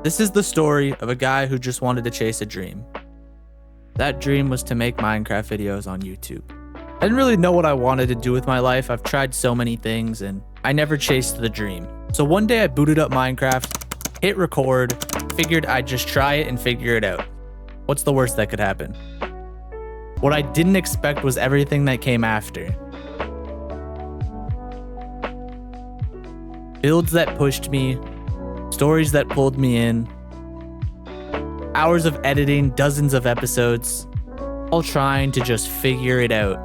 This is the story of a guy who just wanted to chase a dream. That dream was to make Minecraft videos on YouTube. I didn't really know what I wanted to do with my life. I've tried so many things and I never chased the dream. So one day I booted up Minecraft, hit record, figured I'd just try it and figure it out. What's the worst that could happen? What I didn't expect was everything that came after. Builds that pushed me, stories that pulled me in, hours of editing, dozens of episodes, all trying to just figure it out.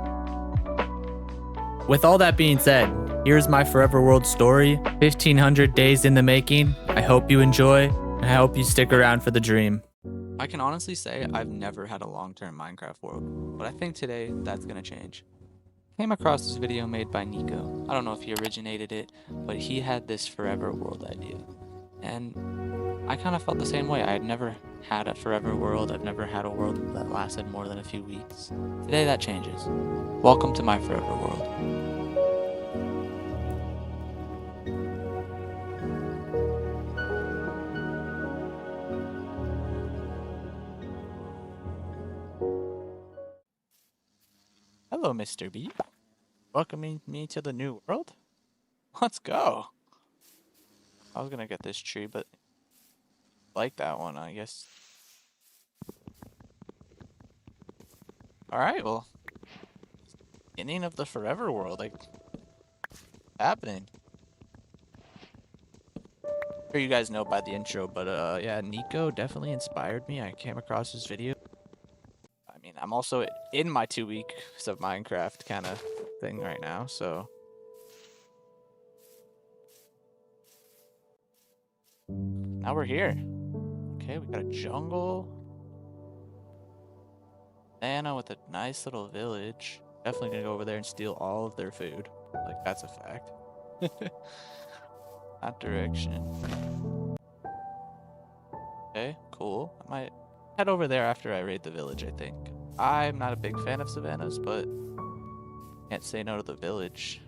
With all that being said, here's my Forever World story, 1500 days in the making. I hope you enjoy, and I hope you stick around for the dream. I can honestly say I've never had a long-term Minecraft world, but I think today that's gonna change. Came across this video made by Nico. I don't know if he originated it, but he had this Forever World idea. And I kind of felt the same way. I had never had a Forever World. I've never had a world that lasted more than a few weeks. Today that changes. Welcome to my Forever World. Hello, Mr. B. Welcoming me to the new world? Let's go. I was gonna get this tree, but I like that one, I guess. Alright, well. Beginning of the Forever World, like, happening. I'm sure you guys know by the intro, but yeah, Nico definitely inspired me. I came across his video. I mean, I'm also in my 2 weeks of Minecraft kind of thing right now, so. Now we're here. Okay, we got a jungle. Anna with a nice little village. Definitely gonna go over there and steal all of their food. Like, that's a fact. That direction. Okay, cool. I might head over there after I raid the village, I think. I'm not a big fan of savannas, but can't say no to the village.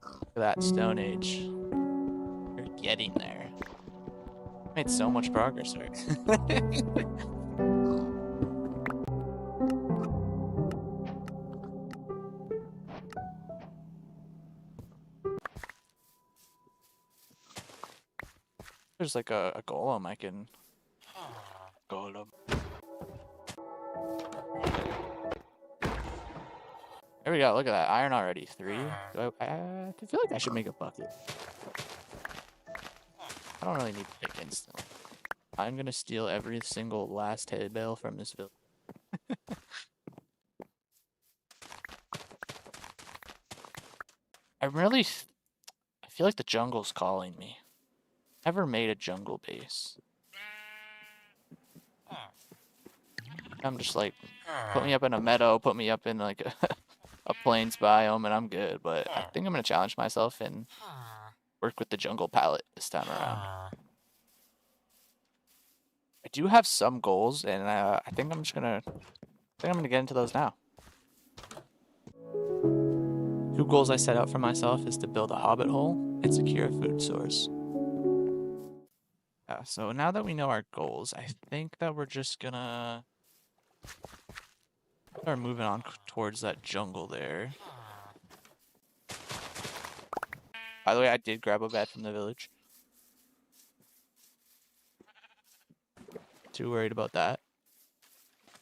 Look at that Stone Age. We're getting there. Made so much progress, right? There's like a golem I can... Golem. There we go, look at that. Iron already. 3. I feel like I should make a bucket. I don't really need to pick instantly. I'm gonna steal every single last hay bale from this village. I feel like the jungle's calling me. Never made a jungle base. I'm just like, put me up in a meadow, put me up in like a plains biome, and I'm good. But I think I'm gonna challenge myself and work with the jungle palette this time around. I do have some goals, and I think I'm gonna get into those now. 2 goals I set out for myself is to build a hobbit hole and secure a food source. Yeah, so now that we know our goals, I think that we're just gonna start moving on towards that jungle there. By the way, I did grab a bed from the village. Too worried about that.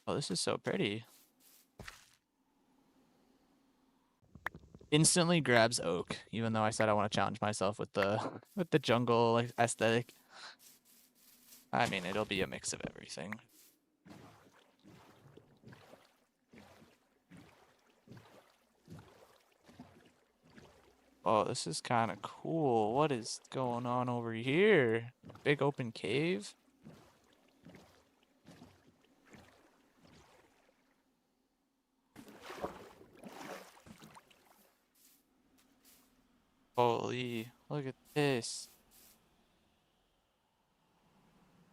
Oh, this is so pretty. Instantly grabs oak, even though I said I want to challenge myself with the jungle like aesthetic. I mean, it'll be a mix of everything. Oh, this is kind of cool. What is going on over here? Big open cave? Holy, look at this.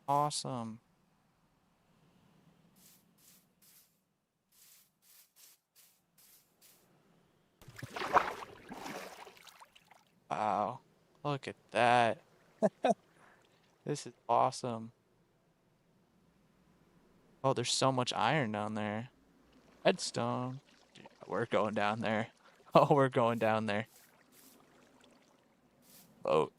Awesome. Wow. Look at that. This is awesome. Oh, there's so much iron down there. Redstone. Dude, we're going down there. Oh, we're going down there. Boat.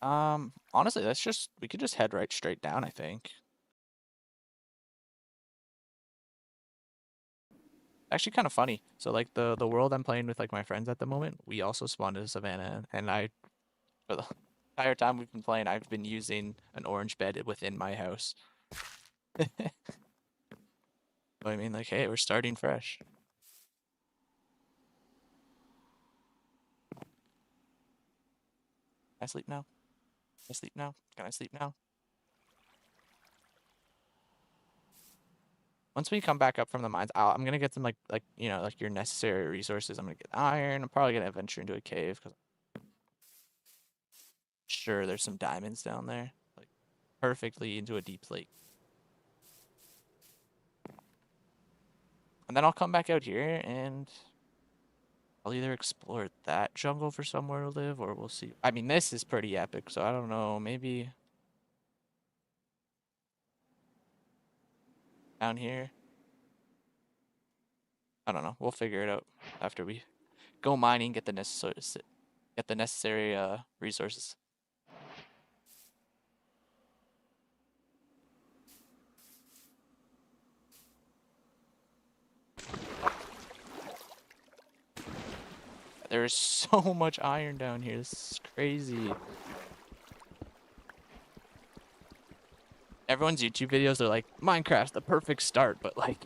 Honestly, we could just head right straight down, I think. Actually kind of funny. So like the world I'm playing with like my friends at the moment, we also spawned in a savannah, and for the entire time we've been playing, I've been using an orange bed within my house. I mean, like, hey, we're starting fresh. Can I sleep now? Can I sleep now? Can I sleep now? Once we come back up from the mines, I'm gonna get some like you know, like your necessary resources. I'm gonna get iron. I'm probably gonna venture into a cave because sure there's some diamonds down there, like perfectly into a deep lake. And then I'll come back out here and I'll either explore that jungle for somewhere to live, or we'll see. I mean, this is pretty epic, so I don't know. Maybe down here. I don't know. We'll figure it out after we go mining, get the necessary resources. There's so much iron down here. This is crazy. Everyone's YouTube videos are like, Minecraft's the perfect start, but like,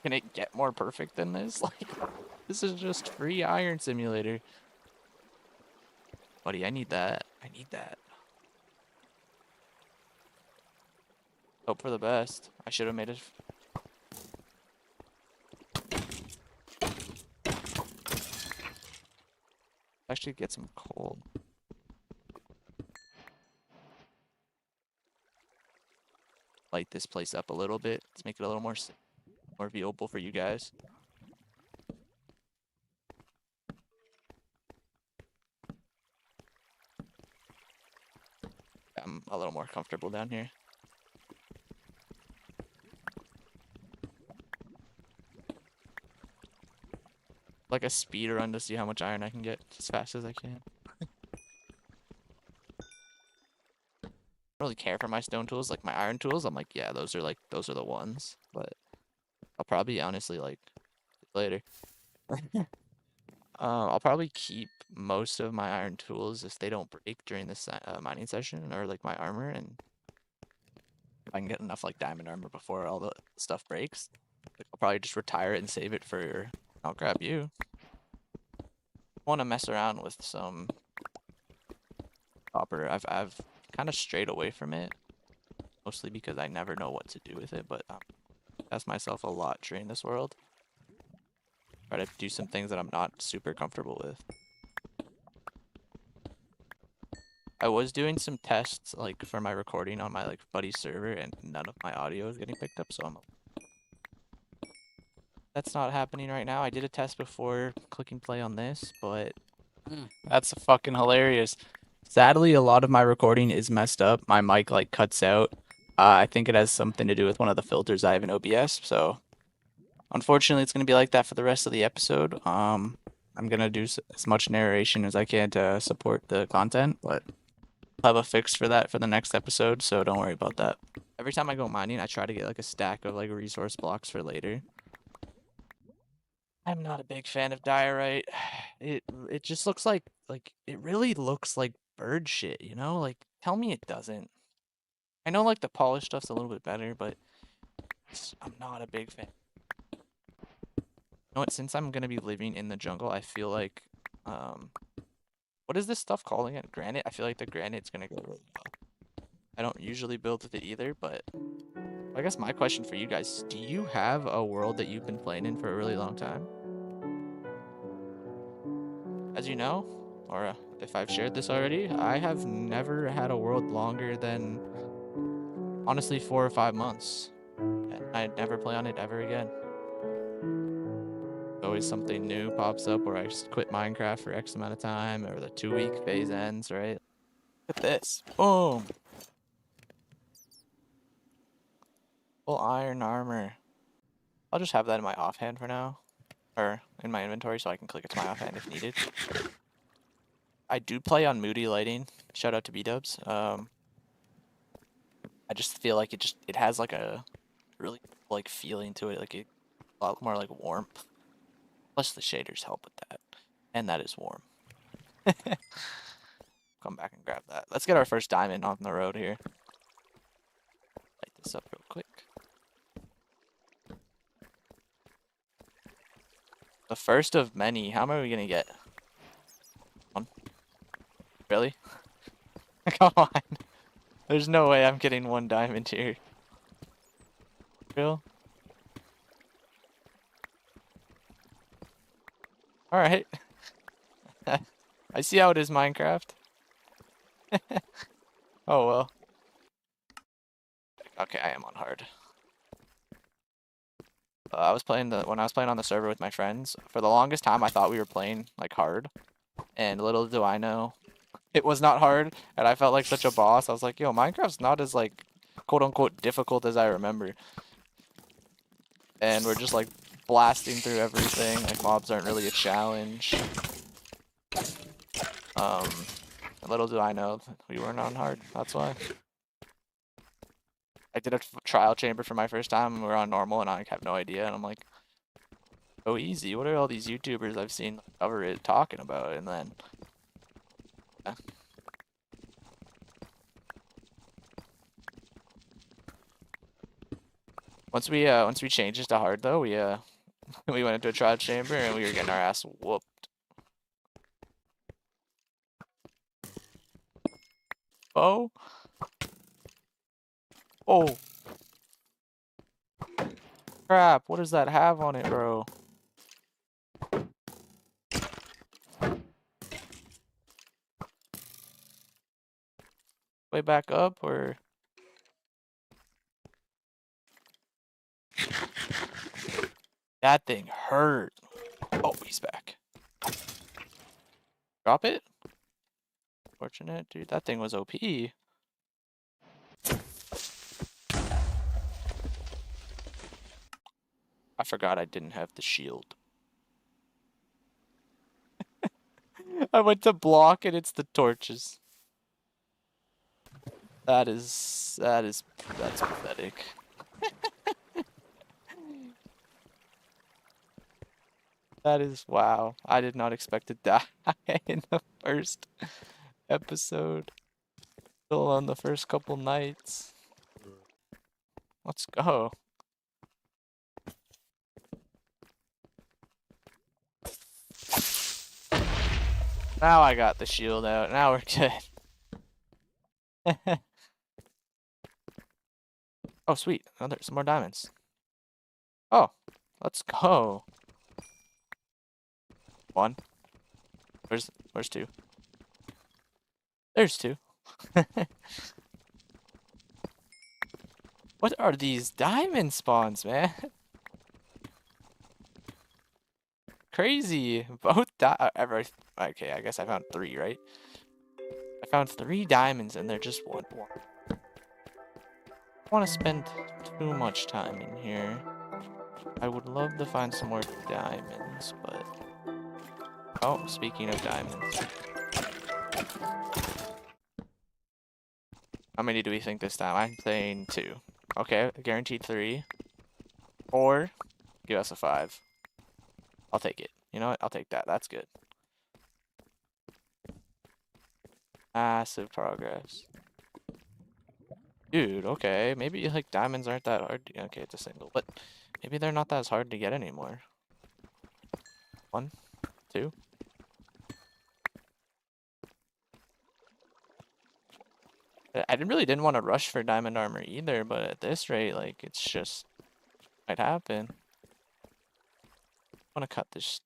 can it get more perfect than this? Like, this is just free iron simulator. Buddy, I need that. I need that. Hope for the best. I should have made it. Actually get some coal. Light this place up a little bit. Let's make it a little more viewable for you guys. I'm a little more comfortable down here. Like a speed run to see how much iron I can get as fast as I can. I don't really care for my stone tools, like my iron tools. I'm like, yeah, those are the ones. But I'll probably honestly like later. I'll probably keep most of my iron tools if they don't break during this mining session, or like my armor, and if I can get enough like diamond armor before all the stuff breaks, like, I'll probably just retire it and save it for. I'll grab you. I want to mess around with some copper. I've kind of strayed away from it, mostly because I never know what to do with it. But test myself a lot during this world. Try to do some things that I'm not super comfortable with. I was doing some tests like for my recording on my like buddy's server, and none of my audio is getting picked up, so that's not happening right now. I did a test before clicking play on this, but that's fucking hilarious. Sadly, a lot of my recording is messed up. My mic like cuts out. I think it has something to do with one of the filters I have in OBS, so unfortunately it's going to be like that for the rest of the episode. I'm going to do as much narration as I can to support the content, but I'll have a fix for that for the next episode, so don't worry about that. Every time I go mining, I try to get like a stack of like resource blocks for later. I'm not a big fan of diorite. It just looks like it really looks like bird shit, you know? Like, tell me it doesn't. I know like the polished stuff's a little bit better, but I'm not a big fan. You know what? Since I'm gonna be living in the jungle, I feel like what is this stuff calling it? Granite? I feel like the granite's gonna go really well. I don't usually build with it either, but I guess my question for you guys, do you have a world that you've been playing in for a really long time? As you know, or if I've shared this already, I have never had a world longer than, honestly, 4 or 5 months. And I'd never play on it ever again. Always something new pops up where I just quit Minecraft for X amount of time, or the 2-week phase ends, right? Look at this. Boom. Full iron armor. I'll just have that in my offhand for now. Or in my inventory so I can click it to my offhand if needed. I do play on moody lighting. Shout out to B-dubs. I just feel like it has like a really like feeling to it, like a lot more like warmth. Plus the shaders help with that. And that is warm. Come back and grab that. Let's get our first diamond on the road here. Light this up real quick. The first of many. How many are we gonna get? One? Really? Come on. There's no way I'm getting one diamond here. Real? Alright. I see how it is, Minecraft. Oh well. Okay, I am on hard. When I was playing on the server with my friends, for the longest time I thought we were playing like hard. And little do I know, it was not hard, and I felt like such a boss. I was like, yo, Minecraft's not as like quote unquote difficult as I remember. And we're just like blasting through everything. Like mobs aren't really a challenge. Little do I know we weren't on hard. That's why. I did a trial chamber for my first time and we were on normal and I have no idea, and I'm like, oh easy, what are all these YouTubers I've seen cover it talking about? And then yeah. Once we changed it to hard though, we we went into a trial chamber and we were getting our ass whooped. Oh. Oh. Crap, what does that have on it, bro? Way back up, or? That thing hurt. Oh, he's back. Drop it? Fortunate, dude. That thing was OP. I forgot I didn't have the shield. I went to block and it's the torches. That's pathetic. That is, wow. I did not expect to die in the first episode. Still on the first couple nights. Let's go. Now I got the shield out. Now we're good. Oh, sweet. Oh, there's some more diamonds. Oh, let's go. One. Where's two? There's two. What are these diamond spawns, man? Crazy. Both okay, I guess I found 3, right? I found 3 diamonds and they're just one. I don't want to spend too much time in here. I would love to find some more diamonds, but... Oh, speaking of diamonds. How many do we think this time? I'm saying 2. Okay, guaranteed 3. Or, give us a 5. I'll take it. You know what? I'll take that. That's good. Massive progress. Dude, okay. Maybe like diamonds aren't that hard. Okay, it's a single, but maybe they're not that as hard to get anymore. 1, 2. I really didn't want to rush for diamond armor either, but at this rate, like, it's just might happen. I want to cut this.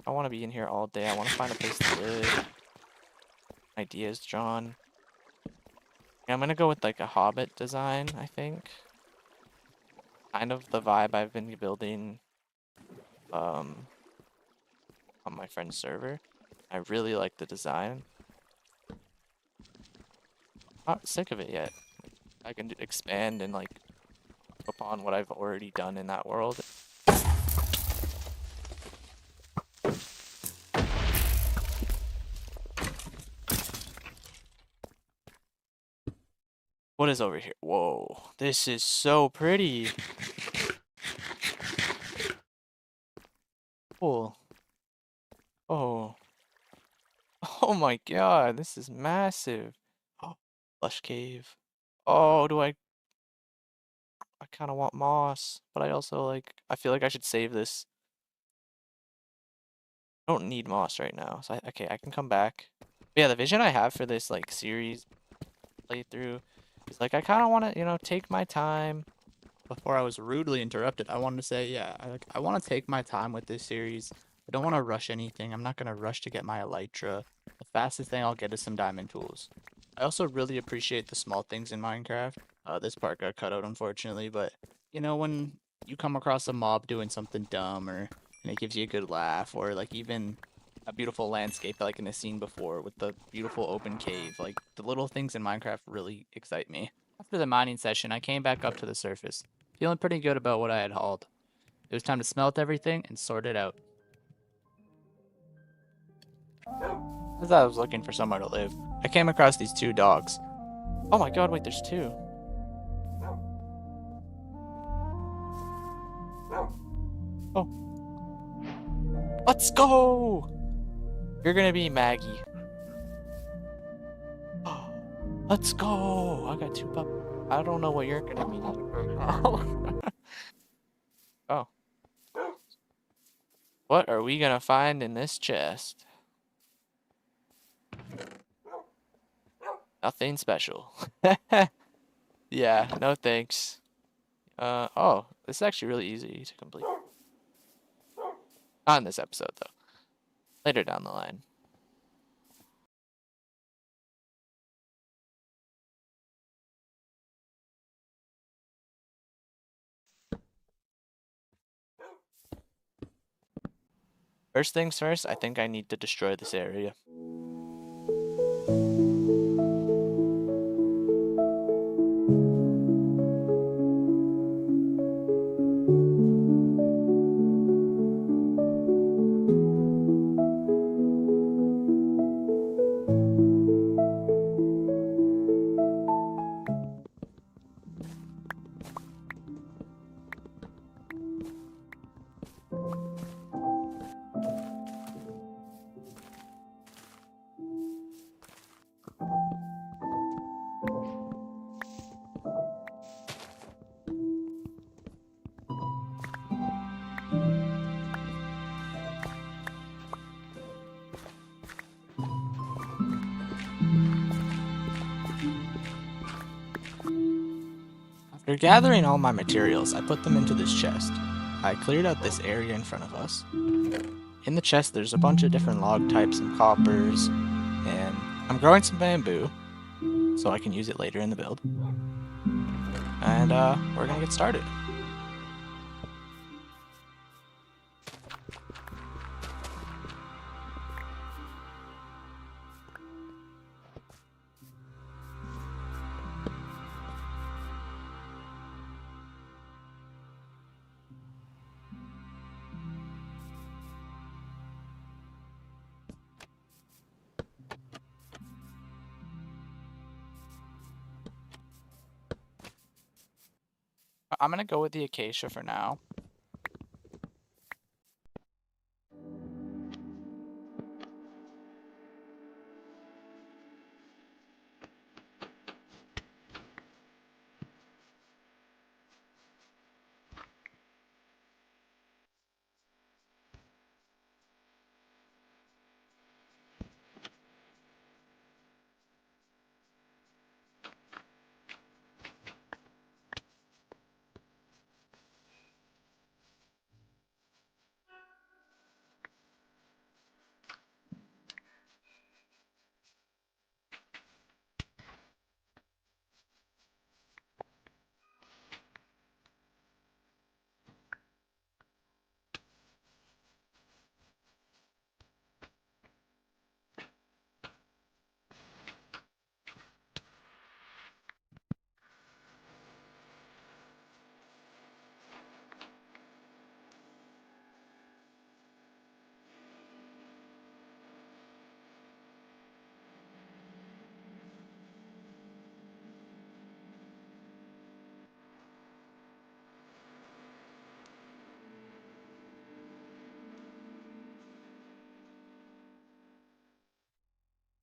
I want to be in here all day. I want to find a place to live. Ideas, John. Yeah, I'm gonna go with like a hobbit design, I think. kind of the vibe I've been building on my friend's server. I really like the design. Not sick of it yet. I can expand and like upon what I've already done in that world. What is over here? Whoa, this is so pretty. Cool. Oh. Oh my god, this is massive. Oh, lush cave. Oh, I kind of want moss, but I also like, I feel like I should save this. I don't need moss right now, so okay, I can come back. But yeah, the vision I have for this like series playthrough is like I kind of want to, you know, take my time. Before I was rudely interrupted, I wanted to say, yeah, I want to take my time with this series. I don't want to rush anything. I'm not going to rush to get my elytra. The fastest thing I'll get is some diamond tools. I also really appreciate the small things in Minecraft. This part got cut out, unfortunately, but you know, when you come across a mob doing something dumb or and it gives you a good laugh, or like even a beautiful landscape like in the scene before with the beautiful open cave, like the little things in Minecraft really excite me. After the mining session, I came back up to the surface, feeling pretty good about what I had hauled. It was time to smelt everything and sort it out. As I was looking for somewhere to live, I came across these two dogs. Oh my god, wait, there's two. Oh. Let's go! You're gonna be Maggie. Let's go! I got two pup. I don't know what you're gonna be. Oh. What are we gonna find in this chest? Nothing special. Yeah, no thanks. Oh, this is actually really easy to complete. Not in this episode, though. Later down the line. First things first, I think I need to destroy this area. After gathering all my materials, I put them into this chest. I cleared out this area in front of us. In the chest, there's a bunch of different log types and coppers, and I'm growing some bamboo, so I can use it later in the build. And we're gonna get started. I'm gonna go with the acacia for now.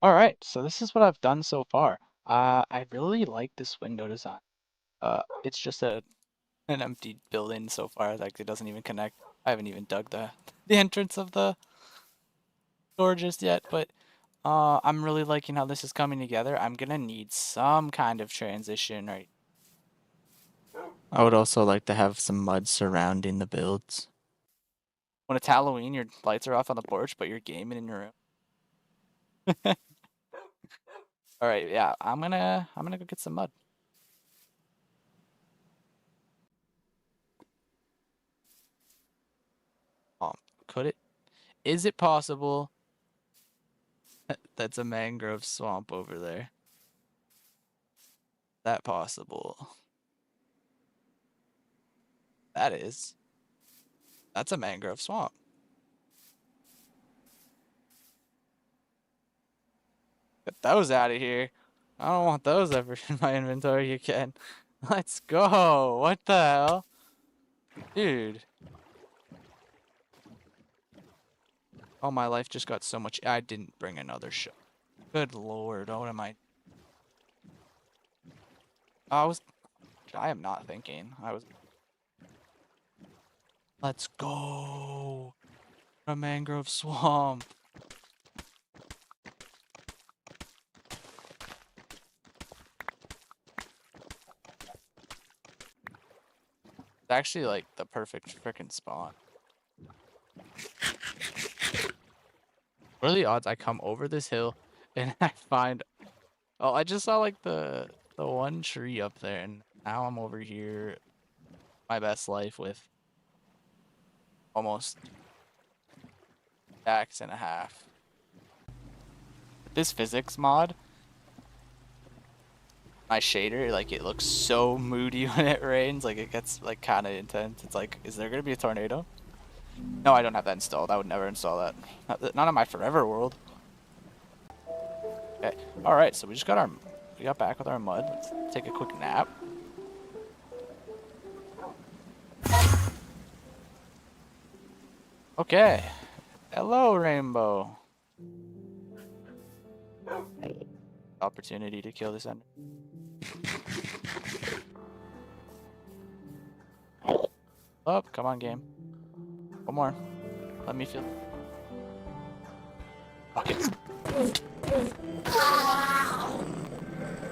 All right, so this is what I've done so far. I really like this window design. It's just an empty building so far. Like it doesn't even connect. I haven't even dug the entrance of the door just yet, but I'm really liking how this is coming together. I'm gonna need some kind of transition, right? I would also like to have some mud surrounding the builds. When it's Halloween, your lights are off on the porch, but you're gaming in your room. All right, yeah, I'm gonna go get some mud. Could it? Is it possible? That's a mangrove swamp over there. That possible? That is. That's a mangrove swamp. Get those out of here. I don't want those ever in my inventory again. Let's go. What the hell? Dude. Oh, my life just got so much. I didn't bring another shot. Good lord. What am I? I am not thinking. Let's go. A mangrove swamp. It's actually like the perfect freaking spot. What are the odds I come over this hill and I find... Oh, I just saw like the one tree up there, and now I'm over here, my best life with almost stacks and a half. This physics mod, my shader, like it looks so moody when it rains, like it gets like kind of intense. It's like, is there gonna be a tornado? No, I don't have that installed. I would never install that. Not on my forever world. Okay. All right, so we got back with our mud. Let's take a quick nap. Okay. Hello, Rainbow. Opportunity to kill this ender. Oh, come on, game. One more. Let me feel. Okay.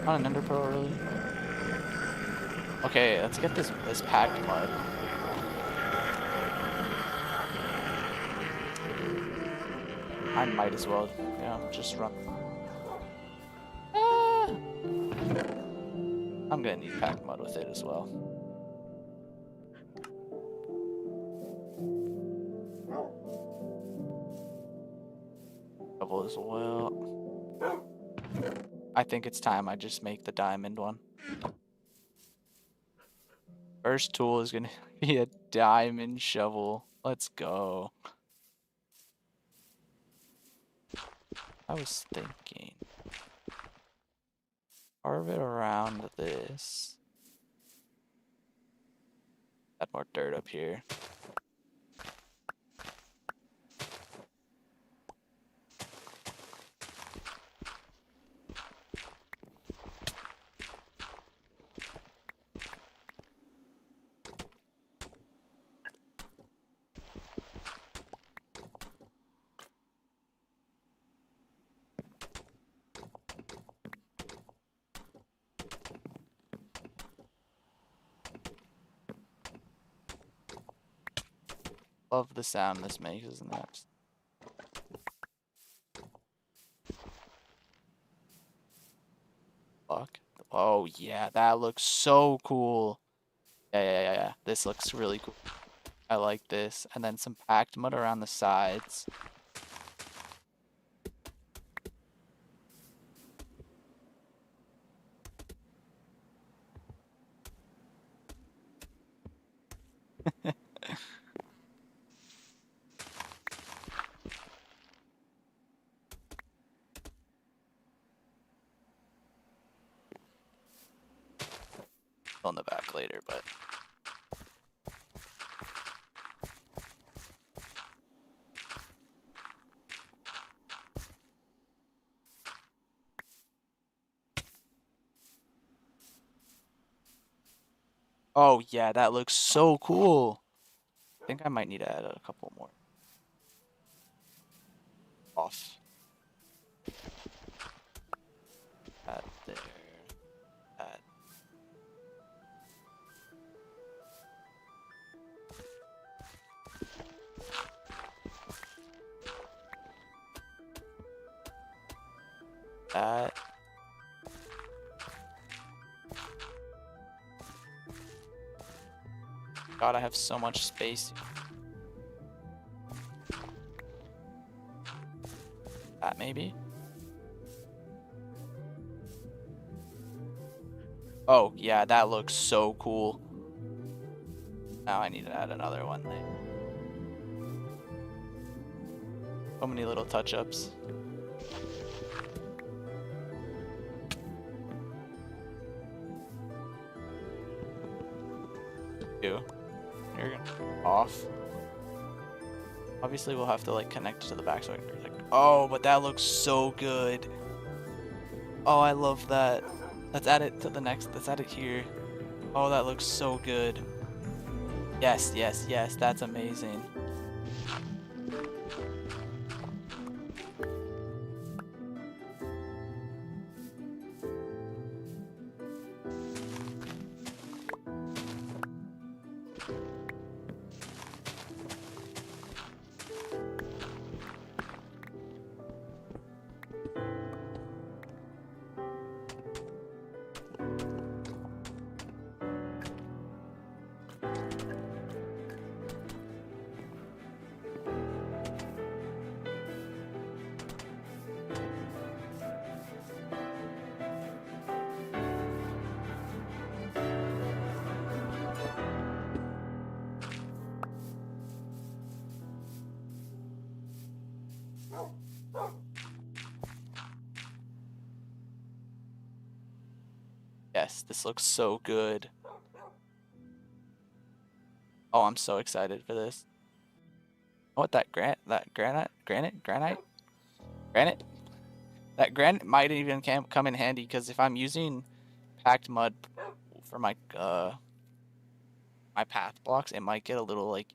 Not an ender pearl, really. Okay, let's get this packed mud. I might as well, just run. I'm gonna need packed mud with it as well. Double as well. I think it's time I just make the diamond one. First tool is gonna be a diamond shovel. Let's go. I was thinking, carve it around this. Add more dirt up here. Love the sound this makes, isn't it? Fuck. Oh yeah, that looks so cool. Yeah. This looks really cool. I like this. And then some packed mud around the sides. On the back later, but Oh yeah, that looks so cool. I think I might need to add a couple more. Off. Add there. Add. That. God, I have so much space. That maybe? Oh, yeah, that looks so cool. Now I need to add another one there. So many little touch-ups. You're gonna off. Obviously, we'll have to like connect to the back so I can like. Oh, but that looks so good. Oh, I love that. Let's add it to the next. Let's add it here. Oh, that looks so good. Yes, yes, yes. That's amazing. Yes, this looks so good. Oh, I'm so excited for this. What that granite, that granite might even come in handy because if I'm using packed mud for my my path blocks, it might get a little like.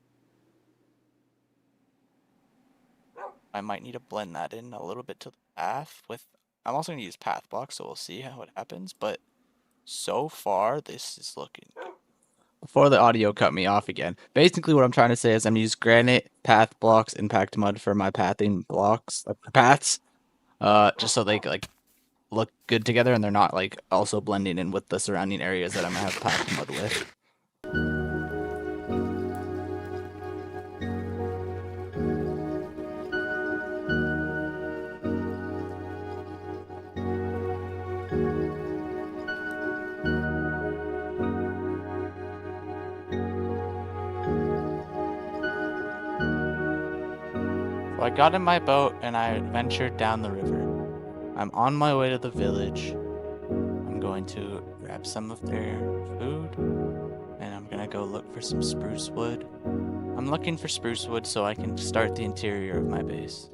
I might need to blend that in a little bit to the path with. I'm also gonna use path blocks, so we'll see how it happens. But so far, this is looking. Before the audio cut me off again. Basically, what I'm trying to say is I'm gonna use granite, path blocks, and packed mud for my pathing blocks, like paths. Just so they like look good together and they're not like also blending in with the surrounding areas that I'm gonna have packed mud with. So I got in my boat and I ventured down the river. I'm on my way to the village. I'm going to grab some of their food and I'm gonna go look for some spruce wood. I'm looking for spruce wood so I can start the interior of my base.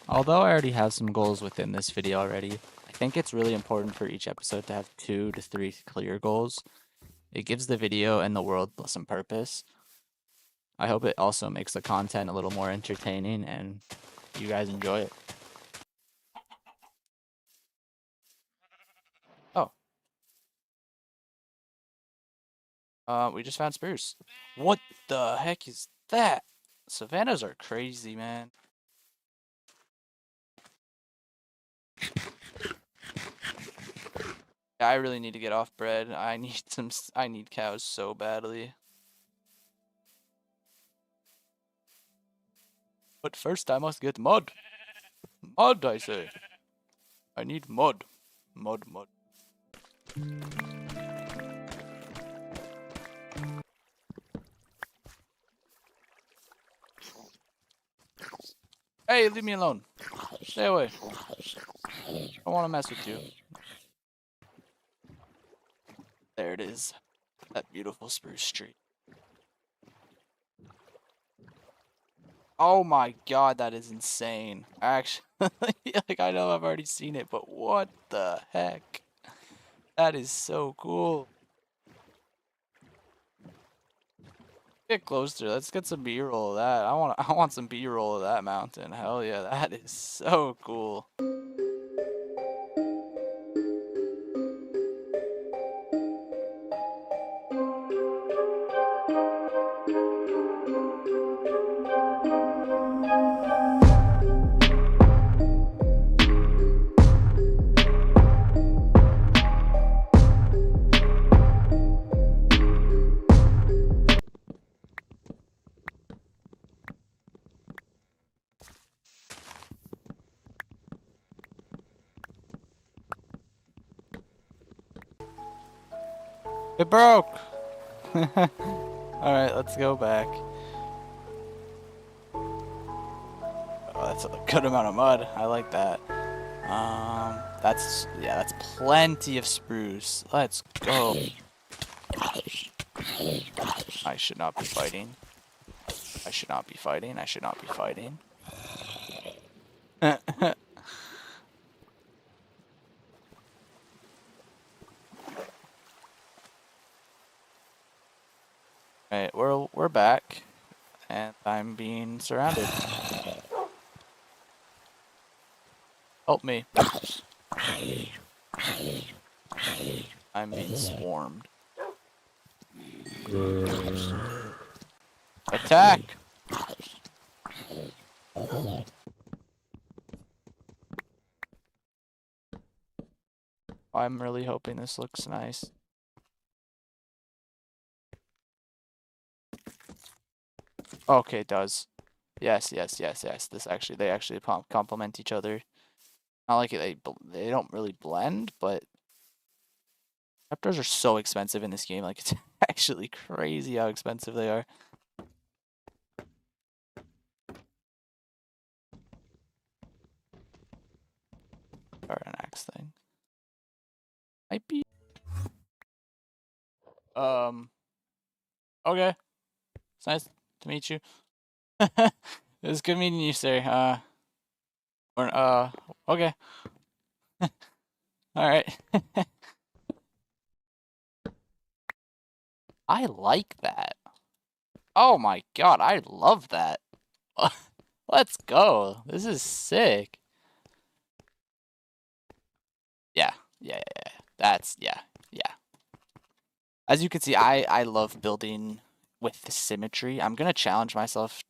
Although I already have some goals within this video already, I think it's really important for each episode to have 2 to 3 clear goals. It gives the video and the world some purpose. I hope it also makes the content a little more entertaining and you guys enjoy it. Oh. We just found spruce. What the heck is that? Savannas are crazy, man. I really need to get off bread. I need cows so badly. But first I must get mud. Mud, I say. I need mud. Mud. Hey, leave me alone. Stay away. I don't want to mess with you. There it is. That beautiful spruce tree. Oh my god, that is insane. Actually, like I know I've already seen it, but what the heck? That is so cool. Get closer. Let's get some B-roll of that. I want some B-roll of that mountain. Hell yeah, that is so cool. It broke. Alright, let's go back. Oh, that's a good amount of mud. I like that. That's plenty of spruce. Let's go. I should not be fighting. I should not be fighting. I should not be fighting. Alright, we're back. And I'm being surrounded. Help me. I'm being swarmed. Attack! I'm really hoping this looks nice. Okay, it does. Yes. This actually, they actually complement each other. Not like they don't really blend, but raptors are so expensive in this game. Like, it's actually crazy how expensive they are. Or an axe thing. Might be. Okay. It's nice to meet you. It was good meeting you, sir. Okay. Alright. I like that. Oh my god, I love that. Let's go. This is sick. Yeah. That's, yeah. As you can see, I love building with the symmetry. I'm gonna challenge myself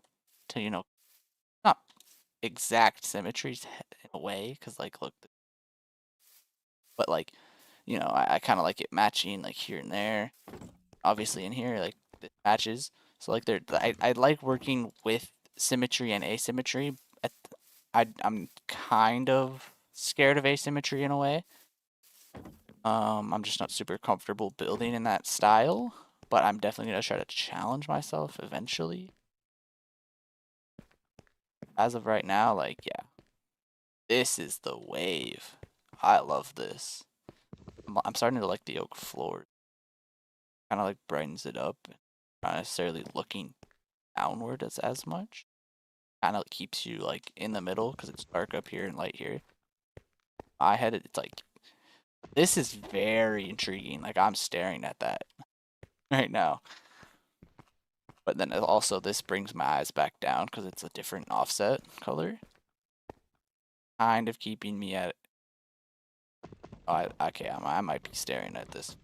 to, you know, not exact symmetry in a way, because, like, look, but, like, you know, I kind of like it matching, like, here and there. Obviously in here, like, it matches. So, like, I like working with symmetry and asymmetry. I'm kind of scared of asymmetry in a way. I'm just not super comfortable building in that style, but I'm definitely gonna try to challenge myself eventually. As of right now, like, yeah, this is the wave. I love this. I'm starting to like the oak floor. Kind of like brightens it up. Not necessarily looking downward as much. Kind of keeps you like in the middle because it's dark up here and light here. I had it. It's like, this is very intriguing. Like, I'm staring at that right now. But then also this brings my eyes back down because it's a different offset color. Kind of keeping me at. Oh, okay, I might be staring at this.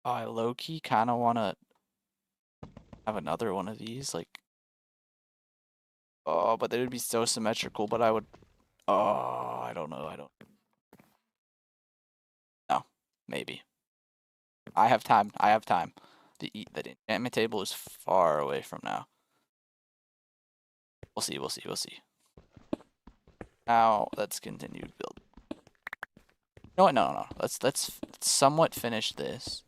Oh, I low-key kind of want to have another one of these. Like, oh, but they would be so symmetrical, but I would. Oh, I don't know. No, maybe. I have time. The enchantment table is far away from now. We'll see. Now let's continue to build. You know what? No. Let's somewhat finish this.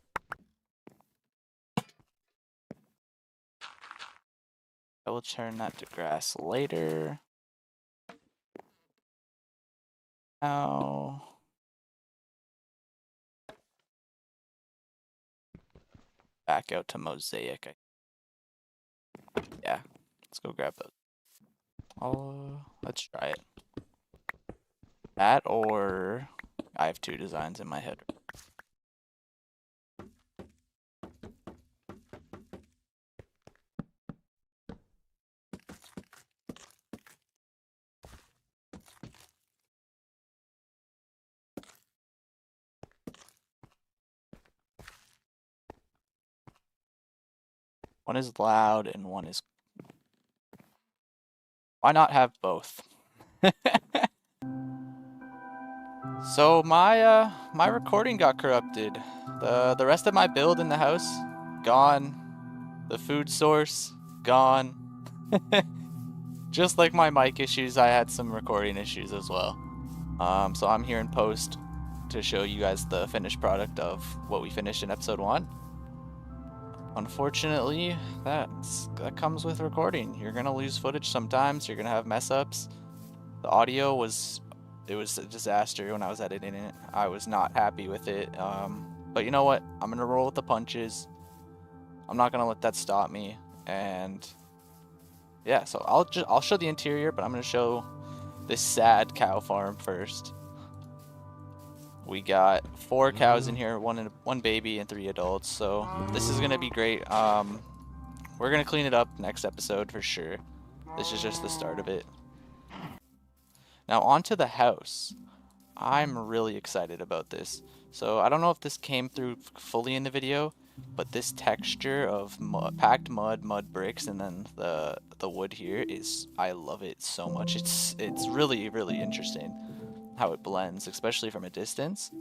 I will turn that to grass later. Now. back out to mosaic. Yeah, let's go grab those. Let's try it. That, or I have two designs in my head. One is loud and one is... Why not have both? So my my recording got corrupted. The rest of my build in the house gone. The food source gone. Just like my mic issues, I had some recording issues as well. So I'm here in post to show you guys the finished product of what we finished in episode 1. Unfortunately, that comes with recording. You're gonna lose footage sometimes. You're gonna have mess ups. The audio was a disaster when I was editing it. I was not happy with it. But you know what? I'm gonna roll with the punches. I'm not gonna let that stop me. And yeah, so I'll show the interior, but I'm gonna show this sad cow farm first. We got 4 cows in here, one baby and 3 adults, so this is gonna be great. We're gonna clean it up next episode for sure. This is just the start of it. Now onto the house. I'm really excited about this. So I don't know if this came through fully in the video, but this texture of packed mud bricks, and then the wood here is, I love it so much. It's really interesting how it blends, especially from a distance.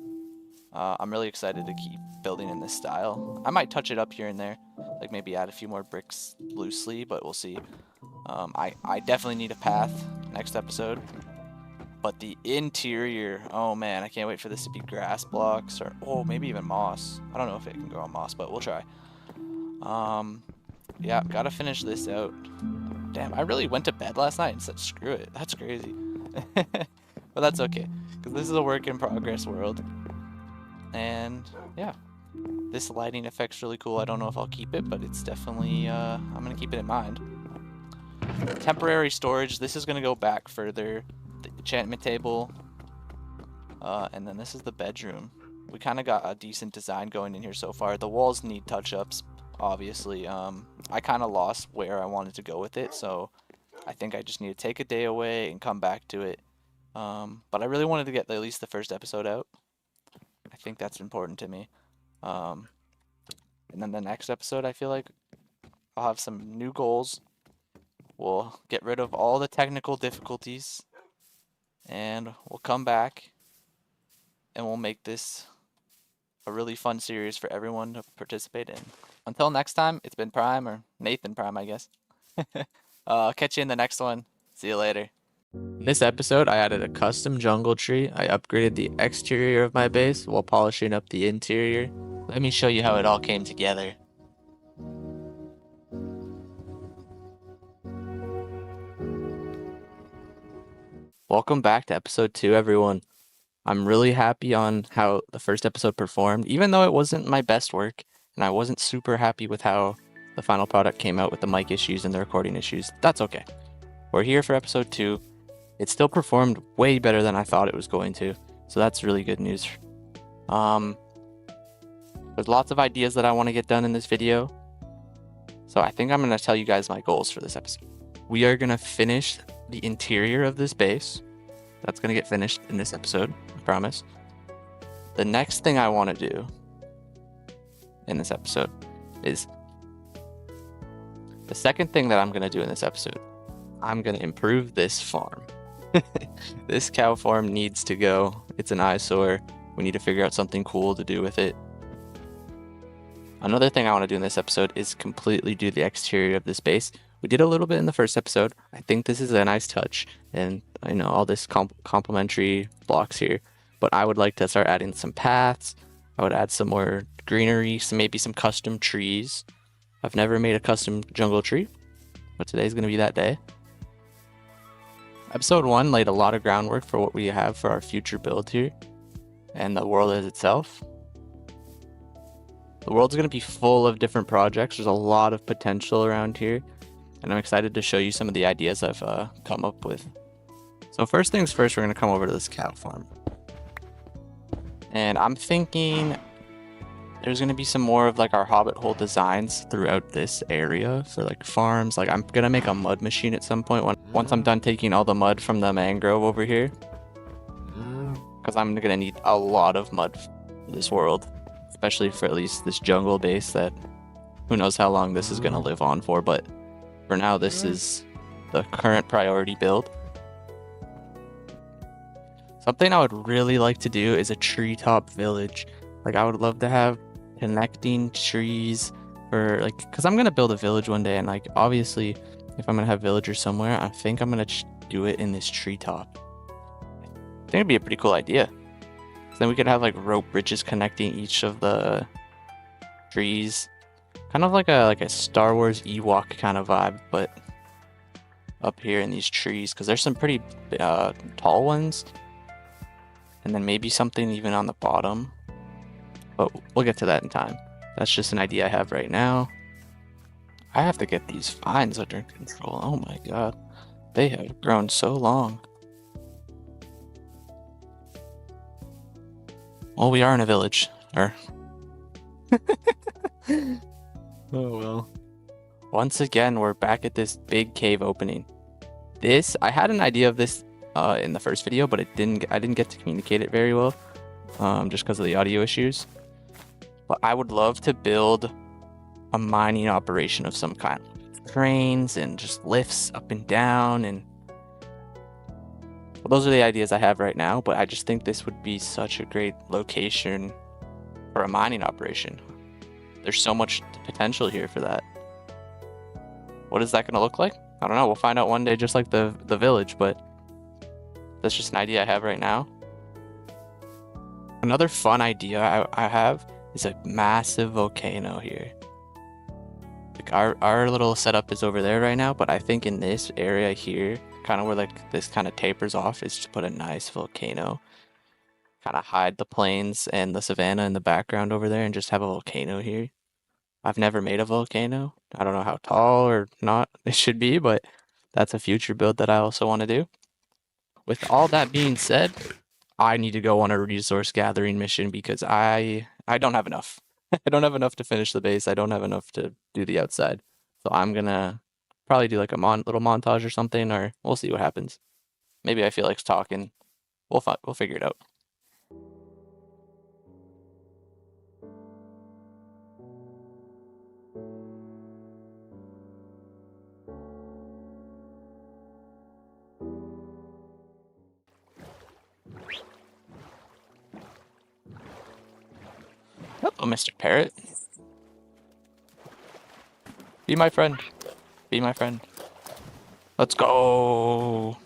I'm really excited to keep building in this style. I might touch it up here and there, like maybe add a few more bricks loosely, but we'll see. I definitely need a path next episode. But the interior, oh man, I can't wait for this to be grass blocks, or maybe even moss. I don't know if it can grow on moss, but we'll try. Yeah, gotta finish this out. Damn, I really went to bed last night and said screw it. That's crazy. But that's okay, because this is a work in progress world. And yeah, this lighting effect's really cool. I don't know if I'll keep it, but it's definitely, I'm gonna keep it in mind. Temporary storage, this is gonna go back further. The enchantment table, and then this is the bedroom. We kind of got a decent design going in here so far. The walls need touch-ups, obviously. I kind of lost where I wanted to go with it, so I think I just need to take a day away and come back to it. But I really wanted to get at least the first episode out. I think that's important to me. And then the next episode, I feel like I'll have some new goals. We'll get rid of all the technical difficulties, and we'll come back and we'll make this a really fun series for everyone to participate in. Until next time, it's been Prime, or Nathan Prime, I guess. I'll catch you in the next one. See you later. In this episode, I added a custom jungle tree. I upgraded the exterior of my base while polishing up the interior. Let me show you how it all came together. Welcome back to episode 2, everyone. I'm really happy on how the first episode performed, even though it wasn't my best work, and I wasn't super happy with how the final product came out with the mic issues and the recording issues. That's okay. We're here for episode 2. It still performed way better than I thought it was going to, so that's really good news. There's lots of ideas that I want to get done in this video, so I think I'm going to tell you guys my goals for this episode. We are going to finish the interior of this base. That's going to get finished in this episode, I promise. The next thing I want to do in this episode is, the second thing that I'm going to do in this episode, I'm going to improve this farm. This cow farm needs to go. It's an eyesore. We need to figure out something cool to do with it. Another thing I want to do in this episode is completely do the exterior of this base. We did a little bit in the first episode. I think this is a nice touch, and I know all this complementary blocks here, but I would like to start adding some paths. I would add some more greenery, maybe some custom trees. I've never made a custom jungle tree, but today's going to be that day. Episode 1 laid a lot of groundwork for what we have for our future build here and the world as itself. The world's going to be full of different projects. There's a lot of potential around here, and I'm excited to show you some of the ideas I've come up with. So first things first, we're going to come over to this cow farm. And I'm thinking there's going to be some more of like our hobbit hole designs throughout this area for like farms. Like I'm going to make a mud machine at some point once I'm done taking all the mud from the mangrove over here. Because I'm going to need a lot of mud for this world. Especially for at least this jungle base that who knows how long this is going to live on for. But for now, this is the current priority build. Something I would really like to do is a treetop village. Like I would love to have connecting trees for like, because I'm going to build a village one day. And like, obviously, if I'm going to have villagers somewhere, I think I'm going to do it in this treetop. I think it'd be a pretty cool idea. So then we could have like rope bridges connecting each of the trees. Kind of like a Star Wars Ewok kind of vibe, but up here in these trees. Because there's some pretty tall ones. And then maybe something even on the bottom. But we'll get to that in time. That's just an idea I have right now. I have to get these vines under control. Oh my god. They have grown so long. Well, we are in a village. Or... oh well. Once again, we're back at this big cave opening. I had an idea of this in the first video, but I didn't get to communicate it very well, just because of the audio issues. But I would love to build a mining operation of some kind. Cranes and just lifts up and down, and well, those are the ideas I have right now, but I just think this would be such a great location for a mining operation. There's so much potential here for that. What is that going to look like? I don't know. We'll find out one day, just like the village, but that's just an idea I have right now. Another fun idea I have is a massive volcano here. Like our little setup is over there right now, but I think in this area here, kind of where like this kind of tapers off, is to put a nice volcano. Kind of hide the plains and the savanna in the background over there and just have a volcano here. I've never made a volcano. I don't know how tall or not it should be, but that's a future build that I also want to do. With all that being said, I need to go on a resource gathering mission because I don't have enough. I don't have enough to finish the base. I don't have enough to do the outside. So I'm gonna probably do like a little montage or something, or we'll see what happens. Maybe I feel like talking. We'll figure it out. Hello, Mr. Parrot. Be my friend. Be my friend. Let's go.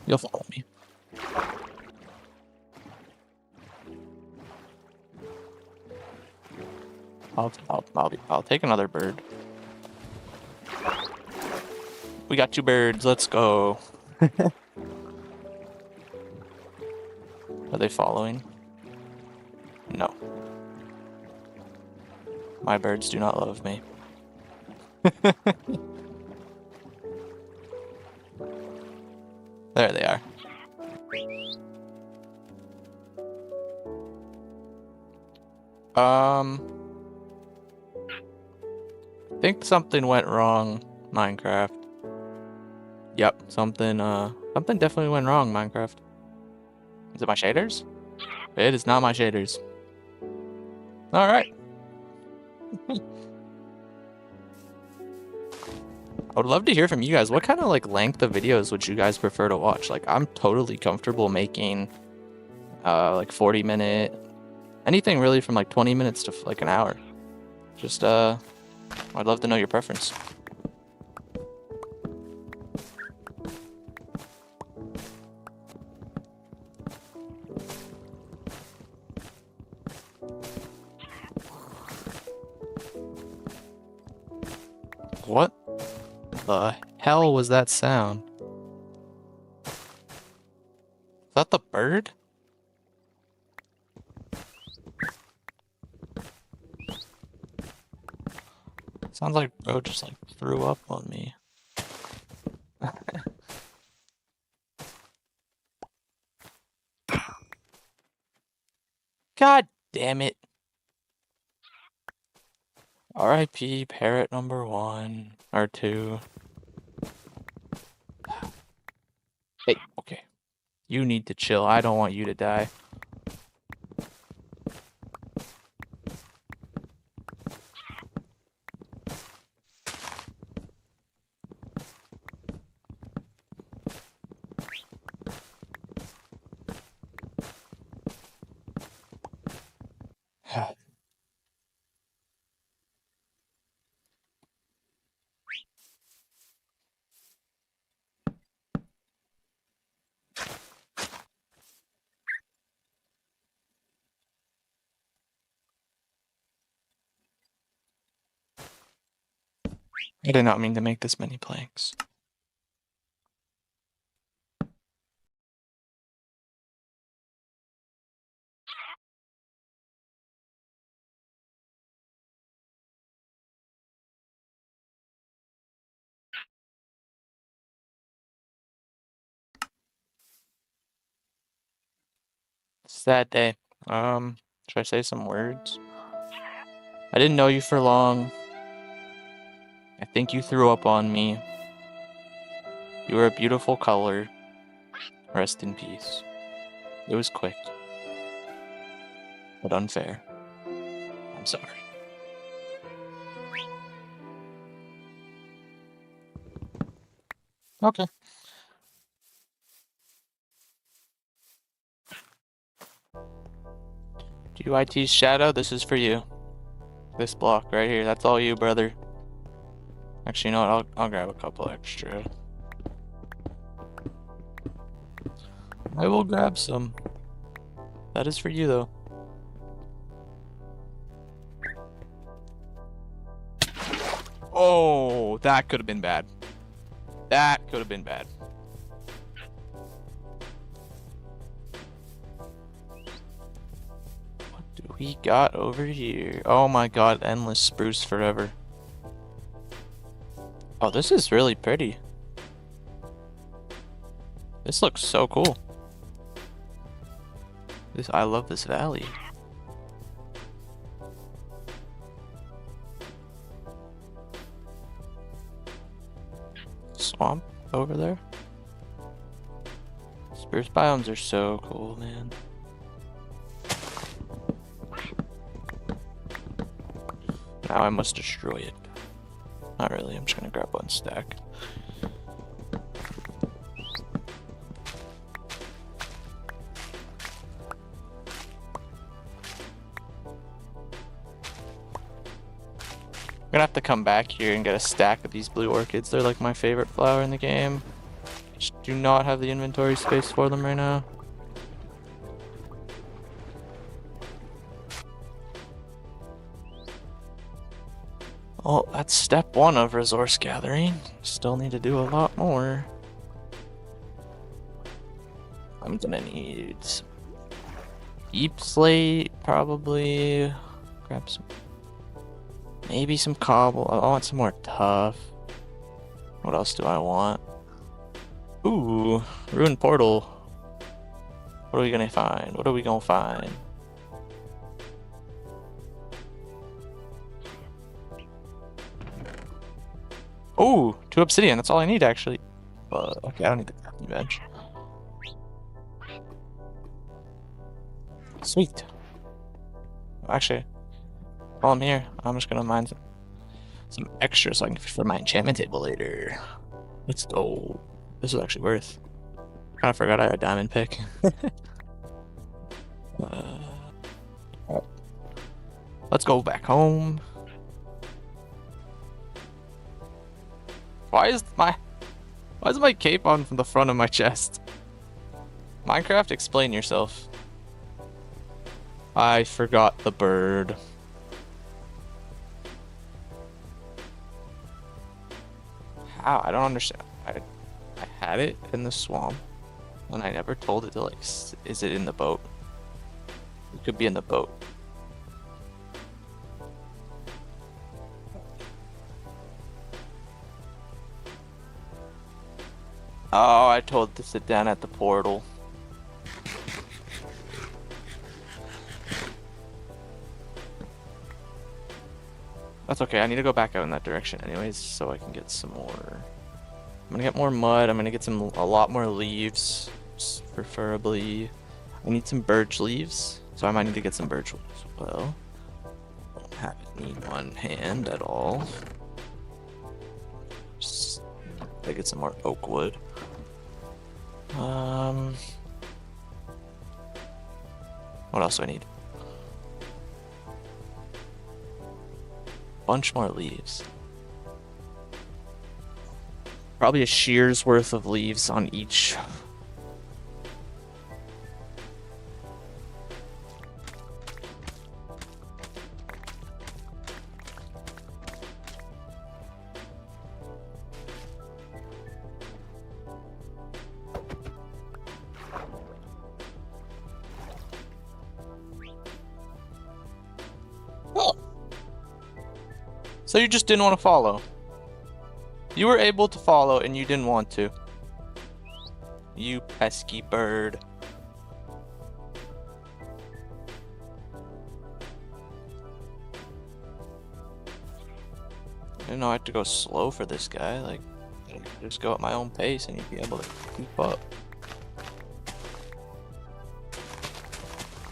You'll follow me. I'll take another bird. We got 2 birds. Let's go. Are they following? No. My birds do not love me. There they are. I think something went wrong, Minecraft. Yep, something definitely went wrong, Minecraft. Is it my shaders? It is not my shaders. Alright. I would love to hear from you guys. What kind of like length of videos would you guys prefer to watch? Like I'm totally comfortable making like 40-minute, anything really from like 20 minutes to like an hour. Just I'd love to know your preference. What the hell was that sound? Is that the bird? Sounds like bro just like threw up on me. God damn it. R.I.P. parrot number 1 or 2. Hey, okay. You need to chill. I don't want you to die. I did not mean to make this many planks. Sad day. Should I say some words? I didn't know you for long. I think you threw up on me. You were a beautiful color. Rest in peace. It was quick, but unfair. I'm sorry. Okay. GYT's shadow, this is for you. This block right here, that's all you, brother. Actually, you know what? I'll grab a couple extra. I will grab some. That is for you, though. Oh, that could have been bad. That could have been bad. What do we got over here? Oh my god, endless spruce forever. Oh, this is really pretty. This looks so cool. I love this valley. Swamp over there. Spruce biomes are so cool, man. Now I must destroy it. Not really, I'm just gonna grab one stack. I'm gonna have to come back here and get a stack of these blue orchids. They're like my favorite flower in the game. Just do not have the inventory space for them right now. Well, that's step 1 of resource gathering. Still need to do a lot more. I'm gonna need some deep slate, probably. Grab some. Maybe some cobble. I want some more tough. What else do I want? Ooh, ruined portal. What are we gonna find? What are we gonna find? Ooh, 2 obsidian. That's all I need, actually. Okay, I don't need the crafting bench. Sweet. Actually, while I'm here, I'm just gonna mine some extra so I can for my enchantment table later. Let's go. This is actually worth. Kind of forgot I had a diamond pick. Let's go back home. Why is my cape on from the front of my chest? Minecraft, explain yourself. I forgot the bird. How? I don't understand. I had it in the swamp, and I never told it to, like, is it in the boat? It could be in the boat. Oh, I told to sit down at the portal. That's okay, I need to go back out in that direction anyways, so I can get some more. I'm gonna get more mud, I'm gonna get a lot more leaves, preferably. I need some birch leaves, so I might need to get some birch leaves as well. I don't have it in one hand at all. Just gotta get some more oak wood. What else do I need? Bunch more leaves. Probably a shear's worth of leaves on each. Oh. So you just didn't want to follow. You were able to follow and you didn't want to. You pesky bird. I didn't know I had to go slow for this guy. Like, I could just go at my own pace and you'd be able to keep up.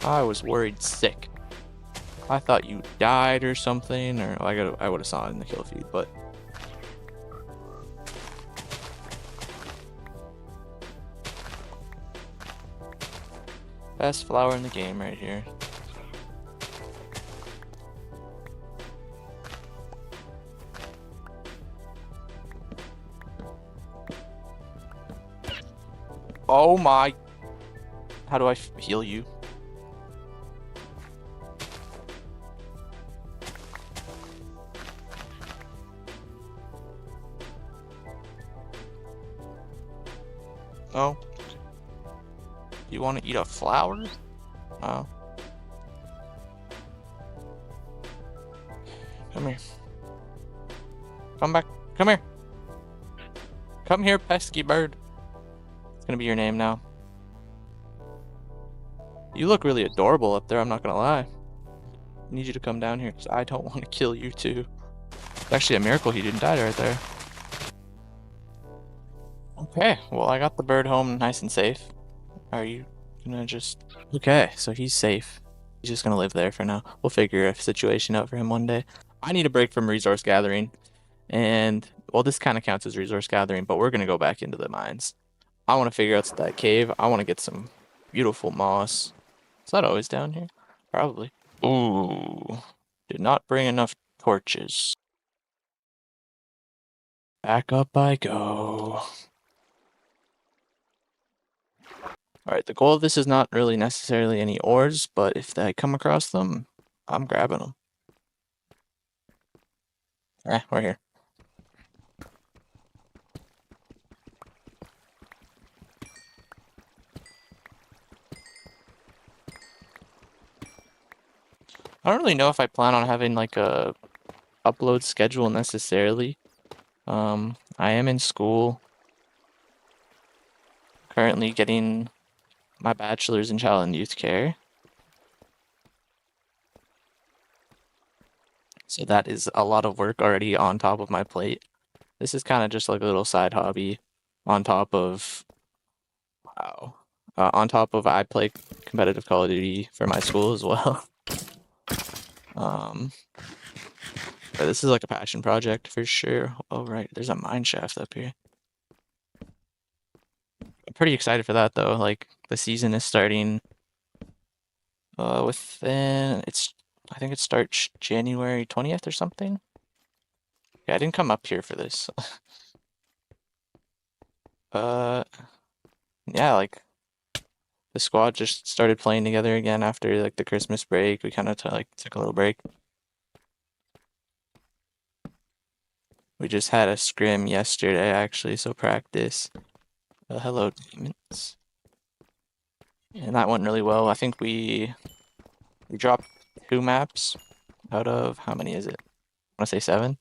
I was worried sick. I thought you died or something, or I would have saw it in the kill feed, but. Best flower in the game right here. Oh my. How do I heal you? Oh. You want to eat a flower? Oh. Come here. Come back. Come here. Come here, pesky bird. It's gonna be your name now. You look really adorable up there, I'm not gonna lie. I need you to come down here because I don't want to kill you too. It's actually a miracle he didn't die right there. Okay, well I got the bird home nice and safe. Are you gonna just... Okay, so he's safe. He's just gonna live there for now. We'll figure a situation out for him one day. I need a break from resource gathering. And, well, this kind of counts as resource gathering, but we're gonna go back into the mines. I want to figure out that cave. I want to get some beautiful moss. Is that always down here? Probably. Ooh. Did not bring enough torches. Back up I go. Alright, the goal of this is not really necessarily any ores, but if I come across them, I'm grabbing them. We're here. I don't really know if I plan on having like a upload schedule necessarily. I am in school. Currently getting my bachelor's in child and youth care. So that is a lot of work already on top of my plate. This is kind of just like a little side hobby on top of, wow. On top of I play competitive Call of Duty for my school as well. But this is like a passion project for sure. Oh, right. There's a mine shaft up here. I'm pretty excited for that though. Like the season is starting within I think it starts January 20th or something. Yeah, I didn't come up here for this. Yeah, like the squad just started playing together again after like the Christmas break. We kind of took a little break. We just had a scrim yesterday actually, so practice. Hello, demons. And that went really well. I think we dropped 2 maps out of, how many is it? I want to say 7.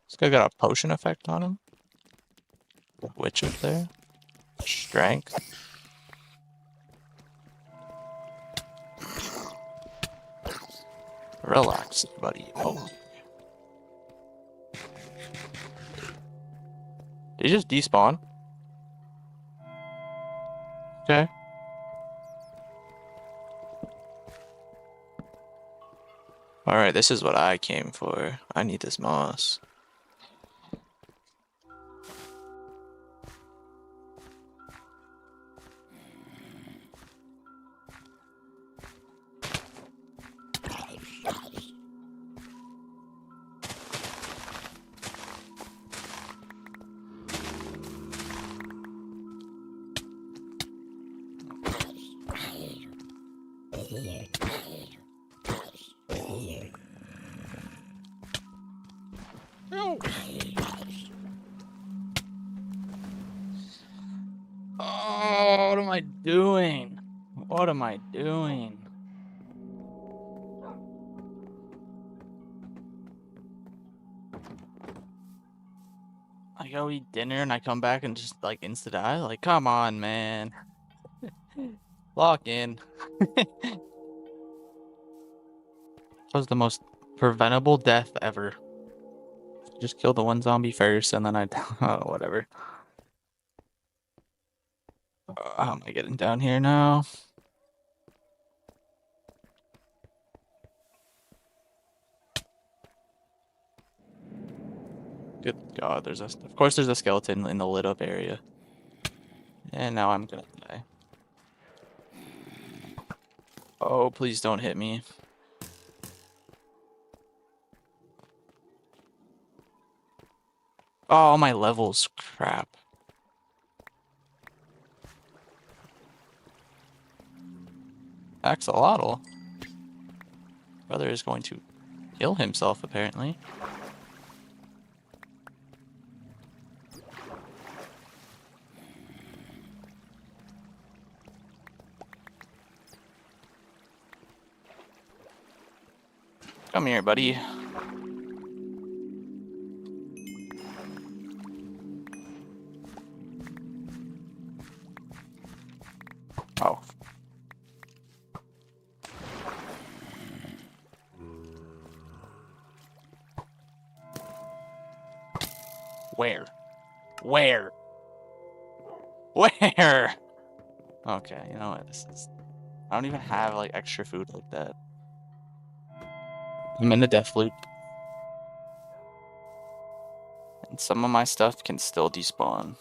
This guy got a potion effect on him. Witch up there. Strength. Relax, buddy. Oh. Did he just despawn? Okay. Alright, this is what I came for. I need this moss. Oh, what am I doing? What am I doing? I go eat dinner and I come back and just like insta die? Like, come on, man. Lock in. Was the most preventable death ever. Just kill the one zombie first and then I oh, whatever. How am I getting down here now? Good God, of course there's a skeleton in the lit up area. And now I'm gonna die. Oh, please don't hit me. Oh, my levels, crap. Axolotl. Brother is going to kill himself, apparently. Come here, buddy. Oh. Where? Where? Where? Okay, you know what? I don't even have like extra food like that. I'm in the death loop. And some of my stuff can still despawn.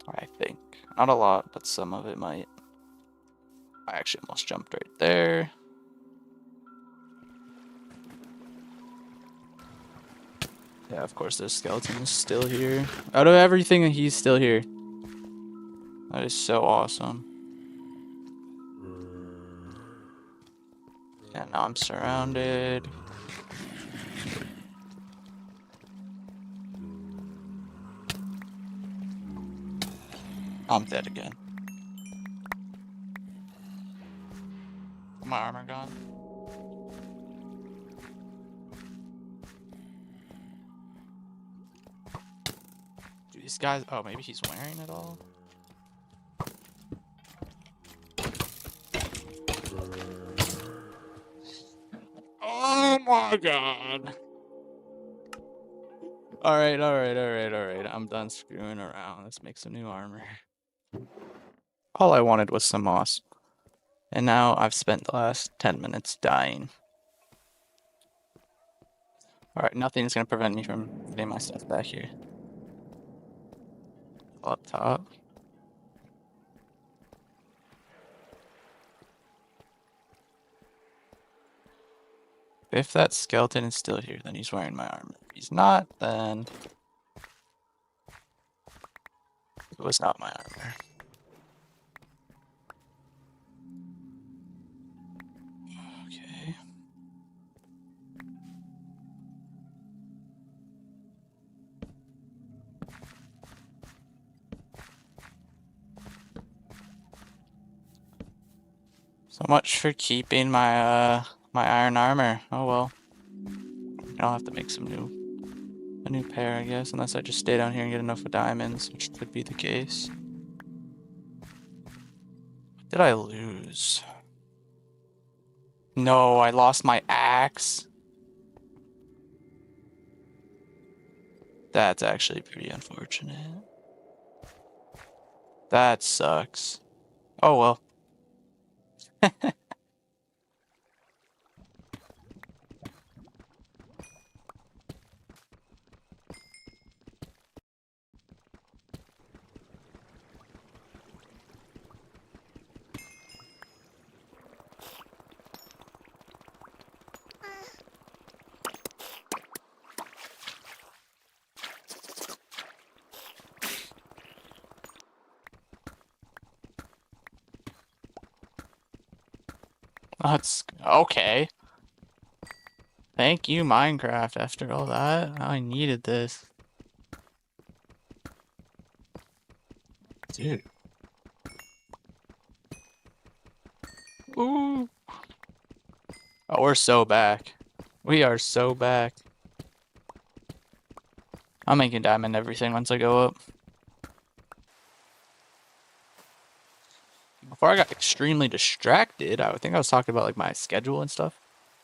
I think. Not a lot, but some of it might. I actually almost jumped right there. Yeah, of course this skeleton is still here. Out of everything, he's still here. That is so awesome. Yeah, now I'm surrounded. I'm dead again. My armor gone. Dude, these guys. Oh, maybe he's wearing it all. Oh my God. Alright. I'm done screwing around. Let's make some new armor. All I wanted was some moss. And now I've spent the last 10 minutes dying. Alright, nothing is going to prevent me from getting my stuff back here. Up top. If that skeleton is still here, then he's wearing my armor. If he's not, then it was not my armor. Okay. So much for keeping my my iron armor. Oh well. I'll have to make a new pair, I guess, unless I just stay down here and get enough of diamonds, which could be the case. What did I lose? No, I lost my axe. That's actually pretty unfortunate. That sucks. Oh well. That's okay. Thank you, Minecraft, after all that. I needed this. Dude. Ooh. Oh, we're so back. We are so back. I'm making diamond everything once I go up. Before I got extremely distracted, I think I was talking about like my schedule and stuff.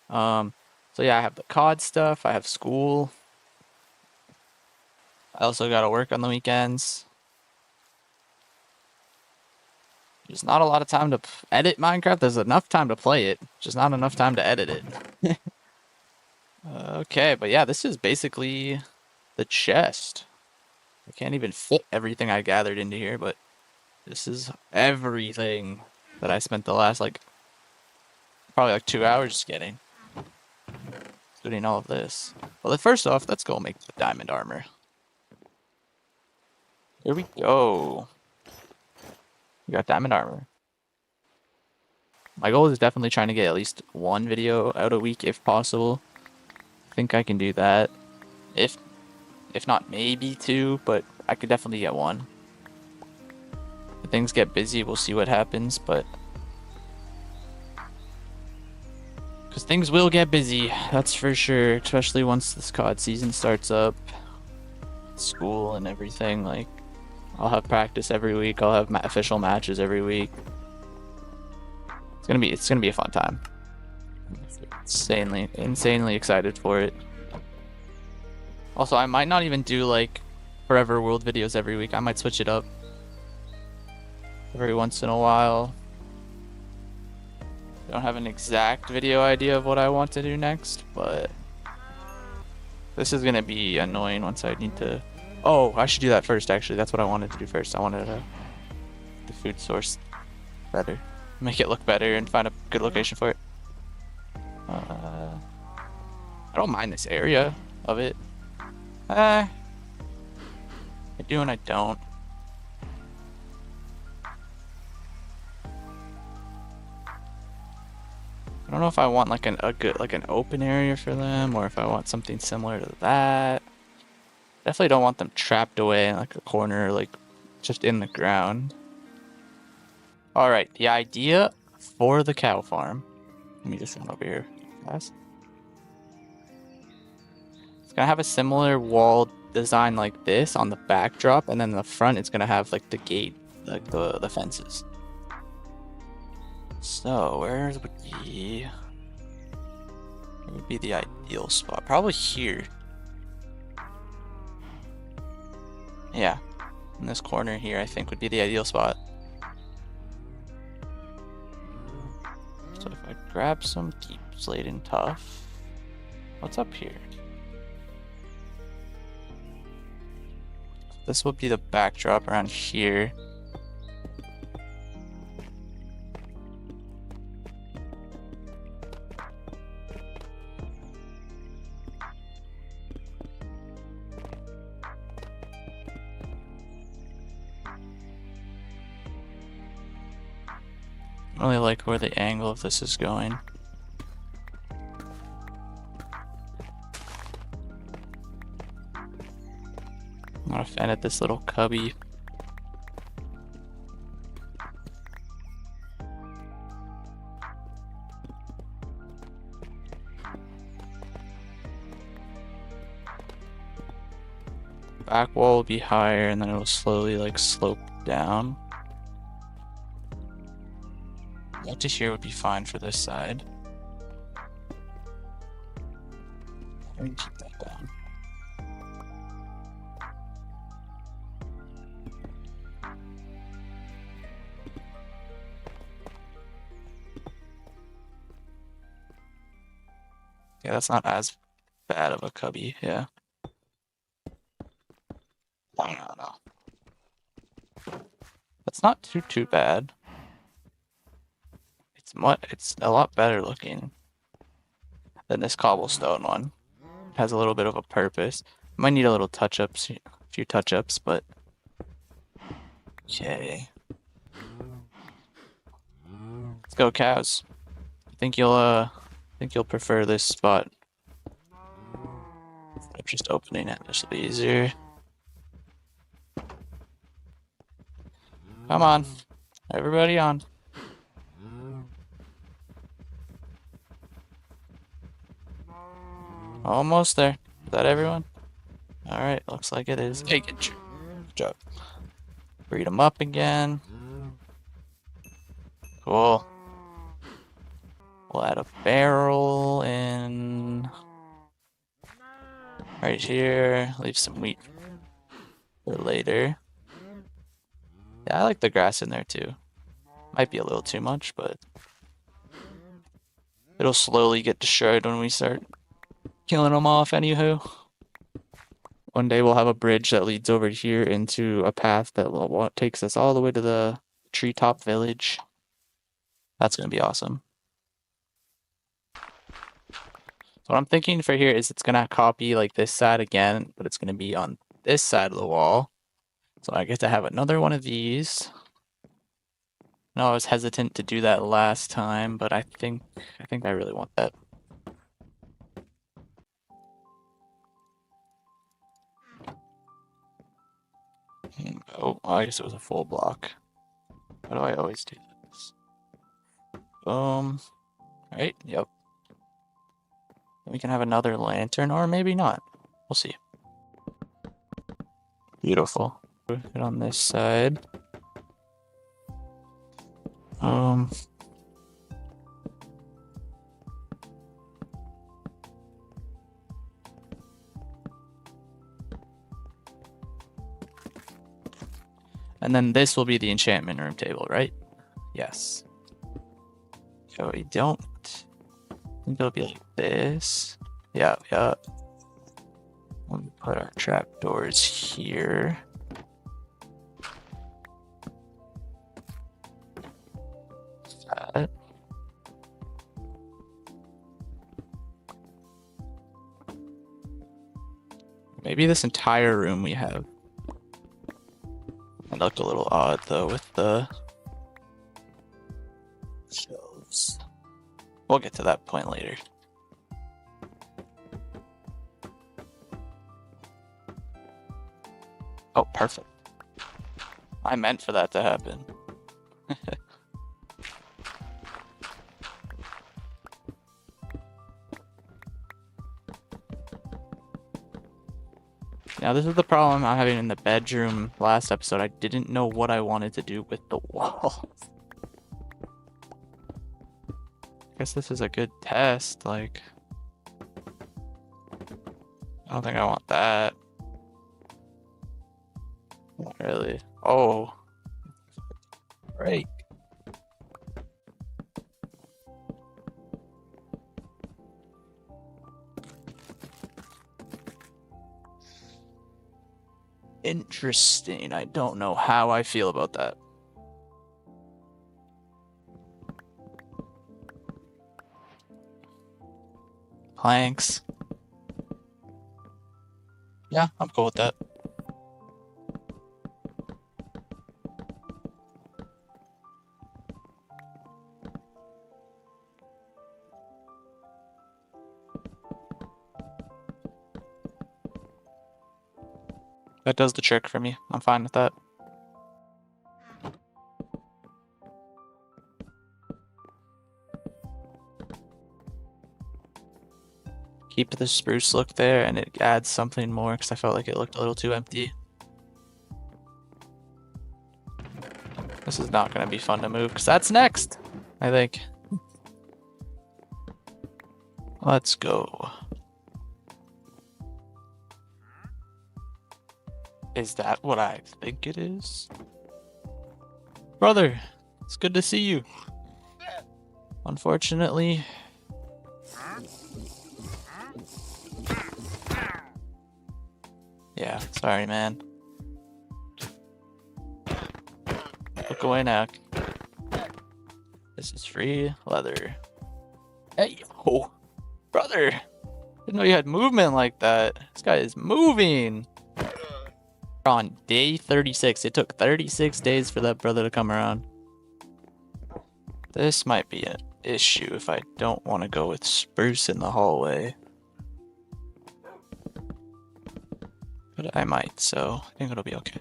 So yeah, I have the COD stuff, I have school. I also gotta work on the weekends. There's not a lot of time to edit Minecraft. There's enough time to play it, just not enough time to edit it. Okay, but yeah, this is basically the chest. I can't even fit everything I gathered into here, but this is everything that I spent the last, like, probably like 2 hours getting. Including all of this. Well, first off, let's go make the diamond armor. Here we go. We got diamond armor. My goal is definitely trying to get at least one video out a week if possible. I think I can do that. If not maybe two, but I could definitely get one. If things get busy, we'll see what happens, but because things will get busy, that's for sure, especially once this COD season starts up. School and everything, like, I'll have practice every week, I'll have official matches every week. It's gonna be a fun time. Insanely excited for it. Also, I might not even do like Forever World videos every week. I might switch it up every once in a while. I don't have an exact video idea of what I want to do next, but this is gonna be annoying once I need to. Oh, I should do that first, actually. That's what I wanted to do first. I wanted to the food source better, make it look better, and find a good location for it. I don't mind this area of it. I do and I don't. I don't know if I want like an open area for them, or if I want something similar to that. Definitely don't want them trapped away in like a corner, like just in the ground. All right, the idea for the cow farm. Let me just run over here fast. It's gonna have a similar wall design like this on the backdrop, and then the front it's gonna have like the gate, like the fences. So where would be the ideal spot? Probably here. Yeah, in this corner here, I think would be the ideal spot. So if I grab some deep slate and tough, what's up here? This will be the backdrop around here. I really like where the angle of this is going. I'm not a fan of this little cubby. back wall will be higher, and then it'll slowly like slope down. Up to here would be fine for this side. Let me keep that down. Yeah, that's not as bad of a cubby, yeah. No. That's not too bad. It's a lot better looking than this cobblestone one. It has a little bit of a purpose. Might need a little touch-ups, a few touch-ups, but okay. Let's go, cows. I think you'll prefer this spot. I'm just opening it. This will be easier. Come on, everybody on. Almost there. Is that everyone? Alright, looks like it is. Hey, good job. Breed them up again. Cool. We'll add a barrel in right here. Leave some wheat for later. Yeah, I like the grass in there too. Might be a little too much, but it'll slowly get destroyed when we start killing them off anywho. One day we'll have a bridge that leads over here into a path that takes us all the way to the treetop village. That's going to be awesome. So what I'm thinking for here is it's going to copy like this side again, but it's going to be on this side of the wall. So I get to have another one of these. No, I was hesitant to do that last time, but I think I really want that. Oh, I guess it was a full block. Why do I always do this? Right, yep. Then we can have another lantern, or maybe not. We'll see. Beautiful. Put it on this side. And then this will be the enchantment room table, right? Yes. So we don't think it'll be like this. Yeah. Let me put our trapdoors here. That. Maybe this entire room we have. It looked a little odd though with the shelves. We'll get to that point later. Oh, perfect. I meant for that to happen. Now this is the problem I'm having in the bedroom last episode. I didn't know what I wanted to do with the walls. I guess this is a good test, like... I don't think I want that. Not really. Oh. Right. Interesting. I don't know how I feel about that. Planks. Yeah, I'm cool with that. That does the trick for me. I'm fine with that. keep the spruce look there, and it adds something more because I felt like it looked a little too empty. This is not going to be fun to move because that's next, I think. Let's go. Is that what I think it is? Brother, it's good to see you. Unfortunately. Yeah, sorry, man. Look away now. This is free leather. Hey, oh, brother. Didn't know you had movement like that. This guy is moving. We're on day 36. It took 36 days for that brother to come around. This might be an issue if I don't want to go with spruce in the hallway. But I might, so I think it'll be okay.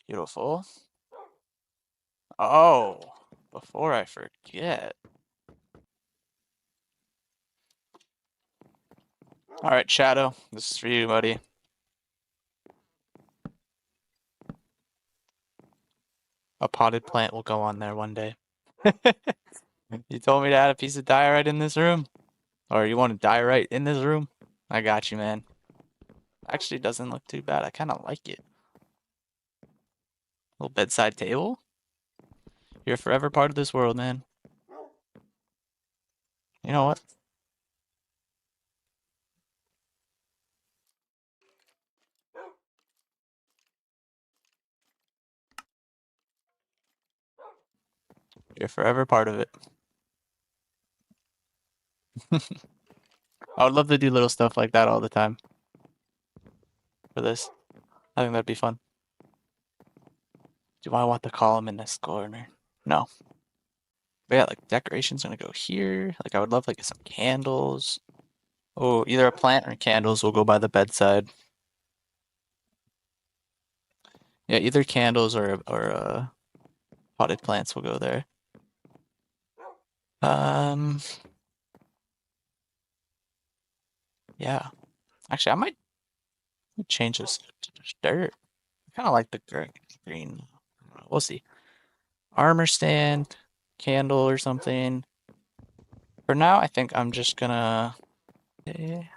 Beautiful. Oh, before I forget. All right, Shadow, this is for you, buddy. A potted plant will go on there one day. You told me to add a piece of diorite in this room? Or you want diorite in this room? I got you, man. Actually, doesn't look too bad. I kind of like it. Little bedside table. You're forever part of this world, man. You know what? You're forever part of it. I would love to do little stuff like that all the time. For this. I think that'd be fun. Do I want the column in this corner? No. But yeah, like decoration's gonna go here. Like I would love like some candles. Oh, either a plant or candles will go by the bedside. Yeah, either candles or potted plants will go there. Yeah. Actually, I might change this to just dirt. I kind of like the green. We'll see. Armor stand, candle or something. For now, I think I'm just gonna. Okay.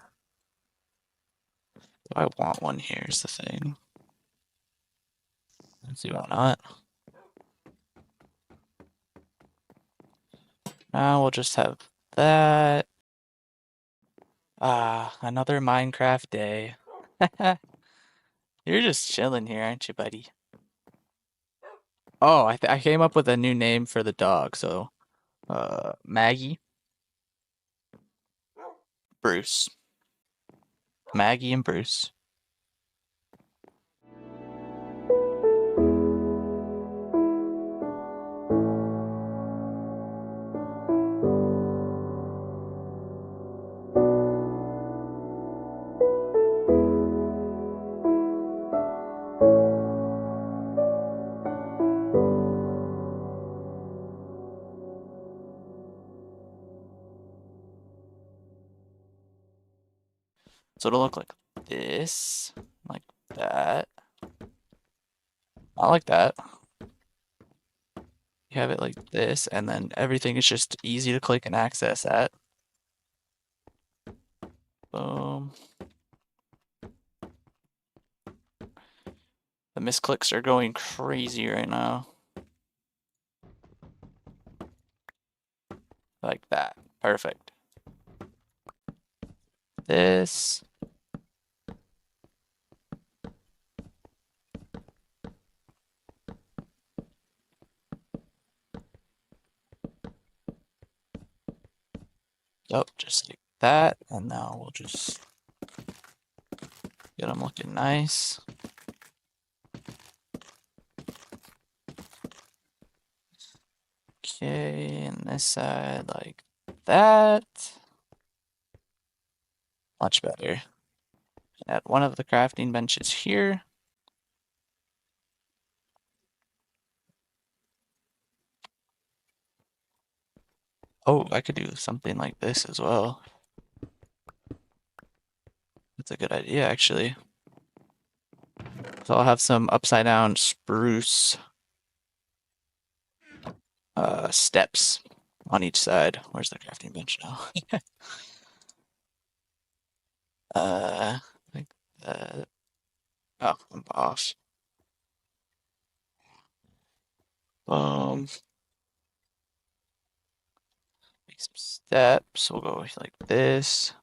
Do I want one here? Is the thing. Let's see why not. Now we'll just have that. Another Minecraft day. You're just chilling here, aren't you, buddy? Oh, I came up with a new name for the dog. So, Maggie, Bruce, Maggie and Bruce. So it'll look like this, like that. Not like that. You have it like this, and then everything is just easy to click and access at. Boom. The misclicks are going crazy right now. Like that. Perfect. This. Oh, just like that. And now we'll just get them looking nice. Okay, and this side like that. Much better. Add one of the crafting benches here. Oh, I could do something like this as well. That's a good idea, actually. So I'll have some upside down spruce steps on each side. Where's the crafting bench now? Like that. Oh, I'm off. Make some steps. We'll go like this.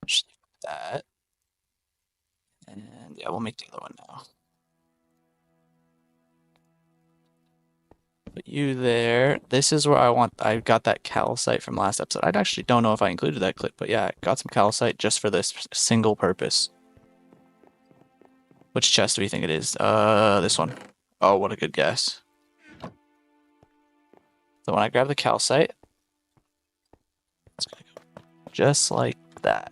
Just like that. And yeah, we'll make the other one now. Put you there. This is where I got that calcite from last episode. I actually don't know if I included that clip, but yeah, I got some calcite just for this single purpose. Which chest do we think it is? This one. Oh, what a good guess. So when I grab the calcite, it's gonna go just like that.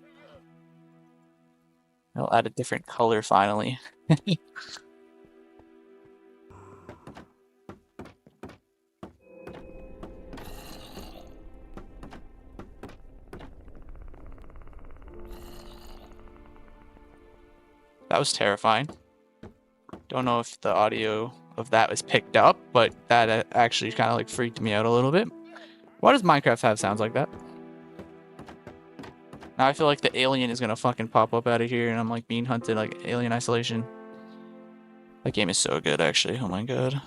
I'll add a different color finally. That was terrifying. Don't know if the audio of that was picked up, but that actually kind of like freaked me out a little bit. Why does Minecraft have sounds like that? Now I feel like the alien is gonna fucking pop up out of here and I'm like being hunted like Alien Isolation. That game is so good actually, oh my god.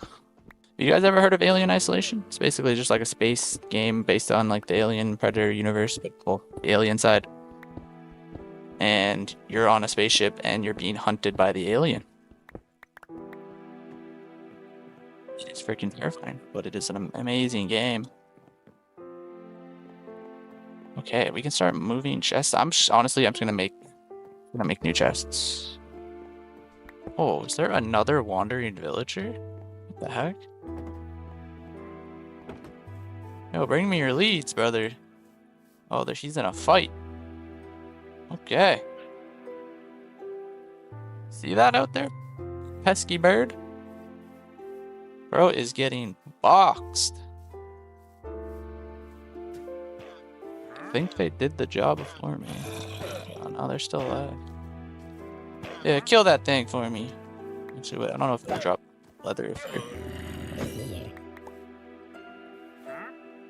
You guys ever heard of Alien Isolation? It's basically just like a space game based on like the Alien Predator universe, but well, the alien side. And you're on a spaceship and you're being hunted by the alien. It's freaking terrifying, but it is an amazing game. Okay, we can start moving chests. Honestly, I'm just gonna make new chests. Oh, is there another wandering villager? What the heck? Yo, bring me your leads, brother. Oh, she's in a fight. Okay. See that out there? Pesky bird? Bro is getting boxed. I think they did the job for me. Oh no, they're still alive. Yeah, kill that thing for me. Actually, wait, I don't know if it'll drop leather if you're...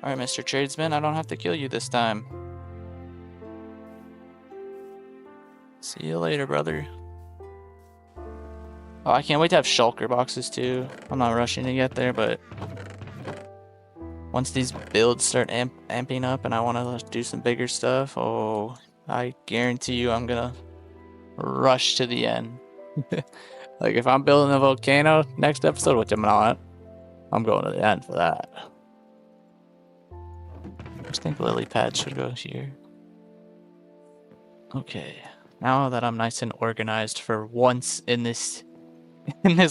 Alright, Mr. Tradesman, I don't have to kill you this time. See you later, brother. Oh, I can't wait to have shulker boxes too. I'm not rushing to get there, but once these builds start amping up and I want to do some bigger stuff, oh, I guarantee you I'm gonna rush to the end. Like if I'm building a volcano next episode, which I'm not, I'm going to the end for that. I just think lily pads should go here. Okay, now that I'm nice and organized for once in this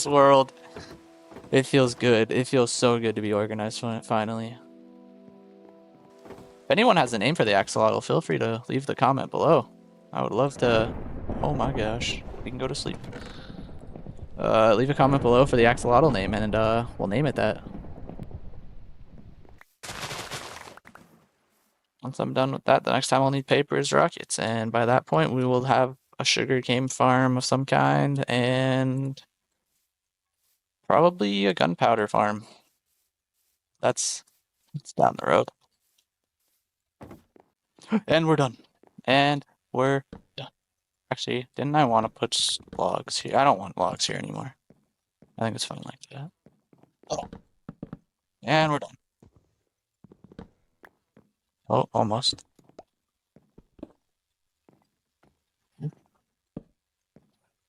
world, it feels good. It feels so good to be organized finally. If anyone has a name for the axolotl, feel free to leave the comment below. I would love to... Oh my gosh, we can go to sleep. Leave a comment below for the axolotl name, and we'll name it that. Once I'm done with that, the next time I'll need paper is rockets, and by that point we will have a sugarcane farm of some kind, and probably a gunpowder farm. That's down the road. And we're done. And we're done. Actually, didn't I want to put logs here? I don't want logs here anymore. I think it's fine like that. Oh. And we're done. Oh, almost.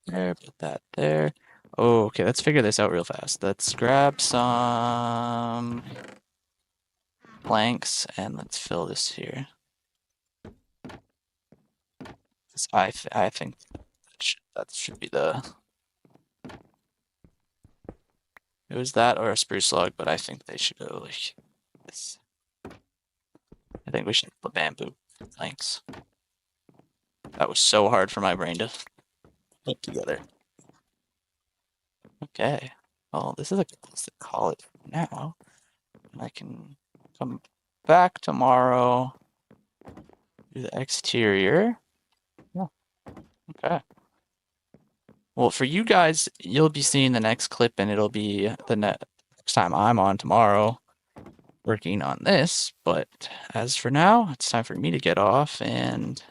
There, put that there. Oh, okay, let's figure this out real fast. Let's grab some planks and let's fill this here. I think that should be the... It was that or a spruce log, but I think they should go like this. I think we should put bamboo planks. That was so hard for my brain to put together. Okay. Oh, this is a good place to call it for now. I can come back tomorrow, do the exterior. Yeah. Okay. Well, for you guys, you'll be seeing the next clip, and it'll be the next time I'm on tomorrow working on this. But as for now, it's time for me to get off, and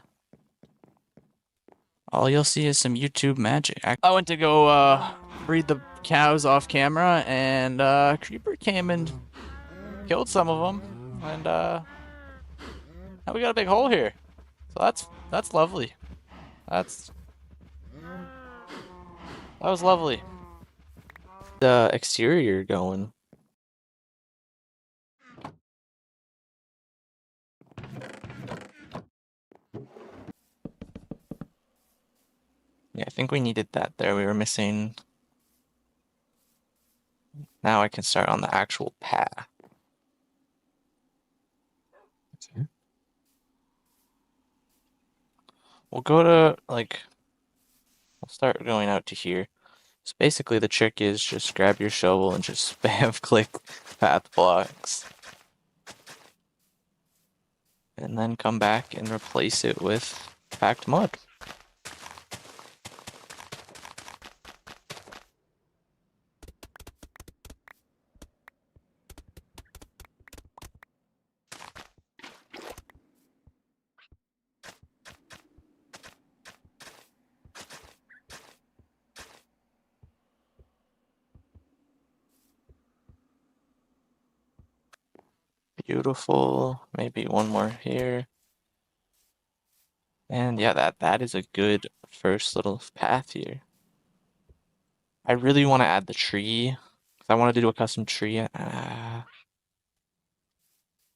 all you'll see is some YouTube magic. I went to go breed the cows off camera, and Creeper came and killed some of them, and now we got a big hole here. So that's lovely. That was lovely. The exterior going. Yeah, I think we needed that there. We were missing. Now I can start on the actual path. Okay. We'll go to, like, we'll start going out to here. So basically the trick is just grab your shovel and just spam click path blocks. And then come back and replace it with packed mud. Beautiful. Maybe one more here. And yeah, that is a good first little path here. I really want to add the tree, because I wanted to do a custom tree.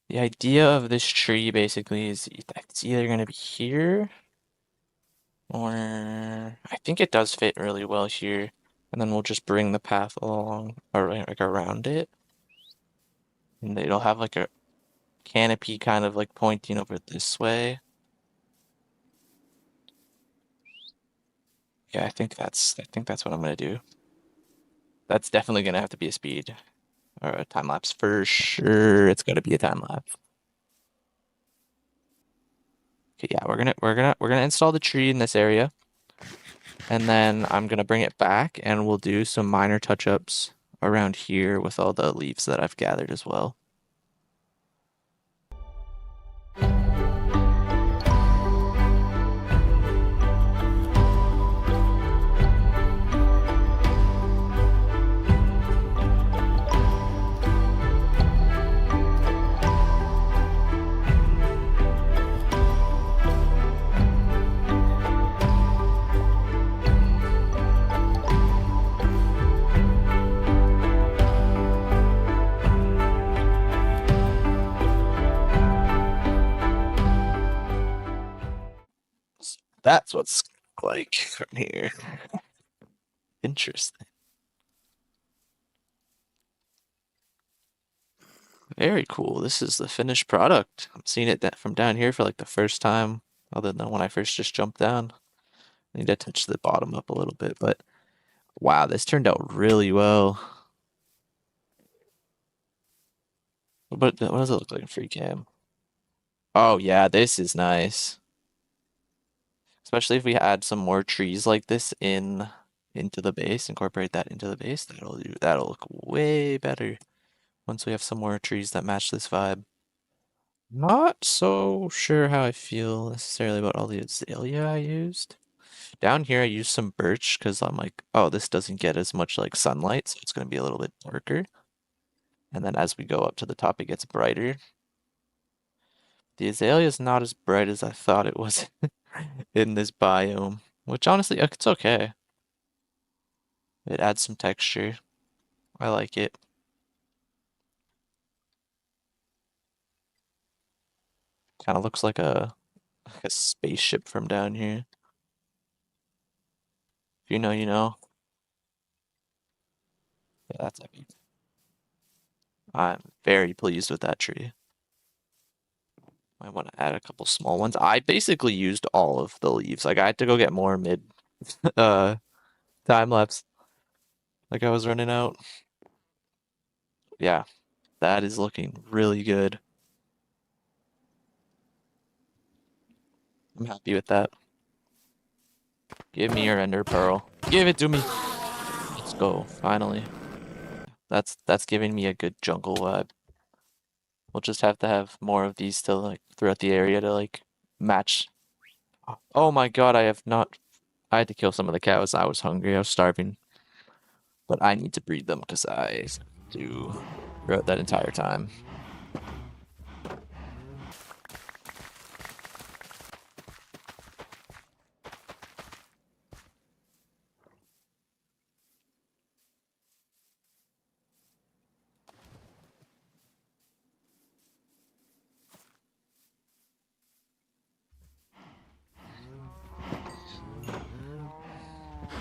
The idea of this tree basically is it's either going to be here, or I think it does fit really well here. And then we'll just bring the path along, or like around it. And it'll have like a canopy kind of like pointing over this way. Yeah, I think that's what I'm gonna do. That's definitely gonna have to be a speed or a time lapse for sure. It's gonna be a time lapse. Okay, yeah, we're gonna install the tree in this area, and then I'm gonna bring it back, and we'll do some minor touch-ups around here with all the leaves that I've gathered as well. That's what's like from here. Interesting. Very cool. This is the finished product. I'm seeing it from down here for like the first time, other than when I first just jumped down. I need to touch the bottom up a little bit, but wow, this turned out really well. But what does it look like in free cam? Oh yeah, this is nice. Especially if we add some more trees like this into the base, incorporate that into the base, that'll look way better once we have some more trees that match this vibe. Not so sure how I feel necessarily about all the azalea I used. Down here I used some birch because I'm like, oh, this doesn't get as much like sunlight, so it's gonna be a little bit darker. And then as we go up to the top, it gets brighter. The azalea is not as bright as I thought it was in this biome, which honestly, it's okay. It adds some texture. I like it. Kind of looks like a spaceship from down here. If you know, you know. Yeah, that's epic. I'm very pleased with that tree. I want to add a couple small ones. I basically used all of the leaves. Like I had to go get more mid time lapse. Like I was running out. Yeah, that is looking really good. I'm happy with that. Give me your ender pearl. Give it to me. Let's go, finally. That's giving me a good jungle vibe. We'll just have to have more of these to like throughout the area to like match. Oh my god, I had to kill some of the cows. I was hungry, I was starving. But I need to breed them because I do throughout that entire time.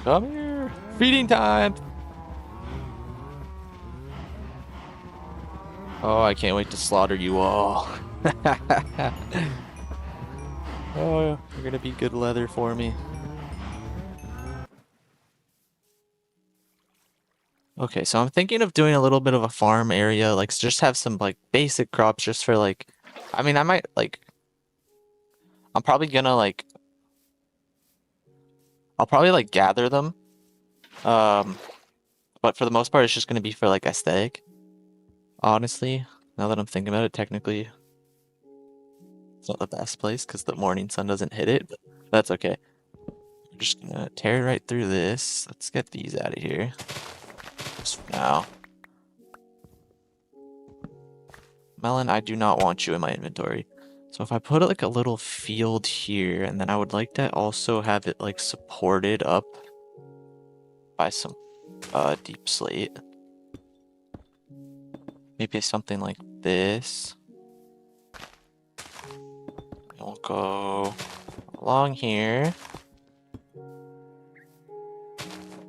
Come here! Feeding time! Oh, I can't wait to slaughter you all. Oh, you're gonna be good leather for me. Okay, so I'm thinking of doing a little bit of a farm area, like just have some like basic crops just for like, I mean, I might like, I'm probably gonna like, I'll probably like gather them. But for the most part, it's just gonna be for like aesthetic. Honestly, now that I'm thinking about it, technically, it's not the best place because the morning sun doesn't hit it, but that's okay. I'm just gonna tear right through this. Let's get these out of here. Just for now. Melon, I do not want you in my inventory. So if I put like a little field here, and then I would like to also have it like supported up by some deep slate. Maybe something like this. We'll go along here.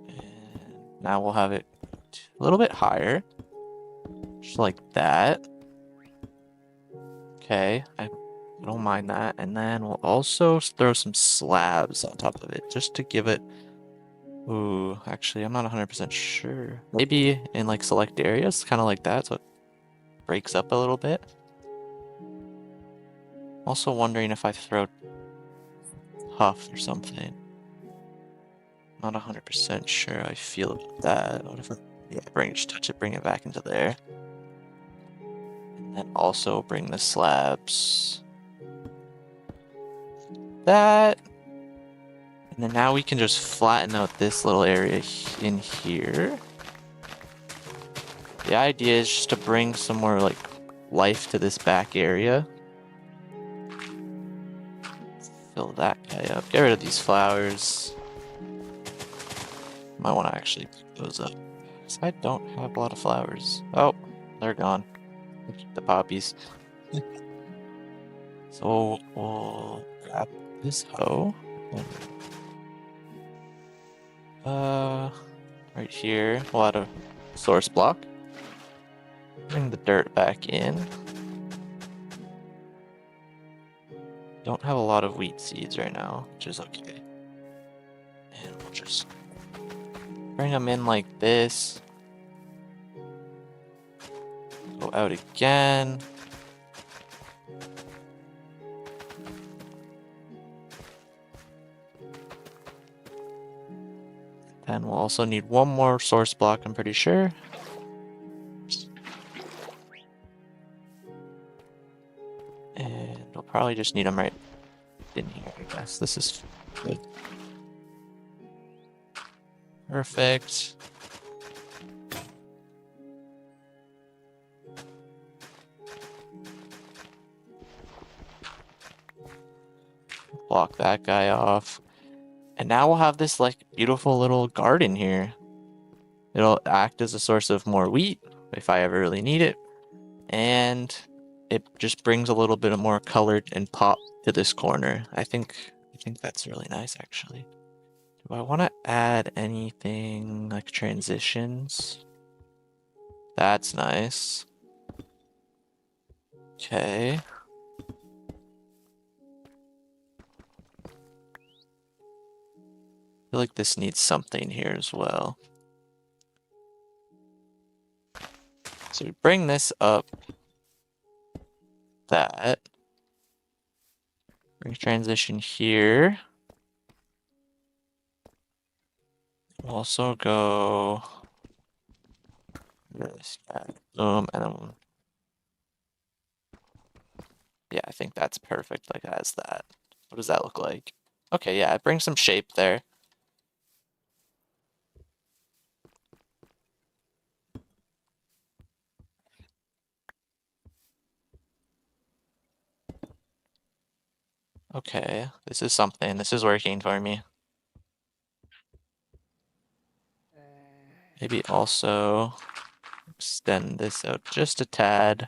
And now we'll have it a little bit higher. Just like that. Okay, I don't mind that. And then we'll also throw some slabs on top of it just to give it... Ooh, actually, I'm not 100% sure. Maybe in like select areas, kind of like that, so it breaks up a little bit. Also wondering if I throw Huff or something. Not 100% sure how I feel about that. What if I, yeah, just touch it, bring it back into there. And then also bring the slabs. That. And then now we can just flatten out this little area in here. The idea is just to bring some more like life to this back area. Fill that guy up. Get rid of these flowers. Might want to actually pick those up. Because I don't have a lot of flowers. Oh, they're gone. Keep the poppies. So we'll grab this hoe. Right here, we'll add a source block. Bring the dirt back in. Don't have a lot of wheat seeds right now, which is okay. And we'll just bring them in like this. Go out again. Then we'll also need one more source block, I'm pretty sure. And we'll probably just need them right in here, I guess. This is good. Perfect. Block that guy off. And now we'll have this like beautiful little garden here. It'll act as a source of more wheat if I ever really need it. And it just brings a little bit of more color and pop to this corner. I think that's really nice actually. Do I want to add anything like transitions? That's nice. Okay. I feel like this needs something here as well. So we bring this up. That. Bring transition here. We'll also go this guy. Boom, and then yeah, I think that's perfect. Like as that. What does that look like? Okay, yeah, it brings some shape there. Okay, this is something. This is working for me. Maybe also extend this out just a tad.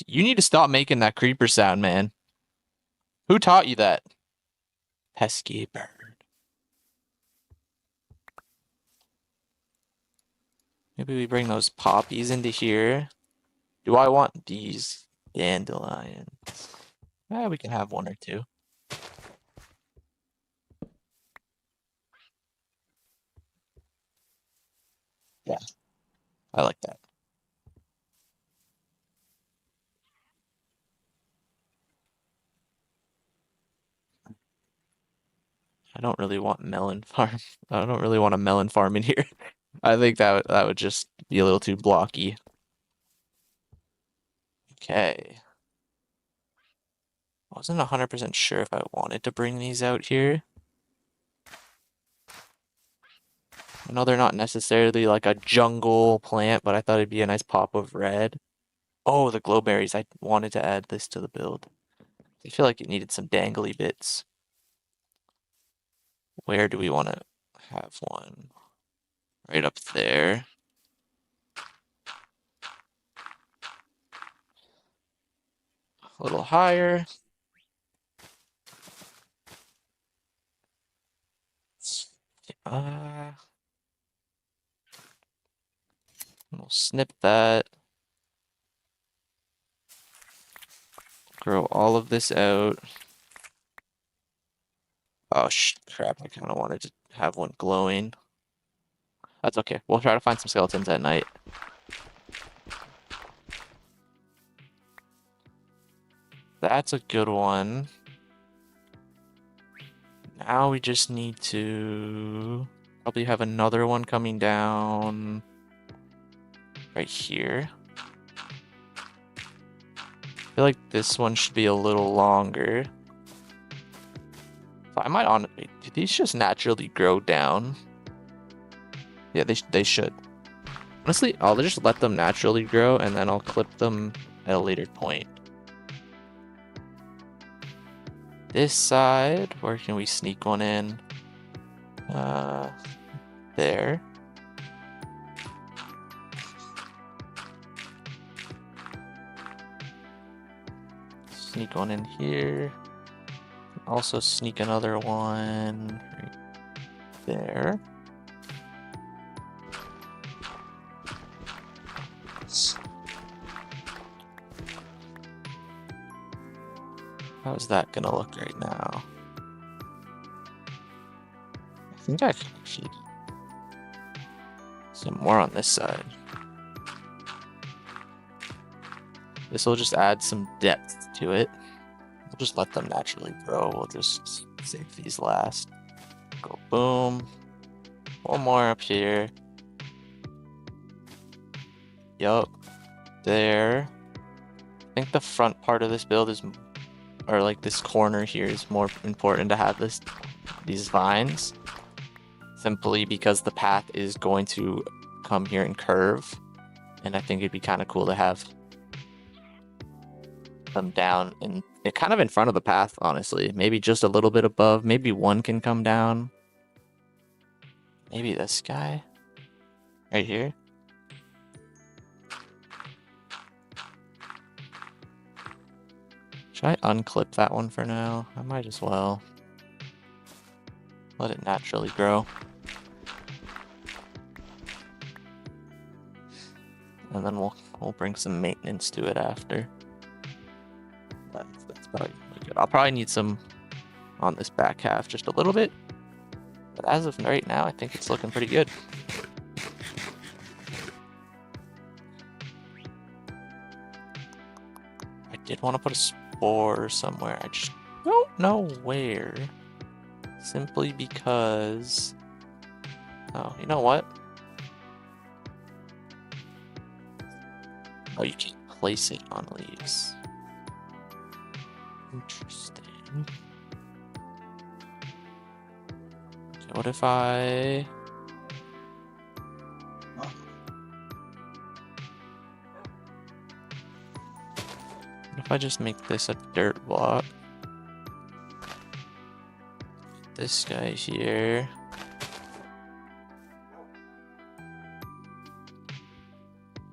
You need to stop making that creeper sound, man. Who taught you that? Pesky bird. Maybe we bring those poppies into here. Do I want these dandelions? We can have one or two. Yeah, I like that. I don't really want melon farm. I don't really want a melon farm in here. I think that would just be a little too blocky. Okay. I wasn't 100% sure if I wanted to bring these out here. I know they're not necessarily like a jungle plant, but I thought it'd be a nice pop of red. Oh, the glowberries. I wanted to add this to the build. I feel like it needed some dangly bits. Where do we want to have one? Right up there. A little higher. We'll snip that. Grow all of this out. Oh, crap. I kind of wanted to have one glowing. That's okay. We'll try to find some skeletons at night. That's a good one. Now we just need to probably have another one coming down right here. I feel like this one should be a little longer. So I might do these just naturally grow down? Yeah, they should. Honestly, I'll just let them naturally grow and then I'll clip them at a later point. This side, where can we sneak one in? There. Sneak one in here. Also sneak another one right there. How's that gonna look right now? I think I can actually some more on this side. This will just add some depth to it. We'll just let them naturally grow. We'll just save these last. Go boom. One more up here. Yup. There. I think the front part of this build is, or like this corner here, is more important to have these vines. Simply because the path is going to come here and curve. And I think it'd be kind of cool to have them down and kind of in front of the path, honestly. Maybe just a little bit above. Maybe one can come down. Maybe this guy right here. Should I unclip that one for now? I might as well. Let it naturally grow. And then we'll bring some maintenance to it after. That's probably good. I'll probably need some on this back half, just a little bit. But as of right now, I think it's looking pretty good. did want to put a spore somewhere. I just don't know where. Simply because... Oh, you know what? Oh, you can't place it on leaves. Interesting. Okay, what if I... What if I just make this a dirt block? This guy here.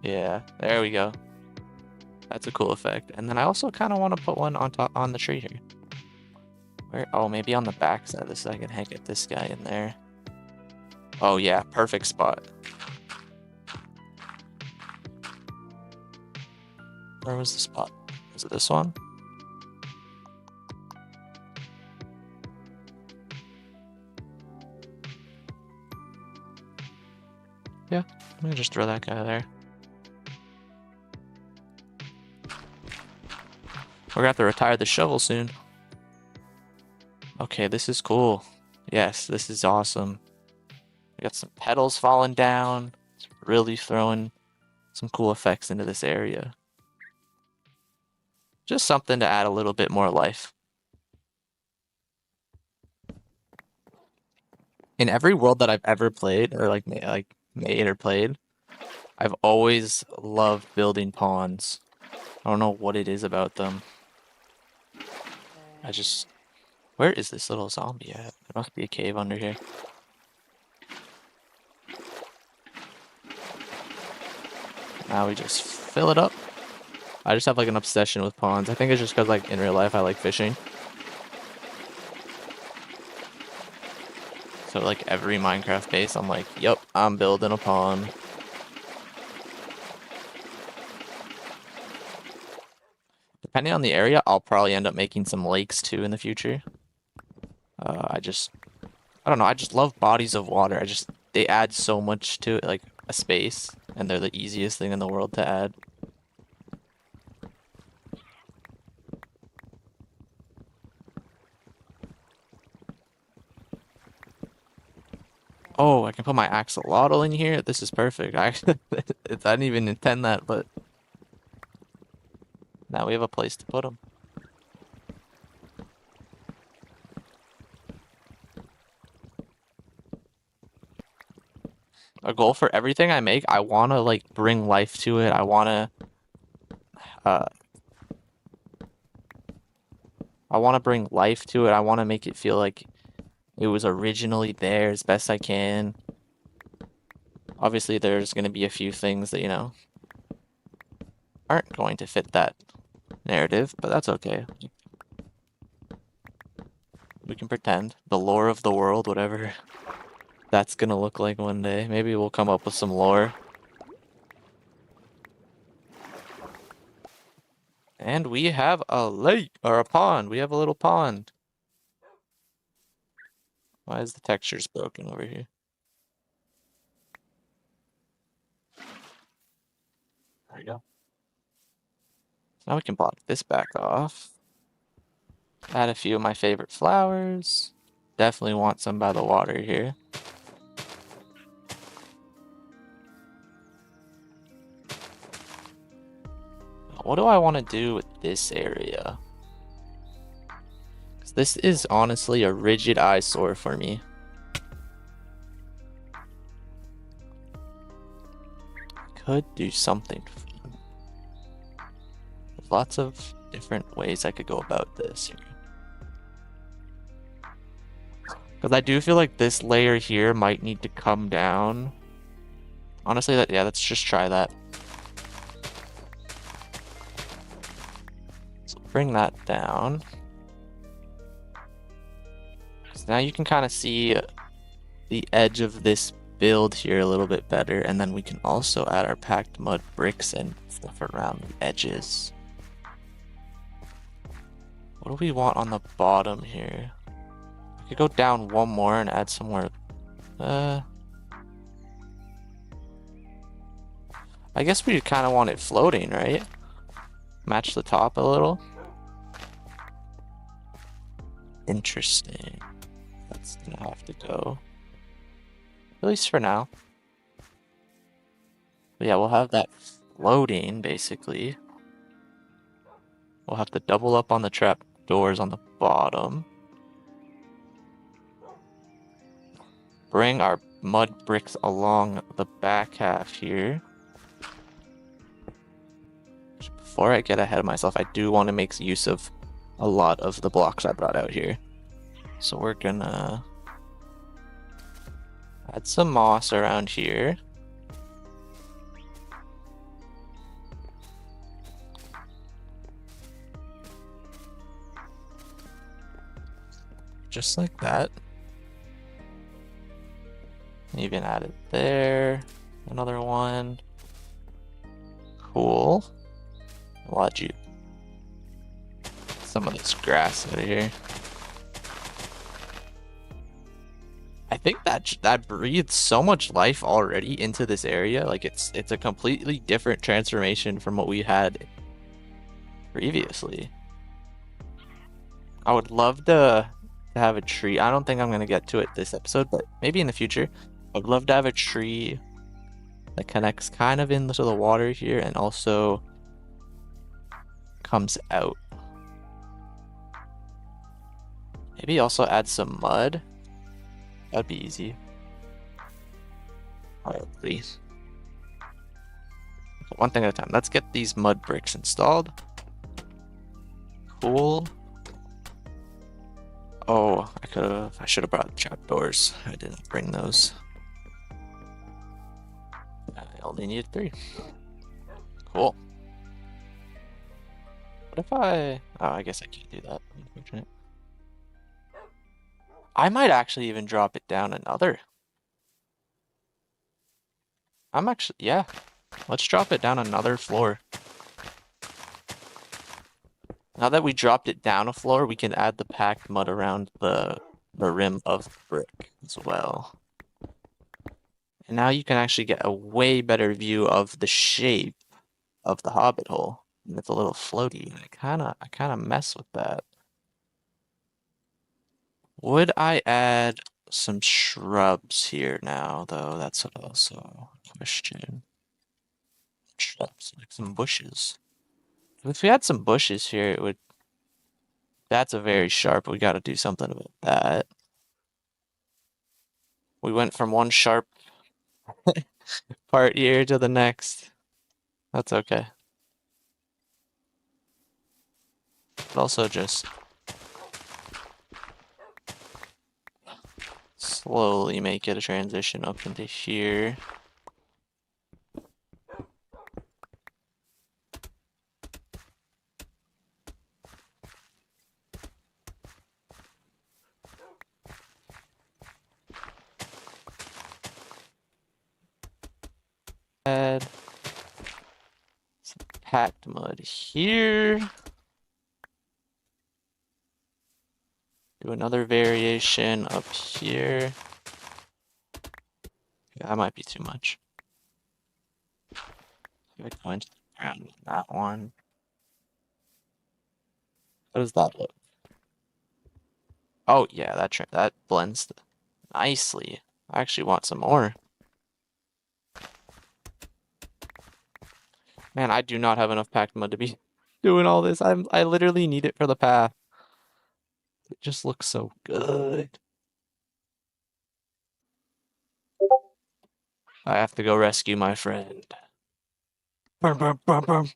Yeah, there we go. That's a cool effect. And then I also kind of want to put one on top on the tree here. Where? Oh, maybe on the back side of this, I can hang it this guy in there. Oh yeah, perfect spot. Where was the spot? Was it this one? Yeah, I'm gonna just throw that guy there. We're gonna have to retire the shovel soon. Okay, this is cool. Yes, this is awesome. We got some petals falling down. It's really throwing some cool effects into this area. Just something to add a little bit more life. In every world that I've ever played, or like made or played, I've always loved building ponds. I don't know what it is about them. Where is this little zombie at? There must be a cave under here. Now we just fill it up. I just have like an obsession with ponds. I think it's just because like in real life I like fishing. So like every Minecraft base I'm like, yep, I'm building a pond. Depending on the area, I'll probably end up making some lakes too in the future. I don't know, I just love bodies of water. They add so much to it, like a space, and they're the easiest thing in the world to add. Oh, I can put my axolotl in here. This is perfect. I didn't even intend that, but now we have a place to put them. A goal for everything I make, I want to like bring life to it. I want to bring life to it. I want to make it feel like it was originally there as best I can. Obviously, there's going to be a few things that, you know, aren't going to fit that narrative, but that's okay. We can pretend. The lore of the world, whatever that's gonna look like one day. Maybe we'll come up with some lore. And we have a lake, or a pond. We have a little pond. Why is the textures broken over here? There we go. So now we can block this back off. Add a few of my favorite flowers. Definitely want some by the water here. What do I want to do with this area? Because this is honestly a rigid eyesore for me. Could do something fun. There's lots of different ways I could go about this here. Because I do feel like this layer here might need to come down. Honestly, yeah, let's just try that. So bring that down. So now you can kind of see the edge of this build here a little bit better, and then we can also add our packed mud bricks and stuff around the edges. What do we want on the bottom here? We could go down one more and add some more. I guess we kind of want it floating, right? Match the top a little. Interesting. That's gonna have to go. At least for now. But yeah, we'll have that floating, basically. We'll have to double up on the trap doors on the bottom. Bring our mud bricks along the back half here. Before I get ahead of myself, I do want to make use of a lot of the blocks I brought out here. So we're gonna add some moss around here. Just like that. Even add it there. Another one. Cool. Watch you. Some of this grass out of here. I think that breathes so much life already into this area. Like it's a completely different transformation from what we had previously. I would love to have a tree. I don't think I'm gonna get to it this episode, but maybe in the future. I'd love to have a tree that connects kind of into the water here and also comes out. Maybe also add some mud. That'd be easy. Alright, please. One thing at a time. Let's get these mud bricks installed. Cool. Oh, I should have brought trapdoors. I didn't bring those. I only needed 3. Cool. What if oh, I guess I can't do that. Unfortunate. I might actually even drop it down another. Yeah. Let's drop it down another floor. Now that we dropped it down a floor, we can add the packed mud around the rim of the brick as well. And now you can actually get a way better view of the shape of the hobbit hole. And it's a little floaty. I kinda mess with that. Would I add some shrubs here now, though? That's also a question. Shrubs, like some bushes. If we had some bushes here, it would... That's a very sharp. We gotta do something about that. We went from one sharp part here to the next. That's okay. But also just slowly make it a transition up into here. Add some packed mud here. Do another variation up here. Yeah, that might be too much. Go into the ground with that one. How does that look? Oh yeah, that blends nicely. I actually want some more. Man, I do not have enough packed mud to be doing all this. I literally need it for the path. It just looks so good. I have to go rescue my friend. Burm, burm, burm, burm.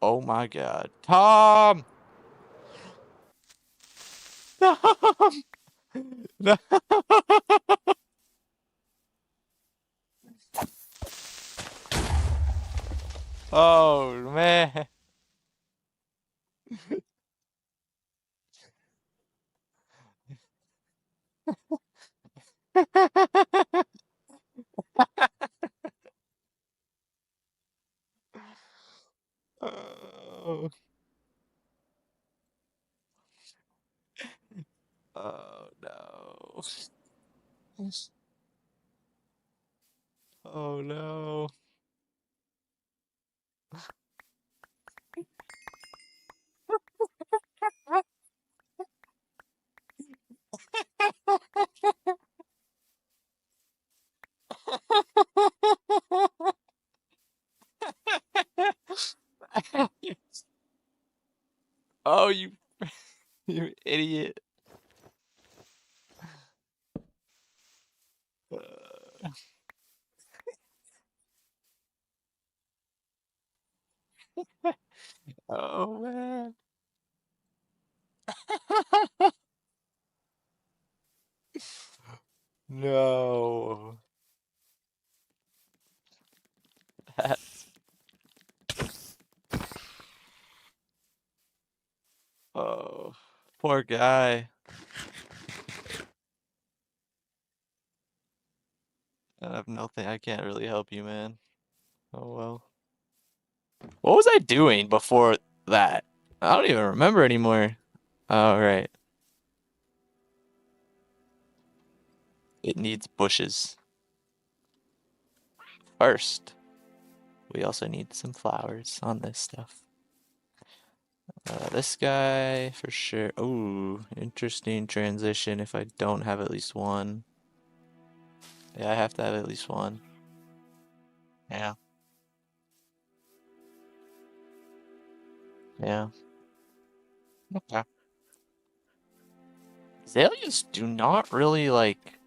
Oh my god. Tom! Tom! No! Oh man. Oh. Oh no. Oh, you idiot. Oh man. No. Oh, poor guy. I have nothing. I can't really help you, man. Oh well. What was I doing before that? I don't even remember anymore. Oh, right. It needs bushes. First, we also need some flowers on this stuff. This guy for sure. Ooh, interesting transition if I don't have at least one. Yeah, I have to have at least one. Yeah. Yeah. Okay. Azaleas do not really like.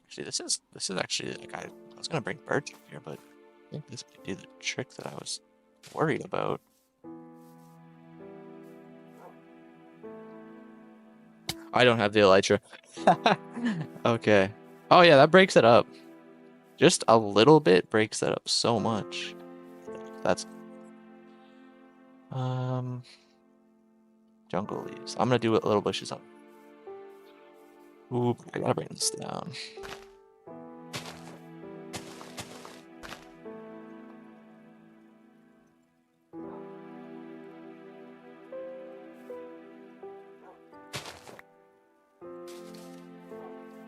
Actually, this is actually like I was gonna bring Bergs up here, but I think this might do the trick that I was worried about. I don't have the elytra. Okay. Oh yeah, that breaks it up. Just a little bit breaks it up so much. That's jungle leaves. I'm gonna do it little bushes up. Ooh, I gotta bring this down.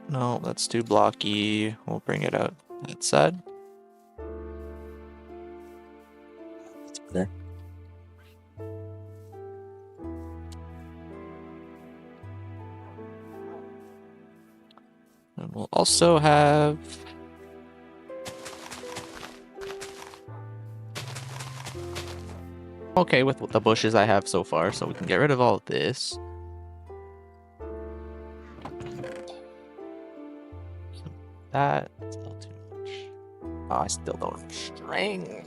No, that's too blocky. We'll bring it out that side. That's better. And we'll also have okay with the bushes I have so far, so we can get rid of all of this. That's a little too much. Oh, I still don't have string.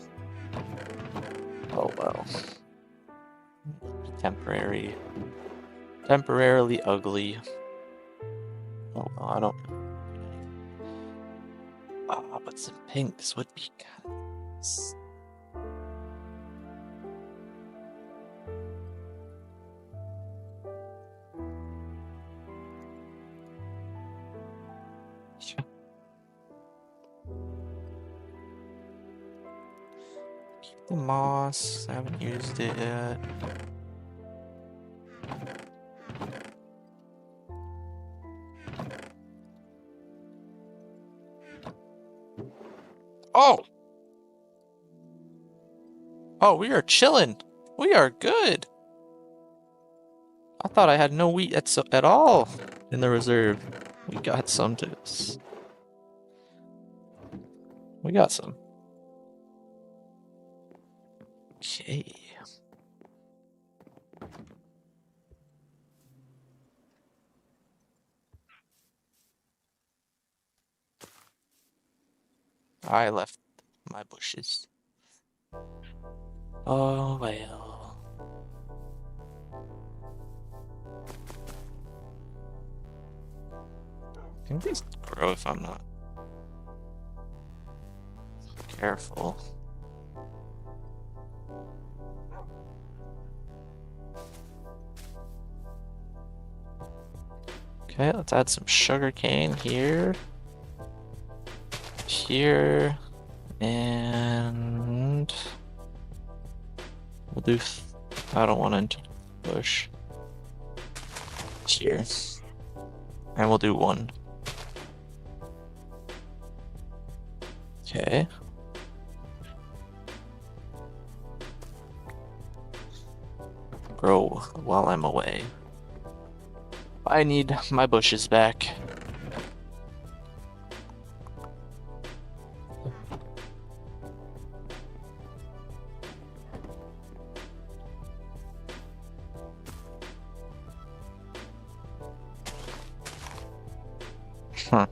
Oh well. Temporarily ugly. Oh well, I don't. Ah, but some pinks would be kind of nice. Keep the moss. I haven't used it yet. Oh! Oh, we are chilling. We are good. I thought I had no wheat at all in the reserve. We got some to this. We got some. Okay. I left my bushes. Oh well. I think these grow if I'm not careful. Okay, let's add some sugar cane here. Here. And we'll do. I don't want to push. Here. And we'll do one. Okay. Grow while I'm away. I need my bushes back. Huh.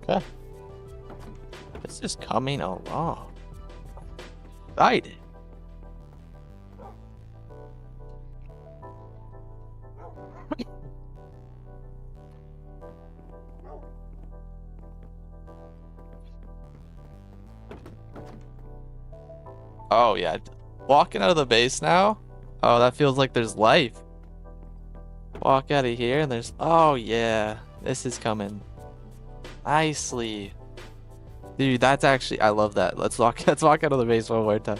Okay. This is coming along. Excited. Oh yeah. Walking out of the base now? Oh, that feels like there's life. Walk out of here and there's... Oh yeah. This is coming nicely. Dude, that's actually... I love that. Let's walk out of the base one more time.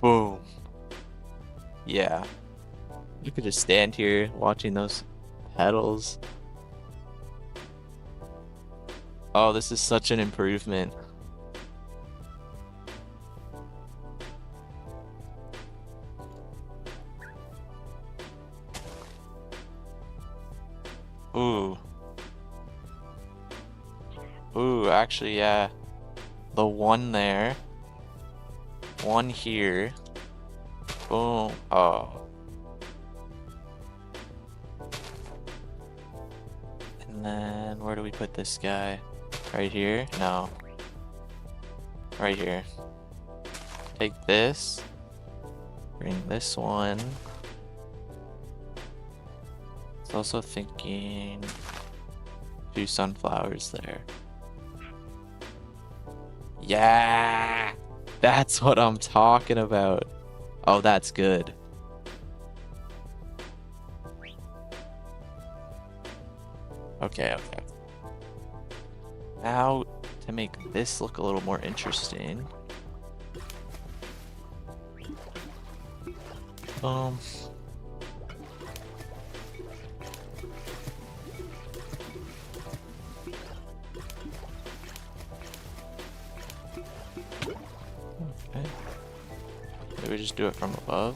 Boom. Yeah. You could just stand here watching those petals. Oh, this is such an improvement. Ooh. Ooh, actually, yeah. The one there. One here. Boom. Oh. And then, where do we put this guy? Right here? No. Right here. Take this. Bring this one. I was also thinking... 2 sunflowers there. Yeah! That's what I'm talking about. Oh, that's good. Okay, okay. Now, to make this look a little more interesting. Okay. Maybe we just do it from above.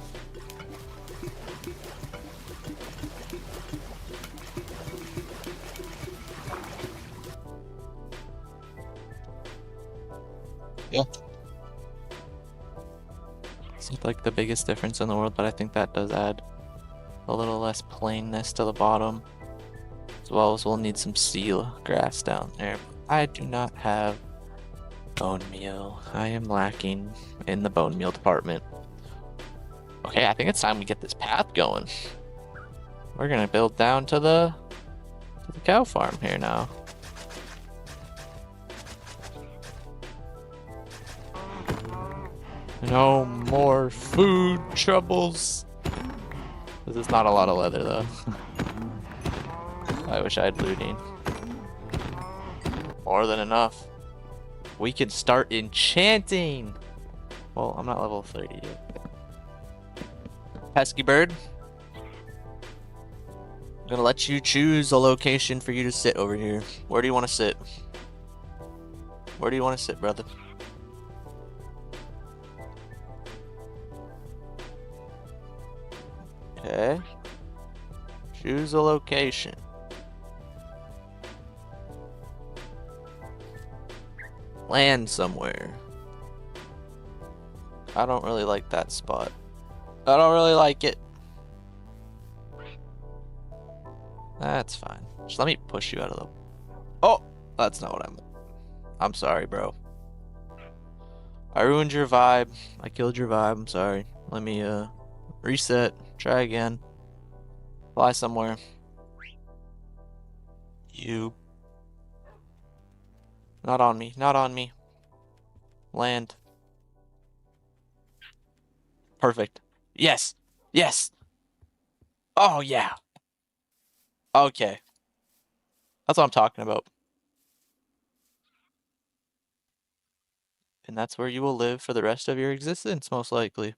Yeah. It's not like the biggest difference in the world, but I think that does add a little less plainness to the bottom. As well as we'll need some seal grass down there. I do not have bone meal. I am lacking in the bone meal department. Okay, I think it's time we get this path going. We're gonna build down to the cow farm here now. No more food troubles. This is not a lot of leather though. I wish I had looting. More than enough. We can start enchanting. Well, I'm not level 30 yet. Pesky bird. I'm gonna let you choose a location for you to sit over here. Where do you want to sit? Where do you want to sit, brother? Okay. Choose a location. Land somewhere. I don't really like that spot. I don't really like it. That's fine. Just let me push you out of the... Oh! That's not what I meant. I'm sorry, bro. I ruined your vibe. I killed your vibe. I'm sorry. Let me, reset. Try again. Fly somewhere. You... Not on me. Not on me. Land. Perfect. Yes! Yes! Oh, yeah! Okay. That's what I'm talking about. And that's where you will live for the rest of your existence, most likely.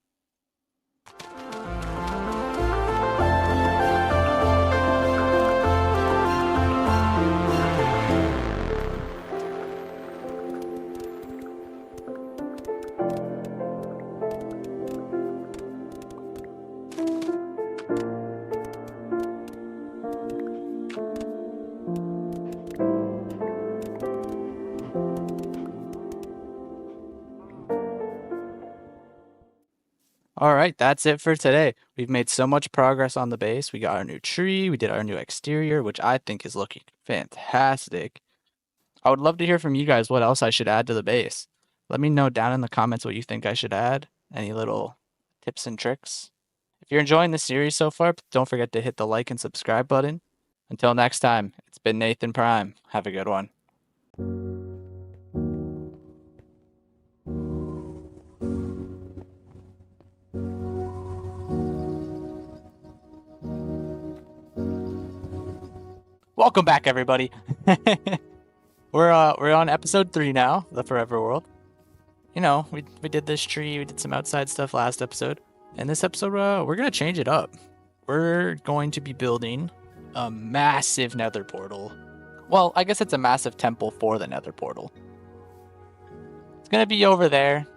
All right, that's it for today. We've made so much progress on the base. We got our new tree, we did our new exterior, which I think is looking fantastic. I would love to hear from you guys what else I should add to the base. Let me know down in the comments what you think I should add. Any little tips and tricks. If you're enjoying the series so far, don't forget to hit the like and subscribe button. Until next time, it's been Nathan Prime. Have a good one. Welcome back, everybody. We're on episode 3 now, the Forever World. You know, we did this tree, we did some outside stuff last episode. And this episode, we're gonna change it up. We're going to be building a massive Nether portal. Well, I guess it's a massive temple for the Nether portal. It's gonna be over there.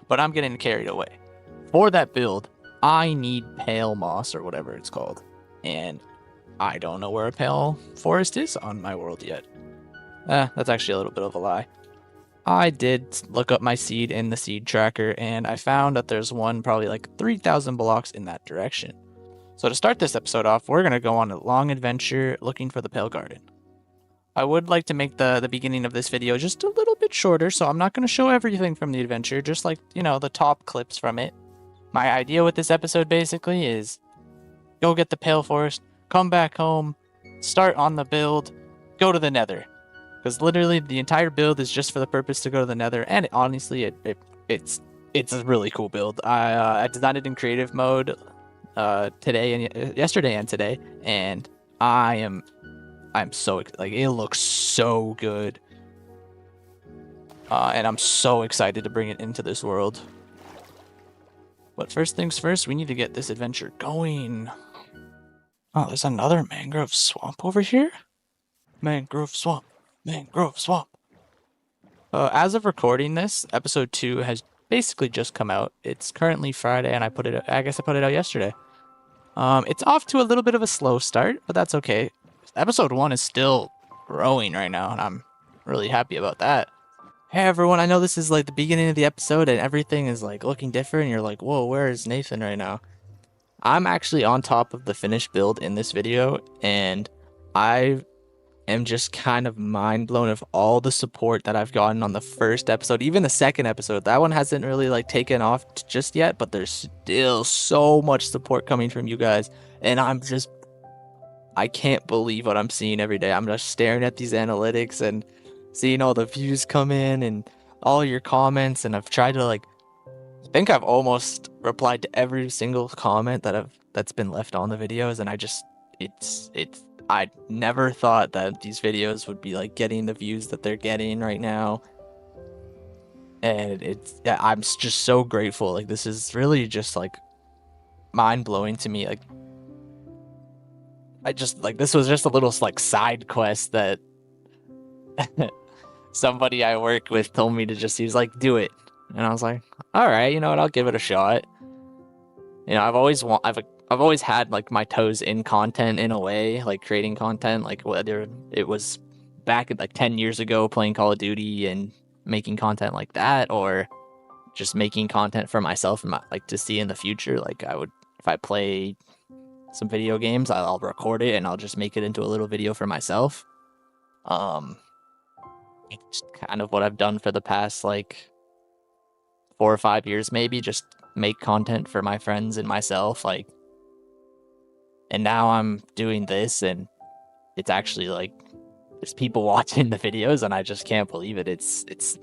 But I'm getting carried away. For that build, I need pale moss or whatever it's called. And I don't know where a pale forest is on my world yet. That's actually a little bit of a lie. I did look up my seed in the seed tracker, and I found that there's one probably like 3,000 blocks in that direction. So to start this episode off, we're going to go on a long adventure looking for the pale garden. I would like to make the beginning of this video just a little bit shorter, so I'm not going to show everything from the adventure, just like, you know, the top clips from it. My idea with this episode basically is go get the pale forest, come back home, start on the build, go to the Nether. Because literally the entire build is just for the purpose to go to the Nether, and honestly, it's a really cool build. I designed it in creative mode yesterday and today, and I'm so like it looks so good, and I'm so excited to bring it into this world. But first things first, we need to get this adventure going. Oh, there's another mangrove swamp over here. Mangrove swamp. Mangrove swamp. As of recording this, episode 2 has basically just come out. It's currently Friday, and I guess I put it out yesterday. It's off to a little bit of a slow start, but that's okay. Episode 1 is still growing right now, and I'm really happy about that. Hey everyone, I know this is like the beginning of the episode, and everything is like looking different, and you're like, whoa, where is Nathan right now? I'm actually on top of the finished build in this video, and I am just kind of mind blown of all the support that I've gotten on the first episode, even the second episode. That one hasn't really like taken off just yet, but there's still so much support coming from you guys, and I can't believe what I'm seeing every day. I'm just staring at these analytics and seeing all the views come in and all your comments, and I've tried to like, I think I've almost replied to every single comment that's been left on the videos, and I never thought that these videos would be like getting the views that they're getting right now, and I'm just so grateful. Like, this is really just like mind-blowing to me. Like, this was just a little like side quest that somebody I work with told me to just use, like, do it. And I was like, all right, you know what, I'll give it a shot. You know, I've always had like my toes in content in a way, like creating content, like whether it was back like 10 years ago playing Call of Duty and making content like that, or just making content for myself and like to see in the future. Like, I would, if I play some video games, I'll record it and I'll just make it into a little video for myself. It's kind of what I've done for the past like 4 or 5 years, maybe, just make content for my friends and myself, like. And now I'm doing this, and it's actually like there's people watching the videos, and I just can't believe it. It's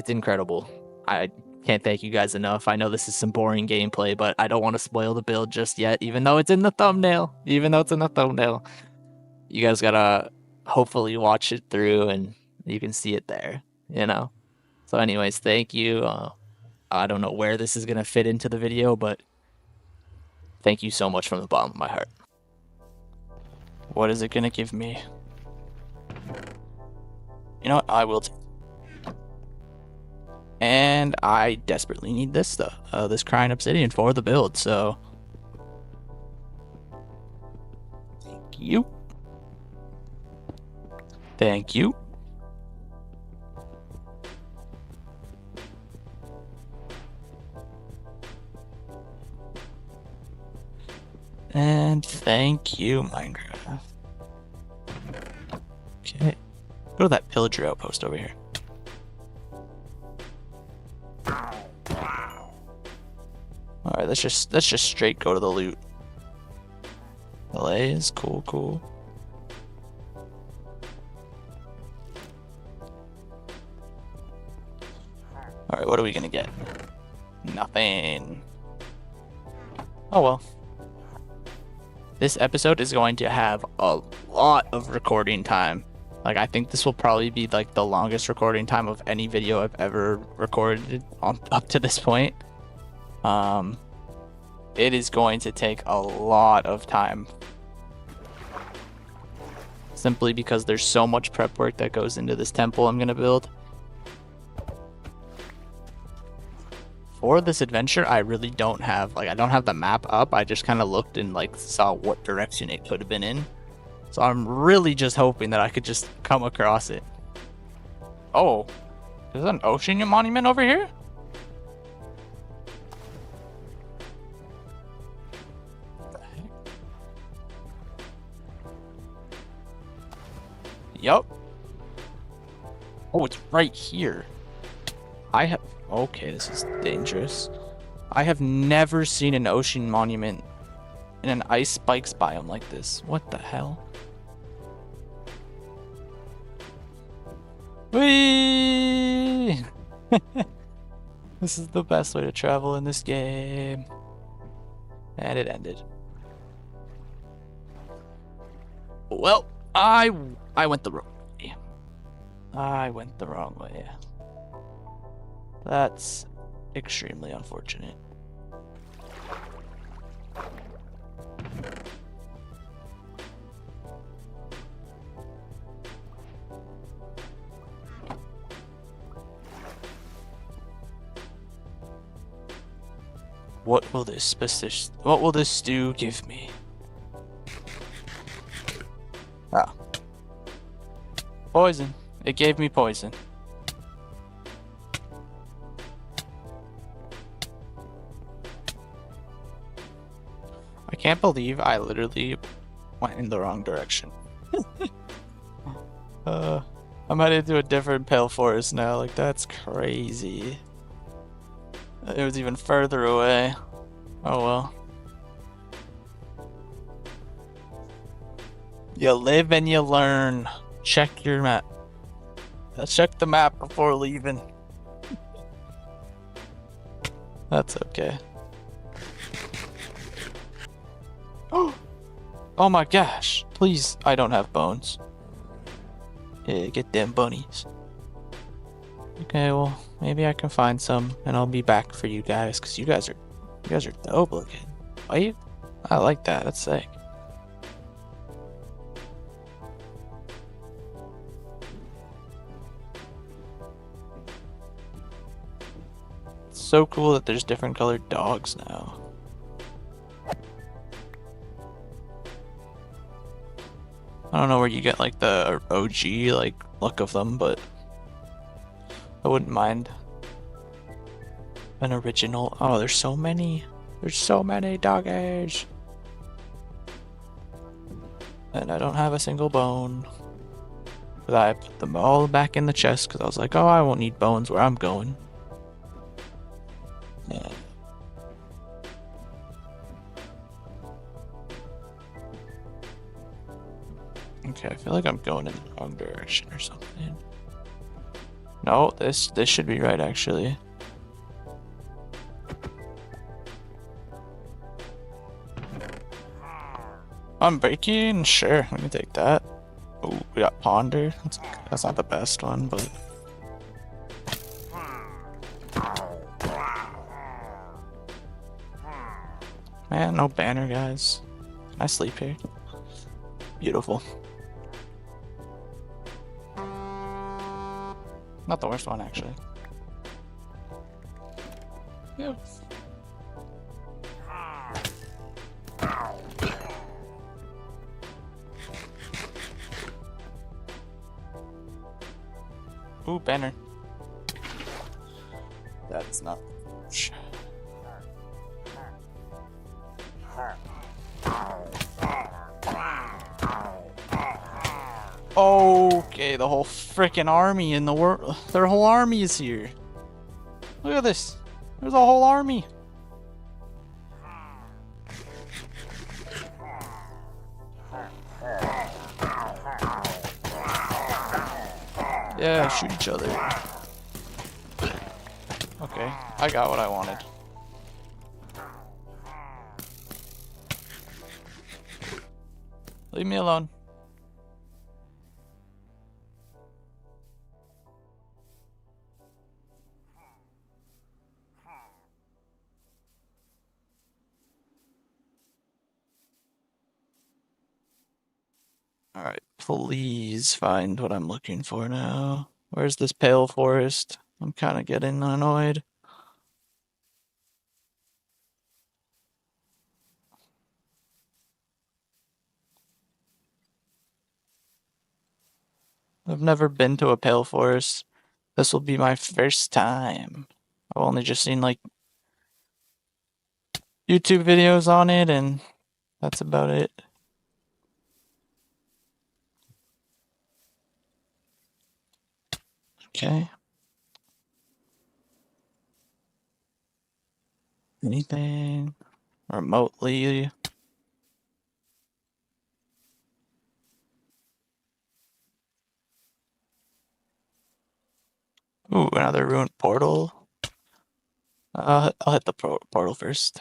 incredible. I can't thank you guys enough. I know this is some boring gameplay, but I don't want to spoil the build just yet, even though it's in the thumbnail. You guys gotta hopefully watch it through, and you can see it there, you know? So anyways, thank you. I don't know where this is gonna fit into the video, but thank you so much from the bottom of my heart. What is it gonna give me? You know what? I will. And I desperately need this stuff, this crying obsidian for the build. So, thank you. Thank you. And thank you, Minecraft. Okay. Go to that pillager outpost over here. Alright, let's just straight go to the loot. LA is cool. Alright, what are we gonna get? Nothing. Oh well. This episode is going to have a lot of recording time. Like, I think this will probably be like the longest recording time of any video I've ever recorded up to this point. It is going to take a lot of time. Simply because there's so much prep work that goes into this temple I'm gonna build. For this adventure, I really don't have, I don't have the map up. I just kind of looked and like saw what direction it could have been in. So I'm really just hoping that I could just come across it. Oh, there's an ocean monument over here? What the heck? Yup. Oh, it's right here. Okay, this is dangerous. I have never seen an ocean monument in an ice spikes biome like this. What the hell? Whee! This is the best way to travel in this game. And it ended. Well, I went the wrong way. That's extremely unfortunate. What will this stew give me? Ah. Poison. It gave me poison. I can't believe I literally went in the wrong direction. I'm headed to a different pale forest now. Like, that's crazy. It was even further away. Oh well. You live and you learn. Check your map. Check the map before leaving. That's okay. Oh my gosh. Please, I don't have bones. Yeah, get them bunnies. Okay, well, maybe I can find some and I'll be back for you guys, because you guys are dope looking. Wait, I like that. That's sick. It's so cool that there's different colored dogs now. I don't know where you get like the OG like look of them, but I wouldn't mind an original. Oh, there's so many. There's so many doggies. And I don't have a single bone. But I put them all back in the chest because I was like, oh, I won't need bones where I'm going. Yeah. Okay, I feel like I'm going in the wrong direction or something. No, this should be right actually. Unbreaking? Sure, let me take that. Oh, we got Ponder. That's not the best one, but... Man, no banner, guys. Can I sleep here? Beautiful. Not the worst one, actually. Yep. Ooh, banner. That's not... Okay, the whole freaking army in the world. Their whole army is here. Look at this. There's a whole army. Yeah, shoot each other. Okay, I got what I wanted. Leave me alone. Alright, please find what I'm looking for now. Where's this pale forest? I'm kind of getting annoyed. I've never been to a pale forest. This will be my first time. I've only just seen like YouTube videos on it and that's about it. Okay. Anything remotely? Ooh, another ruined portal. I'll hit the portal first.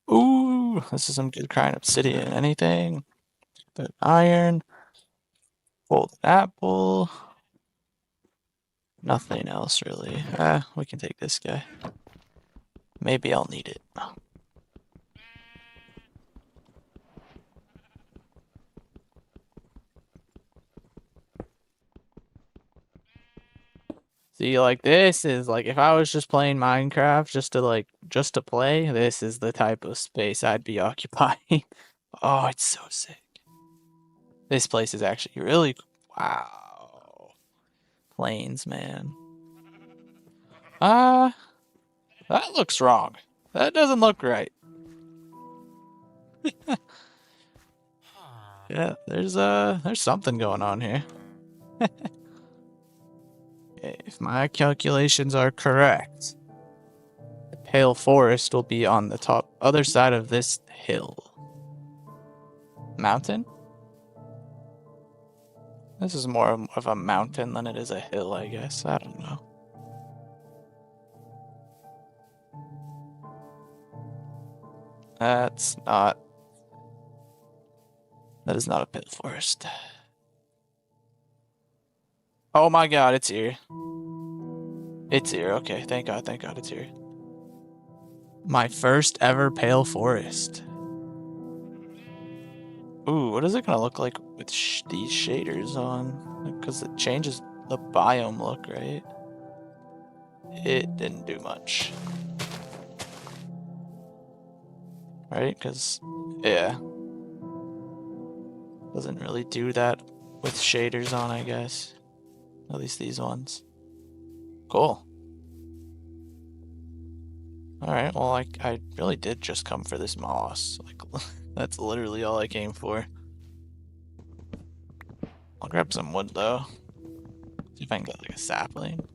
Ooh, this is some good kind of obsidian. Anything? The iron. Golden apple. Nothing else really. We can take this guy. Maybe I'll need it. See, like this is like if I was just playing Minecraft just to play, this is the type of space I'd be occupying. Oh, it's so sick. This place is actually really wow. Plains, man. That looks wrong. That doesn't look right. Yeah, there's something going on here. If my calculations are correct, the pale forest will be on the other side of this hill. Mountain? This is more of a mountain than it is a hill, I guess. I don't know. That is not a pale forest. Oh my god, it's here. It's here, okay. Thank god it's here. My first ever pale forest. Ooh, what is it gonna look like with these shaders on? Because it changes the biome look, right? it didn't do much. Right? Because, yeah. Doesn't really do that with shaders on, I guess. At least these ones. Cool. Alright, well, I really did just come for this moss. Like, that's literally all I came for. I'll grab some wood, though. See if I can get, like, a sapling.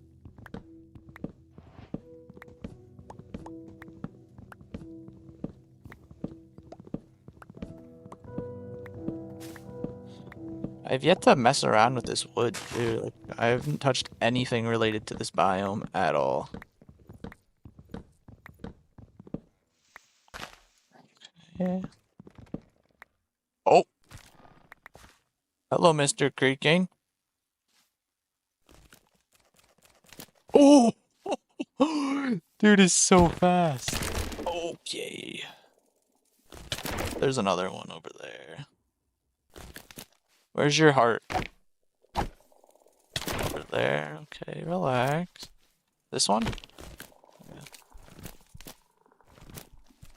I've yet to mess around with this wood, dude. Like, I haven't touched anything related to this biome at all. Yeah. Oh! Hello, Mr. Creaking. Oh! Dude is so fast. Okay. There's another one over there. Where's your heart? Over there. Okay, relax. This one? Yeah.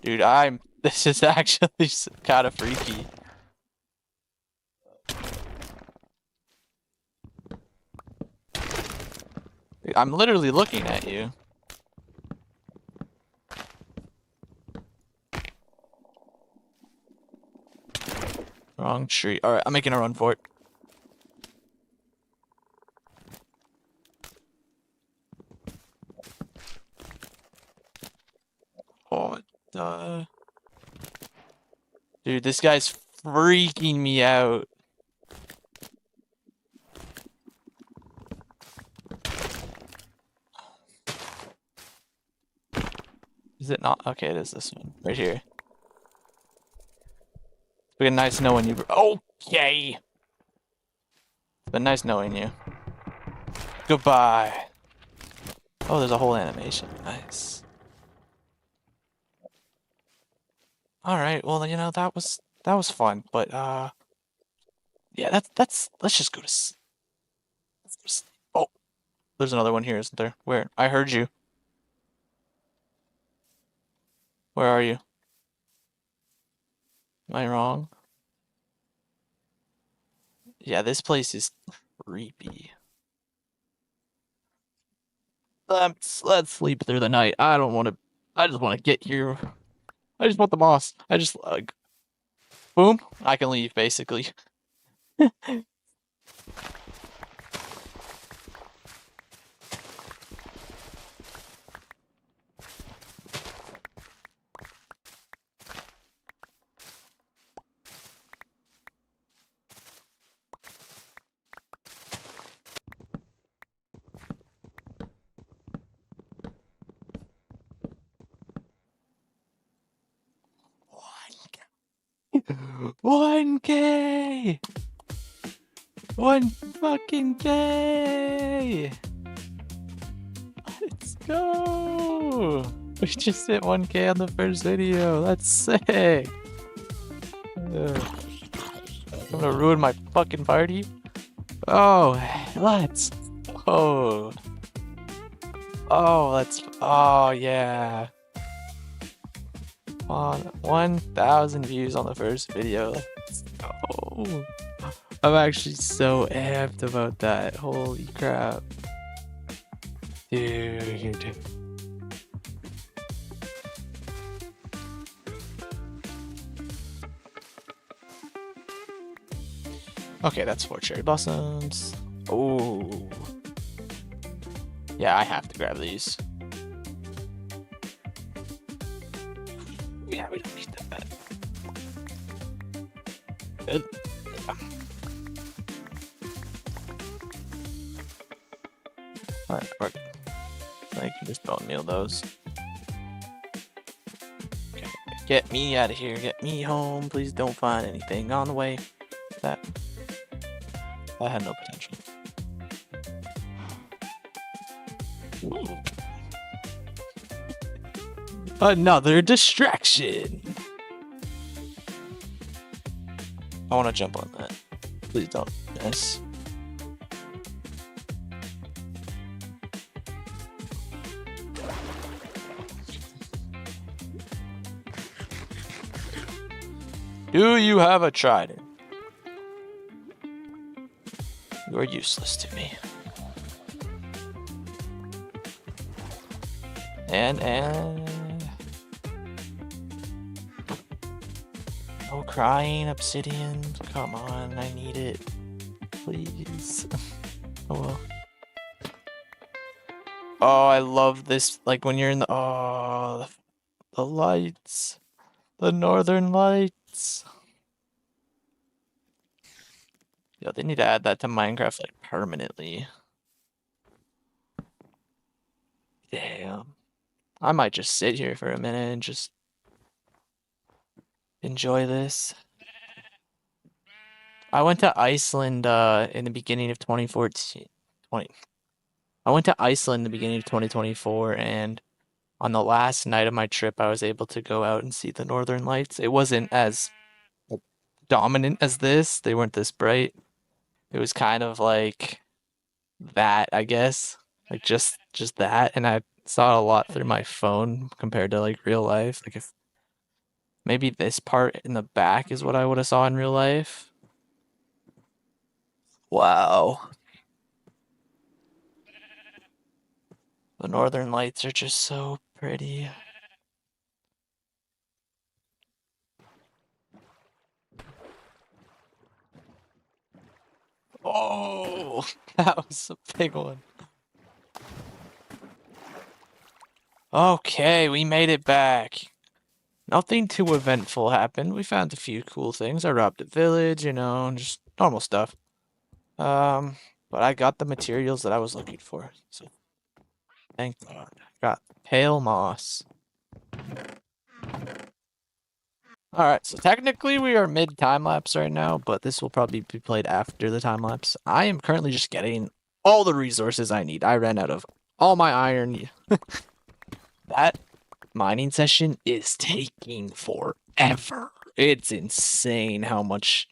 Dude, this is actually kind of freaky. Dude, I'm literally looking at you. Wrong tree. Alright, I'm making a run for it. What the... Dude, this guy's freaking me out. Is it not? Okay, it is this one. Right here. It's been nice knowing you. Okay! It's been nice knowing you. Goodbye. Oh, there's a whole animation. Nice. Alright, well, you know, that was fun, but, yeah, let's just go to sleep. Oh, there's another one here, isn't there? Where? I heard you. Where are you? Am I wrong? Yeah, this place is creepy. Let's sleep through the night. I just want to get here. I just want the moss. I just, boom, I can leave, basically. One K! 1 fucking K! Let's go! We just hit 1K on the first video. That's sick. I'm gonna ruin my fucking party. Oh, let's. Oh. Oh, let's. Oh, yeah. On 1,000 views on the first video. Let's go. I'm actually so amped about that. Holy crap. Dude. Okay, that's 4 cherry blossoms. Oh. Yeah, I have to grab these. Yeah, we don't need that. Good. Alright, I can just bone meal those. Okay, get me out of here. Get me home. Please don't find anything on the way. That had no potential. Ooh. Another distraction. I want to jump on that. Please don't miss. Do you have a trident? You are useless to me. And no crying, obsidian. Come on, I need it. Please. Oh well. Oh, I love this. Like when you're in the the lights. The northern lights. Yo, they need to add that to Minecraft like permanently. Damn. I might just sit here for a minute and just enjoy this. I went to Iceland in the beginning of 2014. I went to Iceland in the beginning of 2024, and on the last night of my trip, I was able to go out and see the northern lights. It wasn't as dominant as this. They weren't this bright. It was kind of like that, I guess. Like just that, and I saw it a lot through my phone compared to like real life. Like if maybe this part in the back is what I would have saw in real life. Wow. The northern lights are just so pretty. Oh, that was a big one. Okay, we made it back. Nothing too eventful happened. We found a few cool things. I robbed a village, you know, just normal stuff. But I got the materials that I was looking for. So thank God. Got pale moss. Alright, so technically we are mid time-lapse right now, but this will probably be played after the time-lapse. I am currently just getting all the resources I need. I ran out of all my iron. That mining session is taking forever. It's insane how much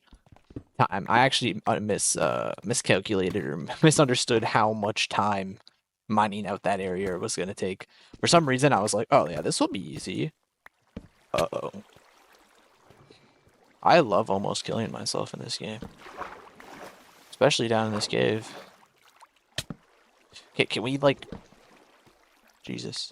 time. I actually miscalculated or misunderstood how much time mining out that area was going to take. For some reason, I was like, oh yeah, this will be easy. Uh-oh. I love almost killing myself in this game. Especially down in this cave. Okay, can we, like... Jesus.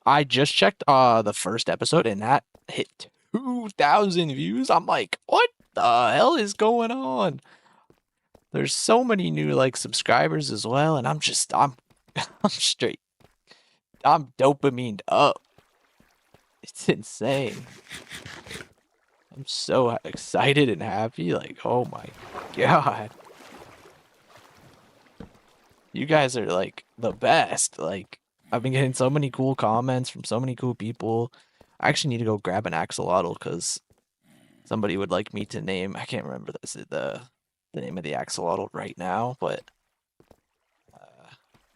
I just checked the first episode, and that hit 2,000 views. I'm like, what the hell is going on? There's so many new, like, subscribers as well, and I'm straight. I'm dopamined up. It's insane. I'm so excited and happy. Like, oh my God. You guys are, like, the best. Like, I've been getting so many cool comments from so many cool people. I actually need to go grab an axolotl because somebody would like me to name. I can't remember the name of the axolotl right now, but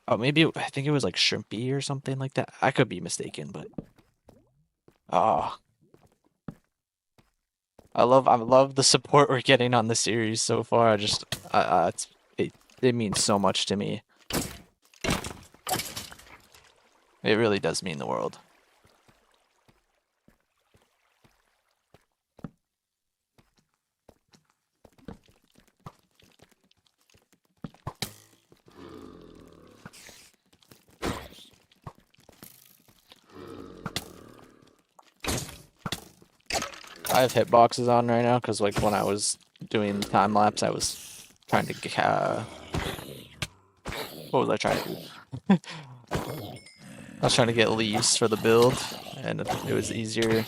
oh, maybe I think it was like Shrimpy or something like that. I could be mistaken, but oh, I love the support we're getting on the series so far. I just it means so much to me. It really does mean the world. I have hitboxes on right now because, like, when I was doing time lapse, I was trying to get. What was I trying to do? I was trying to get leaves for the build, and it was easier.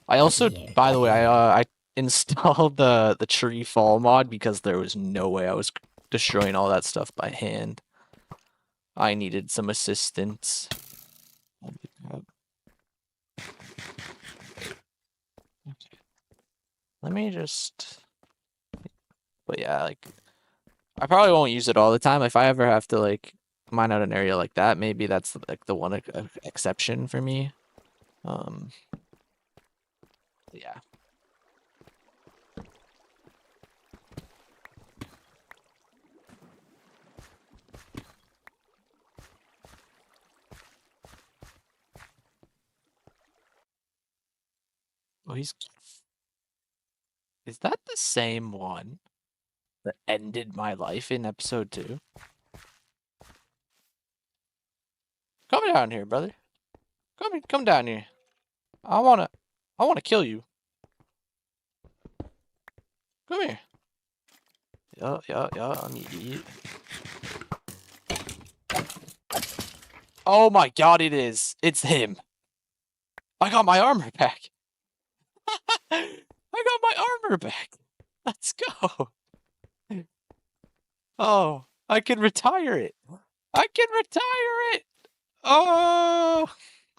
I also, by the way, I installed the tree fall mod because there was no way I was destroying all that stuff by hand. I needed some assistance. Let me just... But yeah, like, I probably won't use it all the time. If I ever have to, like, mine out an area like that, maybe that's, like, the one exception for me. Yeah. Oh, he's... Is that the same one that ended my life in episode 2? Come down here, brother. Come down here. I wanna kill you. Come here. Yeah, I need to eat. Oh my god, it is. It's him. I got my armor back. I got my armor back. Let's go. Oh, I can retire it. I can retire it. Oh,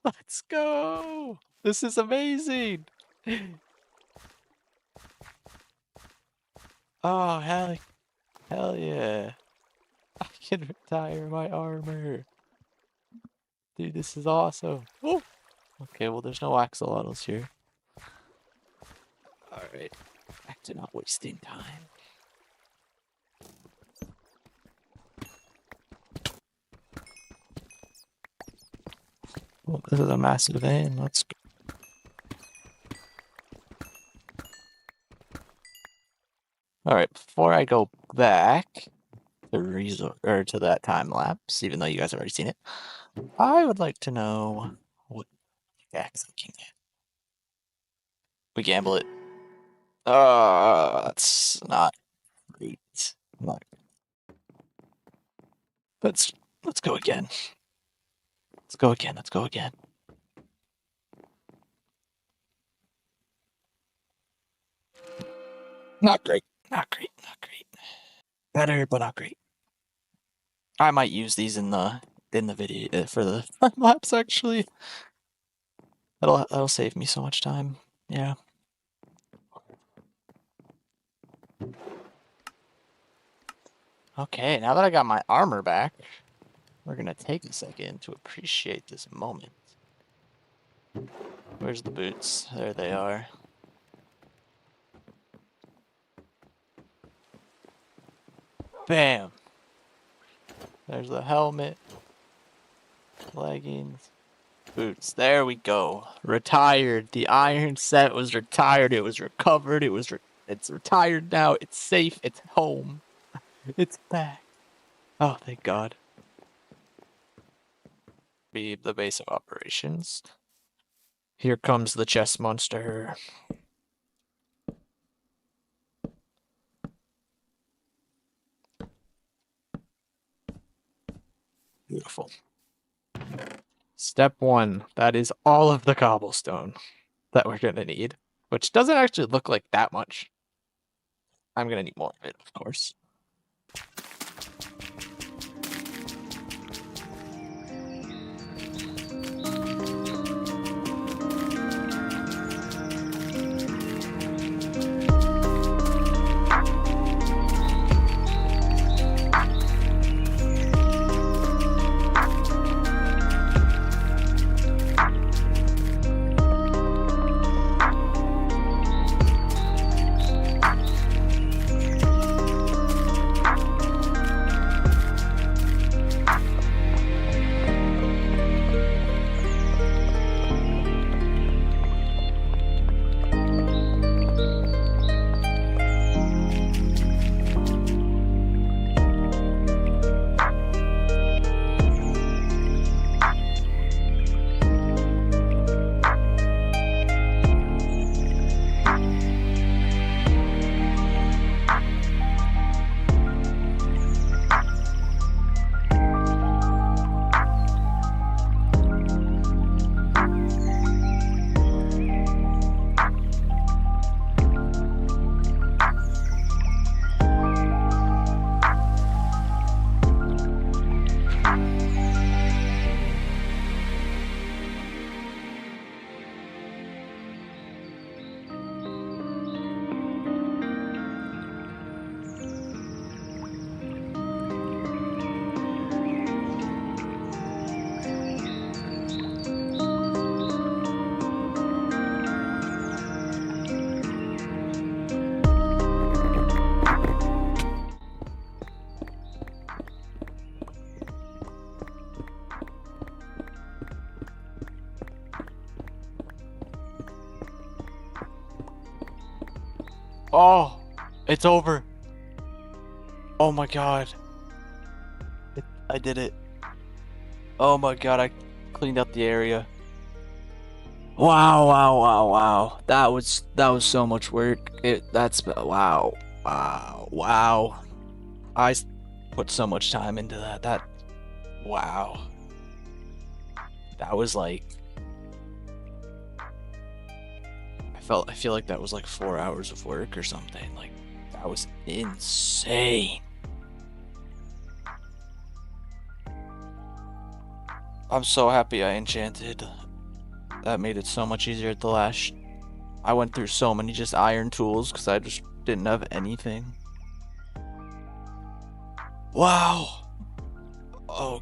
let's go. This is amazing. Oh, hell yeah. I can retire my armor. Dude, this is awesome. Oh. Okay, well, there's no axolotls here. Alright. Back to not wasting time. Well, this is a massive vein. Let's go. Alright, before I go back to that time lapse, even though you guys have already seen it, I would like to know what Jack's looking at. We gamble it. That's not great. Let's go again. Let's go again. Not great. Better, but not great. I might use these in the video for the time lapse. Actually, that'll save me so much time. Yeah. Okay, now that I got my armor back, we're gonna take a second to appreciate this moment. Where's the boots? There they are. Bam! There's the helmet, leggings, boots. There we go. Retired. The iron set was retired. It was recovered. It's retired now. It's safe. It's home. It's back. Oh, thank God. Be the base of operations. Here comes the chest monster. Beautiful. Step 1. That is all of the cobblestone that we're going to need, which doesn't actually look like that much. I'm going to need more of it, of course. Oh, it's over. Oh my god. I did it. Oh my god, I cleaned up the area. Wow, wow, wow, wow. That was so much work. Wow. Wow. Wow. Put so much time into that. Wow. That was like I feel like that was like 4 hours of work or something. Like that was insane. I'm so happy I enchanted. That made it so much easier at the last. I went through so many just iron tools because I just didn't have anything. Wow. Oh,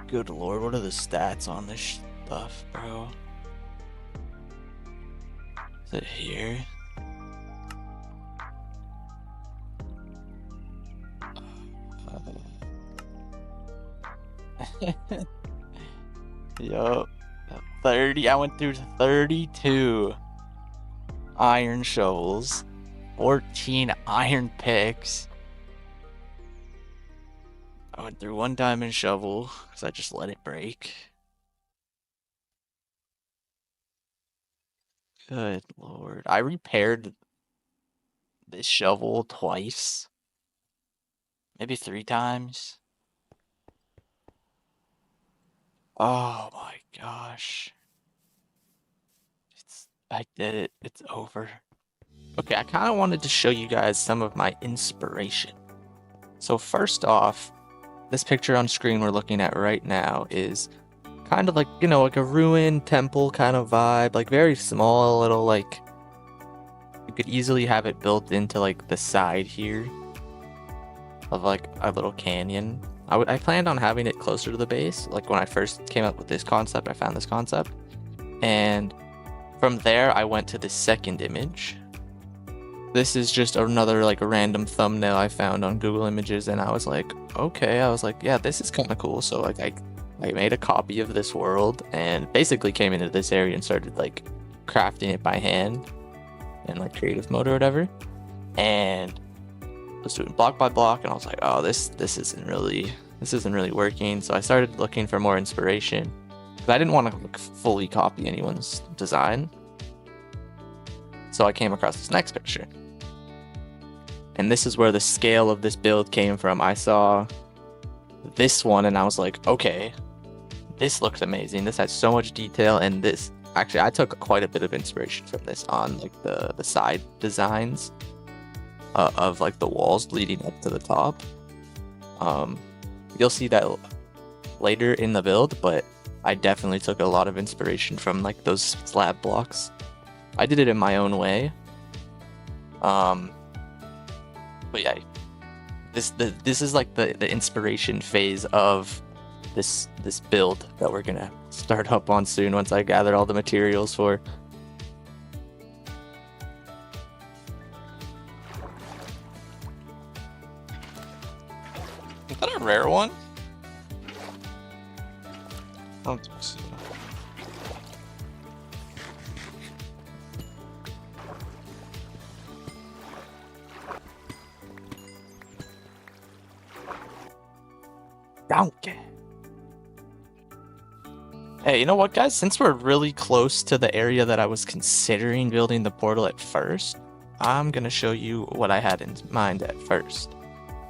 good lord. What are the stats on this stuff, bro? Is it here? Yup. 30. I went through 32 iron shovels, 14 iron picks. I went through 1 diamond shovel because I just let it break. Good lord. I repaired this shovel twice. Maybe 3 times. Oh my gosh. I did it. It's over. Okay, I kind of wanted to show you guys some of my inspiration. So first off, this picture on screen we're looking at right now is kind of like, you know, like a ruined temple kind of vibe, like very small, little, like, you could easily have it built into like the side here of like a little canyon. I planned on having it closer to the base. Like when I first came up with this concept, I found this concept, and from there I went to the second image. This is just another like random thumbnail I found on Google Images, and I was like, okay, yeah, this is kind of cool. So like I made a copy of this world and basically came into this area and started like crafting it by hand in like creative mode or whatever, and I was doing block by block, and I was like, oh, this isn't really working. So I started looking for more inspiration because I didn't want to like fully copy anyone's design. So I came across this next picture, and this is where the scale of this build came from. I saw this one and I was like, okay, this looks amazing. This has so much detail, and this actually I took quite a bit of inspiration from this on like the side designs of like the walls leading up to the top. You'll see that later in the build, but I definitely took a lot of inspiration from like those slab blocks. I did it in my own way. But yeah, this is like the inspiration phase of this build that we're gonna start up on soon once I gather all the materials for. Is that a rare one? I don't think so. Donkey. Hey, you know what, guys? Since we're really close to the area that I was considering building the portal at first, I'm gonna show you what I had in mind at first.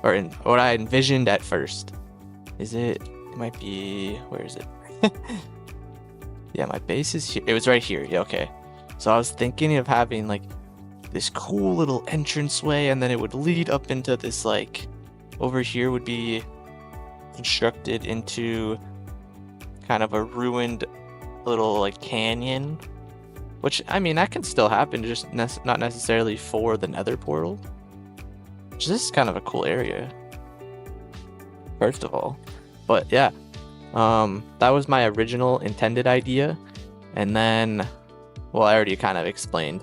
Or what I envisioned at first. It might be, where is it? Yeah, my base is here. It was right here. Yeah, okay. So I was thinking of having like this cool little entranceway, and then it would lead up into this, like, over here would be constructed into kind of a ruined little like canyon, which, I mean, that can still happen, just not necessarily for the Nether portal. Which is kind of a cool area, first of all. But yeah, that was my original intended idea, and then, well, I already kind of explained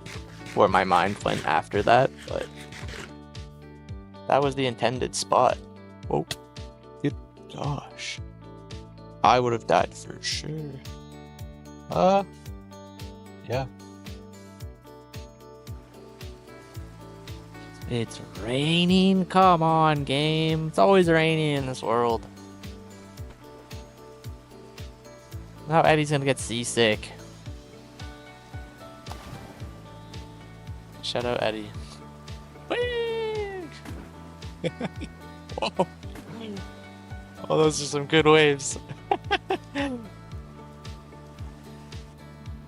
where my mind went after that, but that was the intended spot. Whoa, good gosh, I would have died for sure. Yeah. It's raining? Come on, game. It's always raining in this world. Now Eddie's gonna get seasick. Shout out Eddie. Whee! Whoa. Oh, those are some good waves.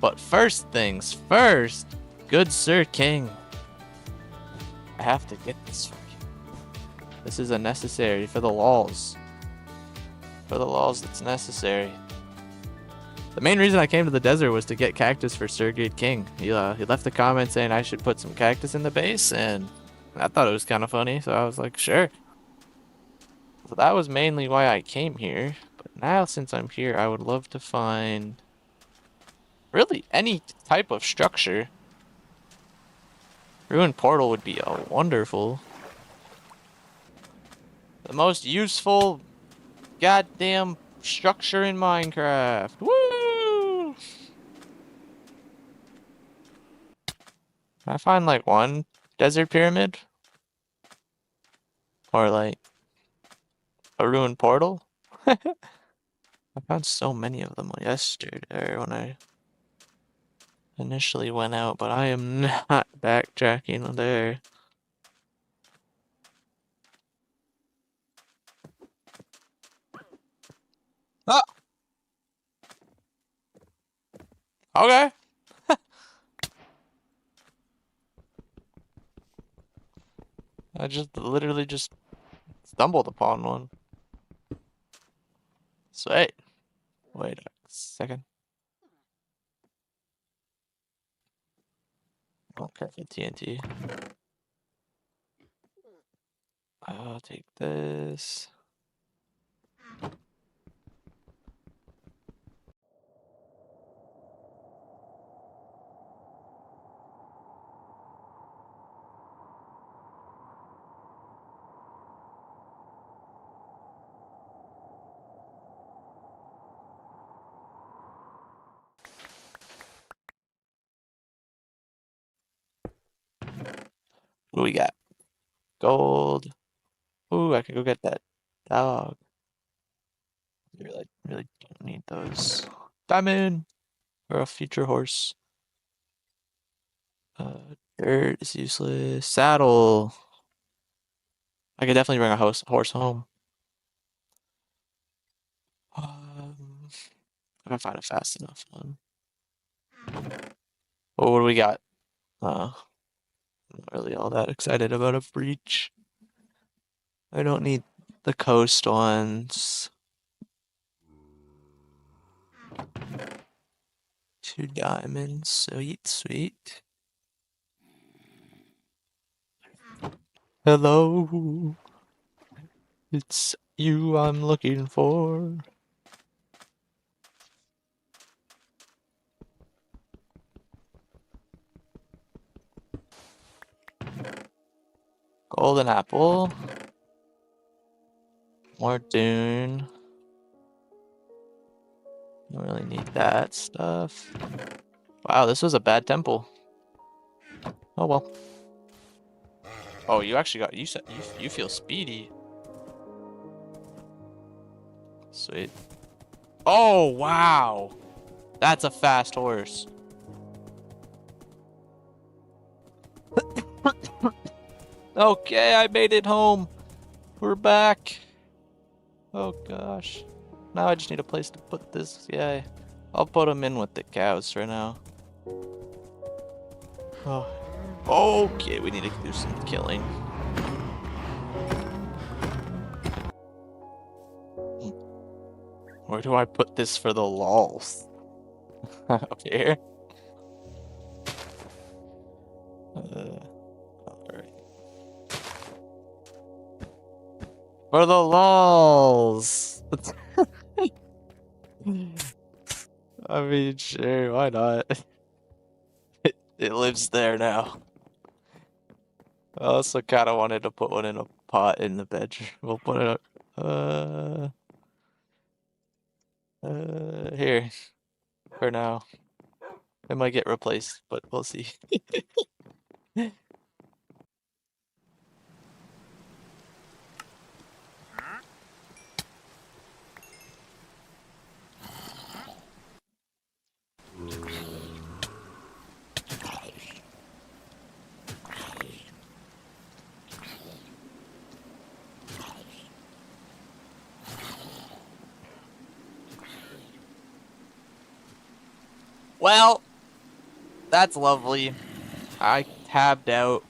But first things first, good Sir King. I have to get this for you. This is a necessary for the lols. For the lols, it's necessary. The main reason I came to the desert was to get cactus for Sir Good King. He left a comment saying I should put some cactus in the base, and I thought it was kind of funny, so I was like, sure. So that was mainly why I came here. But now, since I'm here, I would love to find really any type of structure. Ruined portal would be a wonderful. The most useful goddamn structure in Minecraft. Woo! Can I find like one desert pyramid? Or like a ruined portal? I found so many of them yesterday when I initially went out, but I am not backtracking there. Oh! Okay. I just literally just stumbled upon one. Sweet. Wait a second. Okay, TNT. I'll take this. What do we got? Gold. Ooh, I can go get that dog. Really don't need those. Diamond! Or a future horse. Dirt is useless. Saddle. I could definitely bring a horse home. If I find a fast enough one. Oh, what do we got? I'm not really all that excited about a breach. I don't need the coast ones. 2 diamonds. Sweet, sweet. Hello. It's you I'm looking for. Golden apple. More dune. Don't really need that stuff. Wow, this was a bad temple. Oh well. Oh, you actually got, you said you feel speedy. Sweet. Oh, wow. That's a fast horse. Okay, I made it home. We're back. Oh gosh. Now I just need a place to put this guy. I'll put him in with the cows for now. Oh. Okay, we need to do some killing. Where do I put this for the lols? Up here? Alright. For the lols! I mean, sure, why not? It lives there now. I also kind of wanted to put one in a pot in the bedroom. We'll put it up. Here. For now. It might get replaced, but we'll see. Well, that's lovely. I tabbed out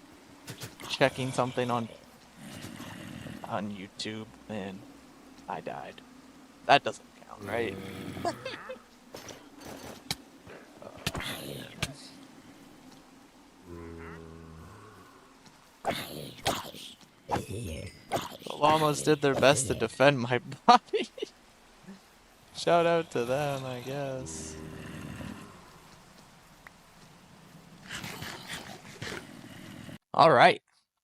checking something on YouTube and I died. That doesn't count, right? The llamas did their best to defend my body. Shout out to them, I guess. All right.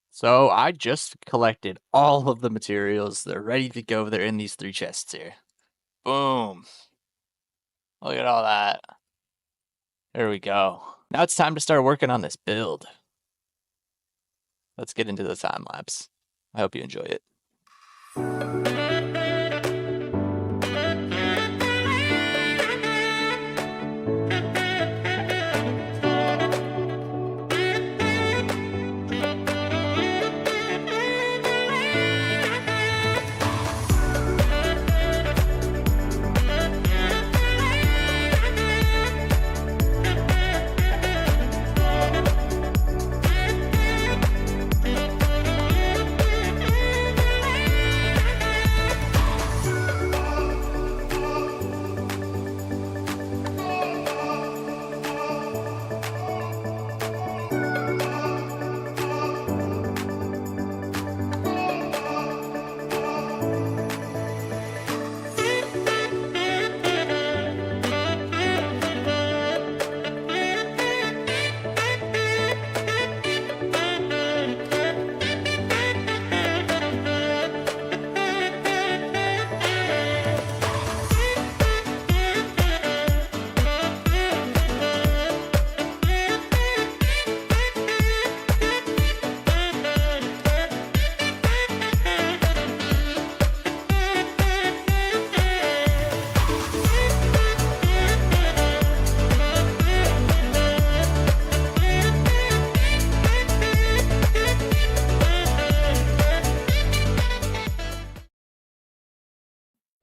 So I just collected all of the materials. They're ready to go. They're in these 3 chests here. Boom. Look at all that. There we go. Now it's time to start working on this build. Let's get into the time lapse. I hope you enjoy it.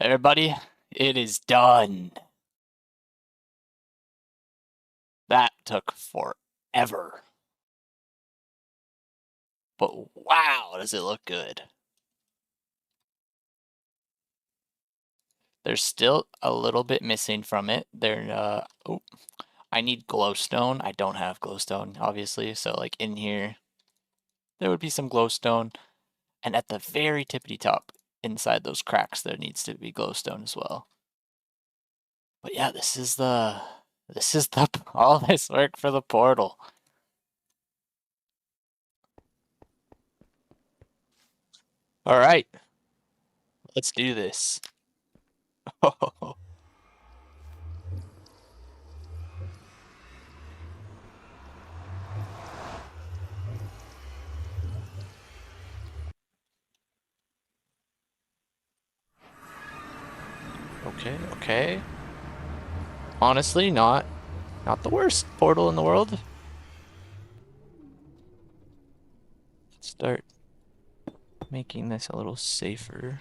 Everybody, it is done. That took forever. But wow, does it look good. There's still a little bit missing from it. I need glowstone. I don't have glowstone, obviously. So like in here, there would be some glowstone. And at the very tippity top, inside those cracks, there needs to be glowstone as well. But yeah, this is all this work for the portal. All right, let's do this. Okay. Honestly, not the worst portal in the world. Let's start making this a little safer.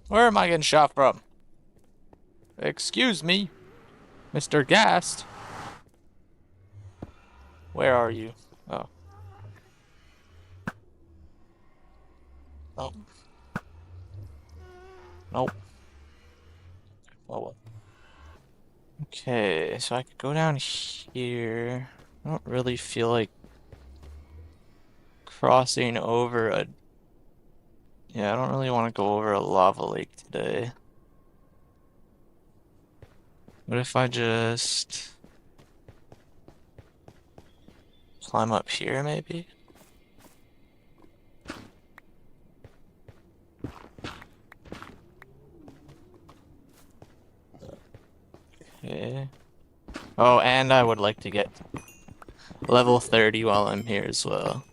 Where am I getting shot from? Excuse me, Mr. Gast. Where are you? Oh. Oh. Nope. Oh well. Okay, so I could go down here. I don't really feel like crossing over a... Yeah, I don't really want to go over a lava lake today. What if I just Climb up here, maybe? Okay. Oh, and I would like to get level 30 while I'm here as well.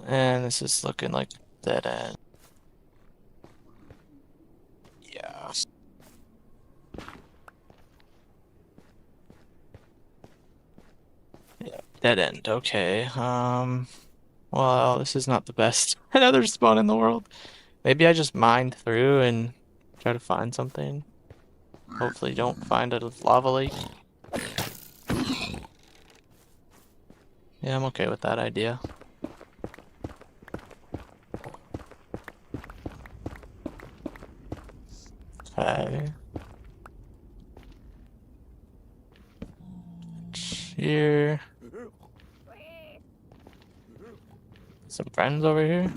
And this is looking like a dead end. Yeah. Yeah, dead end. Okay. Well, this is not the best Nether spawn in the world. Maybe I just mine through and try to find something. Hopefully don't find a lava lake. Yeah, I'm okay with that idea. Okay. Here. Some friends over here.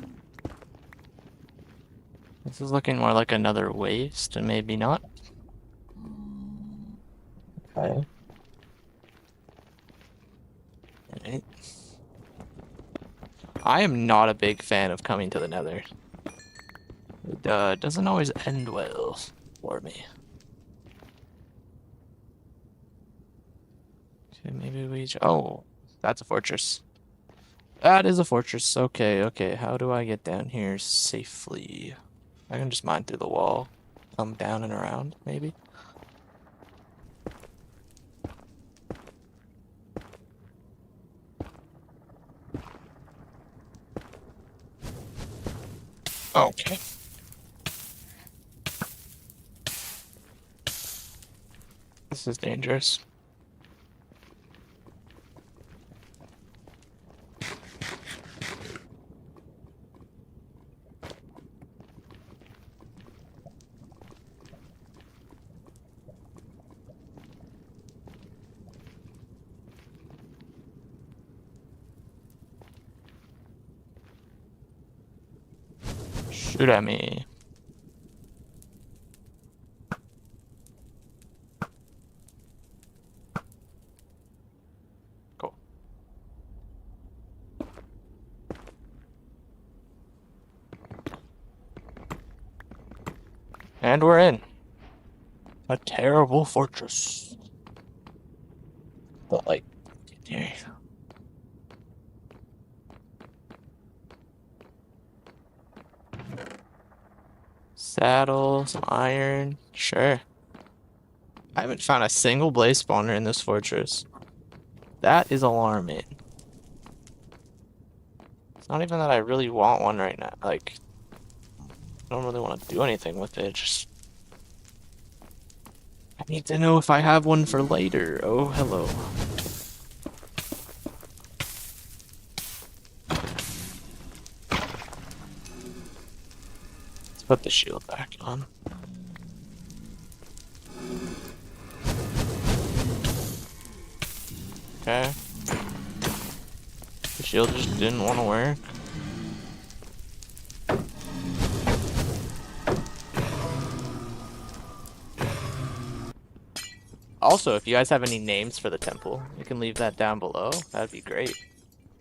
This is looking more like another waste, and maybe not. Okay. Alright. I am not a big fan of coming to the Nether. It doesn't always end well for me. Okay, maybe we... Oh, that's a fortress. That is a fortress. Okay, okay. How do I get down here safely? I can just mine through the wall. Come down and around, maybe? Okay. This is dangerous. Shoot at me. Cool. And we're in. A terrible fortress. But like, here. Saddle, some iron, sure. I haven't found a single blaze spawner in this fortress. That is alarming. It's not even that I really want one right now. Like, I don't really want to do anything with it. Just, I need to know if I have one for later. Oh, hello. Let's put the shield back on. Okay. The shield just didn't want to work. Also, if you guys have any names for the temple, you can leave that down below. That'd be great.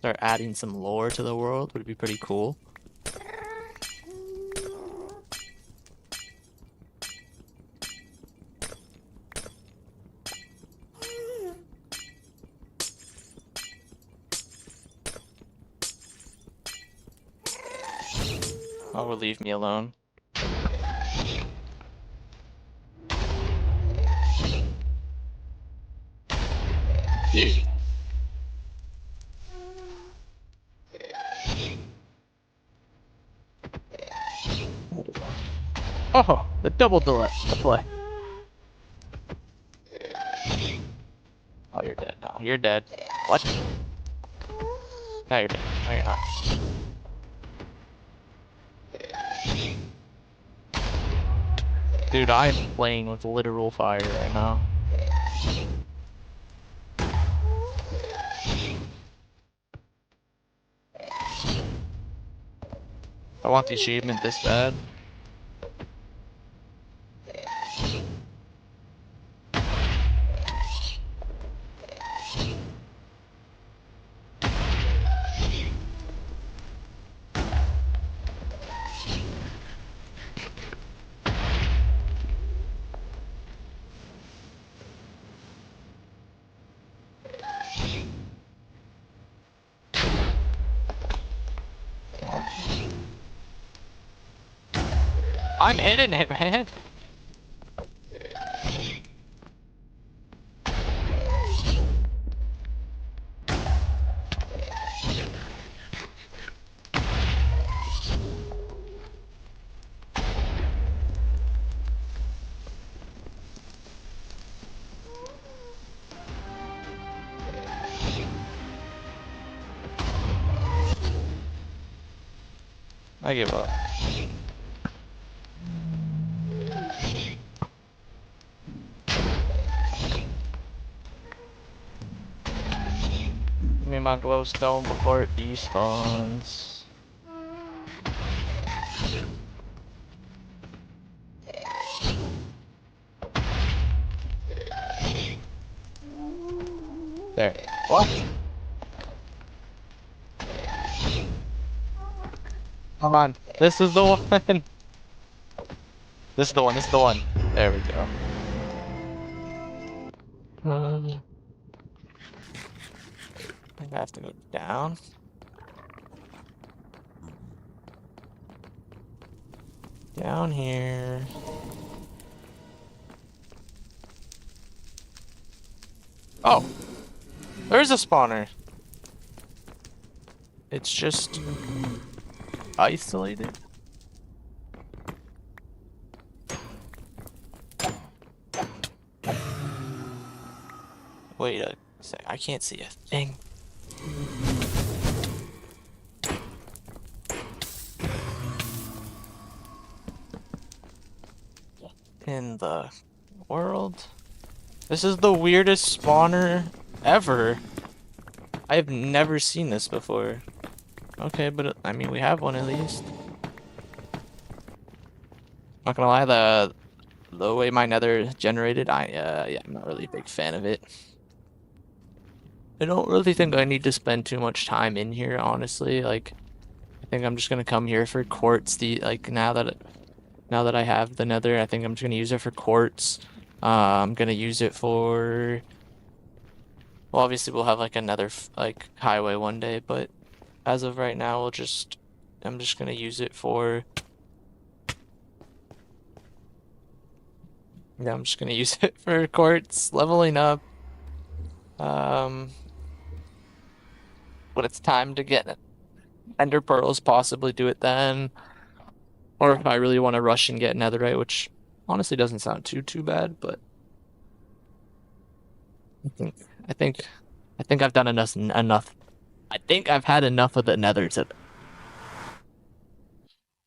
Start adding some lore to the world would be pretty cool. Oh, will leave me alone. Dude. Oh, the double delay. Oh, you're dead now. You're dead. What? No, you're dead. No, you're not. Dude, I'm playing with literal fire right now. I want the achievement this bad. I'm hitting it, man. I give up. Give me my glowstone before it despawns. There. What? Come on. This is the one. This is the one. This is the one. There we go. I think I have to go down. Down here. Oh! There's a spawner. It's just isolated. Wait a sec, I can't see a thing. In the world? This is the weirdest spawner ever. I have never seen this before. Okay, but I mean, we have one at least. Not gonna lie, the way my Nether is generated, yeah, I'm not really a big fan of it. I don't really think I need to spend too much time in here, honestly. Like, I think I'm just gonna come here for quartz. Now that I have the Nether, I think I'm just gonna use it for quartz. I'm gonna use it for. Well, obviously we'll have like another like highway one day, but as of right now, I'm just gonna use it for. Yeah, I'm just gonna use it for quartz, leveling up. When it's time to get ender pearls, possibly do it then. Or if I really want to rush and get netherite, which honestly doesn't sound too bad, but I think I've done enough. I think I've had enough of the nether today.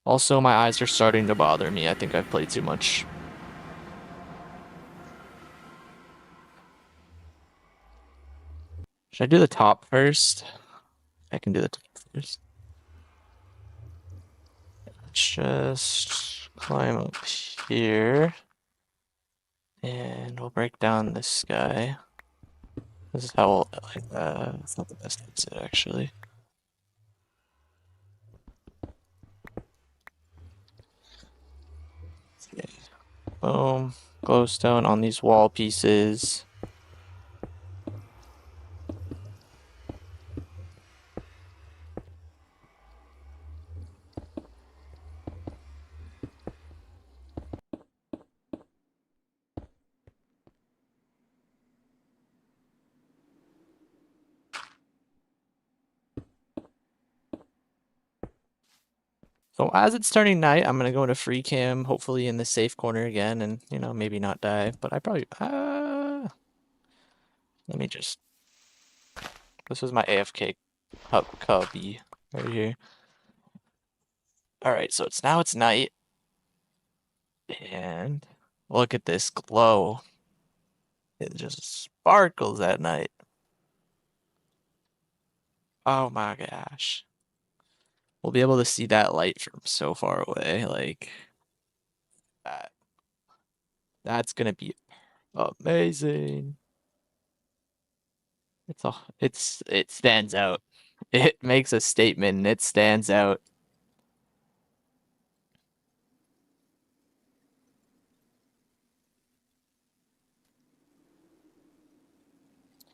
Also, my eyes are starting to bother me. I think I've played too much. Should I do the top first? I can do the top first. Let's just climb up here. And we'll break down this guy. This is how it's not the best exit actually. Okay. Boom. Glowstone on these wall pieces. So as it's turning night, I'm gonna go into free cam, hopefully in the safe corner again, and you know, maybe not die. But I probably let me just. This was my AFK cubby right here. All right, so it's night, and look at this glow. It just sparkles at night. Oh my gosh. We'll be able to see that light from so far away, like that. That's gonna be amazing. It stands out. It makes a statement and it stands out.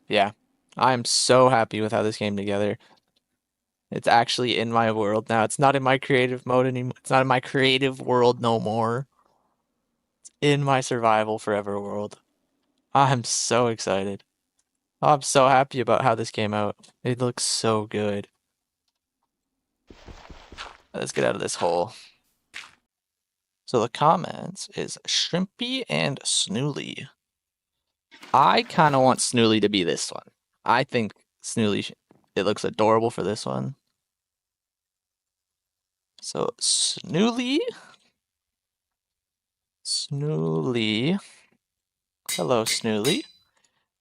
Yeah. I'm so happy with how this came together. It's actually in my world now. It's not in my creative mode anymore. It's not in my creative world no more. It's in my survival forever world. I'm so excited. I'm so happy about how this came out. It looks so good. Let's get out of this hole. So the comments is Shrimpy and Snooly. I kind of want Snooly to be this one. I think Snooly, it looks adorable for this one. So Snooly. Snooly. Hello, Snooly.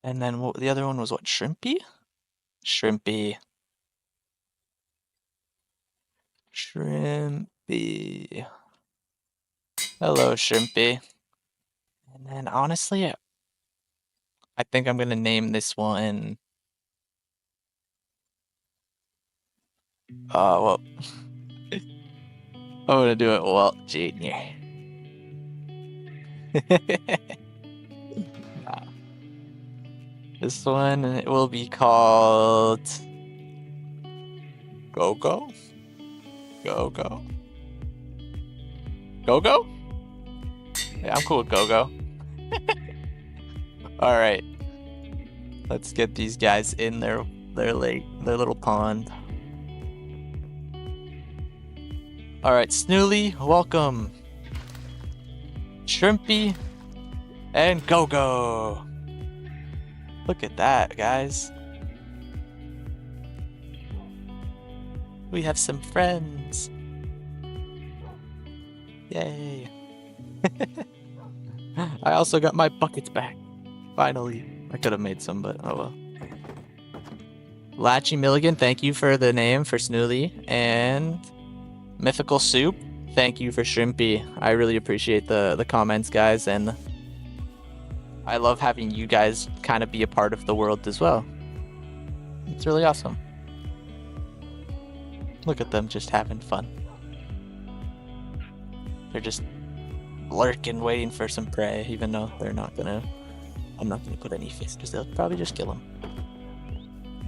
And then the other one was what? Shrimpy? Shrimpy. Shrimpy. Hello, Shrimpy. And then honestly, I think I'm gonna name this one. Well, I'm gonna do it Walt Jr. This one, it will be called Go-Go? Go-Go? Go-Go? Yeah, I'm cool with Go-Go. Alright. Let's get these guys in their lake, their little pond. Alright, Snooly, welcome. Shrimpy, and Go-Go. Look at that, guys. We have some friends. Yay. I also got my buckets back. Finally. I could have made some, but oh well. Latchy Milligan, thank you for the name for Snooly. And Mythical Soup, thank you for Shrimpy. I really appreciate the comments, guys, and I love having you guys kind of be a part of the world as well. It's really awesome. Look at them just having fun. They're just lurking, waiting for some prey, even though they're not gonna... I'm not gonna put any fish, because they'll probably just kill them.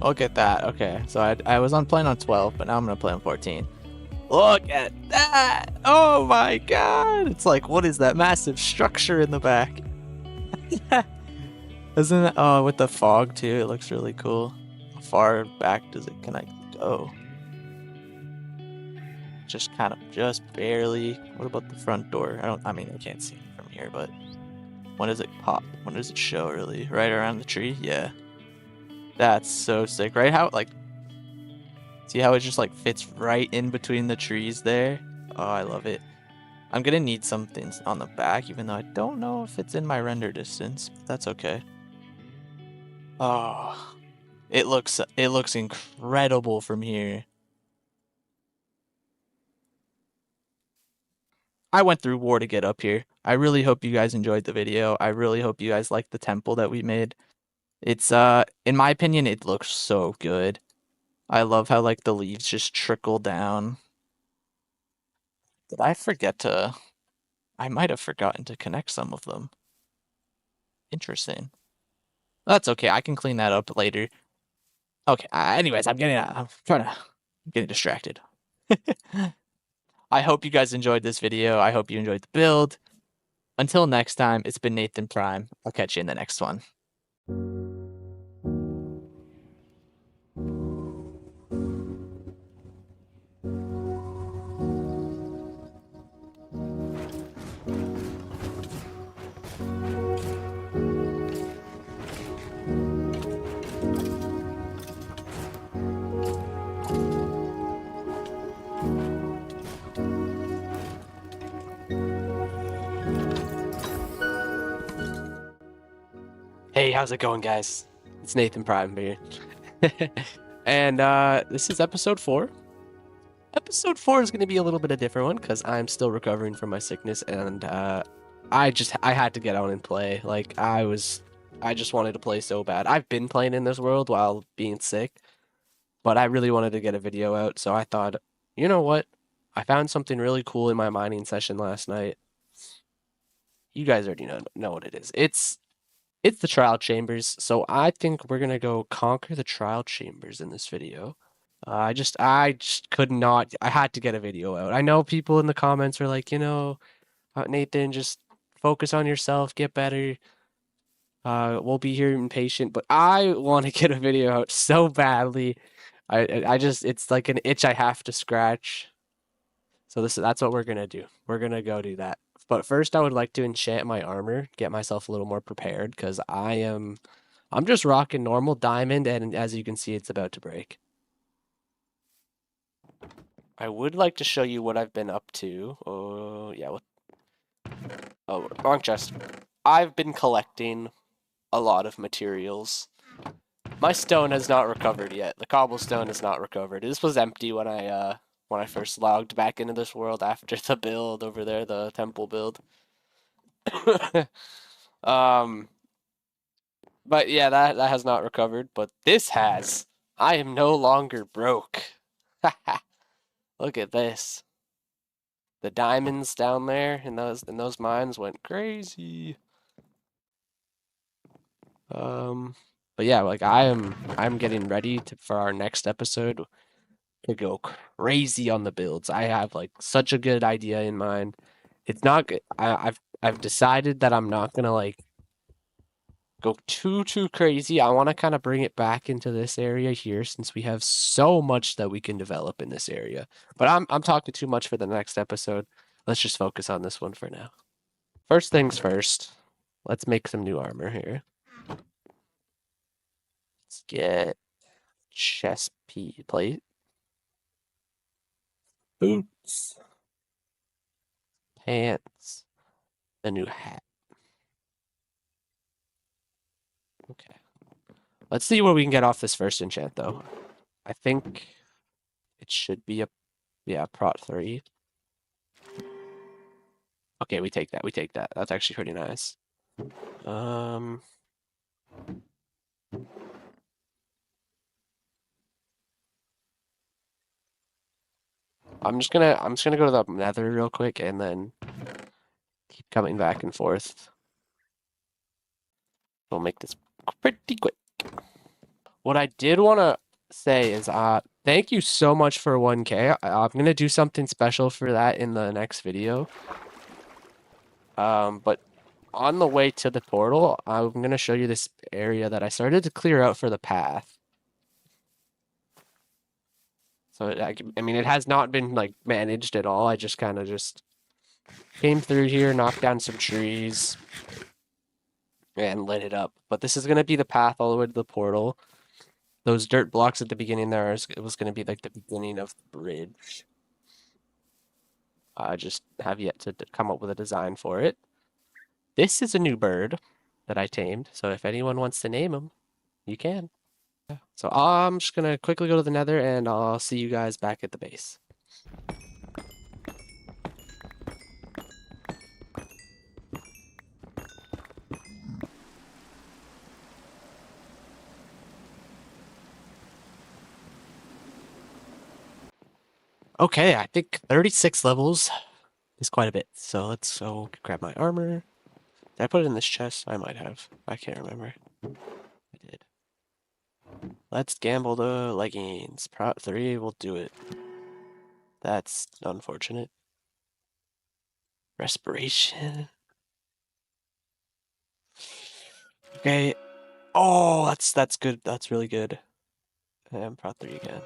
Look at that. Okay, so I was playing on 12, but now I'm gonna play on 14. Look at that! Oh my god! It's like, what is that massive structure in the back? Isn't it? Oh, with the fog too, it looks really cool. How far back can I go? Just kind of, just barely. What about the front door? I mean, I can't see it from here, but when does it pop? When does it show really? Right around the tree? Yeah. That's so sick, right? How, like, see how it just like fits right in between the trees there? Oh, I love it. I'm gonna need something on the back, even though I don't know if it's in my render distance, but that's okay. Oh, it looks incredible from here. I went through war to get up here. I really hope you guys enjoyed the video. I really hope you guys liked the temple that we made. It's in my opinion, it looks so good. I love how like the leaves just trickle down. Did I forget to... I might have forgotten to connect some of them. Interesting. That's okay. I can clean that up later. Okay. Anyways, I'm getting distracted. I hope you guys enjoyed this video. I hope you enjoyed the build. Until next time, it's been Nathan Prime. I'll catch you in the next one. Hey, how's it going, guys? It's Nathan Prime here. And this is episode 4. Episode 4 is going to be a little bit of a different one because I'm still recovering from my sickness, and I had to get out and play. Like, I just wanted to play so bad. I've been playing in this world while being sick, but I really wanted to get a video out, so I thought, you know what? I found something really cool in my mining session last night. You guys already know what it is. It's the trial chambers, so I think we're gonna go conquer the trial chambers in this video. I just could not. I had to get a video out. I know people in the comments are like, Nathan, just focus on yourself, get better. We'll be here impatient, but I want to get a video out so badly. I just, it's like an itch I have to scratch. So that's what we're gonna do. We're gonna go do that. But first, I would like to enchant my armor, get myself a little more prepared, because I'm just rocking normal diamond, and as you can see, it's about to break. I would like to show you what I've been up to. Oh, yeah. Oh, wrong chest. I've been collecting a lot of materials. My stone has not recovered yet. The cobblestone is not recovered. This was empty when I first logged back into this world after the build over there, the temple build. But yeah, that has not recovered, but this has. I am no longer broke. Look at this. The diamonds down there in those mines went crazy. But yeah, like I'm getting ready for our next episode to go crazy on the builds. I have like such a good idea in mind. It's not good. I've decided that I'm not gonna like go too crazy. I want to kind of bring it back into this area here since we have so much that we can develop in this area. But I'm talking too much for the next episode. Let's just focus on this one for now. First things first, let's make some new armor here. Let's get chest plate, boots, pants, the new hat. Okay. Let's see what we can get off this first enchant, though. I think it should be prot 3. Okay, we take that. We take that. That's actually pretty nice. I'm just gonna go to the Nether real quick and then keep coming back and forth. We'll make this pretty quick. What I did want to say is thank you so much for 1K. I'm gonna do something special for that in the next video. But on the way to the portal, I'm gonna show you this area that I started to clear out for the path. So I mean, it has not been like managed at all. I just kind of just came through here, knocked down some trees, and lit it up. But this is gonna be the path all the way to the portal. Those dirt blocks at the beginning there, it was gonna be like the beginning of the bridge. I just have yet to come up with a design for it. This is a new bird that I tamed, so if anyone wants to name him, you can. So I'm just gonna quickly go to the Nether, and I'll see you guys back at the base. Okay, I think 36 levels is quite a bit. So let's go grab my armor. Did I put it in this chest? I might have. I can't remember. I did. Let's gamble the leggings. Prot 3 will do it. That's unfortunate. Respiration. Okay. Oh, that's good. That's really good. And Prot 3 again.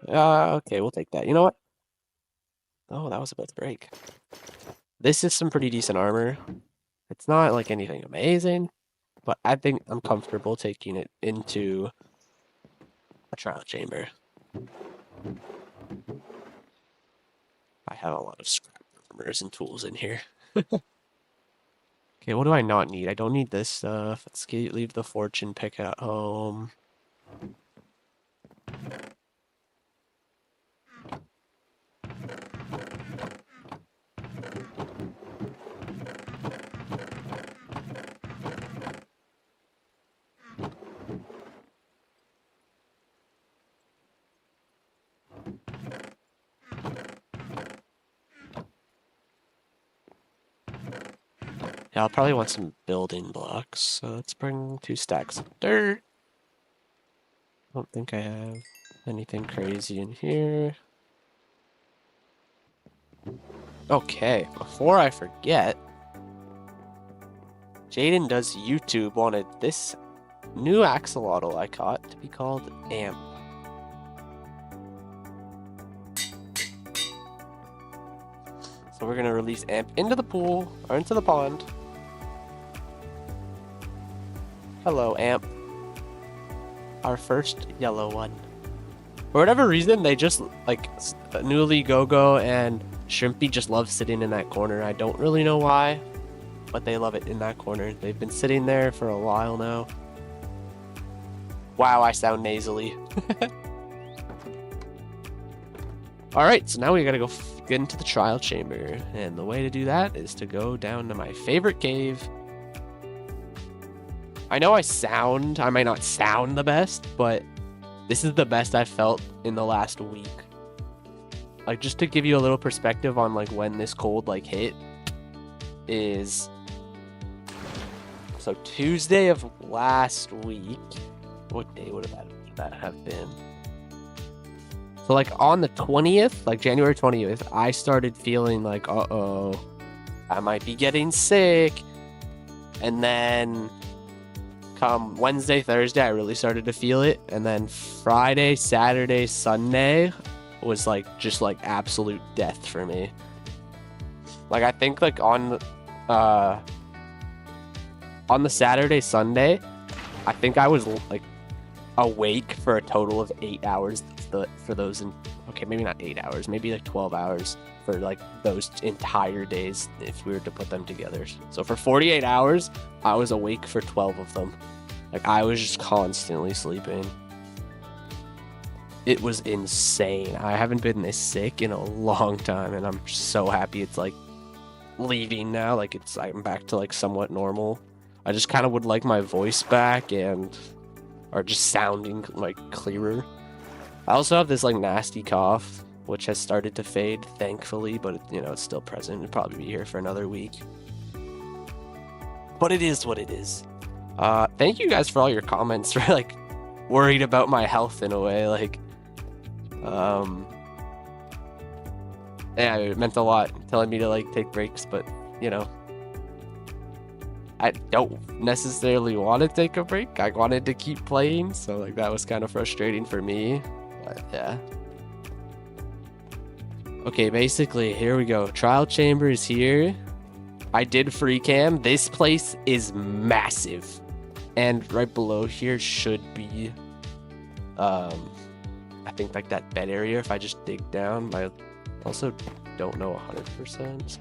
Okay, we'll take that. You know what? Oh, that was about to break. This is some pretty decent armor. It's not like anything amazing, but I think I'm comfortable taking it into a trial chamber. I have a lot of scrap armors and tools in here. Okay, what do I not need? I don't need this stuff. Let's leave the fortune pick at home. Yeah, I'll probably want some building blocks. So let's bring 2 stacks of dirt. I don't think I have. Anything crazy in here? Okay, before I forget, Jaden Does YouTube wanted this new axolotl I caught to be called Amp. So we're gonna release Amp into the pool, or into the pond. Hello, Amp. Our first yellow one. For whatever reason, they just, like, Newly, Go-Go, and Shrimpy just love sitting in that corner. I don't really know why, but they love it in that corner. They've been sitting there for a while now. Wow, I sound nasally. Alright, so now we gotta go get into the trial chamber. And the way to do that is to go down to my favorite cave. I know I might not sound the best, but this is the best I've felt in the last week. Like, just to give you a little perspective on, like, when this cold, like, hit is... So, Tuesday of last week... What day would that have been? So, like, on the 20th, like, January 20th, I started feeling like, uh-oh, I might be getting sick. And then... come Wednesday, Thursday, I really started to feel it. And then Friday, Saturday, Sunday was like just like absolute death for me. Like, I think like on the Saturday, Sunday, I think I was like awake for a total of 8 hours for those okay, maybe not 8 hours, maybe like 12 hours for like those entire days if we were to put them together. So for 48 hours, I was awake for 12 of them. Like, I was just constantly sleeping. It was insane. I haven't been this sick in a long time, and I'm so happy it's like leaving now. Like, I'm back to like somewhat normal. I just kind of would like my voice back or just sounding like clearer. I also have this like nasty cough, which has started to fade, thankfully, but it's still present. It'll probably be here for another week. But it is what it is. Thank you guys for all your comments. For like worried about my health in a way. Like, yeah, it meant a lot telling me to like take breaks, but I don't necessarily want to take a break. I wanted to keep playing, so like that was kind of frustrating for me. But yeah. Okay, basically, here we go. Trial chamber is here. I did free cam. This place is massive. And right below here should be, I think like that bed area if I just dig down. I also don't know 100%.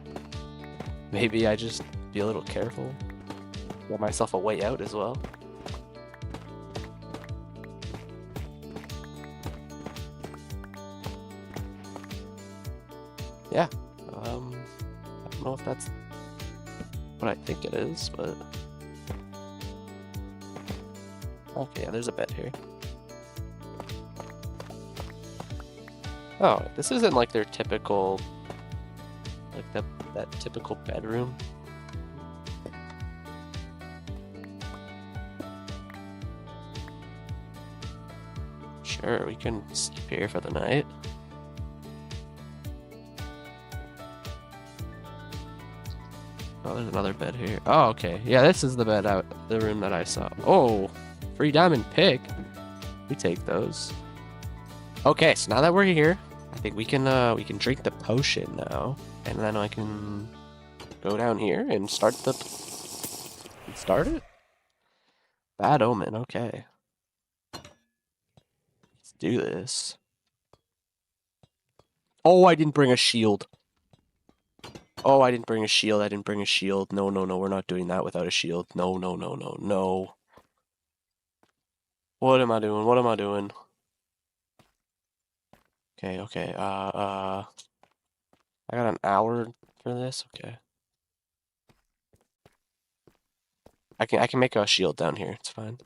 Maybe I just be a little careful. Get myself a way out as well. Yeah, I don't know if that's what I think it is, but okay, yeah, there's a bed here. Oh, this isn't like their typical, like that typical bedroom. Sure, we can sleep here for the night. Oh, there's another bed here. Oh, okay. Yeah, this is the bed the room that I saw. Oh, free diamond pick. We take those. Okay, so now that we're here, I think we can drink the potion now, and then I can go down here and start it. Bad omen. Okay. Let's do this. Oh, I didn't bring a shield. Oh, I didn't bring a shield. No, we're not doing that without a shield. No. What am I doing? Okay. I got an hour for this. Okay. I can make a shield down here. It's fine.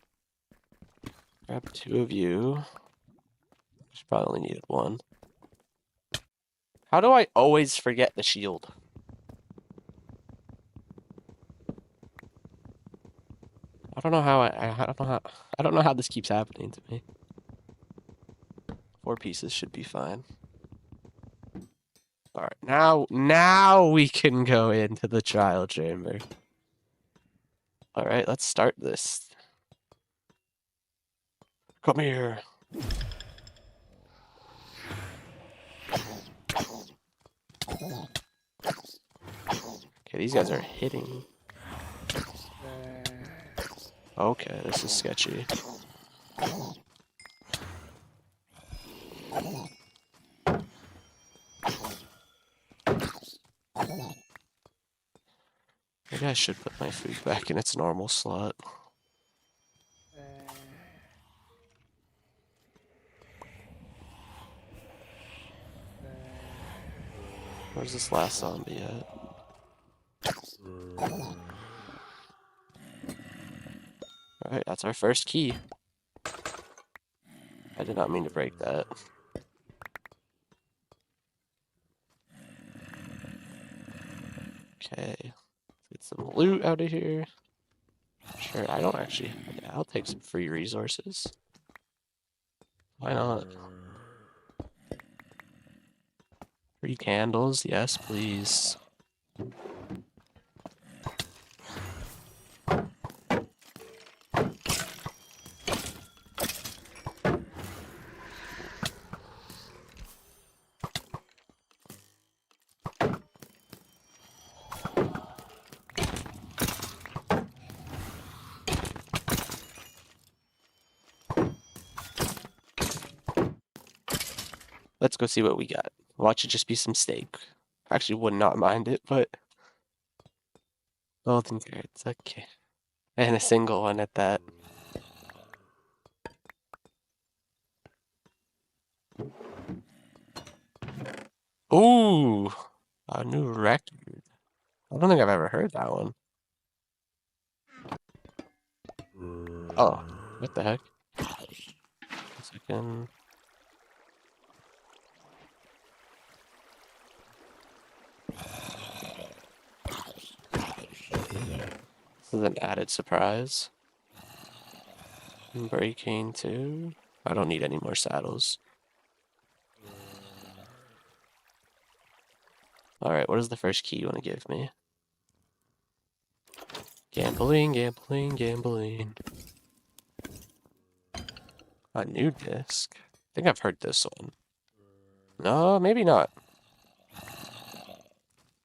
Grab 2 of you. Just probably only needed 1. How do I always forget the shield? I don't know how I don't know how this keeps happening to me. 4 pieces should be fine. All right, now we can go into the trial chamber. All right, let's start this. Come here. Okay, these guys are hitting. Okay, this is sketchy. Maybe I should put my food back in its normal slot. Where's this last zombie at? Alright, that's our first key. I did not mean to break that. Okay. Get some loot out of here. Sure, I don't actually... Yeah, I'll take some free resources. Why not? Free candles, yes, please. Let's go see what we got. Watch it just be some steak. Actually, would not mind it, but... Golden carrots, okay. And a single one at that. Ooh! A new record. I don't think I've ever heard that one. Oh, what the heck? 1 second. This is an added surprise. Breaking 2. I don't need any more saddles. Alright, what is the first key you want to give me? Gambling, gambling, gambling. A new disc? I think I've heard this one. No, maybe not.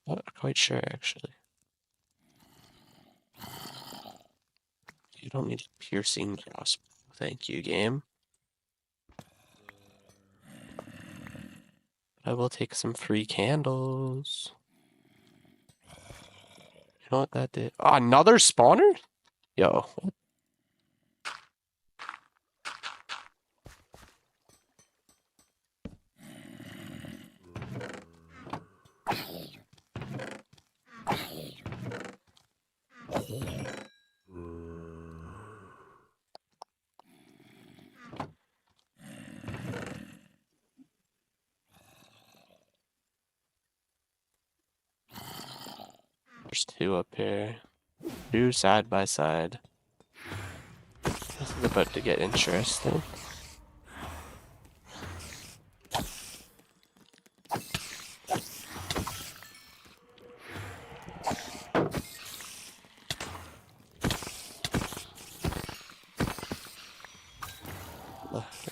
Not quite sure, actually. You don't need a piercing crossbow. Thank you, game. I will take some free candles. You know what that did? Oh, another spawner? Yo, what? There's 2 up here. 2 side by side. This is about to get interesting.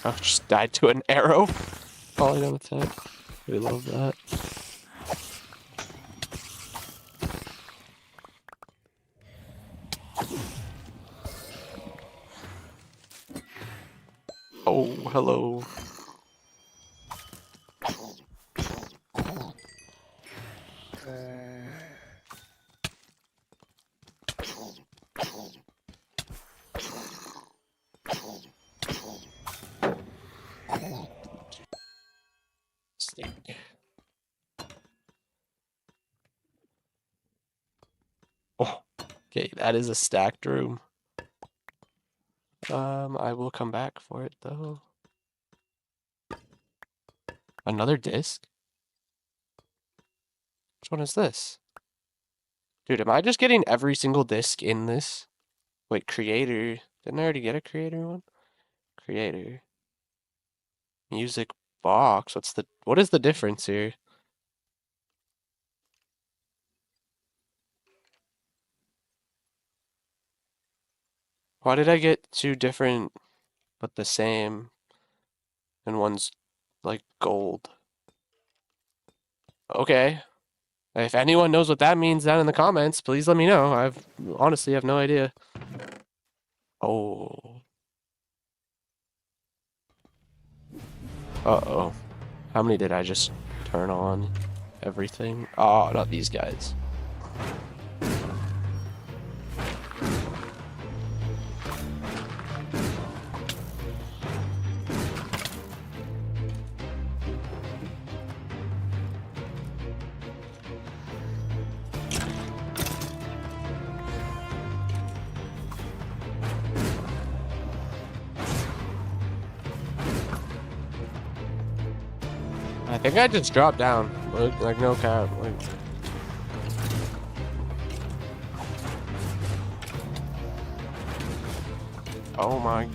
I just died to an arrow. Falling on attack. We love that. Oh, hello. Steak. Oh, okay, that is a stacked room. I will come back for it though. Another disc? Which one is this? Dude, am I just getting every single disc in this? Wait, creator. Didn't I already get a creator one? Creator. Music box. What is the difference here? Why did I get two different but the same? And one's like gold. Okay. If anyone knows what that means down in the comments, please let me know. I've honestly have no idea. Oh. Uh-oh. How many did I just turn on? Everything? Oh, not these guys. I think I just dropped down. Like no cap. Like... Oh my.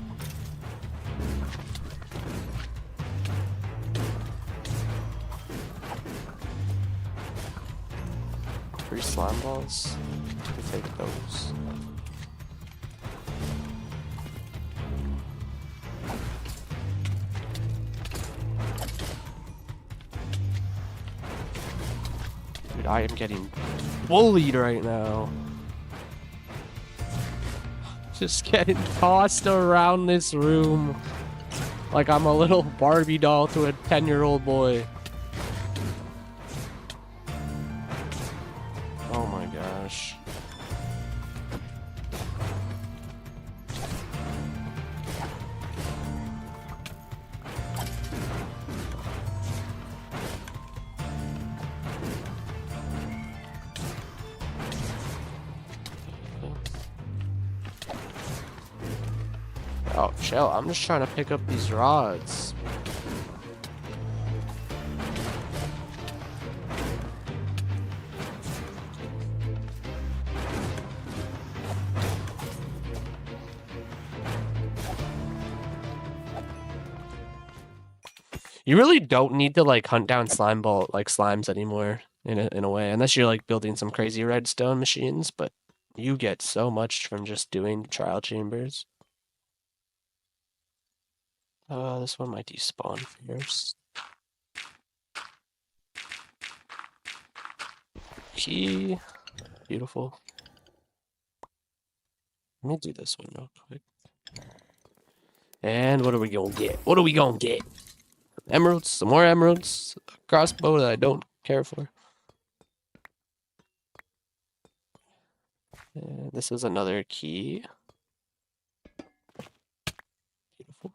Three slime balls. We'll take those. Dude, I am getting bullied right now. Just getting tossed around this room like I'm a little Barbie doll to a 10-year-old boy. Oh my gosh. Oh, chill. I'm just trying to pick up these rods. You really don't need to like hunt down slimes anymore in a way, unless you're like building some crazy redstone machines, but you get so much from just doing trial chambers. This one might despawn first. Key. Beautiful. Let me do this one real quick. And what are we gonna get? What are we gonna get? Emeralds, some more emeralds, a crossbow that I don't care for. And this is another key. Beautiful.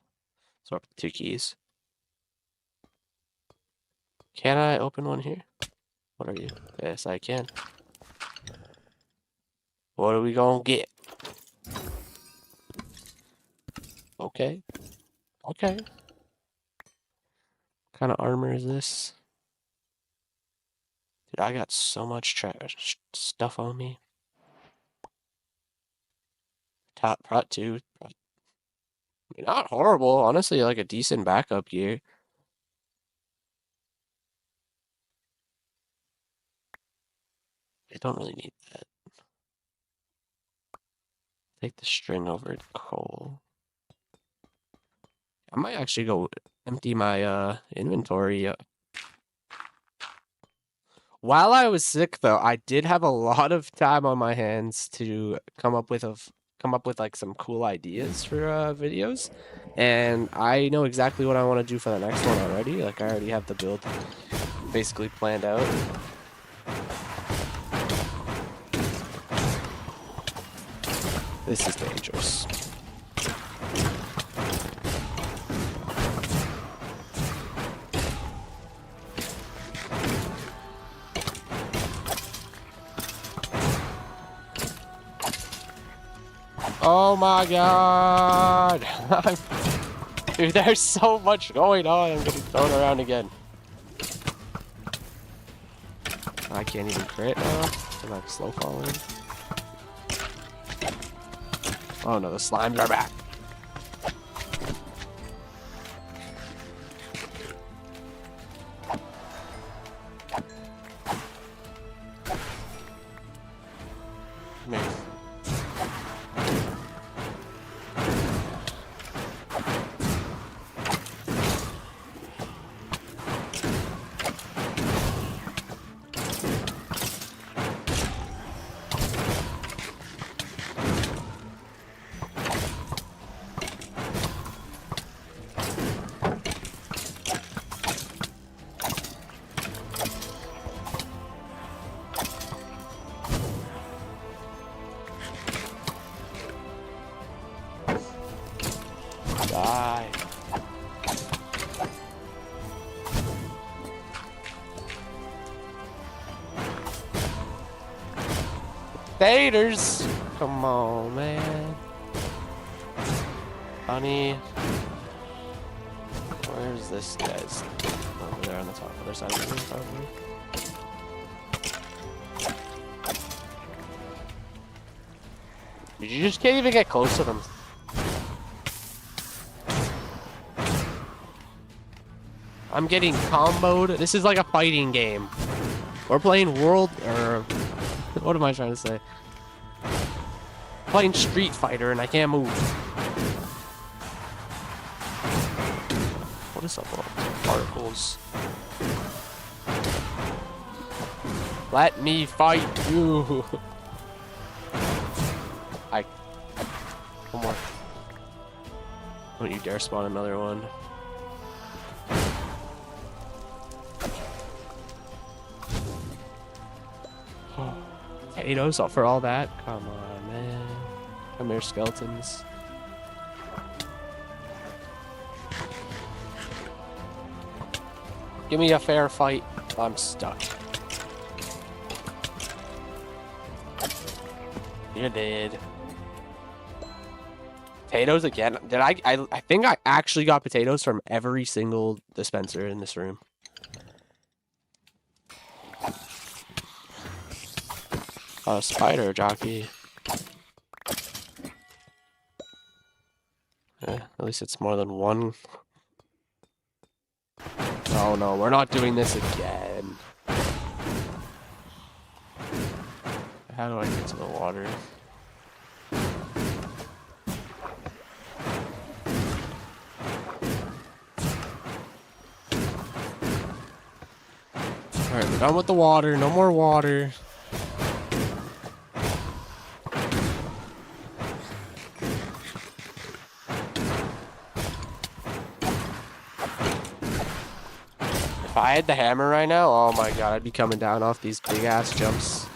So up to 2 keys. Can I open one here? What are you? Yes, I can. What are we gonna get? Okay. Okay. What kind of armor is this? Dude, I got so much trash stuff on me. Top prot 2. Not horrible, honestly, like a decent backup gear. I don't really need that. Take the string over to coal. I might actually go empty my inventory. While I was sick, though, I did have a lot of time on my hands to come up with like some cool ideas for videos, and I know exactly what I want to do for the next one already. Like I already have the build basically planned out. This is dangerous. Oh my god! Dude, there's so much going on. I'm getting thrown around again. I can't even crit now. I'm like slow falling. Oh no, the slimes are back. Taters! Come on, man. Honey. Where's this guy's? Over there on the top, other side of the room, probably. You just can't even get close to them. I'm getting comboed. This is like a fighting game. We're playing world, or what am I trying to say? Playing Street Fighter and I can't move. What is up with all these particles? Let me fight you. One more. Don't you dare spawn another one. Potatoes for all that? Come on, man. Come here, skeletons. Give me a fair fight. I'm stuck. You did. Potatoes again? Did I think I actually got potatoes from every single dispenser in this room. Oh, spider jockey. At least it's more than one. Oh no, we're not doing this again. How do I get to the water? Alright, we're done with the water. No more water. If I had the hammer right now, oh my god, I'd be coming down off these big ass jumps.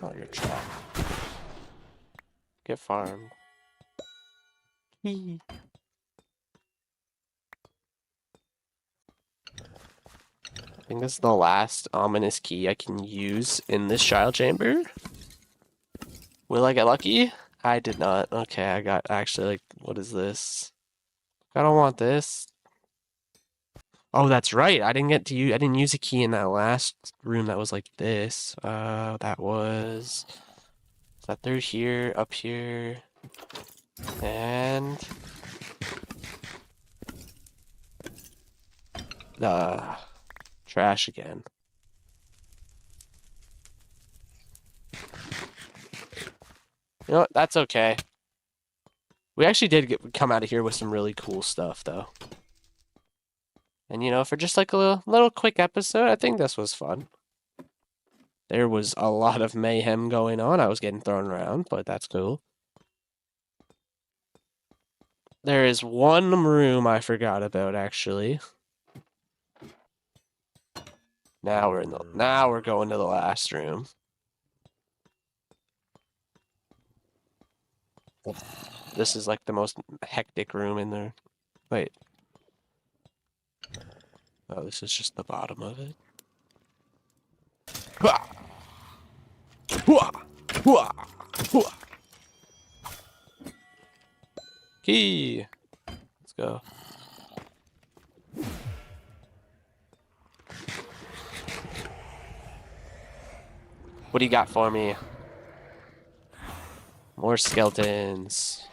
Oh, you're trapped. Get farmed. I think this is the last ominous key I can use in this child chamber. Will I get lucky? I did not. Okay, I got actually, like, what is this? I don't want this. Oh, that's right. I didn't use a key in that last room that was like this. That was... Is that through here, up here, and... Trash again. You know what? That's okay. We actually did come out of here with some really cool stuff, though. And, you know, for just like a little quick episode, I think this was fun. There was a lot of mayhem going on. I was getting thrown around, but that's cool. There is one room I forgot about, actually. Now we're going to the last room. This is like the most hectic room in there. Wait. Oh, this is just the bottom of it. Key. Let's go. What do you got for me? More skeletons.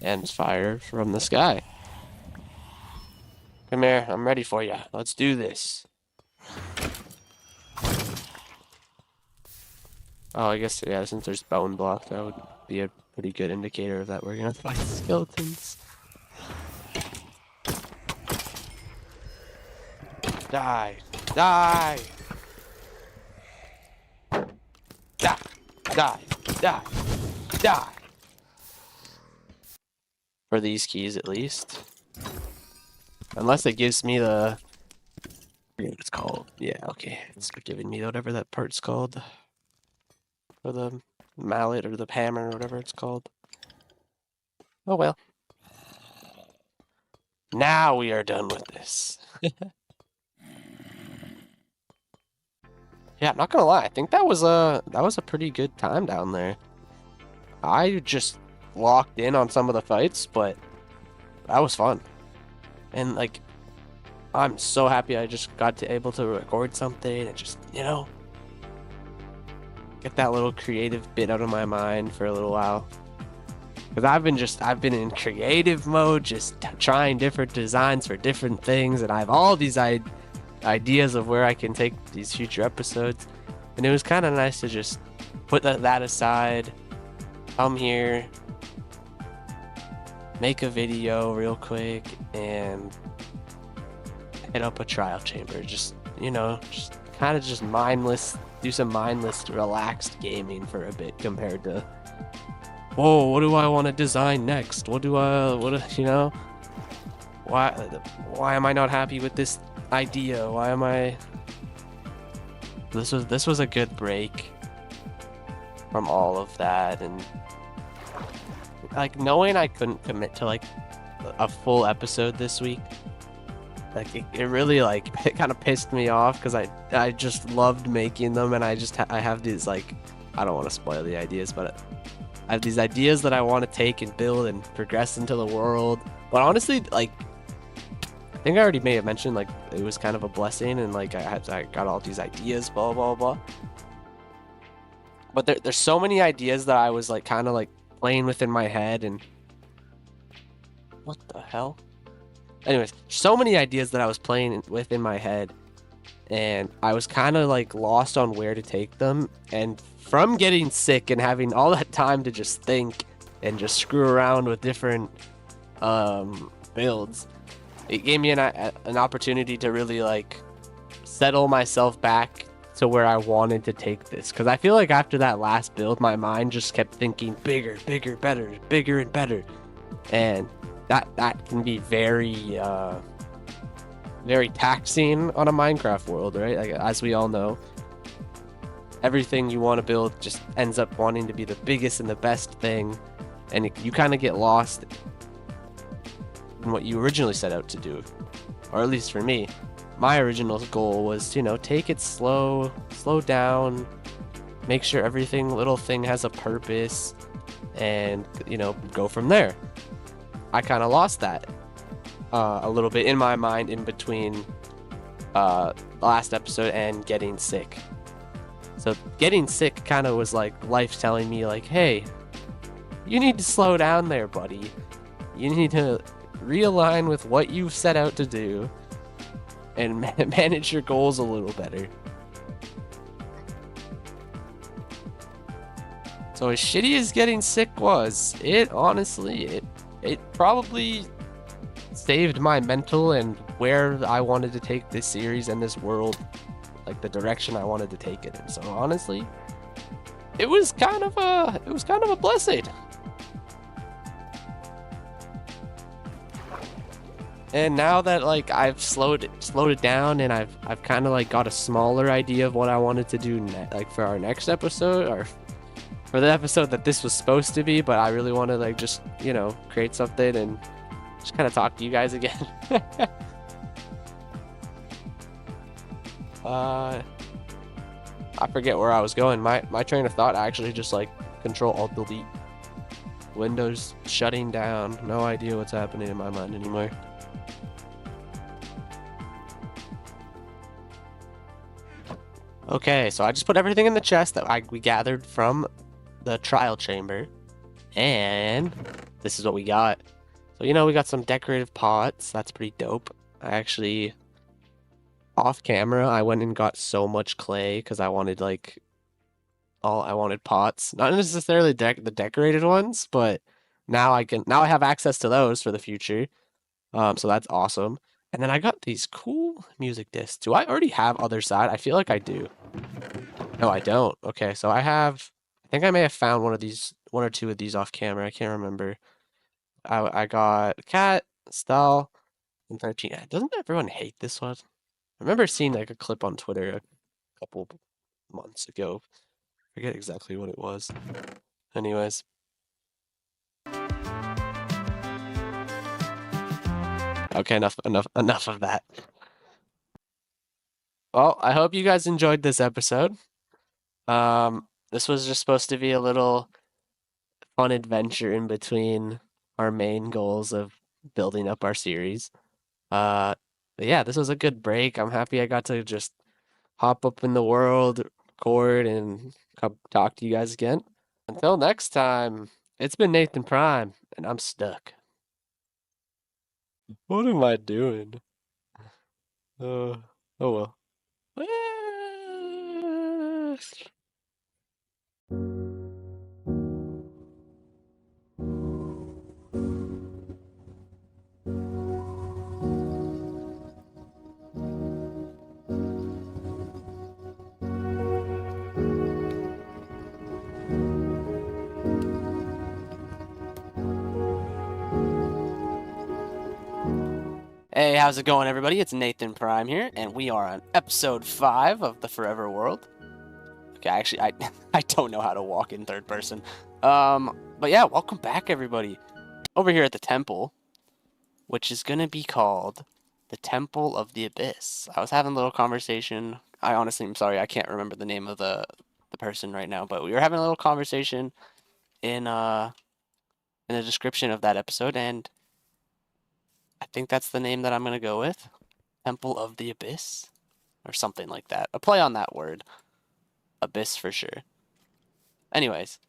And fire from the sky. Come here, I'm ready for you. Let's do this. Oh, I guess, yeah, since there's bone block, that would be a pretty good indicator of that we're gonna find skeletons. Die! Die! Die! Die! Die! Die! For these keys, at least. Unless it gives me the... I forget what it's called. Yeah, okay. It's giving me whatever that part's called. or the mallet or the hammer or whatever it's called. Oh well. Now we are done with this. Yeah, I'm not gonna lie. I think that was a pretty good time down there. I just locked in on some of the fights, but that was fun. And like, I'm so happy I just got to able to record something and just, you know, get that little creative bit out of my mind for a little while. Because I've been in creative mode, just trying different designs for different things, and I have all these ideas of where I can take these future episodes. And it was kind of nice to just put that aside, come here, make a video real quick, and hit up a trial chamber. Just, you know, just kind of just mindless, do some mindless, relaxed gaming for a bit compared to, whoa, what do I want to design next? You know, why am I not happy with this idea? Why am I? This was a good break from all of that, and like knowing I couldn't commit to like a full episode this week, like it really like it kind of pissed me off because I just loved making them, and I have these like, I don't want to spoil the ideas, but I have these ideas that I want to take and build and progress into the world. But honestly, like, I think I already may have mentioned, like, it was kind of a blessing, and like I got all these ideas, blah blah blah. But there's so many ideas that I was like kind of like playing within my head, and what the hell? Anyways, so many ideas that I was playing within my head, and I was kind of like lost on where to take them. And from getting sick and having all that time to just think and just screw around with different builds, it gave me an opportunity to really like settle myself back to where I wanted to take this. Because I feel like after that last build, my mind just kept thinking bigger, bigger, better, bigger and better, and that can be very very taxing on a Minecraft world, right? Like, as we all know, everything you want to build just ends up wanting to be the biggest and the best thing, and you kind of get lost in what you originally set out to do. Or at least for me, my original goal was, you know, take it slow down, make sure little thing has a purpose, and, you know, go from there. I kind of lost that a little bit in my mind in between the last episode and getting sick. So getting sick kind of was like life telling me like, hey, you need to slow down there, buddy. You need to realign with what you've set out to do and manage your goals a little better. So as shitty as getting sick was, it honestly, it probably saved my mental and where I wanted to take this series and this world, like the direction I wanted to take it in. So honestly, it was kind of a blessing. And now that like I've slowed it down, and I've kind of like got a smaller idea of what I wanted to do like for our next episode, or for the episode that this was supposed to be, but I really want to like just, you know, create something and just kind of talk to you guys again. I forget where I was going. My train of thought actually just like Control-Alt-Delete. Windows shutting down. No idea what's happening in my mind anymore. Okay, so I just put everything in the chest that we gathered from the trial chamber, and this is what we got. So, you know, we got some decorative pots. That's pretty dope. I actually, off camera, I went and got so much clay because I wanted like I wanted pots, not necessarily the decorated ones, but now I have access to those for the future. So that's awesome. And then I got these cool music discs. Do I already have Other Side? I feel like I do. No, I don't. Okay, so I think I may have found one or two of these off camera. I can't remember. I got Cat, Style, and 13. Doesn't everyone hate this one? I remember seeing like a clip on Twitter a couple months ago Forget exactly what it was. Anyways. Okay, enough of that. Well, I hope you guys enjoyed this episode. This was just supposed to be a little fun adventure in between our main goals of building up our series. But yeah, this was a good break. I'm happy I got to just hop up in the world, record, and come talk to you guys again. Until next time, it's been Nathan Prime, and I'm stuck. What am I doing? Oh well. Hey, how's it going, everybody? It's Nathan Prime here, and we are on episode 5 of the Forever World. Okay, actually, I don't know how to walk in third person. But yeah, welcome back, everybody. Over here at the temple, which is gonna be called the Temple of the Abyss. I was having a little conversation. I honestly am sorry, I can't remember the name of the person right now, but we were having a little conversation in the description of that episode, and I think that's the name that I'm going to go with. Temple of the Abyss? Or something like that. A play on that word. Abyss for sure. Anyways,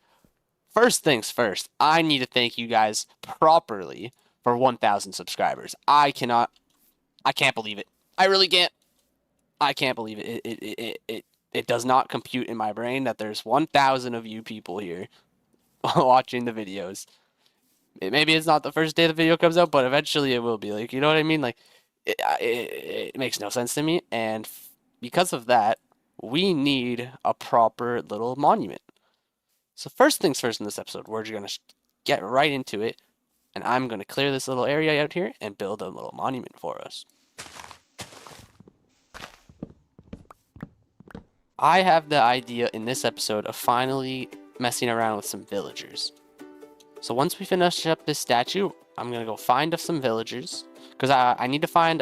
first things first, I need to thank you guys properly for 1,000 subscribers. I can't believe it. I really can't. I can't believe it. It does not compute in my brain that there's 1,000 of you people here watching the videos. Maybe it's not the first day the video comes out, but eventually it will be. Like, you know what I mean? Like, it makes no sense to me. And because of that, we need a proper little monument. So first things first in this episode, we're just going to get right into it. And I'm going to clear this little area out here and build a little monument for us. I have the idea in this episode of finally messing around with some villagers. So once we finish up this statue, I'm going to go find some villagers. Because I need to find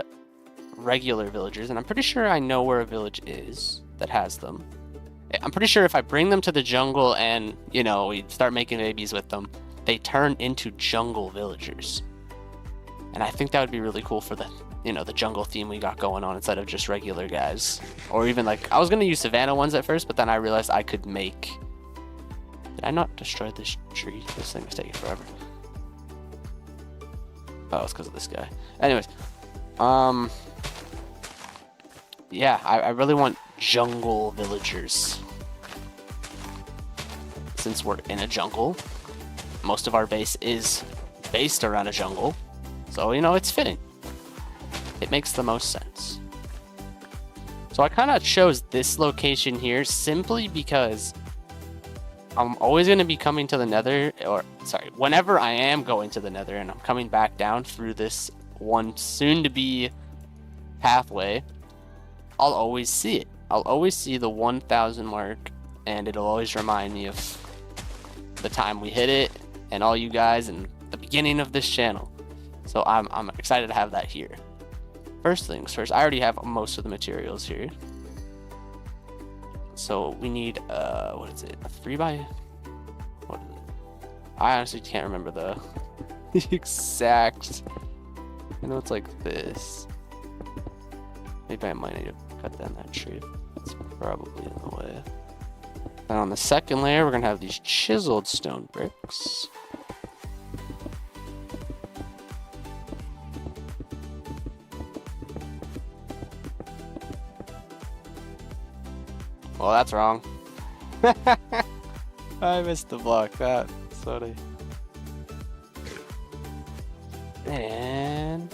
regular villagers. And I'm pretty sure I know where a village is that has them. I'm pretty sure if I bring them to the jungle and, you know, we start making babies with them, they turn into jungle villagers. And I think that would be really cool for the, you know, the jungle theme we got going on instead of just regular guys. Or even like, I was going to use Savannah ones at first, but then I realized I could make... Did I not destroy this tree? This thing was taking forever. Oh, it's because of this guy. Anyways, yeah, I really want jungle villagers. Since we're in a jungle, most of our base is based around a jungle. So, you know, it's fitting. It makes the most sense. So I kind of chose this location here simply because I'm always going to be coming to the Nether, or sorry, whenever I am going to the Nether and I'm coming back down through this one soon-to-be pathway, I'll always see it. I'll always see the 1,000 mark, and it'll always remind me of the time we hit it and all you guys and the beginning of this channel. So I'm excited to have that here. First things first, I already have most of the materials here. So we need, what is it? A 3x? What is it? I honestly can't remember the exact. I know it's like this. Maybe I might need to cut down that tree. It's probably in the way. And on the second layer, we're gonna have these chiseled stone bricks. Well, that's wrong. I missed the block. That's funny. And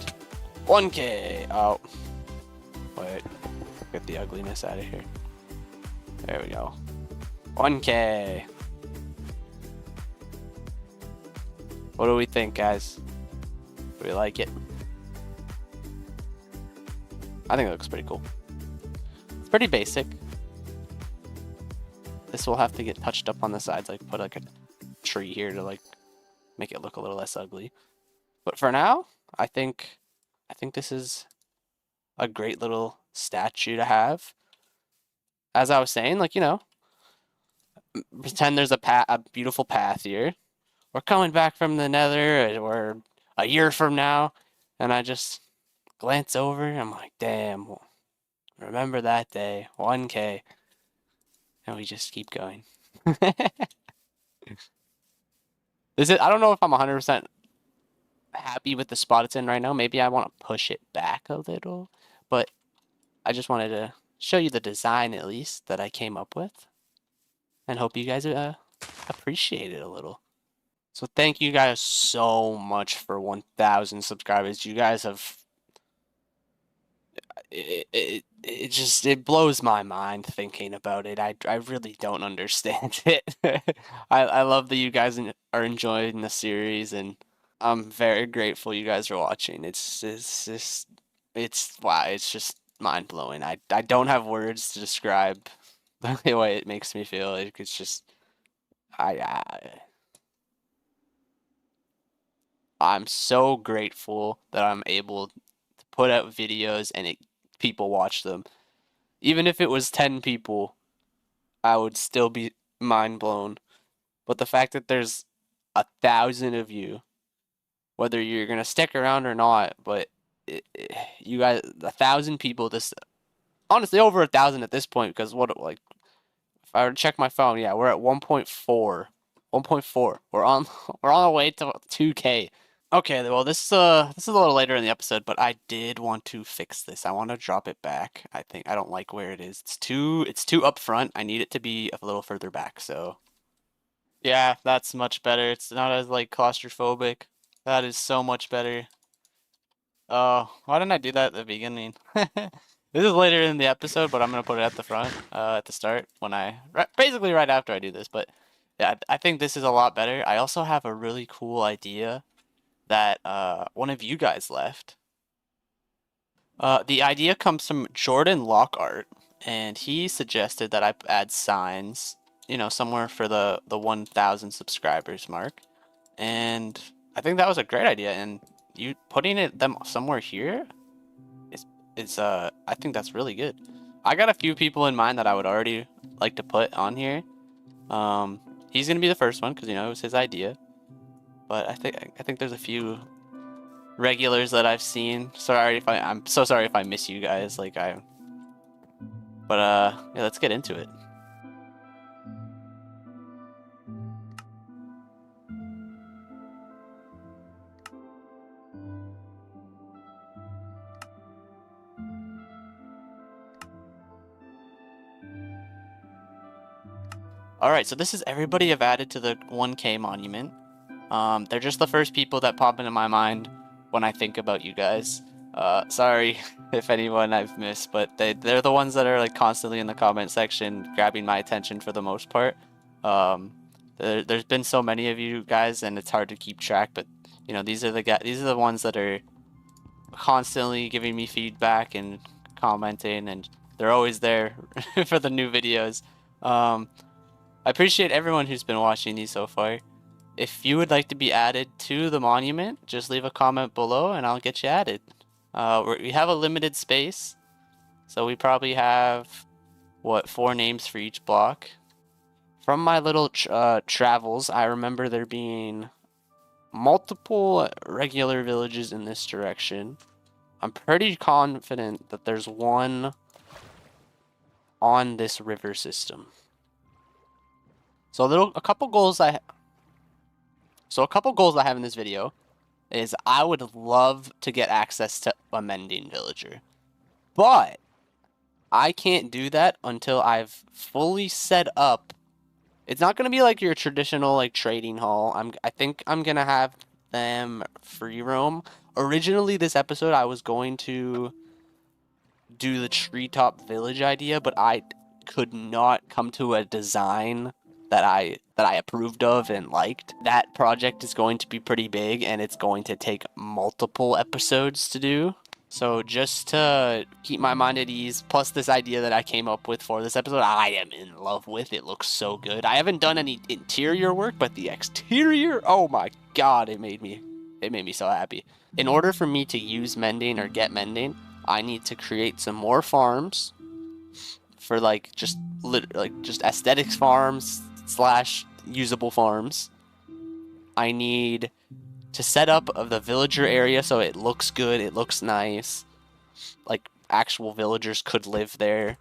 1K. Oh, wait. Get the ugliness out of here. There we go. 1K. What do we think, guys? Do we like it? I think it looks pretty cool. It's pretty basic. this will have to get touched up on the sides, like put like a tree here to like make it look a little less ugly. But for now, I think this is a great little statue to have. As I was saying, like, you know, pretend there's a beautiful path here. We're coming back from the Nether, or a year from now, and I just glance over, and I'm like, damn, remember that day, 1K, and we just keep going. I don't know if I'm 100% happy with the spot it's in right now. Maybe I want to push it back a little, but I just wanted to show you the design at least that I came up with, and hope you guys appreciate it a little. So thank you guys so much for 1,000 subscribers. You guys have it blows my mind thinking about it. I really don't understand it. I love that you guys are enjoying the series, and I'm very grateful you guys are watching. It's wow, it's just mind blowing. I don't have words to describe the way it makes me feel. It's just I'm so grateful that I'm able to put out videos and people watch them. Even if it was 10 people, I would still be mind blown. But the fact that there's 1,000 of you, whether you're gonna stick around or not, but you guys, 1,000 people, honestly over 1,000 at this point, because like, if I were to check my phone, yeah, we're at 1.4. 1.4. We're on the way to 2K. Okay, well, this is a little later in the episode, but I did want to fix this. I want to drop it back. I think I don't like where it is. It's too up front. I need it to be a little further back. So, yeah, that's much better. It's not as like claustrophobic. That is so much better. Oh, why didn't I do that at the beginning? This is later in the episode, but I'm gonna put it at the front, at the start basically right after I do this. But yeah, I think this is a lot better. I also have a really cool idea that one of you guys left. The idea comes from Jordan Lockhart, and he suggested that I add signs, you know, somewhere for the 1,000 subscribers mark. And I think that was a great idea, and you putting them somewhere here is I think that's really good. I got a few people in mind that I would already like to put on here. He's gonna be the first one because, you know, it was his idea. But I think there's a few regulars that I've seen. I'm so sorry if I miss you guys. But yeah, let's get into it. All right, so this is everybody I've added to the 1K monument. They're just the first people that pop into my mind when I think about you guys. Sorry if anyone I've missed, but they're the ones that are like constantly in the comment section, grabbing my attention for the most part. There's been so many of you guys, and it's hard to keep track. But you know, these are the ones that are constantly giving me feedback and commenting, and they're always there for the new videos. I appreciate everyone who's been watching these so far. If you would like to be added to the monument, just leave a comment below and I'll get you added. We have a limited space, so we probably have, 4 names for each block. From my little travels, I remember there being multiple regular villages in this direction. I'm pretty confident that there's one on this river system. So a couple goals I have in this video is I would love to get access to a mending villager, but I can't do that until I've fully set up. It's not gonna be like your traditional like trading hall. I think I'm gonna have them free roam. Originally, this episode I was going to do the treetop village idea, but I could not come to a design that I approved of and liked. That project is going to be pretty big, and it's going to take multiple episodes to do. So just to keep my mind at ease, plus this idea that I came up with for this episode, I am in love with. It looks so good. I haven't done any interior work, but the exterior, oh my god, it made me so happy. In order for me to use mending or get mending, I need to create some more farms for like just aesthetics farms / usable farms. I need to set up of the villager area so it looks good, it looks nice. Like actual villagers could live there.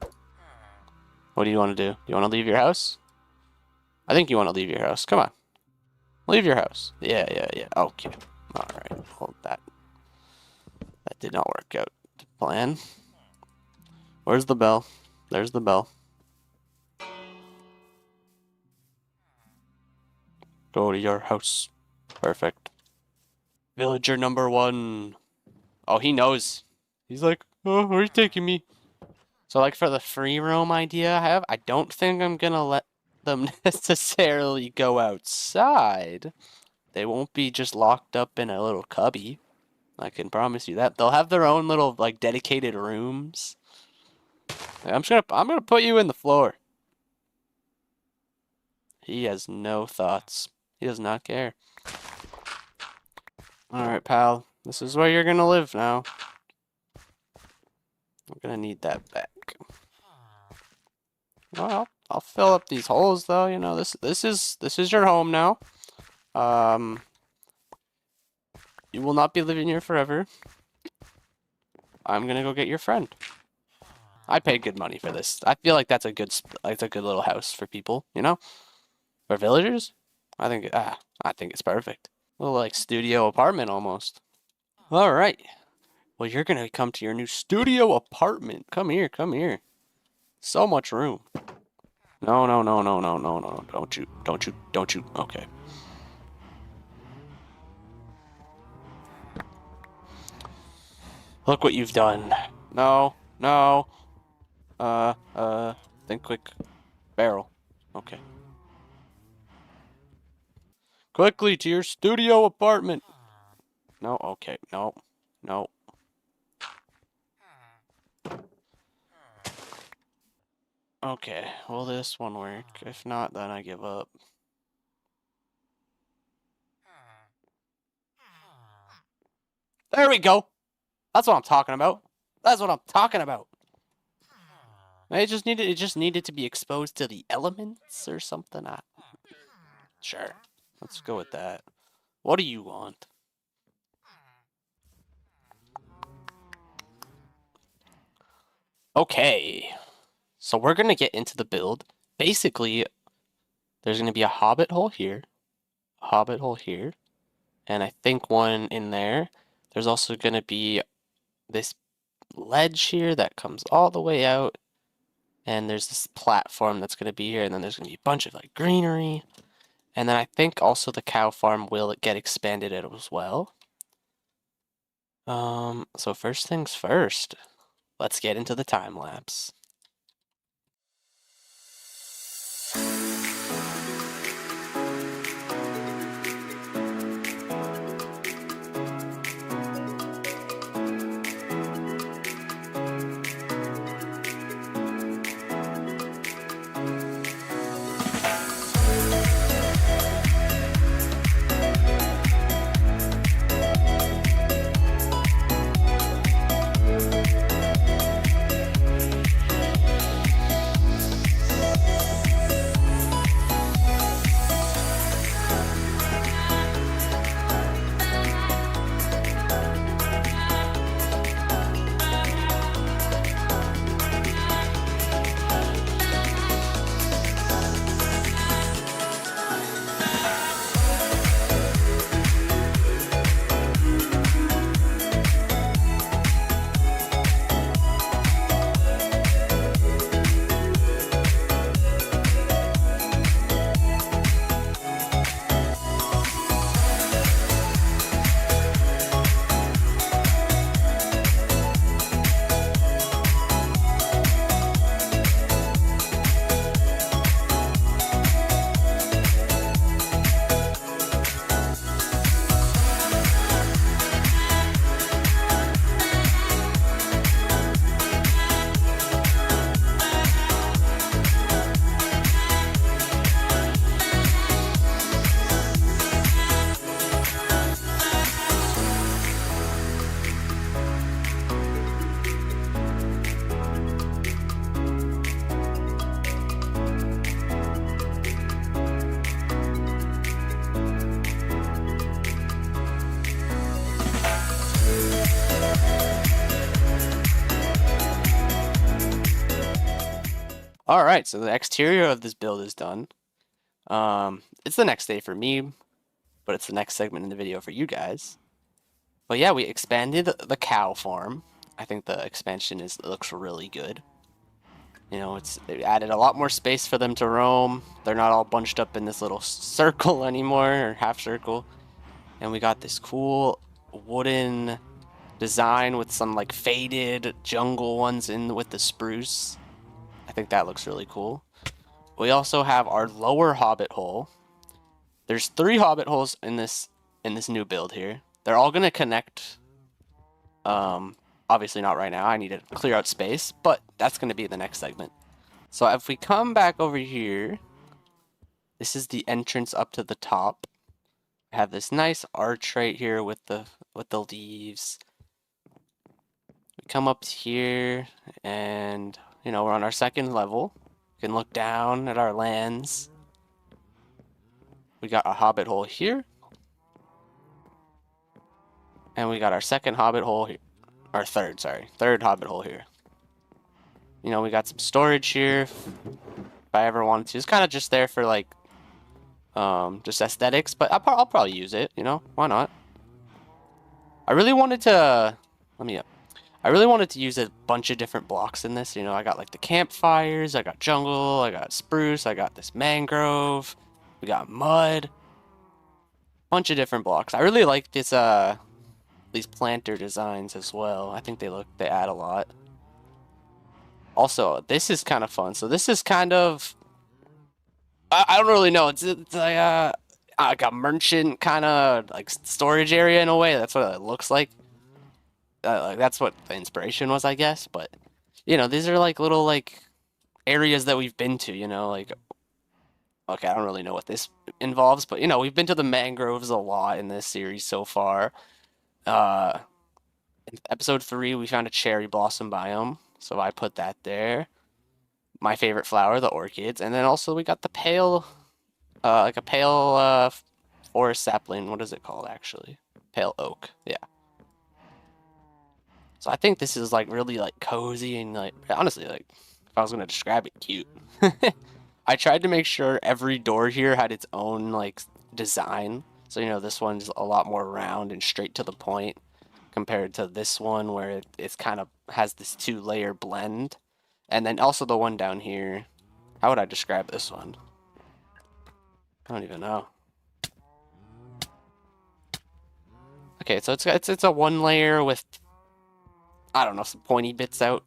What do you want to do? You want to leave your house? I think you want to leave your house. Come on. Leave your house. Yeah. Okay. Alright. Hold that. That did not work out to plan. Where's the bell? There's the bell. Go to your house. Perfect. Villager number 1. Oh, he knows. He's like, oh, where are you taking me? So, like, for the free roam idea I have, I don't think I'm gonna let them necessarily go outside. They won't be just locked up in a little cubby. I can promise you that. They'll have their own little, like, dedicated rooms. I'm gonna put you in the floor. He has no thoughts. He does not care. Alright, pal. This is where you're gonna live now. I'm gonna need that back. Well, I'll fill up these holes though, you know, this is your home now. You will not be living here forever. I'm gonna go get your friend. I paid good money for this. I feel like that's a good little house for people, you know? For villagers? I think it's perfect. A little like studio apartment almost. All right. Well, you're going to come to your new studio apartment. Come here, come here. So much room. No. Don't you. Okay. Look what you've done. No. Think quick. Barrel. Okay. Quickly to your studio apartment. No, okay. No. Okay, will this one work? If not, then I give up. There we go. That's what I'm talking about. It just needed to be exposed to the elements or something. Sure. Let's go with that. What do you want? Okay. So we're going to get into the build. Basically, there's going to be a hobbit hole here. And I think one in there. There's also going to be this ledge here that comes all the way out. And there's this platform that's going to be here. And then there's going to be a bunch of like greenery. And then I think also the cow farm will get expanded as well. So first things first, let's get into the time lapse. All right, so the exterior of this build is done. It's the next day for me, but it's the next segment in the video for you guys. But yeah, we expanded the cow farm. I think the expansion looks really good. You know, it added a lot more space for them to roam. They're not all bunched up in this little circle anymore, or half circle. And we got this cool wooden design with some like faded jungle ones in with the spruce. I think that looks really cool. We also have our lower hobbit hole. There's 3 hobbit holes in this new build here. They're all gonna connect. Obviously not right now. I need to clear out space, but that's gonna be the next segment. So if we come back over here, this is the entrance up to the top. I have this nice arch right here with the leaves. We come up here, and you know, we're on our 2nd level. We can look down at our lands. We got a hobbit hole here. And we got our 2nd hobbit hole here. Or 3rd hobbit hole here. You know, we got some storage here if I ever wanted to. It's kind of just there for like just aesthetics, but I'll probably use it, you know? Why not? I really wanted to I really wanted to use a bunch of different blocks in this. You know, I got like the campfires, I got jungle, I got spruce, I got this mangrove, we got mud. Bunch of different blocks. I really like this these planter designs as well. I think they add a lot. Also, this is kind of fun. So this is kind of I don't really know. It's like a merchant kind of like storage area in a way. That's what it looks like. That's what the inspiration was, I guess. But you know, these are like little like areas that we've been to. You know, like okay, I don't really know what this involves, but you know, we've been to the mangroves a lot in this series so far. In episode 3, we found a cherry blossom biome, so I put that there. My favorite flower, the orchids, and then also we got the pale, like a pale forest sapling. What is it called actually? Pale oak. Yeah. So I think this is like really like cozy and like honestly like if I was gonna describe it, cute. I tried to make sure every door here had its own like design. So you know this one's a lot more round and straight to the point compared to this one where it's kind of has this 2-layer blend. And then also the one down here. How would I describe this one? I don't even know. Okay, so it's a 1-layer with I don't know, some pointy bits out.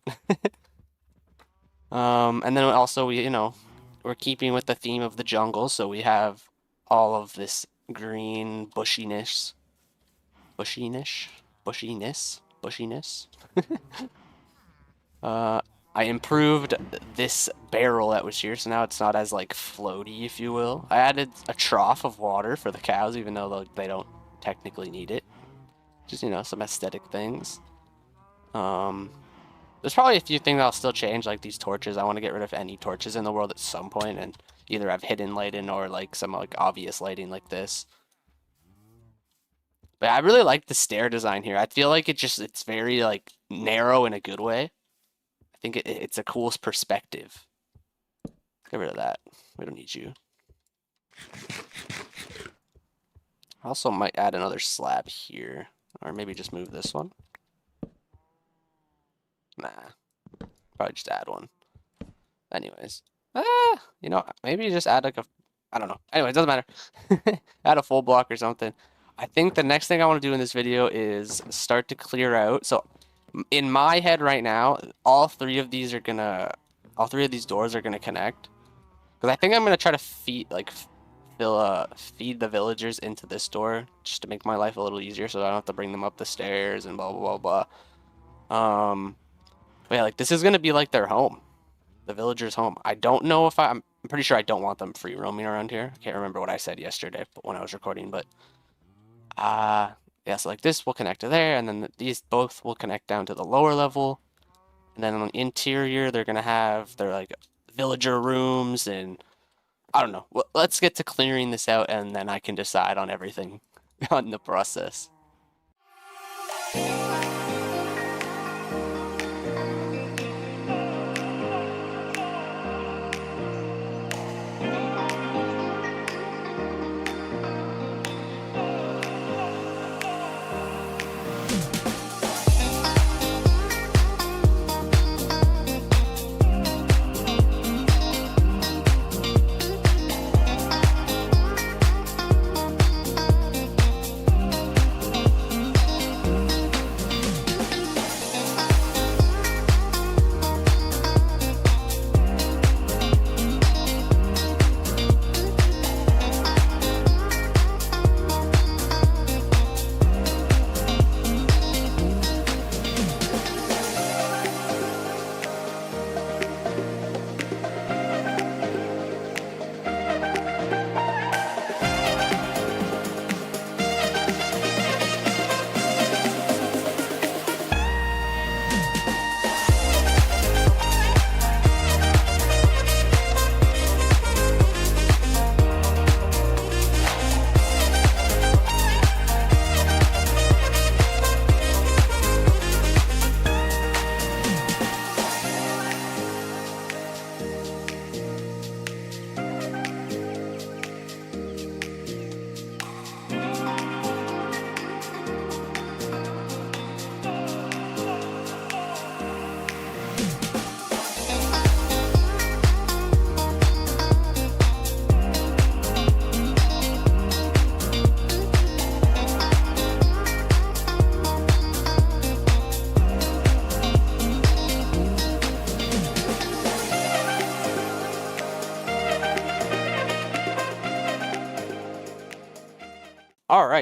And then also we're keeping with the theme of the jungle, so we have all of this green bushiness. I improved this barrel that was here, so now it's not as like floaty, if you will. I added a trough of water for the cows, even though they don't technically need it. Just, you know, some aesthetic things. There's probably a few things I'll still change, like these torches. I want to get rid of any torches in the world at some point and either have hidden lighting or like some like obvious lighting like this. But I really like the stair design here. I feel like it's very like narrow in a good way. I think it's a cool perspective. Get rid of that. We don't need you. I also might add another slab here. Or maybe just move this one. Nah. Probably just add one. Anyways. You know, maybe just add like I don't know. Anyway, it doesn't matter. Add a full block or something. I think the next thing I want to do in this video is start to clear out. So in my head right now, all three of these doors are gonna connect. Because I think I'm gonna try to feed the villagers into this door just to make my life a little easier, so I don't have to bring them up the stairs and blah blah blah blah. But yeah, like this is gonna be like their home, the villagers' home. I don't know if I'm pretty sure I don't want them free roaming around here. I can't remember what I said yesterday, but when I was recording, but yeah, so like this will connect to there, and then these both will connect down to the lower level. And then on the interior, they're gonna have their like villager rooms, and I don't know. Let's get to clearing this out, and then I can decide on everything on the process.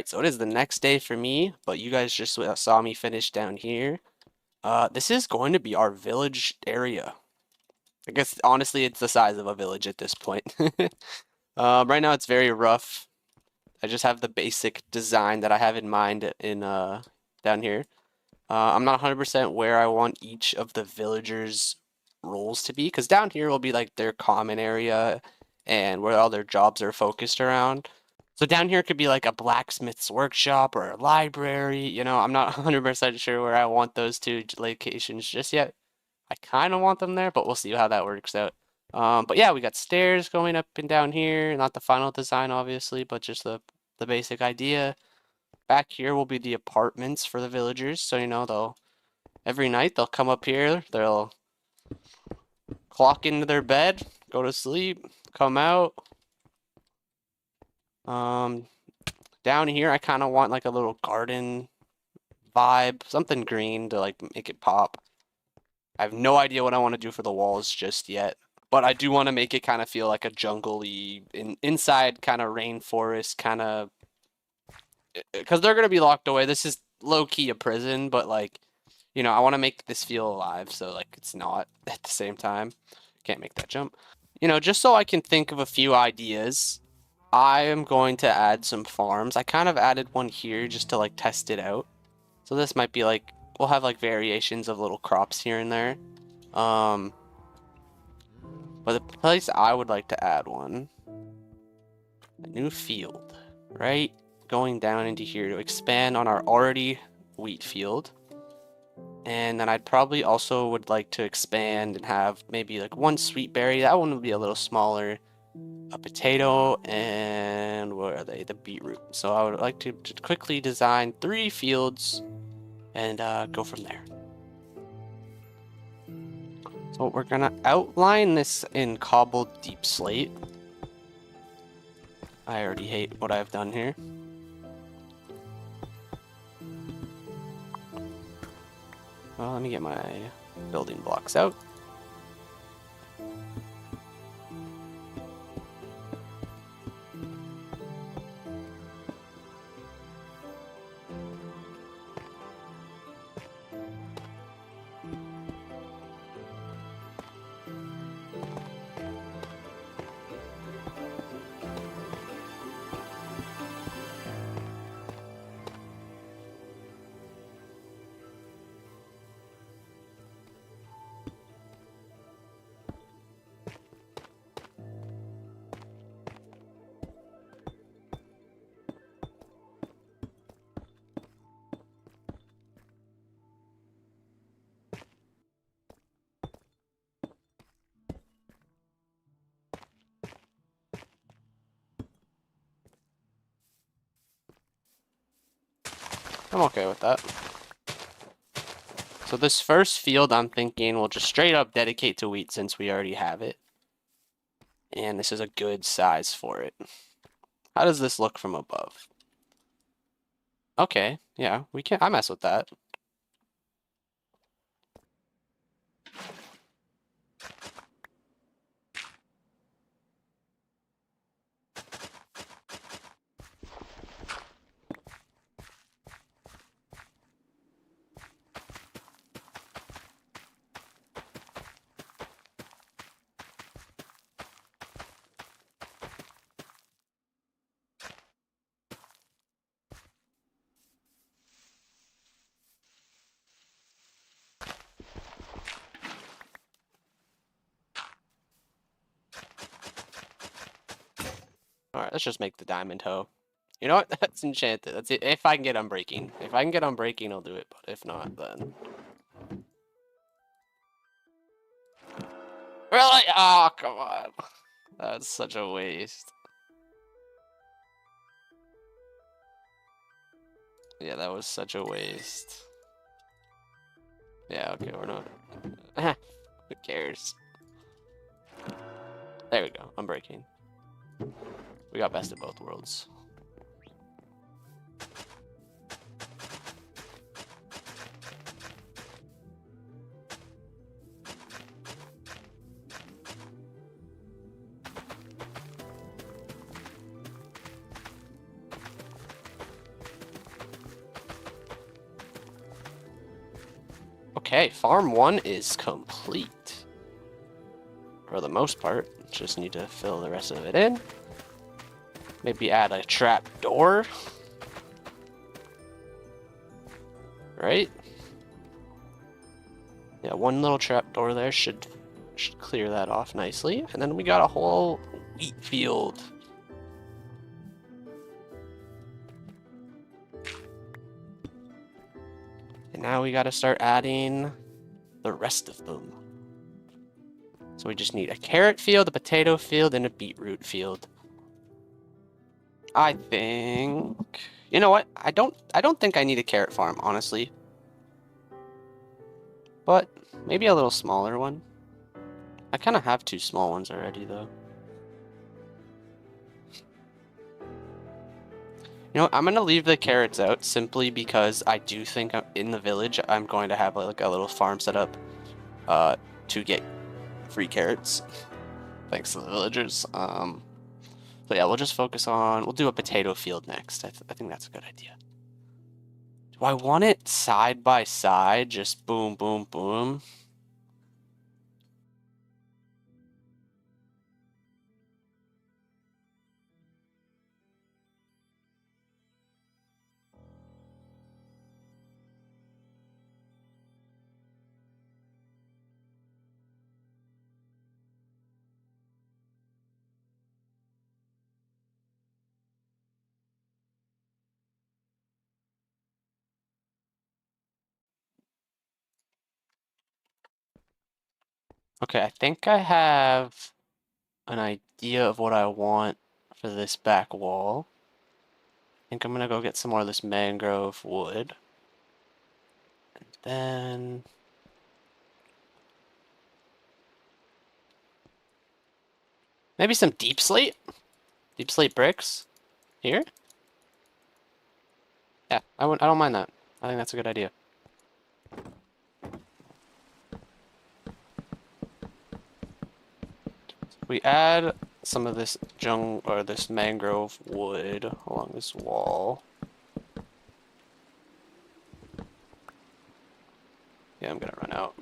Alright, so it is the next day for me, but you guys just saw me finish down here. This is going to be our village area. I guess, honestly, it's the size of a village at this point. Right now it's very rough. I just have the basic design that I have in mind in down here. I'm not 100% where I want each of the villagers' roles to be, because down here will be like their common area and where all their jobs are focused around. So down here could be like a blacksmith's workshop or a library. You know, I'm not 100% sure where I want those two locations just yet. I kind of want them there, but we'll see how that works out. But yeah, we got stairs going up and down here. Not the final design, obviously, but just the basic idea. Back here will be the apartments for the villagers. So, you know, every night they'll come up here. They'll clock into their bed, go to sleep, come out. Down here, I kind of want like a little garden vibe, something green to like make it pop. I have no idea what I want to do for the walls just yet, but I do want to make it kind of feel like a jungle-y, inside kind of rainforest kind of, because they're going to be locked away. This is low-key a prison, but like, you know, I want to make this feel alive, so like it's not at the same time. Can't make that jump. You know, just so I can think of a few ideas, I am going to add some farms. I kind of added one here just to like test it out. So this might be like, we'll have like variations of little crops here and there. But the place I would like to add one, a new field, right? Going down into here to expand on our already wheat field. And then I'd probably also would like to expand and have maybe like one sweet berry. That one would be a little smaller. A potato, and what are they? The beetroot. So I would like to quickly design 3 fields and go from there. So we're gonna outline this in cobbled deep slate. I already hate what I've done here. Well, let me get my building blocks out. I'm okay with that. So this first field I'm thinking we'll just straight up dedicate to wheat since we already have it. And this is a good size for it. How does this look from above? Okay, yeah, I mess with that. Alright, let's just make the diamond hoe. You know what? That's enchanted. That's it. If I can get unbreaking. If I can get unbreaking, I'll do it. But if not, then... Really? Oh, come on. That's such a waste. Yeah, that was such a waste. Yeah, okay, we're not... Who cares? There we go. Unbreaking. We got best of both worlds. Okay, farm 1 is complete. For the most part. Just need to fill the rest of it in. Maybe add a trap door. Right? Yeah, one little trap door there should clear that off nicely. And then we got a whole wheat field. And now we got to start adding the rest of them. So we just need a carrot field, a potato field, and a beetroot field. I think, you know what? I don't think I need a carrot farm, honestly. But maybe a little smaller one. I kind of have 2 small ones already, though. You know, I'm going to leave the carrots out simply because I do think in the village I'm going to have like a little farm set up to get free carrots. Thanks to the villagers. So yeah, we'll just focus on, we'll do a potato field next. I think that's a good idea. Do I want it side by side? Just boom, boom, boom. Okay, I think I have an idea of what I want for this back wall. I think I'm gonna go get some more of this mangrove wood. And then maybe some deep slate bricks here. Yeah, I don't mind that. I think that's a good idea. We add some of this this mangrove wood along this wall. Yeah, I'm gonna run out.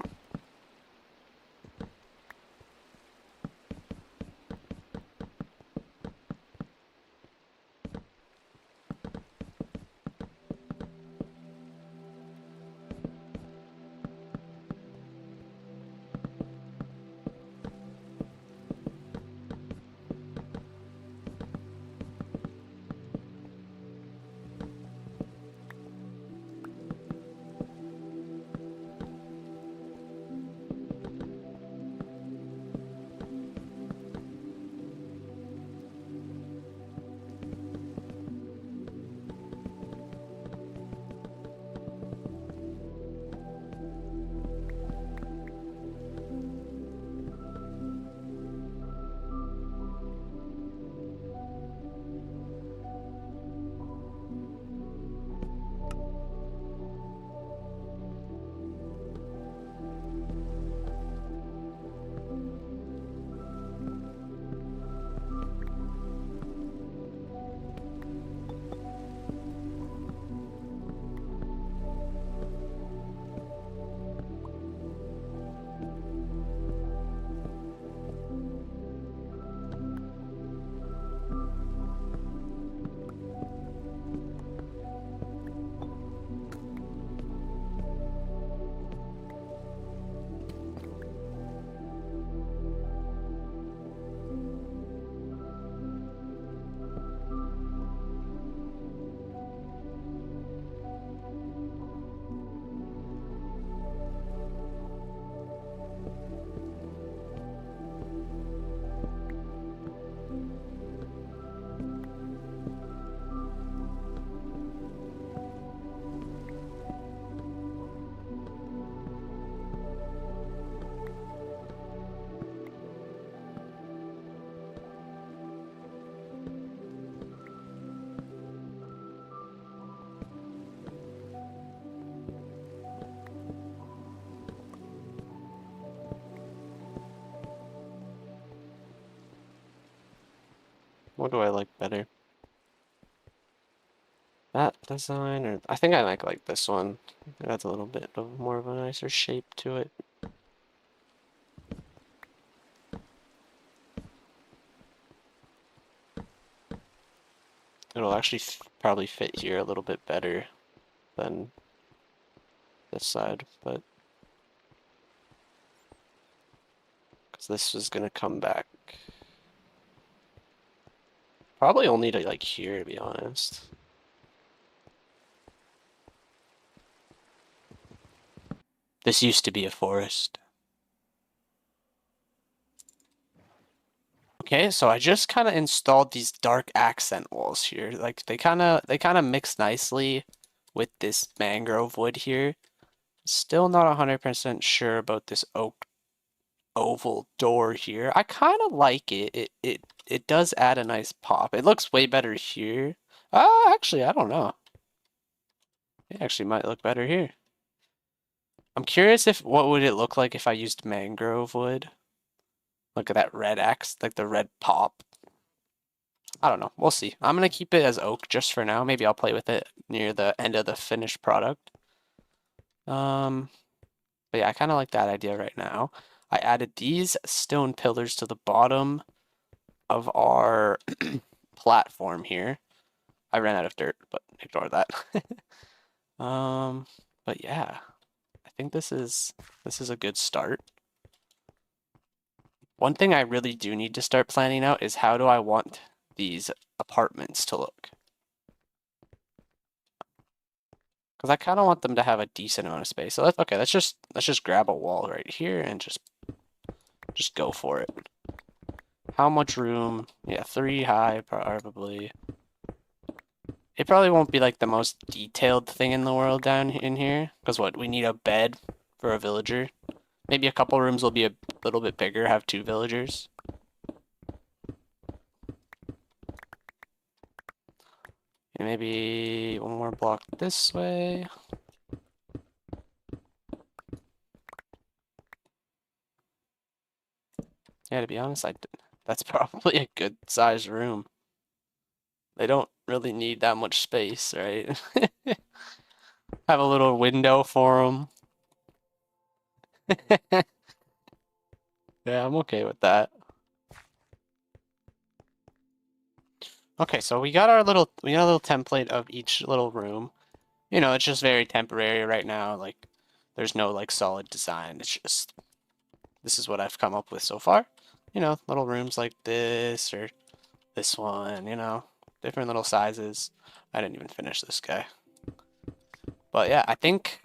What do I like better? That design, or I think I like this one. It adds a little bit of more of a nicer shape to it. It'll actually probably fit here a little bit better than this side, but because this is gonna come back probably only to like here, to be honest. This used to be a forest. Okay, so I just kind of installed these dark accent walls here. Like they kind of mix nicely with this mangrove wood here. Still not 100% sure about this oak oval door here. I kind of like it. It does add a nice pop. It looks way better here. Actually, I don't know. It actually might look better here. I'm curious if what would it look like if I used mangrove wood? Look at that red X, like the red pop. I don't know. We'll see. I'm gonna keep it as oak just for now. Maybe I'll play with it near the end of the finished product. But yeah, I kind of like that idea right now. I added these stone pillars to the bottom of our platform here. I ran out of dirt, but ignore that. But yeah, I think this is a good start. One thing I really do need to start planning out is how do I want these apartments to look? Because I kind of want them to have a decent amount of space. So let's just grab a wall right here and just go for it. How much room? Yeah, 3 high probably. It probably won't be like the most detailed thing in the world down in here. Because what, we need a bed for a villager. Maybe a couple rooms will be a little bit bigger, have 2 villagers. And maybe one more block this way. Yeah, to be honest, that's probably a good sized room. They don't really need that much space, right? Have a little window for them. Yeah, I'm okay with that. Okay, so we got a little template of each little room. You know, it's just very temporary right now. Like, there's no like solid design. It's just this is what I've come up with so far. You know, little rooms like this or this one. You know, different little sizes. I didn't even finish this guy. But yeah, I think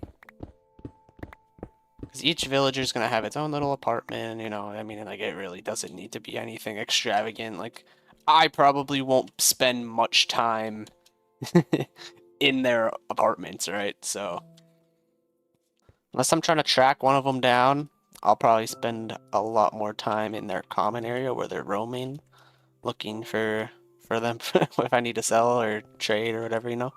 because each villager is gonna have its own little apartment. You know, I mean, like it really doesn't need to be anything extravagant. Like, I probably won't spend much time in their apartments, right? So unless I'm trying to track one of them down, I'll probably spend a lot more time in their common area where they're roaming, looking for them if I need to sell or trade or whatever, you know.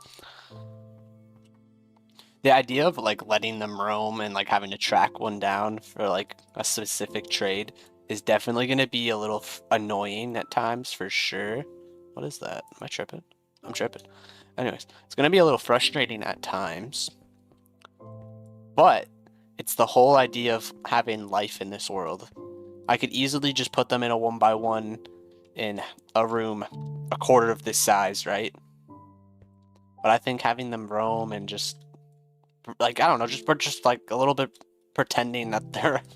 The idea of like letting them roam and like having to track one down for like a specific trade is definitely going to be a little annoying at times for sure. What is that? Am I tripping? I'm tripping. Anyways, it's going to be a little frustrating at times. But it's the whole idea of having life in this world. I could easily just put them in a 1x1 in a room a quarter of this size, right? But I think having them roam and just like, I don't know, just like a little bit pretending that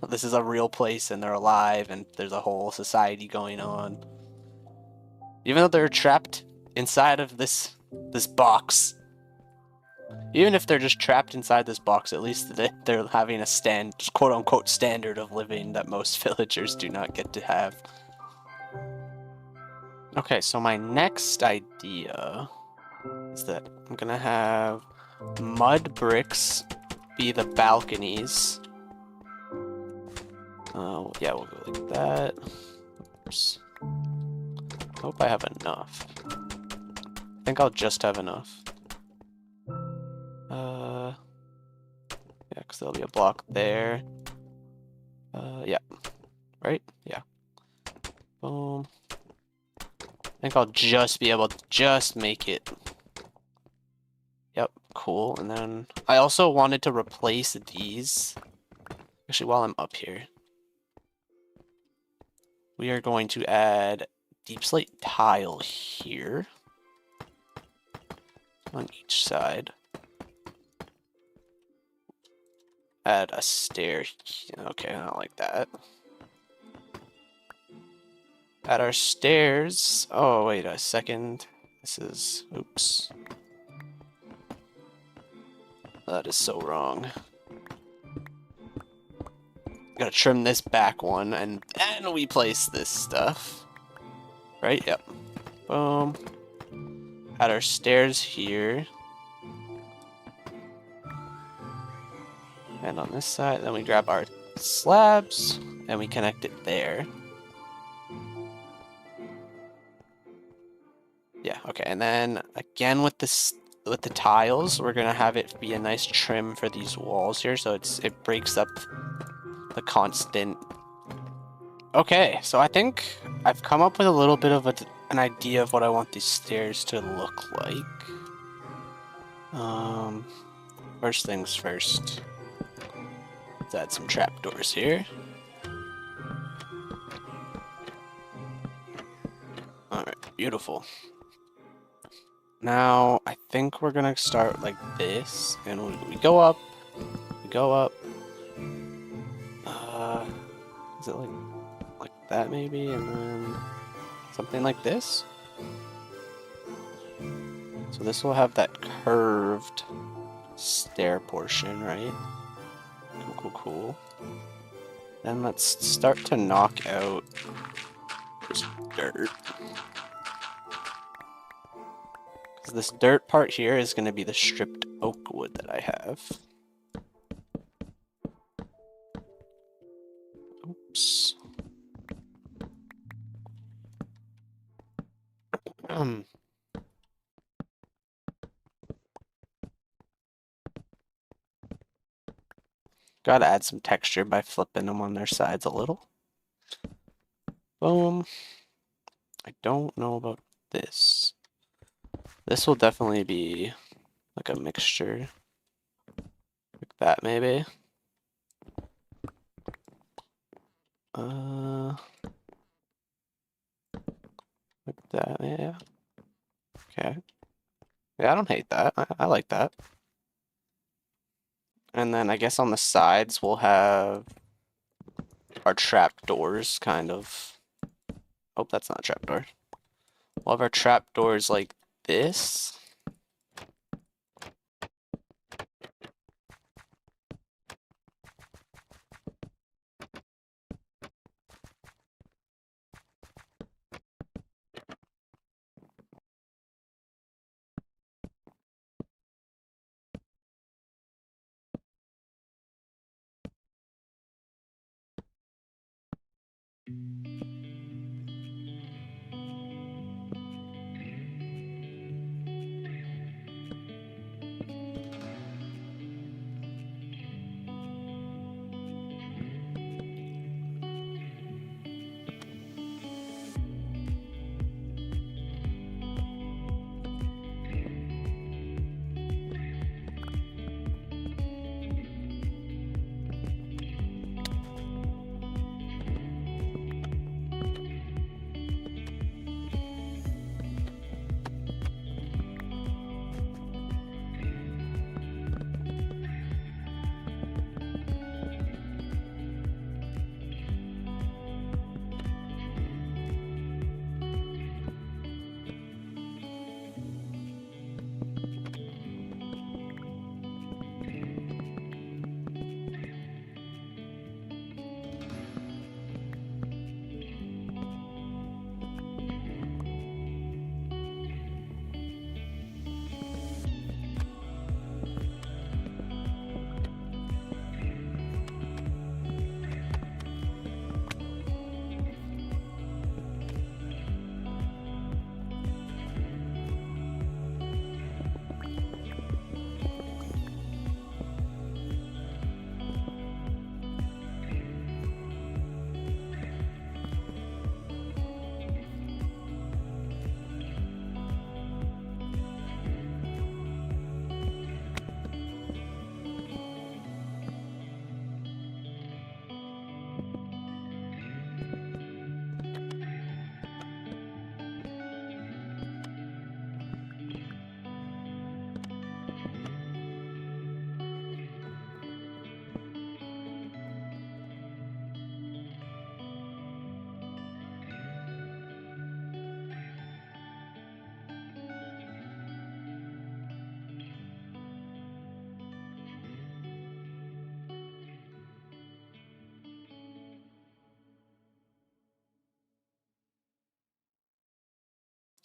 this is a real place and they're alive and there's a whole society going on. Even though they're trapped inside of this box. Even if they're just trapped inside this box, at least they're having a quote-unquote standard of living that most villagers do not get to have. Okay, so my next idea is that I'm gonna have mud bricks be the balconies. Yeah, we'll go like that. Oops. Hope I have enough. I think I'll just have enough. Yeah, because there'll be a block there. Yeah. Right? Yeah. Boom. I think I'll just be able to just make it cool. And then I also wanted to replace these. Actually, while I'm up here, we are going to add deep slate tile here on each side. Add a stair. Okay, I don't like that. Add our stairs. Oh, wait a second. This is... Oops. That is so wrong. Gotta trim this back one, and then we place this stuff. Right? Yep. Boom. Add our stairs here. And on this side, then we grab our slabs, and we connect it there. Yeah, okay, and then again with this, with the tiles, we're gonna have it be a nice trim for these walls here, so it breaks up the constant. Okay, so I think I've come up with a little bit of an idea of what I want these stairs to look like. First things first. Let's add some trapdoors here. Alright, beautiful. Now, I think we're gonna start like this, and we go up, we go up. Is it like that maybe, and then something like this? So this will have that curved stair portion, right? Cool, cool, cool. Then let's start to knock out this dirt. Because this dirt part here is going to be the stripped oak wood that I have. Oops. Gotta add some texture by flipping them on their sides a little. Boom. I don't know about this. This will definitely be like a mixture. Like that, maybe. Like that, yeah. Okay. Yeah, I don't hate that. I like that. And then I guess on the sides we'll have our trapdoors, kind of. Oh, that's not a trapdoor. We'll have our trapdoors like this.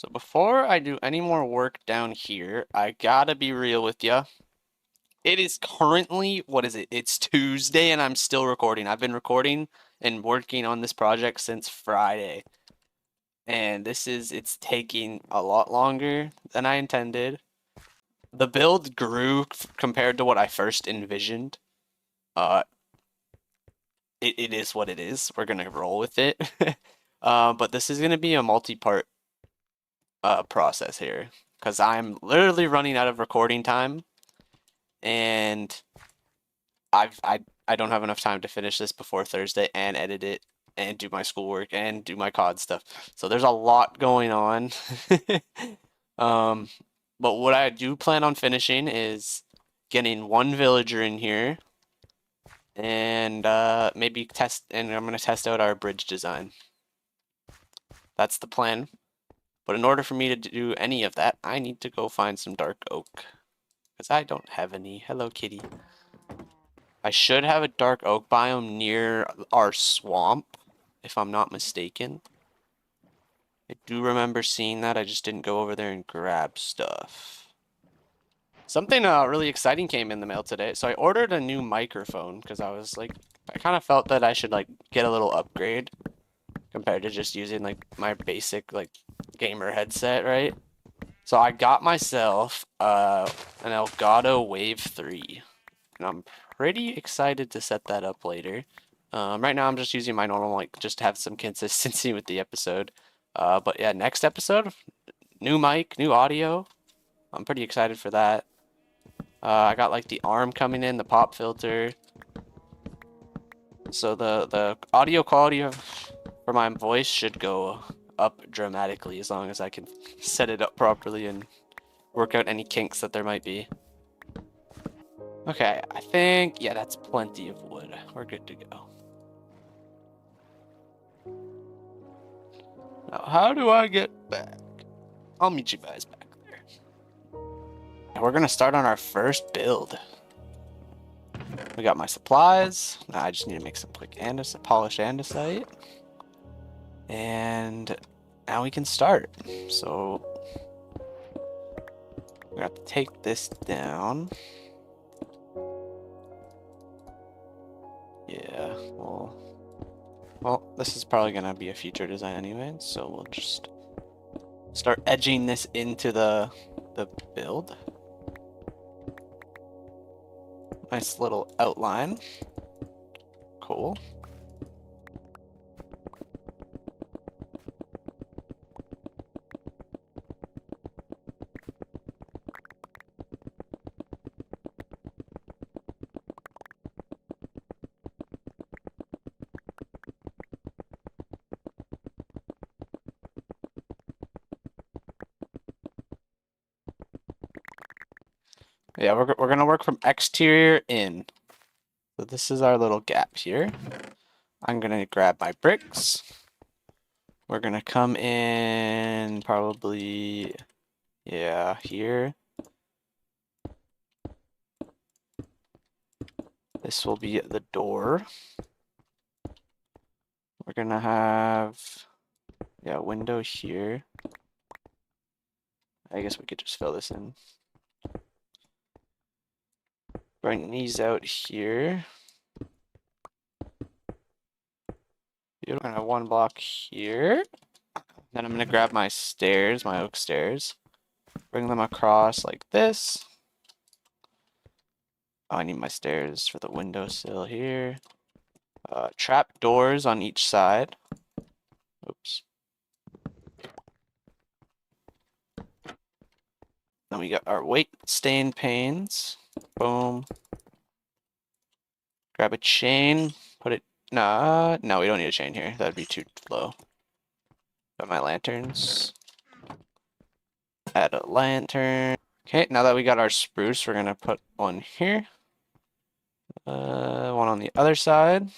So before I do any more work down here, I gotta be real with ya. It is currently, what is it? It's Tuesday and I'm still recording. I've been recording and working on this project since Friday. And it's taking a lot longer than I intended. The build grew compared to what I first envisioned. It is what it is. We're gonna roll with it. But this is gonna be a multi-part process here because I'm literally running out of recording time, and I don't have enough time to finish this before Thursday and edit it and do my schoolwork and do my COD stuff. So there's a lot going on. But what I do plan on finishing is getting one villager in here and maybe I'm gonna test out our bridge design. That's the plan. But in order for me to do any of that, I need to go find some dark oak. Because I don't have any. Hello, kitty. I should have a dark oak biome near our swamp, if I'm not mistaken. I do remember seeing that. I just didn't go over there and grab stuff. Something really exciting came in the mail today. So I ordered a new microphone because I was like, I kind of felt that I should like get a little upgrade compared to just using like my basic like gamer headset, right? So I got myself an Elgato Wave 3, and I'm pretty excited to set that up later. Right now I'm just using my normal mic just to have some consistency with the episode. But yeah, next episode, new mic, new audio. I'm pretty excited for that. I got like the arm coming in, the pop filter. So the audio quality for my voice should go up dramatically as long as I can set it up properly and work out any kinks that there might be. Okay, I think, yeah, that's plenty of wood. We're good to go. Now, how do I get back? I'll meet you guys back there. We're gonna start on our first build. We got my supplies. Now I just need to make some quick polished andesite. And now we can start. So we have to take this down. Yeah, well, this is probably gonna be a future design anyway, so we'll just start edging this into the build. Nice little outline. Cool. Yeah, we're gonna work from exterior in. So this is our little gap here. I'm gonna grab my bricks. We're gonna come in probably, yeah, here. This will be the door. We're gonna have, yeah, a window here. I guess we could just fill this in. Bring these out here. We're gonna have one block here. Then I'm gonna grab my stairs, my oak stairs. Bring them across like this. Oh, I need my stairs for the windowsill here. Trap doors on each side. Oops. Then we got our weight stain panes. Boom. Grab a chain. Put it. Nah, no, we don't need a chain here. That'd be too low. Got my lanterns. Add a lantern. Okay, now that we got our spruce, we're gonna put one here. One on the other side.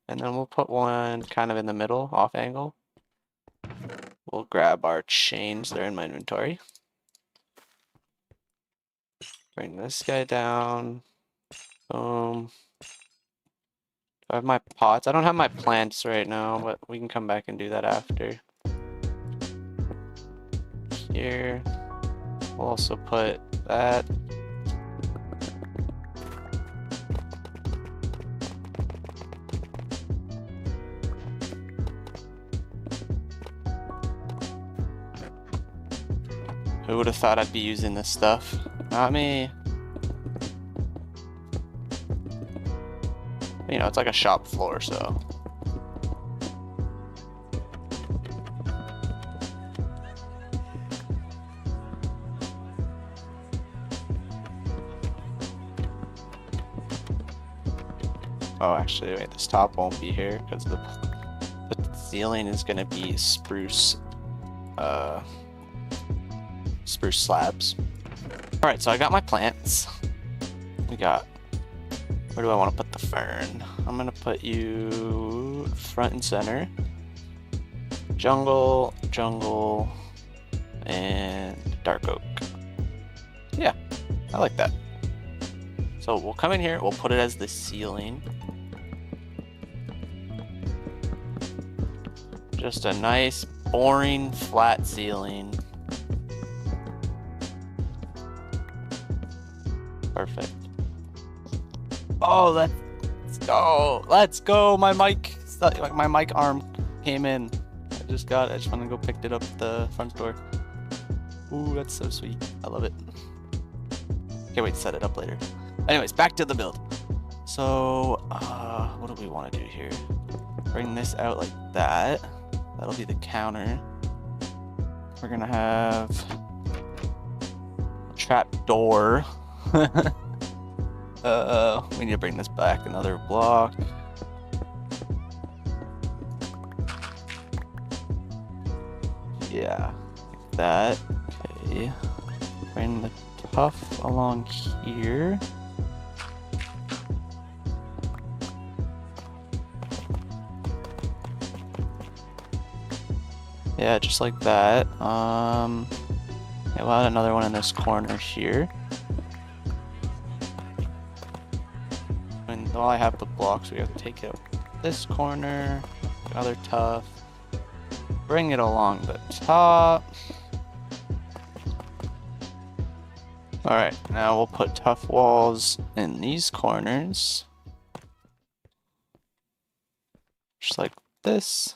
And then we'll put one kind of in the middle, off angle. We'll grab our chains. They're in my inventory. Bring this guy down. Boom. I have my pots. I don't have my plants right now, but we can come back and do that after. here. We'll also put that. Who would have thought I'd be using this stuff? Not me. You know, it's like a shop floor, so. Oh, actually, wait, this top won't be here because the ceiling is gonna be spruce slabs. All right, so I got my plants. We got, where do I want to put the fern? I'm gonna put you front and center. Jungle, jungle, and dark oak. Yeah, I like that. So we'll come in here, we'll put it as the ceiling. Just a nice, boring, flat ceiling. Perfect. Oh, let's go. Let's go. My mic arm came in. I just want to go pick it up at the front door. Ooh, that's so sweet. I love it. Can't wait to set it up later. Anyways, back to the build. So, what do we want to do here? Bring this out like that. That'll be the counter. We're gonna have a trap door. We need to bring this back another block. Yeah, like that. Okay. Bring the tuff along here. Yeah, just like that. Yeah, we'll add another one in this corner here. And while I have the blocks, we have to take out this corner, another tuff, bring it along the top. Alright, now we'll put tuff walls in these corners. Just like this.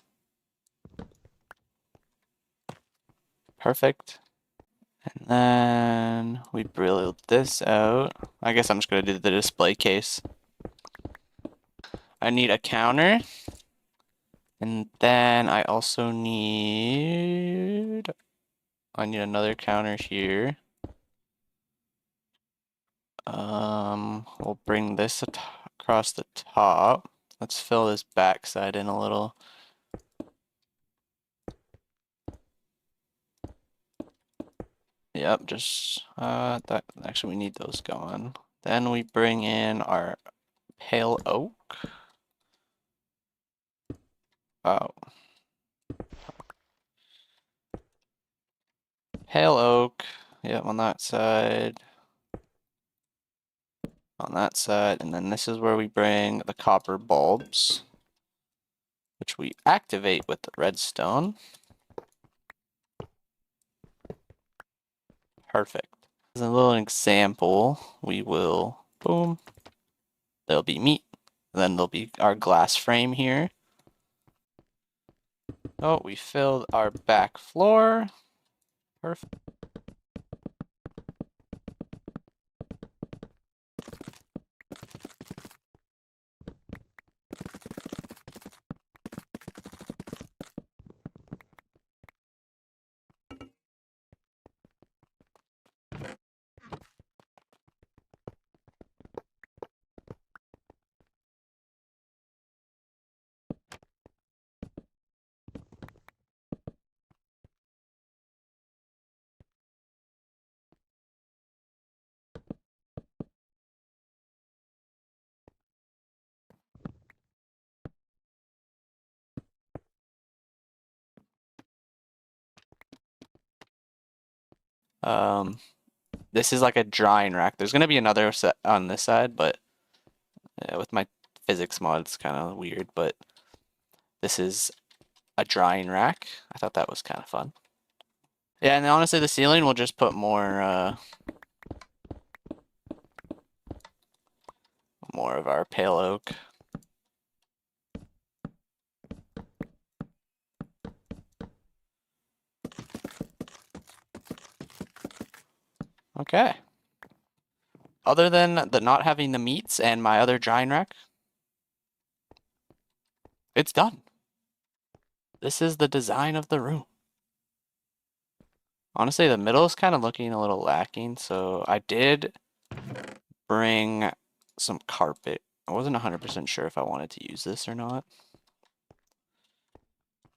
Perfect. And then we build this out. I guess I'm just going to do the display case. I need a counter. And then I also need another counter here. We'll bring this across the top. Let's fill this backside in a little. Yep, just that actually we need those going. Then we bring in our pale oak. Oh. Pale oak. Yep, on that side. On that side, and then this is where we bring the copper bulbs, which we activate with the redstone. Perfect. As a little example, we will, boom, there'll be meat, and then there'll be our glass frame here. Oh, we filled our back floor. Perfect. This is like a drying rack. There's gonna be another set on this side, but with my physics mod, it's kind of weird. But this is a drying rack. I thought that was kind of fun. Yeah, and honestly, the ceiling will just put more of our pale oak. Okay. Other than the not having the meats and my other giant rack, it's done. This is the design of the room. Honestly, the middle is kind of looking a little lacking, so I did bring some carpet. I wasn't 100% sure if I wanted to use this or not.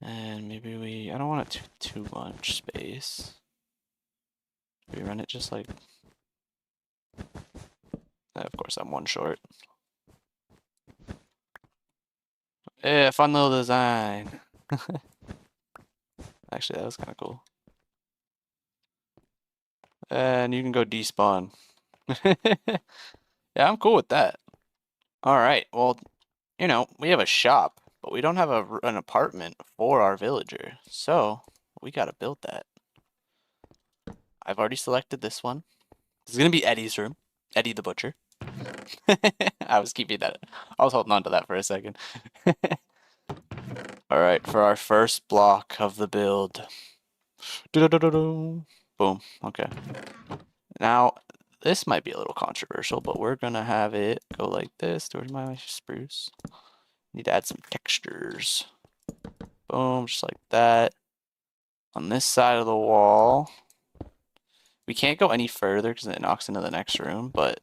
And maybe I don't want it too much space. We run it just like, of course I'm one short. Yeah, fun little design. Actually, that was kind of cool. And you can go despawn. Yeah, I'm cool with that. All right, well, you know, we have a shop, but we don't have an apartment for our villager. So we gotta build that. I've already selected this one. This is gonna be Eddie's room. Eddie the Butcher. I was keeping that. I was holding on to that for a second. All right, for our first block of the build. Boom. Okay. Now, this might be a little controversial, but we're gonna have it go like this. Where's my spruce? Need to add some textures. Boom, just like that. On this side of the wall. We can't go any further because it knocks into the next room, but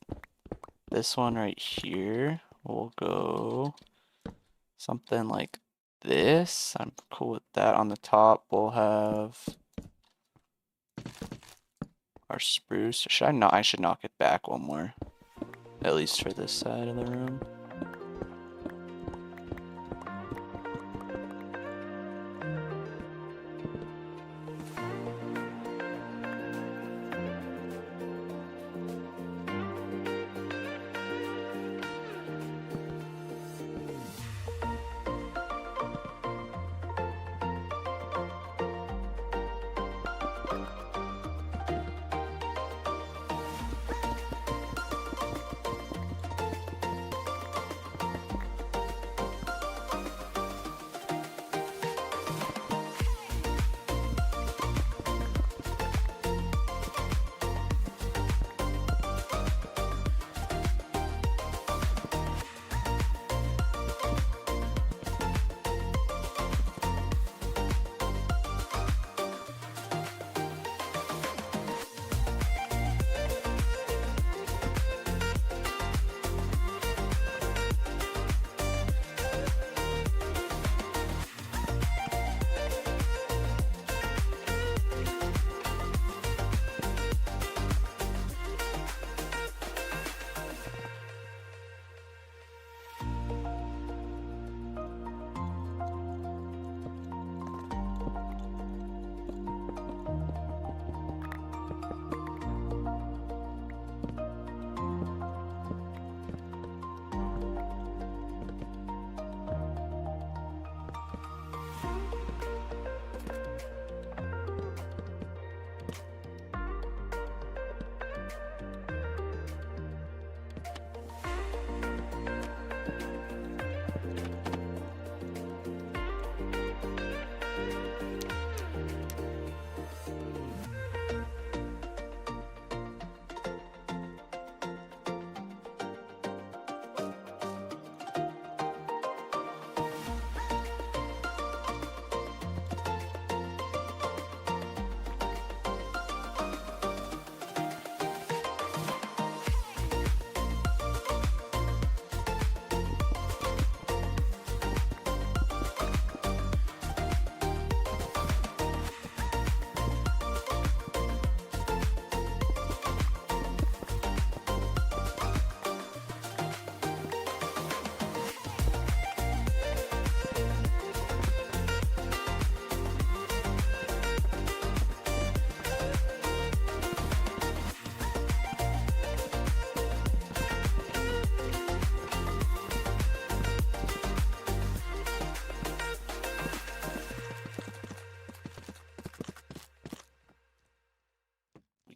this one right here will go something like this. I'm cool with that. On the top, we'll have our spruce. I should knock it back one more. At least for this side of the room.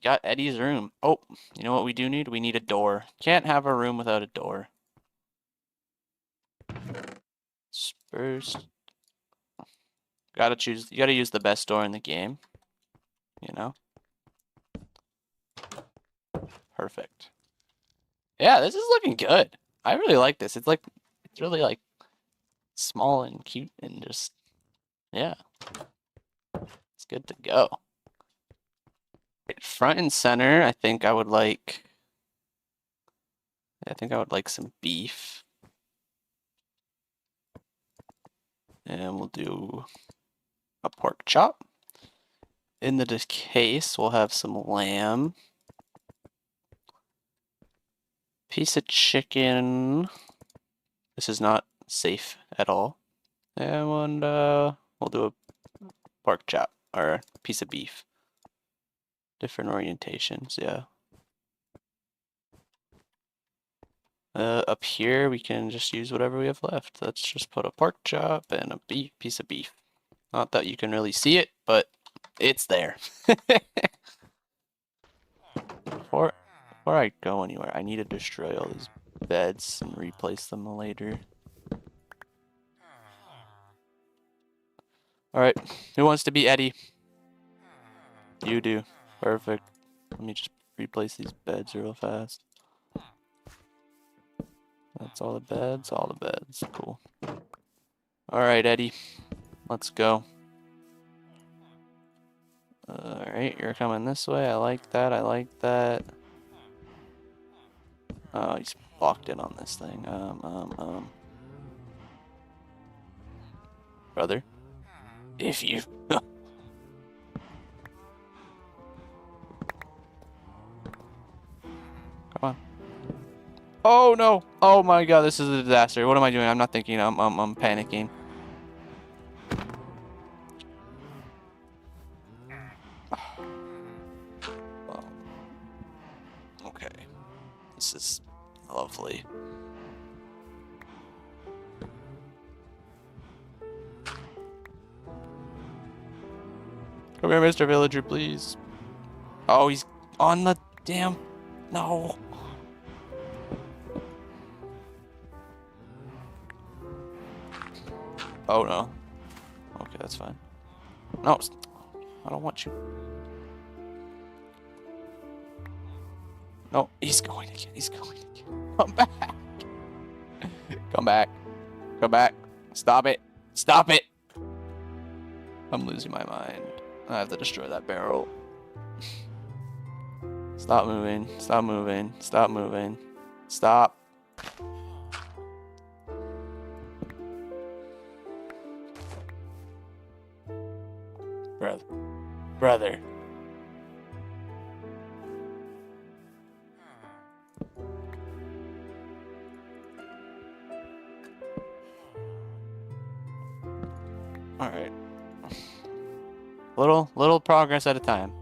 got Eddie's room. Oh, you know what we do need? We need a door. Can't have a room without a door. Spurs. Gotta choose. You gotta use the best door in the game. You know? Perfect. Yeah, this is looking good. I really like this. It's really like small and cute and just, yeah. It's good to go. Front and center, I think I would like some beef. And we'll do a pork chop. In the case, we'll have some lamb. Piece of chicken. This is not safe at all. And we'll do a pork chop or a piece of beef. Different orientations, yeah. Up here, we can just use whatever we have left. Let's just put a pork chop and a piece of beef. Not that you can really see it, but it's there. Before I go anywhere, I need to destroy all these beds and replace them later. Alright, who wants to be Eddie? You do. Perfect. Let me just replace these beds real fast. That's all the beds, Cool. Alright, Eddie. Let's go. Alright, you're coming this way. I like that. Oh, he's locked in on this thing. Brother? If you... Come on. Oh no! Oh my god, this is a disaster. What am I doing? I'm not thinking. I'm panicking. Okay. This is lovely. Come here, Mr. Villager, please. Oh, he's on the damn... No. Oh, no. Okay, that's fine. No, I don't want you. No, he's going again. He's going again. Come back. Come back. Come back. Stop it. Stop it. I'm losing my mind. I have to destroy that barrel. Stop moving. Stop moving. Stop moving. Stop. Brother. All right. Little progress at a time.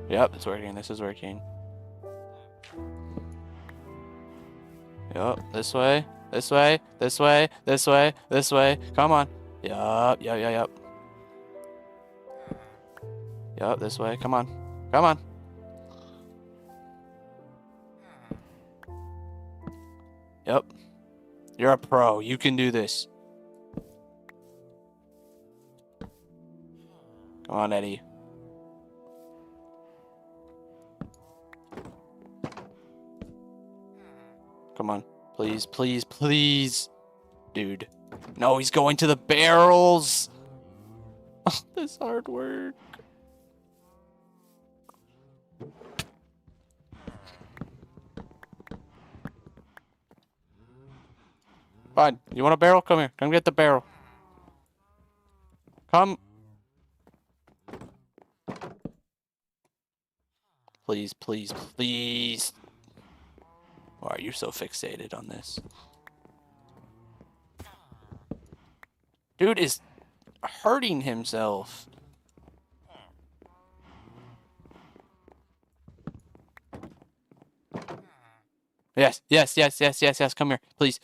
Yep, it's working. This is working. Yep, this way. This way. This way. This way. This way. Come on. Yup. Yup. Yup, this way. Come on. Come on. Yep. You're a pro. You can do this. Come on, Eddie. Come on. Please, please, please. Dude. No, he's going to the barrels. This hard work. Fine. You want a barrel? Come here. Come get the barrel. Come. Please, please, please. Why are you so fixated on this? Dude is hurting himself. Yes. Come here. Please.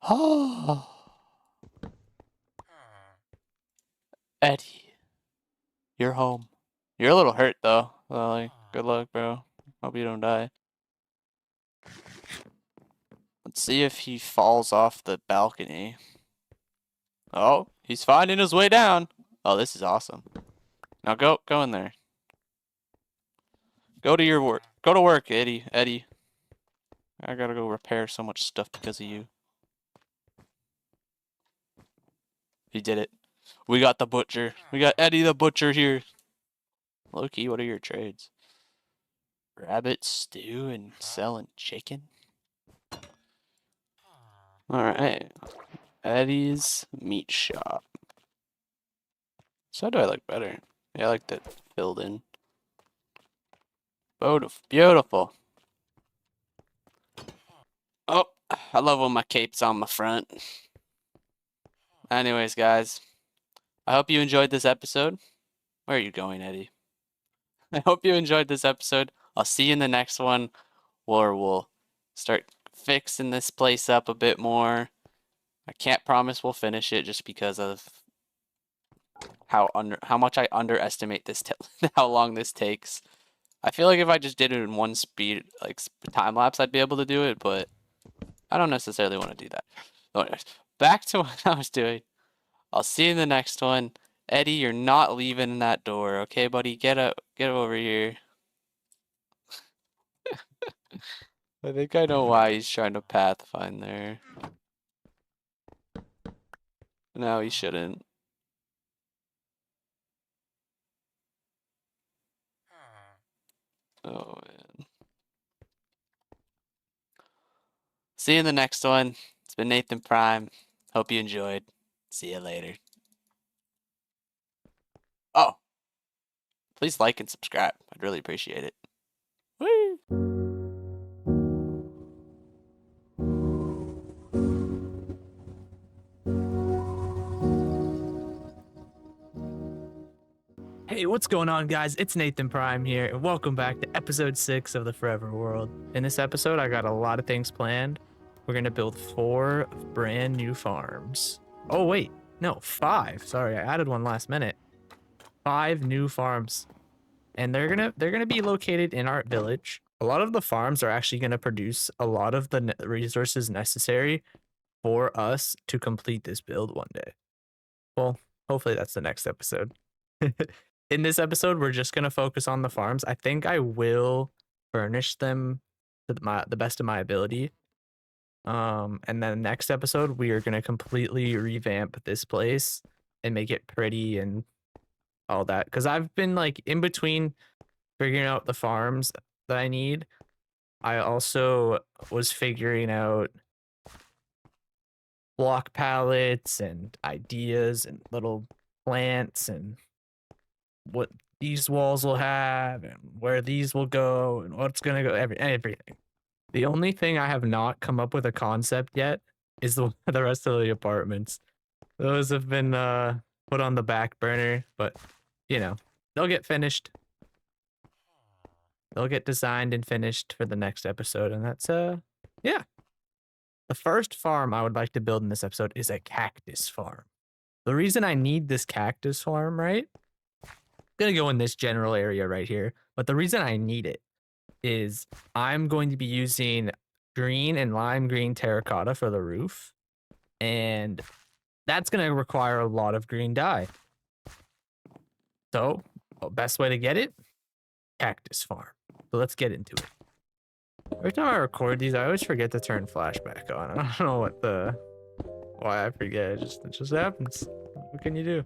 Oh. Eddie, you're home. You're a little hurt though. Well, like, good luck, bro. Hope you don't die. Let's see if he falls off the balcony. Oh, he's finding his way down. Oh, this is awesome. Now go in there. Go to your work. Go to work, Eddie. Eddie. I gotta go repair so much stuff because of you. He did it. We got the butcher. We got Eddie the butcher here. Loki, what are your trades? Rabbit stew and selling chicken? Alright. Eddie's meat shop. So how do I like better? Yeah, I like that filled in. Beautiful. Oh, I love when my cape's on my front. Anyways, guys, I hope you enjoyed this episode. Where are you going, Eddie? I hope you enjoyed this episode. I'll see you in the next one where we'll start fixing this place up a bit more. I can't promise we'll finish it just because of how much I underestimate this how long this takes. I feel like if I just did it in one speed, like time lapse, I'd be able to do it, but I don't necessarily want to do that. So anyways, back to what I was doing. I'll see you in the next one. Eddie, you're not leaving that door, okay, buddy? Get over here. I think I know why he's trying to pathfind there. No, he shouldn't. Oh, man. See you in the next one. It's been Nathan Prime. Hope you enjoyed. See you later. Oh, please like and subscribe. I'd really appreciate it. Woo! Hey, what's going on, guys? It's Nathan Prime here, and welcome back to episode 6 of the Forever World. In this episode, I got a lot of things planned. We're gonna build 4 brand new farms. Oh wait, no, 5. Sorry, I added one last minute. 5 new farms, and they're gonna be located in our village. A lot of the farms are actually gonna produce a lot of the resources necessary for us to complete this build one day. Well, hopefully that's the next episode. In this episode, we're just going to focus on the farms. I think I will furnish them to the best of my ability. And then next episode, we are going to completely revamp this place and make it pretty and all that. Because I've been like in between figuring out the farms that I need. I also was figuring out block palettes and ideas and little plants and what these walls will have and where these will go and what's gonna go, everything. The only thing I have not come up with a concept yet is the rest of the apartments. Those have been put on the back burner, but you know, they'll get finished. They'll get designed and finished for the next episode, and that's yeah. The first farm I would like to build in this episode is a cactus farm. The reason I need this cactus farm, right? Gonna go in this general area right here, but the reason I need it is I'm going to be using green and lime green terracotta for the roof, and that's gonna require a lot of green dye. So the best way to get it, cactus farm. So let's get into it. Every time I record these, I always forget to turn flashback on. I don't know why I forget. It just happens. What can you do?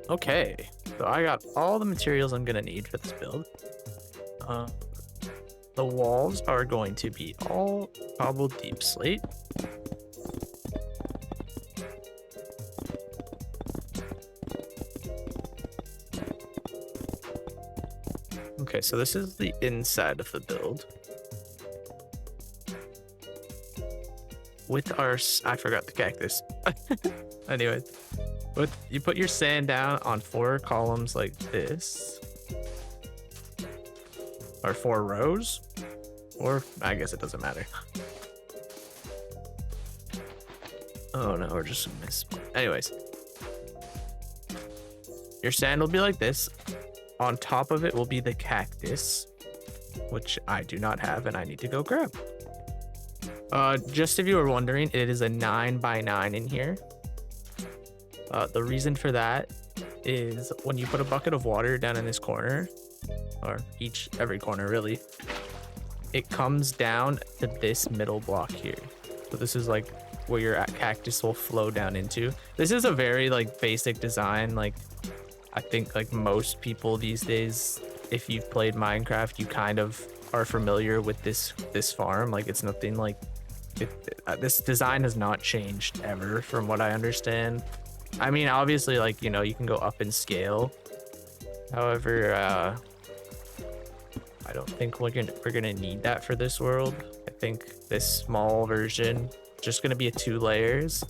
Okay, so I got all the materials I'm gonna need for this build. The walls are going to be all cobbled deep slate. Okay, so this is the inside of the build. With our, I forgot the cactus. Anyway. You put your sand down on 4 columns like this, or 4 rows, Or I guess it doesn't matter. Oh no, we're just miss. Anyways, your sand will be like this. On top of it will be the cactus, which I do not have and I need to go grab. Just if you were wondering, it is a 9x9 in here. The reason for that is when you put a bucket of water down in this corner, or every corner really, it comes down to this middle block here. So this is like where your cactus will flow down into. This is a very like basic design. Like I think like most people these days, if you've played Minecraft, you kind of are familiar with this farm. Like it's nothing like this design has not changed ever from what I understand. I mean, obviously, like, you know, you can go up in scale. However, I don't think we're gonna need that for this world. I think this small version, just gonna be 2 layers.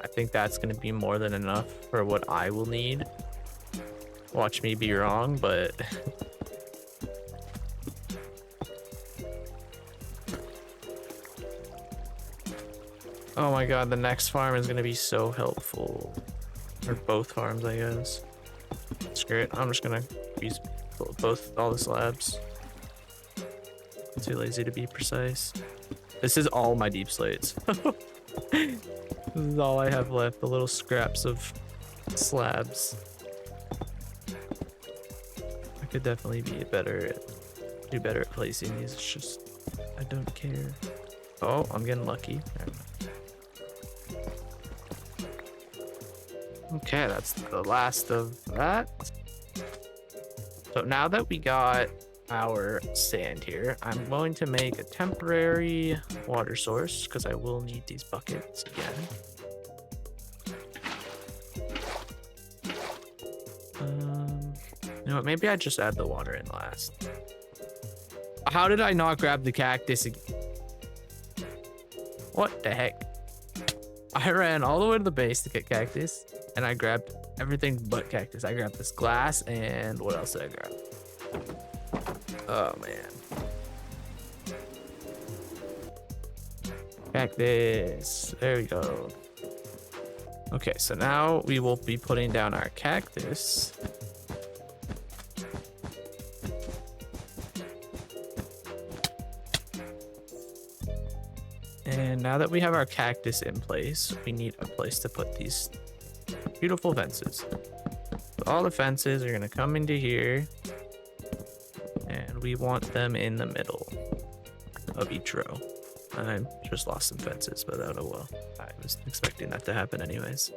I think that's gonna be more than enough for what I will need. Watch me be wrong, but oh my god, the next farm is gonna be so helpful. Or both farms, I guess. Screw it, I'm just gonna use all the slabs. I'm too lazy to be precise. This is all my deep slates. This is all I have left, the little scraps of slabs. I could definitely do better at placing these. It's just, I don't care. Oh, I'm getting lucky. Okay, that's the last of that. So now that we got our sand here, I'm going to make a temporary water source because I will need these buckets again. You know what, maybe I just add the water in last. How did I not grab the cactus again? What the heck? I ran all the way to the base to get cactus, and I grabbed everything but cactus. I grabbed this glass, and what else did I grab? Oh, man. Cactus. There we go. Okay, so now we will be putting down our cactus. And now that we have our cactus in place, we need a place to put these beautiful fences. So all the fences are going to come into here, and we want them in the middle of each row. I just lost some fences, but oh well. I was expecting that to happen anyways.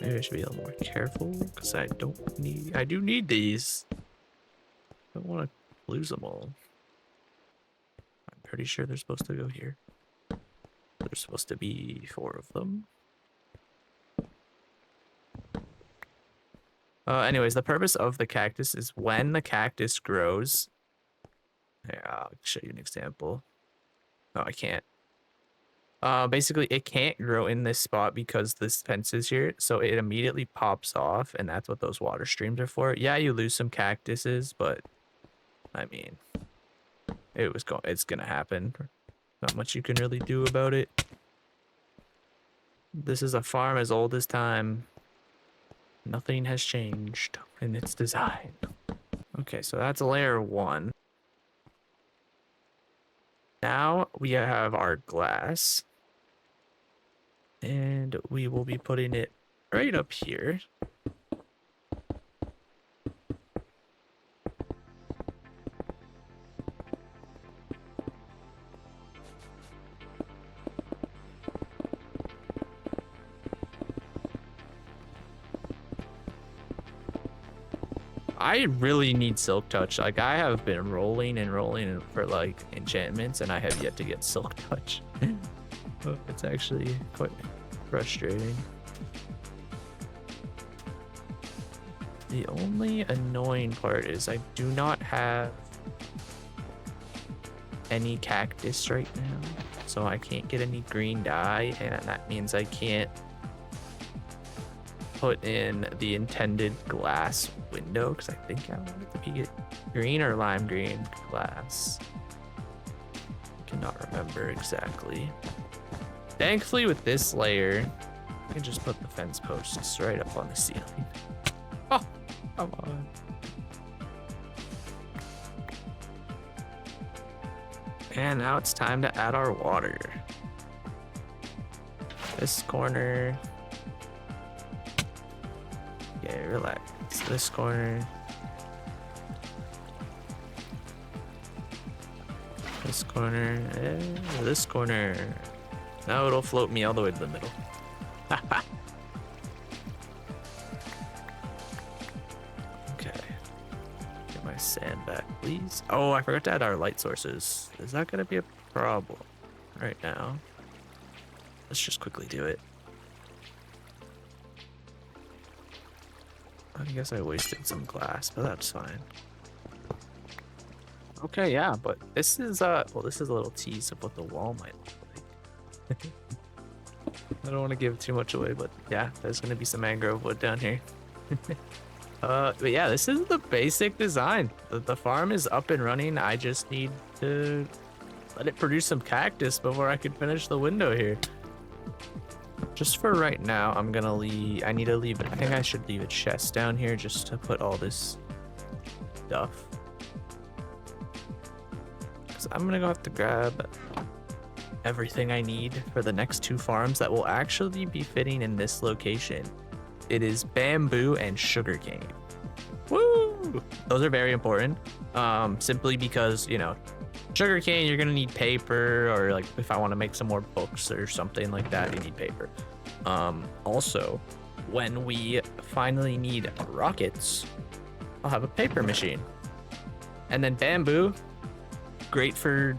Maybe I should be a little more careful because I do need these. I don't want to lose them all. I'm pretty sure they're supposed to go here. There's supposed to be 4 of them. Anyways, the purpose of the cactus is when the cactus grows. Here, I'll show you an example. Oh, I can't. Basically, it can't grow in this spot because this fence is here, so it immediately pops off, and that's what those water streams are for. Yeah, you lose some cactuses, but I mean, it's gonna happen. Not much you can really do about it. This is a farm as old as time. Nothing has changed in its design. Okay, so that's layer 1. Now we have our glass. And we will be putting it right up here. I really need Silk Touch. Like, I have been rolling and rolling for like enchantments, and I have yet to get Silk Touch. It's actually quite frustrating. The only annoying part is I do not have any cactus right now, so I can't get any green dye, and that means I can't put in the intended glass window because I think I want it to be green or lime green glass. I cannot remember exactly. Thankfully, with this layer, I can just put the fence posts right up on the ceiling. Oh, come on. And now it's time to add our water. This corner. Okay, relax. This corner. This corner. This corner. Now it'll float me all the way to the middle. Okay. Get my sand back, please. Oh, I forgot to add our light sources. Is that gonna be a problem right now? Let's just quickly do it. I guess I wasted some glass, but that's fine. Okay, yeah, but this is well, this is a little tease of what the wall might look like. I don't want to give too much away, but yeah, there's gonna be some mangrove wood down here. But yeah, this is the basic design. The farm is up and running. I just need to let it produce some cactus before I can finish the window here. Just for right now, I'm gonna leave. I need to leave it. I think I should leave a chest down here just to put all this stuff. Because I'm gonna go have to grab everything I need for the next two farms that will actually be fitting in this location. It is bamboo and sugarcane. Woo! Those are very important. Simply because, you know, sugarcane, you're gonna need paper, or like if I want to make some more books or something like that, you need paper. Also, when we finally need rockets, I'll have a paper machine. And then bamboo, great for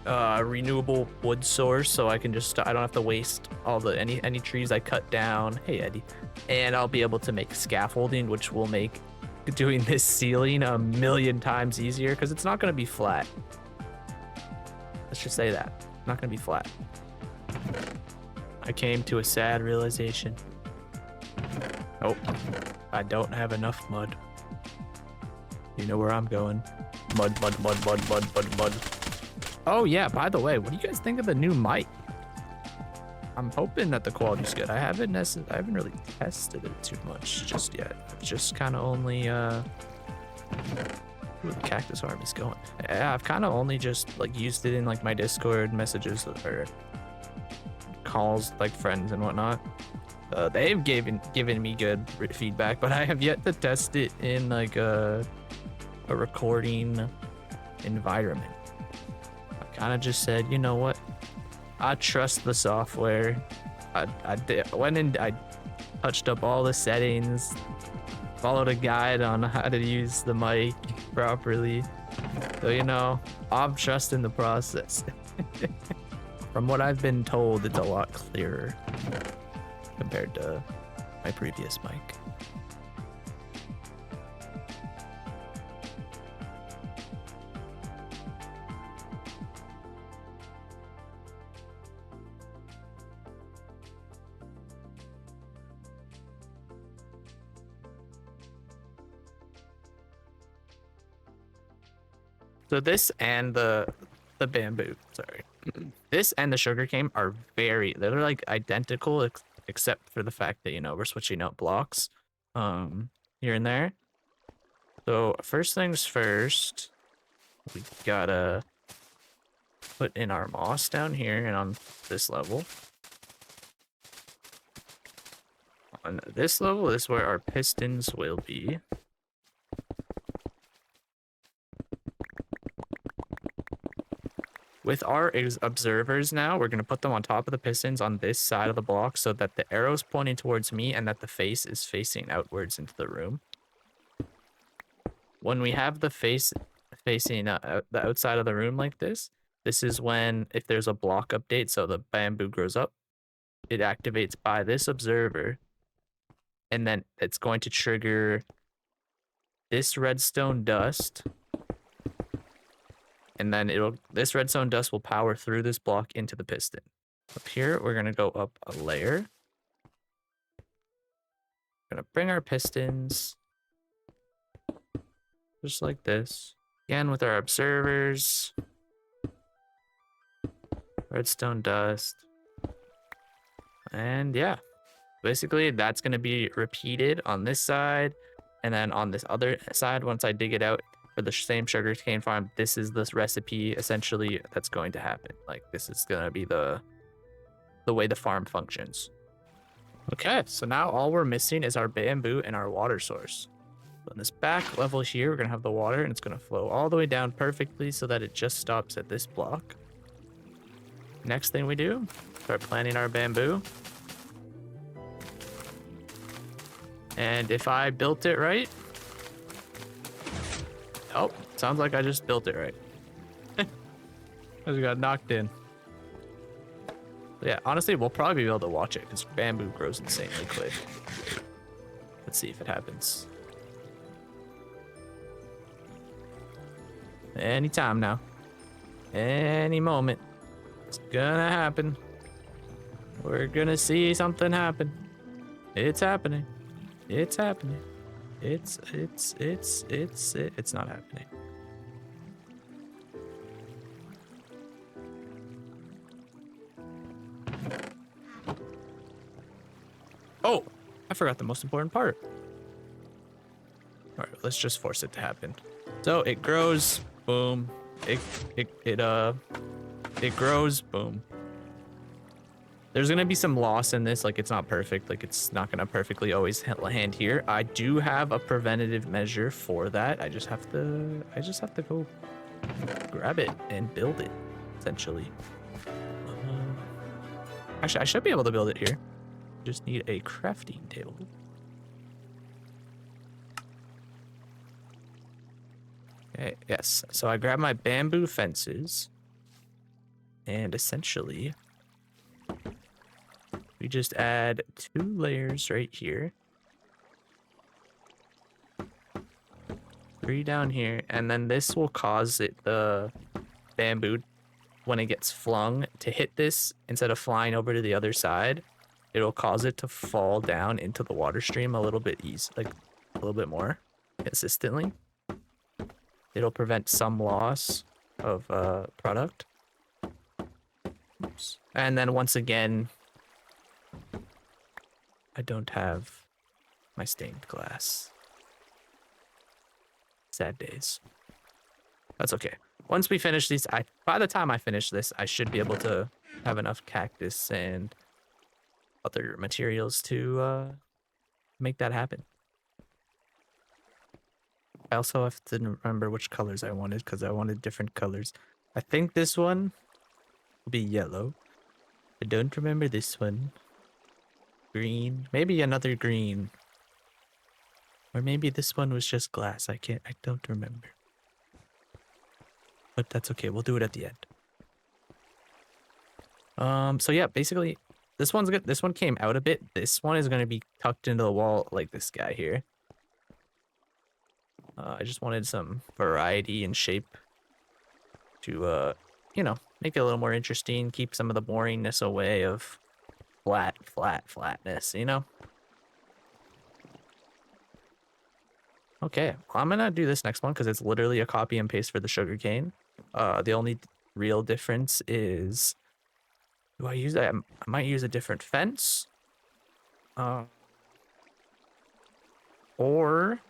renewable wood source, so I can just, I don't have to waste all the any trees I cut down. Hey Eddie. And I'll be able to make scaffolding, which will make doing this ceiling a million times easier because it's not going to be flat. Let's just say that. Not going to be flat. I came to a sad realization. Oh, I don't have enough mud. You know where I'm going. Mud, mud, mud, mud, mud, mud, mud. Oh yeah, by the way, what do you guys think of the new mic? I'm hoping that the quality's good. I haven't really tested it too much just yet. I've just kind of only ooh, the cactus farm is going. Yeah, I've kind of only just like used it in like my Discord messages or calls, like friends and whatnot. They've given me good feedback, but I have yet to test it in like a recording environment. I kind of just said, you know what? I trust the software. I went and I touched up all the settings, followed a guide on how to use the mic properly. So, you know, I'm trusting the process. From what I've been told, it's a lot clearer compared to my previous mic. So this and the bamboo, sorry, this and the sugarcane are they're like identical except for the fact that, you know, we're switching out blocks here and there. So first things first, we gotta put in our moss down here and on this level. On this level is where our pistons will be. With our observers now, we're going to put them on top of the pistons on this side of the block so that the arrow's pointing towards me and that the face is facing outwards into the room. When we have the face facing the outside of the room like this, this is when, if there's a block update, so the bamboo grows up, it activates by this observer, and then it's going to trigger this redstone dust. And then this redstone dust will power through this block into the piston. Up here, we're gonna go up a layer. Gonna bring our pistons just like this. Again with our observers. Redstone dust. And yeah, basically that's gonna be repeated on this side. And then on this other side, once I dig it out for the same sugarcane farm, this is this recipe essentially that's going to happen. Like this is gonna be the way the farm functions. Okay, so now all we're missing is our bamboo and our water source. So in this back level here, we're gonna have the water and it's gonna flow all the way down perfectly so that it just stops at this block. Next thing we do, start planting our bamboo. And if I built it right, oh, sounds like I just built it right. I just got knocked in. But yeah, honestly, we'll probably be able to watch it because bamboo grows insanely quick. Let's see if it happens. Anytime now. Any moment. It's gonna happen. We're gonna see something happen. It's happening. It's happening. It's not happening. Oh, I forgot the most important part. All right, let's just force it to happen. So it grows, boom. It grows, boom. There's gonna be some loss in this, like it's not perfect, like it's not gonna perfectly always land here. I do have a preventative measure for that. I just have to go grab it and build it, essentially. Actually, I should be able to build it here. Just need a crafting table. Okay, yes. So I grab my bamboo fences, and essentially we just add 2 layers right here, 3 down here, and then this will cause the bamboo, when it gets flung, to hit this instead of flying over to the other side. It'll cause it to fall down into the water stream a little bit like a little bit more consistently. It'll prevent some loss of product. Oops. And then once again, I don't have my stained glass. Sad days. That's okay. Once we finish these, by the time I finish this, I should be able to have enough cactus and other materials to make that happen. I also have to remember which colors I wanted because I wanted different colors. I think this one will be yellow. I don't remember this one. Green. Maybe another green. Or maybe this one was just glass. I don't remember. But that's okay. We'll do it at the end. So yeah, basically this one's good. This one came out a bit. This one is going to be tucked into the wall like this guy here. I just wanted some variety in shape to, you know, make it a little more interesting, keep some of the boringness away of flatness, you know? Okay, well, I'm gonna do this next one because it's literally a copy and paste for the sugarcane. The only real difference is, do I use that? I might use a different fence. Or,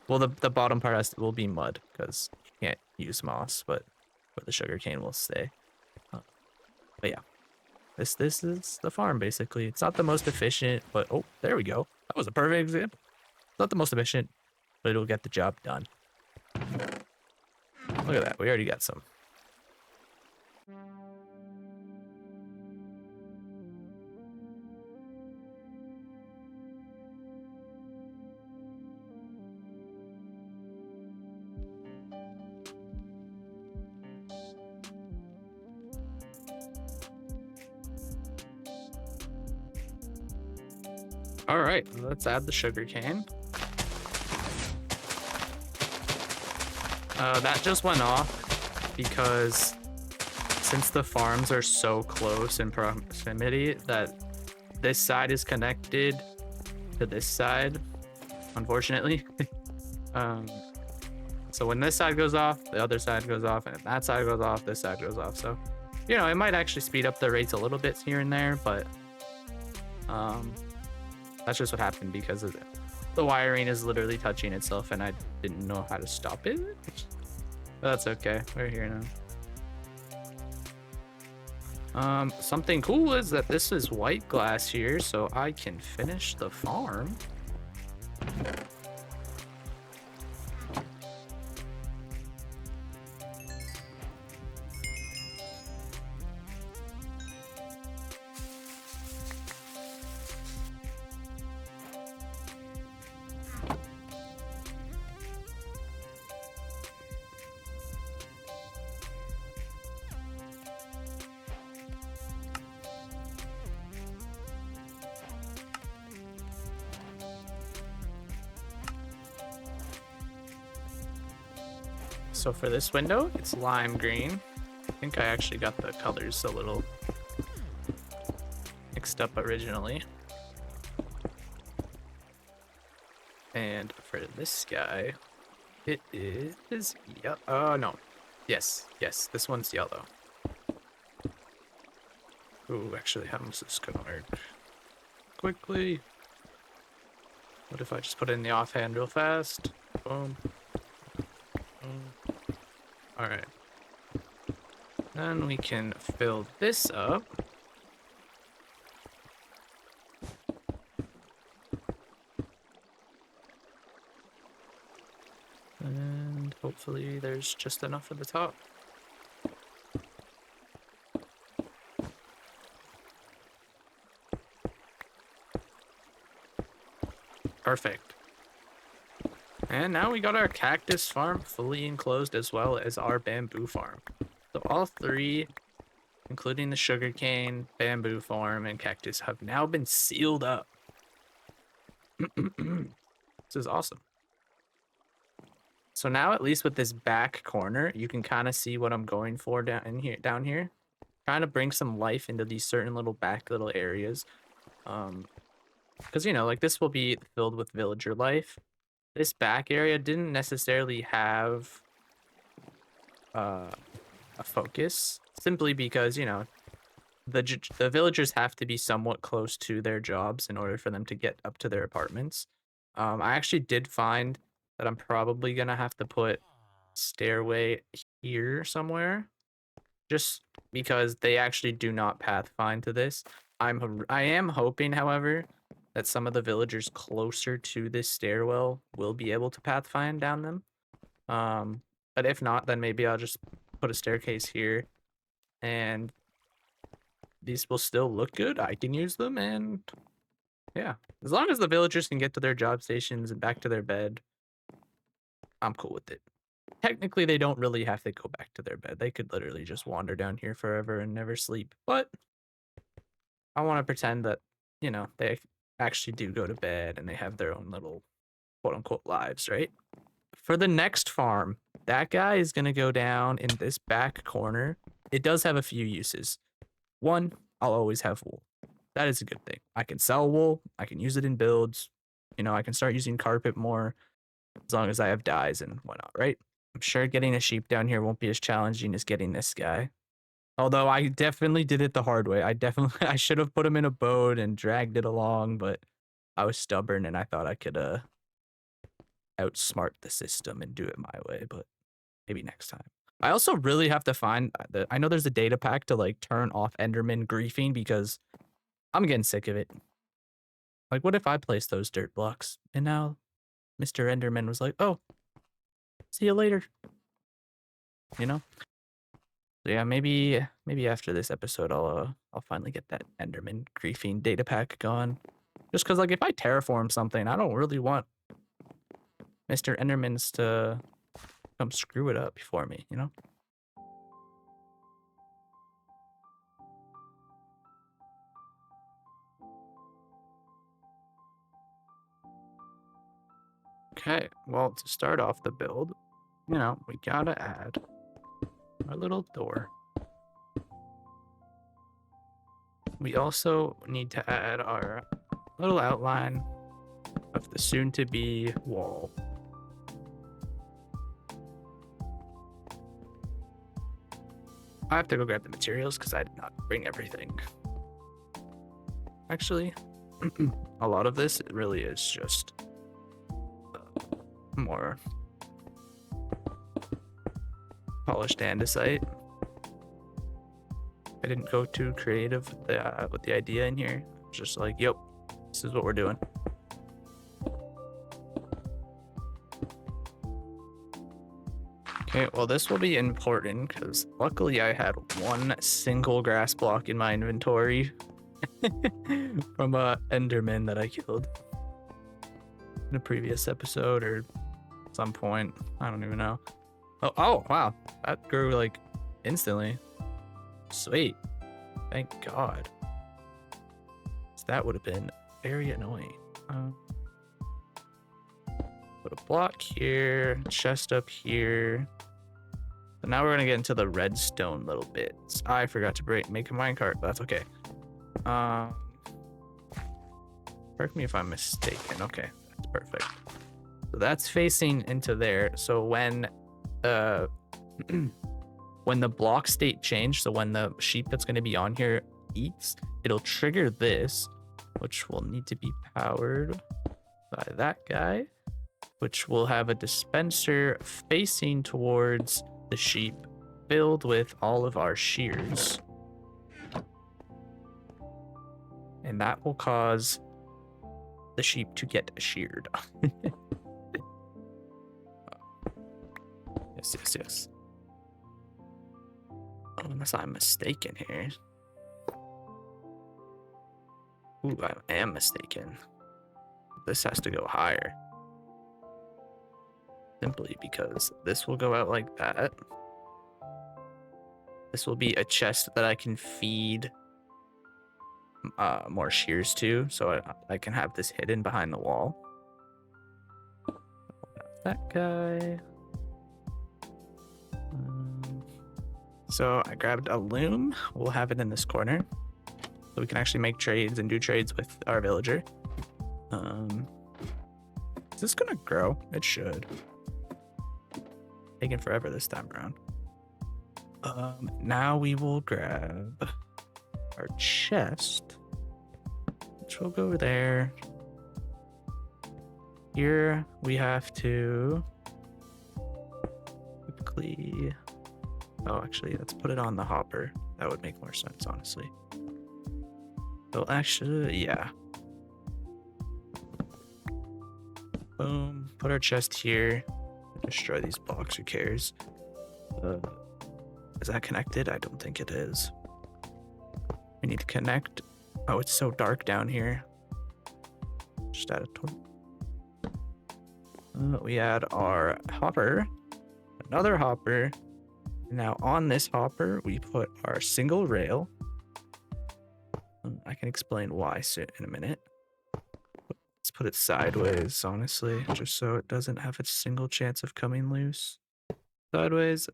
well, the bottom part will be mud because you can't use moss, but the sugarcane will stay. But yeah, this is the farm basically. It's not the most efficient, but oh, there we go. That was a perfect example. It's not the most efficient, but it'll get the job done. Look at that, we already got some. All right, let's add the sugarcane. That just went off because since the farms are so close in proximity that this side is connected to this side, unfortunately. So when this side goes off, the other side goes off, and if that side goes off, this side goes off. So, you know, it might actually speed up the rates a little bit here and there, but that's just what happened because of the wiring is literally touching itself, and I didn't know how to stop it. But that's okay. We're here now. Something cool is that this is white glass here, so I can finish the farm. So for this window, it's lime green. I think I actually got the colors a little mixed up originally. And for this guy, it is yellow. Oh, no. Yes, this one's yellow. Ooh, actually, how is this gonna work? Quickly. What if I just put it in the offhand real fast? Boom. All right. Then we can fill this up. And hopefully there's just enough for the top. Perfect. And now we got our cactus farm fully enclosed as well as our bamboo farm. So all three, including the sugarcane, bamboo farm, and cactus, have now been sealed up. This is awesome. So now, at least with this back corner, you can kind of see what I'm going for down here. Trying to bring some life into these certain little back little areas. Because, you know, like this will be filled with villager life. This back area didn't necessarily have a focus, simply because, you know, the villagers have to be somewhat close to their jobs in order for them to get up to their apartments. I actually did find that I'm probably gonna have to put stairway here somewhere, just because they actually do not pathfind to this. I am hoping, however, that some of the villagers closer to this stairwell will be able to pathfind down them. But if not, then maybe I'll just put a staircase here, and these will still look good. I can use them, and yeah, as long as the villagers can get to their job stations and back to their bed, I'm cool with it. Technically, they don't really have to go back to their bed. They could literally just wander down here forever and never sleep. But I want to pretend that, you know, they actually do go to bed and they have their own little quote-unquote lives, right? For the next farm, that guy is going to go down in this back corner. It does have a few uses. One, I'll always have wool. That is a good thing. I can sell wool. I can use it in builds. You know, I can start using carpet more as long as I have dyes and whatnot, right? I'm sure getting a sheep down here won't be as challenging as getting this guy. Although I definitely did it the hard way. I should have put him in a boat and dragged it along, but I was stubborn and I thought I could outsmart the system and do it my way, but maybe next time. I also really have to find I know there's a data pack to like turn off Enderman griefing, because I'm getting sick of it. Like, what if I placed those dirt blocks and now Mr. Enderman was like, "Oh, see you later." You know? So yeah, maybe after this episode I'll finally get that Enderman griefing data pack going. Just cuz like if I terraform something, I don't really want Mr. Endermans to come screw it up for me, you know? Okay, well, to start off the build, you know, we gotta add our little door. We also need to add our little outline of the soon-to-be wall. I have to go grab the materials because I did not bring everything. Actually, a lot of this really is just more polished andesite. I didn't go too creative with the idea in here. Just like, yep, this is what we're doing. Okay, well, this will be important because luckily I had one single grass block in my inventory from a Enderman that I killed in a previous episode or some point. I don't even know. Oh, wow. That grew like instantly. Sweet. Thank God. So that would have been very annoying. Put a block here, chest up here. So now we're gonna get into the redstone little bits. I forgot to make a minecart, but that's okay. Correct me if I'm mistaken. Okay, that's perfect. So that's facing into there. So when when the block state change, so when the sheep that's going to be on here eats, it'll trigger this, which will need to be powered by that guy, which will have a dispenser facing towards the sheep filled with all of our shears. And that will cause the sheep to get sheared. Yes. Unless I'm mistaken here. Ooh, I am mistaken. This has to go higher. Simply because this will go out like that. This will be a chest that I can feed more shears to, so I can have this hidden behind the wall. That guy. So I grabbed a loom. We'll have it in this corner, so we can actually make trades and do trades with our villager. Is this gonna grow? It should. Taking forever this time around. Now we will grab our chest, which will go there. Here we have to quickly. Oh, actually, let's put it on the hopper. That would make more sense, honestly. So actually, yeah. Boom. Put our chest here. Destroy these blocks. Who cares? Is that connected? I don't think it is. We need to connect. Oh, it's so dark down here. Just add a torch. We add our hopper. Another hopper. Now on this hopper, we put our single rail. I can explain why in a minute. Let's put it sideways, honestly, just so it doesn't have a single chance of coming loose. Sideways,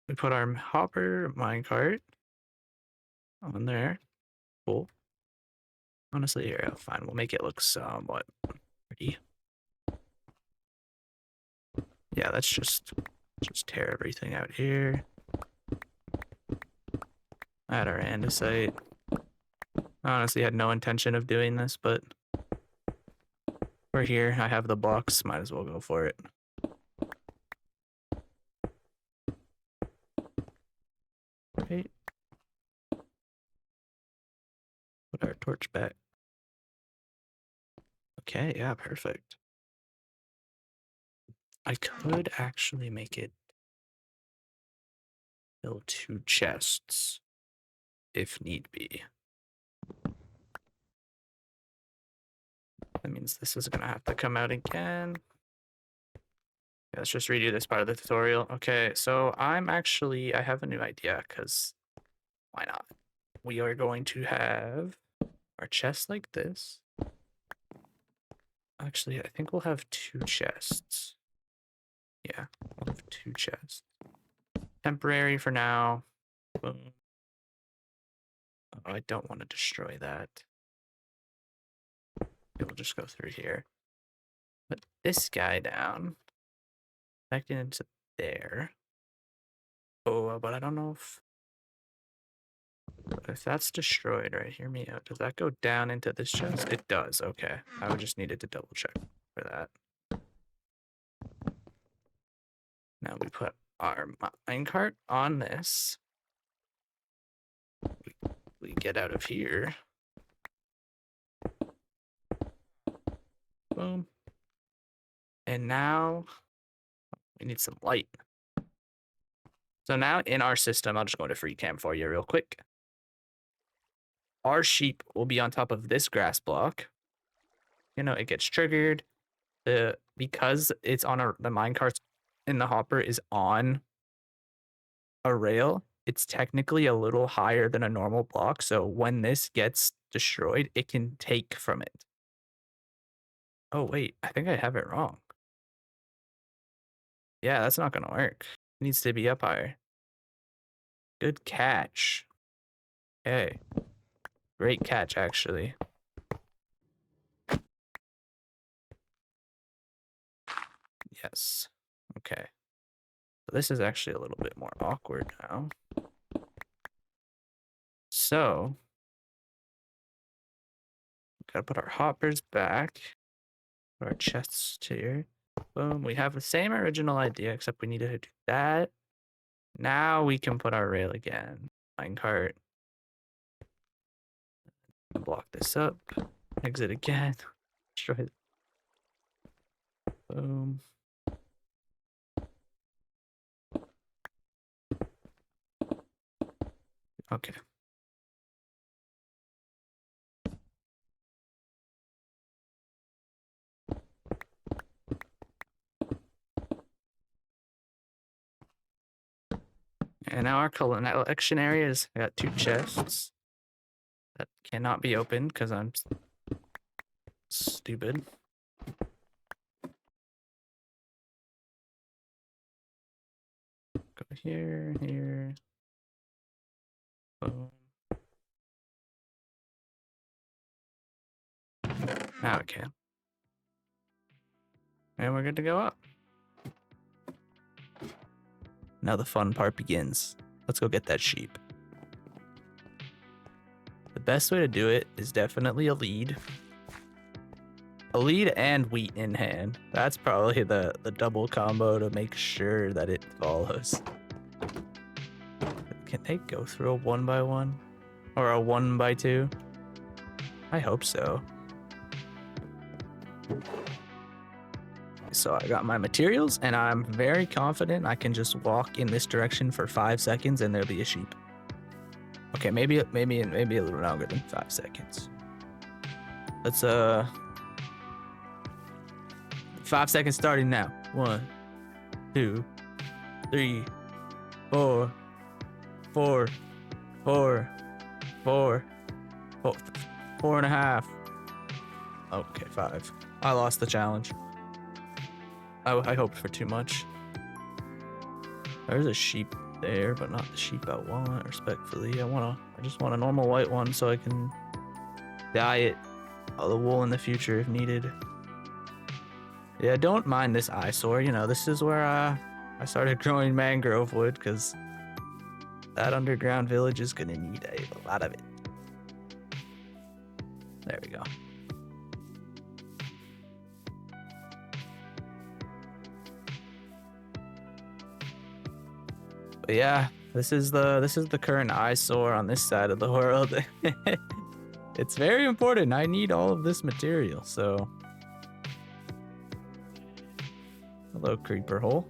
we put our hopper minecart on there. Cool. Honestly, yeah, fine. We'll make it look somewhat pretty. Yeah, let's just tear everything out here. Add our andesite. I honestly had no intention of doing this, but we're here. I have the blocks. Might as well go for it. Right. Put our torch back. Okay, yeah, perfect. I could actually make it fill 2 chests if need be. That means this is gonna have to come out again. Yeah, let's just redo this part of the tutorial. Okay, so I have a new idea, because why not? We are going to have our chest like this. Actually, I think we'll have 2 chests. Yeah, we'll have 2 chests. Temporary for now. Boom. Oh, I don't want to destroy that. We'll just go through here. Put this guy down. Back into there. Oh, but I don't know if that's destroyed, right? Hear me out. Does that go down into this chest? It does. Okay. I would just needed to double check for that. Now we put our minecart on this. We get out of here. Boom. And now we need some light. So now in our system, I'll just go into free cam for you real quick. Our sheep will be on top of this grass block. You know, it gets triggered. Because it's on the minecarts in the hopper is on a rail, it's technically a little higher than a normal block. So when this gets destroyed, it can take from it. Oh, wait, I think I have it wrong. Yeah, that's not going to work. It needs to be up higher. Good catch. Okay. Great catch, actually. Yes. Okay. So this is actually a little bit more awkward now. So, gotta put our hoppers back. Put our chests here. Boom. We have the same original idea, except we need to do that. Now we can put our rail again. Minecart. Block this up. Exit again. Destroy it. Boom. Okay. And now our collection areas, I got 2 chests that cannot be opened because I'm stupid. Go here, here. Boom. Now we can. And we're good to go up. Now the fun part begins. Let's go get that sheep. The best way to do it is definitely a lead. A lead and wheat in hand. That's probably the double combo to make sure that it follows. Can they go through a 1x1? Or a 1x2? I hope so. So I got my materials, and I'm very confident I can just walk in this direction for 5 seconds, and there'll be a sheep. Okay, maybe a little longer than 5 seconds. Let's 5 seconds starting now. 1, 2, 3, 4, 4, 4, 4, 4.5. Okay, 5. I lost the challenge. I hoped for too much. There's a sheep there, but not the sheep I want, respectfully. I just want a normal white one so I can dye it all the wool in the future if needed. Yeah, don't mind this eyesore. You know, this is where I started growing mangrove wood, because that underground village is gonna need a lot of it. There we go. But yeah, this is the current eyesore on this side of the world. It's very important. I need all of this material, so. Hello, creeper hole.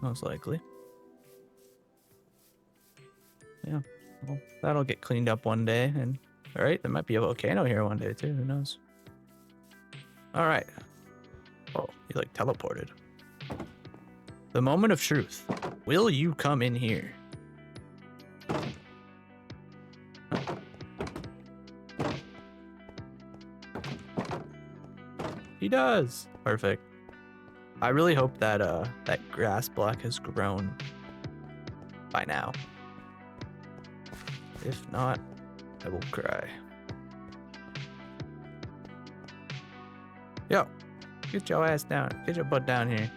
Most likely. Yeah, well, that'll get cleaned up one day, and all right, there might be a volcano here one day too. Who knows? All right. Oh, he like teleported. The moment of truth. Will you come in here? He does. Perfect. I really hope that that grass block has grown by now. If not, I will cry. Yo, Get your ass down. Get your butt down here.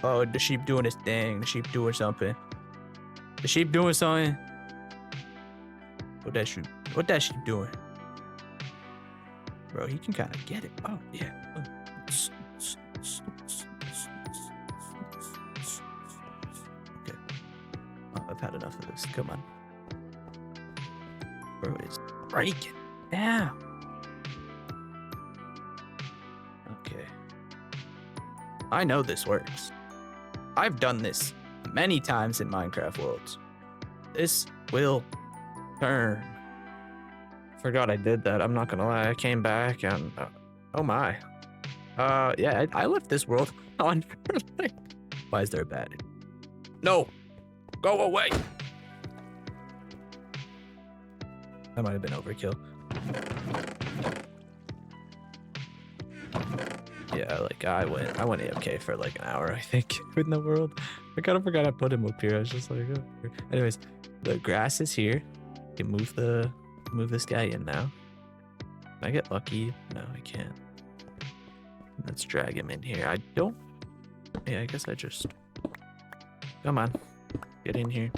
Oh, the sheep doing his thing. The sheep doing something. The sheep doing something. What that sheep doing? Bro, he can kind of get it. Oh, yeah. Okay. Oh, I've had enough of this. Come on. Bro, it's breaking down. Okay. I know this works. I've done this many times in Minecraft worlds. This will turn. Forgot I did that. I'm not gonna lie. I came back and oh my. Yeah, I left this world on for like. Why is there a bat? No, go away. That might have been overkill. Yeah, like I went AFK for like an hour, I think, in the world. I kind of forgot I put him up here. I was just like, oh. Anyways, the grass is here. You can move this guy in now. Can I get lucky? No, I can't. Let's drag him in here. I don't. Yeah, I guess I just. Come on, get in here.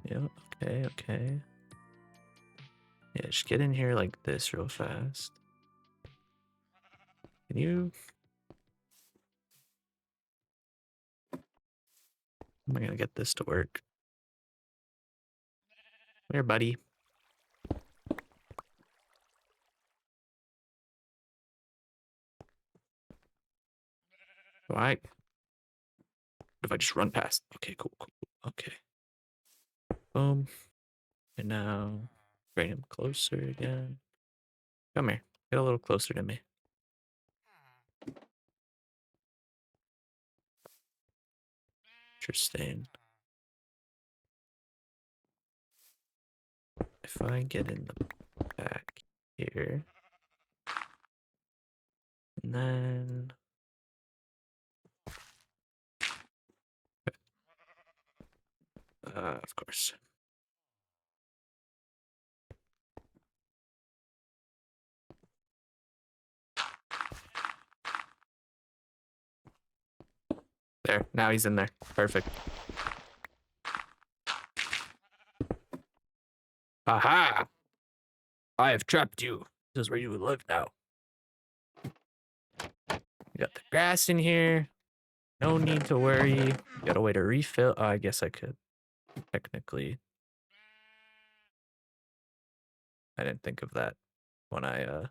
Yeah. Okay. Okay. Yeah, just get in here like this real fast. Can you? How am I gonna get this to work? Come here, buddy. Alright. What if I just run past? Okay, cool. Okay. Boom. And now bring him closer again. Come here. Get a little closer to me. Interesting. If I get in the back here, and then of course. There, now he's in there. Perfect. Aha! I have trapped you. This is where you will live now. You got the grass in here. No need to worry. Got a way to refill. Oh, I guess I could. Technically. I didn't think of that when I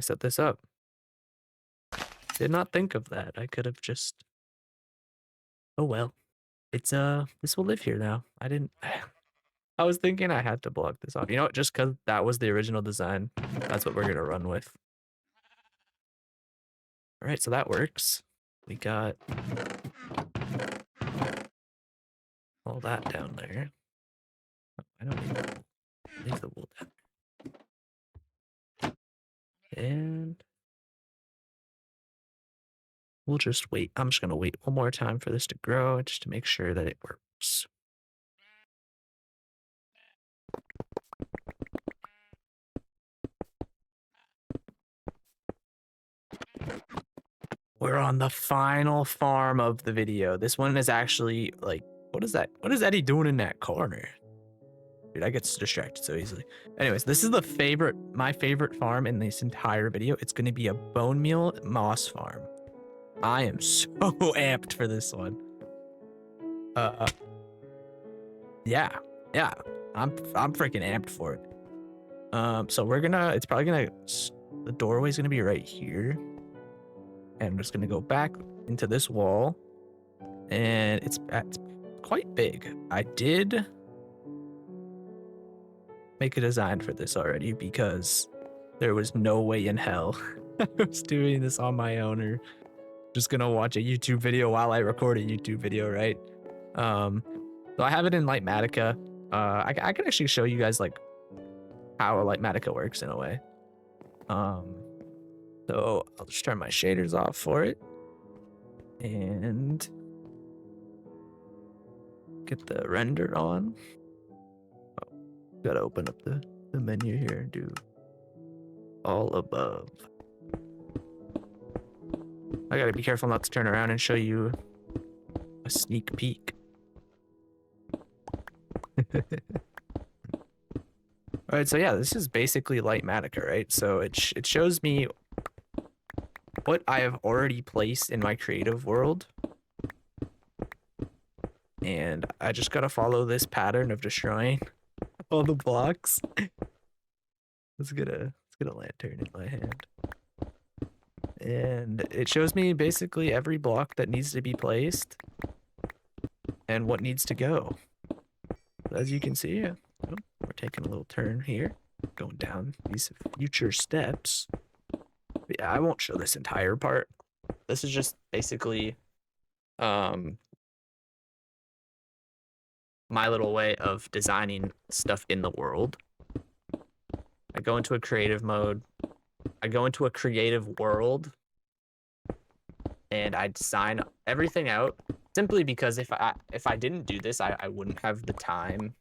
set this up. Did not think of that. I could have just. Oh well. It's this will live here now. I didn't. I was thinking I had to block this off. You know what? Just because that was the original design, that's what we're gonna run with. All right, so that works. We got all that down there. I don't need to leave the wool down there. And we'll just wait. I'm just gonna wait one more time for this to grow just to make sure that it works. We're on the final farm of the video. This one is actually like, what is that? What is Eddie doing in that corner? Dude, I get distracted so easily. Anyways, this is my favorite farm in this entire video. It's going to be a bone meal moss farm. I am so amped for this one. Yeah, I'm freaking amped for it. So it's probably gonna, the doorway's gonna be right here. And I'm just gonna go back into this wall, and it's quite big. I did make a design for this already because there was no way in hell I was doing this on my own or just gonna watch a YouTube video while I record a YouTube video, right? So I have it in Lightmatica. I can actually show you guys like how a Lightmatica works in a way. So I'll just turn my shaders off for it and get the render on. Oh, gotta open up the menu here and do all above. I gotta be careful not to turn around and show you a sneak peek. All right, so yeah, this is basically Lightmatica, right? So it shows me what I have already placed in my creative world. And I just gotta follow this pattern of destroying all the blocks. Let's get a lantern in my hand. And it shows me basically every block that needs to be placed and what needs to go. As you can see, we're taking a little turn here, going down these future steps. But yeah, I won't show this entire part. This is just basically my little way of designing stuff in the world. I go into a creative mode. I go into a creative world and I design everything out simply because if I didn't do this, I wouldn't have the time.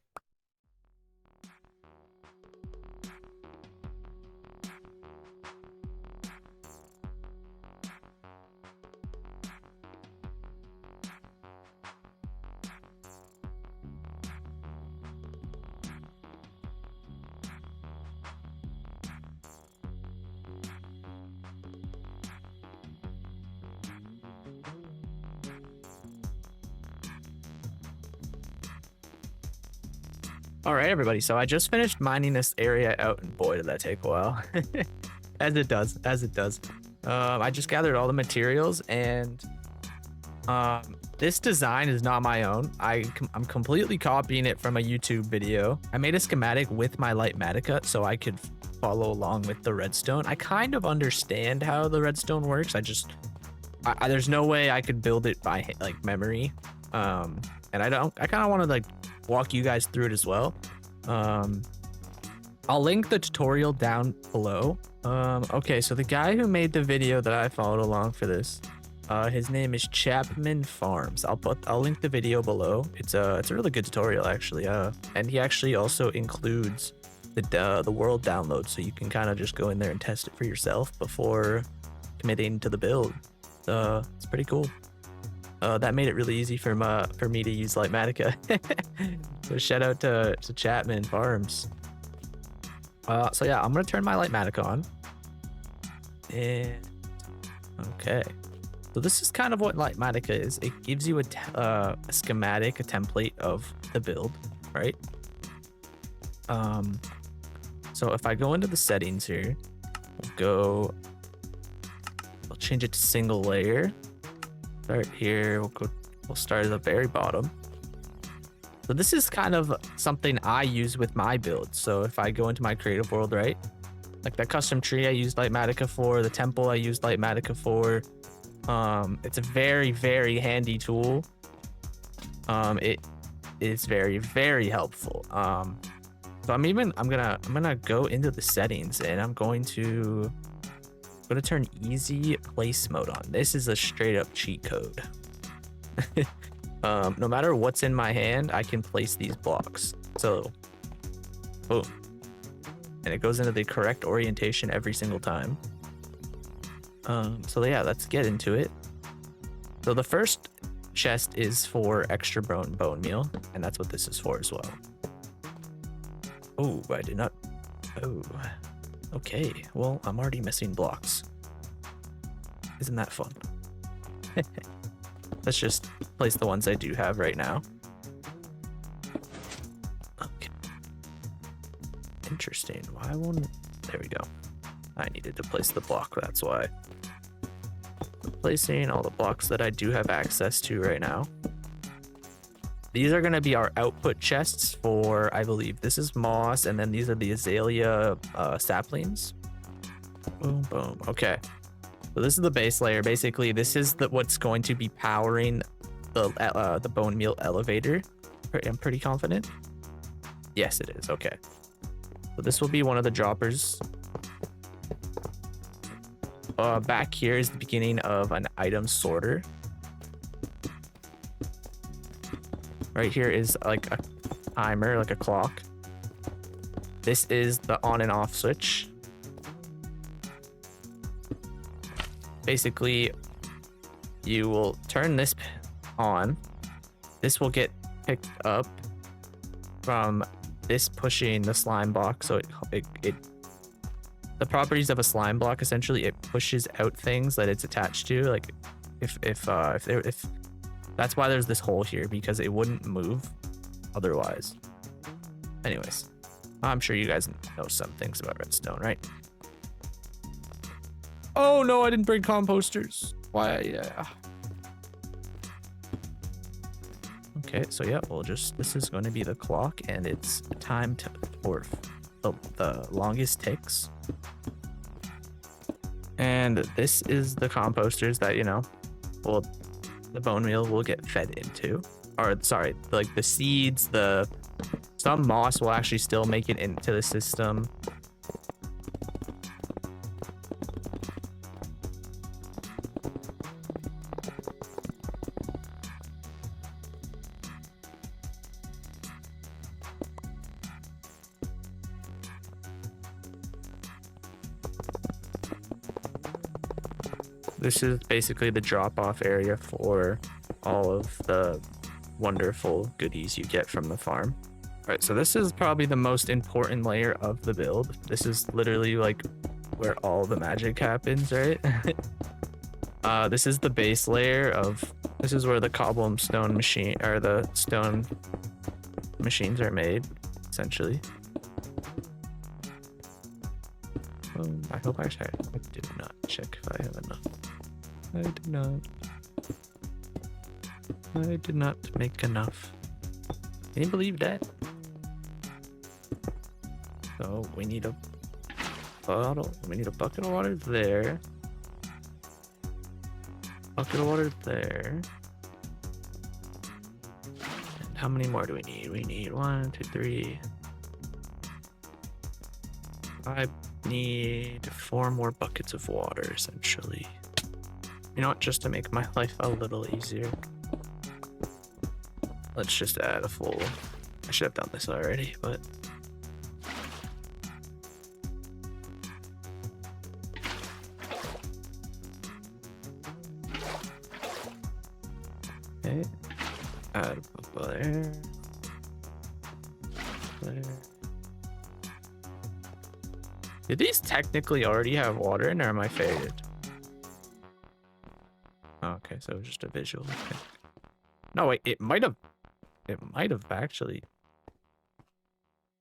All right, everybody. So I just finished mining this area out, and boy, did that take a while. As it does. I just gathered all the materials, and this design is not my own. I'm completely copying it from a YouTube video. I made a schematic with my Lightmatica so I could follow along with the redstone. I kind of understand how the redstone works. There's no way I could build it by like memory. And I kind of want to like walk you guys through it as well. I'll link the tutorial down below. Okay, so the guy who made the video that I followed along for this, his name is Chapman Farms. I'll link the video below. It's a really good tutorial actually. And he actually also includes the world download, so you can kind of just go in there and test it for yourself before committing to the build. It's pretty cool. That made it really easy for me to use Lightmatica. So shout out to Chapman Farms. So yeah, I'm gonna turn my Lightmatica on. And okay, so this is kind of what Lightmatica is. It gives you a schematic, a template of the build, right? So if I go into the settings here, I'll change it to single layer. Start here, we'll start at the very bottom. So this is kind of something I use with my build. So if I go into my creative world, right? Like that custom tree I used Lightmatica for, the temple I used Lightmatica for. It's a very, very handy tool. It is very, very helpful. So I'm gonna go into the settings and I'm gonna turn easy place mode on. This is a straight up cheat code. No matter what's in my hand, I can place these blocks. So, boom. And it goes into the correct orientation every single time. So yeah, let's get into it. So the first chest is for extra bone meal, and that's what this is for as well. Oh, I did not. Oh, okay. Well, I'm already missing blocks. Isn't that fun? Let's just place the ones I do have right now. Okay. Interesting. Why won't... There we go. I needed to place the block, that's why. Placing all the blocks that I do have access to right now. These are going to be our output chests for, I believe, this is moss, and then these are the azalea saplings. Boom, boom. Okay. So this is the base layer. Basically, this is what's going to be powering the bone meal elevator. I'm pretty confident. Yes, it is. Okay. So this will be one of the droppers. Back here is the beginning of an item sorter. Right here is like a timer, like a clock. This is the on and off switch. basically you will turn this on. This will get picked up from this pushing the slime block. So the properties of a slime block, essentially, it pushes out things that it's attached to. Like if that's why there's this hole here, because it wouldn't move otherwise. Anyways, I'm sure you guys know some things about redstone, right? Oh no, I didn't bring composters. Why? Yeah. Okay, so yeah, this is going to be the clock, and it's time to for the longest ticks. And this is the composters that, you know, the bone meal will get fed into. Or sorry, like the seeds, some moss will actually still make it into the system. This is basically the drop-off area for all of the wonderful goodies you get from the farm. All right, so this is probably the most important layer of the build. This is literally like where all the magic happens, right? This is the base layer this is where the cobblestone machine, or the stone machines are made, essentially. I hope I did not check if I have enough. I did not. I did not make enough. Can you believe that? So we need a bottle. We need a bucket of water there. Bucket of water there. And how many more do we need? We need 1, 2, 3. I need 4 more buckets of water, essentially. You know what? Just to make my life a little easier, let's just add a full. I should have done this already, but. Okay. Add a couple there. There. Did these technically already have water in, or am I faded? Oh, okay, so it was just a visual. Okay. No, wait, it might have actually.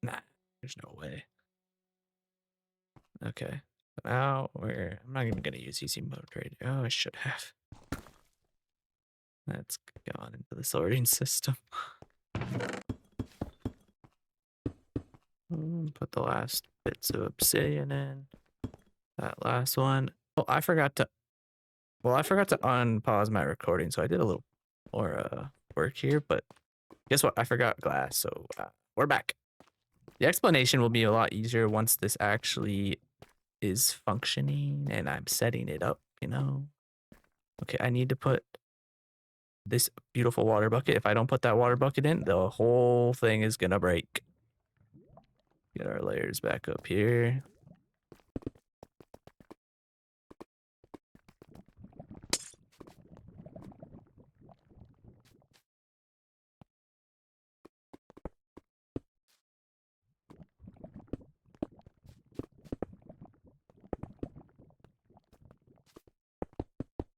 Nah, there's no way. Okay, now I'm not even gonna use easy mode right now. Oh, I should have. That's gone into the sorting system. Put the last bits of obsidian in. That last one. Oh, I forgot to unpause my recording, so I did a little more work here, but guess what? I forgot glass, so we're back. The explanation will be a lot easier once this actually is functioning and I'm setting it up, you know? Okay, I need to put this beautiful water bucket. If I don't put that water bucket in, the whole thing is gonna break. Get our layers back up here.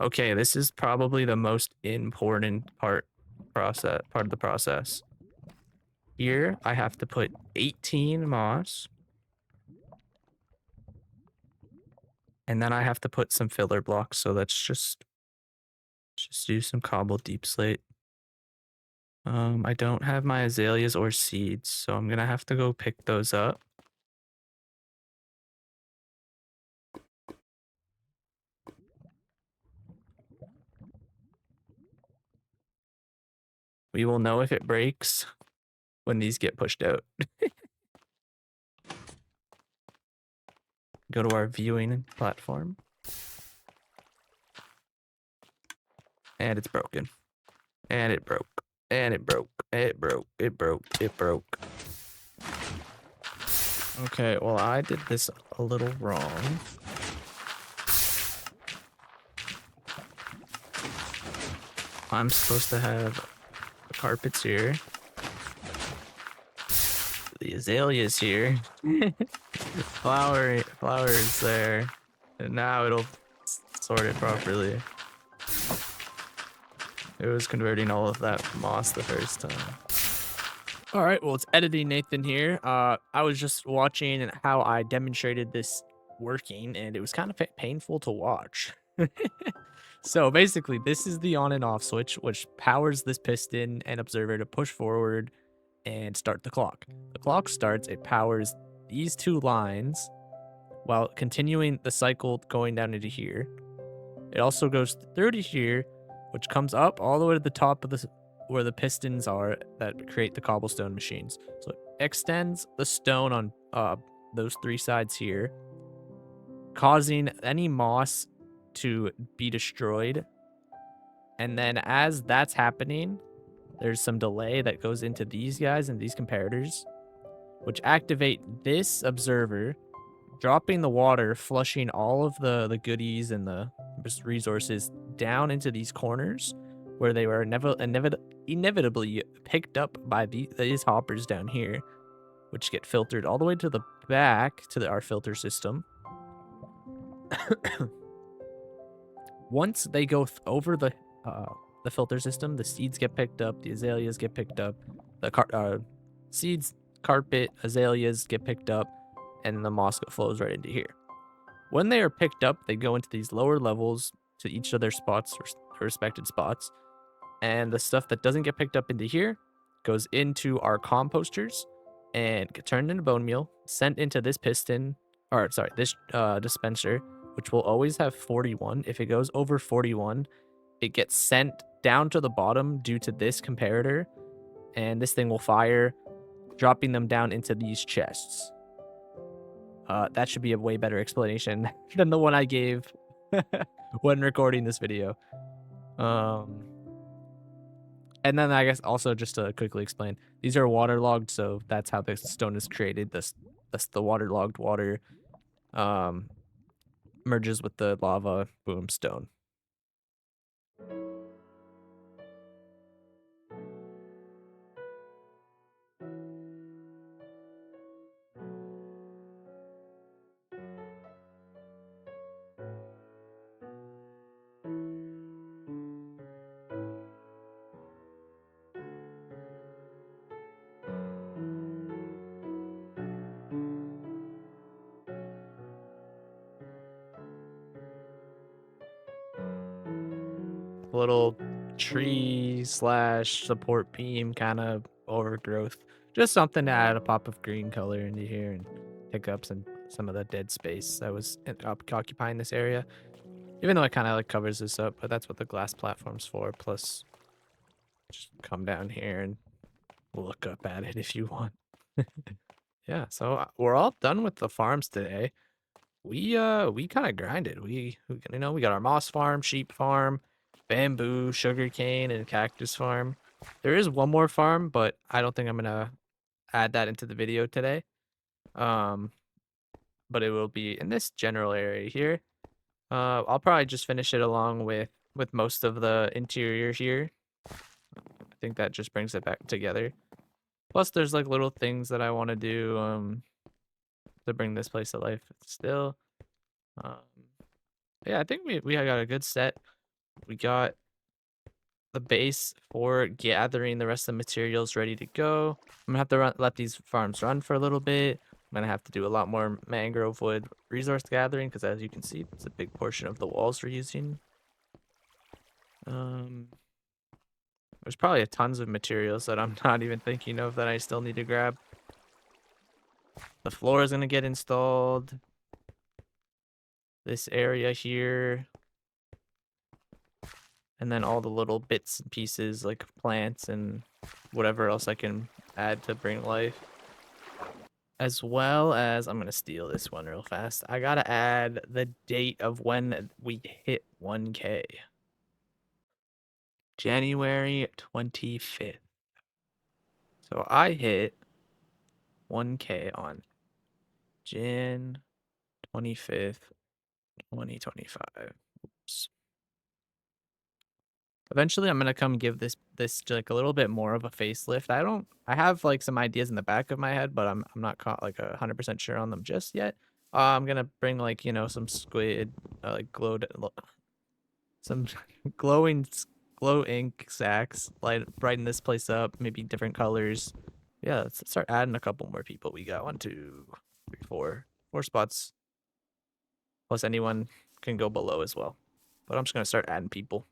Okay, this is probably the most important part of the process. Here, I have to put 18 moss. And then I have to put some filler blocks, so let's just do some cobble deep slate. I don't have my azaleas or seeds, so I'm gonna have to go pick those up. We will know if it breaks when these get pushed out. Go to our viewing platform. And it's broken. And it broke. And it broke. It broke. It broke. It broke. Okay, well, I did this a little wrong. I'm supposed to have carpets here. The azaleas here. Flowers there. And now it'll sort it properly. It was converting all of that moss the first time. All right, well, it's editing Nathan here. I was just watching how I demonstrated this working, and it was kind of painful to watch. So basically, this is the on and off switch, which powers this piston and observer to push forward and start the clock. The clock starts, it powers these two lines while continuing the cycle going down into here. It also goes through to here, which comes up all the way to the top of the where the pistons are that create the cobblestone machines. So it extends the stone on those three sides here, causing any moss to be destroyed. And then as that's happening, there's some delay that goes into these guys and these comparators, which activate this observer, dropping the water, flushing all of the goodies and the resources down into these corners where they were inevitably picked up by these hoppers down here, which get filtered all the way to the back to our filter system. Once they go over the filter system, the seeds get picked up, the azaleas get picked up, the seeds, carpet, azaleas get picked up, and the moss flows right into here. When they are picked up, they go into these lower levels to each of their spots, respected spots, and the stuff that doesn't get picked up into here goes into our composters and get turned into bone meal, sent into this piston, or sorry, this dispenser, which will always have 41. If it goes over 41, it gets sent down to the bottom due to this comparator, and this thing will fire, dropping them down into these chests. That should be a way better explanation than the one I gave when recording this video. And then I guess also just to quickly explain, these are waterlogged, so that's how the stone is created. That's the waterlogged water merges with the lava, boom, stone. Little tree / support beam kind of overgrowth. Just something to add a pop of green color into here and pick up some of the dead space that was occupying this area. Even though it kind of like covers this up, but that's what the glass platform's for. Plus, just come down here and look up at it if you want. Yeah, so we're all done with the farms today. We kind of grinded. We got our moss farm, sheep farm, bamboo, sugarcane, and cactus farm. There is one more farm, but I don't think I'm gonna add that into the video today. But it will be in this general area here. I'll probably just finish it along with most of the interior here. I think that just brings it back together. Plus, there's like little things that I want to do to bring this place to life still. Yeah, I think we got a good set. We got the base for gathering the rest of the materials ready to go. I'm gonna have to let these farms run for a little bit. I'm gonna have to do a lot more mangrove wood resource gathering because, as you can see, it's a big portion of the walls we're using. There's probably tons of materials that I'm not even thinking of that I still need to grab. The floor is gonna get installed. This area here. And then all the little bits and pieces like plants and whatever else I can add to bring life. As well as, I'm going to steal this one real fast. I got to add the date of when we hit 1K. January 25th. So I hit 1K on Jan 25th, 2025. Oops. Eventually, I'm gonna come give this like a little bit more of a facelift. I have like some ideas in the back of my head, but I'm not like 100% sure on them just yet. I'm gonna bring like some squid, like some glowing glow ink sacks, brighten this place up, maybe different colors. Yeah, let's start adding a couple more people. We got 1, 2, 3, 4 spots. Plus anyone can go below as well. But I'm just gonna start adding people.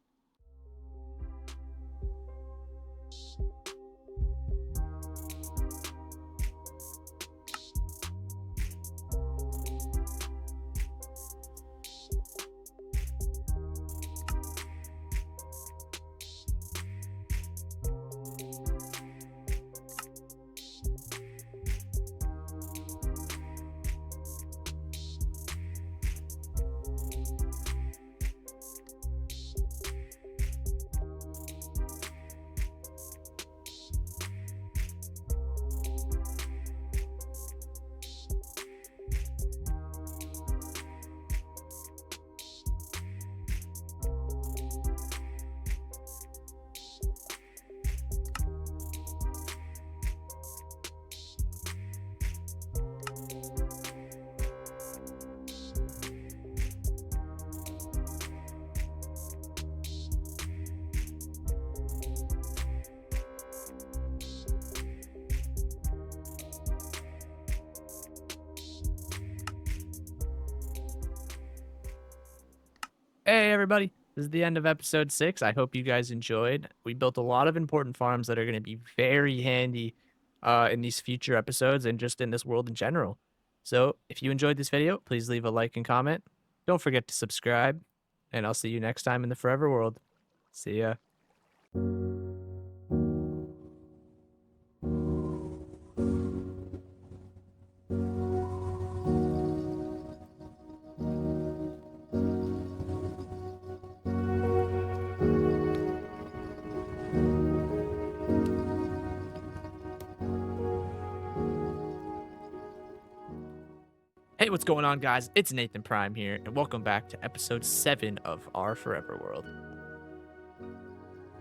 Hey everybody, this is the end of episode 6. I hope you guys enjoyed. We built a lot of important farms that are going to be very handy in these future episodes and just in this world in general. So if you enjoyed this video, please leave a like and comment. Don't forget to subscribe, and I'll see you next time in the Forever World. See ya. Hey, what's going on, guys? It's Nathan Prime here, and welcome back to episode 7 of our Forever World.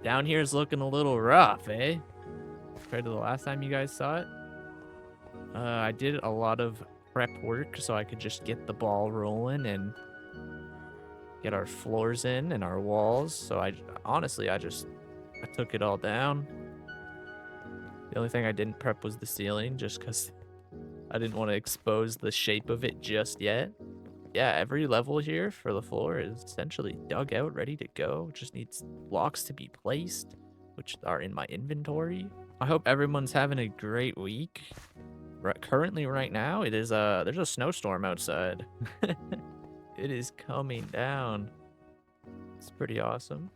Down here is looking a little rough, eh? Compared to the last time you guys saw it. I did a lot of prep work so I could just get the ball rolling and get our floors in and our walls. So I took it all down. The only thing I didn't prep was the ceiling, just because I didn't want to expose the shape of it just yet. Yeah, every level here for the floor is essentially dug out, ready to go. Just needs blocks to be placed, which are in my inventory. I hope everyone's having a great week. Currently, right now, there's a snowstorm outside. It is coming down. It's pretty awesome.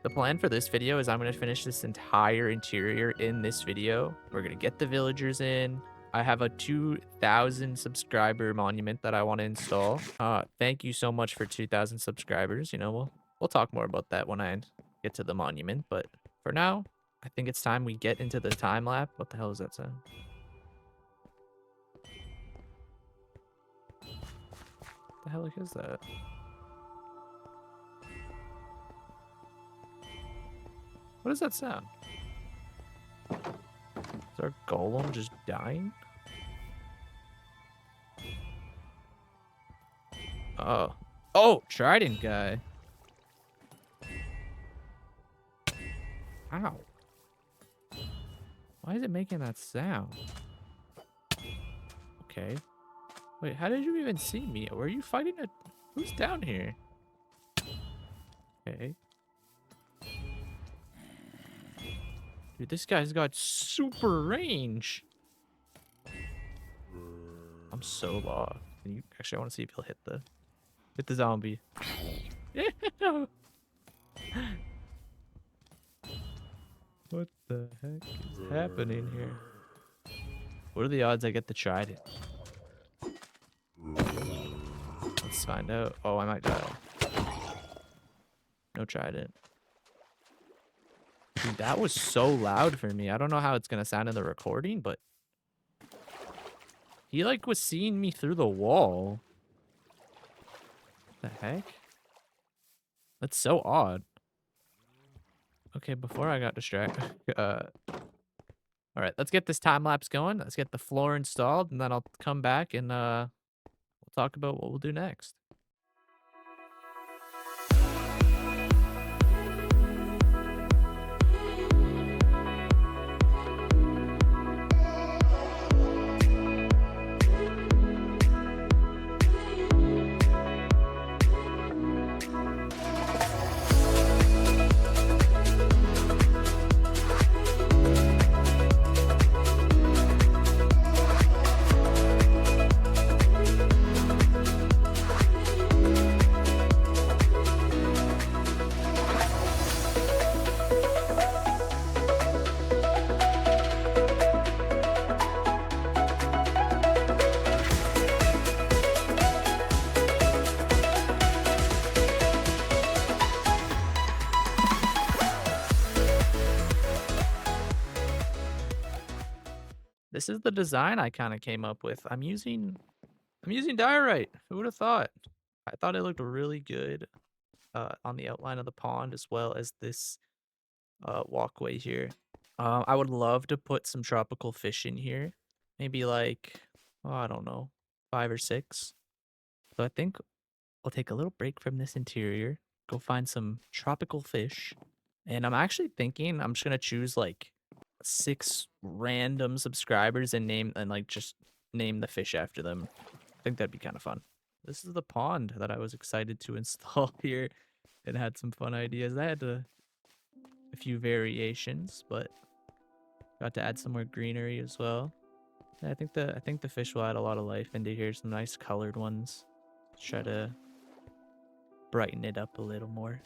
The plan for this video is I'm going to finish this entire interior in this video. We're going to get the villagers in. I have a 2,000 subscriber monument that I want to install. Thank you so much for 2,000 subscribers. You know, we'll talk more about that when I get to the monument. But for now, I think it's time we get into the time lapse. What the hell is that sound? What the hell is that? What does that sound? Is our golem just dying? Oh, trident guy. Ow. Why is it making that sound? Okay. Wait, how did you even see me? Were you fighting a... Who's down here? Okay. Dude, this guy's got super range. I'm so lost. Can you... Actually, I want to see if he'll hit the zombie. Yeah. What the heck is happening here? What are the odds I get the trident? Let's find out. Oh, I might die. No trident. Dude, that was so loud for me. I don't know how it's gonna sound in the recording, but he like was seeing me through the wall. What the heck? That's so odd. Okay, before I got distracted. All right, let's get this time lapse going. Let's get the floor installed, and then I'll come back and we'll talk about what we'll do next. This is the design I kind of came up with. I'm using diorite. Who would have thought? I thought it looked really good on the outline of the pond as well as this walkway here. I would love to put some tropical fish in here. Maybe like, oh, I don't know, 5 or 6. So I think I'll take a little break from this interior, go find some tropical fish. And I'm actually thinking I'm just going to choose like 6 random subscribers and just name the fish after them. I think that'd be kind of fun. This is the pond that I was excited to install here and had some fun ideas. I had a few variations, but got to add some more greenery as well. And I think the fish will add a lot of life into here. Some nice colored ones. Try to brighten it up a little more.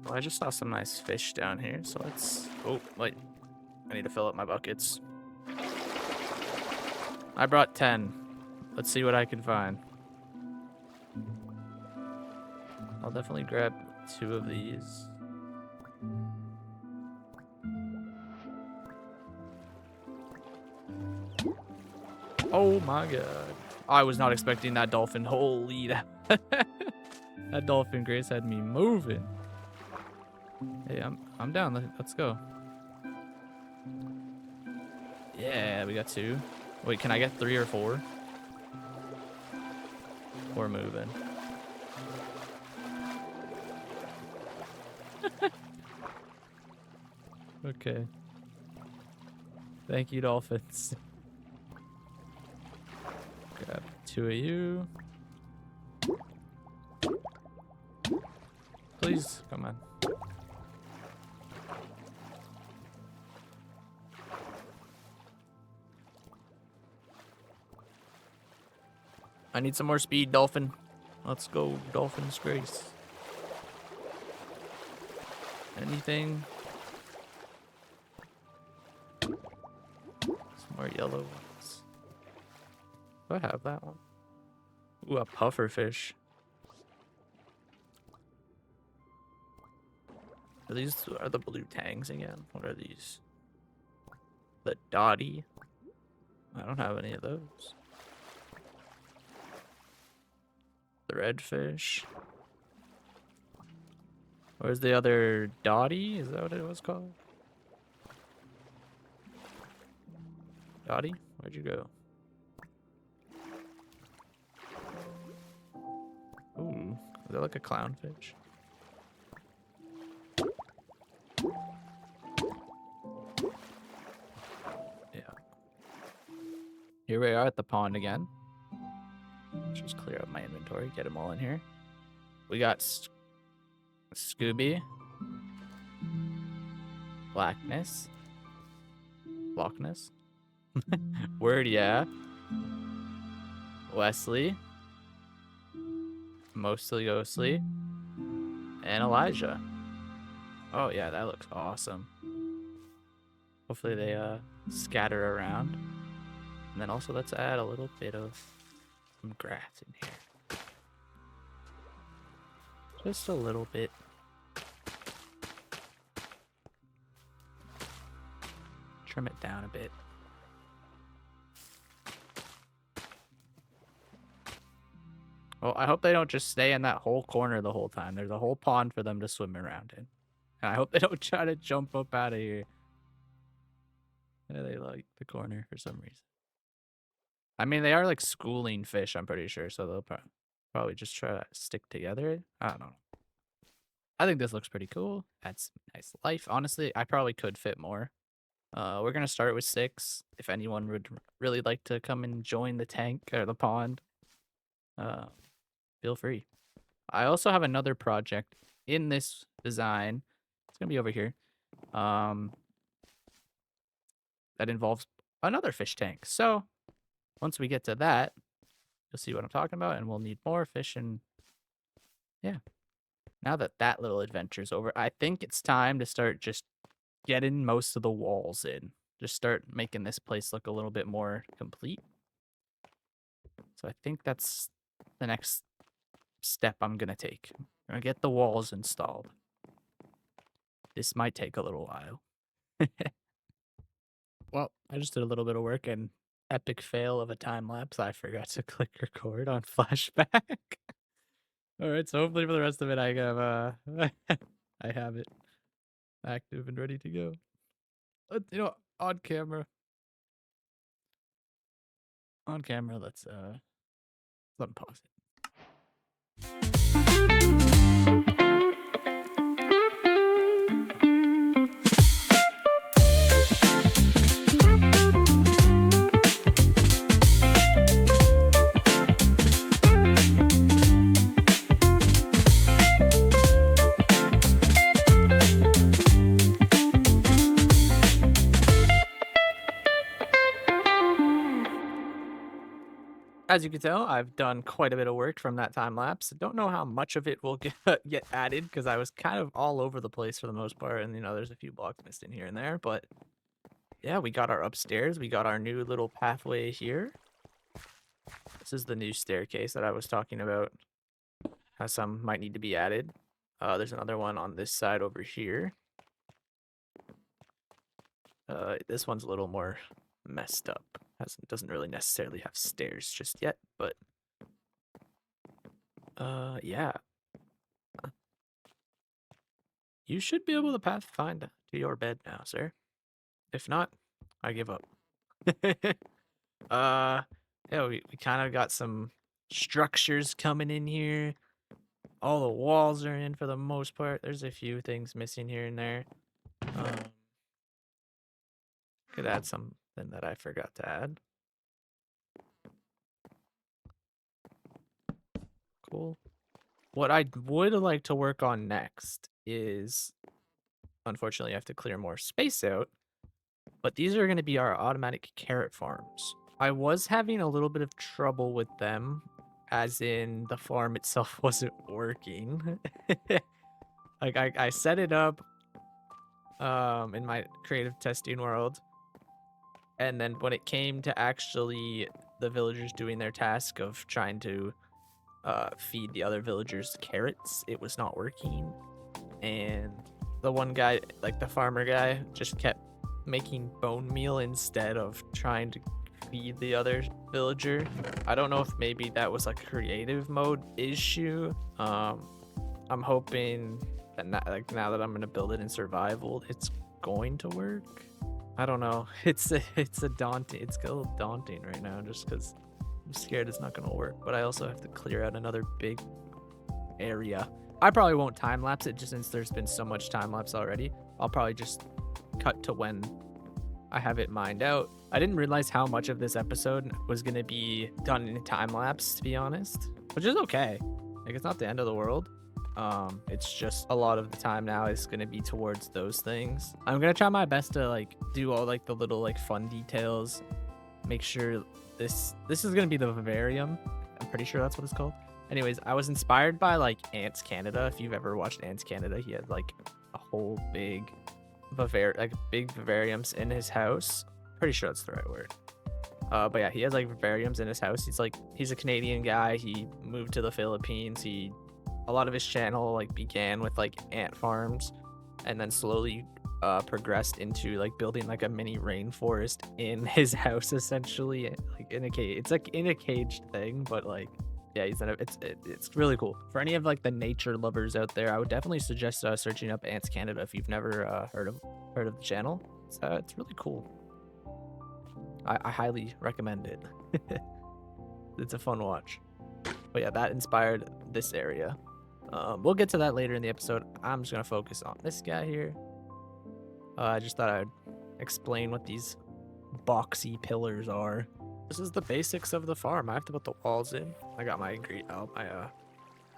Well, I just saw some nice fish down here, so let's... Oh, wait. I need to fill up my buckets. I brought 10. Let's see what I can find. I'll definitely grab 2 of these. Oh my god. I was not expecting that dolphin. Holy, that dolphin Grace had me moving. Hey, I'm down. Let's go. Yeah, we got 2. Wait, can I get 3 or 4? We're moving. Okay. Thank you, dolphins. Grab 2 of you. Please, come on. I need some more speed, dolphin. Let's go, dolphin's grace. Anything? Some more yellow ones. Do I have that one? Ooh, a puffer fish. Are the blue tangs again? What are these? The dotty? I don't have any of those. The redfish. Where's the other dotty? Is that what it was called? Dotty? Where'd you go? Ooh, is that like a clownfish? Yeah. Here we are at the pond again. Let's just clear up my inventory, get them all in here. We got Scooby, Blackness, Lockness, Word, yeah, Wesley, Mostly Ghostly, and Elijah. Oh yeah, that looks awesome. Hopefully they scatter around. And then also let's add a little bit of some grass in here. Just a little bit. Trim it down a bit. Well, I hope they don't just stay in that whole corner the whole time. There's a whole pond for them to swim around in. And I hope they don't try to jump up out of here. Yeah, they like the corner for some reason. I mean, they are like schooling fish, I'm pretty sure. So they'll probably just try to stick together. I don't know. I think this looks pretty cool. That's nice life. Honestly, I probably could fit more. We're going to start with 6. If anyone would really like to come and join the tank or the pond, feel free. I also have another project in this design. It's going to be over here. That involves another fish tank. So once we get to that, you'll see what I'm talking about, and we'll need more fish. And yeah, now that that little adventure's over, I think it's time to start just getting most of the walls in. Just start making this place look a little bit more complete. So I think that's the next step I'm going to take. I'm going to get the walls installed. This might take a little while. Well, I just did a little bit of work and epic fail of a time lapse. I forgot to click record on flashback. All right, so hopefully for the rest of it, I have I have it active and ready to go. You know, on camera, let's unpause it. As you can tell, I've done quite a bit of work from that time lapse. Don't know how much of it will get added because I was kind of all over the place for the most part, and there's a few blocks missed in here and there. But yeah, we got our upstairs. We got our new little pathway here. This is the new staircase that I was talking about. How some might need to be added. There's another one on this side over here. This one's a little more messed up. Doesn't really necessarily have stairs just yet, but yeah. You should be able to find to your bed now, sir. If not, I give up. Yeah, we kind of got some structures coming in here. All the walls are in for the most part. There's a few things missing here and there. Could add something that I forgot to add. Cool. What I would like to work on next is, unfortunately, I have to clear more space out, but these are going to be our automatic carrot farms. I was having a little bit of trouble with them, as in the farm itself wasn't working. Like, I set it up in my creative testing world, and then when it came to actually the villagers doing their task of trying to feed the other villagers carrots, it was not working. And the one guy, like the farmer guy, just kept making bone meal instead of trying to feed the other villager. I don't know if maybe that was like a creative mode issue. I'm hoping that now that I'm gonna build it in survival, it's going to work. I don't know. It's a daunting. It's a little daunting right now, just because I'm scared it's not gonna work. But I also have to clear out another big area. I probably won't time lapse it, just since there's been so much time lapse already. I'll probably just cut to when I have it mined out. I didn't realize how much of this episode was gonna be done in time lapse, to be honest, which is okay. Like, it's not the end of the world. It's just a lot of the time now is gonna be towards those things. I'm gonna try my best to like do all like the little like fun details. Make sure this is gonna be the vivarium. I'm pretty sure that's what it's called. Anyways, I was inspired by like Ants Canada. If you've ever watched Ants Canada, he had like a whole big vivariums in his house. Pretty sure that's the right word. But yeah, he has like vivariums in his house. He's a Canadian guy. He moved to the Philippines. A lot of his channel like began with like ant farms, and then slowly progressed into like building like a mini rainforest in his house, essentially, like in a cage. It's like in a caged thing, but like Yeah, it's really cool. For any of like the nature lovers out there, I would definitely suggest searching up Ants Canada if you've never heard of the channel. It's really cool. I highly recommend it. It's a fun watch. But yeah, that inspired this area. We'll get to that later in the episode. I'm just gonna focus on this guy here. I just thought I'd explain what these boxy pillars are. This is the basics of the farm. I have to put the walls in. I got my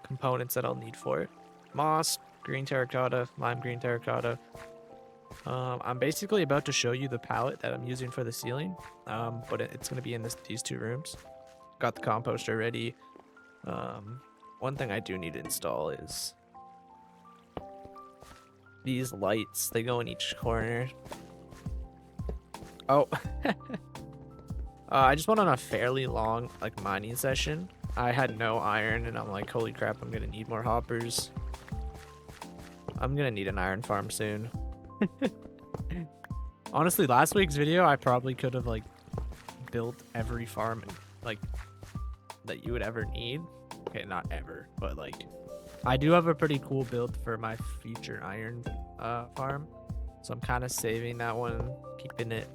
components that I'll need for it. Moss, green terracotta, lime green terracotta. I'm basically about to show you the palette that I'm using for the ceiling, but it's going to be in these two rooms. Got the composter ready. One thing I do need to install is these lights. They go in each corner. Oh, I just went on a fairly long like mining session. I had no iron, and I'm like, holy crap, I'm gonna need more hoppers. I'm gonna need an iron farm soon. Honestly, last week's video, I probably could have like built every farm like that you would ever need. Okay, not ever, but like I do have a pretty cool build for my future iron farm, so I'm kind of saving that one, keeping it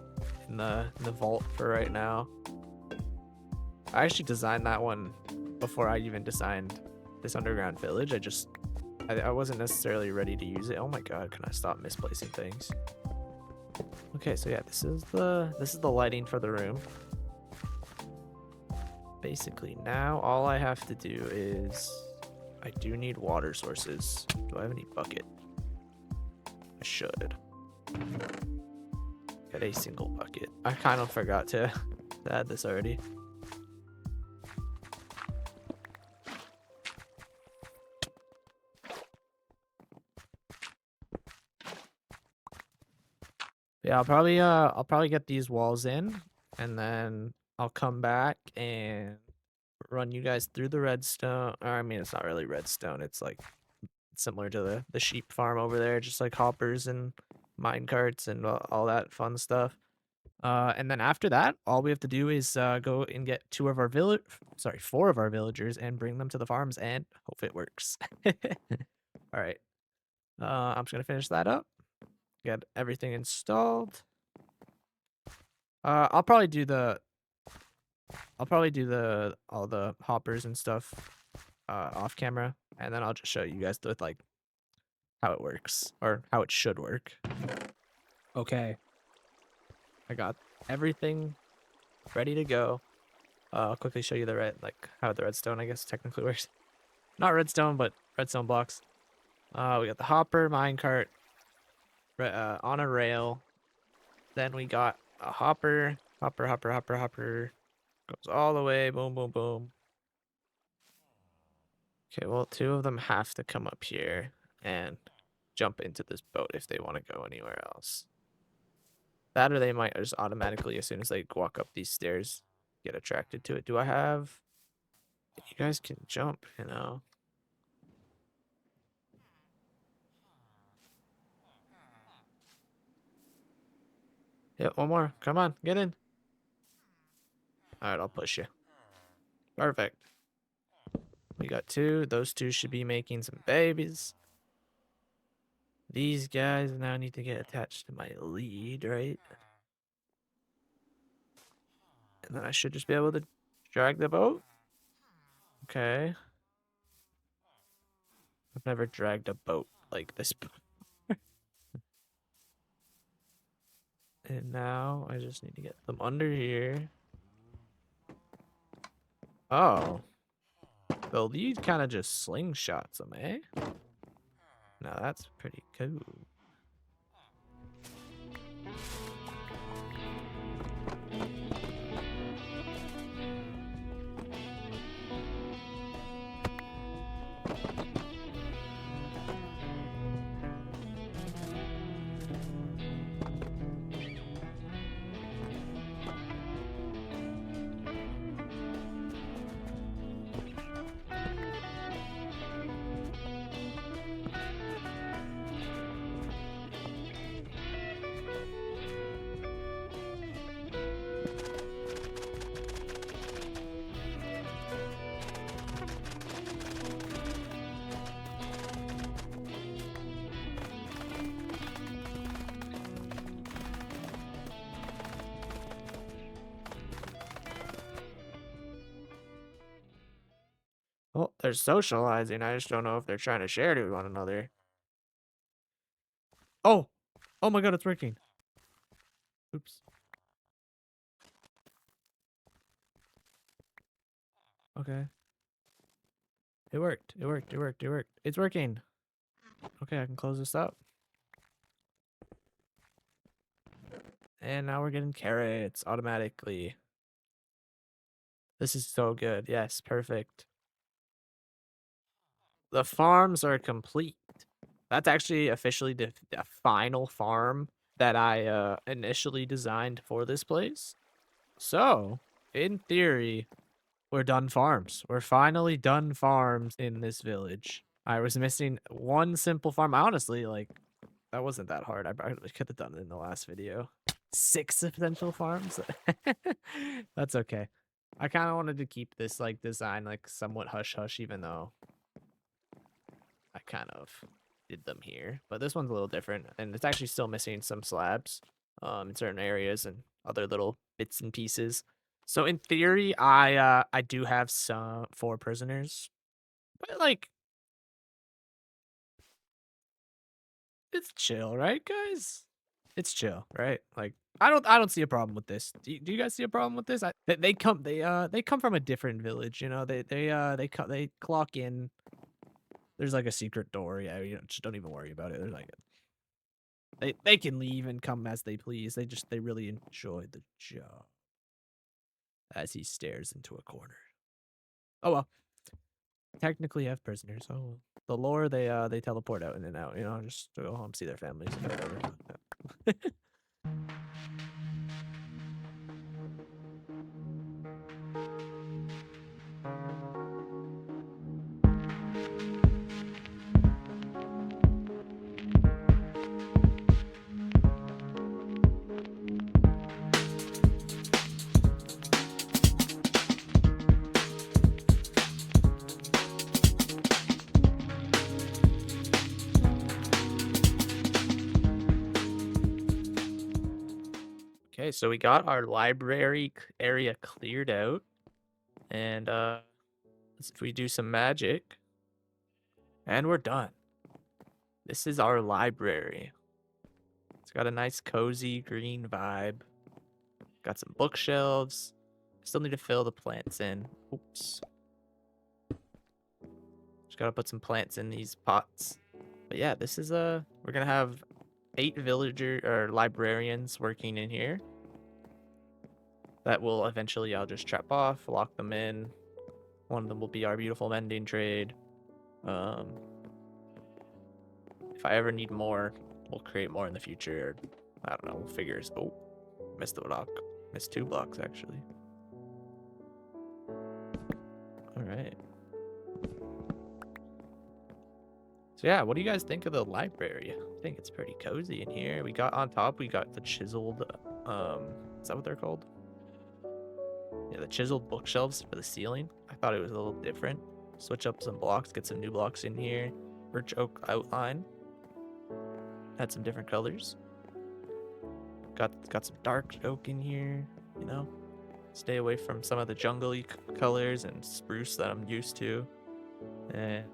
in the vault for right now. I actually designed that one before I even designed this underground village. I wasn't necessarily ready to use it. Oh my god, can I stop misplacing things? Okay, so yeah, this is the lighting for the room. Basically, now all I have to do is I do need water sources. Do I have any bucket? I should. Get a single bucket. I kind of forgot to add this already. Yeah, I'll probably get these walls in, and then I'll come back and run you guys through the redstone. Or, I mean, it's not really redstone. It's like similar to the sheep farm over there, just like hoppers and mine carts and all that fun stuff. And then after that, all we have to do is go and get four of our villagers and bring them to the farms, and hope it works. All right. I'm just gonna finish that up. Get everything installed. I'll probably do all the hoppers and stuff off camera, and then I'll just show you guys with like how it works, or how it should work. Okay. I got everything ready to go. I'll quickly show you how the redstone, I guess, technically works. Not redstone, but redstone blocks. We got the hopper, minecart, on a rail. Then we got a hopper. Goes all the way, boom, boom, boom. Okay, well, two of them have to come up here and jump into this boat if they want to go anywhere else. That, or they might just automatically, as soon as they walk up these stairs, get attracted to it. Do I have... You guys can jump, you know. Yeah, one more. Come on, get in. Alright, I'll push you. Perfect. We got two. Those two should be making some babies. These guys now need to get attached to my lead, right? And then I should just be able to drag the boat. Okay. I've never dragged a boat like this before. And now I just need to get them under here. Oh. The lead kind of just slingshots them, eh? Now that's pretty cool. they're socializing. I just don't know if they're trying to share to one another. Oh! Oh my god, it's working. Oops. Okay. It worked. It worked. It worked. It worked. It's working. Okay, I can close this up. And now we're getting carrots automatically. This is so good. Yes, perfect. The farms are complete. That's actually officially the final farm that I initially designed for this place. So, in theory, we're done farms. We're finally done farms in this village. I was missing one simple farm. Honestly, like, that wasn't that hard. I probably could have done it in the last video. 6 essential farms? That's okay. I kind of wanted to keep this, like, design, like, somewhat hush-hush, even though I kind of did them here. But this one's a little different, and it's actually still missing some slabs in certain areas and other little bits and pieces. So in theory, I do have 4 prisoners, but like it's chill, right, guys? It's chill, right? Like I don't see a problem with this. Do you guys see a problem with this? They come from a different village, you know. They clock in. There's like a secret door. Yeah, you know, just don't even worry about it. There's like they can leave and come as they please. They really enjoy the job. As he stares into a corner. Oh well. Technically have prisoners. Oh well. The lore they teleport out in and out, you know, just to go home, see their families and whatever. Okay, so we got our library area cleared out. And if we do some magic. And we're done. This is our library. It's got a nice cozy green vibe. Got some bookshelves. Still need to fill the plants in. Oops. Just gotta put some plants in these pots. But yeah, this is we're gonna have 8 villager or librarians working in here. That will eventually I'll just trap off, lock them in. One of them will be our beautiful mending trade. If I ever need more, we'll create more in the future. I don't know, we'll figure. Oh, missed a block. Missed 2 blocks actually. All right. So yeah, what do you guys think of the library? I think it's pretty cozy in here. We got on top, we got the chiseled, is that what they're called? Yeah, the chiseled bookshelves for the ceiling. I thought it was a little different. Switch up some blocks, get some new blocks in here. Birch oak outline. Had some different colors. Got some dark oak in here, you know. Stay away from some of the jungly colors and spruce that I'm used to. And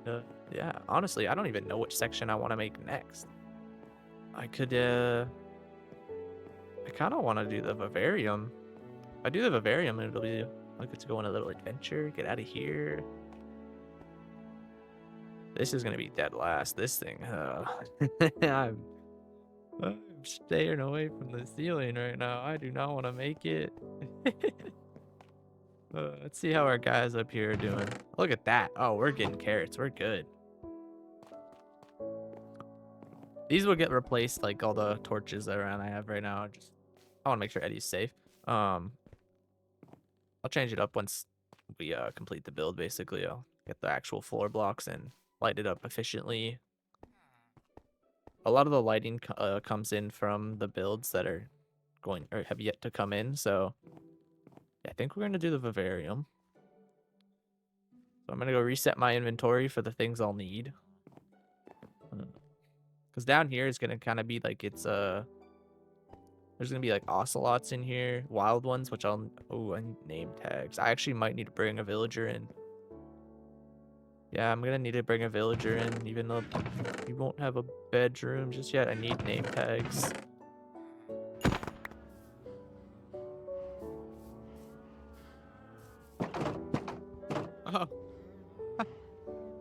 yeah, honestly, I don't even know which section I want to make next. I could I kind of want to do the vivarium. If I do the vivarium, it'll be I get to go on a little adventure, get out of here. This is gonna be dead last. This thing, I'm staying away from the ceiling right now. I do not want to make it. Let's see how our guys up here are doing. Look at that. Oh, we're getting carrots. We're good. These will get replaced, like all the torches around I have right now. I want to make sure Eddie's safe. I'll change it up once we complete the build. Basically, I'll get the actual floor blocks and light it up efficiently. A lot of the lighting comes in from the builds that are going or have yet to come in. So yeah, I think we're gonna do the vivarium. So I'm gonna go reset my inventory for the things I'll need. Because down here is gonna kind of be like it's there's gonna be like ocelots in here, wild ones, which I need name tags. I actually might need to bring a villager in. Yeah, I'm gonna need to bring a villager in, even though we won't have a bedroom just yet. I need name tags. Oh.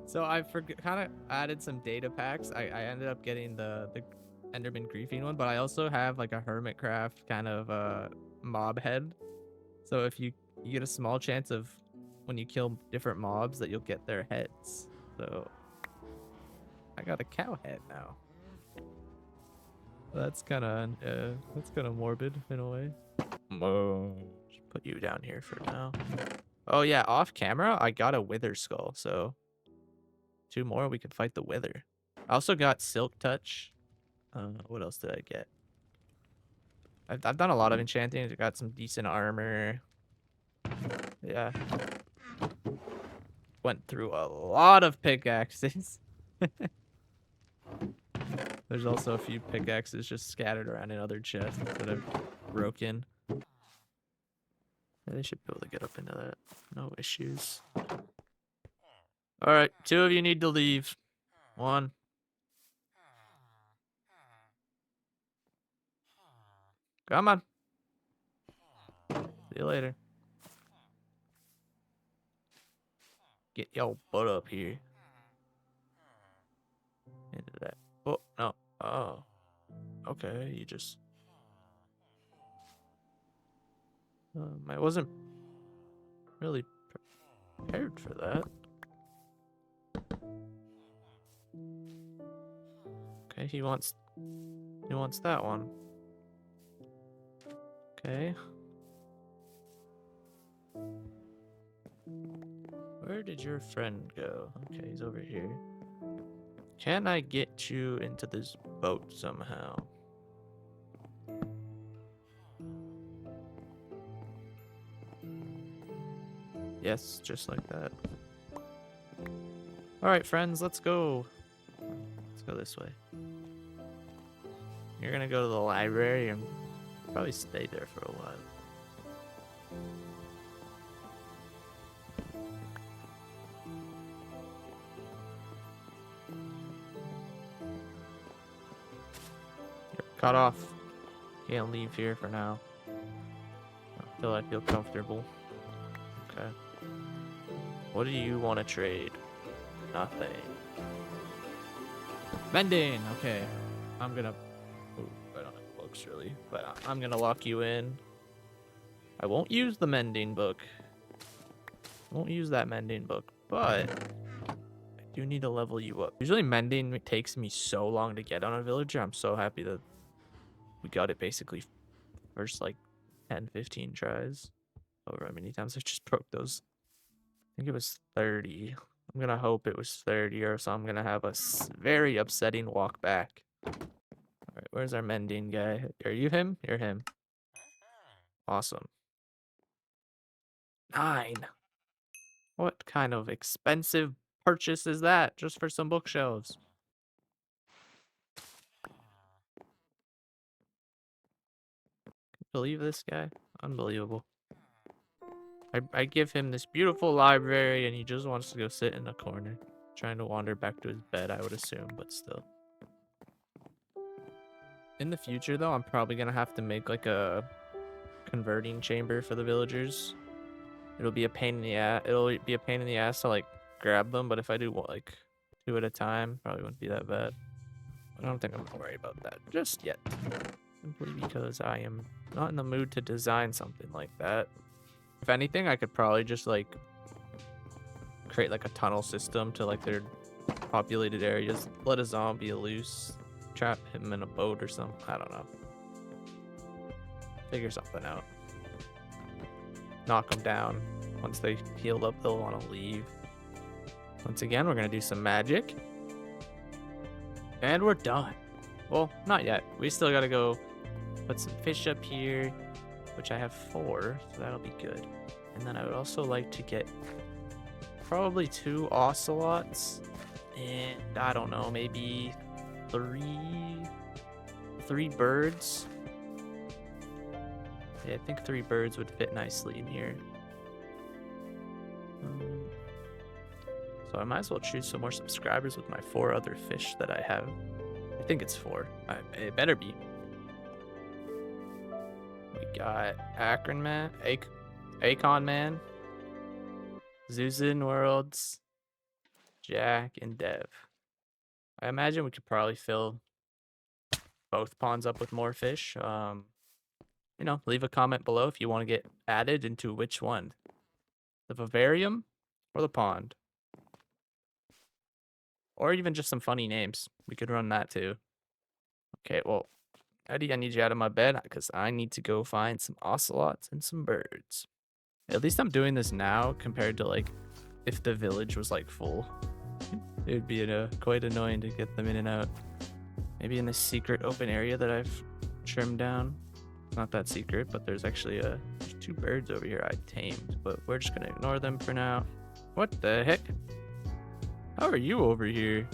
So I kind of added some data packs. I ended up getting the Enderman griefing one, but I also have like a Hermitcraft kind of mob head. So if you get a small chance of when you kill different mobs that you'll get their heads. So I got a cow head now. That's kind of morbid in a way. Just put you down here for now. Oh yeah, off camera I got a wither skull, so 2 more we can fight the wither. I also got silk touch. What else did I get? I've done a lot of enchanting. I got some decent armor. Yeah. Went through a lot of pickaxes. There's also a few pickaxes just scattered around in other chests that I've broken. Yeah, they should be able to get up into that. No issues. Alright, 2 of you need to leave. 1. Come on. See you later. Get your butt up here. Into that. Oh, no. Oh. Okay, you just... I wasn't really prepared for that. Okay, he wants that one. Okay. Where did your friend go? Okay, he's over here. Can I get you into this boat somehow? Yes, just like that. Alright, friends, let's go. Let's go this way. You're gonna go to the library and probably stay there for a while. You're cut off. Can't leave here for now. Until I feel comfortable. Okay. What do you want to trade? Nothing. Mending! Okay. I'm gonna... Ooh, I don't have books really. But I'm gonna lock you in. I won't use the mending book. I won't use that mending book. But... I do need to level you up. Usually mending takes me so long to get on a villager. I'm so happy that we got it basically first like 10-15 tries. Over how many times I just broke those. I think it was 30. I'm gonna hope it was 30 or so I'm gonna have a very upsetting walk back. Alright, where's our mending guy? Are you him? You're him. Awesome. 9. What kind of expensive purchase is that just for some bookshelves? Believe this guy? Unbelievable. I give him this beautiful library and he just wants to go sit in a corner. Trying to wander back to his bed, I would assume, but still. In the future, though, I'm probably going to have to make like a converting chamber for the villagers. It'll be a pain in the ass. It'll be a pain in the ass to like grab them, but if I do like 2 at a time, probably wouldn't be that bad. I don't think I'm going to worry about that just yet. Simply because I am not in the mood to design something like that. If anything, I could probably just like create like a tunnel system to like their populated areas. Let a zombie loose. Trap him in a boat or something. I don't know. Figure something out. Knock them down. Once they healed up, they'll want to leave. Once again, we're going to do some magic. And we're done. Well, not yet. We still got to go put some fish up here, which I have 4, so that'll be good. And then I would also like to get probably 2 ocelots. And I don't know, maybe 3 birds. Yeah, I think 3 birds would fit nicely in here. So I might as well choose some more subscribers with my 4 other fish that I have. I think it's 4. It better be. We got Akron Man, Akon Man, Zuzin Worlds, Jack, and Dev. I imagine we could probably fill both ponds up with more fish. You know, leave a comment below if you want to get added into which one. The vivarium or the pond. Or even just some funny names. We could run that too. Okay, well, Eddie, I need you out of my bed because I need to go find some ocelots and some birds. At least I'm doing this now compared to like if the village was like full. It would be quite annoying to get them in and out. Maybe in this secret open area that I've trimmed down. Not that secret, but there's actually there's 2 birds over here I tamed, but we're just gonna ignore them for now. What the heck? How are you over here?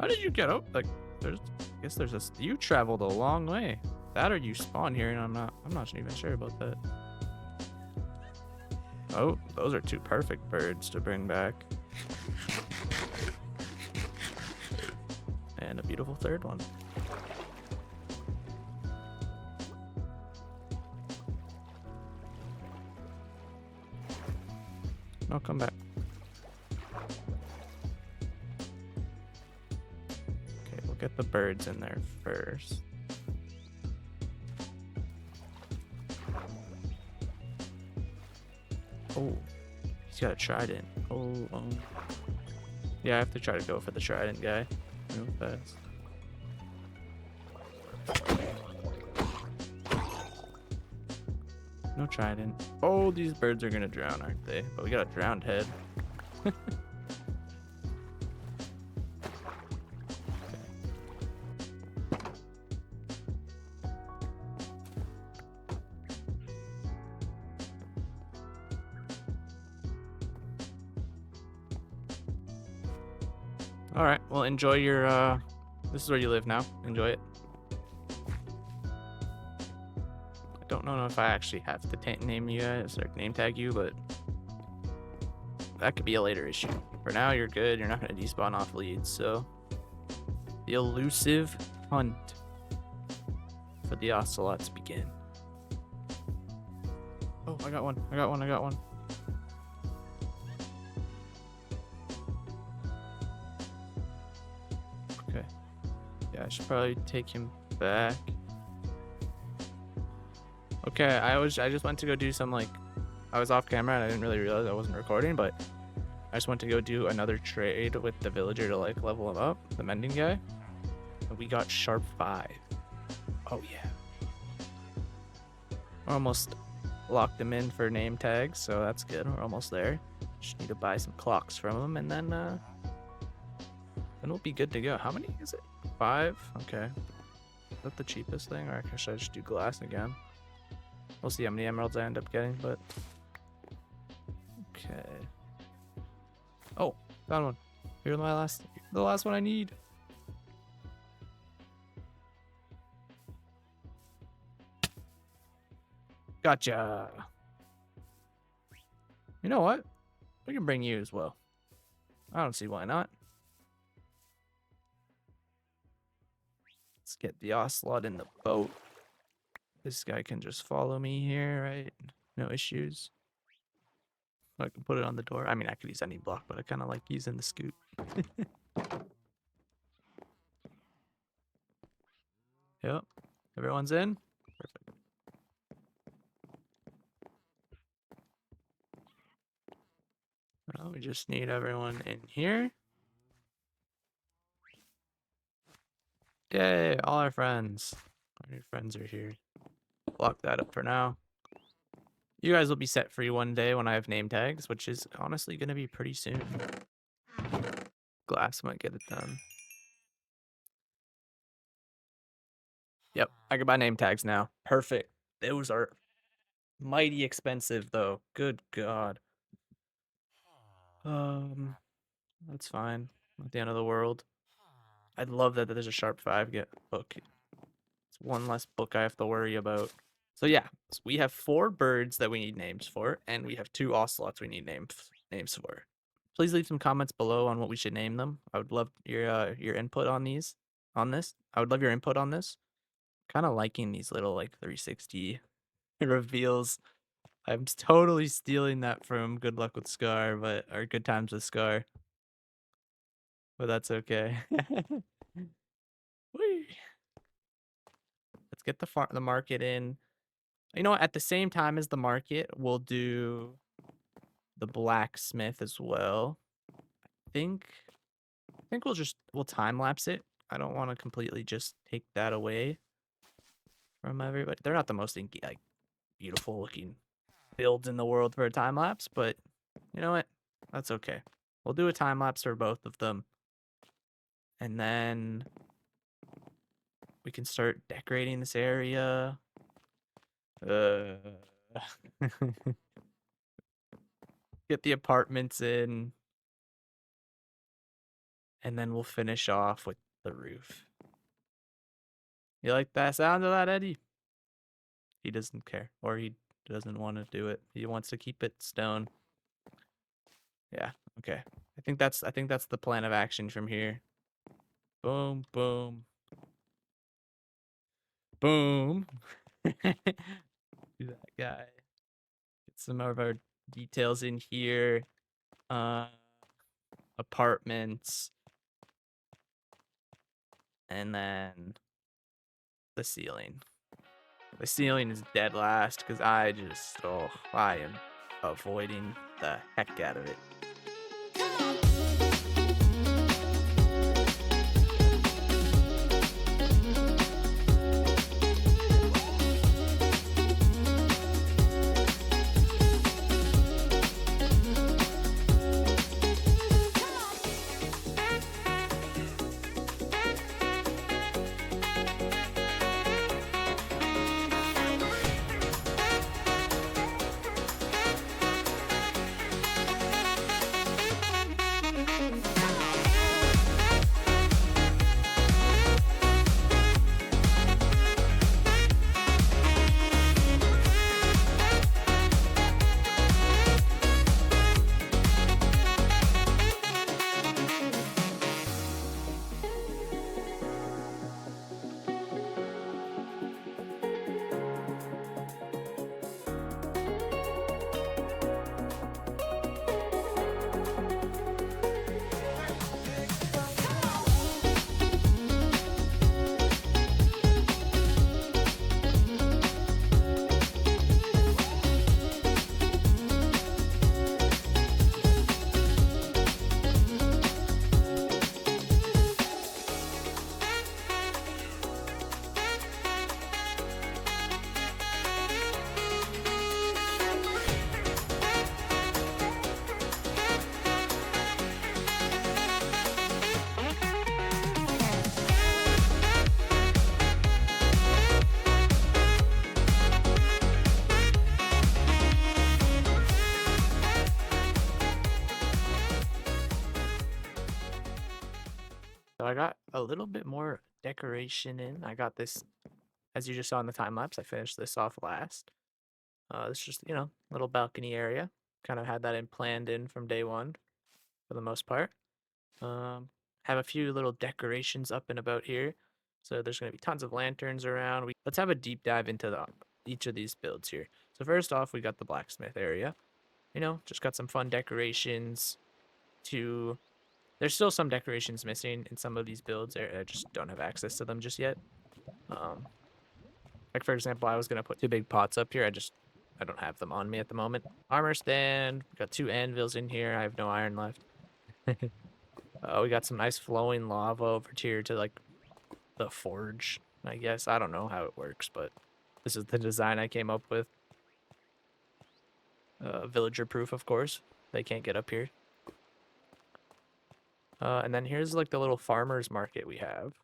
How did you get up? Like, I guess there's this. You traveled a long way. That or you spawn here, and I'm not even sure about that. Oh, those are 2 perfect birds to bring back. And a beautiful 3rd one. No, come back. Okay, we'll get the birds in there first. Oh, he's got a trident. Oh. Yeah, I have to try to go for the trident guy real fast. No trident. Oh, these birds are gonna drown, aren't they? But we got a drowned head. All right, well, enjoy your, this is where you live now. Enjoy it. I don't know if I actually have to name you guys or name tag you, but that could be a later issue. For now, you're good. You're not going to despawn off leads, so the elusive hunt for the ocelots begin. Oh, I got one. I got one. Okay. Yeah, I should probably take him back. Okay, I just went to go do some, like, I was off camera and I didn't really realize I wasn't recording, but I just went to go do another trade with the villager to, like, level him up, the mending guy. And we got sharp 5. Oh, yeah. We're almost locked him in for name tags, so that's good. We're almost there. Just need to buy some clocks from him, and then we'll be good to go. How many is it? 5? Okay. Is that the cheapest thing, or should I just do glass again? We'll see how many emeralds I end up getting, but... Okay. Oh, found one. Here's the last one I need. Gotcha. You know what? We can bring you as well. I don't see why not. Let's get the ocelot in the boat. This guy can just follow me here, right? No issues. I can put it on the door. I mean, I could use any block, but I kind of like using the scoot. Yep. Everyone's in? Perfect. Well, we just need everyone in here. Yay, all our friends. Our new friends are here. Block that up for now. You guys will be set free one day when I have name tags, which is honestly going to be pretty soon. Glass might get it done. Yep, I can buy name tags now. Perfect. Those are mighty expensive, though. Good God. That's fine. Not the end of the world. I'd love that there's a sharp 5 book. It's one less book I have to worry about. So yeah, we have 4 birds that we need names for, and we have 2 ocelots we need names for. Please leave some comments below on what we should name them. I would love your input on this. I would love your input on this. Kind of liking these little like 360 reveals. I'm totally stealing that from Good Luck with Scar, or Good Times with Scar. But that's okay. Whee! Let's get the market in. You know what? At the same time as the market, we'll do the blacksmith as well. I think we'll time lapse it. I don't want to completely just take that away from everybody. They're not the most like beautiful looking builds in the world for a time lapse, but you know what? That's okay. We'll do a time lapse for both of them. And then we can start decorating this area. Get the apartments in. And then we'll finish off with the roof. You like that sound of that, Eddie? He doesn't care, or he doesn't want to do it. He wants to keep it stone. Yeah, okay. I think that's the plan of action from here. Boom, boom. Boom. Do that guy. Get some of our details in here. Apartments. And then the ceiling. The ceiling is dead last because I am avoiding the heck out of it. So I got a little bit more decoration in. I got this, as you just saw in the time lapse, I finished this off last. This is just, little balcony area. Kind of had that planned in from day one for the most part. Have a few little decorations up and about here. So there's going to be tons of lanterns around. Let's have a deep dive into each of these builds here. So first off, we got the blacksmith area. Just got some fun decorations to... There's still some decorations missing in some of these builds. I just don't have access to them just yet. Like for example, I was gonna put 2 big pots up here. I don't have them on me at the moment. Armor stand. We got 2 anvils in here. I have no iron left. We got some nice flowing lava over here to like the forge, I guess. I don't know how it works, but this is the design I came up with. Villager proof, of course. They can't get up here. And then here's like the little farmer's market we have.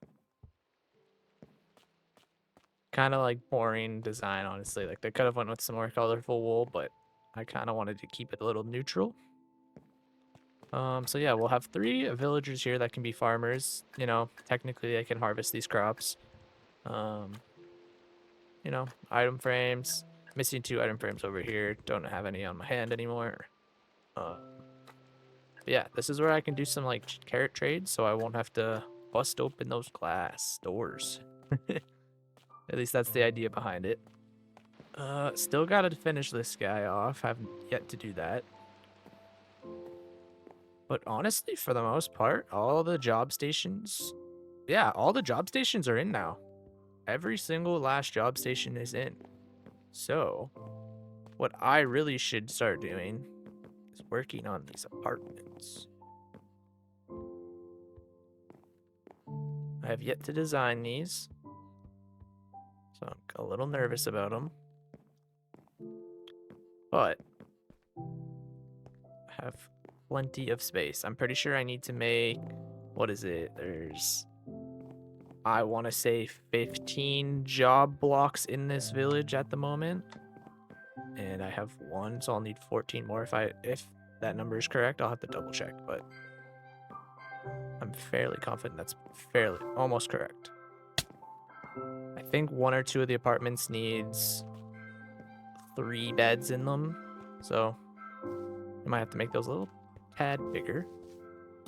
Kind of like boring design, honestly. Like they could have went with some more colorful wool, but I kind of wanted to keep it a little neutral. So yeah, we'll have 3 villagers here that can be farmers. Technically they can harvest these crops. you know, item frames. Missing 2 item frames over here. Don't have any on my hand anymore. But yeah, this is where I can do some like carrot trades, so I won't have to bust open those glass doors. At least that's the idea behind it. Still gotta finish this guy off. Haven't yet to do that. But honestly, for the most part, all the job stations, yeah, all the job stations are in now. Every single last job station is in. So, what I really should start doing is working on these apartments. I have yet to design these, so I'm a little nervous about them. But I have plenty of space. I'm pretty sure I need to make, what is it? There's, I want to say 15 job blocks in this village at the moment. And I have 1, so I'll need 14 more if that number is correct. I'll have to double check, but I'm fairly confident that's almost correct. I think 1 or 2 of the apartments needs 3 beds in them, so I might have to make those a little tad bigger.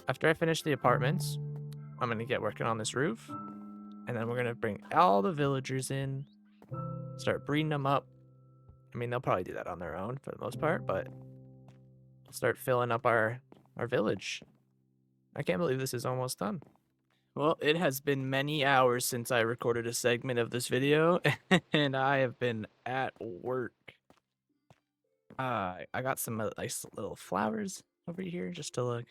After I finish the apartments, I'm gonna get working on this roof, and then we're gonna bring all the villagers in, start breeding them up. I mean, they'll probably do that on their own for the most part, but we'll start filling up our village. I can't believe this is almost done. Well, it has been many hours since I recorded a segment of this video, and I have been at work. I got some nice little flowers over here just to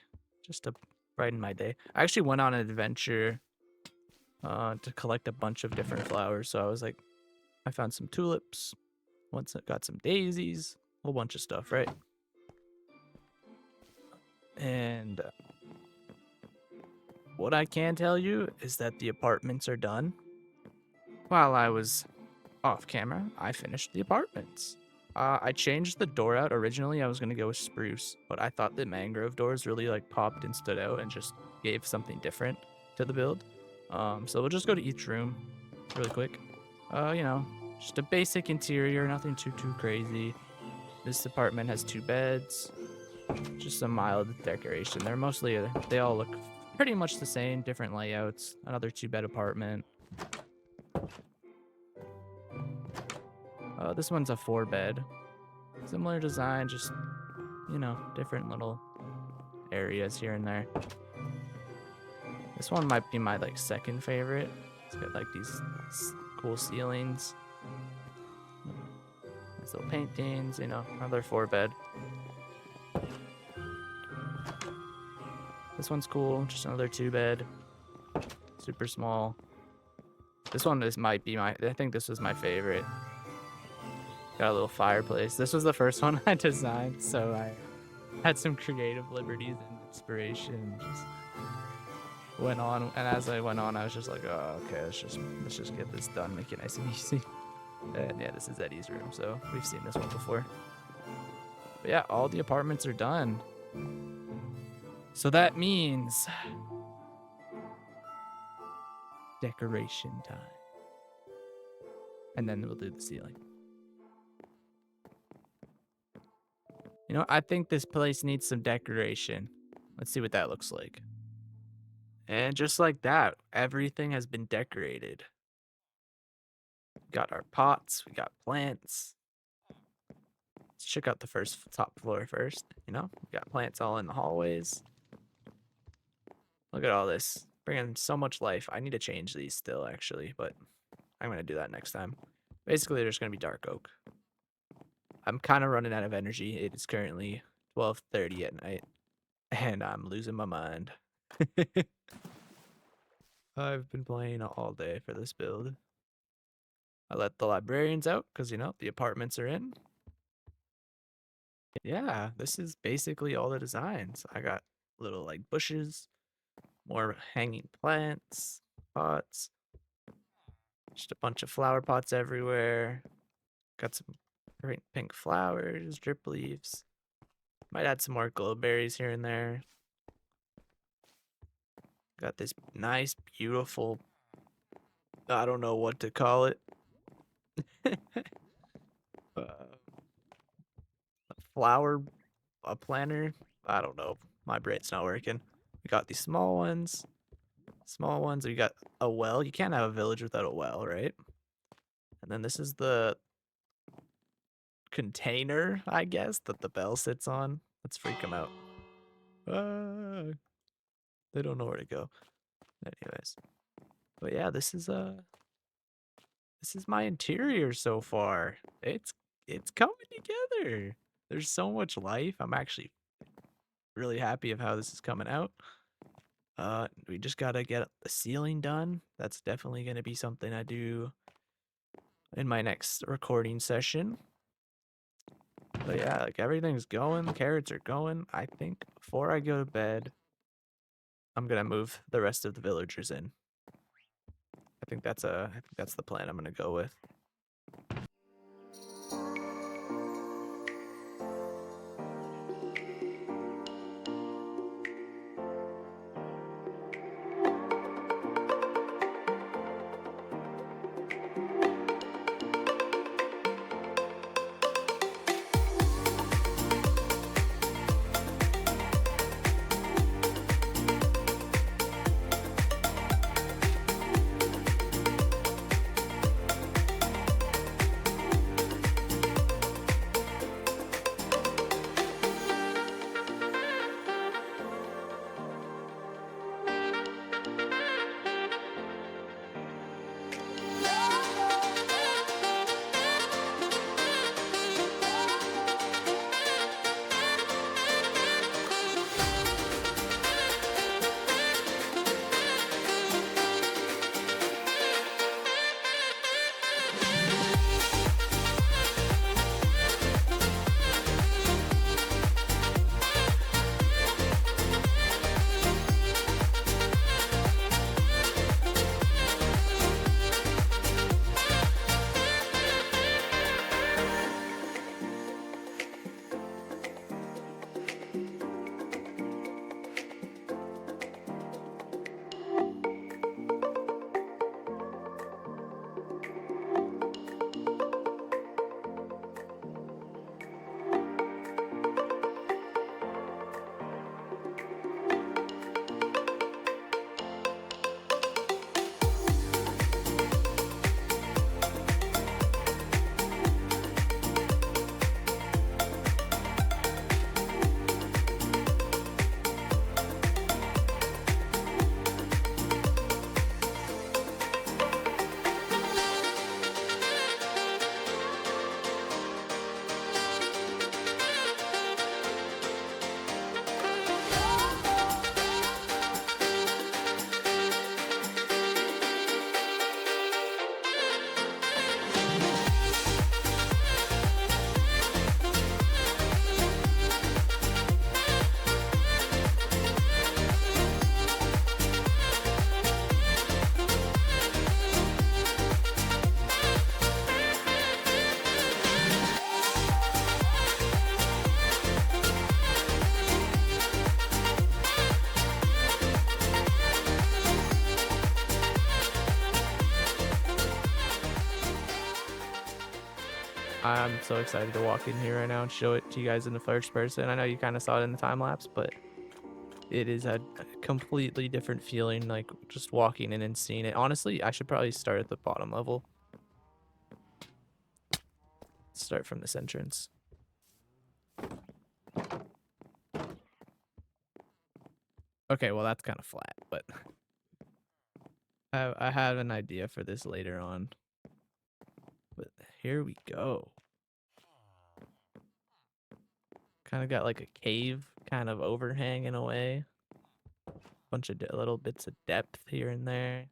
brighten my day. I actually went on an adventure to collect a bunch of different flowers. So I was like, I found some tulips, once I got some daisies, a whole bunch of stuff, right? And what I can tell you is that the apartments are done. While I was off camera, I finished the apartments. I changed the door out. Originally, I was going to go with spruce, but I thought the mangrove doors really like popped and stood out and just gave something different to the build. So we'll just go to each room really quick. You know, just a basic interior, nothing too crazy. This apartment has 2 beds, just some mild decoration. They all look pretty much the same, different layouts. Another 2-bed apartment. This one's a 4-bed. Similar design, just, you know, different little areas here and there. This one might be my, like, second favorite. It's got, like, these cool ceilings. These little paintings, you know, another 4-bed. This one's cool, just another 2-bed. Super small. This one might be I think this was my favorite. Got a little fireplace. This was the first one I designed, so I had some creative liberties and inspiration. Just went on, and as I went on, I was just like, oh, okay, let's just get this done, make it nice and easy. And yeah, this is Eddie's room, so we've seen this one before. But yeah, all the apartments are done. So that means decoration time. And then we'll do the ceiling. You know, I think this place needs some decoration. Let's see what that looks like. And just like that, everything has been decorated. We got our pots, we got plants. Let's check out the top floor first. You know, we got plants all in the hallways. Look at all this. Bringing so much life. I need to change these still, actually, but I'm going to do that next time. Basically, there's going to be dark oak. I'm kind of running out of energy. It is currently 12:30 at night, and I'm losing my mind. I've been playing all day for this build. I let the librarians out because, you know, the apartments are in. Yeah, this is basically all the designs. I got little, like, bushes, more hanging plants, pots, just a bunch of flower pots everywhere. Got some pink flowers, drip leaves. Might add some more glowberries here and there. Got this nice, beautiful, I don't know what to call it. Flower planter. I don't know. My brain's not working. We got these small ones. Small ones. We got a well. You can't have a village without a well, right? And then this is the container, I guess, that the bell sits on. Let's freak them out. They don't know where to go. Anyways. But yeah, this is my interior so far. It's coming together. There's so much life. I'm actually really happy of how this is coming out. We just gotta get the ceiling done. That's definitely gonna be something I do in my next recording session. But yeah, like everything's going, the carrots are going. I think before I go to bed, I'm gonna move the rest of the villagers in. I think that's the plan I'm gonna go with. I'm so excited to walk in here right now and show it to you guys in the first person. I know you kind of saw it in the time lapse, but it is a completely different feeling, like just walking in and seeing it. Honestly, I should probably start at the bottom level. Start from this entrance. Okay, well that's kind of flat, but I have an idea for this later on. But here we go. Kind of got like a cave kind of overhang in a way. Bunch of little bits of depth here and there.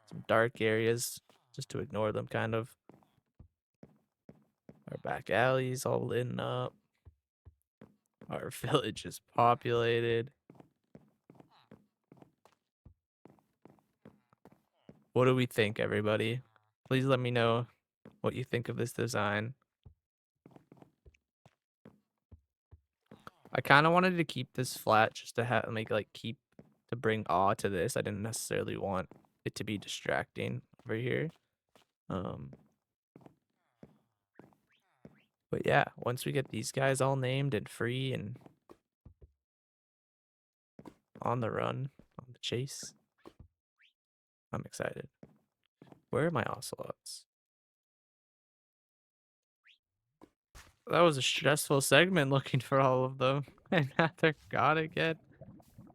Some dark areas just to ignore them kind of. Our back alleys all lit up. Our village is populated. What do we think, everybody? Please let me know what you think of this design. I kind of wanted to keep this flat just to to bring awe to this. I didn't necessarily want it to be distracting over here. But yeah, once we get these guys all named and free and on the run, on the chase, I'm excited. Where are my ocelots? That was a stressful segment looking for all of them. And now they're gone again.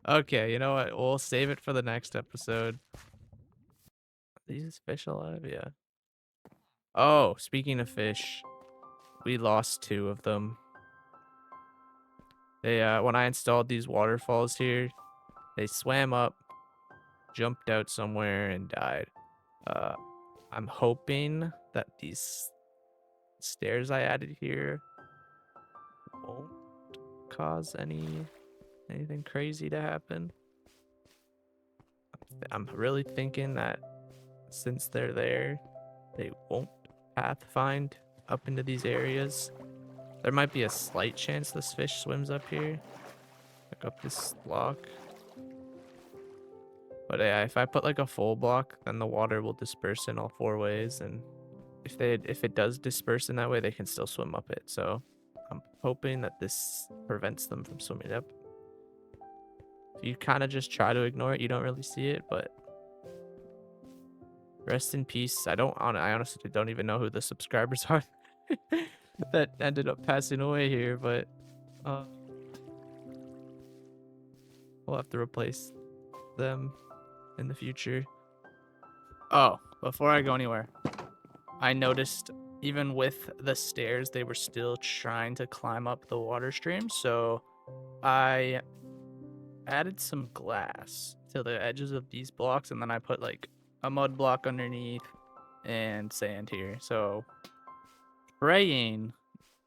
Okay, you know what? We'll save it for the next episode. Are these fish alive? Yeah. Oh, speaking of fish, we lost 2 of them. They when I installed these waterfalls here, they swam up, jumped out somewhere, and died. I'm hoping that these stairs I added here won't cause anything crazy to happen. I'm really thinking that since they're there, they won't path find up into these areas. There might be a slight chance this fish swims up here, like up this block. But yeah, if I put like a full block, then the water will disperse in all 4 ways, and if it does disperse in that way, they can still swim up it. So I'm hoping that this prevents them from swimming up. If you kind of just try to ignore it, you don't really see it, but rest in peace. I honestly don't even know who the subscribers are that ended up passing away here, but we'll have to replace them in the future. Oh, before I go anywhere, I noticed even with the stairs, they were still trying to climb up the water stream. So I added some glass to the edges of these blocks, and then I put like a mud block underneath and sand here. So praying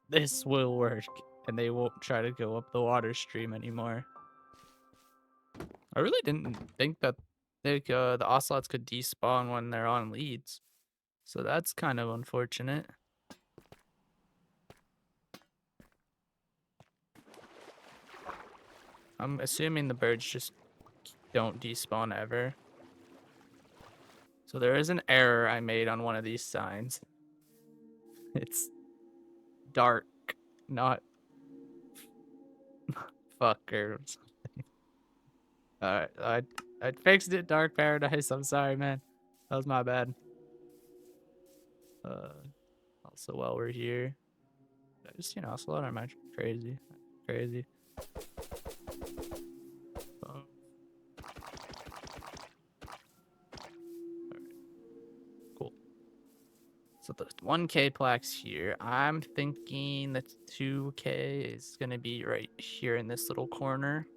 this will work and they won't try to go up the water stream anymore. I really didn't think that the ocelots could despawn when they're on leads. So that's kind of unfortunate. I'm assuming the birds just don't despawn ever. So there is an error I made on one of these signs. It's dark, not fuck or something. Alright, I fixed it, Dark Paradise. I'm sorry, man. That was my bad. Also while we're here, did I just see an ocelot or am I crazy? Crazy. Boom. Alright. Cool. So the 1K plaques here. I'm thinking that 2K is gonna be right here in this little corner.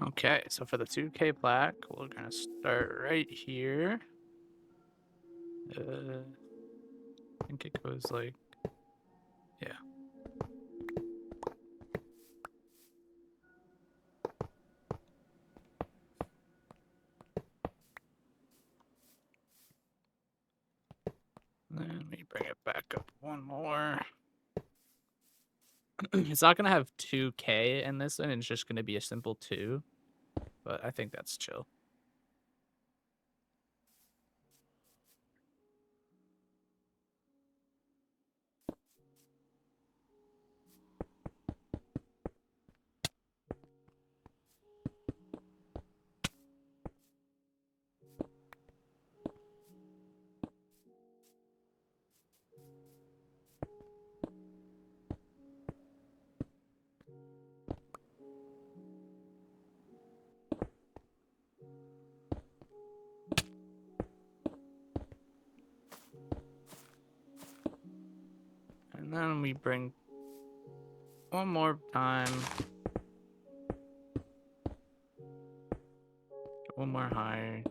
Okay, so for the 2K plaque, we're gonna start right here. I think it goes like, yeah. Then we bring it back up one more. It's not gonna have 2K in this one, it's just gonna be a simple 2. But I think that's chill. And then we bring one more time. One more higher.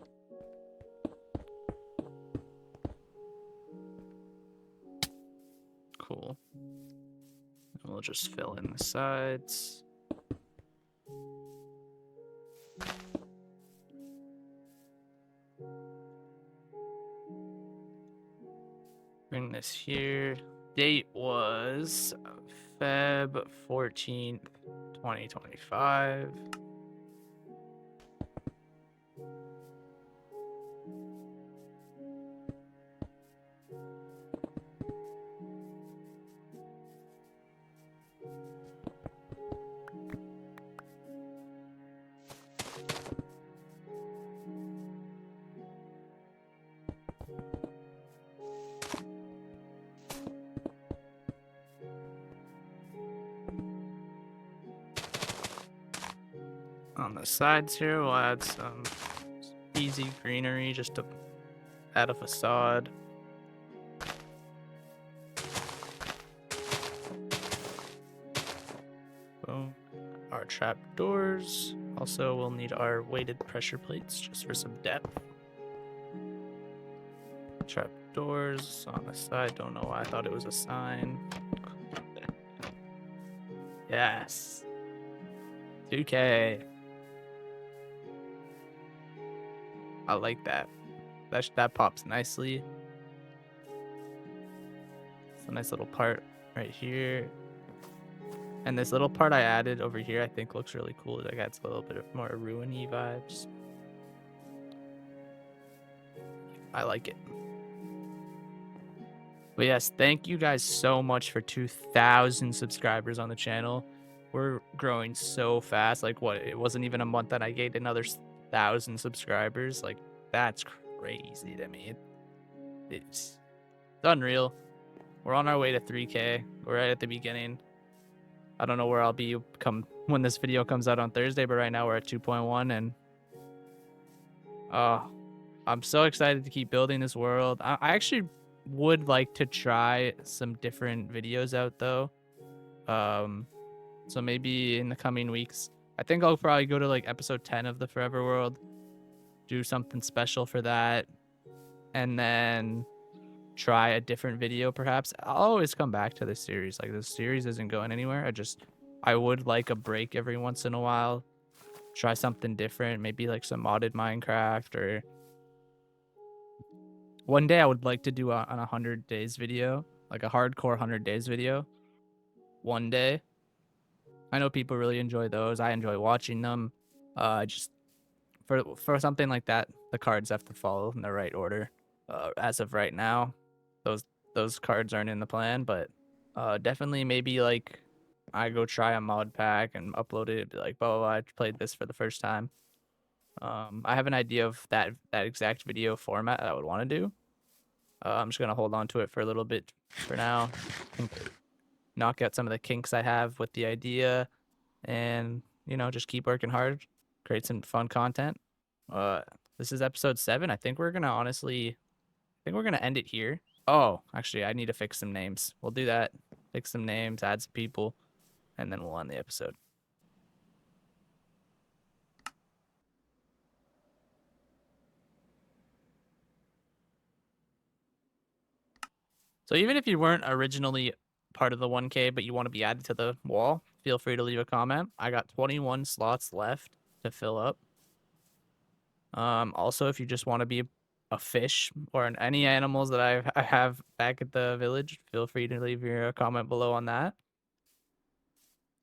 Cool. And we'll just fill in the sides. Bring this here. Date was Feb 14th, 2025. On the sides here, we'll add some easy greenery just to add a facade. Boom. Our trap doors. Also, we'll need our weighted pressure plates just for some depth. Trap doors on the side. Don't know why I thought it was a sign. Yes. 2K. I like that. That pops nicely. It's a nice little part right here. And this little part I added over here I think looks really cool. It adds a little bit of more ruiny vibes. I like it. But yes, thank you guys so much for 2,000 subscribers on the channel. We're growing so fast. Like, what? It wasn't even a month that I gained another 1,000 subscribers. Like, that's crazy to me. It's unreal. We're on our way to 3K. We're right at the beginning. I don't know where I'll be when this video comes out on Thursday, but right now we're at 2.1, and I'm so excited to keep building this world. I actually would like to try some different videos out though. So maybe in the coming weeks, I think I'll probably go to like episode 10 of the Forever World, do something special for that, and then try a different video perhaps. I'll always come back to this series. Like, this series isn't going anywhere. I would like a break every once in a while, try something different, maybe like some modded Minecraft, or one day I would like to do on 100 days video, like a hardcore 100 days video one day. I know people really enjoy those. I enjoy watching them. Just for something like that, the cards have to follow in the right order. As of right now, those cards aren't in the plan, but definitely maybe like I go try a mod pack and upload it, be like, oh, I played this for the first time. I have an idea of that exact video format that I would want to do. I'm just gonna hold on to it for a little bit for now, knock out some of the kinks I have with the idea, and just keep working hard, create some fun content. This is episode 7. I think we're gonna end it here. Oh, actually, I need to fix some names. We'll do that. Fix some names, add some people, and then we'll end the episode. So even if you weren't originally part of the 1K, but you want to be added to the wall, feel free to leave a comment. I got 21 slots left to fill up. Also, if you just want to be a fish or any animals that I have back at the village, feel free to leave your comment below on that.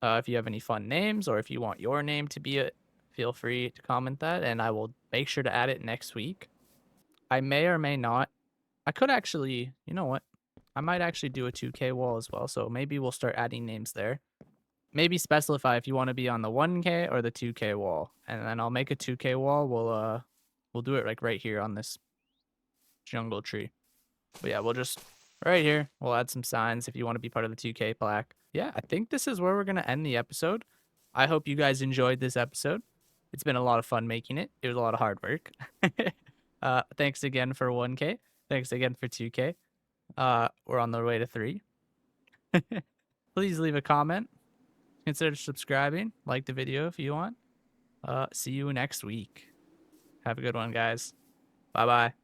If you have any fun names, or if you want your name to be feel free to comment that, and I will make sure to add it next week. I may or may not. I could actually, you know what? I might actually do a 2K wall as well, so maybe we'll start adding names there. Maybe specify if you want to be on the 1K or the 2K wall, and then I'll make a 2K wall. We'll do it like right here on this jungle tree. But yeah, we'll just right here. We'll add some signs if you want to be part of the 2K plaque. Yeah, I think this is where we're gonna end the episode. I hope you guys enjoyed this episode. It's been a lot of fun making it. It was a lot of hard work. Thanks again for 1K. Thanks again for 2K. We're on the way to 3. Please leave a comment. Consider subscribing. Like the video if you want. See you next week. Have a good one, guys. Bye-bye.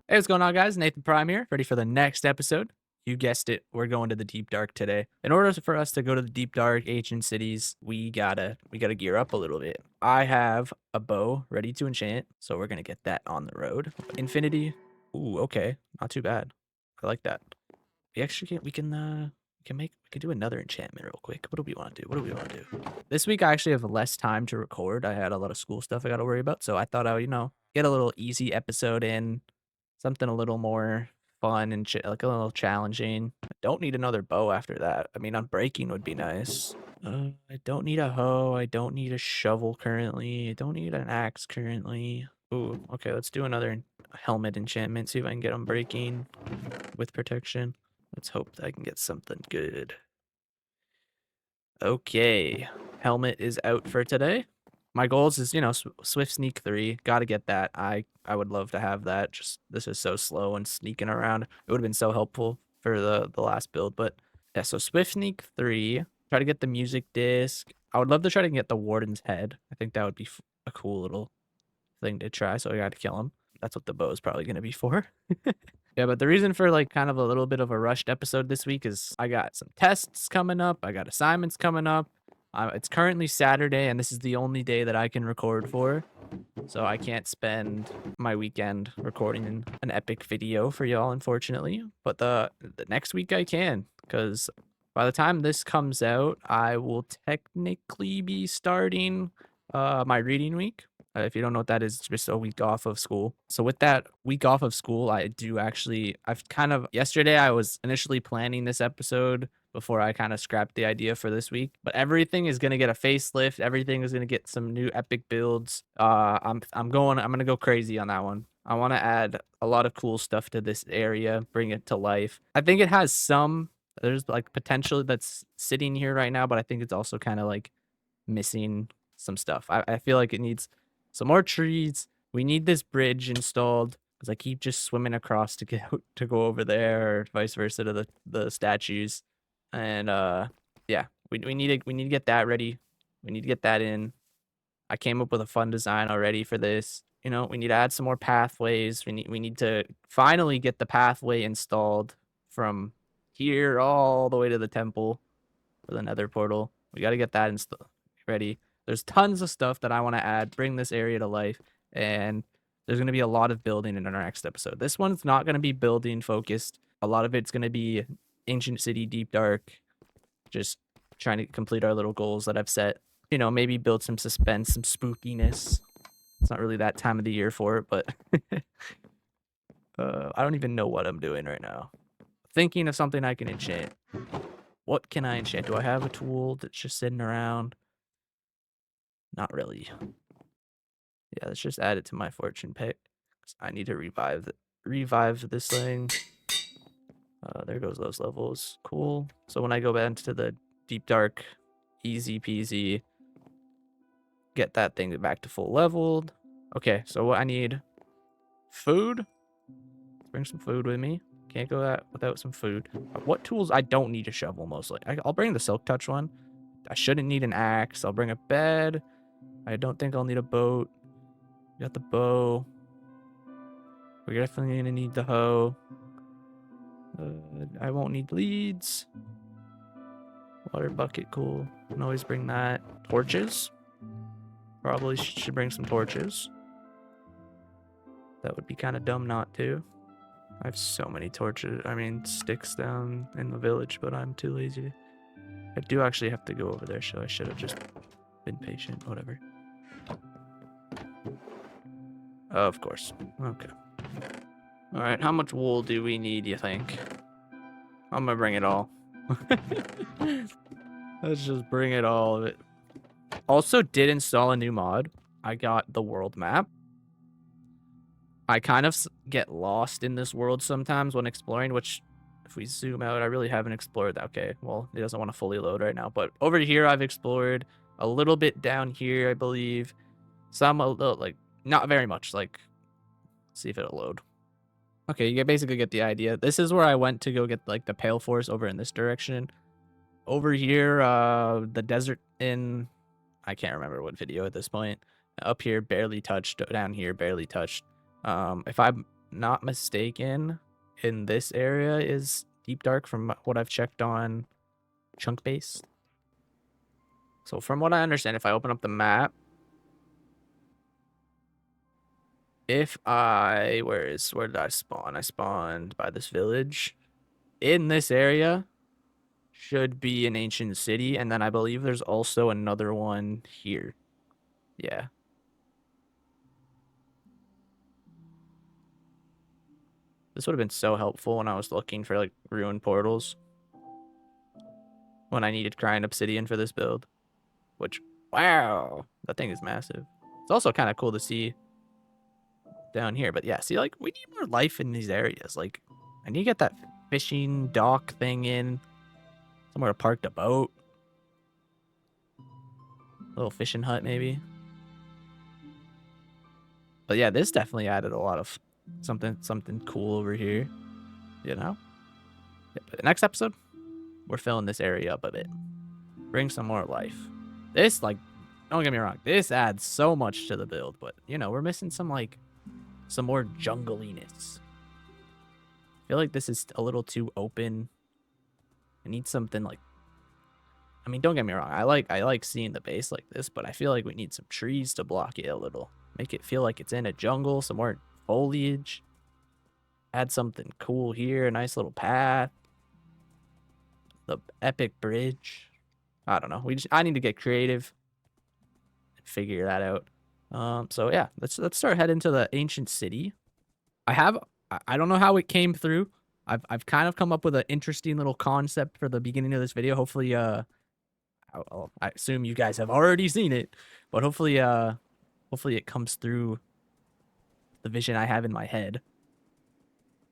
Hey, what's going on, guys? Nathan Prime here, ready for the next episode. You guessed it, we're going to the Deep Dark today. In order for us to go to the Deep Dark ancient cities, we gotta gear up a little bit. I have a bow ready to enchant, so we're gonna get that on the road. Infinity. Ooh, okay, not too bad. I like that. We can do another enchantment real quick. What do we want to do? This week I actually have less time to record. I had a lot of school stuff I got to worry about, so I thought I would, get a little easy episode in. Something a little more fun and like a little challenging. I don't need another bow after that. I mean, unbreaking would be nice. I don't need a hoe. I don't need a shovel currently. I don't need an axe currently. Ooh, okay, let's do another helmet enchantment. See if I can get unbreaking with protection. Let's hope that I can get something good. Okay, helmet is out for today. My goals is, you know, Swift Sneak 3. Gotta get that. I would love to have that. Just, this is so slow and sneaking around. It would have been so helpful for the last build. But yeah, so Swift Sneak 3. Try to get the music disc. I would love to try to get the Warden's head. I think that would be a cool little thing to try. So I got to kill him. That's what the bow is probably going to be for. Yeah, but the reason for like kind of a little bit of a rushed episode this week is I got some tests coming up. I got assignments coming up. It's currently Saturday, and this is the only day that I can record for. So I can't spend my weekend recording an epic video for y'all, unfortunately. But the next week I can, because by the time this comes out, I will technically be starting my reading week. If you don't know what that is, it's just a week off of school. So with that week off of school, yesterday I was initially planning this episode before I kind of scrapped the idea for this week. But everything is going to get a facelift. Everything is going to get some new epic builds. I'm going to go crazy on that one. I want to add a lot of cool stuff to this area, bring it to life. I think it has there's like potential that's sitting here right now, but I think it's also kind of like missing some stuff. I feel like it needs some more trees. We need this bridge installed because I keep just swimming across to go over there, or vice versa to the statues. And yeah, we need to get that ready. We need to get that in. I came up with a fun design already for this. You know, we need to add some more pathways. We need to finally get the pathway installed from here all the way to the temple for the Nether portal. We got to get that ready. There's tons of stuff that I want to add, bring this area to life, and there's going to be a lot of building in our next episode. This one's not going to be building focused. A lot of it's going to be Ancient City, Deep Dark, just trying to complete our little goals that I've set. You know, maybe build some suspense, some spookiness. It's not really that time of the year for it, but I don't even know what I'm doing right now. Thinking of something I can enchant. What can I enchant? Do I have a tool that's just sitting around? Not really. Yeah, let's just add it to my fortune pick. I need to revive this thing. There goes those levels. Cool. So when I go back to the deep dark, easy peasy, get that thing back to full leveled. Okay, so what I need, food. Let's bring some food with me. Can't go that without some food. What tools? I don't need a shovel mostly. I'll bring the silk touch one. I shouldn't need an axe. I'll bring a bed. I don't think I'll need a boat. Got the bow. We're definitely gonna need the hoe. I won't need leads. Water bucket, cool. Can always bring that. Torches. Probably should bring some torches. That would be kind of dumb not to. I have so many torches. I mean, sticks down in the village, but I'm too lazy. I do actually have to go over there, so I should have just been patient. Whatever. Of course. Okay. All right, how much wool do we need, you think? I'm gonna bring it all. Let's just bring it all of it. Also did install a new mod. I got the world map. I kind of get lost in this world sometimes when exploring, which if we zoom out, I really haven't explored that. Okay, well, it doesn't want to fully load right now, but over here I've explored a little bit down here, I believe. Some, like, not very much. Like, see if it'll load. Okay, you basically get the idea. This is where I went to go get like the Pale Force over in this direction. Over here, the desert in, I can't remember what video at this point. Up here, barely touched. Down here, barely touched. If I'm not mistaken, in this area is Deep Dark from what I've checked on Chunk Base. So from what I understand, if I open up the map, where did I spawn? I spawned by this village. In this area should be an ancient city, and then I believe there's also another one here. Yeah. This would have been so helpful when I was looking for like ruined portals. When I needed grind obsidian for this build. Which, wow, that thing is massive. It's also kind of cool to see down here. But yeah, see, like, we need more life in these areas. Like, I need to get that fishing dock thing in. Somewhere to park the boat. A little fishing hut, maybe. But yeah, this definitely added a lot of something cool over here. You know? Yeah, but next episode, we're filling this area up a bit. Bring some more life. This, like, don't get me wrong, this adds so much to the build, but, you know, we're missing some, like, some more jungliness. I feel like this is a little too open. I need something like, I mean, don't get me wrong, I like seeing the base like this, but I feel like we need some trees to block it a little. Make it feel like it's in a jungle, some more foliage. Add something cool here, a nice little path. The epic bridge. I don't know. I need to get creative and figure that out. So yeah, let's start heading to the ancient city. I don't know how it came through. I've kind of come up with an interesting little concept for the beginning of this video. Hopefully, I assume you guys have already seen it, but hopefully it comes through the vision I have in my head.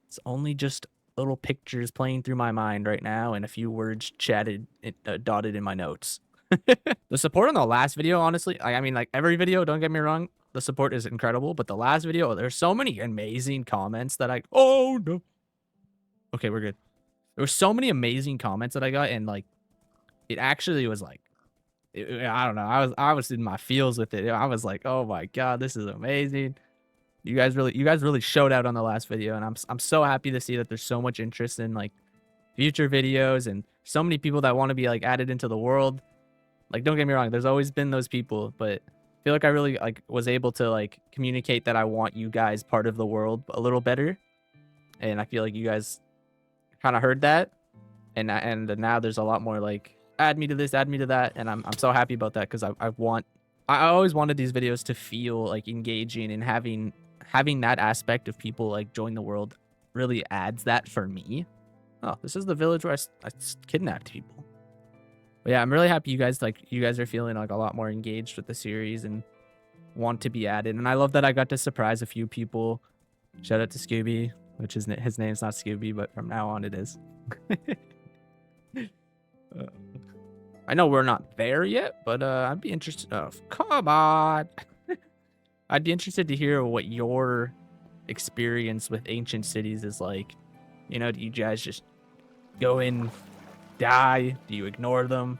It's only just little pictures playing through my mind right now and a few words dotted in my notes. The support on the last video, honestly, I mean, like every video, don't get me wrong, the support is incredible, but the last video, there's so many amazing comments that oh no. Okay, we're good. There were so many amazing comments that I got, and like, it actually was like, I don't know, I was in my feels with it. I was like, oh my god, this is amazing. You guys really showed out on the last video, and I'm so happy to see that there's so much interest in like future videos and so many people that want to be like added into the world. Like, don't get me wrong, there's always been those people, but I feel like I really like was able to like communicate that I want you guys part of the world a little better, and I feel like you guys kind of heard that, and now there's a lot more like add me to this, add me to that, and I'm so happy about that because I always wanted these videos to feel like engaging, and having that aspect of people like join the world really adds that for me. Oh, this is the village where I kidnapped people. But yeah, I'm really happy you guys are feeling like a lot more engaged with the series and want to be added. And I love that I got to surprise a few people. Shout out to Scooby, which is his name's not Scooby, but from now on it is. I know we're not there yet, but I'd be interested. Oh, come on. I'd be interested to hear what your experience with ancient cities is like. You know, do you guys just go in, die? Do you ignore them?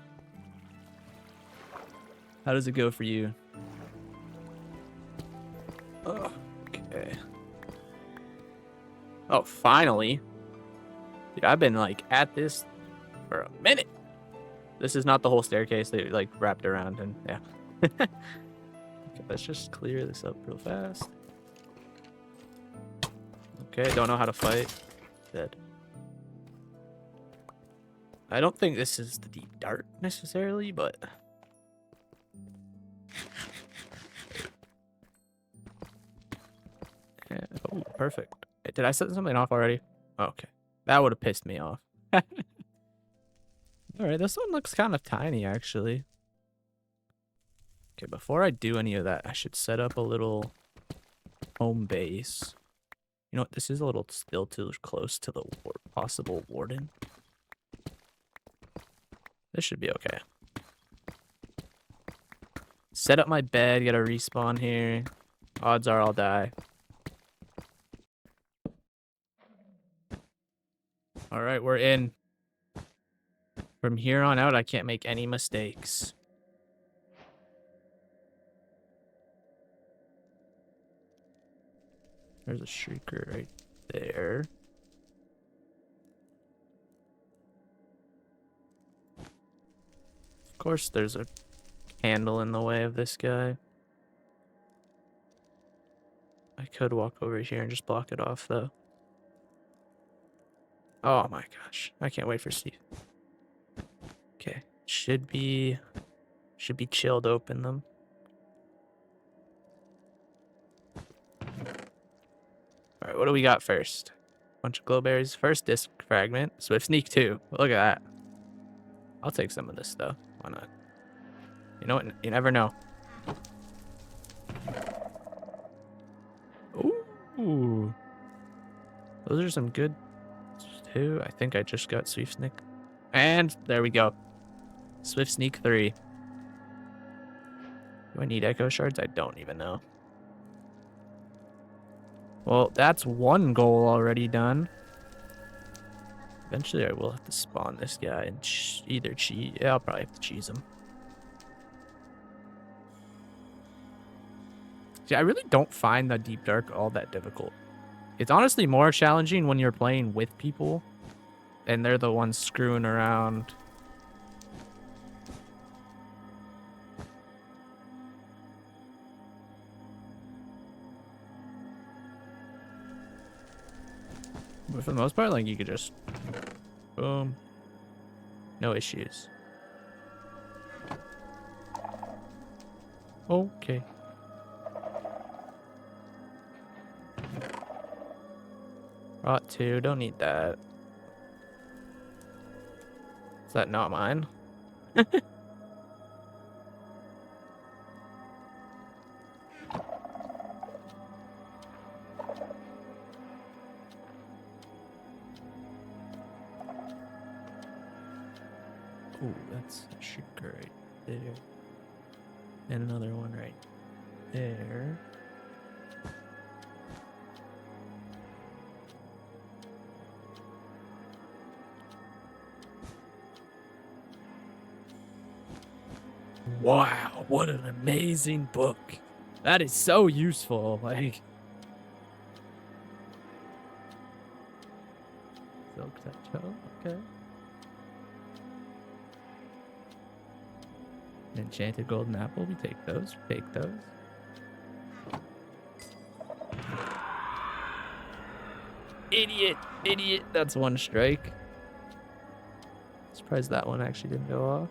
How does it go for you? Oh, okay. Oh, finally. Dude, I've been like at this for a minute. This is not the whole staircase. They like wrapped around, and yeah. Okay, let's just clear this up real fast. Okay, don't know how to fight. Dead. I don't think this is the deep dark necessarily, but yeah. Oh, perfect. Did I set something off already? Oh, okay, that would have pissed me off. All right, this one looks kind of tiny actually. Okay, before I do any of that, I should set up a little home base. You know what? This is a little still too close to the possible warden. This should be okay. Set up my bed, get a respawn here. Odds are I'll die. All right, we're in. From here on out, I can't make any mistakes. There's a shrieker right there. Of course, there's a candle in the way of this guy. I could walk over here and just block it off, though. Oh my gosh. I can't wait for Steve. Okay. Should be chill to open them. Alright, what do we got first? Bunch of glowberries. First disc fragment. Swift sneak 2. Look at that. I'll take some of this though. Why not? You know what? You never know. Ooh. Those are some good too. I think I just got Swift Sneak. And there we go. Swift Sneak 3. Do I need echo shards? I don't even know. Well, that's one goal already done. Eventually I will have to spawn this guy and either cheese. Yeah, I'll probably have to cheese him. See, I really don't find the Deep Dark all that difficult. It's honestly more challenging when you're playing with people and they're the ones screwing around. But for the most part, like, you could just boom. No issues. Okay. Rot 2, don't need that. Is that not mine? Ooh, that's a sugar right there. And another one right there. Wow, what an amazing book. That is so useful. Like, silk touch. Oh, okay. Enchanted golden apple. We take those. Take those. Idiot. Idiot. That's one strike. Surprised that one actually didn't go off.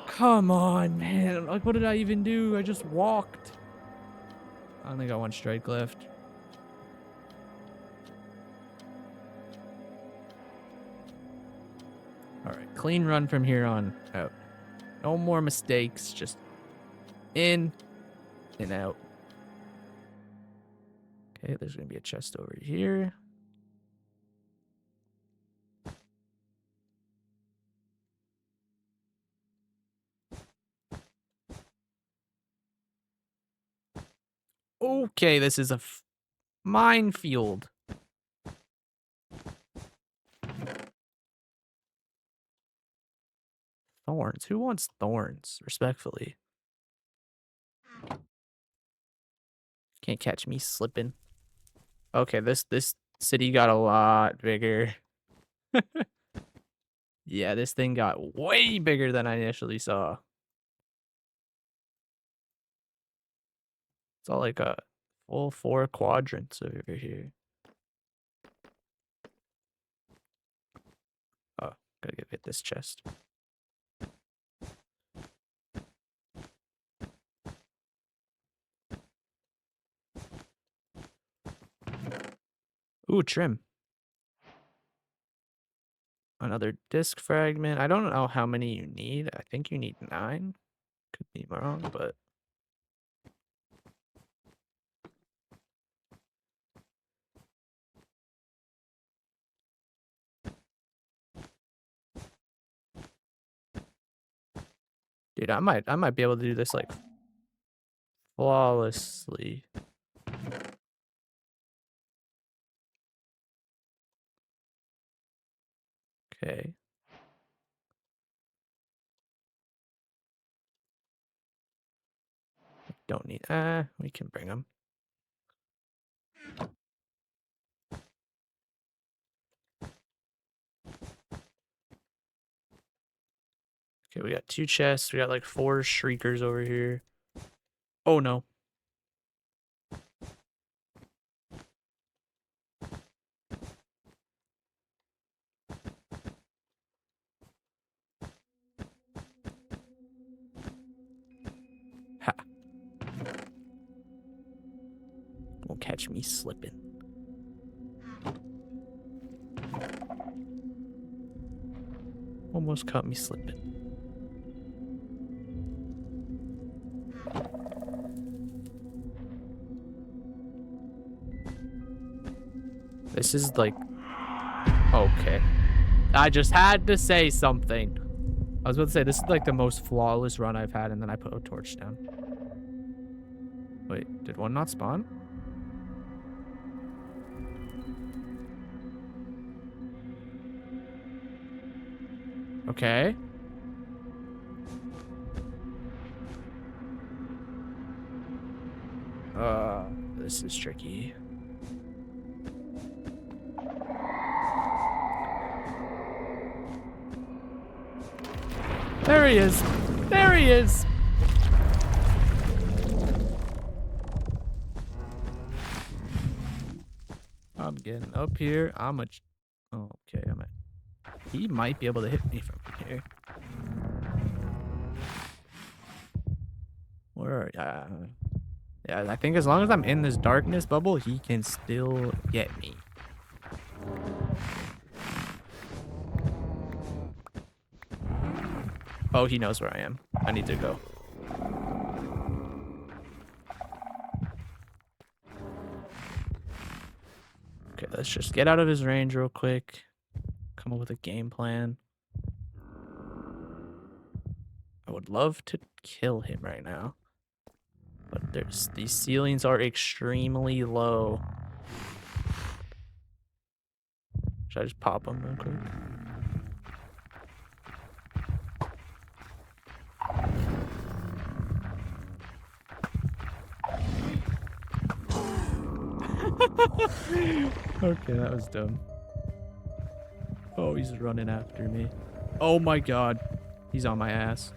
Come on, man. Like, what did I even do? I just walked. I only got one strike left. All right, clean run from here on out. No more mistakes. Just in and out. Okay, there's going to be a chest over here. Okay, this is a minefield. Thorns. Who wants thorns? Respectfully. Can't catch me slipping. Okay, this city got a lot bigger. Yeah, this thing got way bigger than I initially saw. It's all like a full 4 quadrants over here. Oh, gotta get this chest. Ooh, trim. Another disc fragment. I don't know how many you need. I think you need 9. Could be wrong, but... Dude, I might be able to do this, like, flawlessly. Okay. Don't need... we can bring them. Okay, we got 2 chests. We got, like, 4 shriekers over here. Oh, no. catch me slipping. Almost caught me slipping. This is like... Okay. I just had to say something. I was about to say, this is like the most flawless run I've had, and then I put a torch down. Wait, did one not spawn? Okay. This is tricky. There he is. There he is. I'm getting up here. Oh, okay, he might be able to hit me from here. Where are you? Yeah, I think as long as I'm in this darkness bubble, he can still get me. Oh, he knows where I am. I need to go. Okay, let's just get out of his range real quick. Come up with a game plan. I would love to kill him right now. But these ceilings are extremely low. Should I just pop them real quick? Okay, that was dumb. Oh, he's running after me. Oh my god. He's on my ass.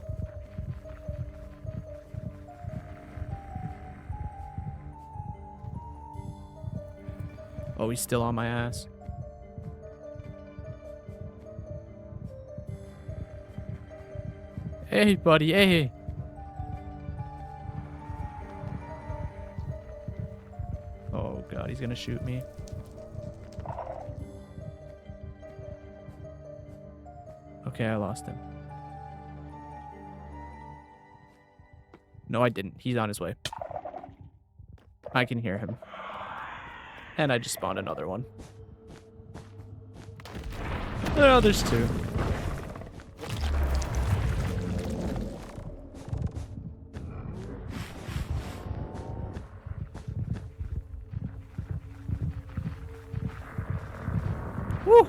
Oh, he's still on my ass. Hey, buddy, hey. Oh god, he's gonna shoot me. Okay, I lost him. No, I didn't. He's on his way. I can hear him. And I just spawned another one. Oh, there's two. Woo!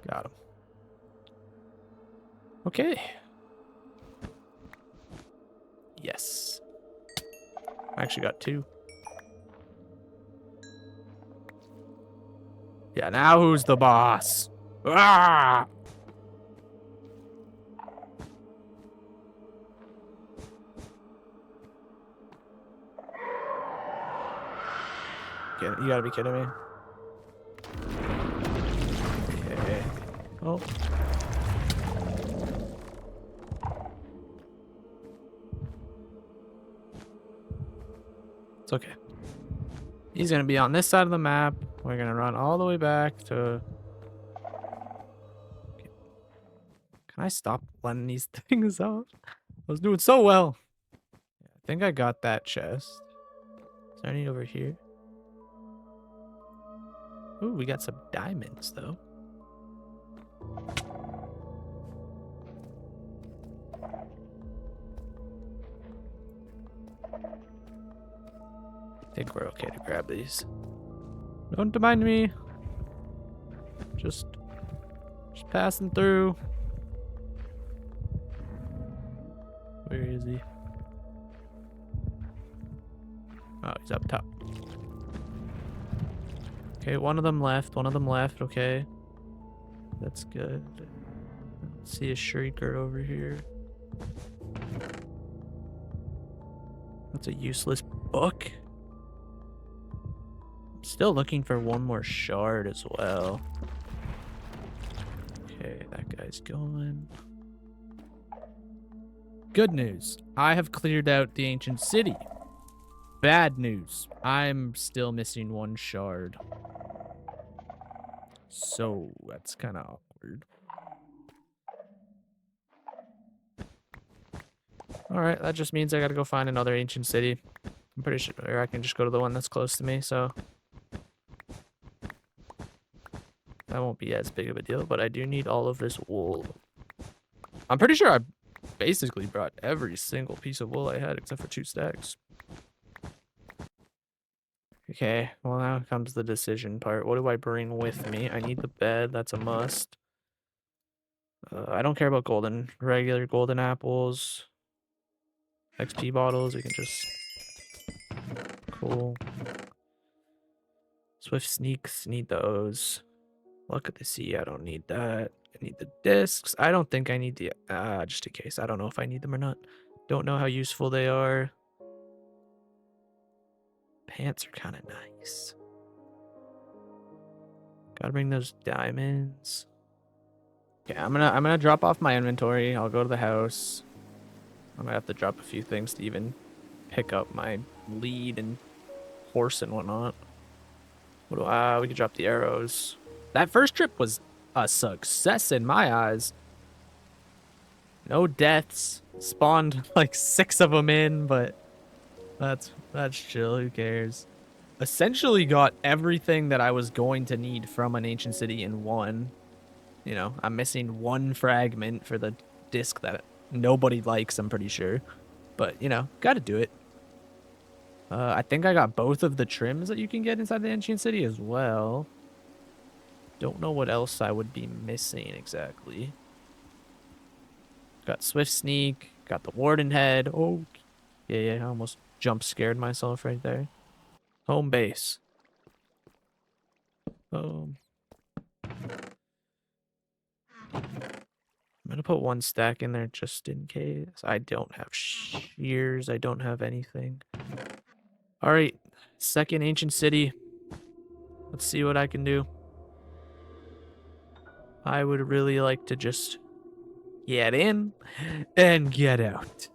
Got him. Okay. Yes. I actually got two. Yeah, now who's the boss? Ah! You gotta be kidding me. Okay. Oh. It's okay. He's gonna be on this side of the map. We're gonna run all the way back to... Can I stop letting these things out? I was doing so well. I think I got that chest. Is there any over here? Ooh, we got some diamonds though. I think we're okay to grab these. Don't mind me. Just passing through. Where is he? Oh, he's up top. Okay, one of them left. Okay. That's good. Let's see a shrieker over here. That's a useless book. Still looking for one more shard as well. Okay, that guy's gone. Good news. I have cleared out the ancient city. Bad news. I'm still missing one shard. So that's kind of awkward. Alright, that just means I gotta go find another ancient city. I'm pretty sure I can just go to the one that's close to me, so that won't be as big of a deal, but I do need all of this wool. I'm pretty sure I basically brought every single piece of wool I had except for 2 stacks. Okay, well now comes the decision part. What do I bring with me? I need the bed, that's a must. I don't care about regular golden apples. XP bottles, we can just... Cool. Swift sneaks, need those. Luck of the sea, I don't need that. I need the discs. I don't think I need the... just in case. I don't know if I need them or not. Don't know how useful they are. Pants are kind of nice. Gotta bring those diamonds. Okay, I'm gonna drop off my inventory. I'll go to the house. I might have to drop a few things to even pick up my lead and horse and whatnot. What do we could drop the arrows. That first trip was a success in my eyes. No deaths. Spawned like 6 of them in, but that's chill. Who cares? Essentially got everything that I was going to need from an ancient city in one. You know, I'm missing 1 fragment for the disc that nobody likes, I'm pretty sure. But, you know, gotta do it. I think I got both of the trims that you can get inside the ancient city as well. Don't know what else I would be missing exactly. Got Swift Sneak, got the Warden Head. Oh, yeah, I almost jump scared myself right there. Home base. I'm gonna put 1 stack in there just in case. I don't have shears. I don't have anything. All right, second ancient city. Let's see what I can do. I would really like to just get in and get out.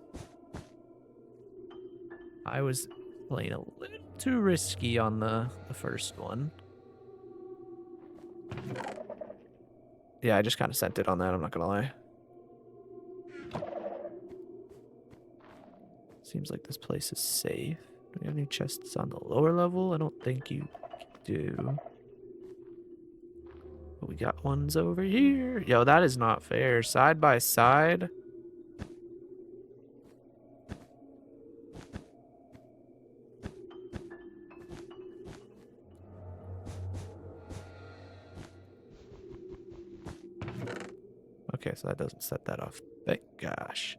I was playing a little too risky on the first one. Yeah, I just kind of sent it on that, I'm not gonna lie. Seems like this place is safe. Do we have any chests on the lower level? I don't think you do. But we got ones over here. Yo, that is not fair. Side by side. Okay, so that doesn't set that off. Thank gosh.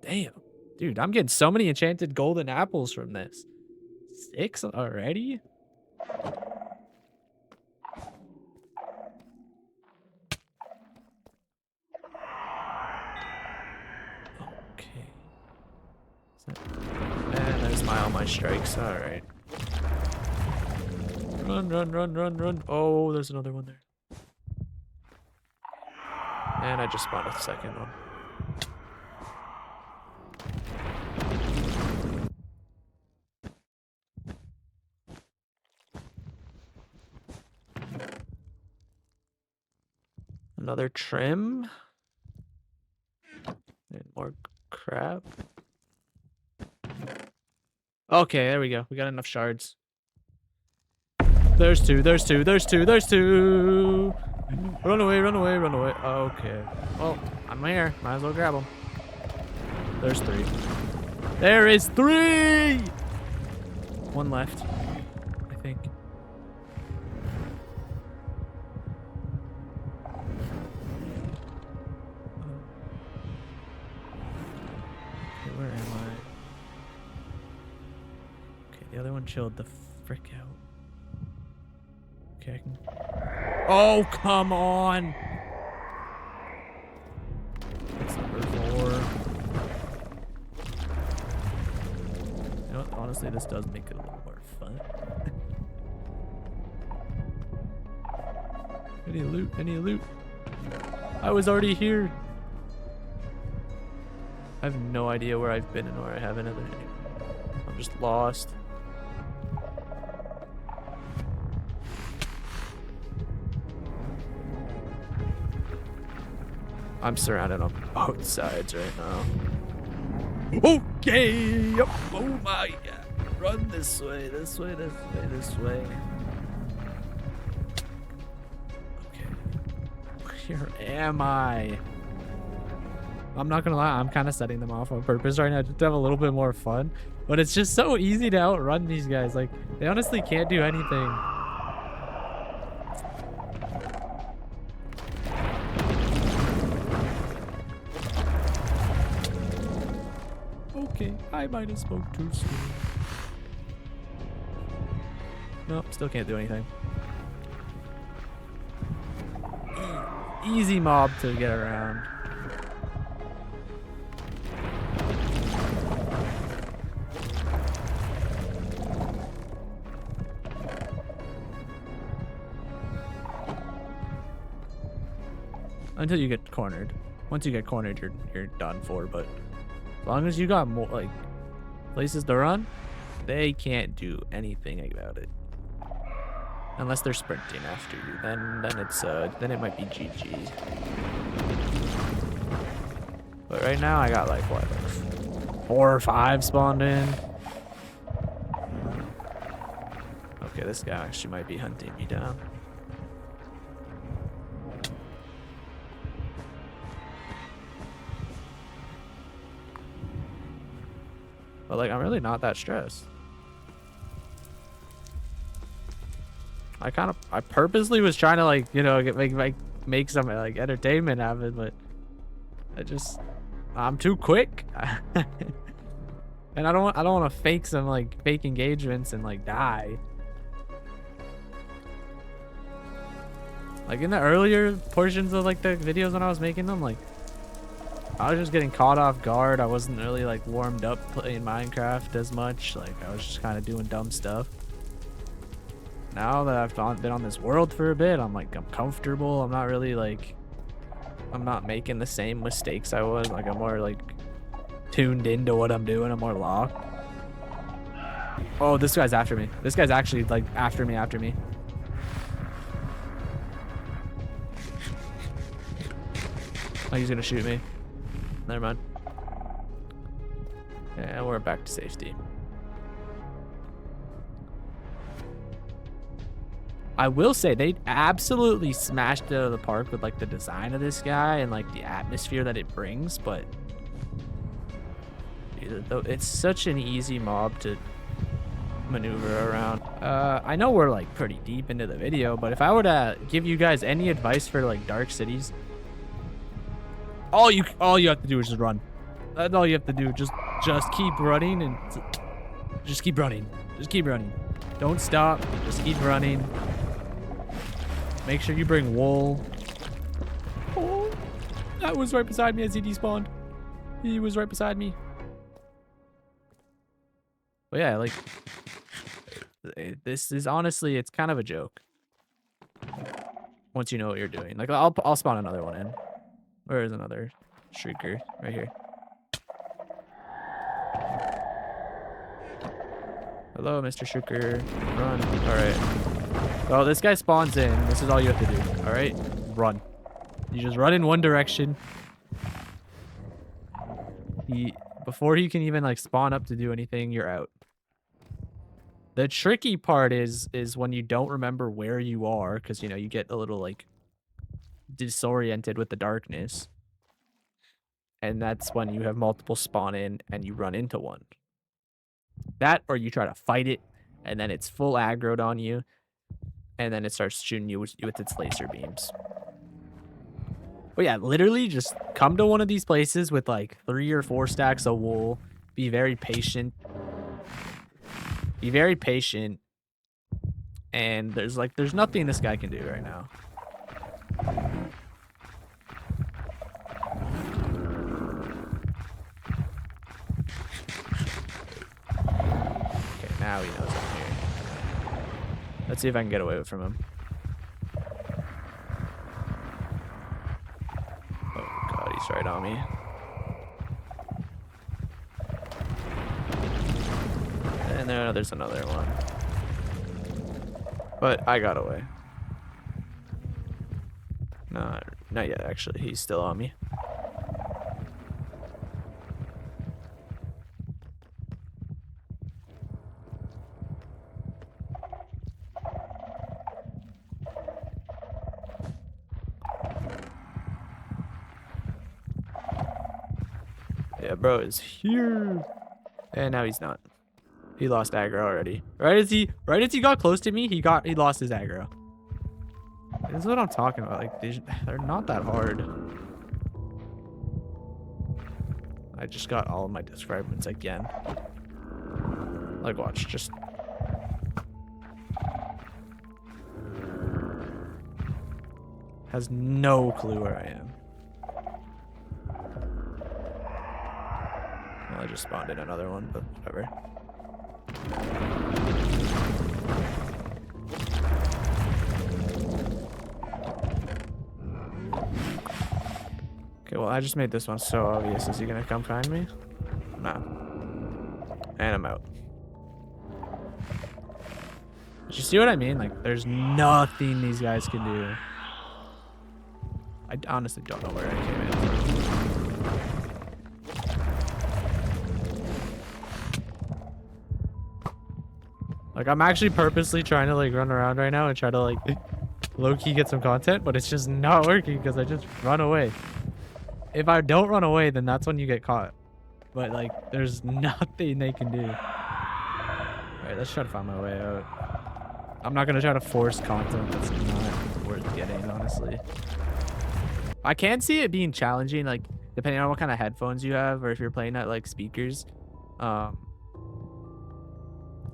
Damn. Dude, I'm getting so many enchanted golden apples from this. 6 already? Okay. And there's all my strikes. Alright. Run, run, run, run, run. Oh, there's another one there. And I just spawned a second one. Another trim. And more crap. Okay, there we go. We got enough shards. There's 2, there's 2, there's 2, there's 2. Run away, run away, run away. Okay. Well, I'm here. Might as well grab them. There's 3. There is 3! 1 left, I think. Okay, where am I? Okay, the other one chilled the frick out. Okay, I can... Oh, come on! That's number 4. You know what? Honestly, this does make it a little more fun. Any loot? Any loot? I was already here. I have no idea where I've been and where I haven't. I'm just lost. I'm surrounded on both sides right now. Okay. Yep. Oh my god. Run this way, this way, this way, this way. Okay. Where am I? I'm not gonna lie, I'm kind of setting them off on purpose right now just to have a little bit more fun. But it's just so easy to outrun these guys. Like, they honestly can't do anything. Okay, I might have spoke too soon. Nope, still can't do anything. Easy mob to get around. Until you get cornered. Once you get cornered, you're done for, but as long as you got more like places to run, they can't do anything about it. Unless they're sprinting after you, then it might be GG. But right now I got like what, like 4 or 5 spawned in. Okay, this guy actually might be hunting me down. But like, I'm really not that stressed. I purposely was trying to like, you know, make some like entertainment happen, but I'm too quick. And I don't want to fake some like fake engagements and like die. Like in the earlier portions of like the videos when I was making them, like I was just getting caught off guard. I wasn't really like warmed up playing Minecraft as much. Like I was just kind of doing dumb stuff. Now that I've been on this world for a bit, I'm comfortable. I'm not really like, I'm not making the same mistakes I was. Like I'm more like tuned into what I'm doing. I'm more locked. Oh, this guy's after me. This guy's actually like after me. Oh, he's gonna shoot me. Never mind. Yeah, we're back to safety. I will say they absolutely smashed it out of the park with like the design of this guy and like the atmosphere that it brings, but it's such an easy mob to maneuver around. I know we're like pretty deep into the video, but if I were to give you guys any advice for like dark cities, all you have to do is just run. That's all you have to do. Just keep running and just keep running. Just keep running. Don't stop. Just keep running. Make sure you bring wool. Oh, that was right beside me as he despawned. He was right beside me. But yeah, like this is honestly, it's kind of a joke. Once you know what you're doing, like I'll spawn another one in. Where is another shrieker? Right here. Hello, Mr. Shrieker. Run. Alright. Well, this guy spawns in. This is all you have to do. Alright? Run. You just run in one direction. Before he can even like spawn up to do anything, you're out. The tricky part is when you don't remember where you are, because you know you get a little like disoriented with the darkness, and that's when you have multiple spawn in and you run into one. That, or you try to fight it and then it's full aggroed on you and then it starts shooting you with its laser beams. But yeah, literally just come to one of these places with like 3 or 4 stacks of wool. Be very patient. And there's nothing this guy can do right now. Now he knows I'm here. Let's see if I can get away from him. Oh god, he's right on me. And there's another one. But I got away. No, not yet, actually. He's still on me. Yeah, bro is here. And now he's not. He lost aggro already. Right as he got close to me, he lost his aggro. This is what I'm talking about. Like they're not that hard. I just got all of my disc fragments again. Like watch, just has no clue where I am. Well, I just spawned in another one, but whatever. Okay, well, I just made this one so obvious. Is he gonna come find me? Nah. And I'm out. Did you see what I mean? Like, there's nothing these guys can do. I honestly don't know where I came in from. Like, I'm actually purposely trying to, like, run around right now and try to, like, low-key get some content, but it's just not working because I just run away. If I don't run away, then that's when you get caught. But, like, there's nothing they can do. Alright, let's try to find my way out. I'm not going to try to force content that's not worth getting, honestly. I can see it being challenging, like, depending on what kind of headphones you have, or if you're playing at, like, speakers.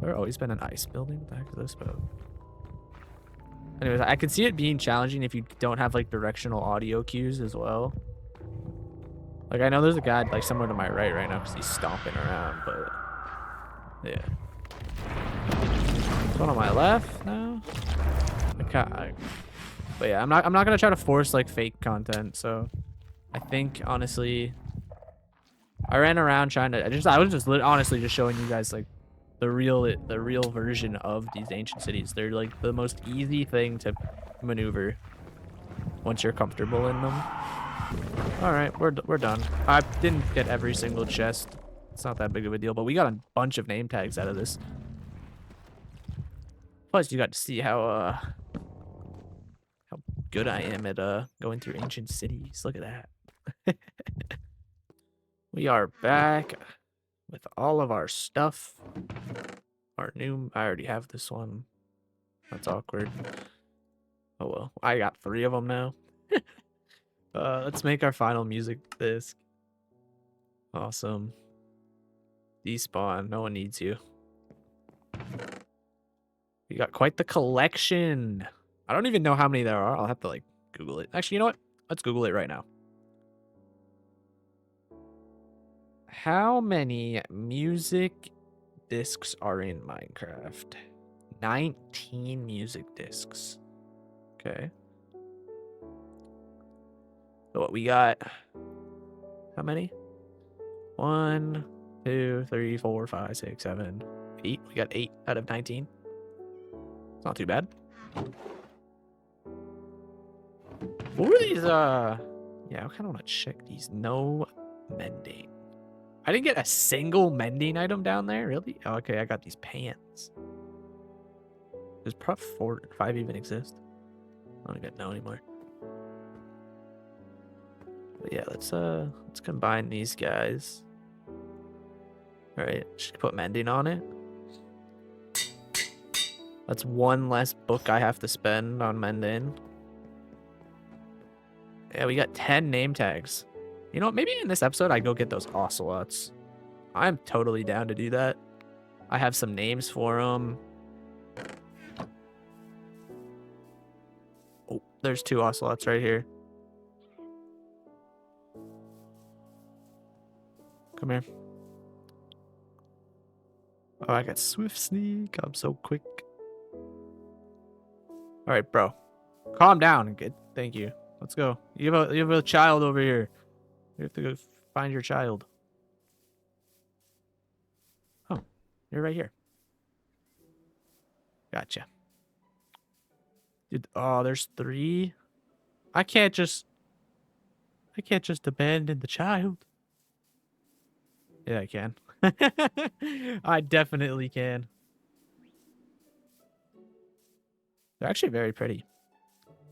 There's always been an ice building. What the heck is this about? Anyways, I can see it being challenging if you don't have, like, directional audio cues as well. Like, I know there's a guy, like, somewhere to my right now because he's stomping around, but... yeah. There's one on my left now. But yeah, I'm not gonna try to force, like, fake content, so... I think, honestly... I ran around trying to... I was just honestly just showing you guys, like, the real version of these ancient cities. They're, like, the most easy thing to maneuver once you're comfortable in them. All right, we're done. I didn't get every single chest. It's not that big of a deal, but we got a bunch of name tags out of this. Plus, you got to see how good I am at going through ancient cities. Look at that. We are back with all of our stuff. Our new... I already have this one. That's awkward. Oh well, I got 3 of them now. Let's make our final music disc. Awesome. Despawn. No one needs you. We got quite the collection. I don't even know how many there are. I'll have to, like, Google it. Actually, you know what? Let's Google it right now. How many music discs are in Minecraft? 19 music discs. Okay. So what we got? How many? 1, 2, 3, 4, 5, 6, 7, 8. We got 8 out of 19. It's not too bad. What were these? Yeah, I kind of want to check these. No mending. I didn't get a single mending item down there. Really? Oh, okay, I got these pants. Does Prop 4 and 5 even exist? I don't even know anymore. But yeah, let's combine these guys. All right, just put mending on it. That's 1 less book I have to spend on mending. Yeah, we got 10 name tags. You know what? Maybe in this episode I go get those ocelots. I'm totally down to do that. I have some names for them. Oh, there's 2 ocelots right here. Come here. Oh, I got swift sneak. I'm so quick. All right, bro. Calm down. Good. Thank you. Let's go. You have a child over here. You have to go find your child. Oh, you're right here. Gotcha. Dude, oh, there's 3. I can't just abandon the child. Yeah, I can. I definitely can. They're actually very pretty.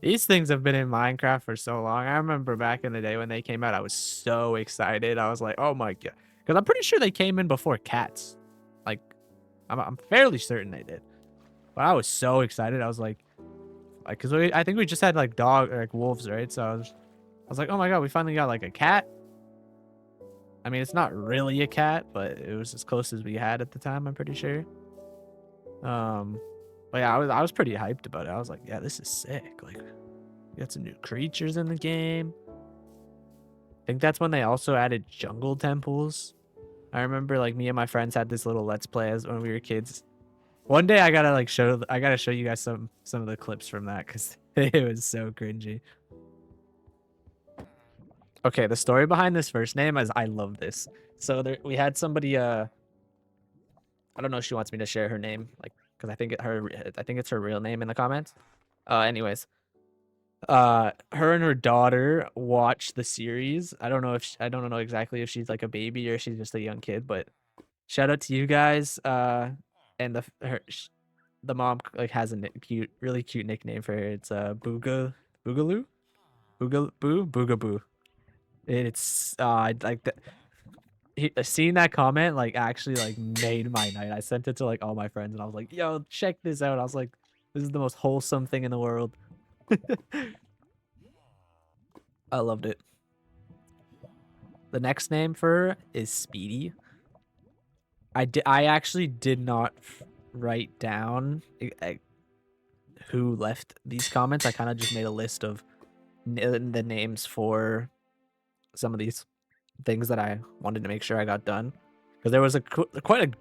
These things have been in Minecraft for so long. I remember back in the day when they came out, I was so excited. I was like, oh my god. Because I'm pretty sure they came in before cats. Like, I'm fairly certain they did. But I was so excited. I was like, because I think we just had like wolves, right? So I was like, oh my god, we finally got like a cat. I mean, it's not really a cat, but it was as close as we had at the time, I'm pretty sure. But yeah, I was pretty hyped about it. I was like, yeah, this is sick. Like, we got some new creatures in the game. I think that's when they also added jungle temples. I remember like me and my friends had this little let's play as when we were kids. One day I gotta show you guys some of the clips from that because it was so cringy. Okay, the story behind this first name is I love this. So we had somebody I don't know if she wants me to share her name, like, because I think it's her real name in the comments. Anyways, her and her daughter watched the series. I don't know exactly if she's like a baby or she's just a young kid, but shout out to you guys. And the mom like has a really cute nickname for her. It's Boogaloo, Boogaboo. It's like that. Seeing that comment like actually like made my night. I sent it to like all my friends and I was like, yo, check this out. I was like, this is the most wholesome thing in the world. I loved it. The next name for her is Speedy. I actually did not write down who left these comments. I kind of just made a list of the names for some of these things that I wanted to make sure I got done, because there was quite a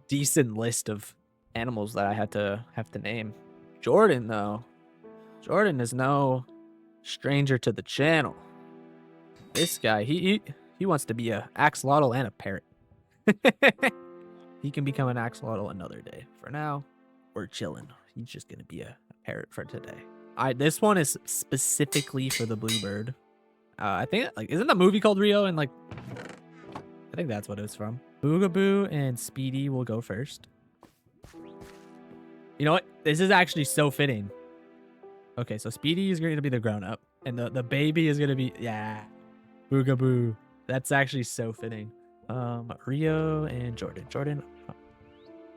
decent list of animals that I have to name. Jordan though, Jordan is no stranger to the channel. This guy, he wants to be a axolotl and a parrot. He can become an axolotl another day. For now, we're chilling. He's just gonna be a parrot for today. This one is specifically for the bluebird. I think like isn't the movie called Rio, and like I think that's what it was from. Boogaboo and Speedy will go first. You know what? This is actually so fitting. Okay, so Speedy is going to be the grown up, and the baby is gonna be Boogaboo. That's actually so fitting. Rio and Jordan. Jordan.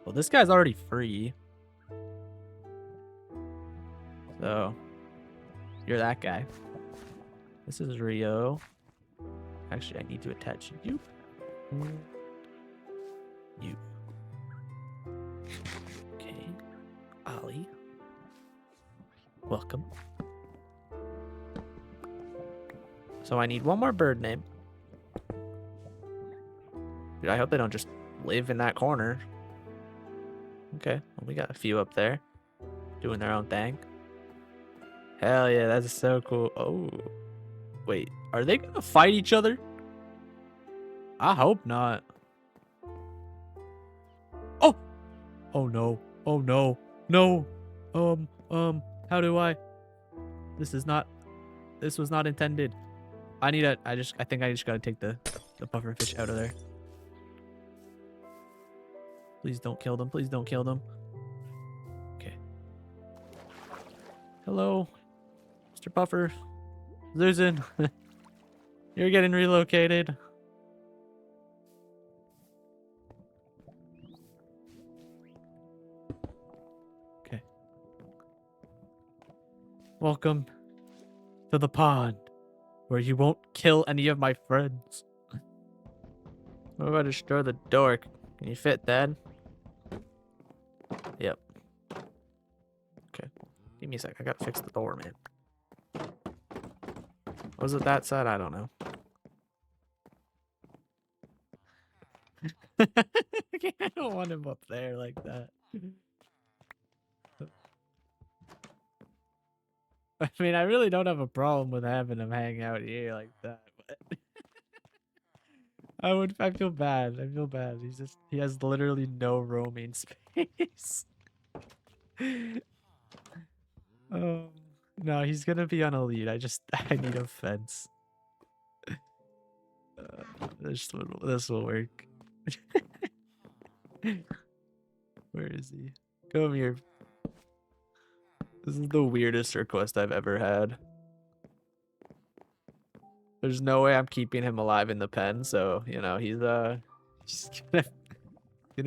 Well, this guy's already free. So, you're that guy. This is Rio. Actually, I need to attach you. You. Okay. Ollie. Welcome. So I need one more bird name. Dude, I hope they don't just live in that corner. Okay, well, we got a few up there doing their own thing. Hell yeah, that's so cool. Oh, wait, are they gonna fight each other? I hope not. Oh, oh no, oh no, no. How do I? This was not intended. I think I just gotta take the pufferfish out of there. Please don't kill them. Please don't kill them. Okay. Hello, Mr. Puffer. Susan. You're getting relocated. Okay. Welcome to the pond, where you won't kill any of my friends. What about to destroy the door? Can you fit, Dad? Yep. Okay. Give me a sec. I gotta fix the door, man. Was it that side? I don't know. I I don't want him up there like that. I mean, I really don't have a problem with having him hang out here like that, but I feel bad. I feel bad. He has literally no roaming space. Oh, no, he's gonna be on a lead. I need a fence. This will work. Where is he? Come here. This is the weirdest request I've ever had. There's no way I'm keeping him alive in the pen, so you know he's gonna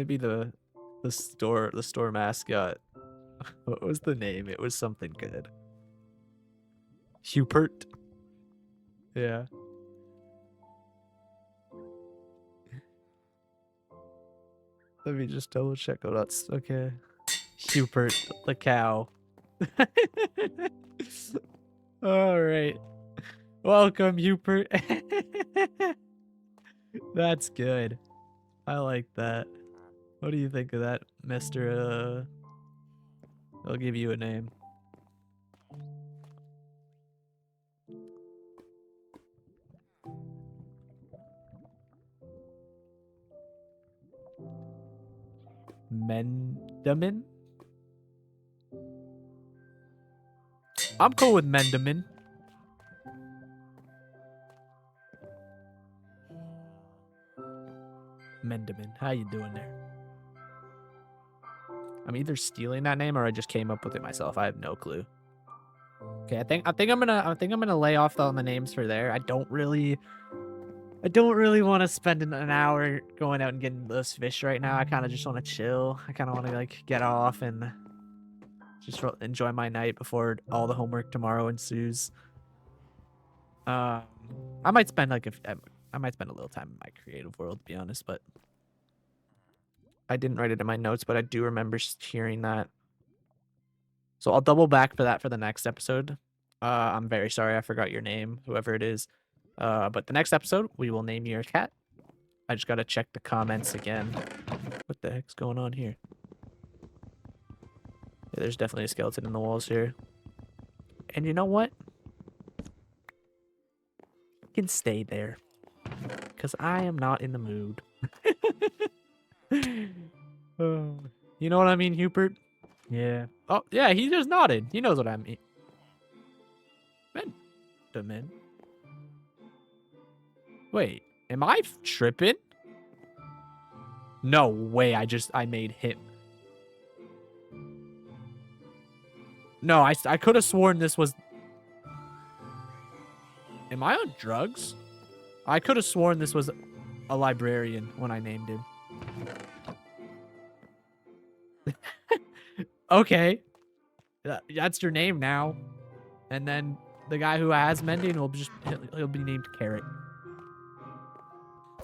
be the store mascot. What was the name? It was something good. Hubert. Yeah. Let me just double check. Oh, that's okay. Hubert the cow. All right. Welcome, Hubert. That's good. I like that. What do you think of that, Mr. I'll give you a name. Mendamin? I'm cool with Mendamin. Mendamin, how you doing there? I'm either stealing that name or I just came up with it myself. I have no clue. Okay, I think I'm gonna lay off on the names for there. I don't really want to spend an hour going out and getting those fish right now. I kind of just want to chill. I kind of want to like get off and just enjoy my night before all the homework tomorrow ensues. I might spend like I might spend a little time in my creative world, to be honest, but I didn't write it in my notes, but I do remember hearing that. So I'll double back for that for the next episode. I'm very sorry I forgot your name, whoever it is. But the next episode, we will name your cat. I just gotta check the comments again. What the heck's going on here? Yeah, there's definitely a skeleton in the walls here. And you know what? You can stay there. Because I am not in the mood. Oh, you know what I mean, Hubert? Yeah. Oh, yeah, he just nodded. He knows what I mean. Men. Wait, am I tripping? No way, I made him. No, I could have sworn this was... Am I on drugs? I could have sworn this was a librarian when I named him. Okay. That's your name now. And then the guy who has mending will he'll be named Carrot.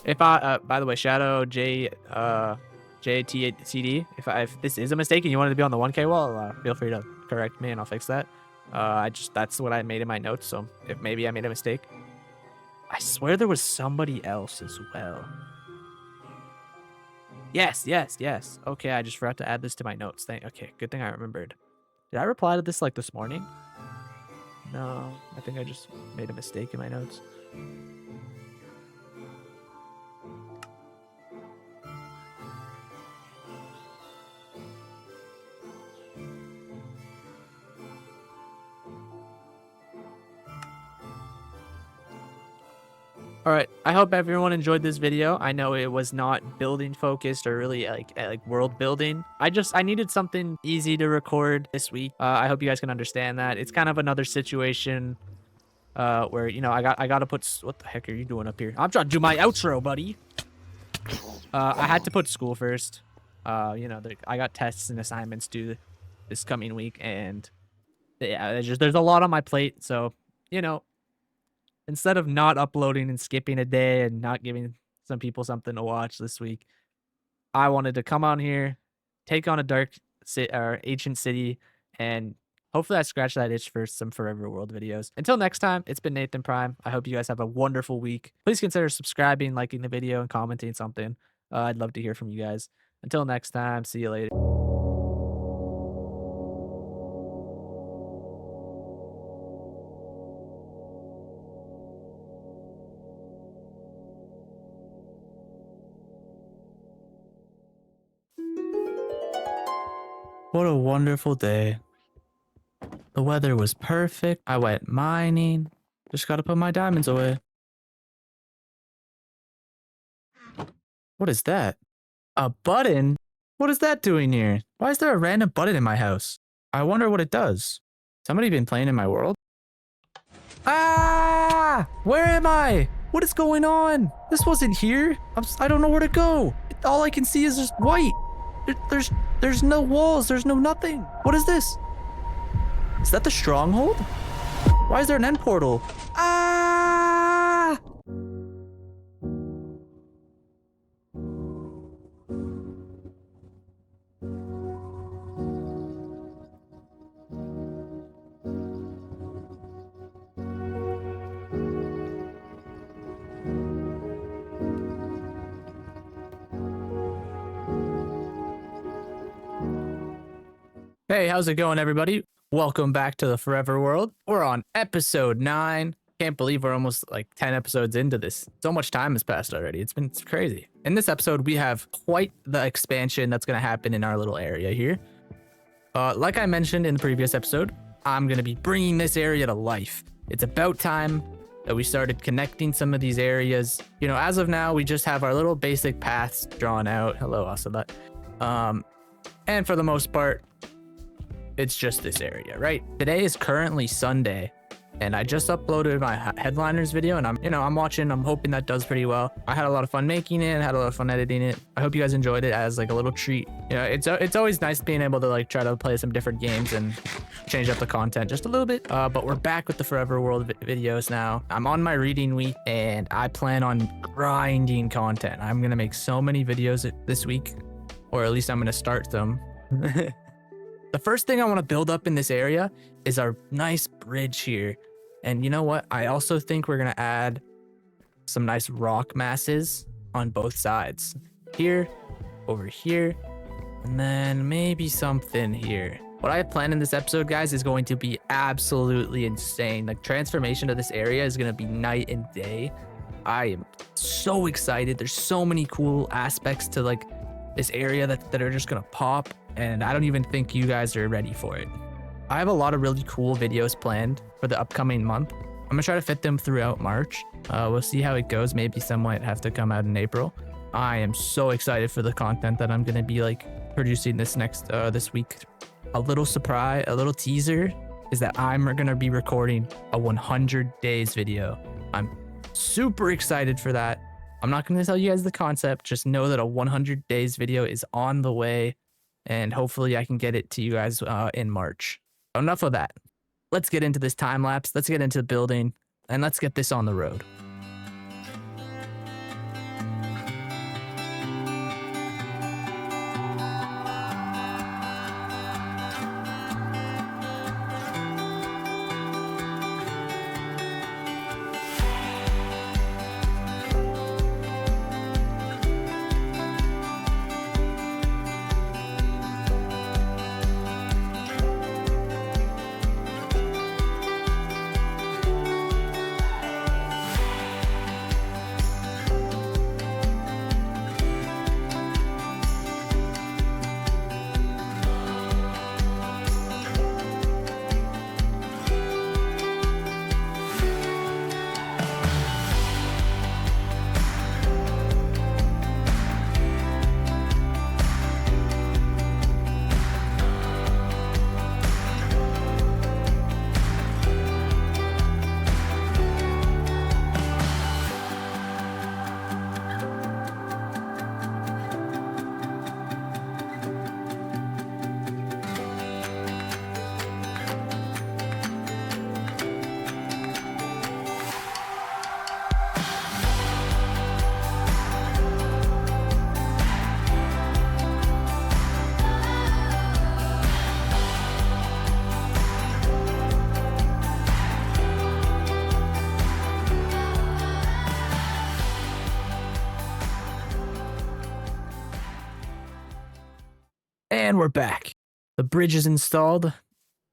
If by the way, Shadow JTCD, if this is a mistake and you wanted to be on the 1K wall, feel free to correct me and I'll fix that. That's what I made in my notes, so if maybe I made a mistake. I swear there was somebody else as well. Yes. Okay, I just forgot to add this to my notes. Okay, good thing I remembered. Did I reply to this like this morning? No, I think I just made a mistake in my notes. All right, I hope everyone enjoyed this video. I know it was not building focused or really like world building. I needed something easy to record this week. I hope you guys can understand that. It's kind of another situation where, you know, I got to put... What the heck are you doing up here? I'm trying to do my outro, buddy. I had to put school first. You know, I got tests and assignments due this coming week, and yeah, there's a lot on my plate, so, you know, instead of not uploading and skipping a day and not giving some people something to watch this week, I wanted to come on here, take on a dark or ancient city, and hopefully I scratch that itch for some Forever World videos. Until next time, it's been Nathan Prime. I hope you guys have a wonderful week. Please consider subscribing, liking the video, and commenting something. I'd love to hear from you guys. Until next time, see you later. What a wonderful day. The weather was perfect. I went mining. Just gotta put my diamonds away. What is that? A button? What is that doing here? Why is there a random button in my house? I wonder what it does. Somebody been playing in my world? Ah! Where am I? What is going on? This wasn't here. I don't know where to go. All I can see is just white. There's no walls. There's no nothing. What is this? Is that the stronghold? Why is there an end portal? Ah! Hey, how's it going, everybody? Welcome back to the Forever World. We're on episode 9. Can't believe we're almost like 10 episodes into this. So much time has passed already. It's crazy. In this episode, we have quite the expansion that's going to happen in our little area here. Like I mentioned in the previous episode, I'm going to be bringing this area to life. It's about time that we started connecting some of these areas. You know, as of now, we just have our little basic paths drawn out. Hello, Ocelot. And for the most part, it's just this area, right? Today is currently Sunday, and I just uploaded my headliners video, and I'm watching. I'm hoping that does pretty well. I had a lot of fun making it. I had a lot of fun editing it. I hope you guys enjoyed it as like a little treat. You know, it's always nice being able to like try to play some different games and change up the content just a little bit. But we're back with the Forever World videos now. I'm on my reading week, and I plan on grinding content. I'm gonna make so many videos this week, or at least I'm gonna start them. The first thing I want to build up in this area is our nice bridge here. And you know what? I also think we're going to add some nice rock masses on both sides. Here, over here, and then maybe something here. What I have planned in this episode, guys, is going to be absolutely insane. Like, transformation of this area is going to be night and day. I am so excited. There's so many cool aspects to like this area that are just going to pop. And I don't even think you guys are ready for it. I have a lot of really cool videos planned for the upcoming month. I'm gonna try to fit them throughout March. We'll see how it goes. Maybe some might have to come out in April. I am so excited for the content that I'm gonna be like producing this week. A little surprise, a little teaser is that I'm gonna be recording a 100 days video. I'm super excited for that. I'm not gonna tell you guys the concept. Just know that a 100 days video is on the way. And hopefully I can get it to you guys in March. Enough of that. Let's get into this time lapse. Let's get into the building, and let's get this on the road. And we're back. The bridge is installed.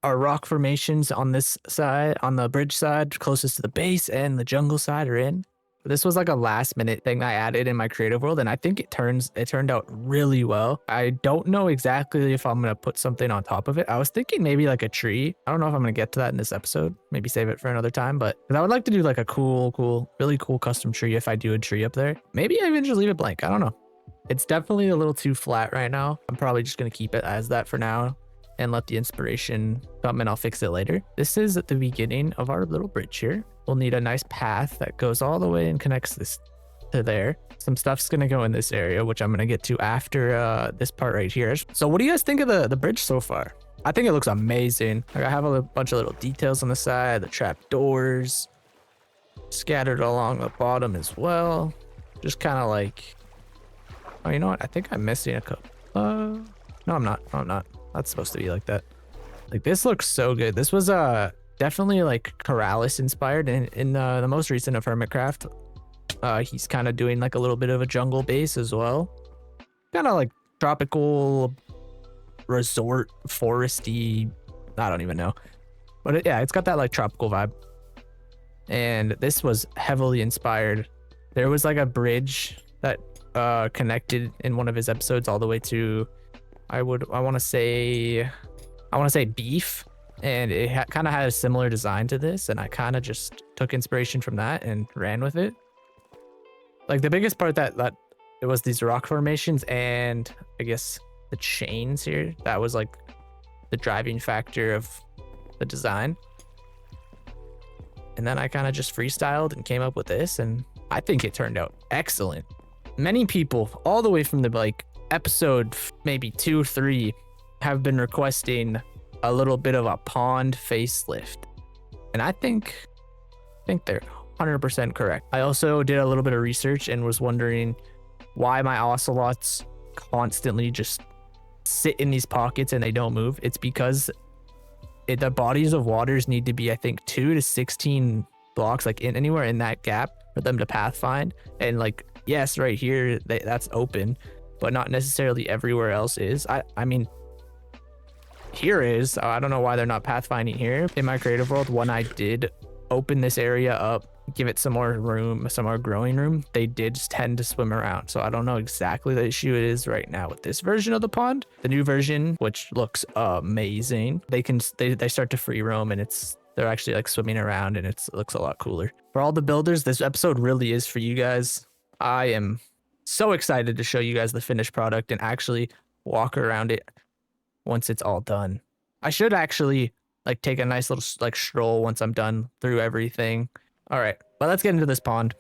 Our rock formations on this side, on the bridge side, closest to the base, and the jungle side are in. This was like a last minute thing I added in my creative world, and I think it turned out really well. I don't know exactly if I'm gonna put something on top of it. I was thinking maybe like a tree. I don't know if I'm gonna get to that in this episode. Maybe save it for another time, but I would like to do like a really cool custom tree if I do a tree up there. Maybe I even just leave it blank. I don't know. It's definitely a little too flat right now. I'm probably just gonna keep it as that for now and let the inspiration come, and I'll fix it later. This is at the beginning of our little bridge here. We'll need a nice path that goes all the way and connects this to there. Some stuff's gonna go in this area, which I'm gonna get to after this part right here. So what do you guys think of the bridge so far? I think it looks amazing. Like I have a bunch of little details on the side, the trap doors scattered along the bottom as well. Just kind of like, oh, you know what? I think I'm missing a couple. No, I'm not. No, I'm not. That's supposed to be like that. Like this looks so good. This was definitely like Corrales inspired. In the most recent of Hermitcraft, he's kind of doing like a little bit of a jungle base as well. Kind of like tropical resort foresty. I don't even know, but yeah, it's got that like tropical vibe. And this was heavily inspired. There was like a bridge that connected in one of his episodes all the way to I want to say beef, and it kind of had a similar design to this, and I kind of just took inspiration from that and ran with it. Like the biggest part that it was these rock formations and I guess the chains here, that was like the driving factor of the design. And then I kind of just freestyled and came up with this, and I think it turned out excellent. Many people all the way from the like episode maybe 2 or 3 have been requesting a little bit of a pond facelift, and I think they're 100% correct. I also did a little bit of research and was wondering why my ocelots constantly just sit in these pockets and they don't move. It's because the bodies of waters need to be, I think, 2 to 16 blocks, like anywhere in that gap for them to path find. And like, yes, right here that's open, but not necessarily everywhere else is. I mean, here is. I don't know why they're not pathfinding here. In my creative world, when I did open this area up, give it some more room, some more growing room, they did tend to swim around. So I don't know exactly the issue it is right now with this version of the pond. The new version, which looks amazing, they start to free roam, and they're actually like swimming around, and it looks a lot cooler. For all the builders, this episode really is for you guys. I am so excited to show you guys the finished product and actually walk around it once it's all done. I should actually like take a nice little like stroll once I'm done through everything. All right, but let's get into this pond.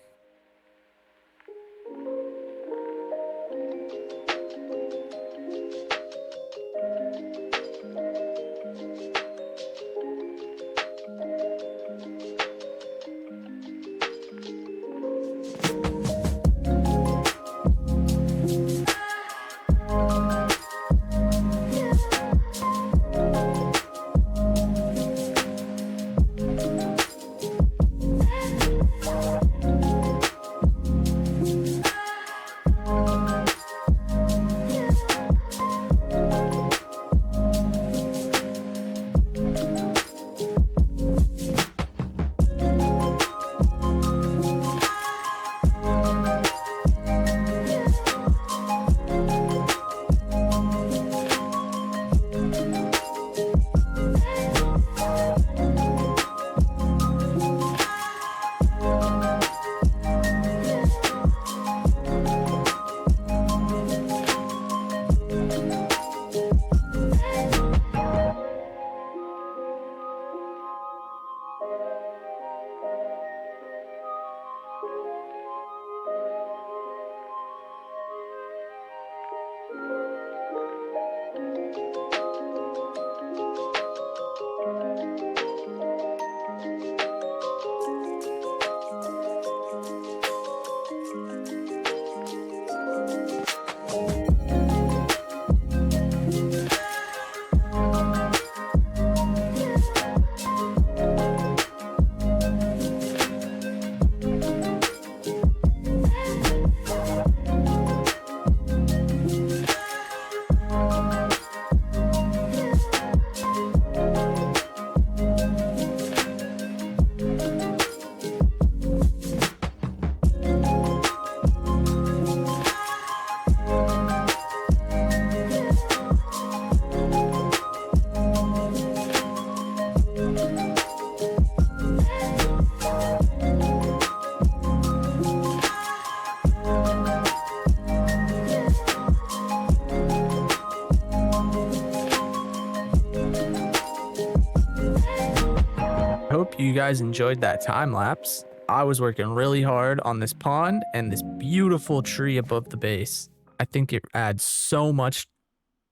you guys enjoyed that time lapse. I was working really hard on this pond and this beautiful tree above the base. I think it adds so much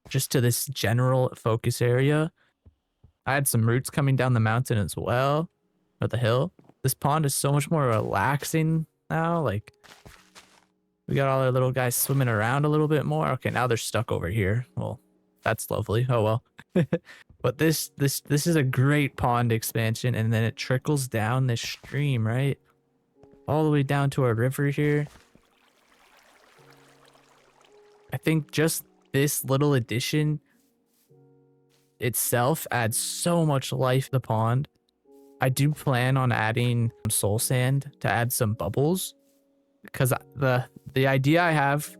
just to this general focus area. I had some roots coming down the mountain as well, or the hill. This pond is so much more relaxing now. Like, we got all our little guys swimming around a little bit more. Okay, now they're stuck over here. Well, that's lovely. Oh well. But this is a great pond expansion, and then it trickles down this stream, right? All the way down to our river here. I think just this little addition itself adds so much life to the pond. I do plan on adding some soul sand to add some bubbles, because the idea I have,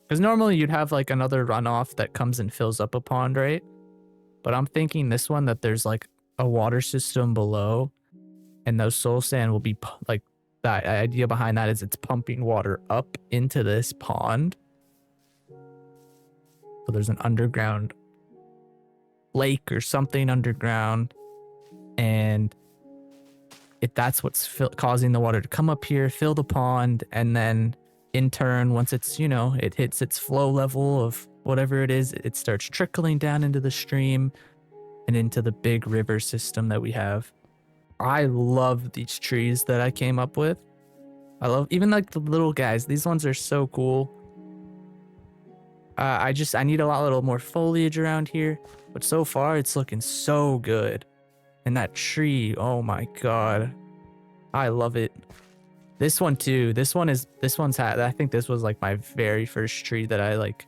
because normally you'd have like another runoff that comes and fills up a pond, right? But I'm thinking this one that there's like a water system below, and those soul sand will be like, the idea behind that is it's pumping water up into this pond. So there's an underground lake or something underground, and that's what's causing the water to come up here, fill the pond, and then in turn, once it's, you know, it hits its flow level of whatever it is, it starts trickling down into the stream and into the big river system that we have. I love these trees that I came up with. I love even like the little guys. These ones are so cool. I need a little more foliage around here, but so far it's looking so good. And that tree, oh my god, I love it. This one too. I think this was like my very first tree that I like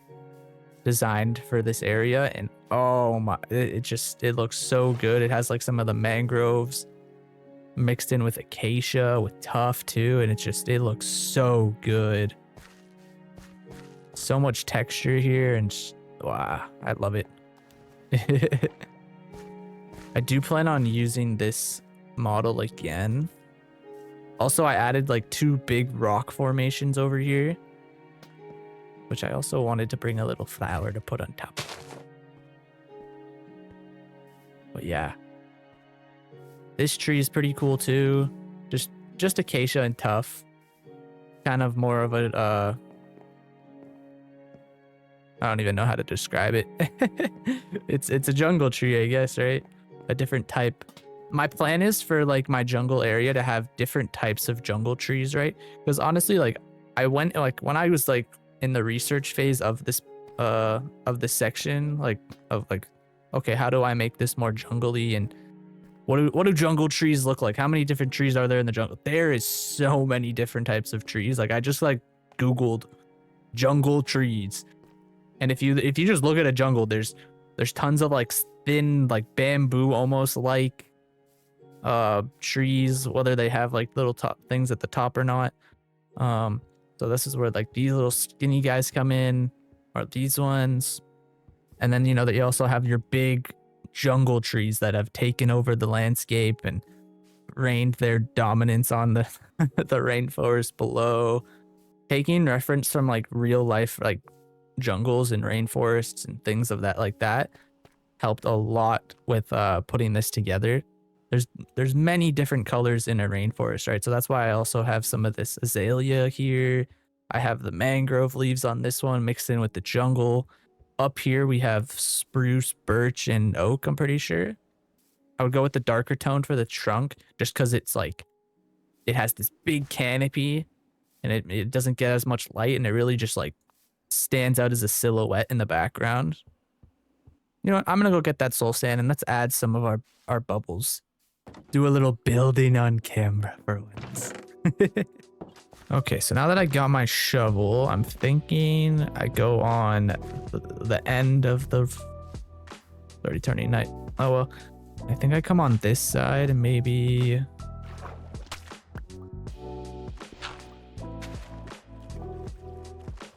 designed for this area, and oh my, it looks so good. It has like some of the mangroves mixed in with acacia with tuff too, and it looks so good. So much texture here, and wow, I love it. I do plan on using this model again. Also, I added like 2 big rock formations over here, which I also wanted to bring a little flower to put on top. But yeah, this tree is pretty cool too. Just acacia and tuff. Kind of more of a I don't even know how to describe it. It's a jungle tree, I guess, right? A different type. My plan is for like my jungle area to have different types of jungle trees, right? Because honestly, like I went like when I was like in the research phase of this section, like okay, how do I make this more jungly, and what do jungle trees look like? How many different trees are there in the jungle? There is so many different types of trees. Like I just like Googled jungle trees. And if you just look at a jungle, there's tons of like thin, like bamboo almost like trees, whether they have like little top things at the top or not. So this is where like these little skinny guys come in, or these ones. And then, you know, that you also have your big jungle trees that have taken over the landscape and reigned their dominance on the the rainforest below, taking reference from like real life like jungles and rainforests and things of that like that helped a lot with putting this together. There's many different colors in a rainforest, right? So that's why I also have some of this azalea here. I have the mangrove leaves on this one mixed in with the jungle. Up here we have spruce, birch, and oak, I'm pretty sure. I would go with the darker tone for the trunk just because it's like it has this big canopy and it doesn't get as much light, and it really just like stands out as a silhouette in the background. You know what? I'm gonna go get that soul sand and let's add some of our bubbles. Do a little building on camera for once. Okay, so now that I got my shovel, I'm thinking I go on the end of the... It's already turning night. Oh well, I think I come on this side and maybe...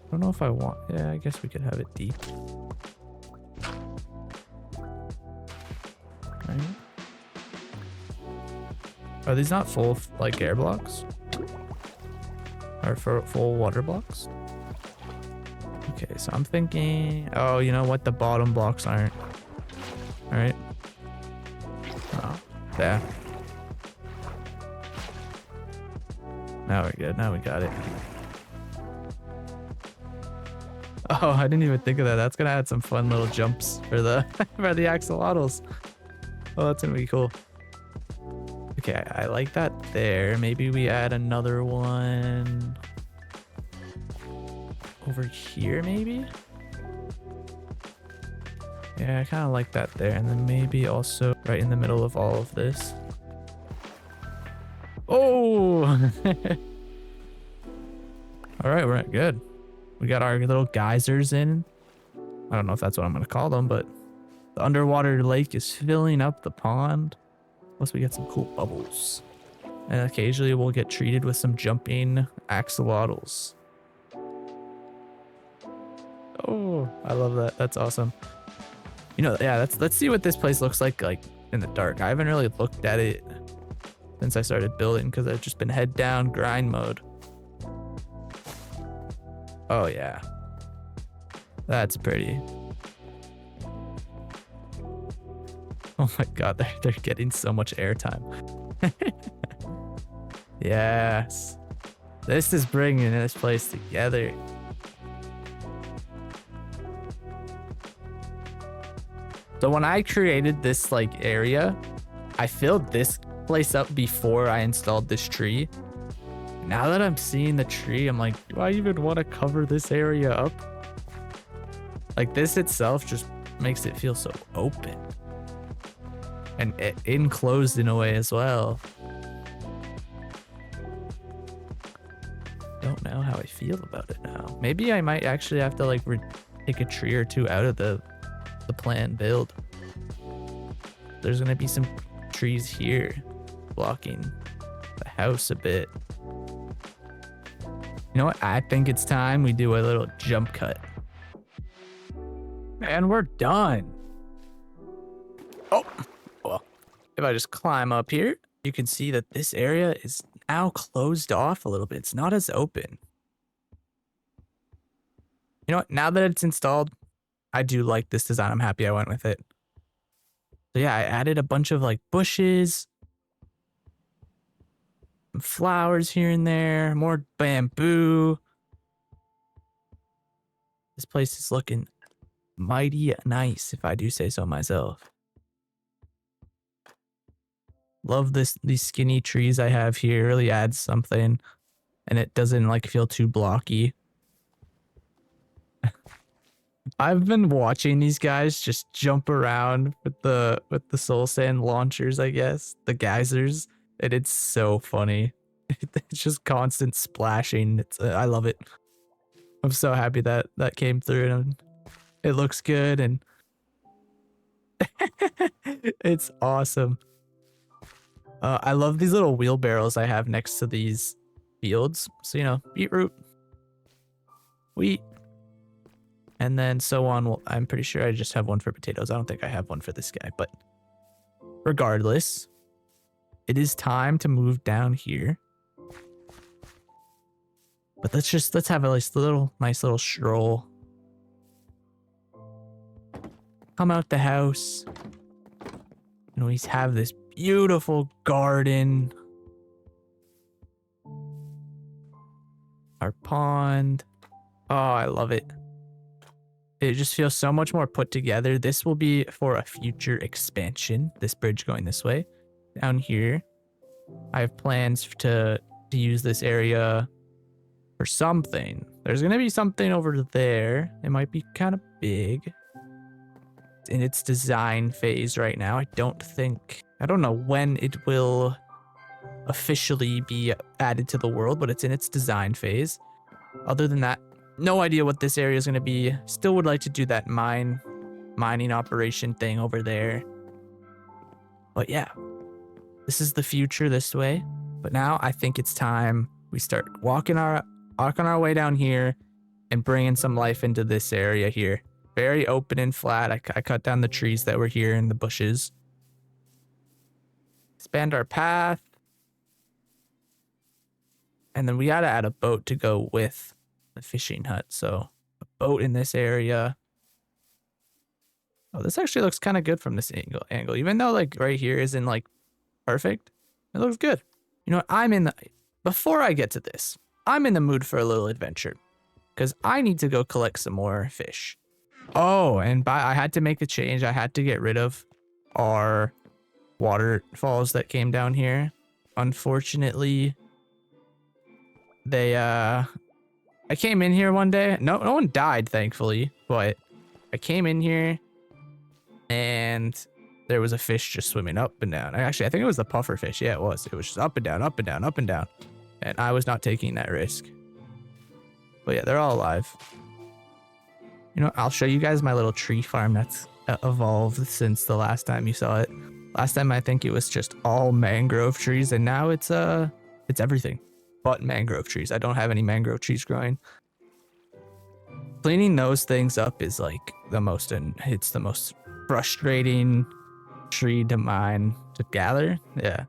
I don't know if I want... Yeah, I guess we could have it deep. Right. Are these not full like air blocks? Or for full water blocks? Okay, so I'm thinking, oh, you know what? The bottom blocks aren't. All right. Oh, there. Now we're good. Now we got it. Oh, I didn't even think of that. That's gonna add some fun little jumps for the for the axolotls. Oh, that's gonna be cool. Okay, I like that there. Maybe we add another one over here, maybe? Yeah, I kind of like that there. And then maybe also right in the middle of all of this. Oh! All right, we're good. We got our little geysers in. I don't know if that's what I'm going to call them, but the underwater lake is filling up the pond. Plus we get some cool bubbles. And occasionally we'll get treated with some jumping axolotls. Oh, I love that. That's awesome. You know, yeah, let's see what this place looks like in the dark. I haven't really looked at it since I started building because I've just been head down grind mode. Oh yeah. That's pretty. Oh my god, they're getting so much airtime. Yes. This is bringing this place together. So when I created this area, I filled this place up before I installed this tree. Now that I'm seeing the tree, I'm like, do I even want to cover this area up? Like this itself just makes it feel so open. And enclosed in a way as well. Don't know how I feel about it now. Maybe I might actually have to take a tree or two out of the planned build. There's gonna be some trees here blocking the house a bit. You know what? I think it's time we do a little jump cut. And we're done. Oh, well, if I just climb up here, you can see that this area is now closed off a little bit. It's not as open. You know what? Now that it's installed, I do like this design. I'm happy I went with it. So yeah, I added a bunch of bushes, some flowers here and there, more bamboo. This place is looking mighty nice, if I do say so myself. Love these skinny trees I have here. It really adds something, and it doesn't feel too blocky. I've been watching these guys just jump around with the soul sand launchers, I guess, the geysers, and it's so funny. It's just constant splashing. I love it. I'm so happy that came through, and it looks good, and it's awesome. I love these little wheelbarrows I have next to these fields. So beetroot, wheat. And then so on. Well, I'm pretty sure I just have one for potatoes. I don't think I have one for this guy, but regardless, it is time to move down here. But let's have a nice little stroll. Come out the house. And we have this beautiful garden. Our pond. Oh, I love it. It just feels so much more put together. This will be for a future expansion. This bridge going this way. Down here, I have plans to use this area for something. There's going to be something over there. It might be kind of big. It's in its design phase right now. I don't know when it will officially be added to the world, but it's in its design phase. Other than that, no idea what this area is going to be. Still would like to do that mining operation thing over there. But yeah, this is the future this way. But now I think it's time we start walking our way down here and bringing some life into this area here. Very open and flat. I cut down the trees that were here in the bushes. Expand our path. And then we got to add a boat to go with the fishing hut. So a boat in this area. Oh, this actually looks kind of good from this angle. Even though right here isn't perfect, it looks good. You know what? I'm in before I get to this, I'm in the mood for a little adventure because I need to go collect some more fish. Oh, and I had to make a change. I had to get rid of our waterfalls that came down here. Unfortunately, I came in here one day. No one died, thankfully, but I came in here and there was a fish just swimming up and down. Actually, I think it was the puffer fish. Yeah, it was. It was just up and down, up and down, up and down. And I was not taking that risk. But yeah, they're all alive. You know, I'll show you guys my little tree farm that's evolved since the last time you saw it. Last time I think it was just all mangrove trees, and now it's everything but mangrove trees. I don't have any mangrove trees growing. Cleaning those things up is like it's the most frustrating tree to mine to gather. Yeah.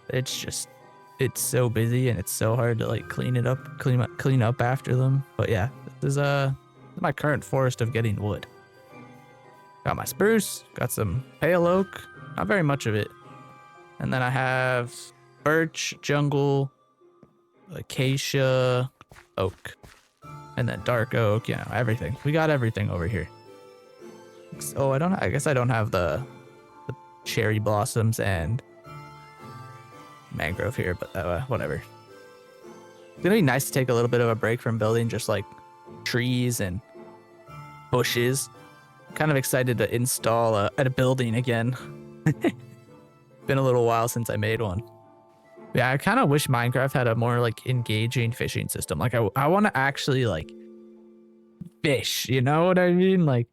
It's so busy and it's so hard to like clean up after them. But yeah, this is my current forest of getting wood. Got my spruce, got some pale oak, not very much of it. And then I have birch, jungle, acacia, oak, and then dark oak, you know, everything. We got everything over here. So I guess I don't have the cherry blossoms and mangrove here, but whatever. It's gonna be nice to take a little bit of a break from building just like trees and bushes. Kind of excited to install a building again. Been a little while since I made one. Yeah, I kind of wish Minecraft had a more like engaging fishing system. Like I want to actually like fish, you know what I mean? Like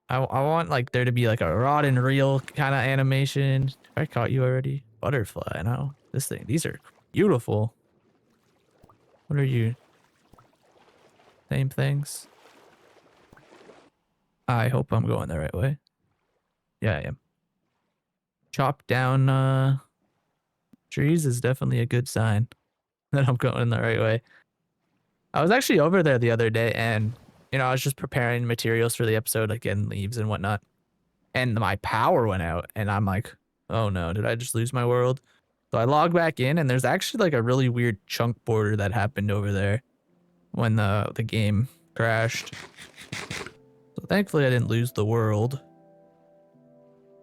I want like there to be like a rod and reel kind of animation. I caught you already. Butterfly, no. These are beautiful. What are you? Same things? I hope I'm going the right way. Yeah, I am. Chop down trees is definitely a good sign that I'm going the right way. I was actually over there the other day and, you know, I was just preparing materials for the episode, like getting leaves and whatnot. And my power went out and I'm like, oh no, did I just lose my world? So I log back in and there's actually like a really weird chunk border that happened over there when the game crashed. So thankfully I didn't lose the world.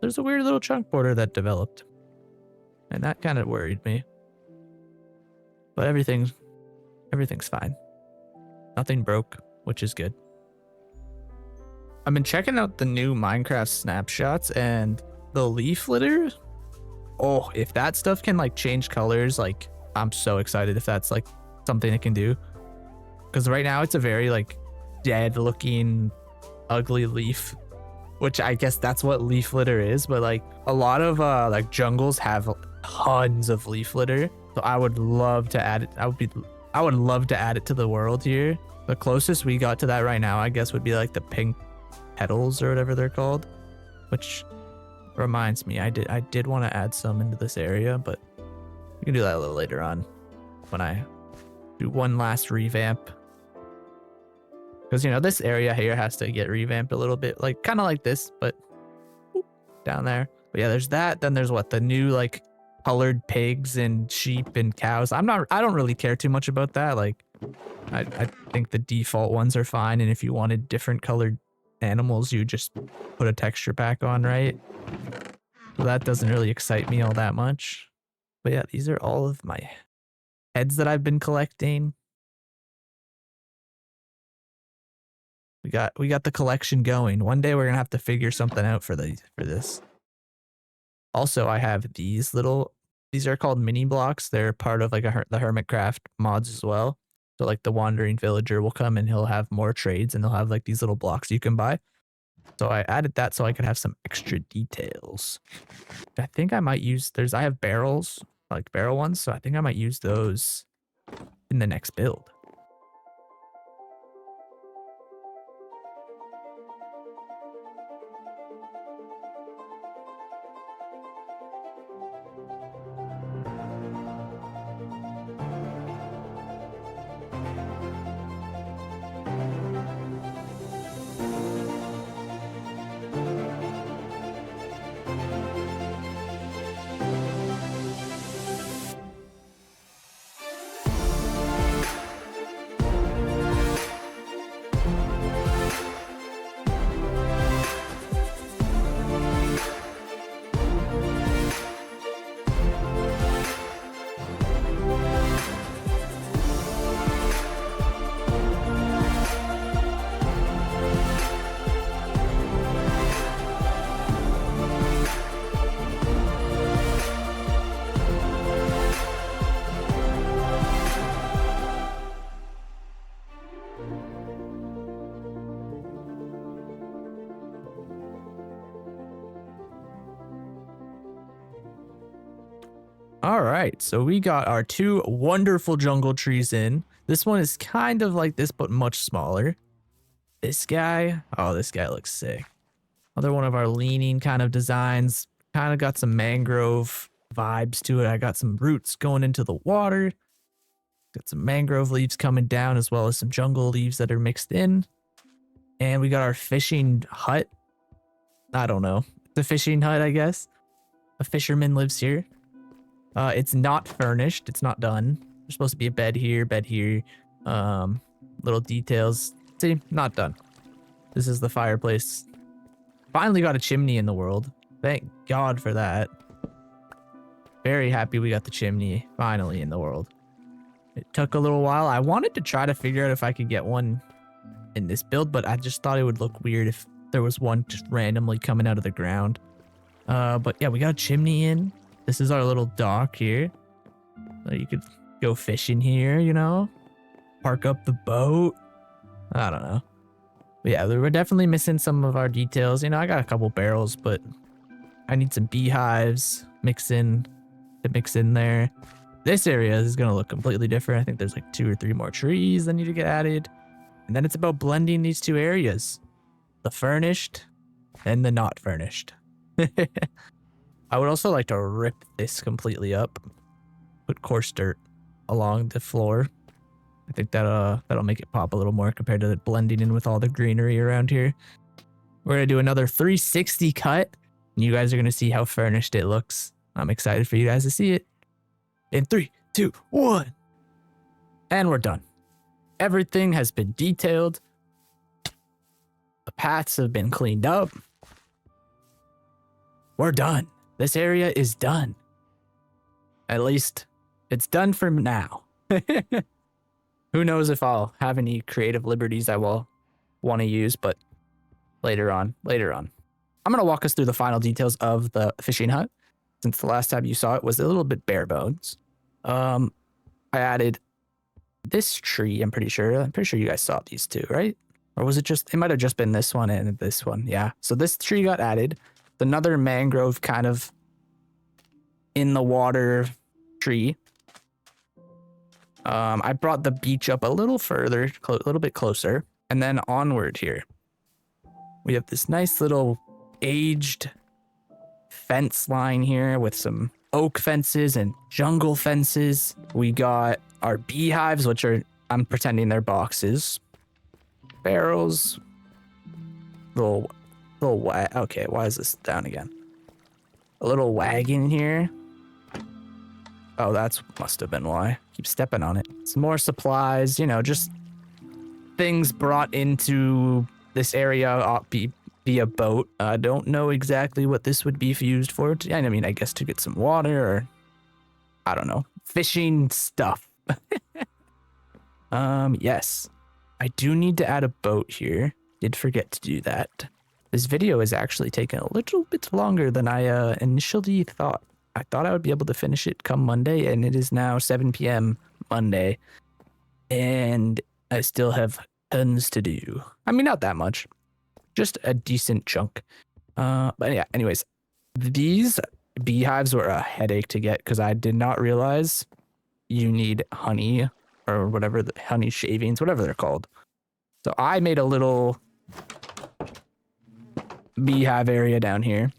There's a weird little chunk border that developed. And that kind of worried me. But everything's fine. Nothing broke, which is good. I've been checking out the new Minecraft snapshots and the leaf litter. Oh, if that stuff can like change colors, like I'm so excited if that's like something it can do. Because right now it's a very like dead looking ugly leaf, which I guess that's what leaf litter is. But like a lot of like jungles have tons of leaf litter. So I would love to add it. I would love to add it to the world here. The closest we got to that right now, I guess, would be like the pink petals or whatever they're called, which reminds me, I did want to add some into this area, but we can do that a little later on when I do one last revamp. Because, you know, this area here has to get revamped a little bit, like kind of like this, but down there. But yeah, there's that. Then there's what, the new like colored pigs and sheep and cows. I don't really care too much about that. Like I think the default ones are fine. And if you wanted different colored animals, you just put a texture pack on, right? So that doesn't really excite me all that much. But yeah, these are all of my heads that I've been collecting. We got the collection going. One day we're gonna have to figure something out for this. Also, I have these are called mini blocks. They're part of like the Hermitcraft mods as well. So like the wandering villager will come and he'll have more trades and they'll have like these little blocks you can buy. So I added that so I could have some extra details. I think I might use, I have barrels, like barrel ones. So I think I might use those in the next build. All right, so we got our 2 wonderful jungle trees in. This one is kind of like this, but much smaller. This guy, oh, this guy looks sick. Another one of our leaning kind of designs. Kind of got some mangrove vibes to it. I got some roots going into the water. Got some mangrove leaves coming down as well as some jungle leaves that are mixed in. And we got our fishing hut. I don't know. The fishing hut, I guess. A fisherman lives here. It's not furnished. It's not done. There's supposed to be a bed here, little details. See, not done. This is the fireplace. Finally got a chimney in the world. Thank God for that. Very happy we got the chimney finally in the world. It took a little while. I wanted to try to figure out if I could get one in this build, but I just thought it would look weird if there was one just randomly coming out of the ground. But yeah, we got a chimney in. This is our little dock here. You could go fishing here, you know? Park up the boat. I don't know. But yeah, we're definitely missing some of our details. You know, I got a couple barrels, but I need some beehives to mix in there. This area is going to look completely different. I think there's like 2 or 3 more trees that need to get added. And then it's about blending these 2 areas. The furnished and the not furnished. I would also like to rip this completely up. Put coarse dirt along the floor. I think that'll make it pop a little more compared to it blending in with all the greenery around here. We're going to do another 360 cut. And you guys are going to see how furnished it looks. I'm excited for you guys to see it. In 3, 2, 1. And we're done. Everything has been detailed. The paths have been cleaned up. We're done. This area is done. At least it's done for now. Who knows if I'll have any creative liberties I will want to use, but later on. I'm going to walk us through the final details of the fishing hut. Since the last time you saw it was a little bit bare bones. I added this tree, I'm pretty sure you guys saw these 2, right? Or was it might have just been this one and this one. Yeah. So this tree got added. Another mangrove kind of in the water tree. I brought the beach up a little further, a little bit closer, and then onward here. We have this nice little aged fence line here with some oak fences and jungle fences. We got our beehives, which are, I'm pretending they're boxes. Barrels. Okay, why is this down again? A little wagon here. Oh, must have been why. Keep stepping on it. Some more supplies, you know, just things brought into this area via boat. I don't know exactly what this would be used for. I mean, I guess to get some water or, I don't know, fishing stuff. Yes. I do need to add a boat here. Did forget to do that. This video is actually taking a little bit longer than I initially thought. I thought I would be able to finish it come Monday, and it is now 7 p.m. Monday. And I still have tons to do. I mean, not that much. Just a decent chunk. But yeah, anyways. These beehives were a headache to get because I did not realize you need honey or whatever, the honey shavings, whatever they're called. So I made a little beehive area down here.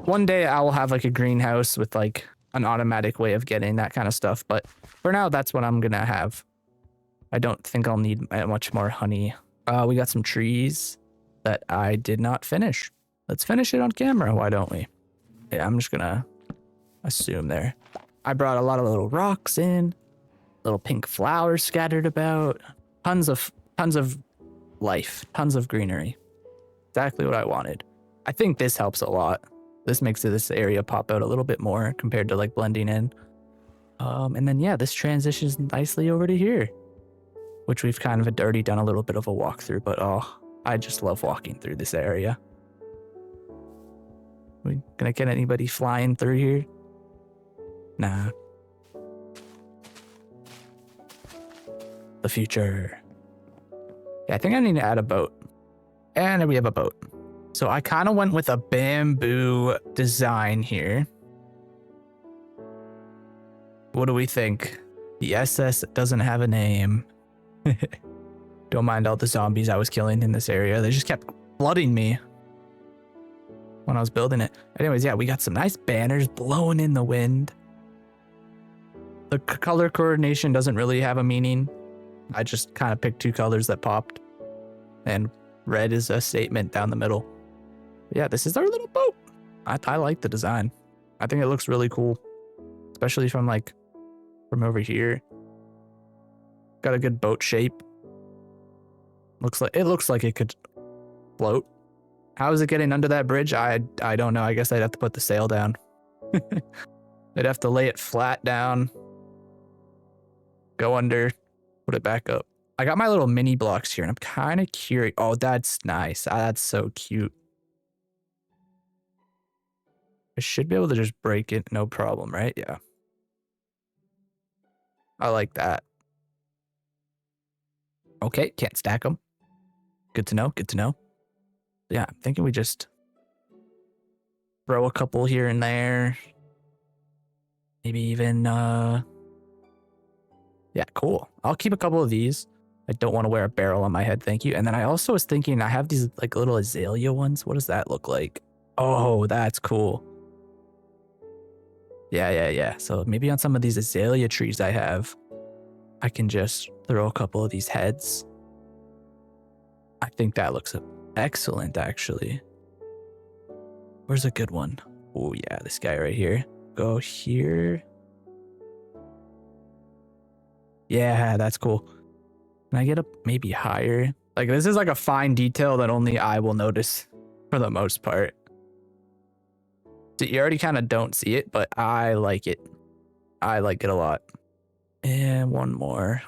One day I will have like a greenhouse with like an automatic way of getting that kind of stuff. But for now, that's what I'm going to have. I don't think I'll need much more honey. We got some trees that I did not finish. Let's finish it on camera. Why don't we? Yeah, I'm just going to assume there. I brought a lot of little rocks in, little pink flowers scattered about, tons of life, tons of greenery. Exactly what I wanted. I think this helps a lot. This makes this area pop out a little bit more compared to like blending in. And then yeah, this transitions nicely over to here, which we've kind of already done a little bit of a walkthrough, but oh, I just love walking through this area. We gonna get anybody flying through here? Nah. The future. Yeah, I think I need to add a boat. And we have a boat. So I kind of went with a bamboo design here. What do we think? The SS doesn't have a name. Don't mind all the zombies I was killing in this area. They just kept flooding me when I was building it. Anyways, yeah, we got some nice banners blowing in the wind. The color coordination doesn't really have a meaning. I just kind of picked two colors that popped. And red is a statement down the middle. Yeah, this is our little boat. I like the design. I think it looks really cool. Especially from over here. Got a good boat shape. It looks like it could float. How is it getting under that bridge? I don't know. I guess I'd have to put the sail down. I'd have to lay it flat down. Go under. Put it back up. I got my little mini blocks here and I'm kind of curious. Oh, that's nice. That's so cute. I should be able to just break it. No problem, right? Yeah. I like that. Okay, can't stack them. Good to know. Good to know. Yeah, I'm thinking we just throw a couple here and there. Maybe even, yeah, cool. I'll keep a couple of these. I don't want to wear a barrel on my head, thank you. And then I also was thinking, I have these like little azalea ones. What does that look like? Oh, that's cool. Yeah. So maybe on some of these azalea trees I have, I can just throw a couple of these heads. I think that looks excellent, actually. Where's a good one? Oh, yeah, this guy right here. Go here. Yeah, that's cool. Can I get up maybe higher? Like, this is like a fine detail that only I will notice for the most part. So you already kind of don't see it, but I like it. I like it a lot. And one more.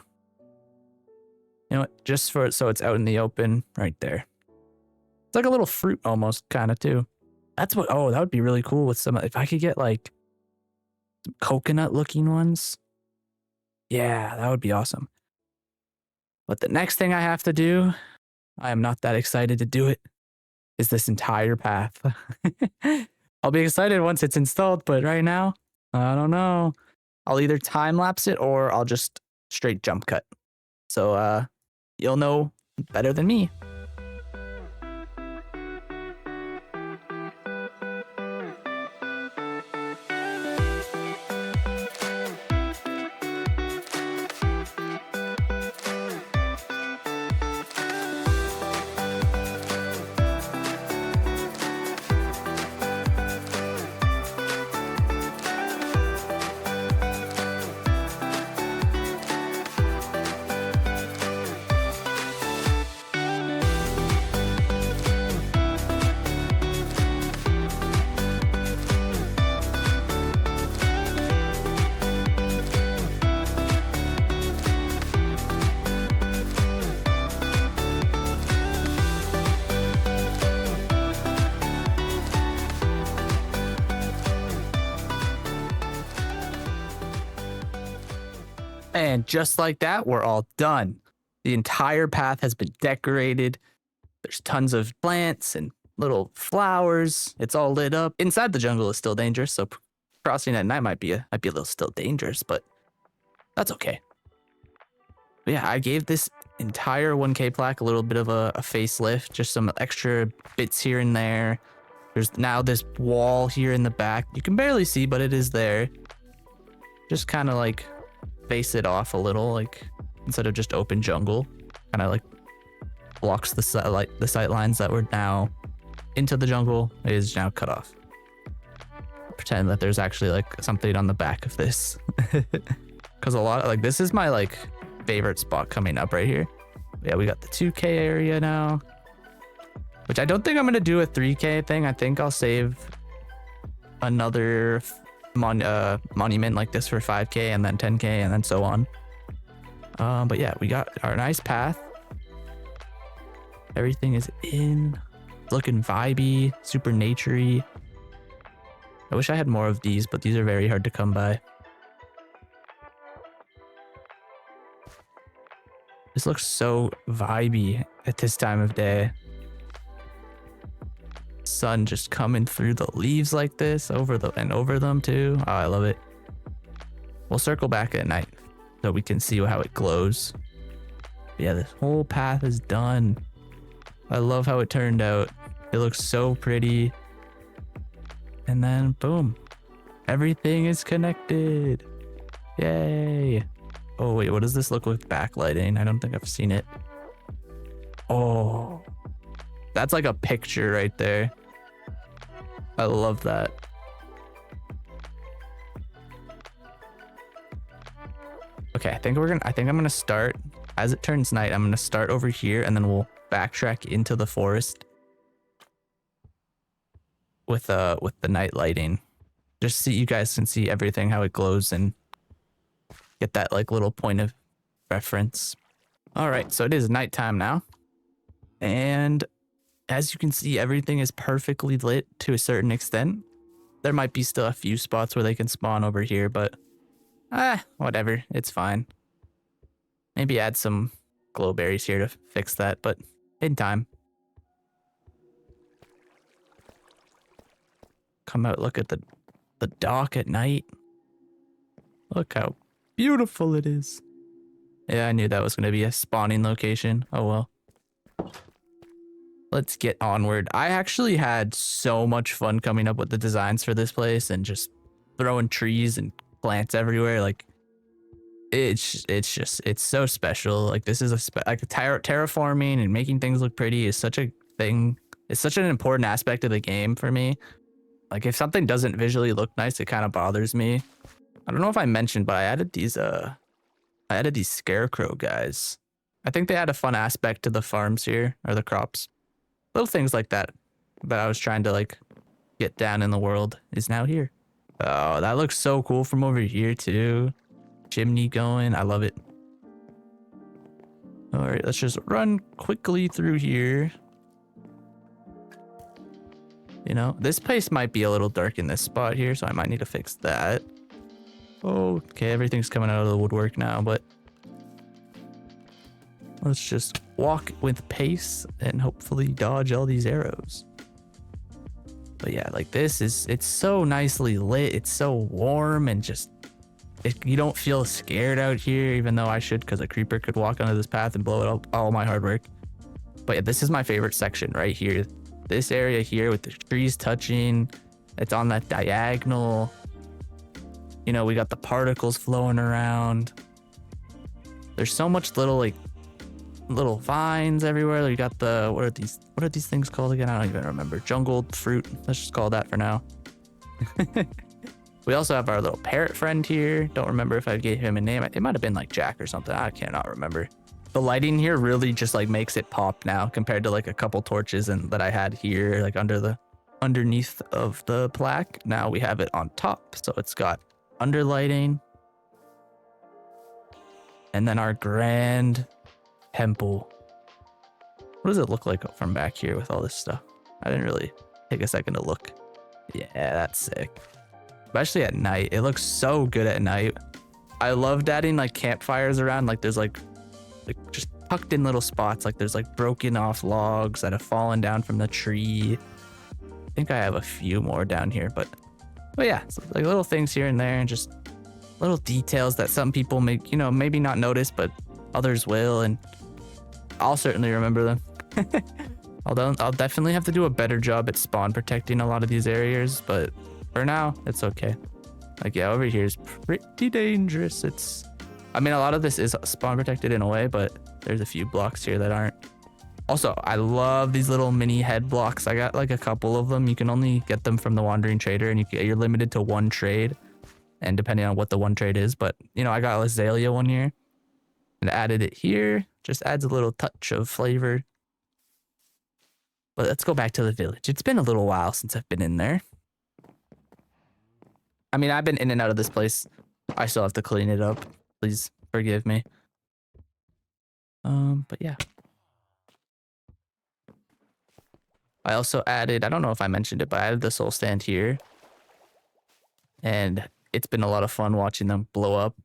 You know what? Just for so it's out in the open right there. It's like a little fruit almost, kind of too. That's what, oh, that would be really cool with some, if I could get like some coconut looking ones. Yeah, that would be awesome. But the next thing I have to do, I am not that excited to do it, is this entire path. I'll be excited once it's installed, but right now, I don't know. I'll either time lapse it or I'll just straight jump cut. So you'll know better than me. And just like that, we're all done. The entire path has been decorated. There's tons of plants and little flowers. It's all lit up. Inside the jungle is still dangerous, so crossing at night might be a little still dangerous, but that's okay. But yeah, I gave this entire 1K plaque a little bit of a facelift, just some extra bits here and there. There's now this wall here in the back. You can barely see, but it is there. Just kind of like face it off a little, like instead of just open jungle, kind of like blocks the sight lines that were now into the jungle. It is now cut off. Pretend that there's actually like something on the back of this, because a lot of, like, this is my like favorite spot coming up right here. Yeah, we got the 2K area now, which I don't think I'm gonna do a 3K thing. I think I'll save another monument like this for 5K and then 10K and then so on. But yeah, we got our nice path. Everything is in, looking vibey, super naturey. I wish I had more of these, but these are very hard to come by. This looks so vibey at this time of day. Sun just coming through the leaves like this, over them too. Oh, I love it. We'll circle back at night so we can see how it glows. Yeah, this whole path is done. I love how it turned out. It looks so pretty. And then boom, everything is connected. Yay. Oh wait, what does this look with backlighting? I don't think I've seen it. Oh, that's like a picture right there. I love that. Okay, I think I'm gonna start as it turns night. I'm gonna start over here and then we'll backtrack into the forest with the night lighting. Just so you guys can see everything, how it glows, and get that like little point of reference. All right, so it is nighttime now. And as you can see, everything is perfectly lit to a certain extent. There might be still a few spots where they can spawn over here, but whatever, it's fine. Maybe add some glow berries here to fix that, but in time. Come out, look at the dock at night. Look how beautiful it is. Yeah, I knew that was going to be a spawning location. Oh well. Let's get onward. I actually had so much fun coming up with the designs for this place and just throwing trees and plants everywhere. Like it's so special. Like this is terraforming and making things look pretty is such a thing. It's such an important aspect of the game for me. Like if something doesn't visually look nice, it kind of bothers me. I don't know if I mentioned, but I added these scarecrow guys. I think they add a fun aspect to the farms here, or the crops. Little things like that I was trying to like get down in the world is now here. Oh, that looks so cool from over here too. Chimney going, I love it. All right, let's just run quickly through here. You know, this place might be a little dark in this spot here, so I might need to fix that. Okay, everything's coming out of the woodwork now, but let's just walk with pace and hopefully dodge all these arrows. But yeah, like it's so nicely lit. It's so warm and just, you don't feel scared out here, even though I should, because a creeper could walk onto this path and blow it up all my hard work. But yeah, this is my favorite section right here. This area here with the trees touching, it's on that diagonal. You know, we got the particles flowing around. There's so much little vines everywhere. You got the, what are these things called again? I don't even remember. Jungle fruit. Let's just call that for now. We also have our little parrot friend here. Don't remember if I gave him a name. It might have been like Jack or something. I cannot remember. The lighting here really just like makes it pop now compared to like a couple torches that I had here, like underneath of the plaque. Now we have it on top. So it's got underlighting. And then our grand temple. What does it look like from back here with all this stuff? I didn't really take a second to look. Yeah, that's sick. Especially at night. It looks so good at night. I loved adding like campfires around. Like there's like just tucked in little spots. Like there's like broken off logs that have fallen down from the tree. I think I have a few more down here, but yeah, so like little things here and there and just little details that some people make, you know, maybe not notice, but others will, and I'll certainly remember them. Although I'll definitely have to do a better job at spawn protecting a lot of these areas, but for now, it's okay. Like, yeah, over here is pretty dangerous. I mean, a lot of this is spawn protected in a way, but there's a few blocks here that aren't. Also, I love these little mini head blocks. I got like a couple of them. You can only get them from the Wandering Trader, and you're limited to one trade, and depending on what the one trade is. But, you know, I got Azalea one here and added it here. Just adds a little touch of flavor. But let's go back to the village. It's been a little while since I've been in there. I mean, I've been in and out of this place. I still have to clean it up. Please forgive me. But yeah. I also added, I don't know if I mentioned it, but I added the soul stand here. And it's been a lot of fun watching them blow up.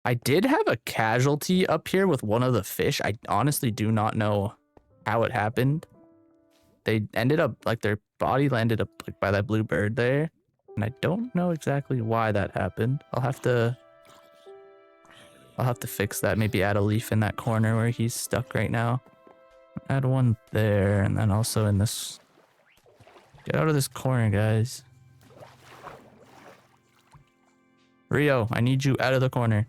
I did have a casualty up here with one of the fish. I honestly do not know how it happened. They ended up, like, their body landed up like by that blue bird there. And I don't know exactly why that happened. I'll have to fix that. Maybe add a leaf in that corner where he's stuck right now. Add one there, and then also in this. Get out of this corner, guys. Rio, I need you out of the corner.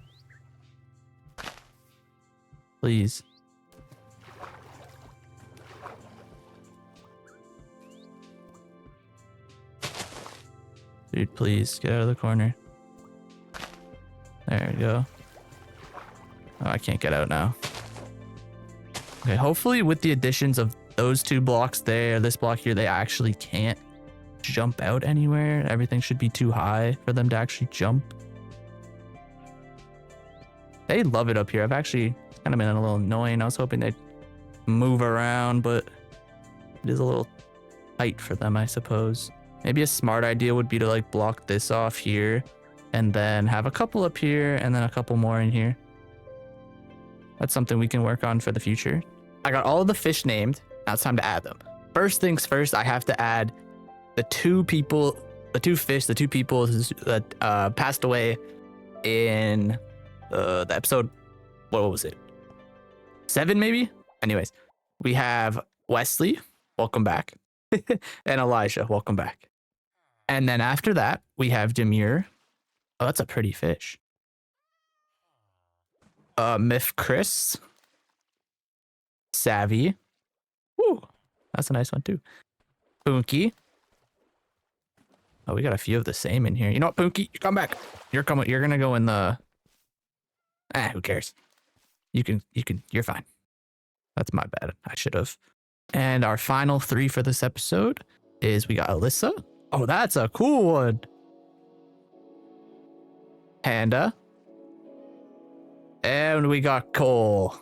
Please. Dude, please get out of the corner. There we go. Oh, I can't get out now. Okay, hopefully with the additions of those 2 blocks there, this block here, they actually can't jump out anywhere. Everything should be too high for them to actually jump. They love it up here. I've actually kind of been a little annoying. I was hoping they'd move around, but it is a little tight for them, I suppose. Maybe a smart idea would be to like block this off here and then have a couple up here and then a couple more in here. That's something we can work on for the future. I got all of the fish named. Now it's time to add them. First things first, I have to add the 2 people, the 2 fish, the 2 people that passed away in the episode. What was it? 7 maybe? Anyways, we have Wesley, welcome back. And Elijah, welcome back. And then after that, we have Demir. Oh, that's a pretty fish. Myth Chris. Savvy. Woo, that's a nice one too. Punky. Oh, we got a few of the same in here. You know what, Punky? You come back. You're gonna go in the... who cares? You're fine. That's my bad. I should have. And our final 3 for this episode is we got Alyssa. Oh, that's a cool one. Panda. And we got Cole.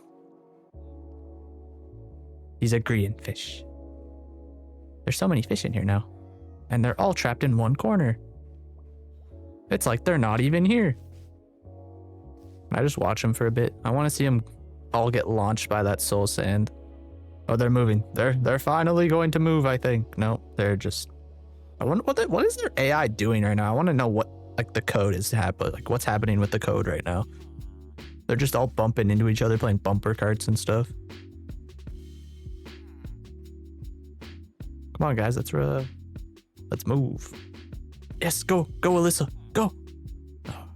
He's a green fish. There's so many fish in here now. And they're all trapped in one corner. It's like they're not even here. I just watch them for a bit. I want to see them all get launched by that soul sand. Oh, they're moving. They're finally going to move, I think. No, they're just... I wonder what is their AI doing right now? I want to know what like the code is happening. Like what's happening with the code right now. They're just all bumping into each other, playing bumper carts and stuff. Come on, guys. Let's move. Yes, go, Alyssa, go. Oh.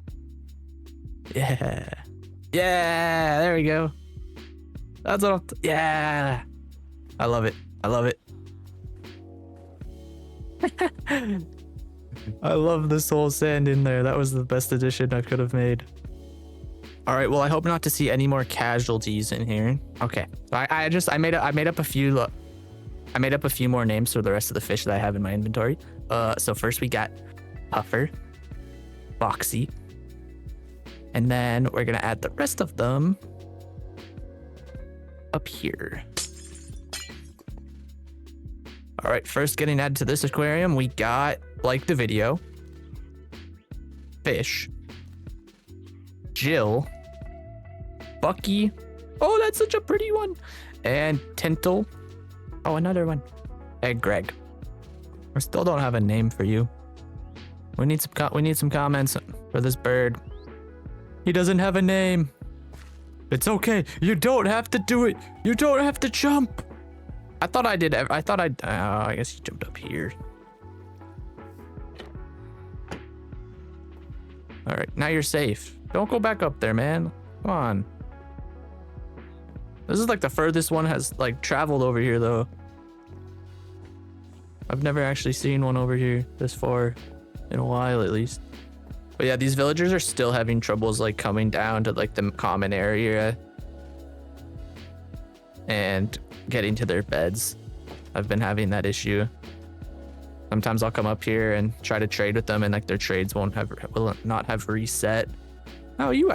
Yeah. There we go. That's what yeah. I love it. I love the soul sand in there. That was the best addition I could have made. All right, well, I hope not to see any more casualties in here. Okay, so I made up a few more names for the rest of the fish that I have in my inventory. So first we got Puffer, Foxy, and then we're gonna add the rest of them up here. All right, first getting added to this aquarium, we got like the video, Fish, Jill, Bucky. Oh, that's such a pretty one. And Tintle. Oh, another one. And Greg. We still don't have a name for you. We need some comments for this bird. He doesn't have a name. It's okay. You don't have to do it. You don't have to jump. I thought I did. I guess he jumped up here. All right, now you're safe. Don't go back up there, man. Come on. This is like the furthest one has like traveled over here though. I've never actually seen one over here this far in a while at least. But yeah, these villagers are still having troubles like coming down to like the common area and getting to their beds. I've been having that issue. Sometimes I'll come up here and try to trade with them and like their trades will not have reset. Oh, you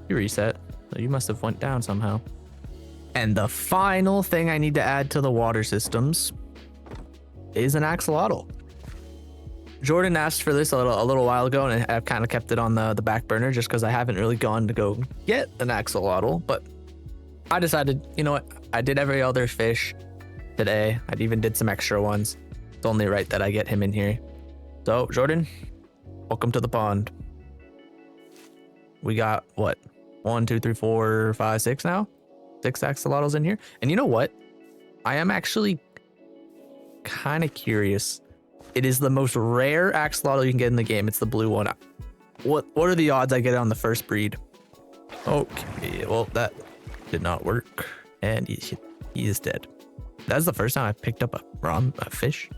reset. So you must have went down somehow. And the final thing I need to add to the water systems is an axolotl. Jordan asked for this a little while ago, and I've kind of kept it on the back burner just because I haven't really gone to go get an axolotl. But I decided, you know what? I did every other fish today. I even did some extra ones. It's only right that I get him in here. So, Jordan, welcome to the pond. We got what? 1, 2, 3, 4, 5, 6 now? 6 axolotls in here. And you know what? I am actually kind of curious. It is the most rare axolotl you can get in the game. It's the blue one. What are the odds I get it on the first breed? Okay, well, that did not work. And he is dead. That's the first time I picked up a fish.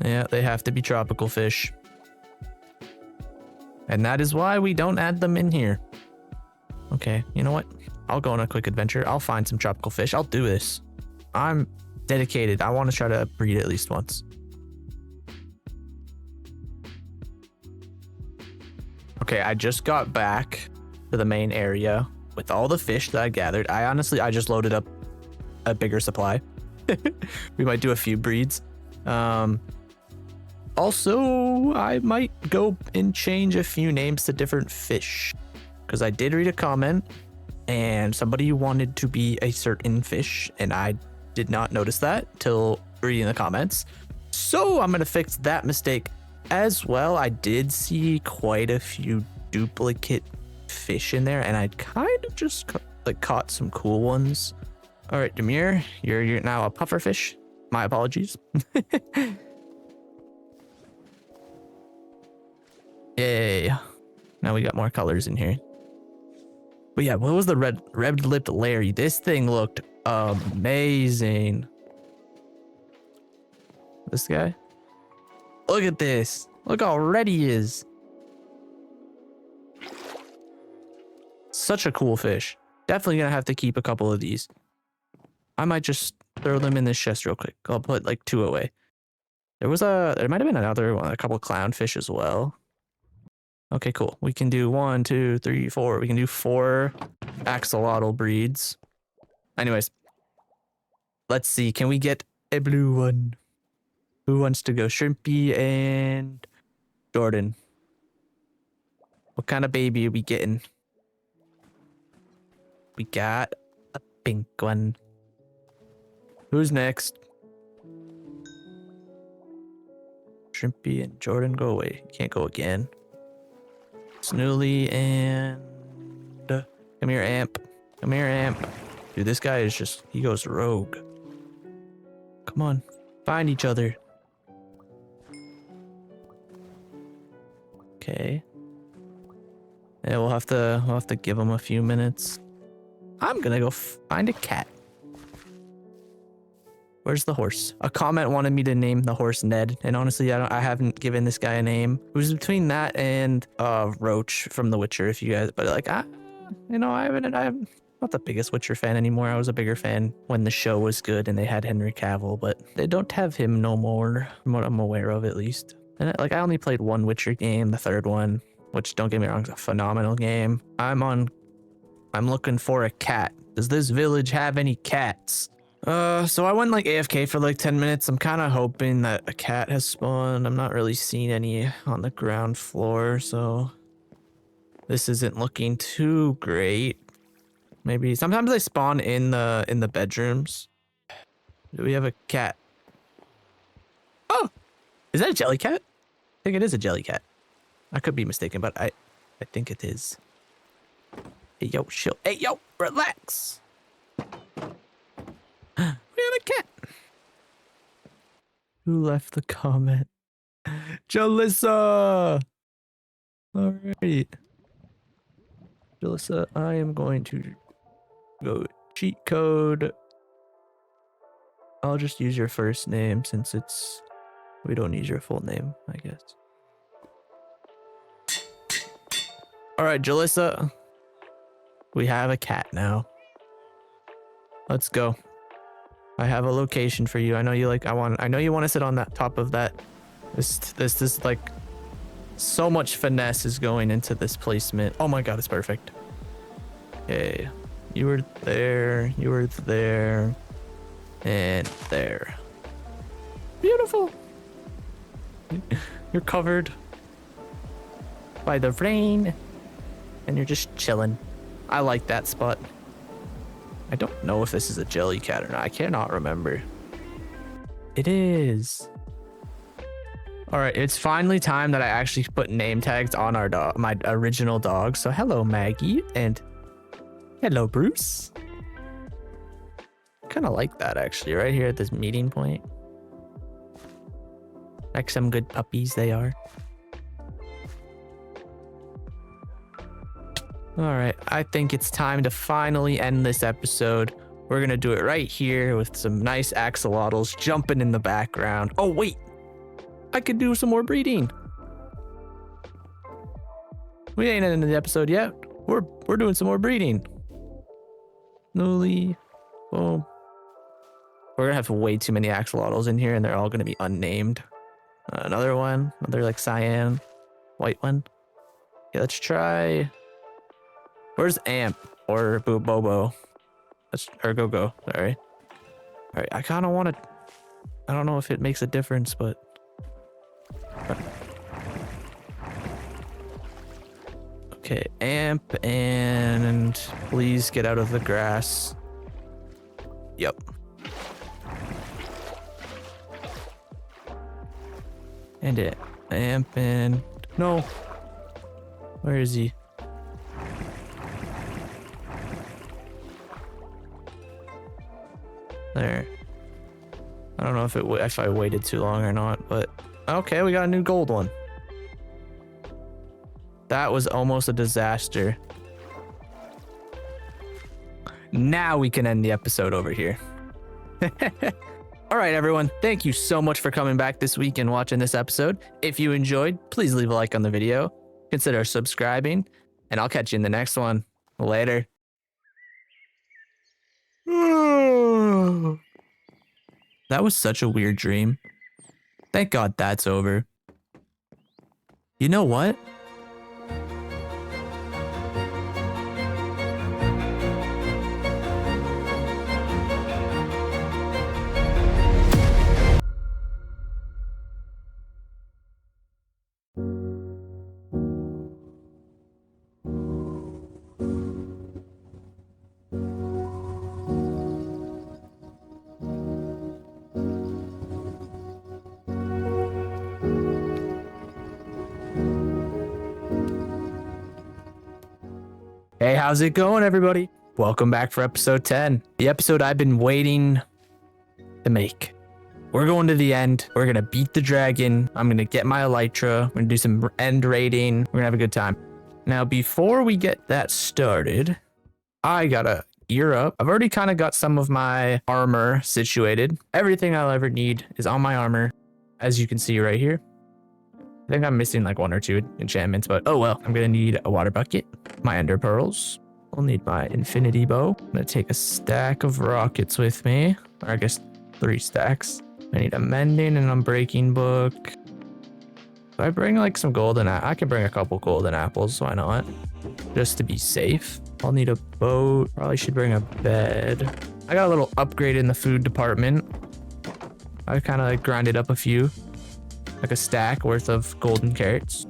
Yeah, they have to be tropical fish. And that is why we don't add them in here. Okay, you know what? I'll go on a quick adventure. I'll find some tropical fish. I'll do this. I'm dedicated. I want to try to breed at least once. Okay, I just got back to the main area with all the fish that I gathered. I just loaded up a bigger supply. We might do a few breeds. Also, I might go and change a few names to different fish, because I did read a comment and somebody wanted to be a certain fish, and I did not notice that till reading the comments. So I'm going to fix that mistake as well. I did see quite a few duplicate fish in there, and I kind of just caught some cool ones. All right, Demir, you're now a puffer fish. My apologies. Yay. Now we got more colors in here. But yeah, what was the red-lipped Larry? This thing looked amazing. This guy? Look at this. Look how red he is. Such a cool fish. Definitely gonna have to keep a couple of these. I might just throw them in this chest real quick. I'll put like 2 away. There might have been another one, a couple clownfish as well. Okay, cool. We can do 1, 2, 3, 4. We can do 4 axolotl breeds. Anyways, let's see. Can we get a blue one? Who wants to go? Shrimpy and Jordan. What kind of baby are we getting? We got a pink one. Who's next? Shrimpy and Jordan, go away. You can't go again. Snooley and come here, Amp. Come here, Amp. Dude, this guy is just, he goes rogue. Come on, find each other. Okay. Yeah, we'll have to give him a few minutes. I'm gonna go find a cat. Where's the horse? A comment wanted me to name the horse Ned, and honestly, I haven't given this guy a name. It was between that and Roach from The Witcher, if you guys. But like, I'm not the biggest Witcher fan anymore. I was a bigger fan when the show was good and they had Henry Cavill, but they don't have him no more, from what I'm aware of at least. And like, I only played one Witcher game, the third one, which, don't get me wrong, is a phenomenal game. I'm looking for a cat. Does this village have any cats? So I went like AFK for like 10 minutes. I'm kind of hoping that a cat has spawned. I'm not really seeing any on the ground floor, so this isn't looking too great. Maybe sometimes they spawn in the bedrooms. Do we have a cat? Oh, is that a jelly cat? I think it is a jelly cat. I could be mistaken, but I think it is. Hey yo, chill. Hey yo, relax. We have a cat. Who left the comment? Jalissa. All right. Jalissa, I am going to go cheat code. I'll just use your first name since we don't use your full name, I guess. All right, Jalissa. We have a cat now. Let's go. I have a location for you. I know you I know you want to sit on that top of that. This is like so much finesse is going into this placement. Oh my god, it's perfect. Okay. You were there. You were there. And there. Beautiful. You're covered by the rain and you're just chilling. I like that spot. I don't know if this is a jellycat or not. I cannot remember. It is. All right, it's finally time that I actually put name tags on our dog, my original dog. So hello, Maggie, and hello, Bruce. Kind of like that actually, right here at this meeting point. Like some good puppies they are. All right, I think it's time to finally end this episode. We're gonna do it right here with some nice axolotls jumping in the background. Oh wait, I could do some more breeding. We ain't ended the episode yet. We're doing some more breeding. Newly, boom. We're gonna have way too many axolotls in here, and they're all gonna be unnamed. Another one, another like cyan, white one. Okay, let's try. Where's Amp or Bobo? Or Go. Sorry. All right, I kind of want to. I don't know if it makes a difference, but. Okay, Amp, and please get out of the grass. Yep. And it. Amp and no. Where is he? There. I don't know if I waited too long or not, but okay, we got a new gold one. That was almost a disaster. Now we can end the episode over here. All right, everyone. Thank you so much for coming back this week and watching this episode. If you enjoyed, please leave a like on the video. Consider subscribing, and I'll catch you in the next one. Later. That was such a weird dream. Thank God that's over. You know what? Hey, how's it going, everybody? Welcome back for episode 10. The episode I've been waiting to make. We're going to the end. We're going to beat the dragon. I'm going to get my elytra. We're going to do some end raiding. We're going to have a good time. Now, before we get that started, I got to gear up. I've already kind of got some of my armor situated. Everything I'll ever need is on my armor, as you can see right here. I think I'm missing like 1 or 2 enchantments, but oh well. I'm gonna need a water bucket, my ender pearls. I'll need my infinity bow. I'm gonna take a stack of rockets with me, or I guess 3 stacks. I need a mending and unbreaking book. Do I bring like some golden? I can bring a couple golden apples. Why not? Just to be safe. I'll need a boat. Probably should bring a bed. I got a little upgrade in the food department. I kind of like grinded up a few. Like a stack worth of golden carrots.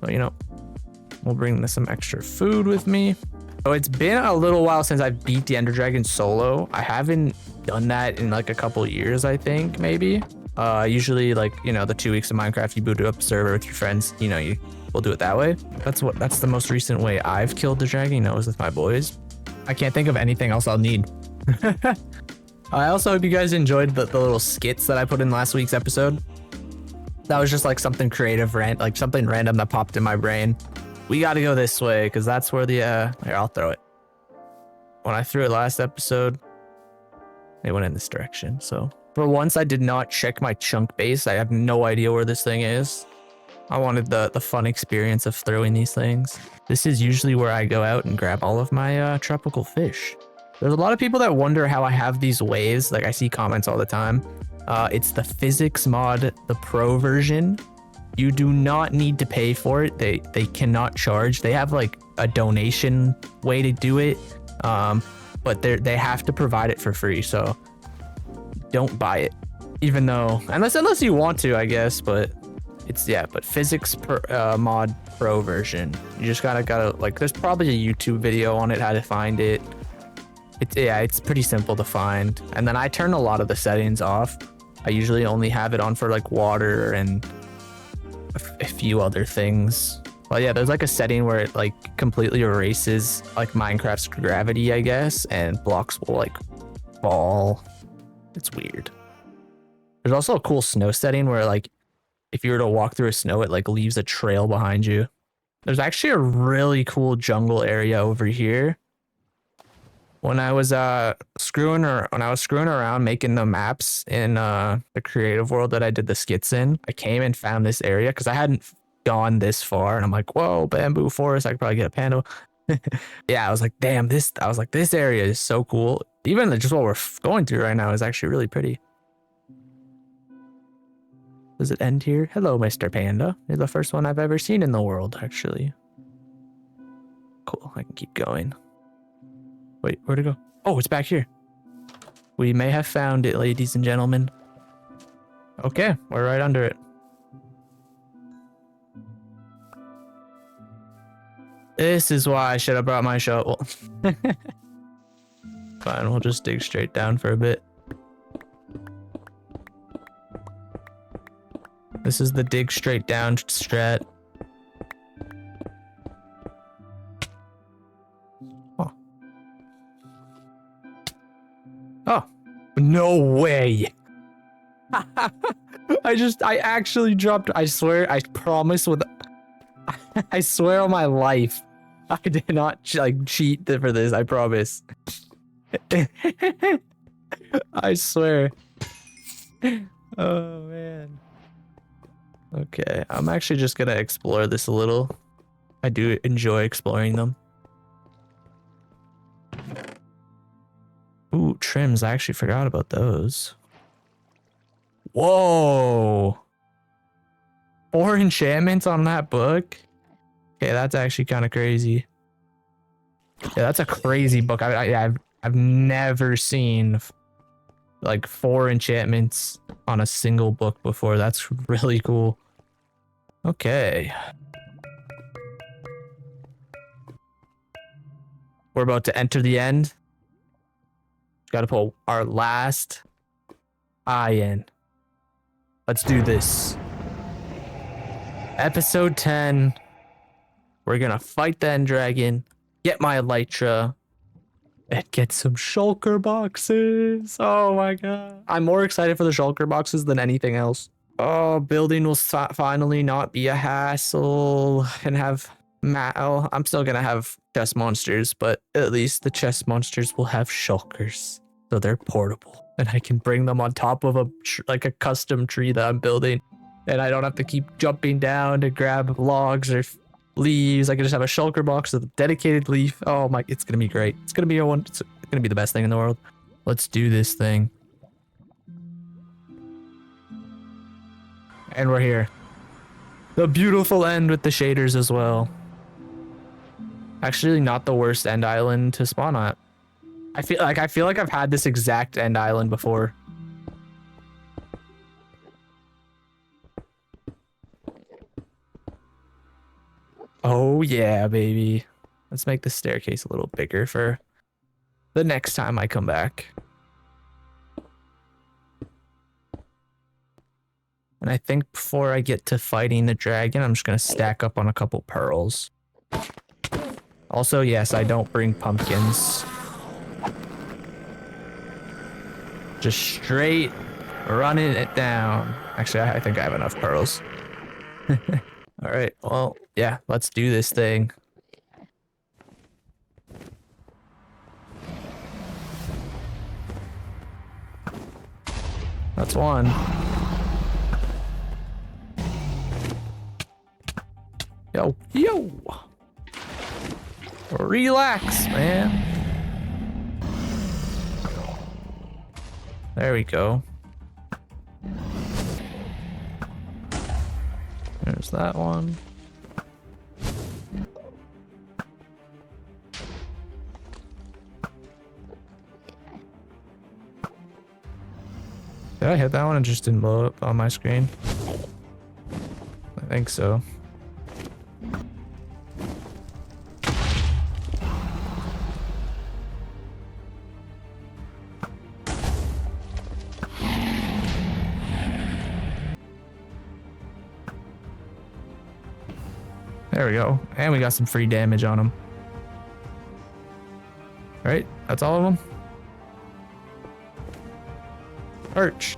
So, you know, we'll bring some extra food with me. So it's been a little while since I've beat the Ender Dragon solo. I haven't done that in like a couple years, I think, maybe. Usually like, you know, the 2 weeks of Minecraft, you boot up a server with your friends, you know, we'll do it that way. That's the most recent way I've killed the dragon, you know, is with my boys. I can't think of anything else I'll need. I also hope you guys enjoyed the little skits that I put in last week's episode. That was just like something creative, like something random that popped in my brain. We got to go this way because that's where the, here, I'll throw it. When I threw it last episode, it went in this direction. So for once, I did not check my chunk base. I have no idea where this thing is. I wanted the fun experience of throwing these things. This is usually where I go out and grab all of my tropical fish. There's a lot of people that wonder how I have these waves. Like I see comments all the time. It's the physics mod, the pro version. You do not need to pay for it. They cannot charge. They have like a donation way to do it, but they have to provide it for free. So don't buy it. Even though, unless you want to, I guess, but it's, yeah, but physics mod pro version. You just gotta, like, there's probably a YouTube video on it, how to find it. It's pretty simple to find. And then I turn a lot of the settings off. I usually only have it on for like water and a few other things. Well, yeah, there's like a setting where it like completely erases like Minecraft's gravity, I guess, and blocks will like fall. It's weird. There's also a cool snow setting where like if you were to walk through a snow, it like leaves a trail behind you. There's actually a really cool jungle area over here. When I was screwing around making the maps in the creative world that I did the skits in, I came and found this area because I hadn't gone this far, and I'm like, whoa, bamboo forest, I could probably get a panda. Yeah, I was like, damn, this area is so cool. Even just what we're going through right now is actually really pretty. Does it end here? Hello, Mr. Panda. You're the first one I've ever seen in the world, actually. Cool, I can keep going. Wait, where'd it go? Oh, it's back here. We may have found it, ladies and gentlemen. Okay, we're right under it. This is why I should have brought my shovel. Fine, we'll just dig straight down for a bit. This is the dig straight down strat. Oh. Oh, no way. I actually dropped, I swear, I promise with, I swear on my life, I did not like cheat for this, I promise. I swear. Oh man. Okay, I'm actually just gonna explore this a little. I do enjoy exploring them. Ooh, trims, I actually forgot about those. Whoa! 4 enchantments on that book? Okay, that's actually kind of crazy. Yeah, that's a crazy book. I've never seen like 4 enchantments on a single book before. That's really cool. Okay. We're about to enter the end. Got to put our last eye in. Let's do this. Episode 10. We're gonna fight the end dragon, get my elytra, and get some shulker boxes. Oh my god. I'm more excited for the shulker boxes than anything else. Oh, building will finally not be a hassle and have oh, I'm still gonna have chest monsters, but at least the chest monsters will have shulkers, so they're portable, and I can bring them on top of like a custom tree that I'm building, and I don't have to keep jumping down to grab logs or leaves. I can just have a shulker box with a dedicated leaf. Oh my, it's gonna be great. It's gonna be it's gonna be the best thing in the world. Let's do this thing. And we're here. The beautiful end with the shaders as well. Actually, not the worst end island to spawn at. I feel like I've had this exact end island before. Oh yeah, baby. Let's make the staircase a little bigger for the next time I come back. And I think before I get to fighting the dragon, I'm just gonna stack up on a couple pearls. Also, yes, I don't bring pumpkins. Just straight running it down. Actually, I think I have enough pearls. All right, well, yeah, let's do this thing. That's one. Yo, yo. Relax, man. There we go. There's that one. Did I hit that one and just didn't blow up on my screen? I think so. There we go. And we got some free damage on them. Right? That's all of them? Arch.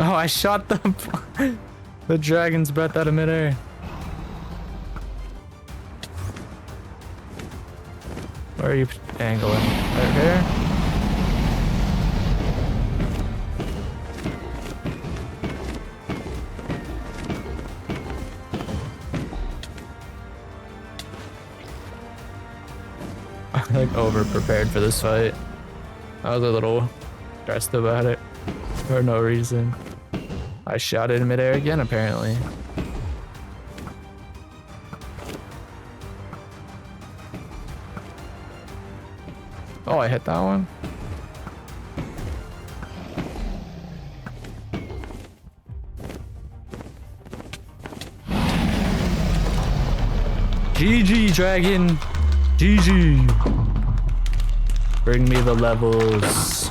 Oh, I shot the dragon's breath out of midair. Where are you angling? Right here? I'm like over prepared for this fight. I was a little stressed about it for no reason. I shot it in midair again, apparently. Oh, I hit that one. GG, dragon. GG. Bring me the levels.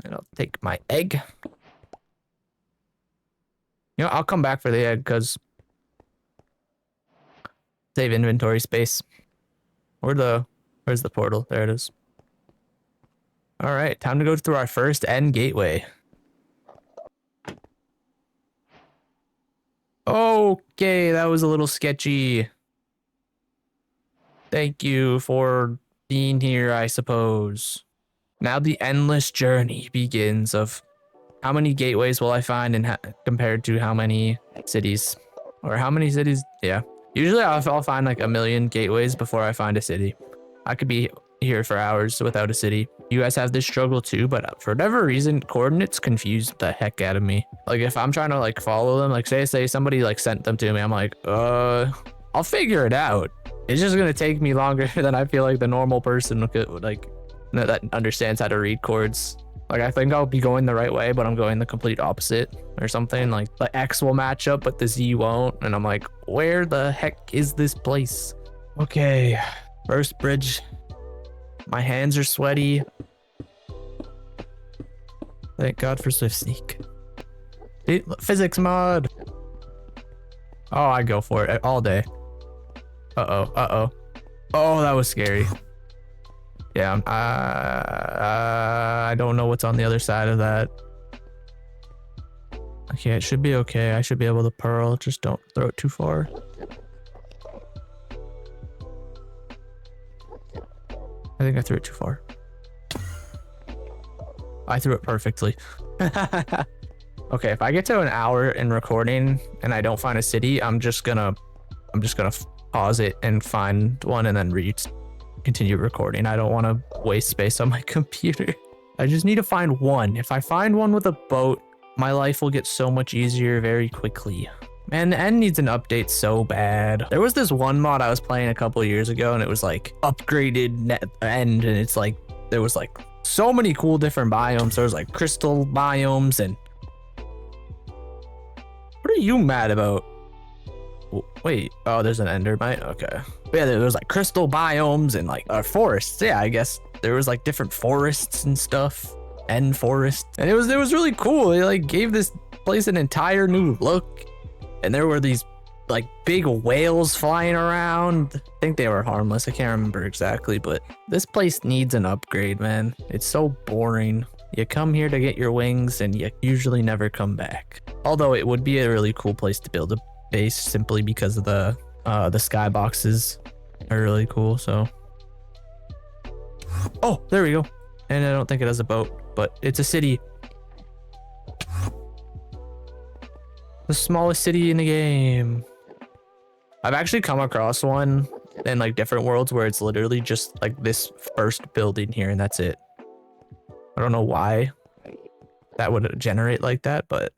And I'll take my egg. You know, I'll come back for the egg because save inventory space. Where's the portal? There it is. All right, time to go through our first end gateway. Okay, that was a little sketchy. Thank you for being here, I suppose. Now the endless journey begins of how many gateways will I find and compared to how many cities? Or how many cities? Yeah. Usually I'll find like 1,000,000 gateways before I find a city. I could be here for hours without a city. You guys have this struggle too, but for whatever reason, coordinates confuse the heck out of me. Like if I'm trying to like follow them, like say somebody like sent them to me, I'm like, I'll figure it out. It's just gonna take me longer than I feel like the normal person could, like, that understands how to read chords. Like I think I'll be going the right way, but I'm going the complete opposite or something. Like the X will match up, but the Z won't. And I'm like, where the heck is this place? Okay, first bridge. My hands are sweaty. Thank God for Swift Sneak. Physics mod. Oh, I go for it all day. Uh-oh, uh-oh. Oh, that was scary. Yeah, I don't know what's on the other side of that. Okay, it should be okay. I should be able to pearl. Just don't throw it too far. I think I threw it too far. I threw it perfectly. Okay, if I get to an hour in recording and I don't find a city, I'm just gonna pause it and find one and then continue recording. I don't want to waste space on my computer. I just need to find one. If I find one with a boat, my life will get so much easier very quickly. Man, the end needs an update so bad. There was this one mod I was playing a couple of years ago and it was like upgraded end, and it's like there was like so many cool different biomes. There was like crystal biomes and what are you mad about? Wait, oh, there's an ender mine. Okay. But yeah, there was like crystal biomes and like forests. Yeah, I guess there was like different forests and stuff. End forest. And it was really cool. It like gave this place an entire new look. And there were these like big whales flying around. I think they were harmless. I can't remember exactly, but this place needs an upgrade, man. It's so boring. You come here to get your wings and you usually never come back. Although it would be a really cool place to build a base simply because of the sky boxes are really cool. So, oh, there we go. And I don't think it has a boat, but it's a city. The smallest city in the game. I've actually come across one in like different worlds where it's literally just like this first building here and that's it. I don't know why that would generate like that, but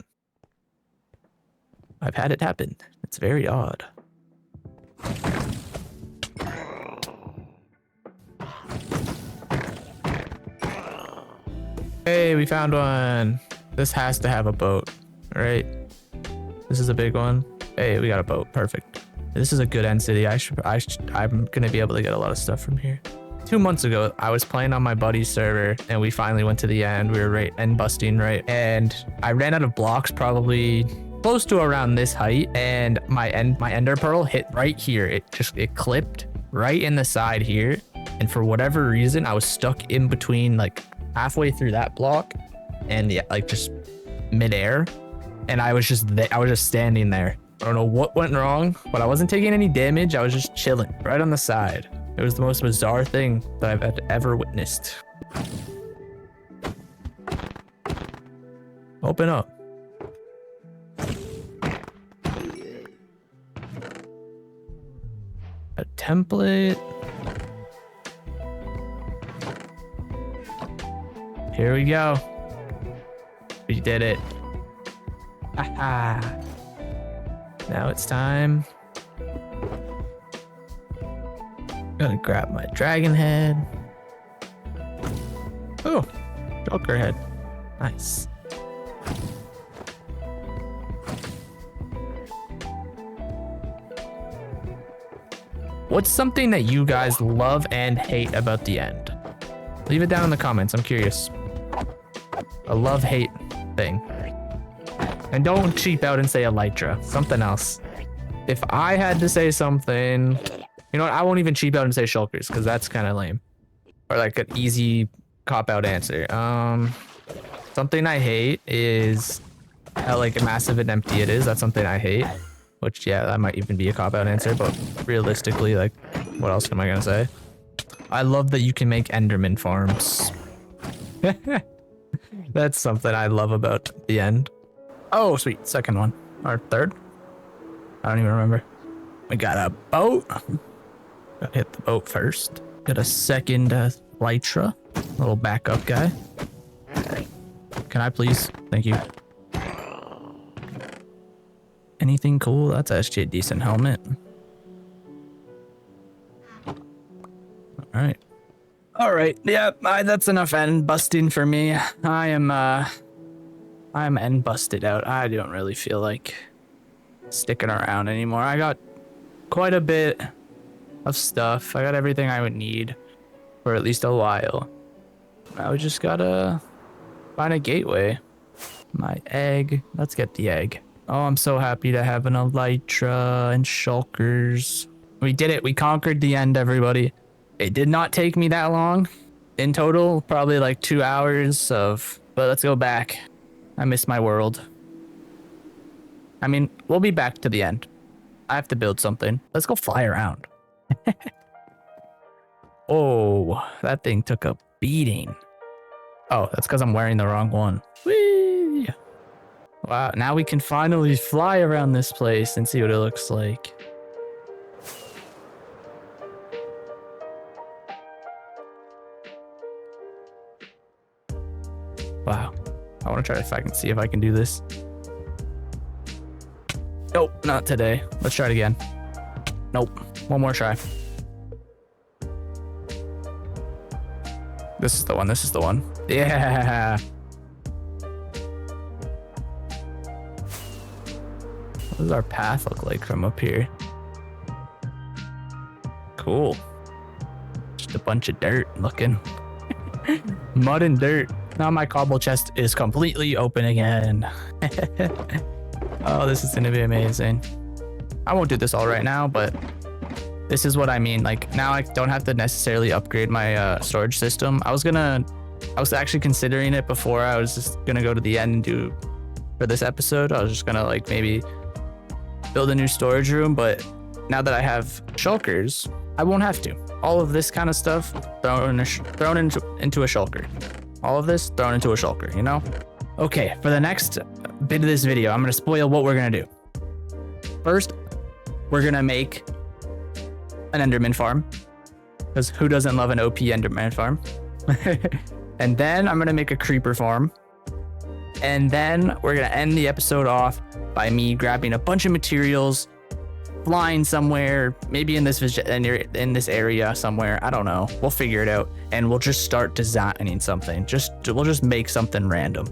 I've had it happen. It's very odd. Hey, we found one. This has to have a boat, right? This is a big one. Hey, we got a boat. Perfect. This is a good end city. I'm gonna be able to get a lot of stuff from here. 2 months ago, I was playing on my buddy's server and we finally went to the end. We were right end busting, right? And I ran out of blocks probably close to around this height, and my ender pearl hit right here. It clipped right in the side here, and for whatever reason, I was stuck in between, like halfway through that block, and yeah, like just midair, and I was just standing there. I don't know what went wrong, but I wasn't taking any damage. I was just chilling right on the side. It was the most bizarre thing that I've ever witnessed. Open up. A template. Here we go. We did it. Haha. Now it's time. Gotta grab my dragon head. Oh, Joker head. Nice. What's something that you guys love and hate about the end? Leave it down in the comments. I'm curious. A love-hate thing. And don't cheap out and say elytra. Something else. If I had to say something, you know what? I won't even cheap out and say shulkers because that's kind of lame. Or like an easy cop-out answer. Something I hate is how like massive and empty it is. That's something I hate. Which, yeah, that might even be a cop-out answer, but realistically, like, what else am I gonna say? I love that you can make Enderman farms. That's something I love about the end. Oh, sweet. Second one. Or third? I don't even remember. We got a boat. Gotta hit the boat first. Got a second Elytra. Little backup guy. Can I please? Thank you. Anything cool? That's actually a decent helmet. Alright. Alright, yeah, that's enough end busting for me. I'm end busted out. I don't really feel like sticking around anymore. I got quite a bit of stuff. I got everything I would need for at least a while. Now we just gotta find a gateway. My egg. Let's get the egg. Oh, I'm so happy to have an elytra and shulkers. We did it. We conquered the end, everybody. It did not take me that long. In total, probably like 2 hours of... But let's go back. I miss my world. I mean, we'll be back to the end. I have to build something. Let's go fly around. Oh, that thing took a beating. Oh, that's because I'm wearing the wrong one. Whee! Wow, now we can finally fly around this place and see what it looks like. Wow. I want to try if I can see if I can do this. Nope, not today. Let's try it again. Nope. One more try. This is the one. This is the one. Yeah. What does our path look like from up here? Cool. Just a bunch of dirt looking. Mud and dirt. Now my cobble chest is completely open again. Oh, this is gonna be amazing. I won't do this all right now, but this is what I mean. Like now I don't have to necessarily upgrade my storage system. I was actually considering it before. I was just gonna go to the end and do for this episode. I was just gonna like maybe build a new storage room, but now that I have shulkers, I won't have to. All of this kind of stuff thrown into a shulker. All of this thrown into a shulker, you know? Okay, for the next bit of this video, I'm gonna spoil what we're gonna do. First, we're gonna make an Enderman farm, because who doesn't love an OP Enderman farm? And then I'm gonna make a creeper farm. And then we're gonna end the episode off by me grabbing a bunch of materials, flying somewhere, maybe in this area somewhere. I don't know. We'll figure it out, and we'll just start designing something. We'll just make something random.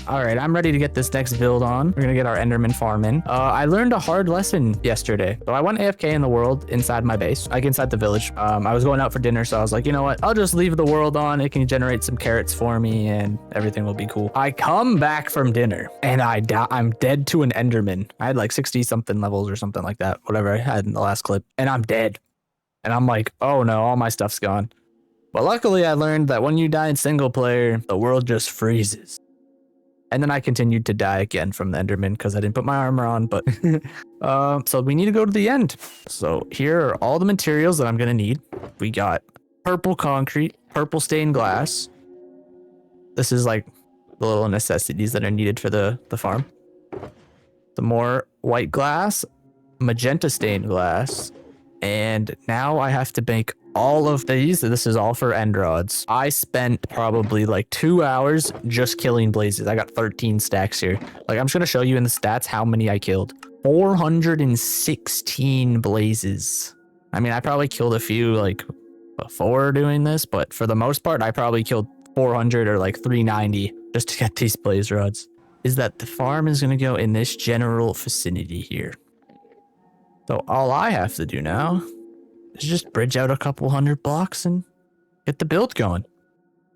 All right, I'm ready to get this next build on. We're gonna get our Enderman farm in. I learned a hard lesson yesterday. So I went AFK in the world inside my base, like inside the village. I was going out for dinner, so I was like, you know what? I'll just leave the world on. It can generate some carrots for me, and everything will be cool. I come back from dinner, and I'm dead to an Enderman. I had like 60 something levels or something like that, whatever I had in the last clip, and I'm dead. And I'm like, oh no, all my stuff's gone. But luckily, I learned that when you die in single player, the world just freezes. And then I continued to die again from the Enderman because I didn't put my armor on, but so we need to go to the end. So here are all the materials that I'm gonna need. We got purple concrete, purple stained glass. This is like the little necessities that are needed for the farm. Some more white glass, magenta stained glass, and now I have to make all of these. This is all for end rods. I spent probably like 2 hours just killing blazes. I got 13 stacks here. Like, I'm just gonna show you in the stats how many I killed. 416 blazes. I mean, I probably killed a few like before doing this, but for the most part, I probably killed 400 or like 390 just to get these blaze rods. Is that the farm is gonna go in this general vicinity here. So all I have to do now is just bridge out a couple hundred blocks and get the build going.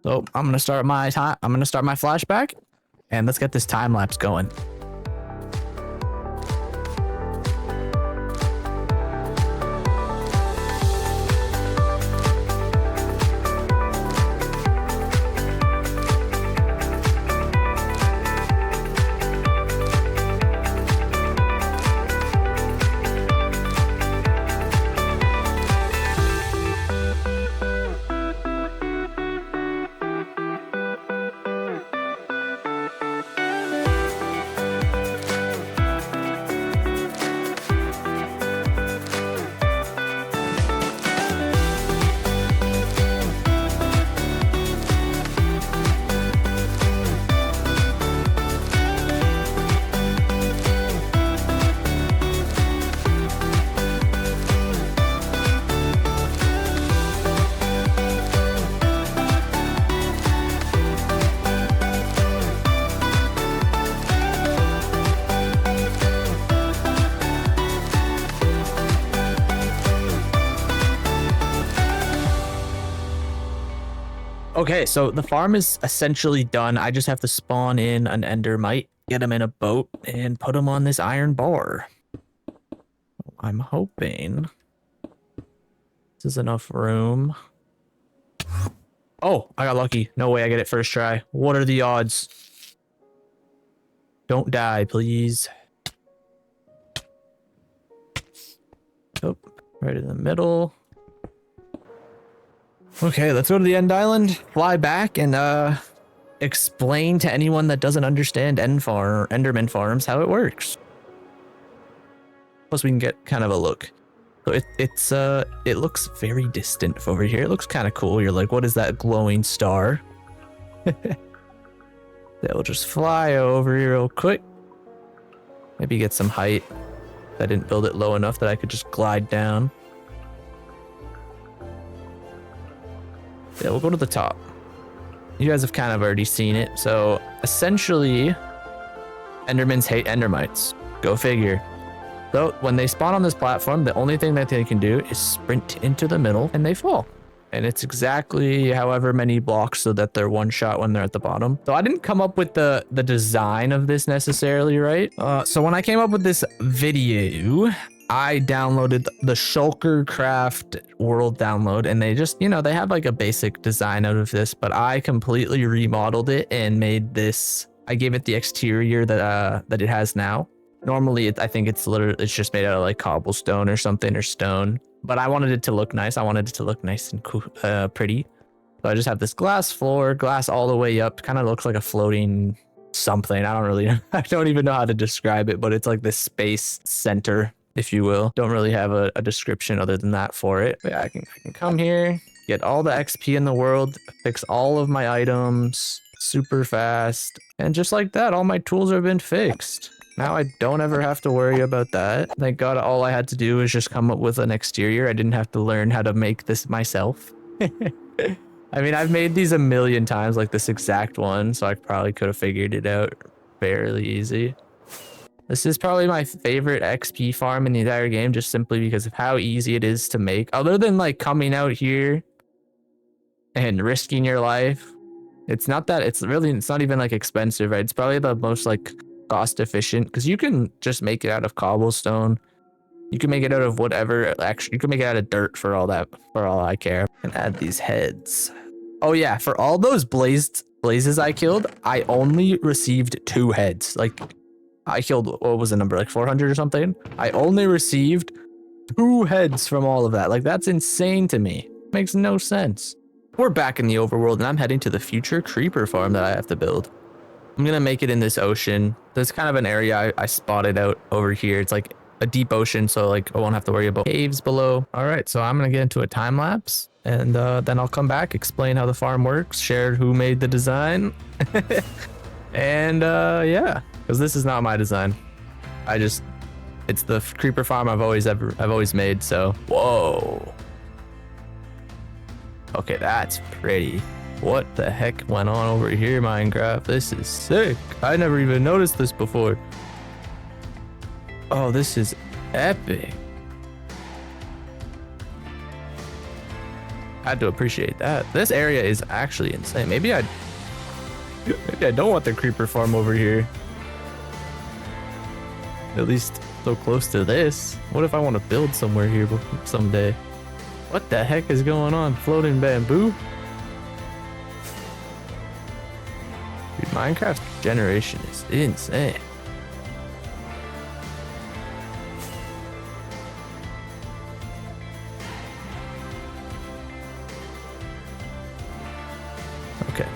So I'm gonna start my flashback, and let's get this time lapse going. Okay, so the farm is essentially done. I just have to spawn in an endermite, get him in a boat, and put him on this iron bar. I'm hoping this is enough room. Oh, I got lucky. No way I get it first try. What are the odds? Don't die, please. Oh, right in the middle. Okay, let's go to the end island, fly back, and explain to anyone that doesn't understand Enderman farms how it works. Plus, we can get kind of a look. So it looks very distant over here. It looks kind of cool. You're like, what is that glowing star? They'll just fly over here real quick. Maybe get some height. I didn't build it low enough that I could just glide down. Yeah, we'll go to the top. You guys have kind of already seen it. So essentially, Endermans hate Endermites. Go figure. So when they spawn on this platform, the only thing that they can do is sprint into the middle and they fall. And it's exactly however many blocks so that they're one shot when they're at the bottom. So I didn't come up with the design of this necessarily, right? So when I came up with this video, I downloaded the Shulker Craft World download, and they just, you know, they have like a basic design out of this, but I completely remodeled it and made this. I gave it the exterior that it has now. Normally, I think it's it's just made out of like cobblestone or something or stone. But I wanted it to look nice. I wanted it to look nice and cool, pretty. So I just have this glass floor, glass all the way up. Kind of looks like a floating something. I don't really, I don't even know how to describe it, but it's like this space center, if you will. Don't really have a description other than that for it. But yeah, I can come here, get all the XP in the world, fix all of my items super fast. And just like that, all my tools have been fixed. Now I don't ever have to worry about that. Thank God all I had to do was just come up with an exterior. I didn't have to learn how to make this myself. I mean, I've made these a million times, like this exact one, so I probably could have figured it out fairly easy. This is probably my favorite XP farm in the entire game, just simply because of how easy it is to make. Other than like coming out here and risking your life, it's not even like expensive, right? It's probably the most like cost efficient because you can just make it out of cobblestone. You can make it out of whatever. Actually, you can make it out of dirt for all I care. And add these heads. Oh yeah, for all those blazes I killed, I only received 2 heads. Like, I killed, what was the number, like 400 or something? I only received 2 heads from all of that. Like, that's insane to me. Makes no sense. We're back in the overworld, and I'm heading to the future creeper farm that I have to build. I'm gonna make it in this ocean. There's kind of an area I spotted out over here. It's like a deep ocean, so like I won't have to worry about caves below. All right, so I'm gonna get into a time lapse, and then I'll come back, explain how the farm works, share who made the design, and yeah, because this is not my design. It's the creeper farm I've always made. So whoa, okay, that's pretty. What the heck went on over here, Minecraft? This is sick. I never even noticed this before. Oh, this is epic. I had to appreciate that. This area is actually insane. Maybe I don't want the creeper farm over here. At least so close to this. What if I want to build somewhere here someday? What the heck is going on? Floating bamboo? Dude, Minecraft's generation is insane. Okay,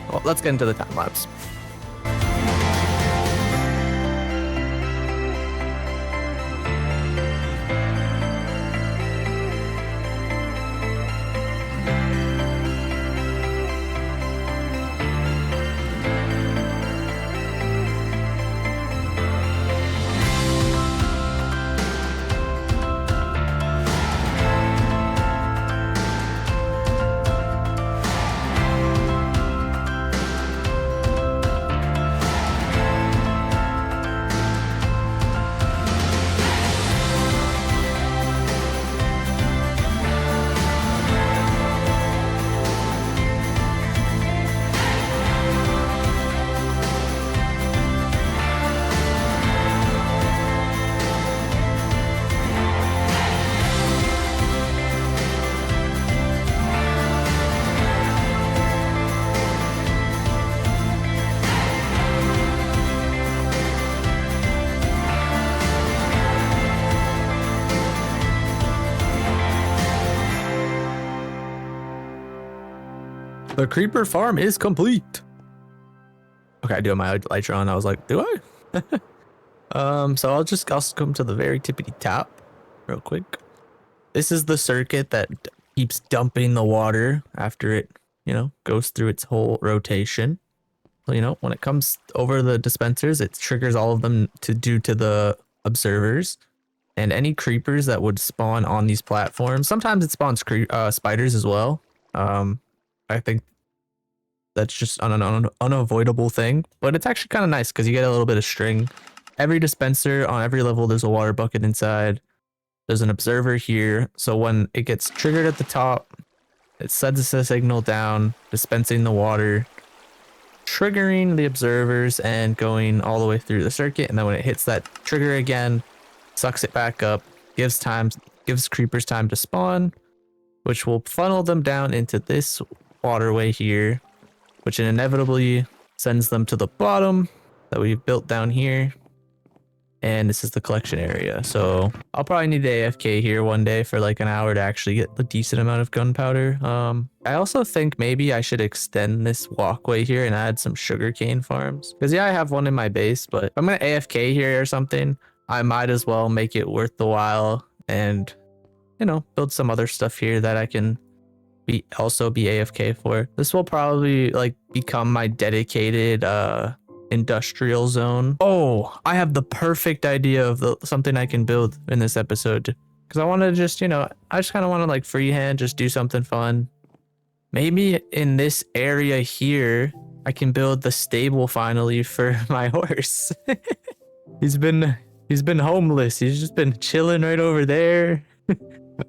well, let's get into the time lapse. The creeper farm is complete. Okay, I do have my lights on. I was like, do I? So I'll come to the very tippity top real quick. This is the circuit that keeps dumping the water after it, goes through its whole rotation. So, when it comes over the dispensers, it triggers all of them to the observers and any creepers that would spawn on these platforms. Sometimes it spawns spiders as well. I think that's just an unavoidable thing, but it's actually kind of nice because you get a little bit of string. Every dispenser on every level, there's a water bucket inside. There's an observer here. So when it gets triggered at the top, it sends a signal down, dispensing the water, triggering the observers and going all the way through the circuit. And then when it hits that trigger again, sucks it back up, gives creepers time to spawn, which will funnel them down into this waterway here, which inevitably sends them to the bottom that we've built down here. And this is the collection area. So I'll probably need to AFK here one day for like an hour to actually get a decent amount of gunpowder. I also think maybe I should extend this walkway here and add some sugarcane farms. Because yeah, I have one in my base, but if I'm going to AFK here or something, I might as well make it worth the while and, you know, build some other stuff here that I can also be AFK for. This will probably like become my dedicated industrial zone. Oh, I have the perfect idea of something I can build in this episode, because I want to just, you know, I just kind of want to like freehand just do something fun. Maybe in this area here I can build the stable finally for my horse. he's been homeless. He's just been chilling right over there.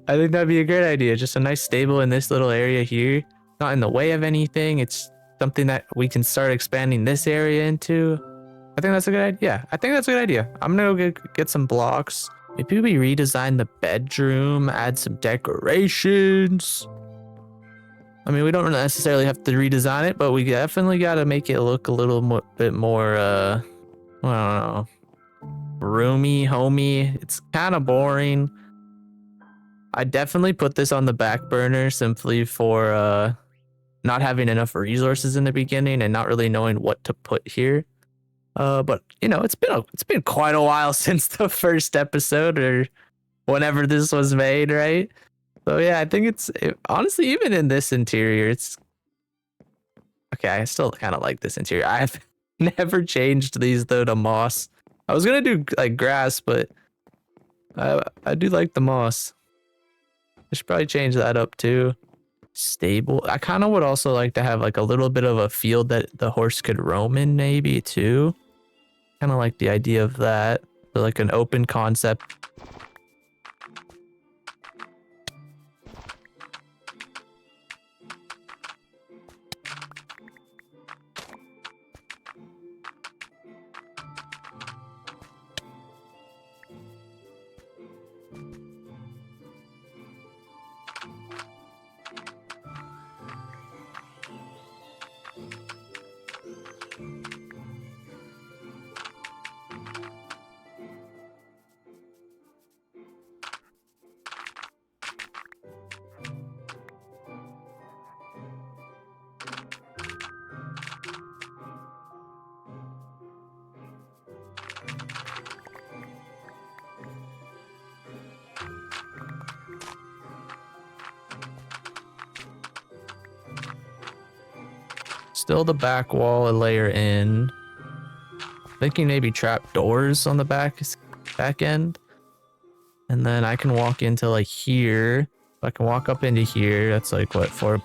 I think that'd be a great idea. Just a nice stable in this little area here, not in the way of anything. It's something that we can start expanding this area into. I think that's a good idea. I think that's a good idea. I'm gonna go get some blocks. Maybe we redesign the bedroom, add some decorations. I mean, we don't necessarily have to redesign it, but we definitely got to make it look a little bit more, I don't know, roomy, homey. It's kind of boring. I definitely put this on the back burner simply for not having enough resources in the beginning and not really knowing what to put here. But you know, it's been quite a while since the first episode or whenever this was made, right? So yeah, I think honestly, even in this interior, it's okay. I still kind of like this interior. I've never changed these though to moss. I was gonna do like grass, but I do like the moss. I should probably change that up too. Stable. I kind of would also like to have like a little bit of a field that the horse could roam in maybe too. Kind of like the idea of that. So like an open concept. Still the back wall a layer in. Thinking maybe trap doors on the back end. And then I can walk into like here. I can walk up into here. That's like what, four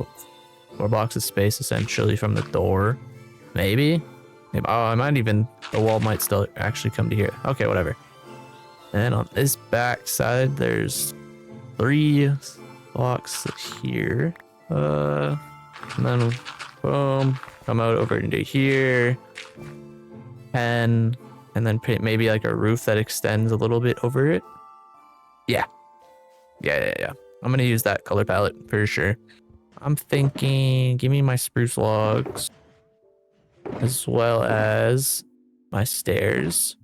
blocks of space essentially from the door. Maybe. Oh, I might even, the wall might still actually come to here. Okay, whatever. And on this back side, there's 3 blocks here. And then boom, come out over into here. 10, and then maybe like a roof that extends a little bit over it. Yeah. I'm gonna use that color palette for sure. I'm thinking, give me my spruce logs as well as my stairs.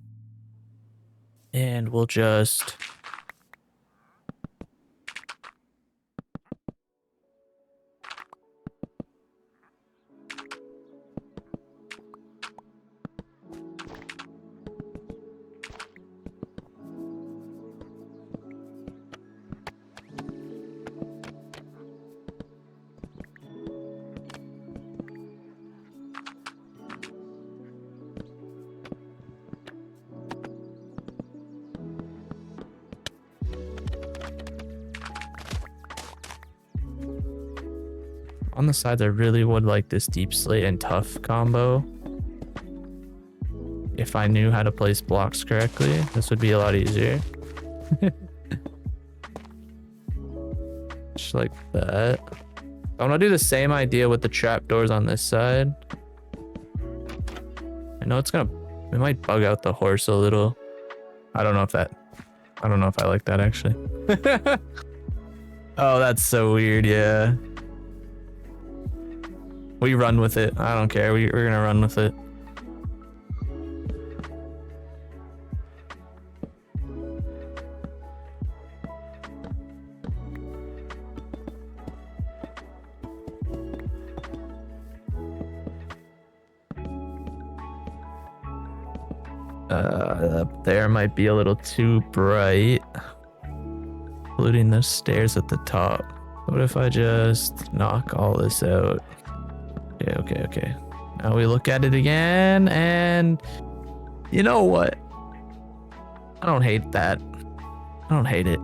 And we'll just on the sides. I really would like this deep slate and tough combo. If I knew how to place blocks correctly, this would be a lot easier. Just like that. I'm gonna do the same idea with the trapdoors on this side. I know it might bug out the horse a little. I don't know if I like that actually. Oh, that's so weird. Yeah. We run with it. I don't care. We're gonna run with it. Up there might be a little too bright, including the stairs at the top. What if I just knock all this out? Okay. Now we look at it again, and you know what? I don't hate that. I don't hate it.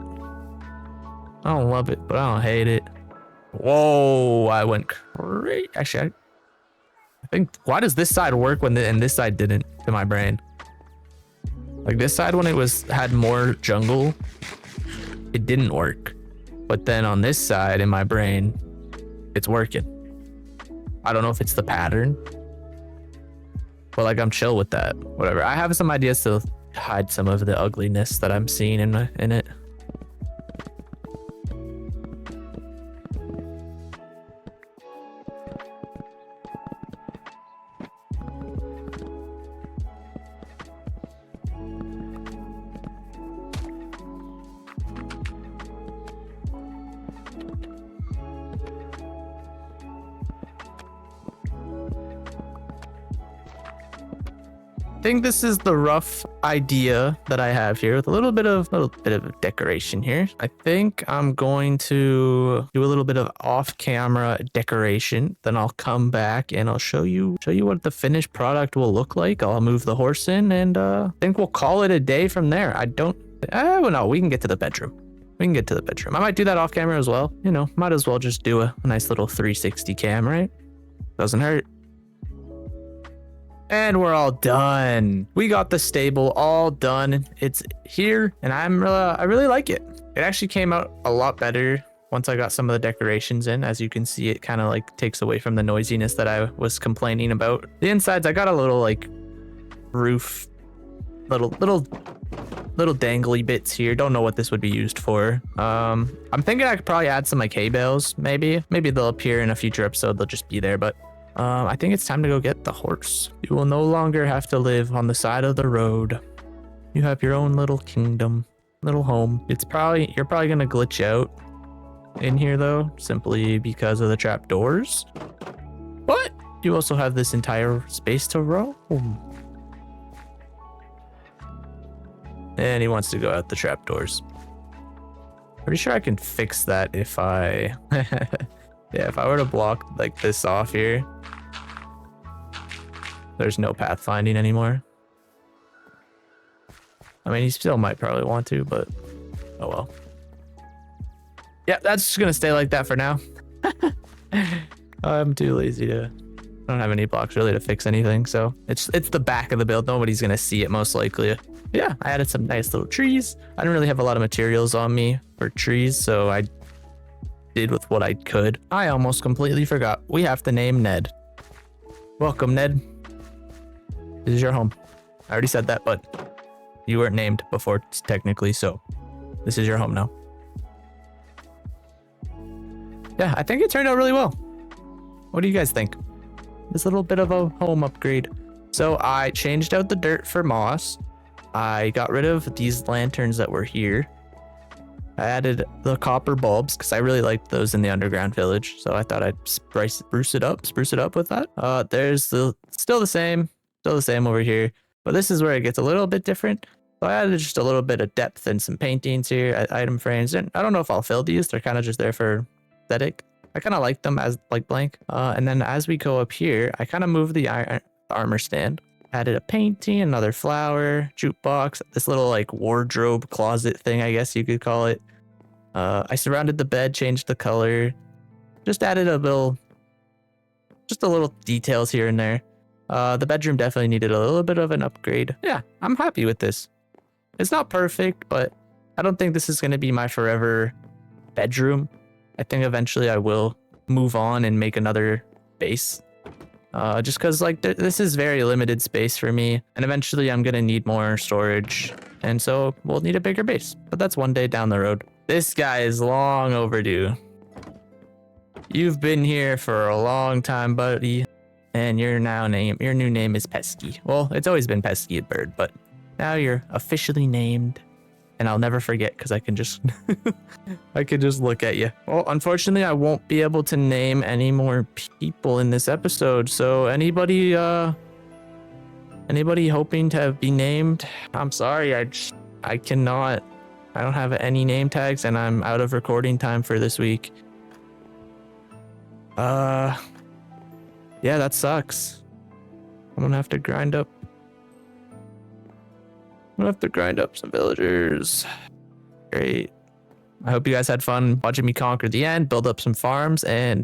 I don't love it, but I don't hate it. Whoa, I went crazy. Actually, I think, why does this side work and this side didn't, to my brain? Like this side, when it had more jungle, it didn't work. But then on this side in my brain, it's working. I don't know if it's the pattern, but like I'm chill with that. Whatever. I have some ideas to hide some of the ugliness that I'm seeing in it. I think this is the rough idea that I have here with a little bit of decoration here. I think I'm going to do a little bit of off-camera decoration. Then I'll come back and I'll show you what the finished product will look like. I'll move the horse in, and I think we'll call it a day from there. Well, no, we can get to the bedroom. I might do that off camera as well. You know, might as well just do a nice little 360 cam, right? Doesn't hurt. And we're all done. We got the stable all done. It's here, and I really like it. It actually came out a lot better once I got some of the decorations in. As you can see, it kind of like takes away from the noisiness that I was complaining about. The insides, I got a little like roof, little dangly bits here. Don't know what this would be used for. I'm thinking I could probably add some like hay bales, maybe they'll appear in a future episode. They'll just be there, but I think it's time to go get the horse. You will no longer have to live on the side of the road. You have your own little kingdom, little home. You're probably gonna glitch out in here though, simply because of the trapdoors. But you also have this entire space to roam. And he wants to go out the trapdoors. Pretty sure I can fix that if I yeah, if I were to block like this off here, there's no pathfinding anymore. I mean, he still might probably want to, but oh well. Yeah, that's just gonna stay like that for now. I'm too lazy to. I don't have any blocks really to fix anything, so it's the back of the build. Nobody's gonna see it most likely. Yeah, I added some nice little trees. I didn't really have a lot of materials on me for trees, so I did with what I could. I almost completely forgot. We have to name Ned. Welcome, Ned. This is your home. I already said that, but you weren't named before technically, so this is your home now. Yeah, I think it turned out really well. What do you guys think? This little bit of a home upgrade. So I changed out the dirt for moss. I got rid of these lanterns that were here. I added the copper bulbs because I really liked those in the underground village. So I thought I'd spruce it up with that. There's still the same over here, but this is where it gets a little bit different. So I added just a little bit of depth and some paintings here, item frames. And I don't know if I'll fill these. They're kind of just there for aesthetic. I kind of like them as like blank. And then as we go up here, I kind of moved the armor stand. Added a painting, another flower, jukebox, this little like wardrobe closet thing, I guess you could call it. I surrounded the bed, changed the color, just added a little details here and there. The bedroom definitely needed a little bit of an upgrade. Yeah, I'm happy with this. It's not perfect, but I don't think this is going to be my forever bedroom. I think eventually I will move on and make another base. Just because like this is very limited space for me, and eventually I'm gonna need more storage, and so we'll need a bigger base, but that's one day down the road. This guy is long overdue. You've been here for a long time, buddy, and your new name is Pesky. Well, it's always been Pesky at Bird, but now you're officially named, and I'll never forget because I can just I can just look at you. Well, unfortunately, I won't be able to name any more people in this episode. So anybody Anybody hoping to be named? I'm sorry, I cannot. I don't have any name tags, and I'm out of recording time for this week. Yeah, that sucks. I'm gonna have to grind up. Some villagers. Great. I hope you guys had fun watching me conquer the end, build up some farms, and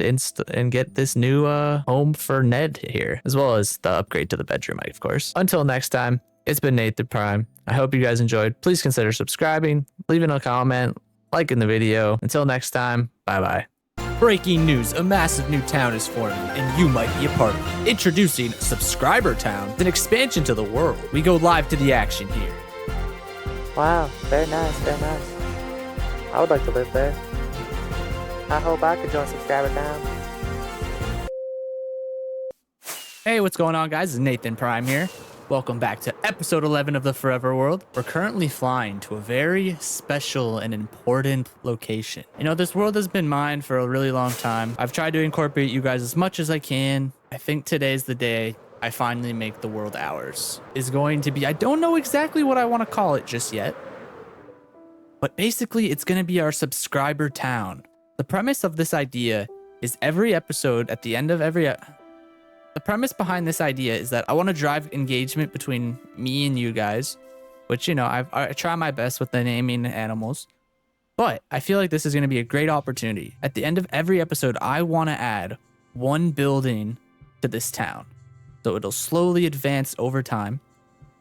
get this new home for Ned here, as well as the upgrade to the bedroom, of course. Until next time, it's been Nathan Prime. I hope you guys enjoyed. Please consider subscribing, leaving a comment, liking the video. Until next time, bye-bye. Breaking news, a massive new town is forming, and you might be a part of it. Introducing Subscriber Town, an expansion to the world. We go live to the action here. Wow, very nice, very nice. I would like to live there. I hope I could join Subscriber Town. Hey, what's going on, guys? It's Nathan Prime here. Welcome back to episode 11 of the Forever World. We're currently flying to a very special and important location. You know, this world has been mine for a really long time. I've tried to incorporate you guys as much as I can. I think today's the day I finally make the world ours. Is going to be, I don't know exactly what I want to call it just yet, but basically it's going to be our subscriber town. The premise of this idea is every episode, at the end of every the premise behind this idea is that I want to drive engagement between me and you guys, which, you know, I try my best with the naming animals, but I feel like this is going to be a great opportunity. At the end of every episode, I want to add one building to this town, so it'll slowly advance over time.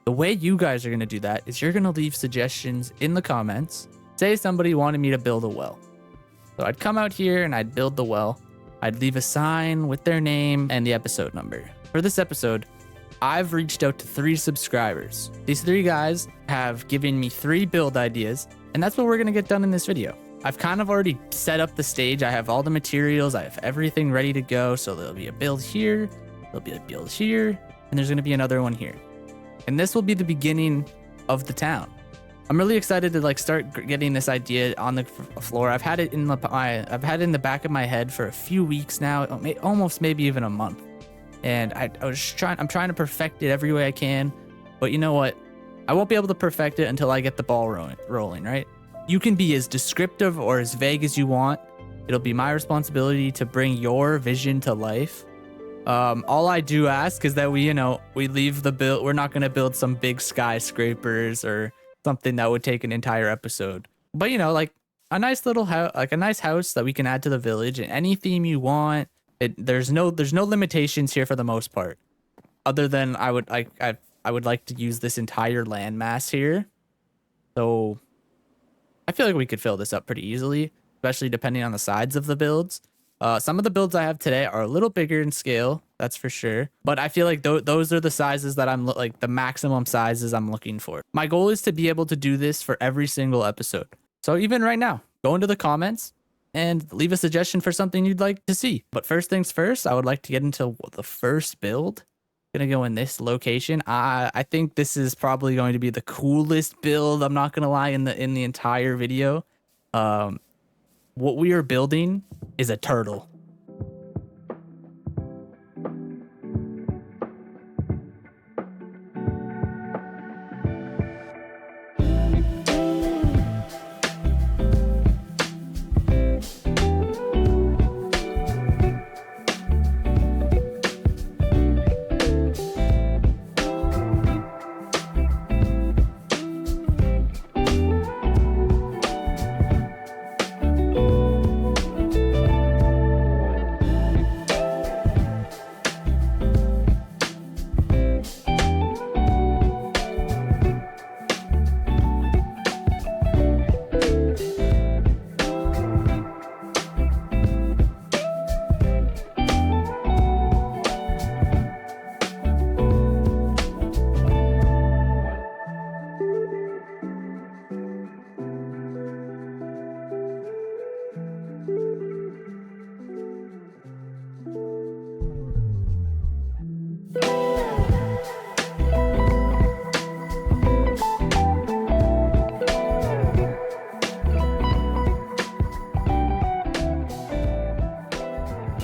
The way you guys are going to do that is you're going to leave suggestions in the comments. Say somebody wanted me to build a well. So I'd come out here and I'd build the well. I'd leave a sign with their name and the episode number. For this episode, I've reached out to 3 subscribers. These 3 guys have given me 3 build ideas, and that's what we're gonna get done in this video. I've kind of already set up the stage. I have all the materials. I have everything ready to go. So there'll be a build here, there'll be a build here, and there's gonna be another one here. And this will be the beginning of the town. I'm really excited to start getting this idea on the floor. I've had it in the back of my head for a few weeks now, almost maybe even a month. And I'm trying to perfect it every way I can. But you know what? I won't be able to perfect it until I get the ball rolling, right? You can be as descriptive or as vague as you want. It'll be my responsibility to bring your vision to life. All I do ask is that we leave the build. We're not going to build some big skyscrapers or something that would take an entire episode, but like a nice little house, like a nice house that we can add to the village, and any theme you want. There's no limitations here for the most part, other than I would like to use this entire landmass here. So I feel like we could fill this up pretty easily, especially depending on the sides of the builds. Some of the builds I have today are a little bigger in scale, that's for sure. But I feel like those are the sizes that I'm like the maximum sizes I'm looking for. My goal is to be able to do this for every single episode. So even right now, go into the comments and leave a suggestion for something you'd like to see. But first things first, I would like to get into the first build. Gonna go in this location. I think this is probably going to be the coolest build, I'm not gonna lie, in the entire video. What we are building is a turtle.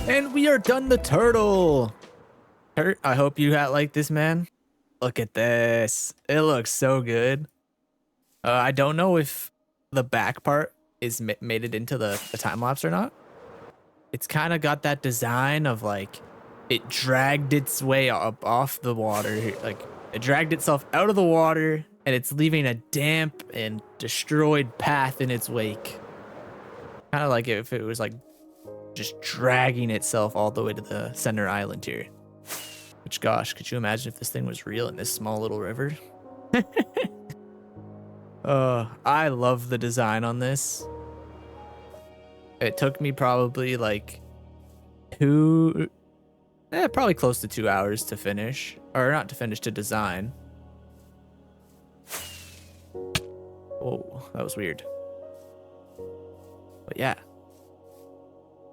And we are done the turtle. I hope you like this, man. Look at this. It looks so good. I don't know if the back part is made it into the time lapse or not. It's kind of got that design of like it dragged its way up off the water. Like it dragged itself out of the water and it's leaving a damp and destroyed path in its wake. Kind of like if it was like just dragging itself all the way to the center island here. Which, gosh, could you imagine if this thing was real in this small little river? I love the design on this. It took me probably like probably close to 2 hours to finish. Or not to finish, to design. Whoa, that was weird. But yeah.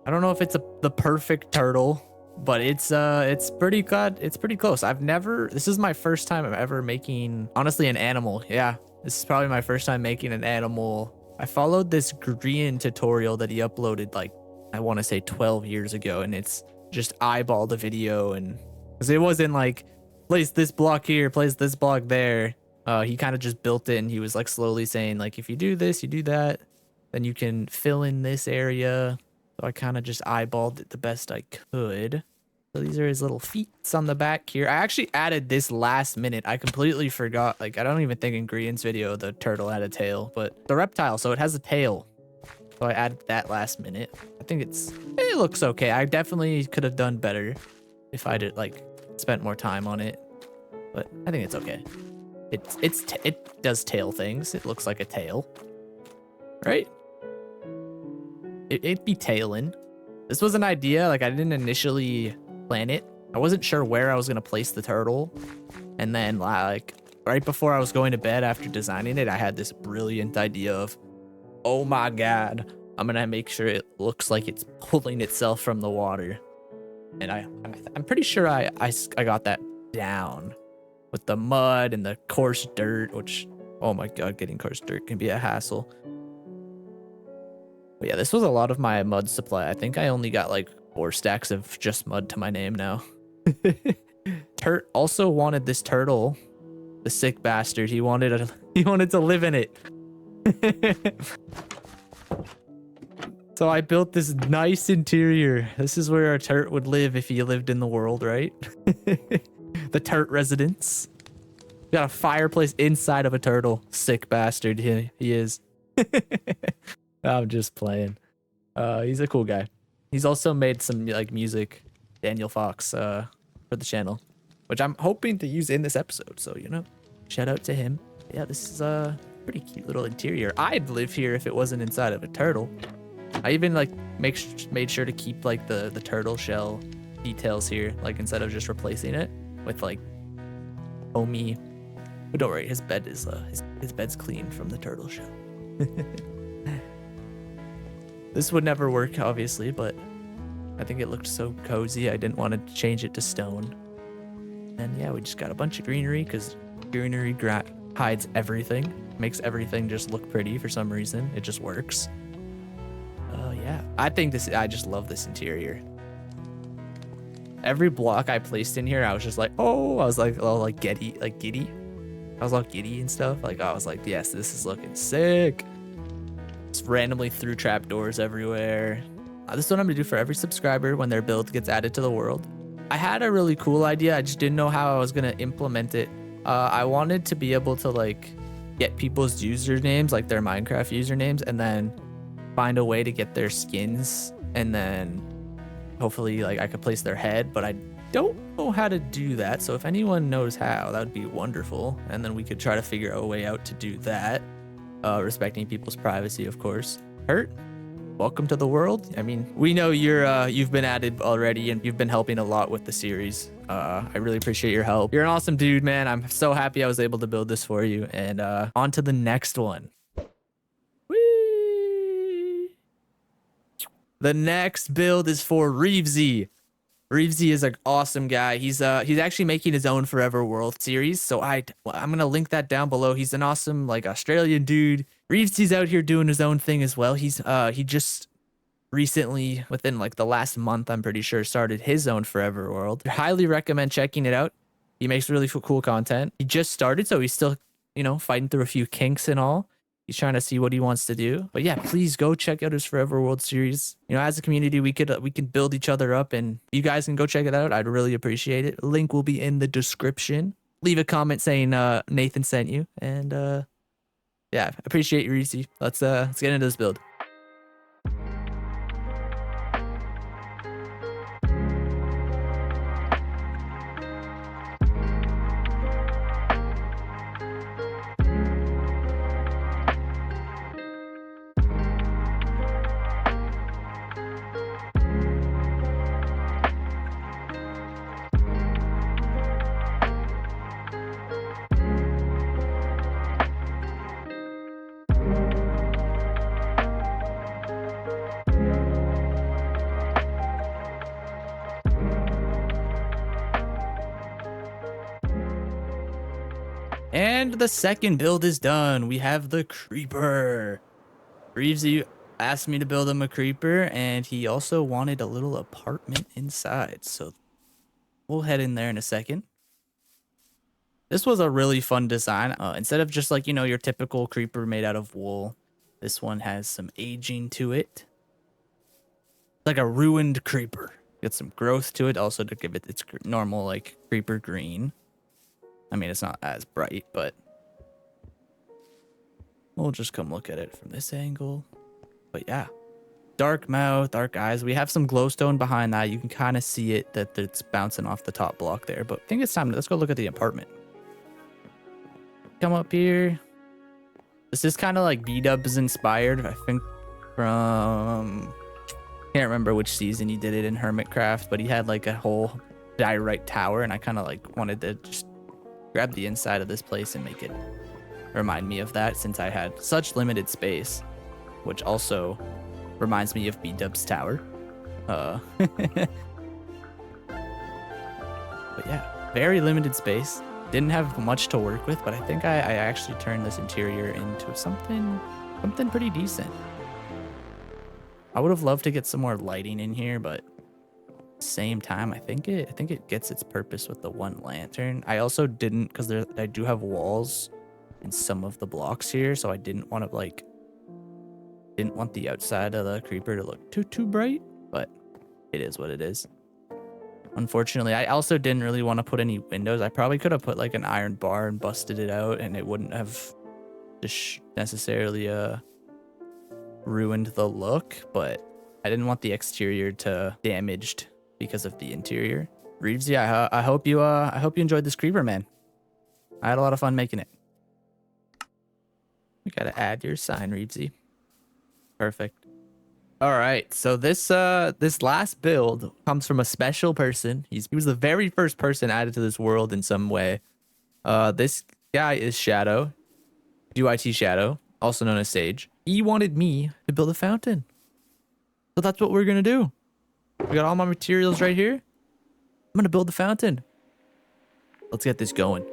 I don't know if it's the perfect turtle, but it's pretty good. It's pretty close. This is my first time I'm ever making, honestly, an animal. Yeah, this is probably my first time making an animal. I followed this Grian tutorial that he uploaded like, I want to say 12 years ago, and it's just eyeball the video, and because it wasn't like place this block here, place this block there. He kind of just built it, and he was like slowly saying like, if you do this, you do that, then you can fill in this area. So I kind of just eyeballed it the best I could. So these are his little feet on the back here. I actually added this last minute. I completely forgot. Like, I don't even think in Grian's video the turtle had a tail, but the reptile, so it has a tail. So I added that last minute. I think it looks okay. I definitely could have done better if I did like spent more time on it, but I think it's okay. It does tail things. It looks like a tail, right? It'd be tailing. This was an idea. Like, I didn't initially plan it. I wasn't sure where I was gonna place the turtle, and then like right before I was going to bed after designing it, I had this brilliant idea of, oh my god, I'm gonna make sure it looks like it's pulling itself from the water. And I'm pretty sure I got that down with the mud and the coarse dirt, which, oh my god, getting coarse dirt can be a hassle. But yeah, this was a lot of my mud supply. I think I only got like 4 stacks of just mud to my name now. Turt also wanted this turtle, the sick bastard. He wanted to live in it. So I built this nice interior. This is where a turt would live if he lived in the world, right? The turt residence. Got a fireplace inside of a turtle. Sick bastard he is. I'm just playing. He's a cool guy. He's also made some like music, Daniel Fox, for the channel, which I'm hoping to use in this episode. So, you know, shout out to him. Yeah, this is a pretty cute little interior. I'd live here if it wasn't inside of a turtle. I even like made sure to keep like the turtle shell details here, like instead of just replacing it with like homey. But don't worry, his bed is his bed's clean from the turtle shell. This would never work, obviously, but I think it looked so cozy. I didn't want to change it to stone. And yeah, we just got a bunch of greenery because greenery hides everything, makes everything just look pretty for some reason. It just works. Yeah, I just love this interior. Every block I placed in here, I was just like, oh, I was like, oh, like giddy. I was all giddy and stuff. Like, I was like, yes, this is looking sick. Just randomly threw trapdoors everywhere. This is what I'm gonna do for every subscriber when their build gets added to the world. I had a really cool idea. I just didn't know how I was gonna implement it. I wanted to be able to like get people's usernames, like their Minecraft usernames, and then find a way to get their skins, and then hopefully like I could place their head, but I don't know how to do that. So if anyone knows how, that would be wonderful. And then we could try to figure a way out to do that, respecting people's privacy, of course. Hurt, welcome to the world. I mean, we know you've been added already and you've been helping a lot with the series. I really appreciate your help. You're an awesome dude, man. I'm so happy I was able to build this for you. And on to the next one. The next build is for Reevesy. Reevesy is an awesome guy. He's actually making his own Forever World series. So I'm gonna link that down below. He's an awesome like Australian dude. Reevesy's out here doing his own thing as well. He just recently, within like the last month, I'm pretty sure, started his own Forever World. I highly recommend checking it out. He makes really cool content. He just started, so he's still, you know, fighting through a few kinks and all. He's trying to see what he wants to do. But yeah, please go check out his Forever World series. You know, as a community, we can build each other up, and you guys can go check it out. I'd really appreciate it. Link will be in the description. Leave a comment saying Nathan sent you, and yeah, appreciate you, Reese. Let's get into this build. And the second build is done. We have the creeper. Reevesy asked me to build him a creeper, and he also wanted a little apartment inside. So we'll head in there in a second. This was a really fun design. Instead of just like, you know, your typical creeper made out of wool, this one has some aging to it. Like a ruined creeper. Get some growth to it, also to give it its normal like creeper green. I mean, it's not as bright, but we'll just come look at it from this angle. But yeah, dark mouth, dark eyes. We have some glowstone behind that. You can kind of see it that it's bouncing off the top block there. But I think it's time to, let's go look at the apartment. Come up here. This is kind of like B-Dubs inspired, I think, from, can't remember which season he did it in Hermitcraft, but he had like a whole diorite tower, and I kind of like wanted to just grab the inside of this place and make it remind me of that, since I had such limited space, which also reminds me of B-Dub's tower. But yeah, very limited space. Didn't have much to work with, but I think I actually turned this interior into something pretty decent. I would have loved to get some more lighting in here, but same time, I think it gets its purpose with the one lantern. I also didn't, because I do have walls in some of the blocks here, so I didn't want the outside of the creeper to look too bright, but it is what it is. Unfortunately, I also didn't really want to put any windows. I probably could have put like an iron bar and busted it out, and it wouldn't have just necessarily ruined the look, but I didn't want the exterior to damaged because of the interior. Reevesy, I hope you enjoyed this creeper, man. I had a lot of fun making it. We gotta add your sign, Reevesy. Perfect. All right, so this last build comes from a special person. He was the very first person added to this world in some way. This guy is Shadow, DYT Shadow, also known as Sage. He wanted me to build a fountain, so that's what we're gonna do. We got all my materials right here. I'm gonna build the fountain. Let's get this going.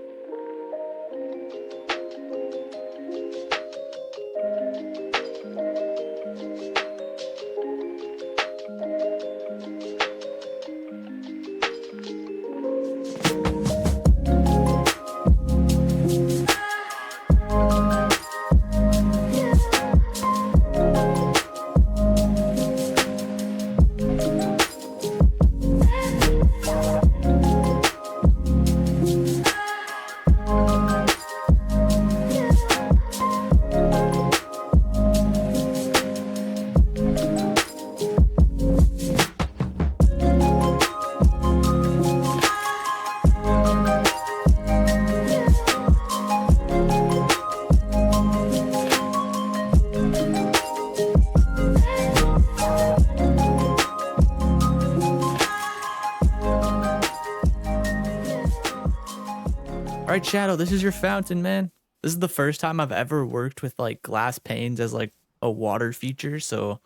All right, Shadow, this is your fountain, man. This is the first time I've ever worked with like glass panes as like a water feature, so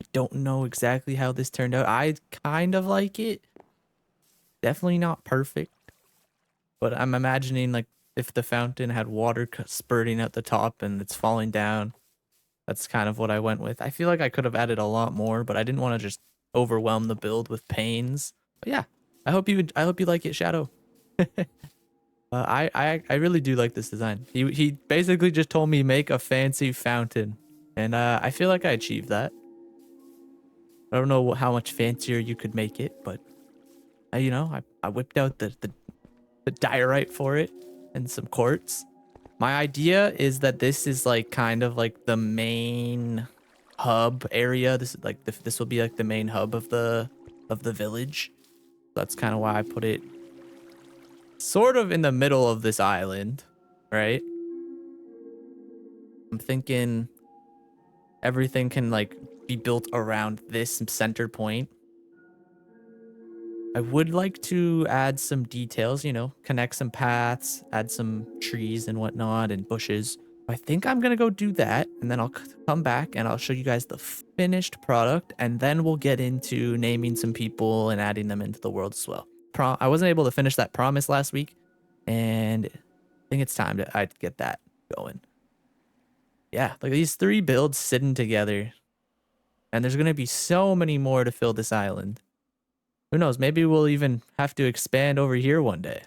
I don't know exactly how this turned out. I kind of like it. Definitely not perfect, but I'm imagining like if the fountain had water spurting out the top and it's falling down, that's kind of what I went with. I feel like I could have added a lot more, but I didn't want to just overwhelm the build with panes. But yeah, I hope you like it, Shadow. I really do like this design. He basically just told me make a fancy fountain, and I feel like I achieved that. I don't know how much fancier you could make it, but I whipped out the diorite for it and some quartz. My idea is that this is like kind of like the main hub area. This is like this will be like the main hub of the village. That's kind of why I put it sort of in the middle of this island, right? I'm thinking everything can like be built around this center point. I would like to add some details, connect some paths, add some trees and whatnot and bushes. I think I'm going to go do that, and then I'll come back and I'll show you guys the finished product, and then we'll get into naming some people and adding them into the world as well. I wasn't able to finish that promise last week, and I think it's time to get that going. Yeah, like these 3 builds sitting together, and there's going to be so many more to fill this island. Who knows? Maybe we'll even have to expand over here one day.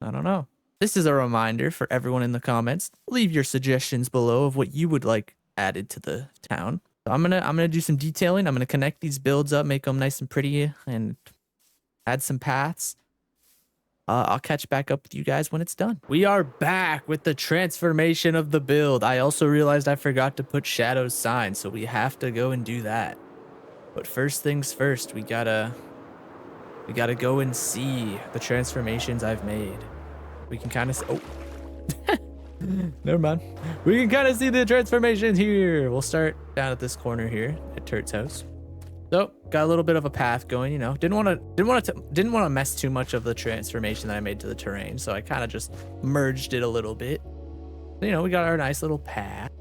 I don't know. This is a reminder for everyone in the comments. Leave your suggestions below of what you would like added to the town. So I'm gonna do some detailing. I'm gonna connect these builds up, make them nice and pretty, and add some paths. I'll catch back up with you guys when it's done. We are back with the transformation of the build. I also realized I forgot to put Shadow's sign, so we have to go and do that. But first things first, we gotta go and see the transformations I've made. We can kind of never mind. We can kind of see the transformations here. We'll start down at this corner here at Turt's house. So got a little bit of a path going, Didn't want to mess too much of the transformation that I made to the terrain, so I kind of just merged it a little bit. We got our nice little path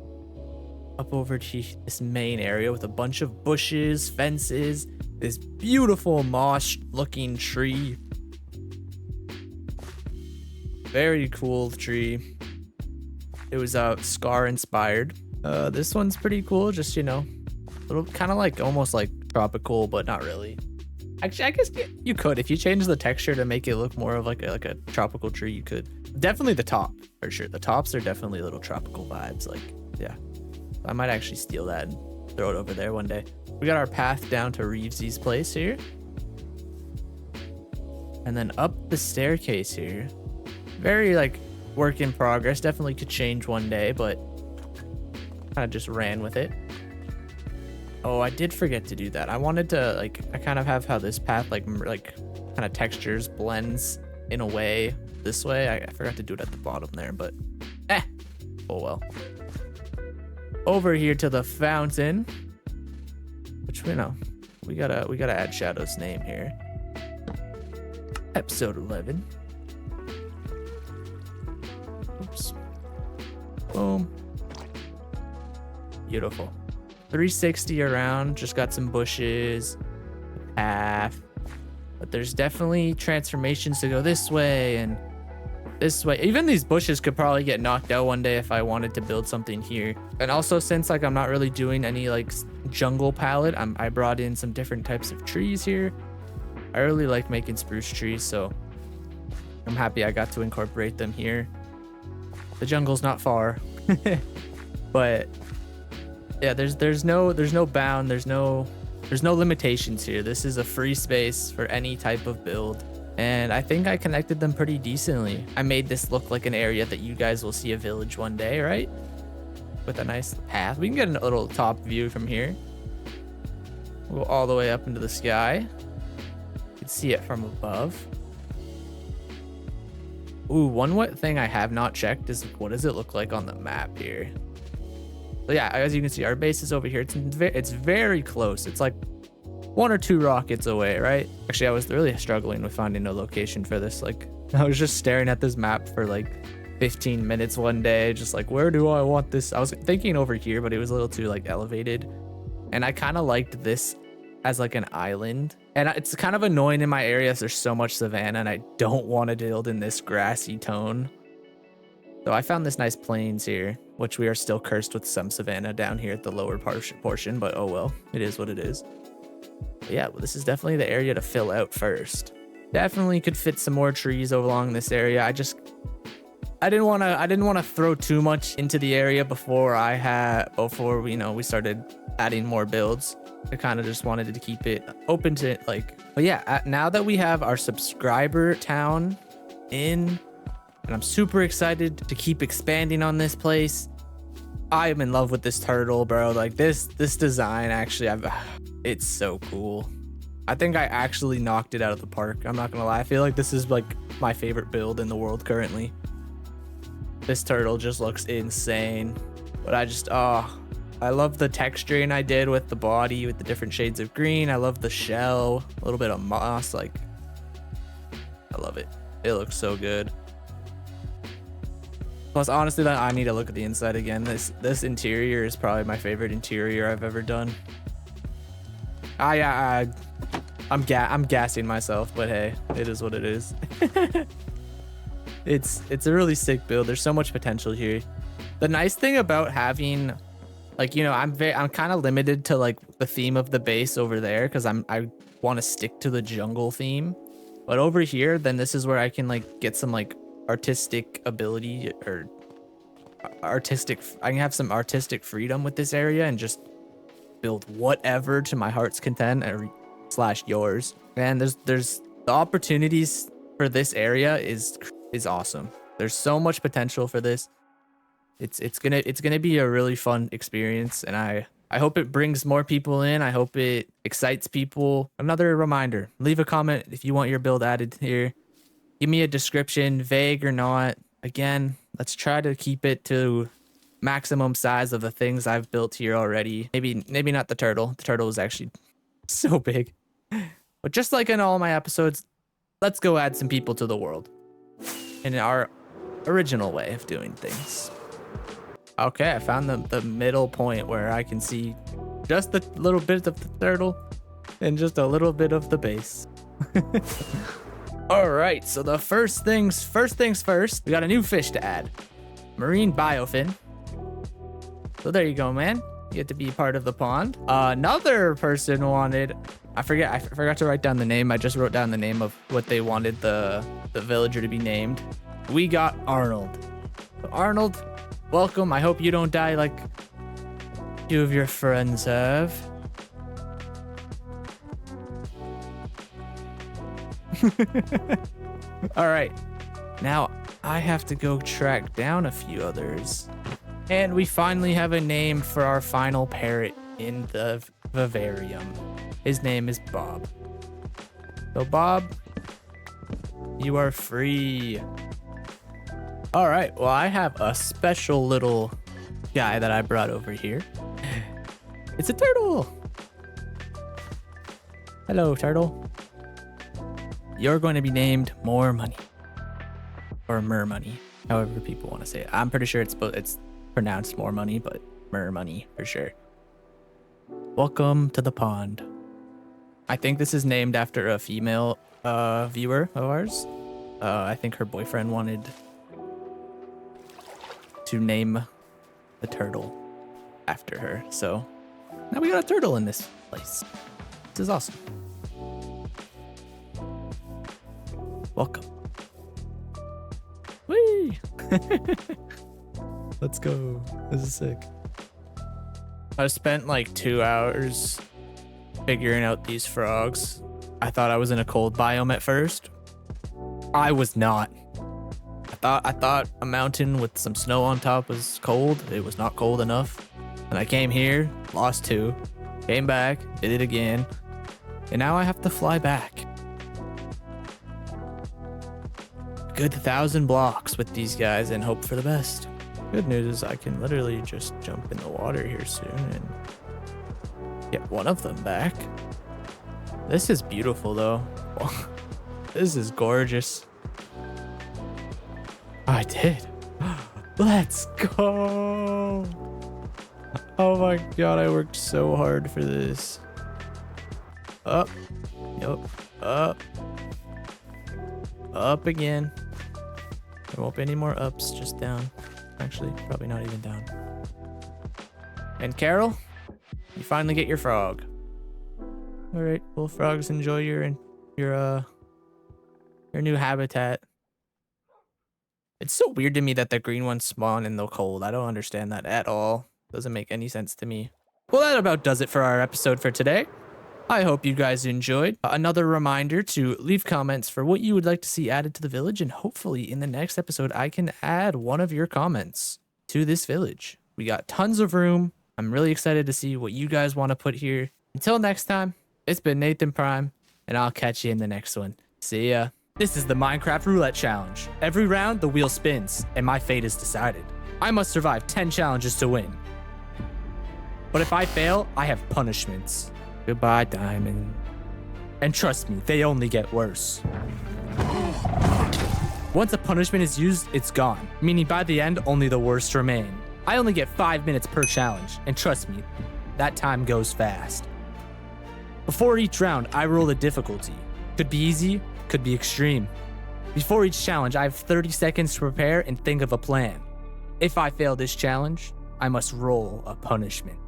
up over to this main area with a bunch of bushes, fences, this beautiful moss-looking tree. Very cool tree. It was Scar inspired. This one's pretty cool. Just little kind of like almost like tropical, but not really. Actually, I guess you could if you change the texture to make it look more of like a tropical tree. You could definitely the top for sure. The tops are definitely little tropical vibes. Like yeah, I might actually steal that and throw it over there one day. We got our path down to Reevesy's place here, and then up the staircase here. Very like work in progress. Definitely could change one day, but kind of just ran with it. Oh, I did forget to do that. I wanted to I kind of have how this path like kind of textures blends in a way this way. I forgot to do it at the bottom there, but oh well. Over here to the fountain, which we gotta add Shadow's name here. Episode 11. Oops. Boom. Beautiful. 360 around. Just got some bushes. Path. But there's definitely transformations to go this way and this way. Even these bushes could probably get knocked out one day if I wanted to build something here. And also, since I'm not really doing any jungle palette, I brought in some different types of trees here. I really like making spruce trees, so I'm happy I got to incorporate them here. The jungle's not far, but yeah, there's no bound, there's no limitations here. This is a free space for any type of build, and I think I connected them pretty decently. I made this look like an area that you guys will see a village one day, right? With a nice path. We can get a little top view from here. We'll go all the way up into the sky. You can see it from above. Ooh, one thing I have not checked is what does it look like on the map here? So yeah, as you can see, our base is over here. It's very close. It's like 1 or 2 rockets away, right? Actually, I was really struggling with finding a location for this. I was just staring at this map for 15 minutes one day, just where do I want this? I was thinking over here, but it was a little too elevated. And I kind of liked this as an island. And it's kind of annoying in my area. There's so much savanna and I don't want to build in this grassy tone. So I found this nice plains here, which we are still cursed with some savanna down here at the lower portion, but oh well, it is what it is. But yeah, well, this is definitely the area to fill out first. Definitely could fit some more trees along this area. I didn't want to throw too much into the area before we started adding more builds. I kind of just wanted to keep it open to but yeah, now that we have our subscriber town in, and I'm super excited to keep expanding on this place. I am in love with this turtle, bro. Like this design, actually, it's so cool. I think I actually knocked it out of the park. I'm not gonna lie. I feel like this is like my favorite build in the world currently. This turtle just looks insane. But I love the texturing I did with the body, with the different shades of green. I love the shell, a little bit of moss. Like, I love it. It looks so good. Plus, honestly, I need to look at the inside again. This interior is probably my favorite interior I've ever done. I'm gassing myself, but hey, it is what it is. It's a really sick build. There's so much potential here. The nice thing about having, like, you know, I'm kind of limited to like the theme of the base over there because I want to stick to the jungle theme. But over here, then this is where I can like get some like artistic ability or I can have some artistic freedom with this area and just build whatever to my heart's content / yours. And there's the opportunities for this area is awesome. There's so much potential for this. It's gonna be a really fun experience, and I hope it brings more people in. I hope it excites people. Another reminder, leave a comment if you want your build added here. Give me a description, vague or not. Again, let's try to keep it to maximum size of the things I've built here already. Maybe not the turtle. The turtle is actually so big. But just like in all my episodes, let's go add some people to the world in our original way of doing things. Okay, I found the middle point where I can see just a little bit of the turtle and just a little bit of the base. All right, so the first things first, we got a new fish to add. Marine biofin. So there you go, man. You get to be part of the pond. Another person wanted, I forgot to write down the name. I just wrote down the name of what they wanted the villager to be named. We got Arnold. So Arnold, welcome. I hope you don't die like a few of your friends have. All right, now I have to go track down a few others. And we finally have a name for our final parrot in the vivarium. His name is Bob. So Bob, you are free. All right, well, I have a special little guy that I brought over here. It's a turtle. Hello, turtle. You're going to be named More Money. Or Mer Money, however people want to say it. I'm pretty sure it's pronounced More Money, but Mer Money for sure. Welcome to the pond. I think this is named after a female viewer of ours. I think her boyfriend wanted to name the turtle after her. So now we got a turtle in this place. This is awesome. Welcome. Whee! Let's go. This is sick. I spent like 2 hours figuring out these frogs. I thought I was in a cold biome at first. I was not. I thought a mountain with some snow on top was cold. It was not cold enough. And I came here, lost 2, came back, did it again, and now I have to fly back. Good 1,000 blocks with these guys and hope for the best. Good news is I can literally just jump in the water here soon and get one of them back. This is beautiful though. This is gorgeous. I did. Let's go. Oh my god, I worked so hard for this. Up. Yep. Up. Up again. There won't be any more ups, just down. Actually, probably not even down. And Carol, you finally get your frog. All right, well, frogs, enjoy your Your new habitat. It's so weird to me that the green ones spawn in the cold. I don't understand that at all. Doesn't make any sense to me. Well, that about does it for our episode for today. I hope you guys enjoyed. Another reminder to leave comments for what you would like to see added to the village, and hopefully in the next episode I can add one of your comments to this village. We got tons of room. I'm really excited to see what you guys want to put here. Until next time, it's been Nathan Prime, and I'll catch you in the next one. See ya. This is the Minecraft Roulette Challenge. Every round, the wheel spins, and my fate is decided. I must survive 10 challenges to win. But if I fail, I have punishments. Goodbye, Diamond. And trust me, they only get worse. Once a punishment is used, it's gone. Meaning by the end, only the worst remain. I only get 5 minutes per challenge, and trust me, that time goes fast. Before each round, I roll the difficulty. Could be easy, could be extreme. Before each challenge, I have 30 seconds to prepare and think of a plan. If I fail this challenge, I must roll a punishment.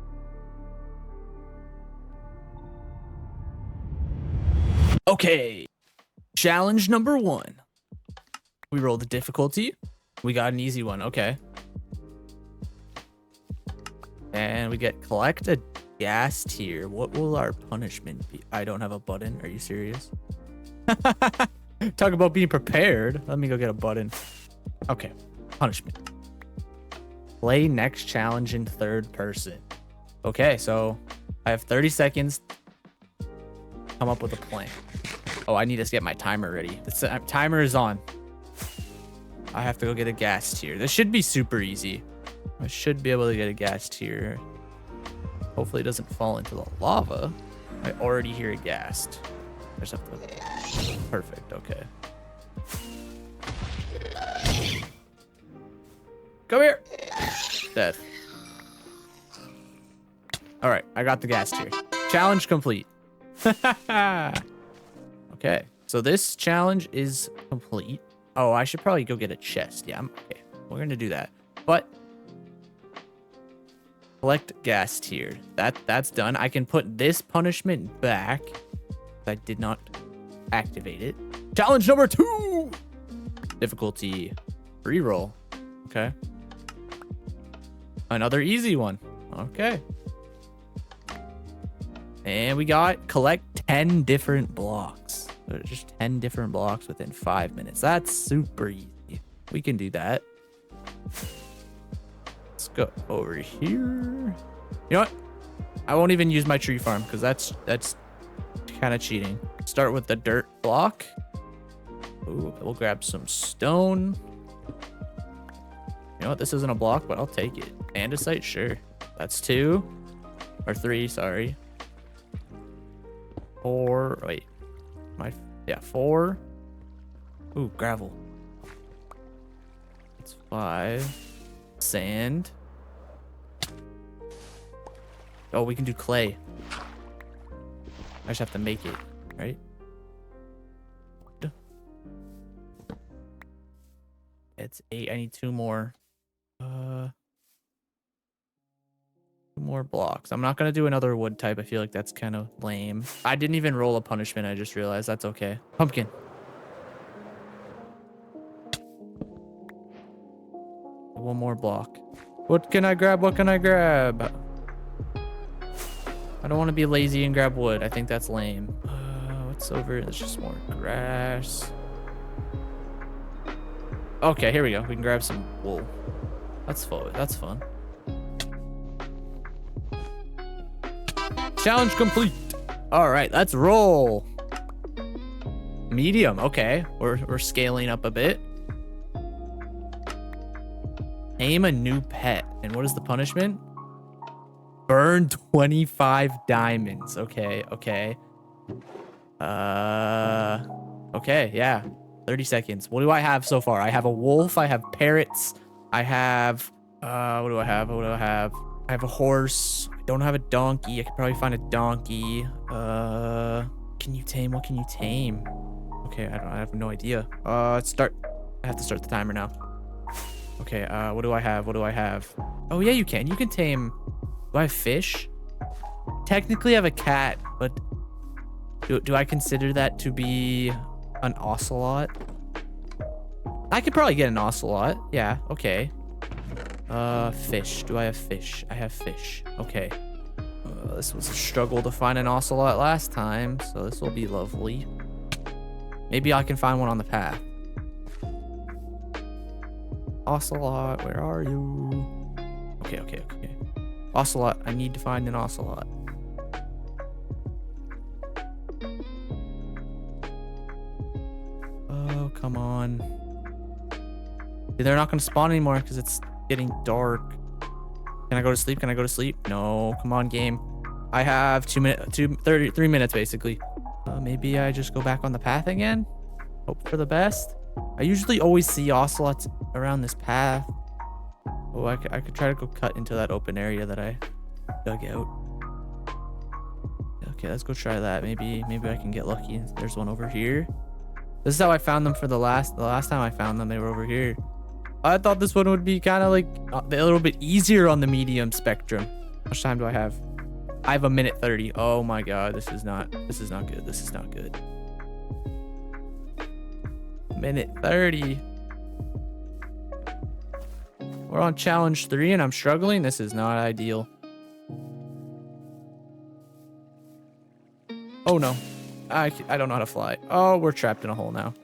Okay, challenge number 1. We roll the difficulty. We got an easy one, okay. And we get collect a gas tier. What will our punishment be? I don't have a button. Are you serious? Talk about being prepared. Let me go get a button. Okay, punishment. Play next challenge in third person. Okay, so I have 30 seconds. Come up with a plan. Oh, I need to get my timer ready. The timer is on. I have to go get a gas tier. This should be super easy. I should be able to get a gas tier. Hopefully it doesn't fall into the lava. I already hear it gassed. I just have to... Perfect, okay. Come here! Dead. Alright, I got the gas tier. Challenge complete. Okay, so this challenge is complete. Oh, I should probably go get a chest. Yeah, okay. We're gonna do that. But collect gas tier. That's done. I can put this punishment back. I did not activate it. Challenge number 2. Difficulty reroll. Okay. Another easy one. Okay. And we got collect 10 different blocks. So just 10 different blocks within 5 minutes. That's super easy. We can do that. Let's go over here. You know what? I won't even use my tree farm because that's kind of cheating. Start with the dirt block. Ooh, we'll grab some stone. You know what? This isn't a block, but I'll take it. Andesite, sure. That's 2 or 3. Sorry. 4. Wait. 4. Ooh, gravel. It's 5. Sand. Oh, we can do clay. I just have to make it, right? It's 8. I need 2 more. 2 more blocks. I'm not gonna do another wood type. I feel like that's kind of lame. I didn't even roll a punishment. I just realized that's okay. Pumpkin. One more block. What can I grab? What can I grab? I don't want to be lazy and grab wood. I think that's lame. What's over here? There's just more grass. Okay, here we go. We can grab some wool. That's fun. That's fun. Challenge complete. All right, let's roll. Medium. Okay, we're scaling up a bit. Aim a new pet. And what is the punishment? Burn 25 diamonds. Okay, okay. Okay, yeah. 30 seconds. What do I have so far? I have a wolf. I have parrots. I have... what do I have? What do I have? I have a horse. I don't have a donkey. I could probably find a donkey. Can you tame? What can you tame? Okay, I have no idea. Start. I have to start the timer now. Okay, what do I have? What do I have? Oh, yeah, you can. You can tame... Do I have fish? Technically, I have a cat, but do I consider that to be An ocelot. I could probably get an ocelot. Yeah, okay. Fish. Do I have fish? I have fish. Okay. This was a struggle to find an ocelot last time, so this will be lovely. Maybe I can find one on the path. Ocelot, where are you? Okay. Ocelot, I need to find an ocelot. Oh, come on. They're not gonna spawn anymore because it's getting dark. Can I go to sleep? Can I go to sleep? No, come on, game. I have 3 minutes basically. Maybe I just go back on the path again. Hope for the best. I usually always see ocelots around this path. Oh, I could try to go cut into that open area that I dug out. Okay, let's go try that. Maybe I can get lucky. There's one over here. This is how I found them for the last time I found them. They were over here. I thought this one would be kind of like a little bit easier on the medium spectrum. How much time do I have? I have 1:30. Oh my god, this is not good. This is not good. 1:30. We're on challenge 3 and I'm struggling. This is not ideal. Oh no. I don't know how to fly. Oh, we're trapped in a hole now.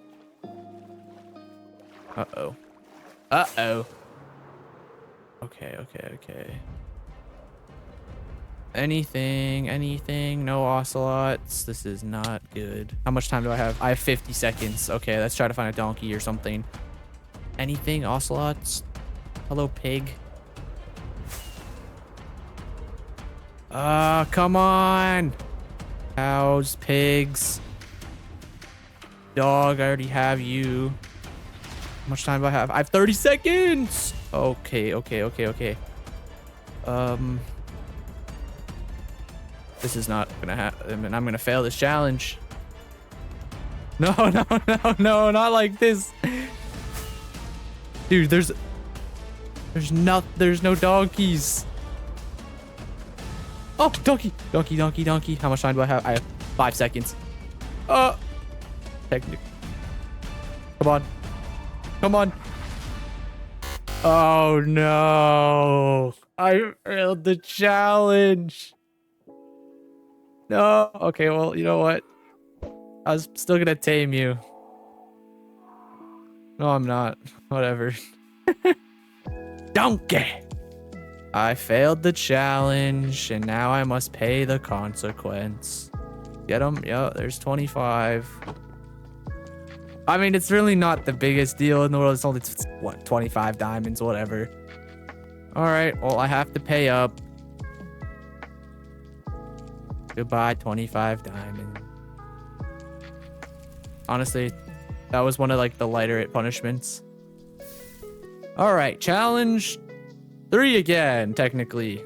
Uh-oh. Okay. Anything, no ocelots. This is not good. How much time do I have? I have 50 seconds. Okay, let's try to find a donkey or something. Anything, ocelots? Hello, pig. Come on. Cows, pigs. Dog, I already have you. How much time do I have? I have 30 seconds. Okay. This is not gonna happen. I'm gonna fail this challenge. No, not like this. Dude, there's no donkeys. Oh, donkey. How much time do I have? I have 5 seconds. Technic. Come on. Oh no. I failed the challenge. No. Okay, well, you know what? I was still gonna tame you. No, I'm not. Whatever. Donkey! I failed the challenge, and now I must pay the consequence. Get him? Yeah, there's 25. I mean, it's really not the biggest deal in the world. It's only, what, 25 diamonds, whatever. All right, well, I have to pay up. Goodbye, 25 diamonds. Honestly, that was one of, like, the lighter punishments. All right, challenge 3 again, technically.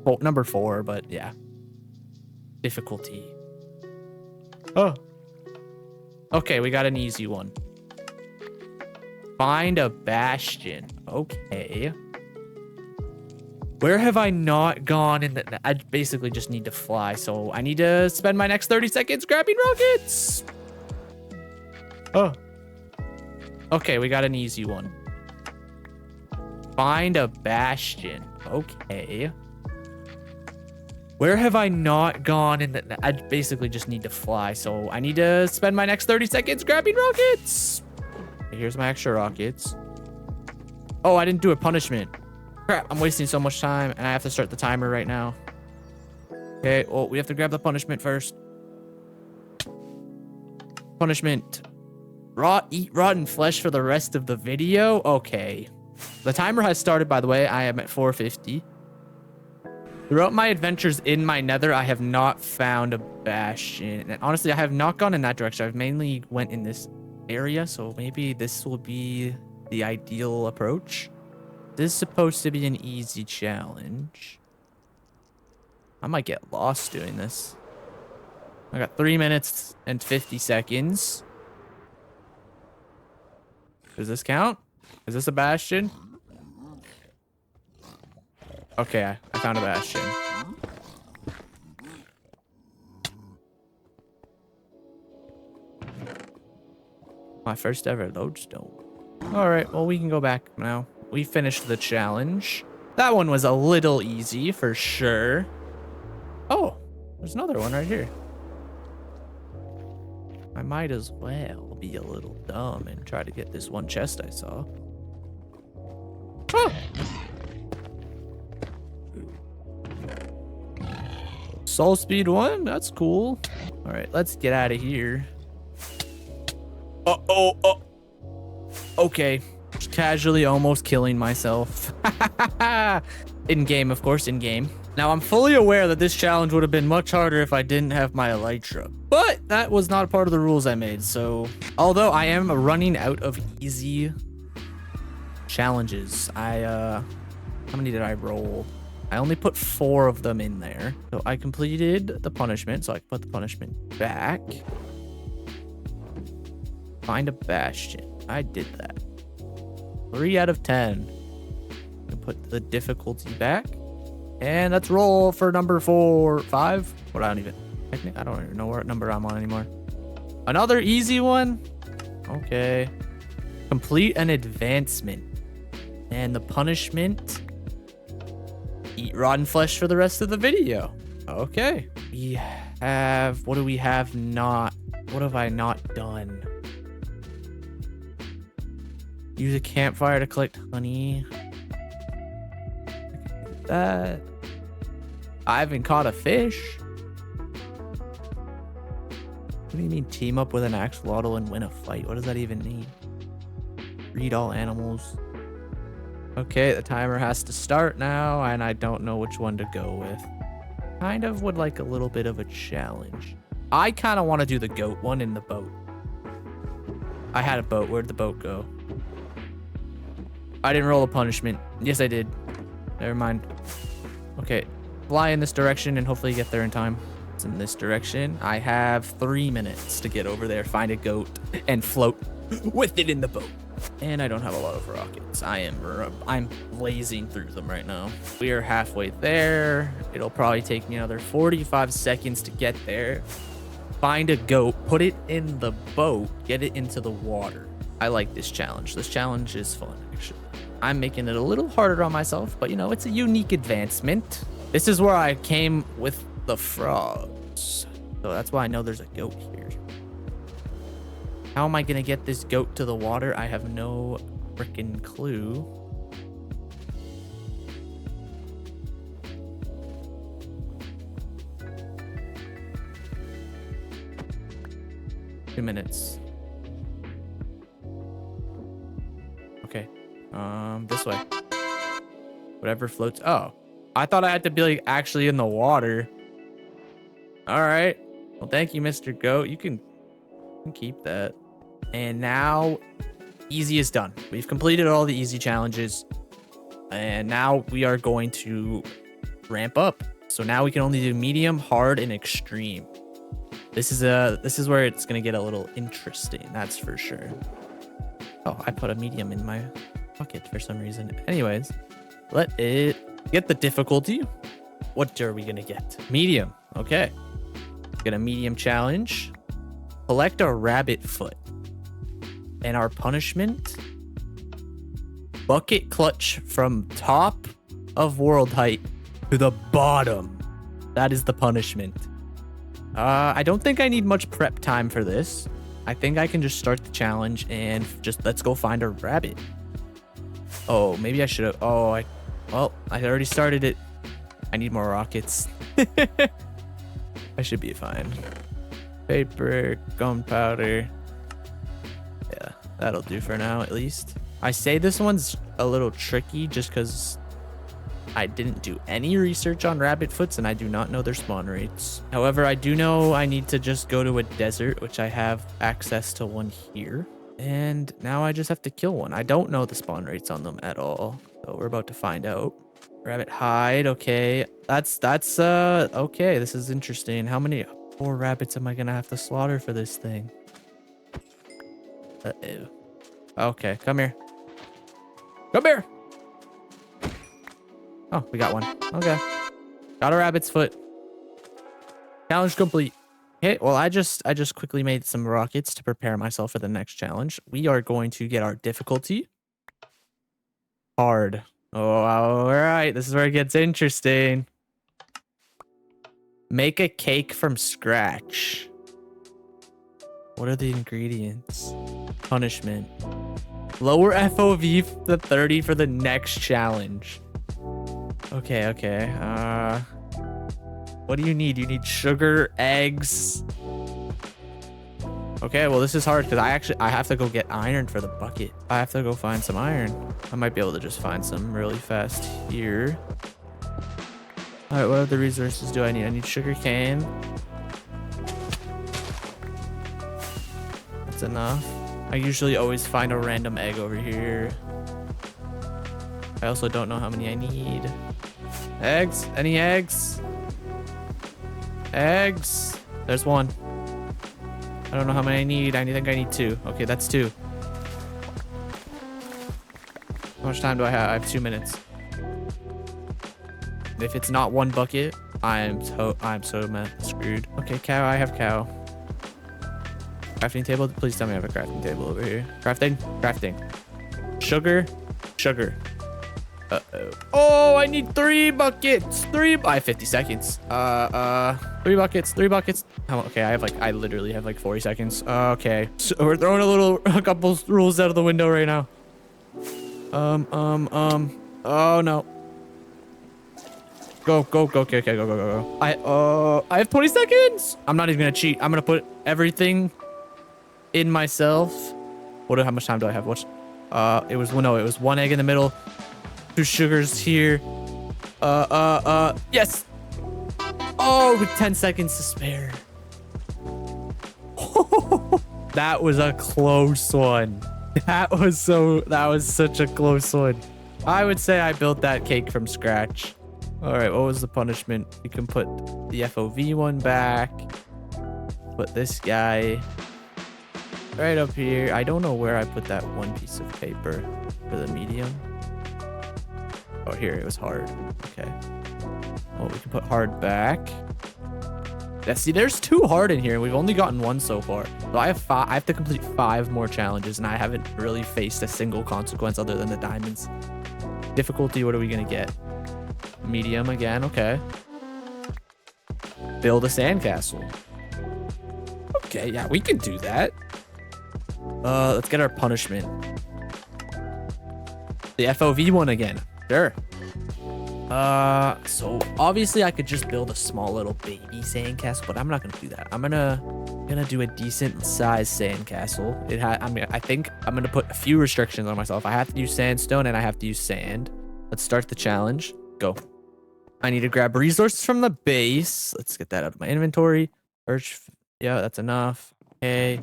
Well, number 4, but yeah. Difficulty. Oh. Okay, we got an easy one. Find a bastion. Okay. Where have I not gone in the... I basically just need to fly, so I need to spend my next 30 seconds grabbing rockets. Oh. Okay, we got an easy one. Find a bastion. Okay. Where have I not gone in the... I basically just need to fly, so I need to spend my next 30 seconds grabbing rockets. Here's my extra rockets. Oh, I didn't do a punishment. Crap, I'm wasting so much time, and I have to start the timer right now. Okay, well, we have to grab the punishment first. Punishment. Eat rotten flesh for the rest of the video? Okay. The timer has started, by the way. I am at 450. Throughout my adventures in my nether, I have not found a bastion. And honestly, I have not gone in that direction. I've mainly went in this area, so maybe this will be the ideal approach. This is supposed to be an easy challenge. I might get lost doing this. I got 3 minutes and 50 seconds. Does this count? Is this a bastion? Okay, I found a bastion. My first ever lodestone. All right, well, we can go back now. We finished the challenge. That one was a little easy for sure. Oh, there's another one right here. I might as well be a little dumb and try to get this one chest I saw. Oh. Soul speed 1, that's cool. All right, let's get out of here. Okay, just casually almost killing myself. In game, of course, in game. Now, I'm fully aware that this challenge would have been much harder if I didn't have my elytra, but that was not part of the rules I made. So, although I am running out of easy challenges, how many did I roll? I only put 4 of them in there. So I completed the punishment, so I can put the punishment back. Find a bastion. I did that. 3 out of 10. I put the difficulty back. And let's roll for number 5. What, I don't even know what number I'm on anymore. Another easy one. Okay. Complete an advancement. And the punishment, eat rotten flesh for the rest of the video. Okay. We have, what have I not done? Use a campfire to collect honey. That. I haven't caught a fish. What do you mean team up with an axolotl and win a fight? What does that even mean? Read all animals. Okay, the timer has to start now, and I don't know which one to go with. Kind of would like a little bit of a challenge. I kind of want to do the goat one in the boat. I had a boat. Where'd the boat go? I didn't roll a punishment. Yes, I did. Never mind. Okay, fly in this direction and hopefully get there in time. It's in this direction. I have 3 minutes to get over there, find a goat, and float with it in the boat. And I don't have a lot of rockets. I'm blazing through them right now. We are halfway there. It'll probably take me another 45 seconds to get there. Find a goat, put it in the boat, get it into the water. I like this challenge. This challenge is fun, actually. I'm making it a little harder on myself, but you know, it's a unique advancement. This is where I came with the frogs. So that's why I know there's a goat here. How am I gonna get this goat to the water? I have no freaking clue. Two minutes. Okay. This way. Whatever floats. Oh, I thought I had to be like actually in the water. All right. Well, thank you, Mr. Goat. You can keep that. And now, easy is done. We've completed all the easy challenges, and now we are going to ramp up. So now we can only do medium, hard, and extreme. This is where it's gonna get a little interesting. That's for sure. Oh, I put a medium in my bucket for some reason. Anyways, let it get the difficulty. What are we gonna get? Medium. Okay. Get a medium challenge. Collect a rabbit foot. And our punishment, bucket clutch from top of world height to the bottom. That is the punishment. I don't think I need much prep time for this. I think I can just start the challenge and just let's go find a rabbit. Oh, maybe I should have. Oh, I already started it. I need more rockets. I should be fine. Paper, gunpowder. Yeah, that'll do for now, at least. I say this one's a little tricky just because I didn't do any research on rabbit foots and I do not know their spawn rates. However, I do know I need to just go to a desert, which I have access to one here. And now I just have to kill one. I don't know the spawn rates on them at all. So we're about to find out. Rabbit hide. Okay. That's okay. This is interesting. How many 4 rabbits am I going to have to slaughter for this thing? Uh-oh. Okay. Come here. Come here. Oh, we got one. Okay. Got a rabbit's foot. Challenge complete. Okay, well, I just quickly made some rockets to prepare myself for the next challenge. We are going to get our difficulty hard. Oh, all right. This is where it gets interesting. Make a cake from scratch. What are the ingredients? Punishment. Lower FOV to 30 for the next challenge. Okay, okay. What do you need? You need sugar, eggs. Okay, well, this is hard because I have to go get iron for the bucket. I have to go find some iron. I might be able to just find some really fast here. All right, what other resources do I need? I need sugar cane. That's enough. I usually always find a random egg over here. I also don't know how many I need. Eggs? Any eggs? Eggs? There's one. I don't know how many I need. I think I need 2. Okay, that's 2. How much time do I have? I have 2 minutes. If it's not 1 bucket, I'm so screwed. Okay, cow. I have cow. Crafting table. Please tell me I have a crafting table over here. Crafting. Sugar. Oh, I need 3 buckets. I have 50 seconds. 3 buckets. Okay, I literally have like 40 seconds. Okay, so we're throwing a couple rules out of the window right now. Oh no. Go. Okay, go. I have 20 seconds. I'm not even gonna cheat. I'm gonna put everything in myself. How much time do I have? It was 1 egg in the middle. 2 sugars here. Yes. Oh, with 10 seconds to spare. That was a close one. That was such a close one. I would say I built that cake from scratch. All right, what was the punishment? You can put the FOV one back. Put this guy right up here. I don't know where I put that one piece of paper for the medium. Oh, here, it was hard. Okay. Oh, we can put hard back. Yeah, see, there's 2 hard in here, and we've only gotten 1 so far. So I have to complete 5 more challenges, and I haven't really faced a single consequence other than the diamonds. Difficulty, what are we gonna get? Medium again, okay. Build a sandcastle. Okay, yeah, we can do that. Let's get our punishment. The FOV one again. Sure. So obviously I could just build a small little baby sandcastle, but I'm not gonna do that. I'm gonna do a decent sized sandcastle. I think I'm gonna put a few restrictions on myself. I have to use sandstone and I have to use sand. Let's start the challenge. Go. I need to grab resources from the base. Let's get that out of my inventory. Yeah, that's enough. Okay.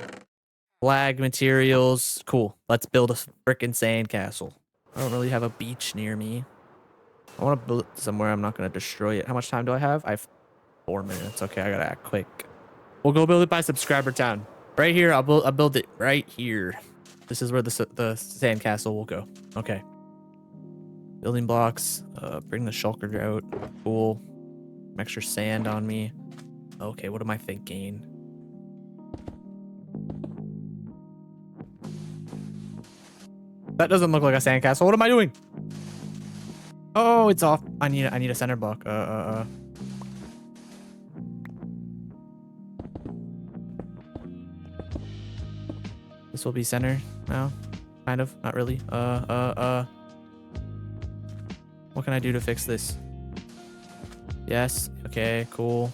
Flag materials. Cool. Let's build a freaking sandcastle. I don't really have a beach near me. I want to build it somewhere I'm not going to destroy it. How much time do I have? I have 4 minutes. Okay, I got to act quick. We'll go build it by subscriber town. Right here. I'll build it right here. This is where the sandcastle will go. Okay. Building blocks. Bring the shulker out. Cool. Some extra sand on me. Okay, what am I thinking? That doesn't look like a sandcastle. What am I doing? Oh, it's off. I need a center block. This will be center now. Kind of. Not really. What can I do to fix this? Yes. Okay, cool.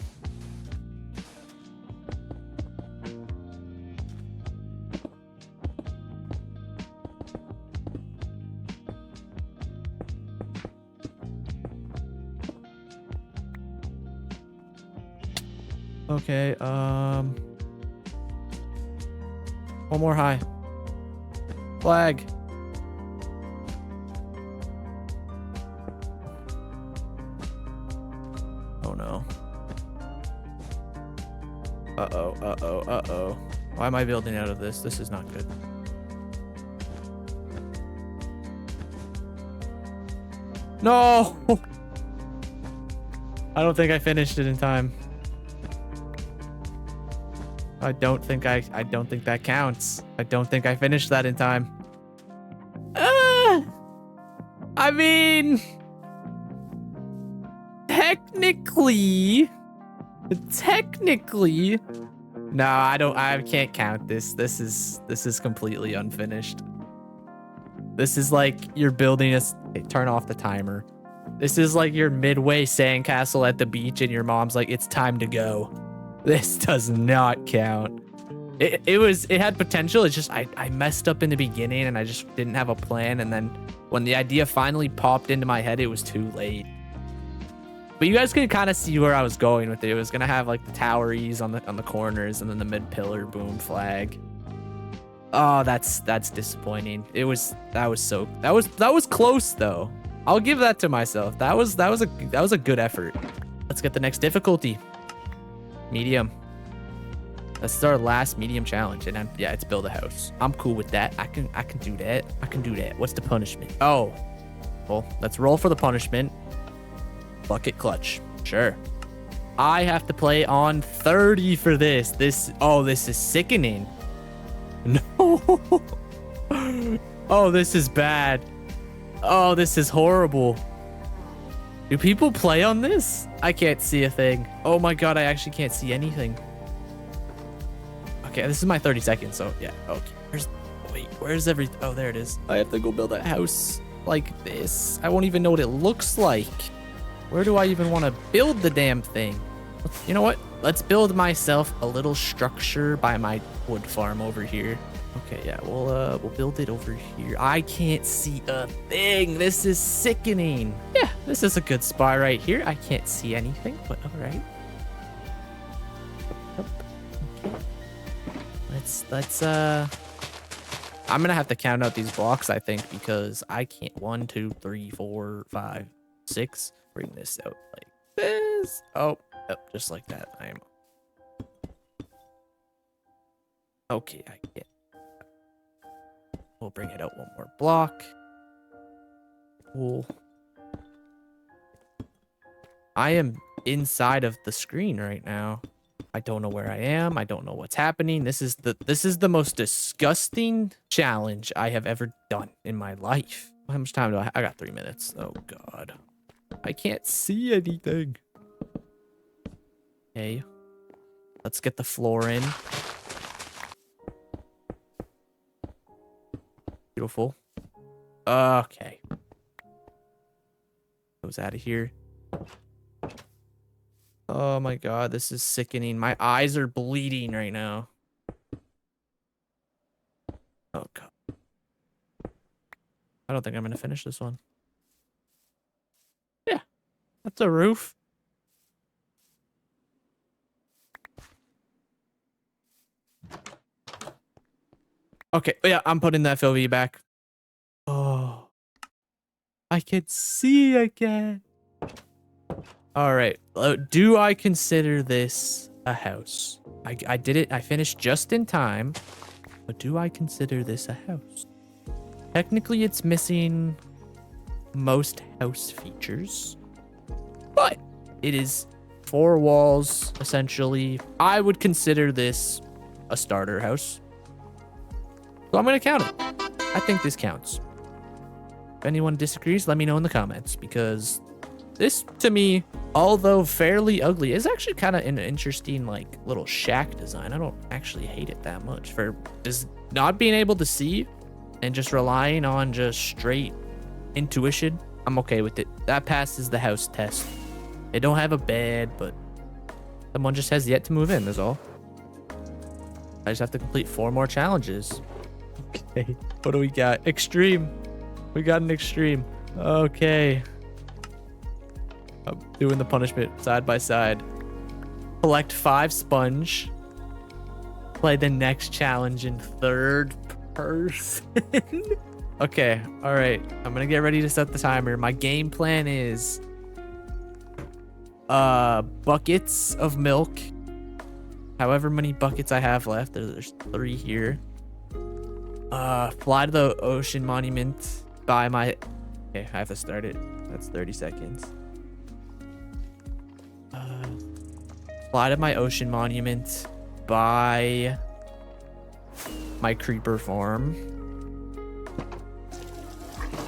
Okay, one more high. Flag. Oh no. Uh-oh. Why am I building out of this? This is not good. No! I don't think I finished it in time. I don't think that counts. I don't think I finished that in time. I mean, technically, no, I can't count this. This is completely unfinished. This is like you're building turn off the timer. This is like your midway sandcastle at the beach and your mom's like, it's time to go. This does not count. It had potential. It's just I messed up in the beginning and I just didn't have a plan. And then when the idea finally popped into my head, it was too late. But you guys can kind of see where I was going with it. It was gonna have like the toweries on the corners and then the mid pillar boom flag. Oh, that's disappointing. That was close though. I'll give that to myself. That was a good effort. Let's get the next difficulty. Medium. This is our last medium challenge, and yeah, it's build a house. I'm cool with that. I can do that. I can do that. What's the punishment? Oh, well, let's roll for the punishment. Bucket clutch. Sure. I have to play on 30 for this. This is sickening. No. Oh, this is bad. Oh, this is horrible. Do people play on this? I can't see a thing. Oh my god, I actually can't see anything. Okay, this is my 30 seconds, so yeah. Okay, where's everything? Oh, there it is. I have to go build a house like this. I won't even know what it looks like. Where do I even want to build the damn thing? You know what? Let's build myself a little structure by my wood farm over here. Okay, yeah, we'll build it over here. I can't see a thing. This is sickening. Yeah, this is a good spot right here. I can't see anything, but all right. Okay. I'm gonna have to count out these blocks, I think, because I can't. 1, 2, 3, 4, 5, 6. Bring this out like this. Oh, yep, just like that. I am. Okay, I get. We'll bring it out one more block. Cool. I am inside of the screen right now. I don't know where I am. I don't know what's happening. This is the most disgusting challenge I have ever done in my life. How much time do I got 3 minutes. Oh god. I can't see anything. Okay. Let's get the floor in. Beautiful. Okay. Goes out of here. Oh my god, this is sickening. My eyes are bleeding right now. Oh god. I don't think I'm gonna finish this one. Yeah, that's a roof. Okay, yeah, I'm putting that FLV back. Oh, I can see again. All right, do I consider this a house? I did it. I finished just in time, but do I consider this a house? Technically, it's missing most house features, but it is 4 walls, essentially. I would consider this a starter house. So I'm going to count it. I think this counts. If anyone disagrees, let me know in the comments, because this, to me, although fairly ugly, is actually kind of an interesting, like, little shack design. I don't actually hate it that much. For just not being able to see and just relying on just straight intuition, I'm okay with it. That passes the house test. They don't have a bed, but someone just has yet to move in, that's all. I just have to complete 4 more challenges. Okay, what do we got? Extreme. We got an extreme. Okay. I'm doing the punishment side by side. Collect 5 sponge. Play the next challenge in 3rd person. Okay, all right. I'm gonna get ready to set the timer. My game plan is buckets of milk. However many buckets I have left. There's 3 here. Fly to the ocean monument by my... Okay, I have to start it. That's 30 seconds. Fly to my ocean monument. by my creeper farm.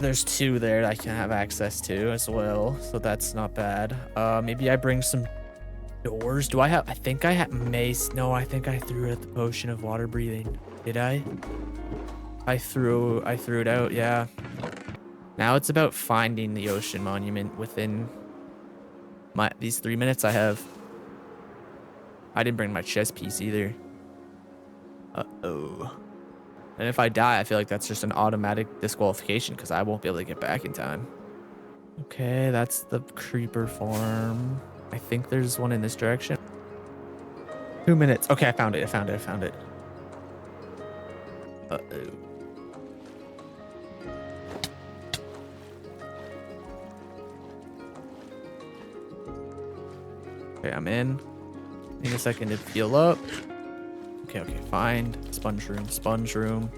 There's 2 there that I can have access to as well, so that's not bad. Maybe I bring some doors. Do I have? I think I have mace. No, I think I threw out the potion of water breathing. Did I? I threw it out. Yeah. Now it's about finding the ocean monument within these 3 minutes I have. I didn't bring my chest piece either. Uh-oh. And if I die, I feel like that's just an automatic disqualification because I won't be able to get back in time. Okay, that's the creeper farm. I think there's one in this direction. 2 minutes. Okay, I found it. Uh-oh. Okay, I'm in. Need a second to heal up. Okay, find sponge room.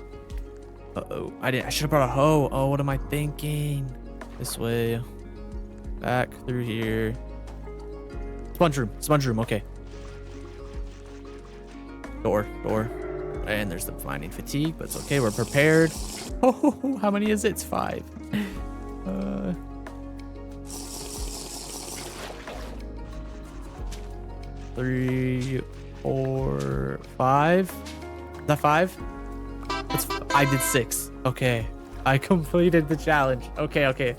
Uh-oh. I should have brought a hoe. Oh, what am I thinking? This way. Back through here. Sponge room, okay. Door. And there's the finding fatigue, but it's okay, we're prepared. Oh, how many is it? It's 5. 3, 4, 5. Is that 5? I did 6. Okay. I completed the challenge. Okay.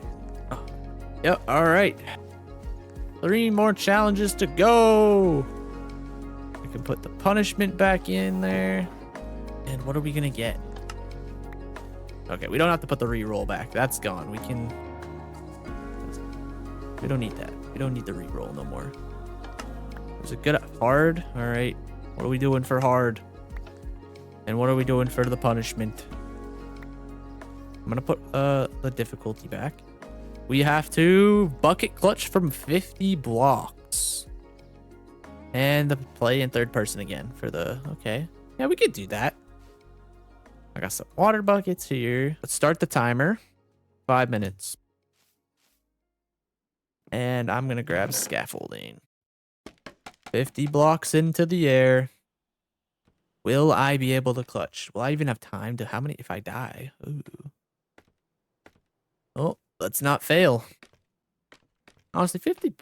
Oh. Yep, alright. 3 more challenges to go. We can put the punishment back in there. And what are we gonna get? Okay, we don't have to put the reroll back. That's gone. We don't need that. We don't need the reroll no more. Was it good at hard? All right. What are we doing for hard? And what are we doing for the punishment? I'm gonna put the difficulty back. We have to bucket clutch from 50 blocks. And the play in third person again for the... Okay. Yeah, we could do that. I got some water buckets here. Let's start the timer. 5 minutes. And I'm gonna grab scaffolding. 50 blocks into the air. Will I be able to clutch? Will I even have time to... How many... If I die? Ooh. Oh, let's not fail. Honestly, 50...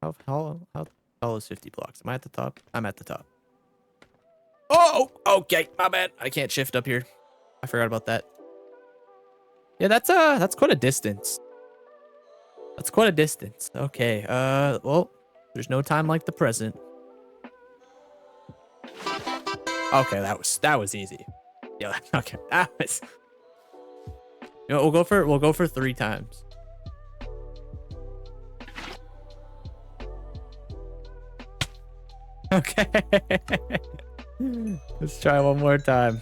How tall is 50 blocks? Am I at the top? I'm at the top. Oh, okay. My bad. I can't shift up here. I forgot about that. Yeah, that's quite a distance. That's quite a distance. Okay. Well, there's no time like the present. Okay, that was easy. Yeah. Okay. That was. You know, we'll go for 3 times. Okay. Let's try one more time.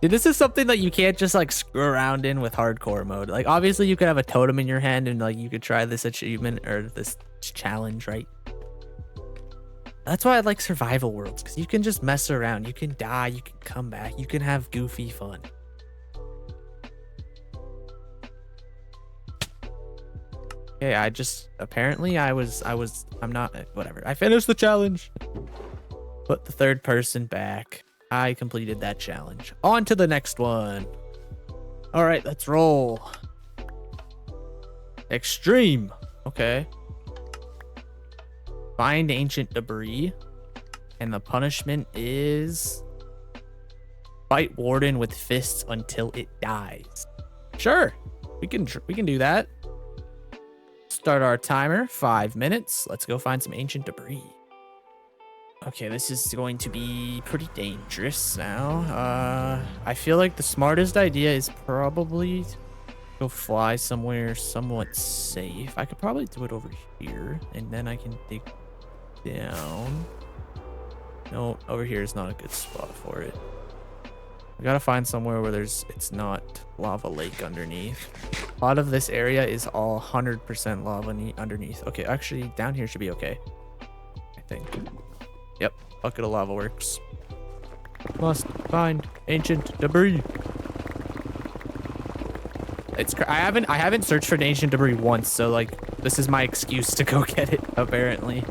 Dude, this is something that you can't just like screw around in with hardcore mode. Like, obviously you could have a totem in your hand and like you could try this achievement or this challenge, right? That's why I like survival worlds, because you can just mess around. You can die, you can come back, you can have goofy fun. Okay, I'm not, whatever. I finished the challenge. Put the third person back. I completed that challenge. On to the next one. All right, let's roll. Extreme. Okay. Find ancient debris. And the punishment is fight warden with fists until it dies. Sure. We can do that. Start our timer. 5 minutes. Let's go find some ancient debris. Okay, this is going to be pretty dangerous now. I feel like the smartest idea is probably go fly somewhere somewhat safe. I could probably do it over here, and then I can dig down. No, over here is not a good spot for it. I gotta find somewhere where it's not lava lake underneath. A lot of this area is all 100% lava underneath. Okay, actually, down here should be okay, I think. Yep, bucket of lava works. Must find ancient debris. I haven't searched for ancient debris once, so like This is my excuse to go get it, apparently.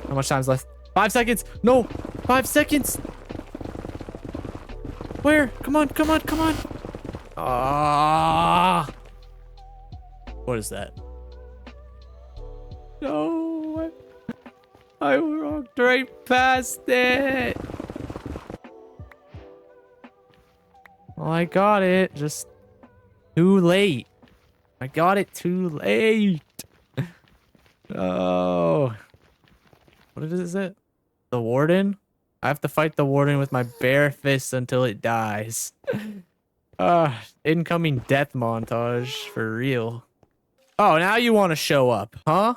How much time's left? 5 seconds. No, 5 seconds. Where? Come on, come on, come on. Ah. What is that? No, I walked right past it. Well, I got it. Just too late. I got it too late. Oh. What is it? The warden? I have to fight the warden with my bare fists until it dies. Incoming death montage for real. Oh, now you want to show up, huh?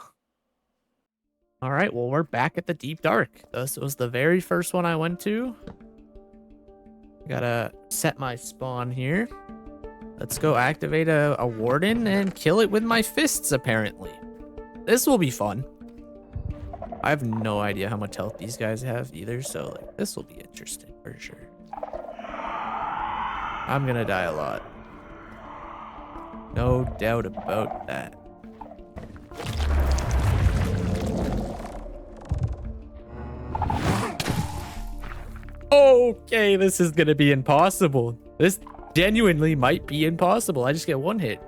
All right, well, we're back at the deep dark. This was the very first one I went to. Gotta set my spawn here. Let's go activate a warden and kill it with my fists, apparently. This will be fun. I have no idea how much health these guys have either, so like this will be interesting for sure. I'm gonna die a lot. No doubt about that. Okay, this is gonna be impossible. This genuinely might be impossible. I just get one hit.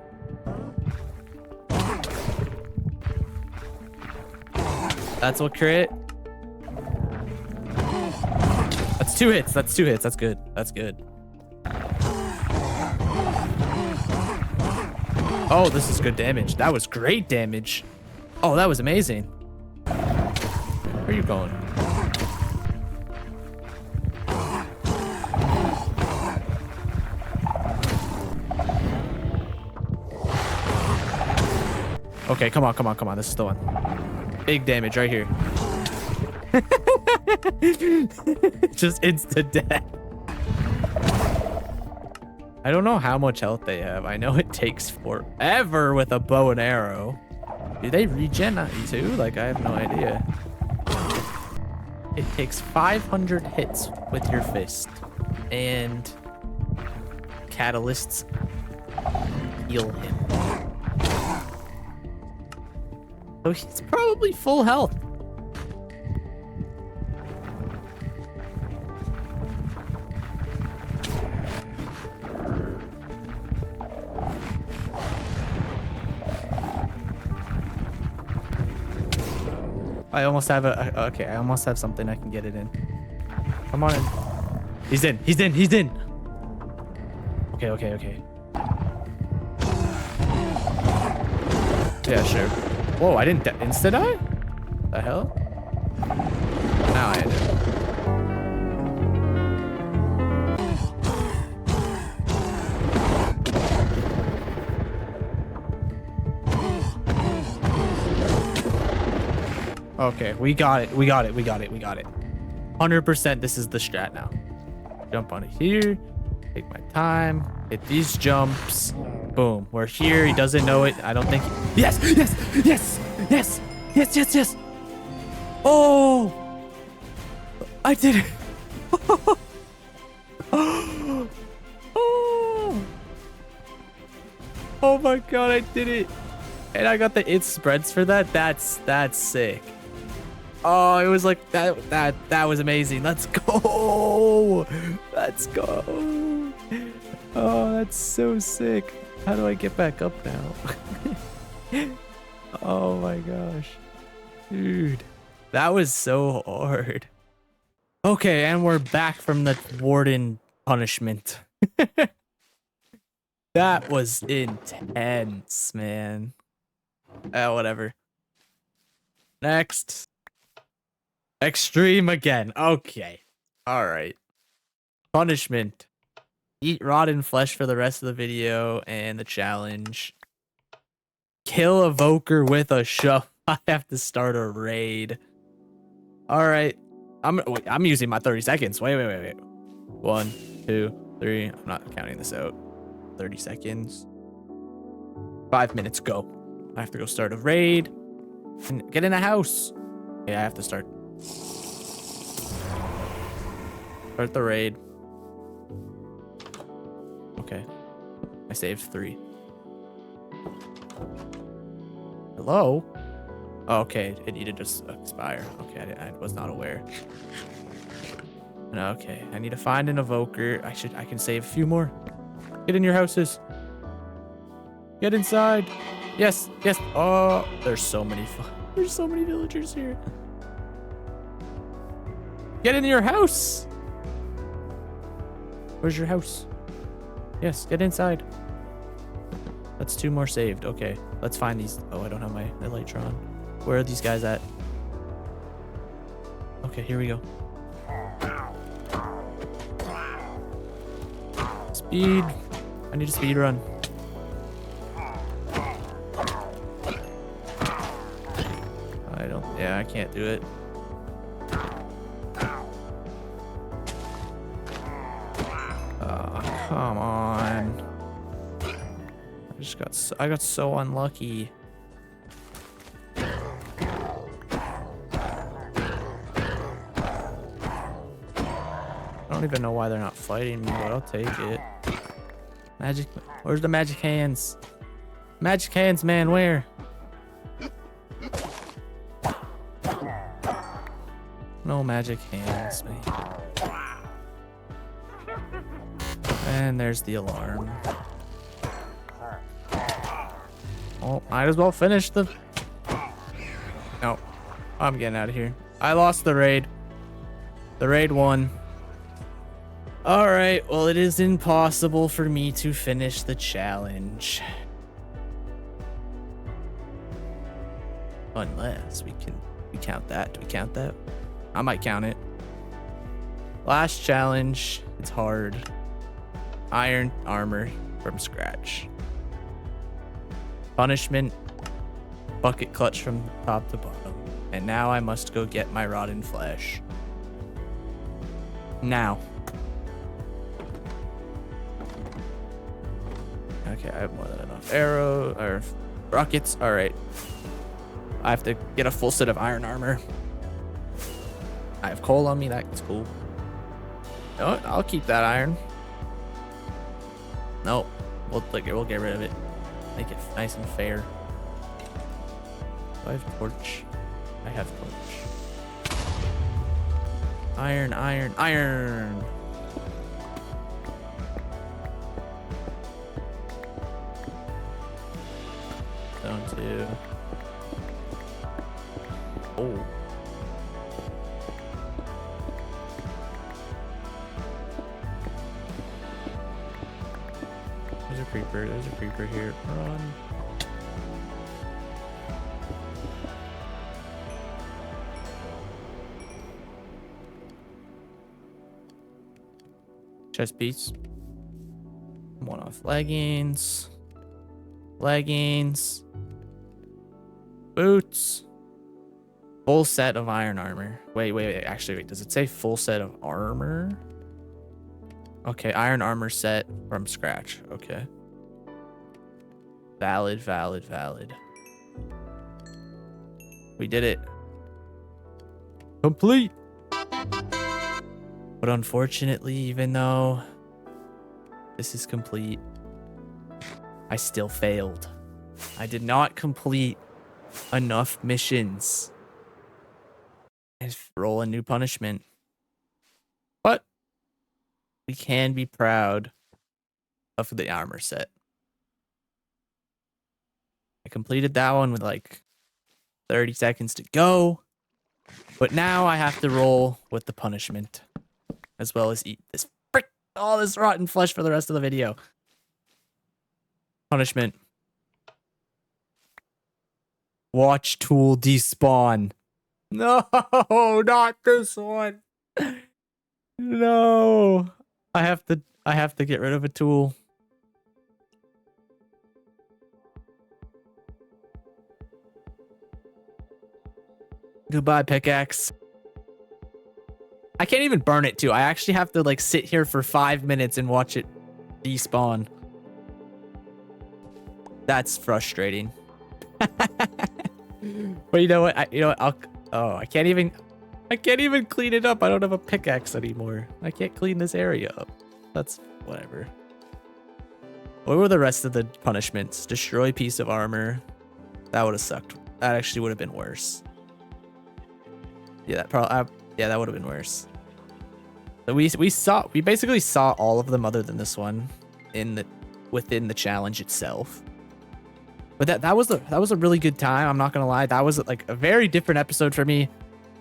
That's what crit. That's 2 hits. That's 2 hits. That's good. That's good. Oh, this is good damage. That was great damage. Oh, that was amazing. Where are you going? Okay, come on, come on, come on. This is the one. Big damage right here. Just instant death. I don't know how much health they have. I know it takes forever with a bow and arrow. Do they regen too? Like, I have no idea. It takes 500 hits with your fist. And catalysts heal him. So he's probably full health. I almost have okay, I almost have something I can get it in. Come on in. He's in, he's in, he's in. Okay, okay, okay. Yeah, sure. Whoa, I didn't insta-die? The hell? Now I did. Okay, we got it. We got it. We got it. We got it. 100% this is the strat now. Jump on it here. Take my time. Hit these jumps. Boom. We're here. He doesn't know it. I don't think. Yes! Yes! Yes! Yes! Yes! Yes! Yes! Oh! I did it! Oh! Oh my god, I did it! And I got the it spreads for that. That's sick. Oh, it was like that was amazing. Let's go. Let's go. Oh, that's so sick. How do I get back up now? Oh my gosh. Dude, that was so hard. Okay, and we're back from the warden punishment. That was intense, man. Whatever. Next. Extreme again. Okay. All right. Punishment. Eat rotten flesh for the rest of the video and the challenge. Kill a Voker with a shovel. I have to start a raid. All right. I'm using my 30 seconds. Wait. 1, 2, 3. I'm not counting this out. 30 seconds. 5 minutes. Go. I have to go start a raid and get in a house. Yeah, I have to start the raid. Okay. I saved 3. Hello? Oh, okay, it needed to expire. Okay, I was not aware. Okay, I need to find an evoker. I can save a few more. Get in your houses. Get inside. Yes, yes. Oh, there's so many villagers here. Get in your house. Where's your house? Yes, get inside. That's 2 more saved. Okay, let's find these. Oh, I don't have my elytron. Where are these guys at? Okay, here we go. Speed. I need a speed run. Yeah, I can't do it. Come on. I got so unlucky. I don't even know why they're not fighting me, but I'll take it. Magic, where's the magic hands? Magic hands, man, where? No magic hands, man. And there's the alarm. Oh, might as well finish the... No, I'm getting out of here. I lost the raid. The raid won. All right, well, it is impossible for me to finish the challenge. Unless we count that. Do we count that? I might count it. Last challenge. It's hard. Iron armor from scratch. Punishment. Bucket clutch from top to bottom. And now I must go get my rotten flesh. Now. Okay, I have more than enough arrow or rockets. All right. I have to get a full set of iron armor. I have coal on me. That's cool. No, I'll keep that iron. No, we'll get rid of it. Make it nice and fair. Do I have torch? I have torch. Iron, iron, iron. Zone 2. Oh. There's a creeper. There's a creeper here. Run. Chest piece. 1 off leggings. Leggings. Boots. Full set of iron armor. Wait. Actually, wait. Does it say full set of armor? Okay, iron armor set from scratch. Okay. Valid. We did it. Complete. But unfortunately, even though this is complete, I still failed. I did not complete enough missions and roll a new punishment. But we can be proud of the armor set. I completed that one with like 30 seconds to go. But now I have to roll with the punishment, as well as eat all this rotten flesh for the rest of the video. Punishment. Watch tool despawn. No, not this one. No. I have to get rid of a tool. Goodbye, pickaxe. I can't even burn it too. I actually have to like sit here for 5 minutes and watch it despawn. That's frustrating. But you know what? I can't even clean it up. I don't have a pickaxe anymore. I can't clean this area up. That's whatever. What were the rest of the punishments? Destroy piece of armor. That would have sucked. That actually would have been worse. Yeah, that probably. Yeah, that would have been worse. So we basically saw all of them other than this one within the challenge itself. But that was a really good time. I'm not gonna lie. That was like a very different episode for me.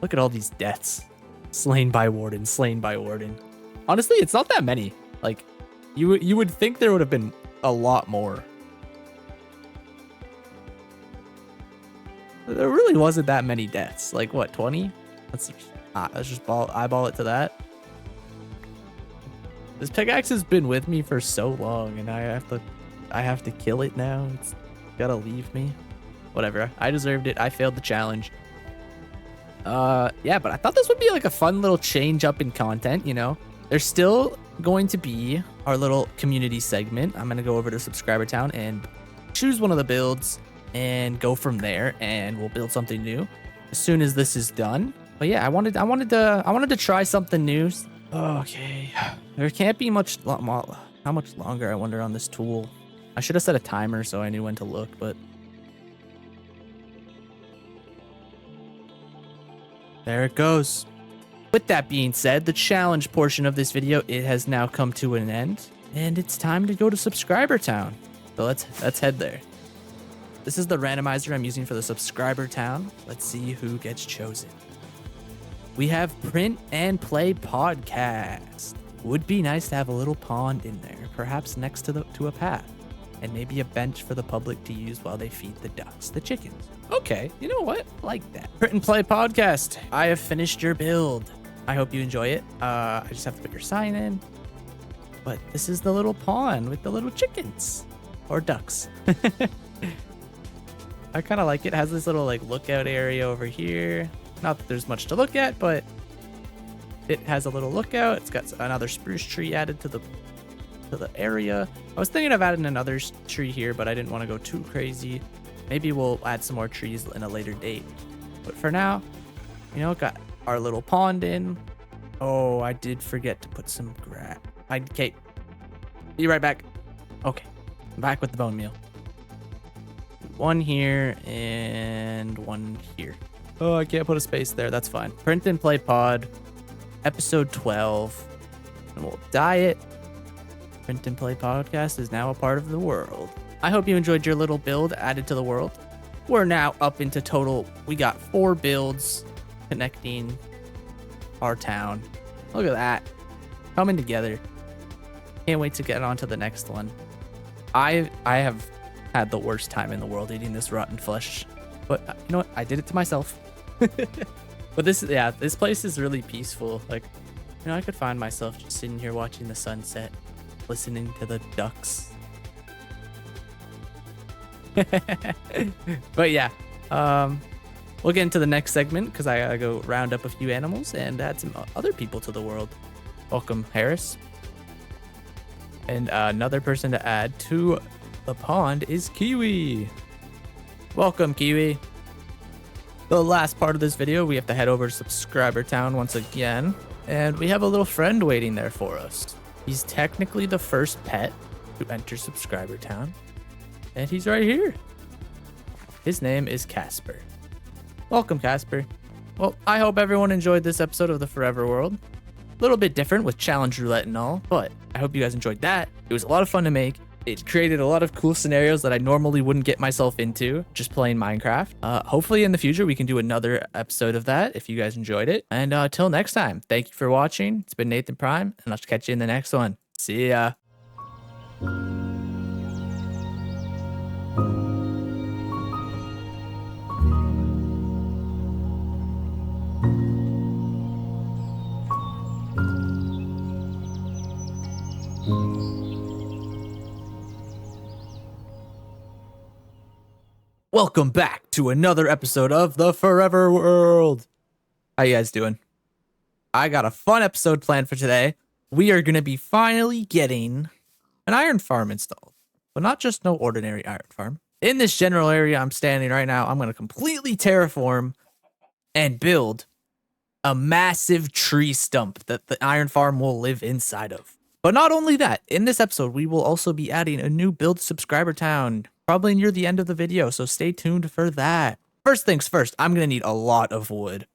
Look at all these deaths. Slain by Warden. Slain by Warden. Honestly, it's not that many. Like, you would think there would have been a lot more. There really wasn't that many deaths. Like what, 20? Let's just eyeball it to that. This pickaxe has been with me for so long, and I have to kill it now. It's gotta leave me. Whatever. I deserved it. I failed the challenge. Yeah, but I thought this would be like a fun little change up in content, you know? There's still going to be our little community segment. I'm gonna go over to Subscriber Town and choose one of the builds and go from there, and we'll build something new as soon as this is done. But yeah, I wanted to try something new. Okay, there can't be much. How much longer, I wonder, on this tool? I should have set a timer so I knew when to look, but there it goes. With that being said, the challenge portion of this video, it has now come to an end, and it's time to go to Subscriber Town. So let's head there. This is the randomizer I'm using for the Subscriber Town. Let's see who gets chosen. We have Print and Play Podcast. Would be nice to have a little pond in there, perhaps next to a path, and maybe a bench for the public to use while they feed the ducks, the chickens. Okay, you know what? Like that. Print and Play Podcast. I have finished your build. I hope you enjoy it. I just have to put your sign in. But this is the little pond with the little chickens or ducks. I kind of like it. It has this little like lookout area over here. Not that there's much to look at, but it has a little lookout. It's got another spruce tree added to the area. I was thinking of adding another tree here, but I didn't want to go too crazy. Maybe we'll add some more trees in a later date. But for now, you know, got our little pond in. Oh, I did forget to put some grass. Okay, be right back. Okay, I'm back with the bone meal. One here and one here. Oh, I can't put a space there. That's fine. Print and Play Pod, episode 12. And we'll dye it. Print and Play Podcast is now a part of the world. I hope you enjoyed your little build added to the world. We're now up into total. We got 4 builds connecting our town. Look at that. Coming together. Can't wait to get on to the next one. I have had the worst time in the world eating this rotten flesh. But you know what? I did it to myself. But this place is really peaceful. Like, you know, I could find myself just sitting here watching the sunset, listening to the ducks. But yeah, we'll get into the next segment because I gotta go round up a few animals and add some other people to the world. Welcome, Harris. And another person to add to the pond is Kiwi. Welcome, Kiwi. The last part of this video, we have to head over to Subscriber Town once again, and we have a little friend waiting there for us. He's technically the first pet to enter Subscriber Town, and he's right here. His name is Casper. Welcome, Casper. Well, I hope everyone enjoyed this episode of the Forever World. A little bit different with challenge roulette and all, but I hope you guys enjoyed that. It was a lot of fun to make. It created a lot of cool scenarios that I normally wouldn't get myself into just playing Minecraft. Hopefully in the future we can do another episode of that if you guys enjoyed it. And till next time, thank you for watching. It's been Nathan Prime, and I'll catch you in the next one. See ya. Welcome back to another episode of the Forever World. How you guys doing? I got a fun episode planned for today. We are going to be finally getting an iron farm installed, but not just no ordinary iron farm. In this general area I'm standing right now, I'm going to completely terraform and build a massive tree stump that the iron farm will live inside of. But not only that, in this episode, we will also be adding a new build subscriber town, probably near the end of the video, so stay tuned for that. First things first, I'm going to need a lot of wood.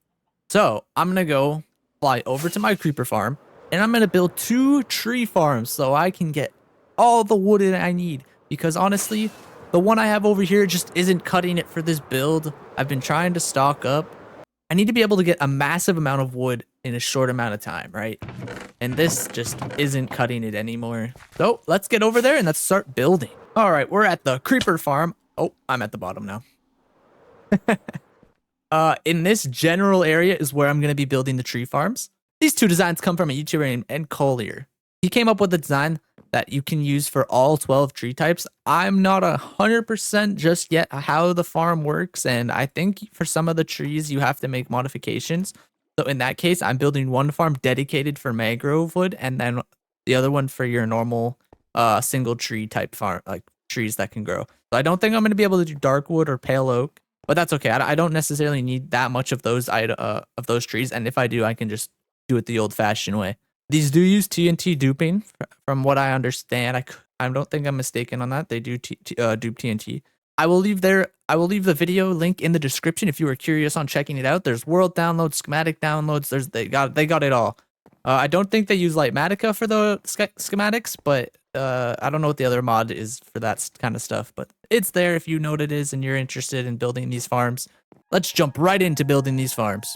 So I'm going to go fly over to my creeper farm, and I'm going to build 2 tree farms so I can get all the wood that I need. Because honestly, the one I have over here just isn't cutting it for this build. I've been trying to stock up. I need to be able to get a massive amount of wood in a short amount of time, right? And this just isn't cutting it anymore. So let's get over there and let's start building. All right, we're at the creeper farm. Oh, I'm at the bottom now. In this general area is where I'm going to be building the tree farms. These 2 designs come from a YouTuber named Ed Collier. He came up with a design that you can use for all 12 tree types. I'm not 100% just yet how the farm works, and I think for some of the trees you have to make modifications. So in that case, I'm building one farm dedicated for mangrove wood, and then the other one for your normal single tree type farm, like trees that can grow. So I don't think I'm going to be able to do dark wood or pale oak, but that's okay. I don't necessarily need that much of those trees, and if I do, I can just do it the old-fashioned way. These do use TNT duping, from what I understand. I don't think I'm mistaken on that. They do dupe TNT. I will leave the video link in the description if you are curious on checking it out. There's world downloads, schematic downloads. They got it all. I don't think they use Lightmatica for the schematics, but I don't know what the other mod is for that kind of stuff. But it's there if you know what it is and you're interested in building these farms. Let's jump right into building these farms.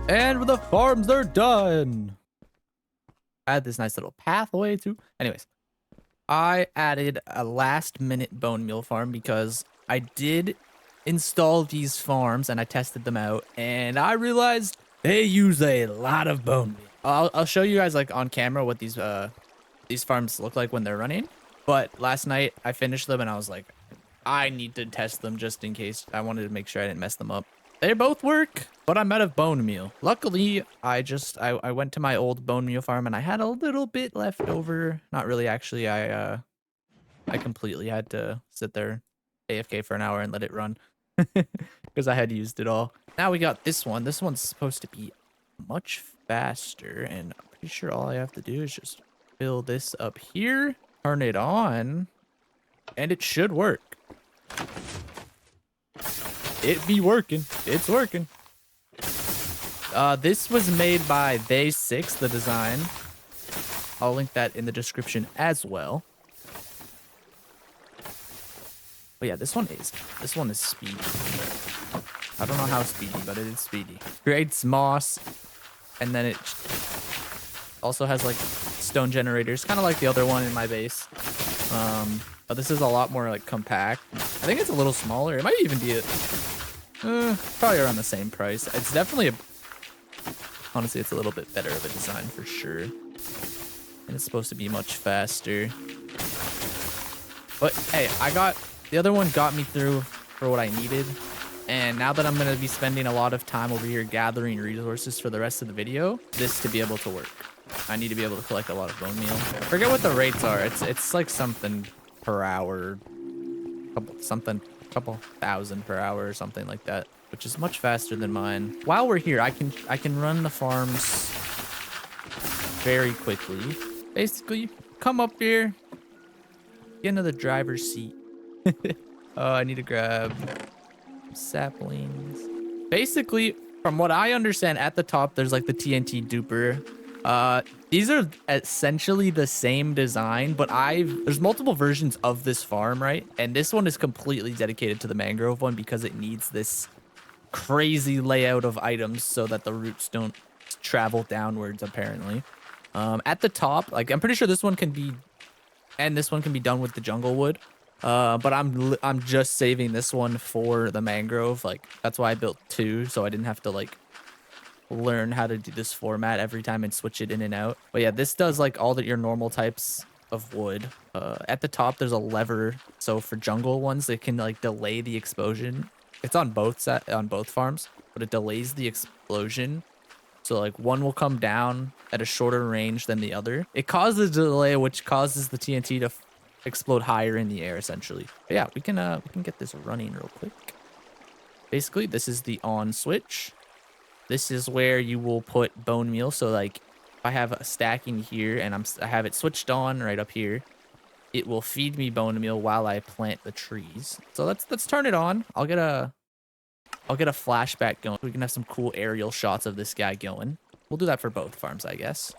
And the farms are done. I had this nice little pathway too. Anyways, I added a last minute bone meal farm because I did install these farms and I tested them out and I realized they use a lot of bone meal. I'll show you guys like on camera what these farms look like when they're running. But last night I finished them and I was like, I need to test them just in case. I wanted to make sure I didn't mess them up. They both work, but I'm out of bone meal. Luckily, I went to my old bone meal farm and I had a little bit left over. Not really, actually. I completely had to sit there AFK for an hour and let it run because I had used it all. Now we got this one. This one's supposed to be much faster, and I'm pretty sure all I have to do is just fill this up here, turn it on, and it should work. It be working. It's working. This was made by They6, the design. I'll link that in the description as well. But yeah, this one is speedy. I don't know how speedy, but it is speedy. Creates moss, and then it also has like stone generators, kind of like the other one in my base. But this is a lot more like compact. I think it's a little smaller. It might even be probably around the same price. It's definitely honestly, it's a little bit better of a design for sure. And it's supposed to be much faster. But hey, I got The other one got me through for what I needed. And now that I'm going to be spending a lot of time over here gathering resources for the rest of the video, this to be able to work. I need to be able to collect a lot of bone meal. I forget what the rates are. It's like something per hour, couple thousand per hour or something like that, which is much faster than mine. While we're here, I can run the farms very quickly. Basically, come up here, get into the driver's seat. Oh, I need to grab saplings. Basically, from what I understand, at the top there's like the TNT duper. These are essentially the same design, but there's multiple versions of this farm, right? And this one is completely dedicated to the mangrove one because it needs this crazy layout of items so that the roots don't travel downwards, apparently. At the top, like I'm pretty sure this one can be, and this one can be done with the jungle wood. But I'm just saving this one for the mangrove. Like that's why I built two, so I didn't have to like learn how to do this format every time and switch it in and out. But yeah, this does like all your normal types of wood. At the top there's a lever, so for jungle ones it can like delay the explosion. It's on both farms, but it delays the explosion. So like one will come down at a shorter range than the other. It causes a delay, which causes the TNT to explode higher in the air, essentially. But yeah, we can get this running real quick. Basically, this is the on switch. This is where you will put bone meal. So like, if I have a stacking here and I have it switched on right up here, it will feed me bone meal while I plant the trees. So let's turn it on. I'll get a flashback going. We can have some cool aerial shots of this guy going. We'll do that for both farms, I guess.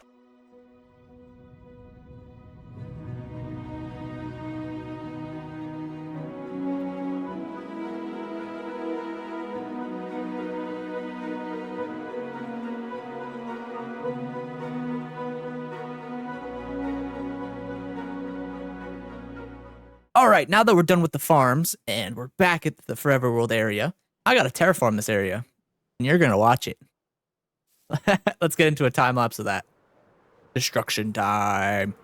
All right, now that we're done with the farms and we're back at the Forever World area, I gotta terraform this area, and you're gonna watch it. Let's get into a time lapse of that. Destruction time.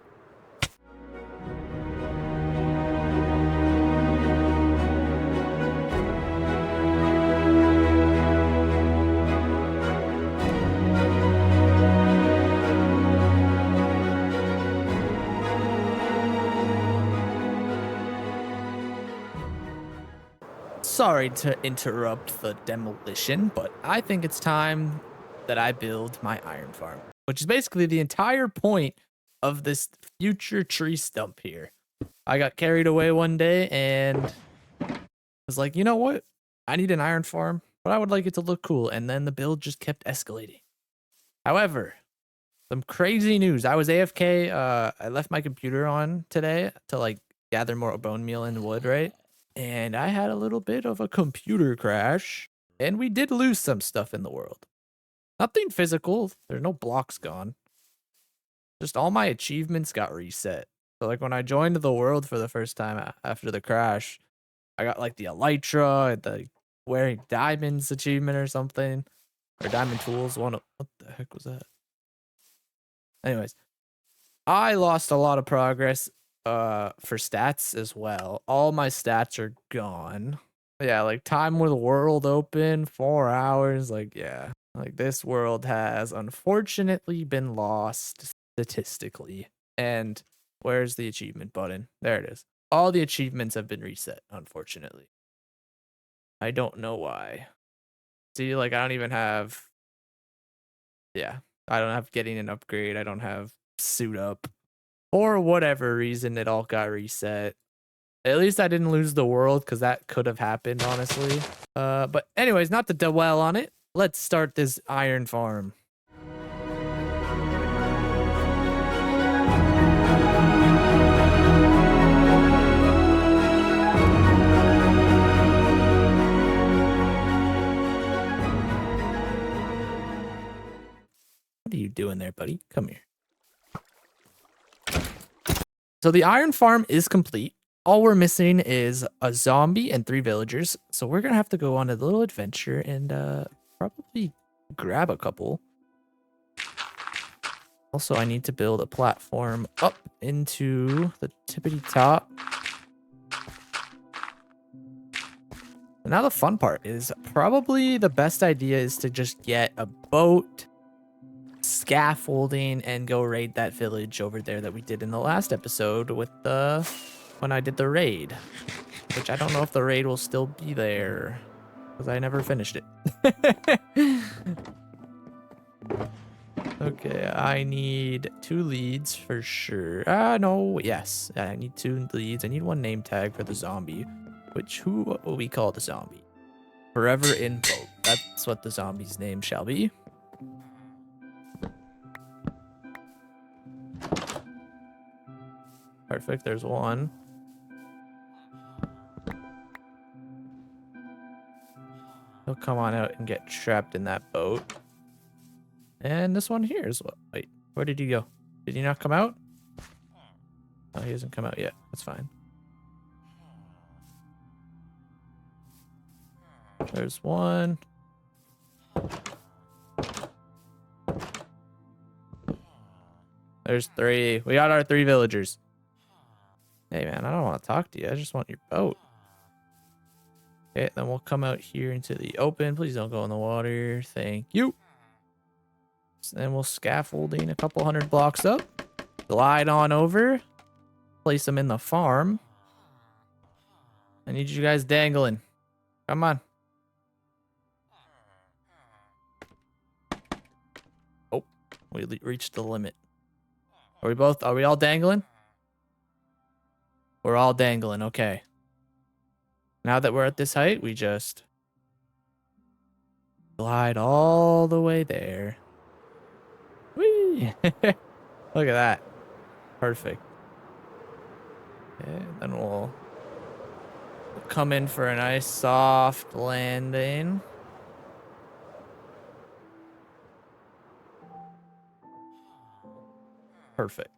Sorry to interrupt the demolition, but I think it's time that I build my iron farm, which is basically the entire point of this future tree stump here. I got carried away one day and was like, you know what? I need an iron farm, but I would like it to look cool. And then the build just kept escalating. However, some crazy news. I was AFK. I left my computer on today to like gather more bone meal and wood, right? And I had a little bit of a computer crash, and we did lose some stuff in the world. Nothing physical. There's no blocks gone. Just all my achievements got reset. So like when I joined the world for the first time after the crash, I got like the elytra, the wearing diamonds achievement or something, or diamond tools. What the heck was that? Anyways, I lost a lot of progress for stats as well. All my stats are gone. Yeah, like time with the world open, 4 hours. Like, yeah, like this world has unfortunately been lost statistically. And where's the achievement button? There it is. All the achievements have been reset, unfortunately. I don't know why. See, like I don't even have, yeah, I don't have getting an upgrade. I don't have suit up. For whatever reason, it all got reset. At least I didn't lose the world, because that could have happened, honestly. But anyways, not to dwell on it, let's start this iron farm. What are you doing there, buddy? Come here. So the iron farm is complete. All we're missing is a zombie and 3 villagers. So we're going to have to go on a little adventure and probably grab a couple. Also, I need to build a platform up into the tippity top. Now the fun part is probably the best idea is to just get a boat, scaffolding, and go raid that village over there that we did in the last episode with the when I did the raid. Which I don't know if the raid will still be there because I never finished it. Okay, I need 2 leads for sure. No, yes. I need 2 leads. I need 1 name tag for the zombie. Which, who will we call the zombie? Forever Invoke. That's what the zombie's name shall be. Perfect, there's 1. He'll come on out and get trapped in that boat. And this one here is what? Wait, where did he go? Did he not come out? Oh, he hasn't come out yet. That's fine. There's 1. There's 3. We got our 3 villagers. Hey, man, I don't want to talk to you. I just want your boat. Okay, then we'll come out here into the open. Please don't go in the water. Thank you. Then we'll scaffolding a couple 100 blocks up. Glide on over. Place them in the farm. I need you guys dangling. Come on. Oh, we reached the limit. Are we all dangling? We're all dangling, okay. Now that we're at this height, we just glide all the way there. Whee! Look at that. Perfect. Okay, then we'll come in for a nice soft landing. Perfect.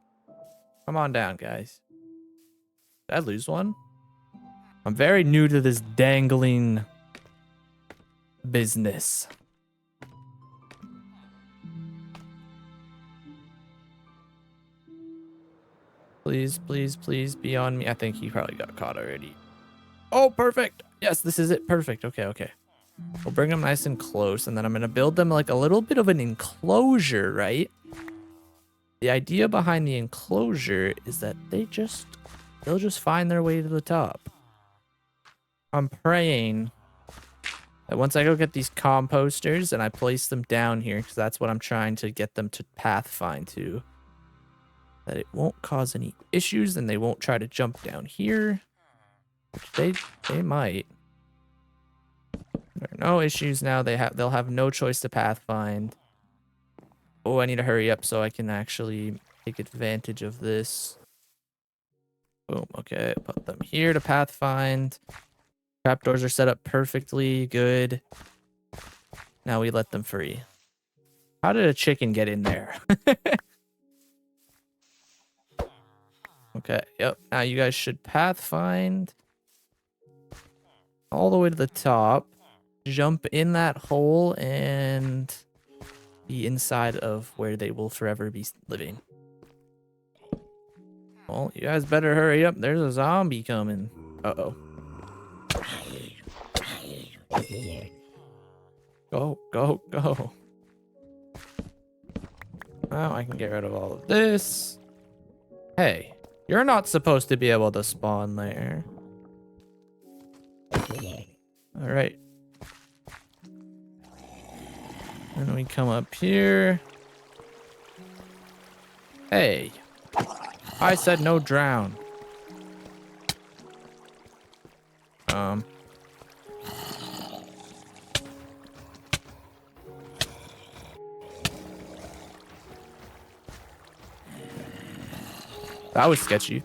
Come on down, guys. Did I lose one? I'm very new to this dangling business. Please, please, please be on me. I think he probably got caught already. Oh, perfect. Yes, this is it. Perfect. Okay, okay. We'll bring them nice and close, and then I'm going to build them like a little bit of an enclosure, right? The idea behind the enclosure is that they'll just find their way to the top. I'm praying that once I go get these composters and I place them down here, because that's what I'm trying to get them to pathfind to, that it won't cause any issues and they won't try to jump down here, which they might. There are no issues now. They'll have no choice to pathfind. Oh, I need to hurry up so I can actually take advantage of this. Boom. Okay, put them here to pathfind. Trapdoors are set up perfectly. Good. Now we let them free. How did a chicken get in there? Okay, yep. Now you guys should pathfind all the way to the top. Jump in that hole and be inside of where they will forever be living. Well, you guys better hurry up. There's a zombie coming. Uh-oh. Go, go, go. Now I can get rid of all of this. Hey, you're not supposed to be able to spawn there. All right. And we come up here. Hey, I said no drown. That was sketchy.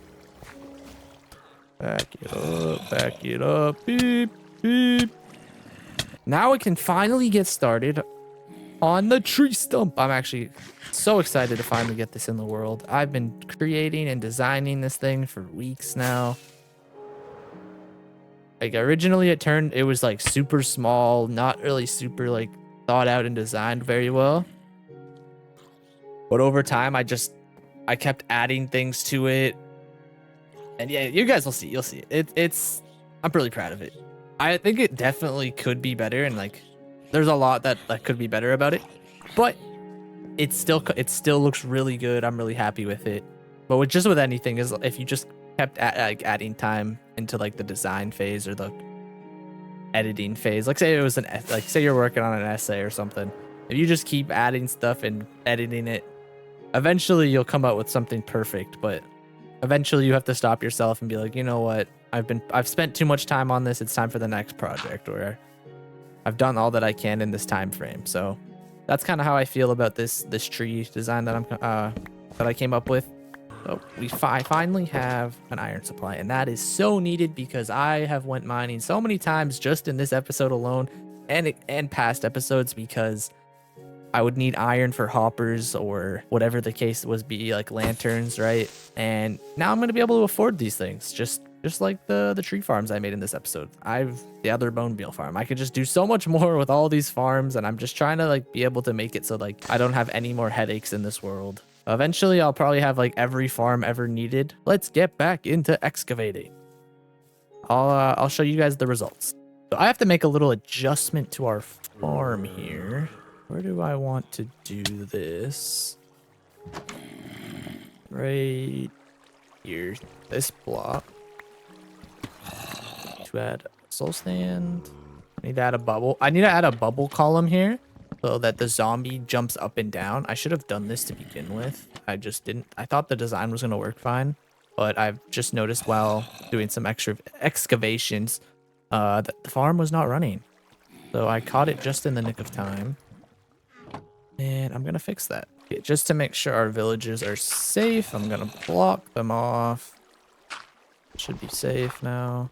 Back it up, back it up. Beep, beep. Now we can finally get started on the tree stump. I'm actually so excited to finally get this in the world. I've been creating and designing this thing for weeks now. Like originally it was like super small, not really super like thought out and designed very well. But over time I kept adding things to it. And yeah, you guys will see. You'll see it. I'm really proud of it. I think it definitely could be better, and like there's a lot that could be better about it, but it still looks really good. I'm really happy with it. But with anything is if you just kept adding time into like the design phase or the editing phase, like say it was say you're working on an essay or something, if you just keep adding stuff and editing it, eventually you'll come out with something perfect. But eventually you have to stop yourself and be like, you know what, I've spent too much time on this, it's time for the next project, or I've done all that I can in this time frame. So that's kind of how I feel about this tree design that I came up with. So I finally have an iron supply, and that is so needed because I have went mining so many times just in this episode alone, and past episodes, because I would need iron for hoppers or whatever the case was, be like lanterns, right? And now I'm gonna be able to afford these things, just like the tree farms I made in this episode. The other bone meal farm. I could just do so much more with all these farms, and I'm just trying to like be able to make it so like I don't have any more headaches in this world. Eventually, I'll probably have like every farm ever needed. Let's get back into excavating. I'll show you guys the results. So I have to make a little adjustment to our farm here. Where do I want to do this? Right here. This block. To add soul stand. I need to add a bubble. I need to add a bubble column here so that the zombie jumps up and down. I should have done this to begin with. I just didn't. I thought the design was going to work fine, but I've just noticed while doing some extra excavations that the farm was not running. So I caught it just in the nick of time. And I'm going to fix that. Okay, just to make sure our villagers are safe, I'm going to block them off. Should be safe now.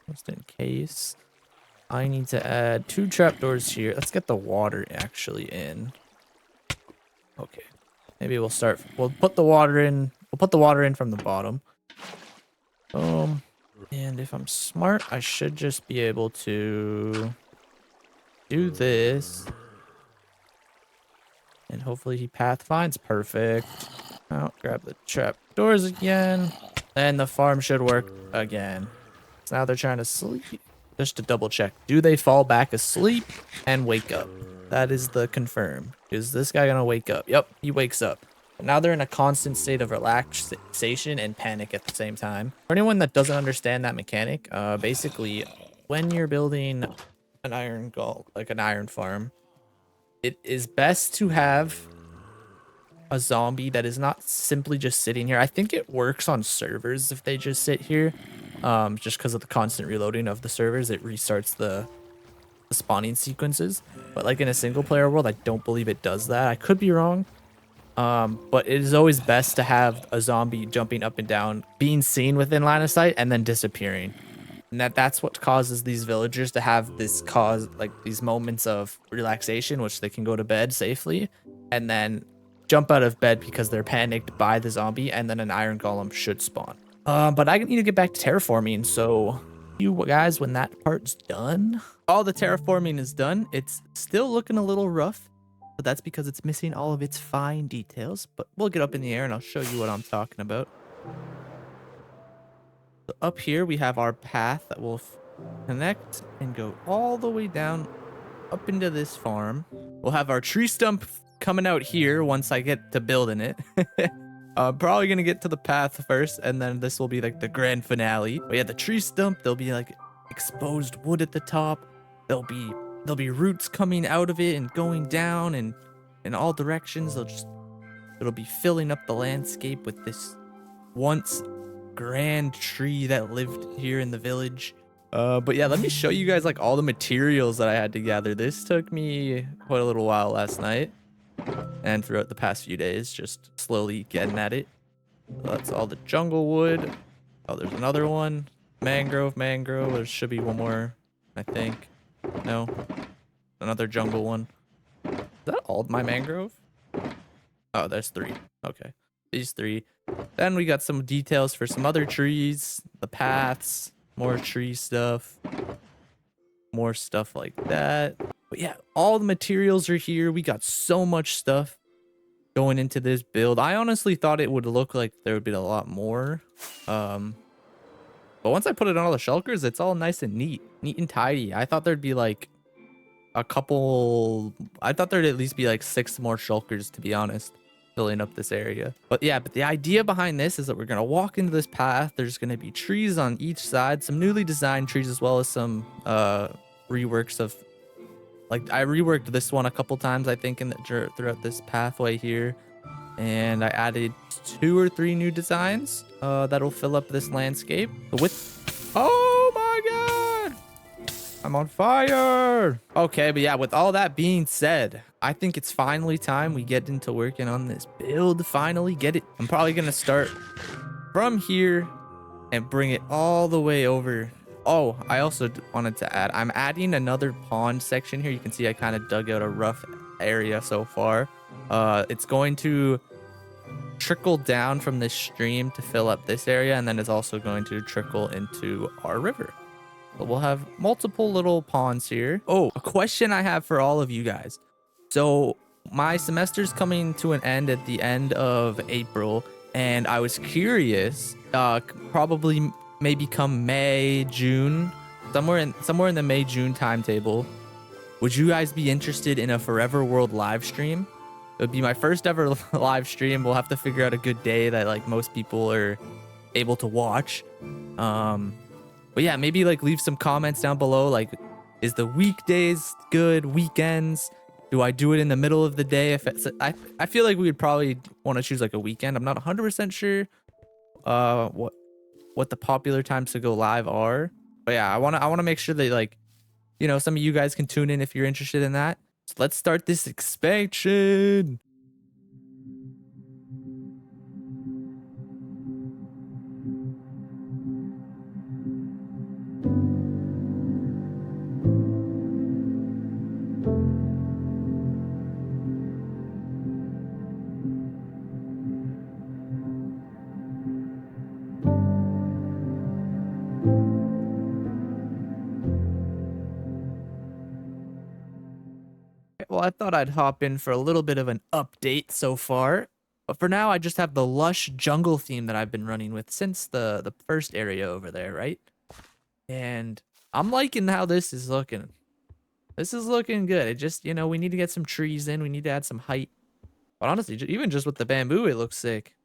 Just in case. I need to add 2 trapdoors here. Let's get the water actually in. Okay. Maybe we'll put the water in. We'll put the water in from the bottom. And if I'm smart, I should just be able to do this. And hopefully he path finds. Perfect. Now grab the trapdoors again. And the farm should work again. So now they're trying to sleep. Just to double check. Do they fall back asleep and wake up? That is the confirm. Is this guy gonna wake up? Yep, he wakes up. Now they're in a constant state of relaxation and panic at the same time. For anyone that doesn't understand that mechanic, basically, when you're building an iron farm, it is best to have a zombie that is not simply just sitting here. I think it works on servers if they just sit here. Just because of the constant reloading of the servers, it restarts the spawning sequences. But like in a single player world, I don't believe it does that. I could be wrong. But it is always best to have a zombie jumping up and down, being seen within line of sight, and then disappearing. And that's what causes these villagers to have these moments of relaxation, which they can go to bed safely, and then jump out of bed because they're panicked by the zombie, and then an iron golem should spawn. But I need to get back to terraforming, so you guys, when that part's done, all the terraforming is done. It's still looking a little rough, but that's because it's missing all of its fine details. But we'll get up in the air and I'll show you what I'm talking about. So up here, we have our path that will connect and go all the way down up into this farm. We'll have our tree stump coming out here once I get to building it. I'm probably gonna get to the path first, and then this will be like the grand finale. But yeah, the tree stump, there'll be like exposed wood at the top. There'll be roots coming out of it and going down and in all directions. It'll be filling up the landscape with this once grand tree that lived here in the village. But yeah, let me show you guys like all the materials that I had to gather. This took me quite a little while last night. And throughout the past few days, just slowly getting at it. So that's all the jungle wood. Oh, there's another one. Mangrove. There should be one more, I think. No. Another jungle one. Is that all my mangrove? Oh, there's 3. Okay. These 3. Then we got some details for some other trees. The paths. More tree stuff. More stuff like that. But yeah, all the materials are here. We got so much stuff going into this build. I honestly thought it would look like there would be a lot more. But once I put it on all the shulkers, it's all nice and neat and tidy. I thought there'd be like a couple, I thought there'd at least be like 6 more shulkers, to be honest, filling up this area. But yeah, but the idea behind this is that we're gonna walk into this path. There's gonna be trees on each side, some newly designed trees, as well as some reworks of, like, I reworked this one a couple times, I think, in the throughout this pathway here. And I added 2 or 3 new designs that'll fill up this landscape. Oh my god! I'm on fire! Okay, but yeah, with all that being said, I think it's finally time we get into working on this build. Finally get it. I'm probably gonna start from here and bring it all the way over. Oh, I also wanted to add, I'm adding another pond section here. You can see I kind of dug out a rough area so far. It's going to trickle down from this stream to fill up this area, and then it's also going to trickle into our river. But we'll have multiple little ponds here. Oh, a question I have for all of you guys. So my semester's coming to an end at the end of April, and I was curious, probably maybe come May, June, somewhere in the May-June timetable, would you guys be interested in a Forever World live stream? It would be my first ever live stream. We'll have to figure out a good day that like most people are able to watch. But yeah, maybe like leave some comments down below. Like, is the weekdays good? Weekends? Do I do it in the middle of the day? If it's, I feel like we would probably want to choose like a weekend. I'm not 100% sure what the popular times to go live are. But yeah, I wanna make sure that, like, you know, some of you guys can tune in if you're interested in that. So let's start this expansion. Well, I thought I'd hop in for a little bit of an update so far. But for now, I just have the lush jungle theme that I've been running with since the first area over there, right? And I'm liking how this is looking. This is looking good. It just, you know, we need to get some trees in. We need to add some height. But honestly, even just with the bamboo, it looks sick.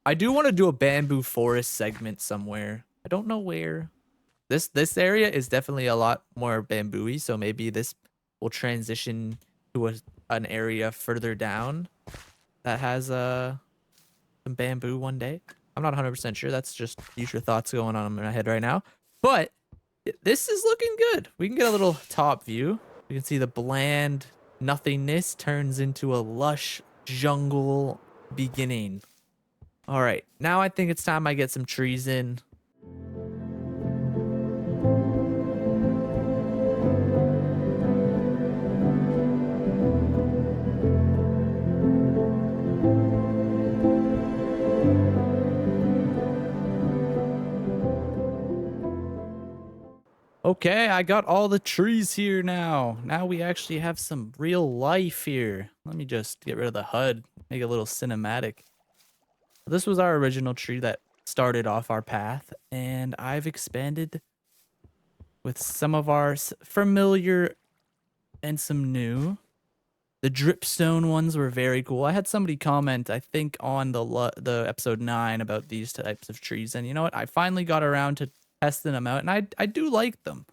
I do want to do a bamboo forest segment somewhere. I don't know where. This area is definitely a lot more bamboo-y, so maybe this will transition to an area further down that has some bamboo one day. I'm not 100% sure. That's just future thoughts going on in my head right now. But this is looking good. We can get a little top view. We can see the bland nothingness turns into a lush jungle beginning. All right, now I think it's time I get some trees in. Okay, I got all the trees here now. Now we actually have some real life here. Let me just get rid of the HUD, make it a little cinematic. This was our original tree that started off our path, and I've expanded with some of our familiar and some new. The dripstone ones were very cool. I had somebody comment, I think, on the episode 9 about these types of trees, and you know what? I finally got around to testing them out, and I do like them.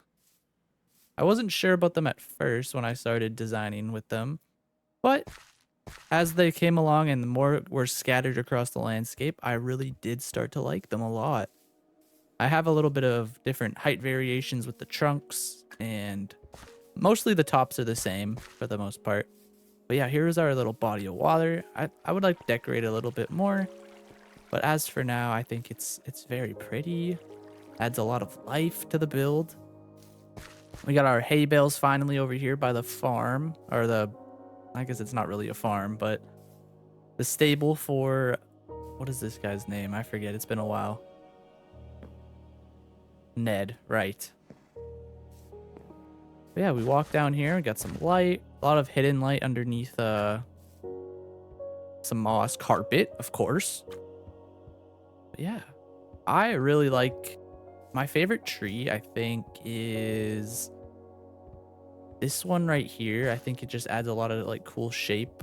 I wasn't sure about them at first when I started designing with them, but as they came along and the more were scattered across the landscape, I really did start to like them a lot. I have a little bit of different height variations with the trunks, and mostly the tops are the same for the most part. But yeah, here's our little body of water. I would like to decorate a little bit more, but as for now, I think it's very pretty. Adds a lot of life to the build. We got our hay bales finally over here by the farm, or I guess it's not really a farm, but the stable for, what is this guy's name? I forget, it's been a while. Ned, right. But yeah, we walk down here, got some light, a lot of hidden light underneath some moss carpet, of course. But yeah, I really like my favorite tree, I think, is this one right here. I think it just adds a lot of like cool shape.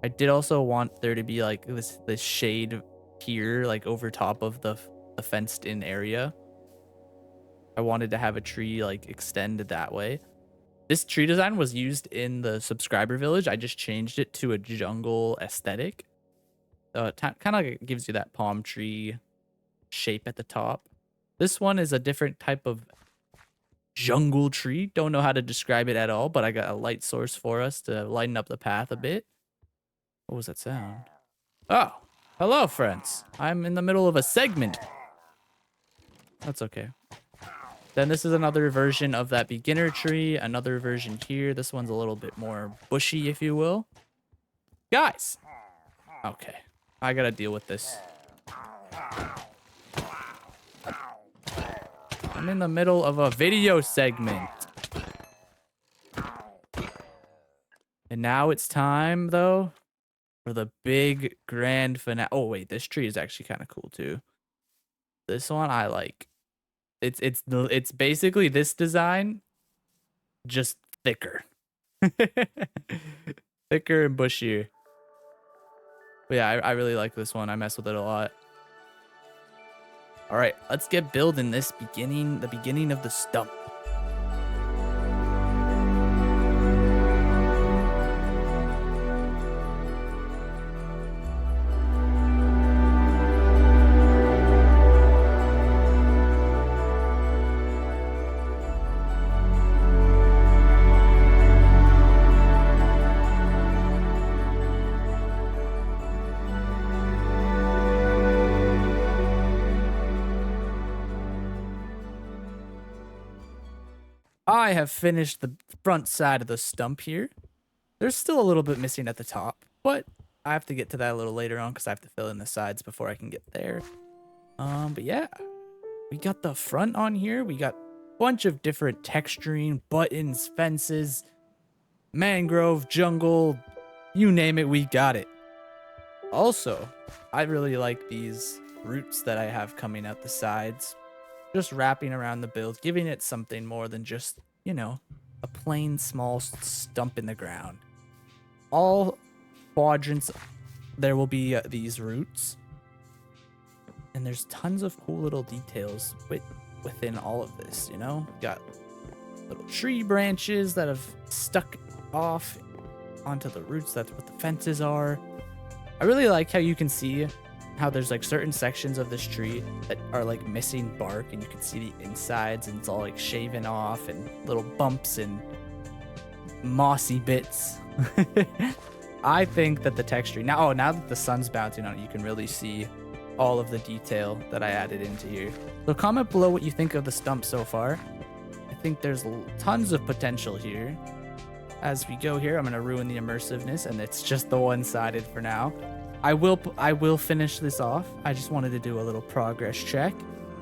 I did also want there to be like this shade here, like over top of the fenced in area. I wanted to have a tree like extend that way. This tree design was used in the subscriber village. I just changed it to a jungle aesthetic. So it kind of gives you that palm tree shape at the top. This one is a different type of jungle tree. Don't know how to describe it at all, but I got a light source for us to lighten up the path a bit. What was that sound? Oh, hello, friends. I'm in the middle of a segment. That's okay. Then this is another version of that beginner tree. Another version here. This one's a little bit more bushy, if you will. Guys. Okay. I gotta deal with this. I'm in the middle of a video segment. And now it's time, though, for the big grand finale. Oh, wait. This tree is actually kind of cool, too. This one I like. It's basically this design, just thicker. Thicker and bushier. But yeah, I really like this one. I mess with it a lot. All right, let's get building this the beginning of the stump. I have finished the front side of the stump here. There's still a little bit missing at the top, but I have to get to that a little later on because I have to fill in the sides before I can get there. But yeah, we got the front on here. We got a bunch of different texturing, buttons, fences, mangrove, jungle, you name it, we got it. Also, I really like these roots that I have coming out the sides. Just wrapping around the build, giving it something more than just, you know, a plain small stump in the ground. All quadrants, there will be these roots. And there's tons of cool little details within all of this, you know? Got little tree branches that have stuck off onto the roots. That's what the fences are. I really like how you can see how there's like certain sections of this tree that are like missing bark, and you can see the insides and it's all like shaven off and little bumps and mossy bits. I think that the texturing now that the sun's bouncing on it, you can really see all of the detail that I added into here. So comment below what you think of the stump so far. I think there's tons of potential here. As we go here, I'm gonna ruin the immersiveness, and it's just the one-sided for now. I will finish this off. I just wanted to do a little progress check,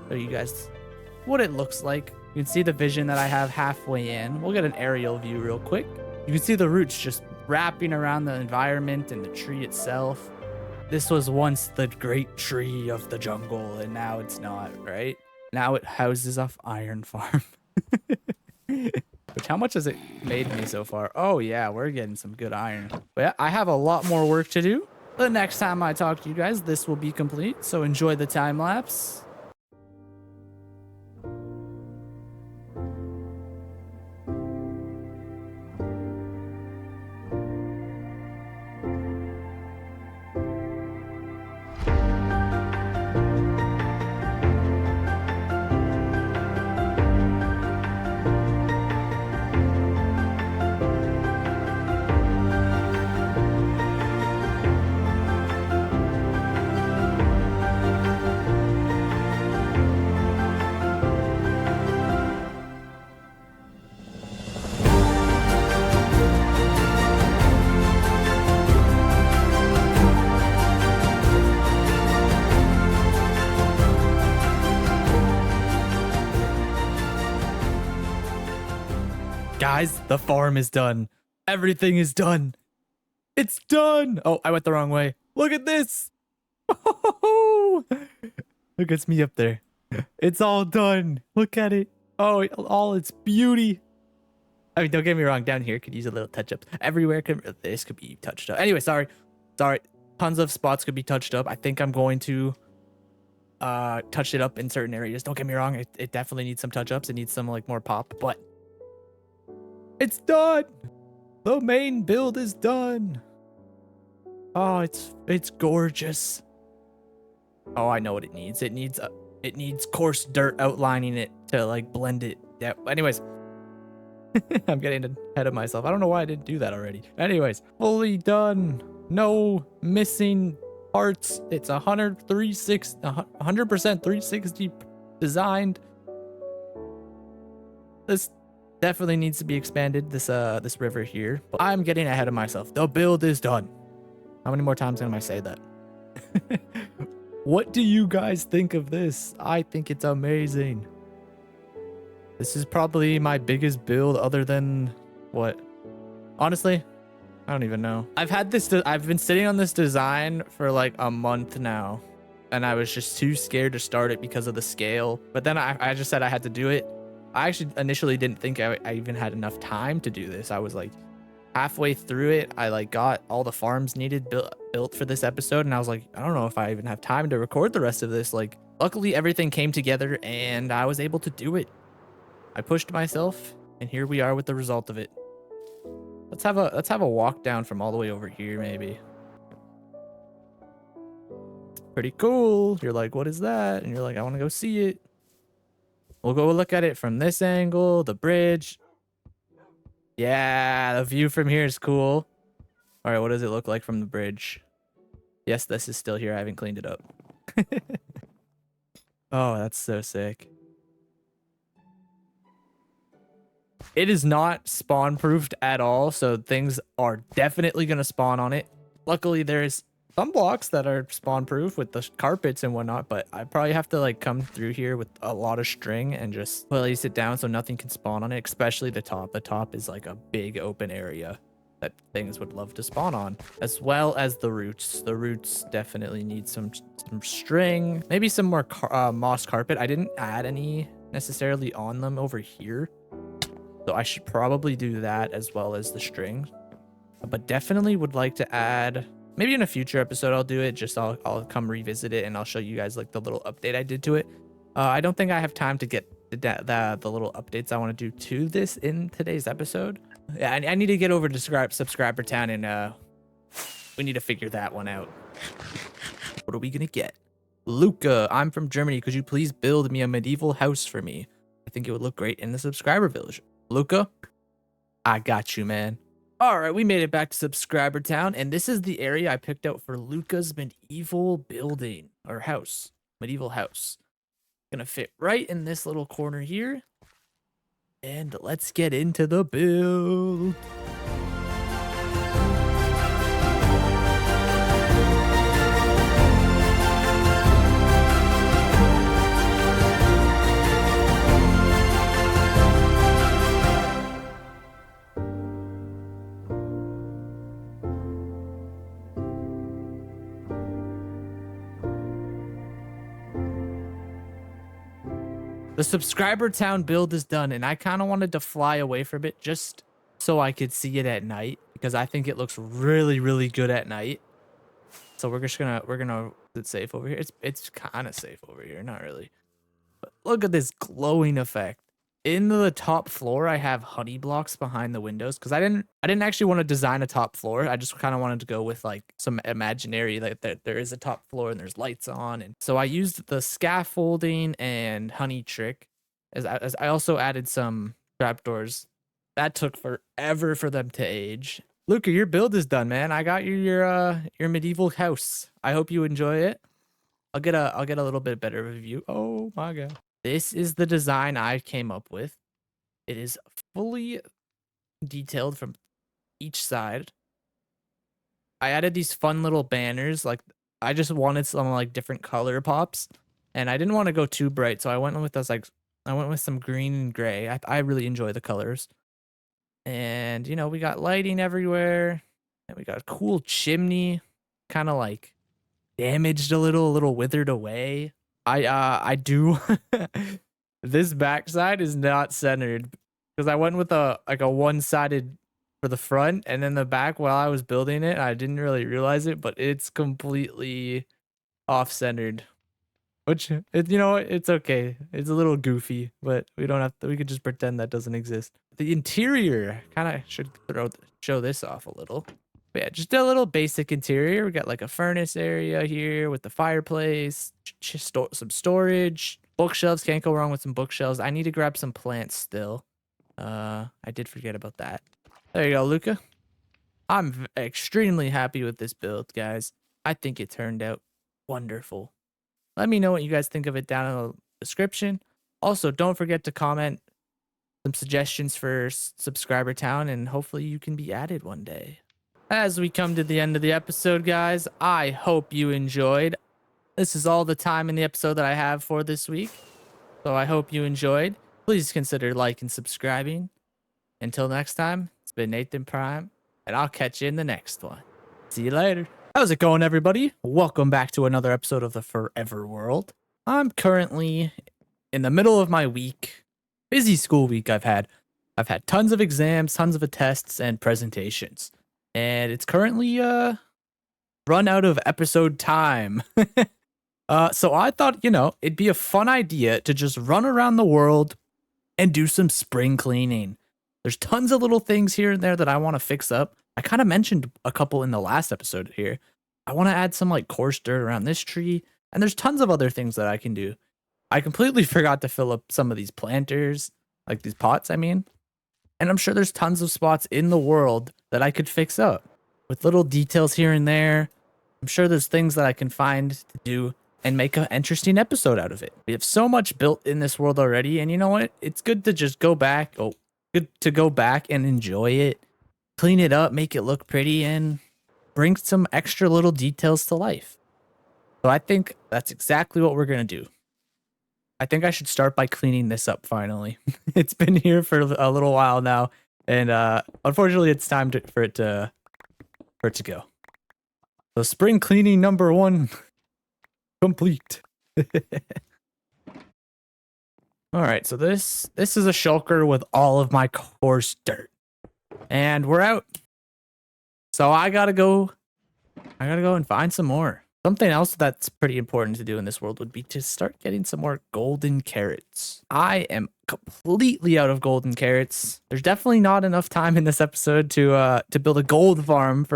show you guys what it looks like. You can see the vision that I have halfway in. We'll get an aerial view real quick. You can see the roots just wrapping around the environment and the tree itself. This was once the great tree of the jungle, and now it's not, right? Now it houses off iron farm. Which, how much has it made me so far? Oh yeah, we're getting some good iron. But yeah, I have a lot more work to do. The next time I talk to you guys, this will be complete. So enjoy the time lapse. Guys, the farm is done. Everything is done. It's done. Oh, I went the wrong way. Look at this. Look, it's me up there. It's all done. Look at it. Oh, all its beauty. I mean, don't get me wrong. Down here could use a little touch up. Everywhere could this could be touched up. Anyway, sorry. Tons of spots could be touched up. I think I'm going to touch it up in certain areas. Don't get me wrong. It definitely needs some touch ups. It needs some like more pop, but it's done. The main build is done. Oh, it's gorgeous. Oh, I know what it needs. It needs coarse dirt outlining it to like blend it. Yeah. Anyways, I'm getting ahead of myself. I don't know why I didn't do that already. Anyways, fully done. No missing parts. It's 100% 360 designed. This definitely needs to be expanded. This river here. But I'm getting ahead of myself. The build is done. How many more times am I say that? What do you guys think of this? I think it's amazing. This is probably my biggest build other than what? Honestly, I don't even know. I've been sitting on this design for like a month now, and I was just too scared to start it because of the scale. But then I just said I had to do it. I actually initially didn't think I even had enough time to do this. I was like halfway through it. I like got all the farms needed built for this episode, and I was like, I don't know if I even have time to record the rest of this. Like, luckily everything came together and I was able to do it. I pushed myself, and here we are with the result of it. Let's have a walk down from all the way over here, maybe. Pretty cool. You're like, what is that? And you're like, I want to go see it. We'll go look at it from this angle, the bridge. Yeah, the view from here is cool. All right, what does it look like from the bridge? Yes, this is still here. I haven't cleaned it up. Oh, that's so sick. It is not spawn proofed at all, so things are definitely going to spawn on it. Luckily, there's some blocks that are spawn proof with the carpets and whatnot, but I probably have to like come through here with a lot of string and just place it down so nothing can spawn on it, especially the top. The top is like a big open area that things would love to spawn on, as well as the roots. The roots definitely need some string, maybe some more moss carpet. I didn't add any necessarily on them over here, so I should probably do that as well as the string. But definitely would like to add, maybe in a future episode I'll do it. Just I'll come revisit it and I'll show you guys like the little update I did to it. I don't think I have time to get the little updates I want to do to this in today's episode. Yeah, I need to get over to subscriber town, and we need to figure that one out. What are we gonna get? Luca, I'm from Germany. Could you please build me a medieval house for me? I think it would look great in the subscriber village. Luca, I got you, man. All right, we made it back to subscriber town, and this is the area I picked out for Luca's medieval building or house. Medieval house. Gonna fit right in this little corner here. And let's get into the build. The subscriber town build is done, and I kind of wanted to fly away from it just so I could see it at night, because I think it looks really, really good at night. So we're gonna is it safe over here? It's kind of safe over here, not really. But look at this glowing effect. In the top floor, I have honey blocks behind the windows because I didn't actually want to design a top floor. I just kind of wanted to go with like some imaginary, like that there is a top floor and there's lights on. And so I used the scaffolding and honey trick as I also added some trapdoors. That took forever for them to age. Luca, your build is done, man. I got you your medieval house. I hope you enjoy it. I'll get a little bit better of a view. Oh my god. This is the design I came up with. It is fully detailed from each side. I added these fun little banners. Like, I just wanted some like different color pops, and I didn't want to go too bright, so I went with some green and gray. I really enjoy the colors. And you know, we got lighting everywhere, and we got a cool chimney, kind of like damaged a little withered away. I do. This backside is not centered because I went with a one-sided for the front, and then the back while I was building it, I didn't really realize it, but it's completely off-centered. Which it's okay. It's a little goofy, but we don't have to. We could just pretend that doesn't exist. The interior kind of should show this off a little. But yeah, just a little basic interior. We got like a furnace area here with the fireplace, some storage, bookshelves. Can't go wrong with some bookshelves. I need to grab some plants still. I did forget about that. There you go, Luca. I'm extremely happy with this build, guys. I think it turned out wonderful. Let me know what you guys think of it down in the description. Also, don't forget to comment some suggestions for Subscriber Town, and hopefully you can be added one day. As we come to the end of the episode, guys, I hope you enjoyed. This is all the time in the episode that I have for this week. So I hope you enjoyed. Please consider liking and subscribing. Until next time, it's been Nathan Prime, and I'll catch you in the next one. See you later. How's it going, everybody? Welcome back to another episode of the Forever World. I'm currently in the middle of my week. Busy school week I've had. I've had tons of exams, tons of tests, and presentations. And it's currently run out of episode time. So I thought, it'd be a fun idea to just run around the world and do some spring cleaning. There's tons of little things here and there that I want to fix up. I kind of mentioned a couple in the last episode here. I want to add some like coarse dirt around this tree, and there's tons of other things that I can do. I completely forgot to fill up some of these planters, like these pots, I mean. And I'm sure there's tons of spots in the world that I could fix up with little details here and there. I'm sure there's things that I can find to do and make an interesting episode out of it. We have so much built in this world already, and you know what? It's good to just go back. Good to go back and enjoy it. Clean it up, make it look pretty, and bring some extra little details to life. So I think that's exactly what we're going to do. I think I should start by cleaning this up finally. It's been here for a little while now, and unfortunately it's time for it to go. So spring cleaning number 1 complete. All right, so this is a shulker with all of my coarse dirt. And we're out. So I gotta go and find some more. Something else that's pretty important to do in this world would be to start getting some more golden carrots. I am completely out of golden carrots. There's definitely not enough time in this episode to build a gold farm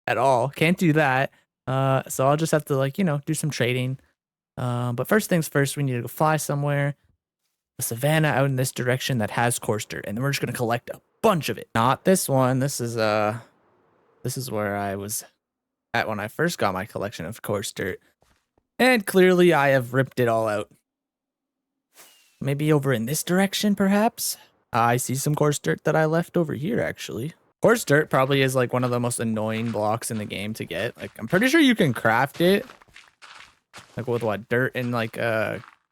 at all. Can't do that. So I'll just have to do some trading. But first things first, we need to go fly somewhere. A savanna out in this direction that has coarse dirt, and then we're just gonna collect a bunch of it. Not this one. This is where I was at when I first got my collection of coarse dirt, and clearly I have ripped it all out. Maybe over in this direction, perhaps. I see some coarse dirt that I left over here. Actually, coarse dirt probably is like one of the most annoying blocks in the game to get. Like, I'm pretty sure you can craft it, like with what, dirt and like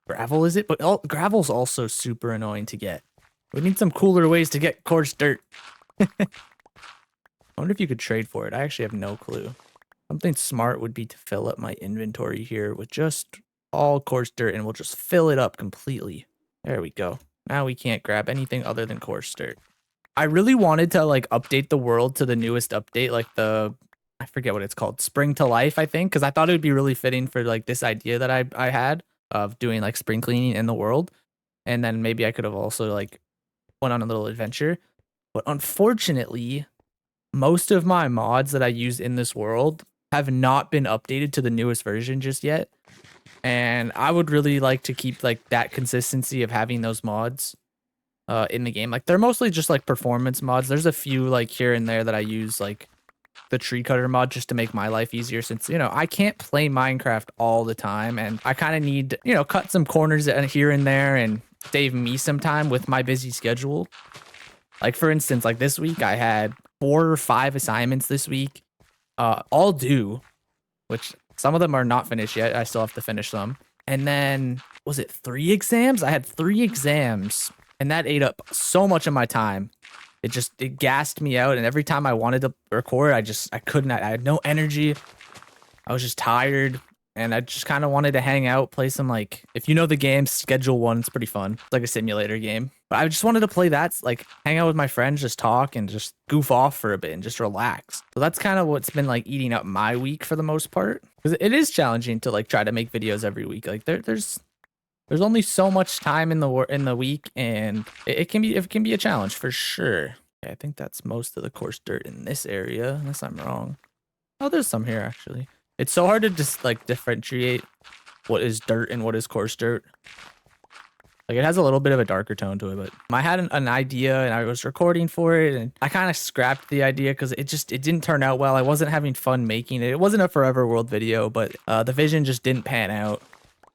gravel, is it? But gravel's also super annoying to get. We need some cooler ways to get coarse dirt. I wonder if you could trade for it. I actually have no clue. Something smart would be to fill up my inventory here with just all coarse dirt, and we'll just fill it up completely. There we go. Now we can't grab anything other than coarse dirt. I really wanted to update the world to the newest update, like I forget what it's called, Spring to Life, I think, because I thought it would be really fitting for this idea that I had of doing spring cleaning in the world. And then maybe I could have also went on a little adventure. But unfortunately, most of my mods that I use in this world have not been updated to the newest version just yet. And I would really like to keep that consistency of having those mods in the game. They're mostly just performance mods. There's a few here and there that I use, the tree cutter mod, just to make my life easier, since I can't play Minecraft all the time, and I kind of need cut some corners here and there and save me some time with my busy schedule. For instance, this week I had 4 or 5 assignments this week, all due, which some of them are not finished yet. I still have to finish them. And then was it 3 exams? I had 3 exams, and that ate up so much of my time. It gassed me out, and every time I wanted to record, I couldn't. I had no energy. I was just tired. and I just kind of wanted to hang out, play some, like, if you know the game, Schedule 1, it's pretty fun. It's like a simulator game. But I just wanted to play that, like, hang out with my friends, just talk and just goof off for a bit and just relax. So that's kind of what's been, like, eating up my week for the most part. Because it is challenging to, like, try to make videos every week. Like, there's only so much time in the week, and it can be a challenge for sure. Okay, I think that's most of the coarse dirt in this area, unless I'm wrong. Oh, there's some here actually. It's so hard to just like differentiate what is dirt and what is coarse dirt. Like it has a little bit of a darker tone to it, but I had an idea and I was recording for it, and I kind of scrapped the idea because it didn't turn out well. I wasn't having fun making it. It wasn't a Forever World video, but the vision just didn't pan out.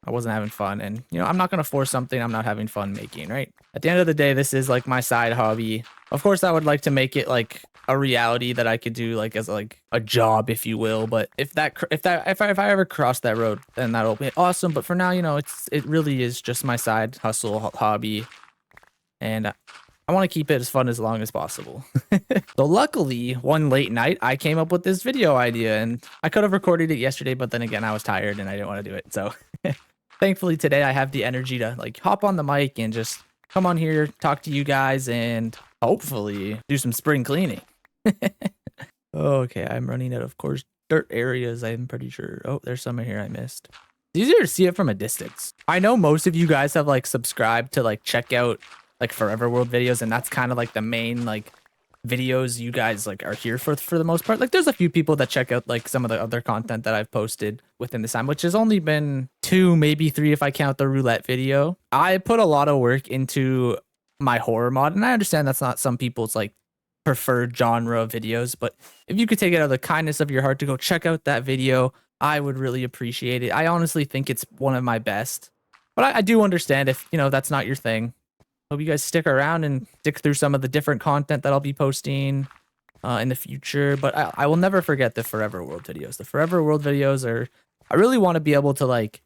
I wasn't having fun, and you know, I'm not gonna force something I'm not having fun making, right? At the end of the day, this is like my side hobby. Of course, I would like to make it like a reality that I could do like as like a job, if you will. But if I ever cross that road, then that'll be awesome. But for now, you know, it really is just my side hustle hobby, and I want to keep it as fun as long as possible. So luckily, one late night, I came up with this video idea, and I could have recorded it yesterday, but then again, I was tired and I didn't want to do it. So thankfully today I have the energy to like hop on the mic and just come on here, talk to you guys, and hopefully do some spring cleaning. Okay, I'm running out of course dirt areas, I'm pretty sure. Oh, there's some in here I missed. It's easier to see it from a distance. I know most of you guys have like subscribed to like check out like Forever World videos, and that's kind of like the main like videos you guys like are here for the most part. Like there's a few people that check out like some of the other content that I've posted within this time, which has only been 2, maybe 3 if I count the roulette video. I put a lot of work into my horror mod, and I understand that's not some people's like preferred genre of videos, but if you could take it out of the kindness of your heart to go check out that video, I would really appreciate it. I honestly think it's one of my best, but I do understand if, you know, that's not your thing. Hope you guys stick around and stick through some of the different content that I'll be posting in the future. But I will never forget the Forever World videos. The Forever World videos are, I really want to be able to like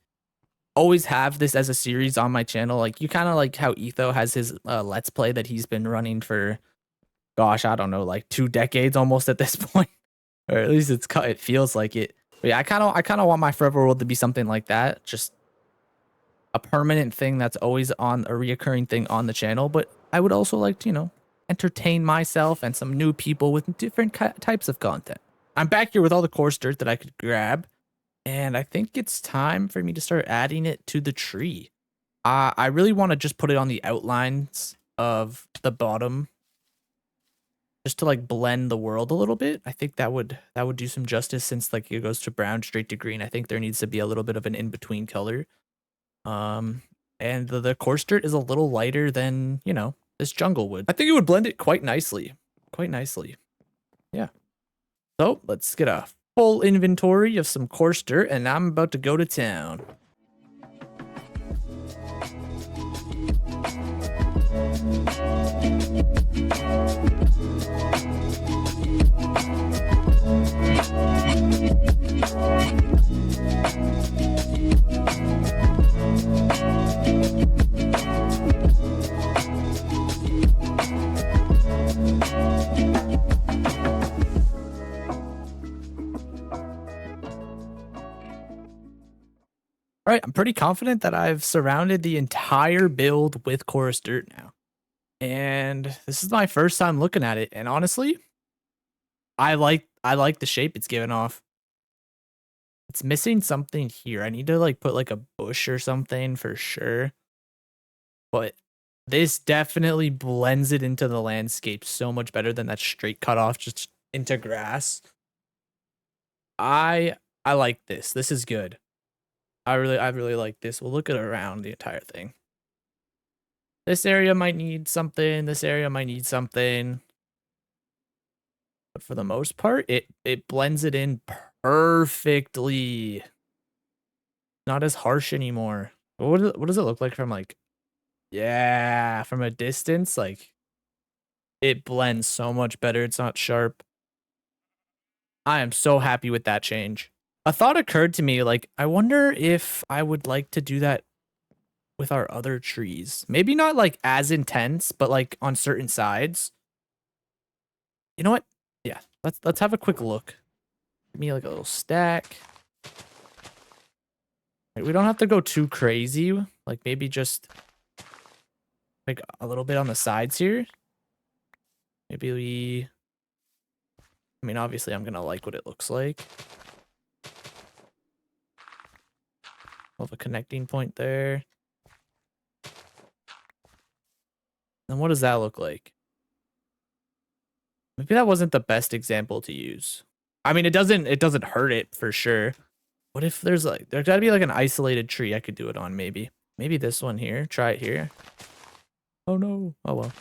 always have this as a series on my channel. Like you kind of like how Etho has his Let's Play that he's been running for, gosh, I don't know, like 2 decades almost at this point. Or at least it feels like it. But yeah, I kind of want my Forever World to be something like that. Just a permanent thing that's always on, a reoccurring thing on the channel. But I would also like to, you know, entertain myself and some new people with different types of content. I'm back here with all the coarse dirt that I could grab, and I think it's time for me to start adding it to the tree. I really want to just put it on the outlines of the bottom, just to like blend the world a little bit. I think that would do some justice, since like it goes to brown straight to green. I think there needs to be a little bit of an in-between color. And the coarse dirt is a little lighter than, you know, this jungle wood. I think it would blend it quite nicely. Yeah. So let's get a full inventory of some coarse dirt, and I'm about to go to town. All right, I'm pretty confident that I've surrounded the entire build with coarse dirt now. And this is my first time looking at it, and honestly, I like the shape it's given off. It's missing something here. I need to like put like a bush or something for sure. But this definitely blends it into the landscape so much better than that straight cut off just into grass. I like this. This is good. I really like this. We'll look at around the entire thing. This area might need something. This area might need something. But for the most part, it blends it in perfectly. Not as harsh anymore. What does it look like from like, yeah, from a distance? Like, it blends so much better. It's not sharp. I am so happy with that change. A thought occurred to me, like, I wonder if I would like to do that with our other trees. Maybe not like as intense, but like on certain sides. You know what? Yeah, let's have a quick look. Give me like a little stack. We don't have to go too crazy. Like maybe just like a little bit on the sides here. Maybe we... I mean, obviously I'm gonna like what it looks like. We'll have a connecting point there. And what does that look like? Maybe that wasn't the best example to use. I mean, it doesn't hurt it for sure. What if there's gotta be like an isolated tree I could do it on maybe. Maybe this one here. Try it here. Oh no. Oh well.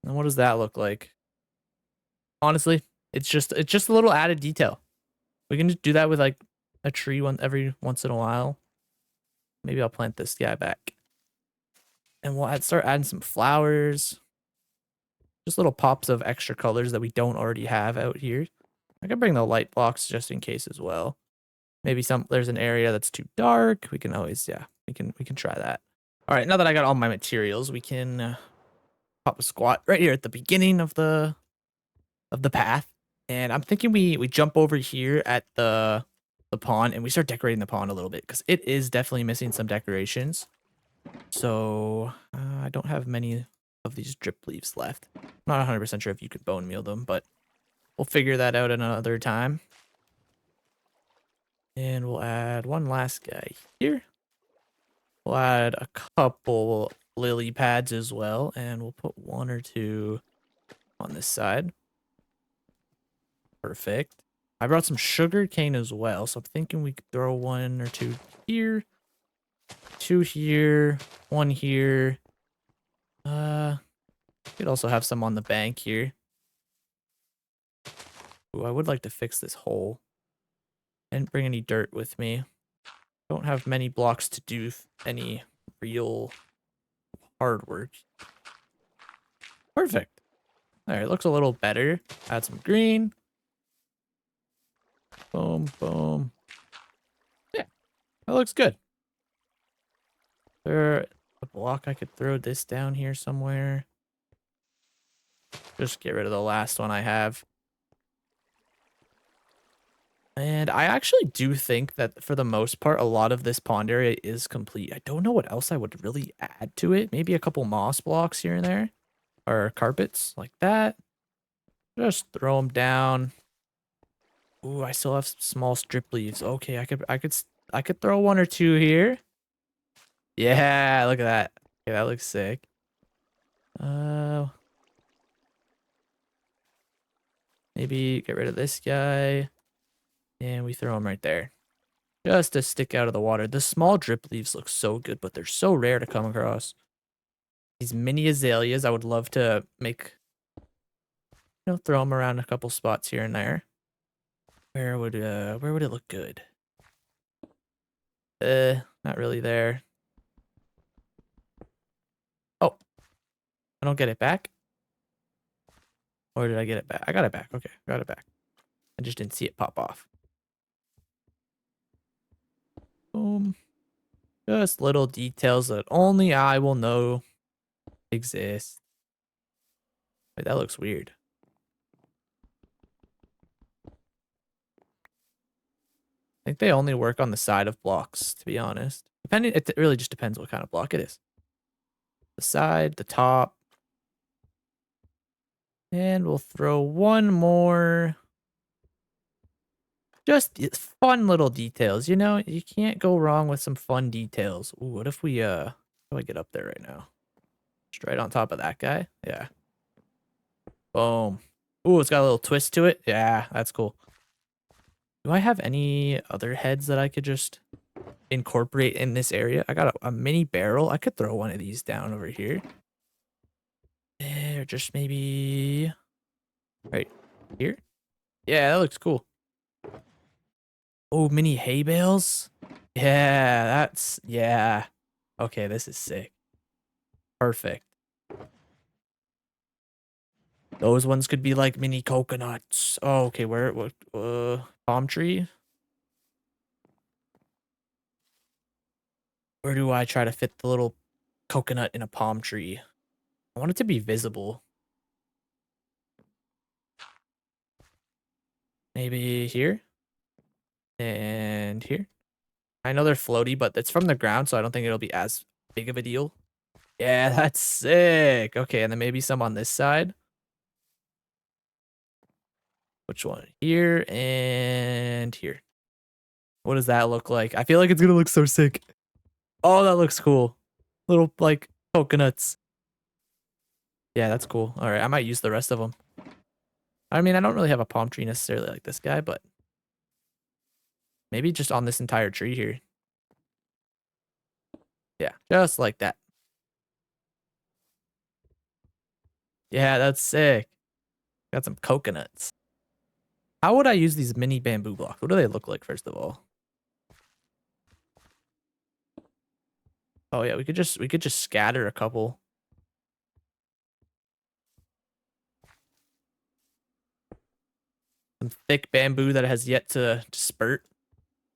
And what does that look like? Honestly, it's just a little added detail. We can just do that with like a tree every once in a while. Maybe I'll plant this guy back. And we'll start adding some flowers. Just little pops of extra colors that we don't already have out here. I can bring the light blocks just in case as well. Maybe there's an area that's too dark. We can always, yeah, we can try that. All right, now that I got all my materials, we can pop a squat right here at the beginning of the path. And I'm thinking we jump over here at the pond and we start decorating the pond a little bit because it is definitely missing some decorations. So I don't have many of these drip leaves left. I'm not 100% sure if you could bone meal them, but we'll figure that out another time. And we'll add one last guy here. We'll add a couple lily pads as well, and we'll put one or two on this side. Perfect. I brought some sugar cane as well, so I'm thinking we could throw one or two here, two here, one here. Could also have some on the bank here. Ooh, I would like to fix this hole. I didn't bring any dirt with me. Don't have many blocks to do any real hard work. Perfect. All right, looks a little better. Add some green. Boom, boom. Yeah, that looks good. There a block I could throw this down here somewhere. Just get rid of the last one I have. And I actually do think that for the most part, a lot of this pond area is complete. I don't know what else I would really add to it. Maybe a couple moss blocks here and there. Or carpets like that. Just throw them down. Ooh, I still have some small strip leaves. Okay, I could throw one or two here. Yeah, look at that. Okay, that looks sick. Maybe get rid of this guy. And we throw him right there. Just to stick out of the water. The small drip leaves look so good, but they're so rare to come across. These mini azaleas, I would love to make, throw them around a couple spots here and there. Where would it look good? Not really there. Oh, I don't get it back. Or did I get it back? I got it back. Okay, got it back. I just didn't see it pop off. Boom. Just little details that only I will know exist. Wait, that looks weird. I think they only work on the side of blocks, to be honest. It really just depends what kind of block it is. The side, the top. And we'll throw one more. Just fun little details, you can't go wrong with some fun details. Ooh, what if we, how do I get up there right now? Just right on top of that guy? Yeah. Boom. Ooh, it's got a little twist to it. Yeah, that's cool. Do I have any other heads that I could just incorporate in this area? I got a mini barrel. I could throw one of these down over here. Or just maybe right here. Yeah, that looks cool. Oh, mini hay bales. Yeah, yeah. Okay, this is sick. Perfect. Those ones could be like mini coconuts. Oh, okay, what palm tree? Where do I try to fit the little coconut in a palm tree? I want it to be visible. Maybe here. And here. I know they're floaty, but it's from the ground, so I don't think it'll be as big of a deal. Yeah, that's sick. Okay, and then maybe some on this side. Which one? Here and here. What does that look like? I feel like it's gonna look so sick. Oh, that looks cool. Little, like, coconuts. Yeah, that's cool. All right, I might use the rest of them. I mean, I don't really have a palm tree necessarily like this guy, but maybe just on this entire tree here. Yeah, just like that. Yeah, that's sick. Got some coconuts. How would I use these mini bamboo blocks? What do they look like, first of all? Oh yeah, we could just scatter a couple. Some thick bamboo that has yet to spurt,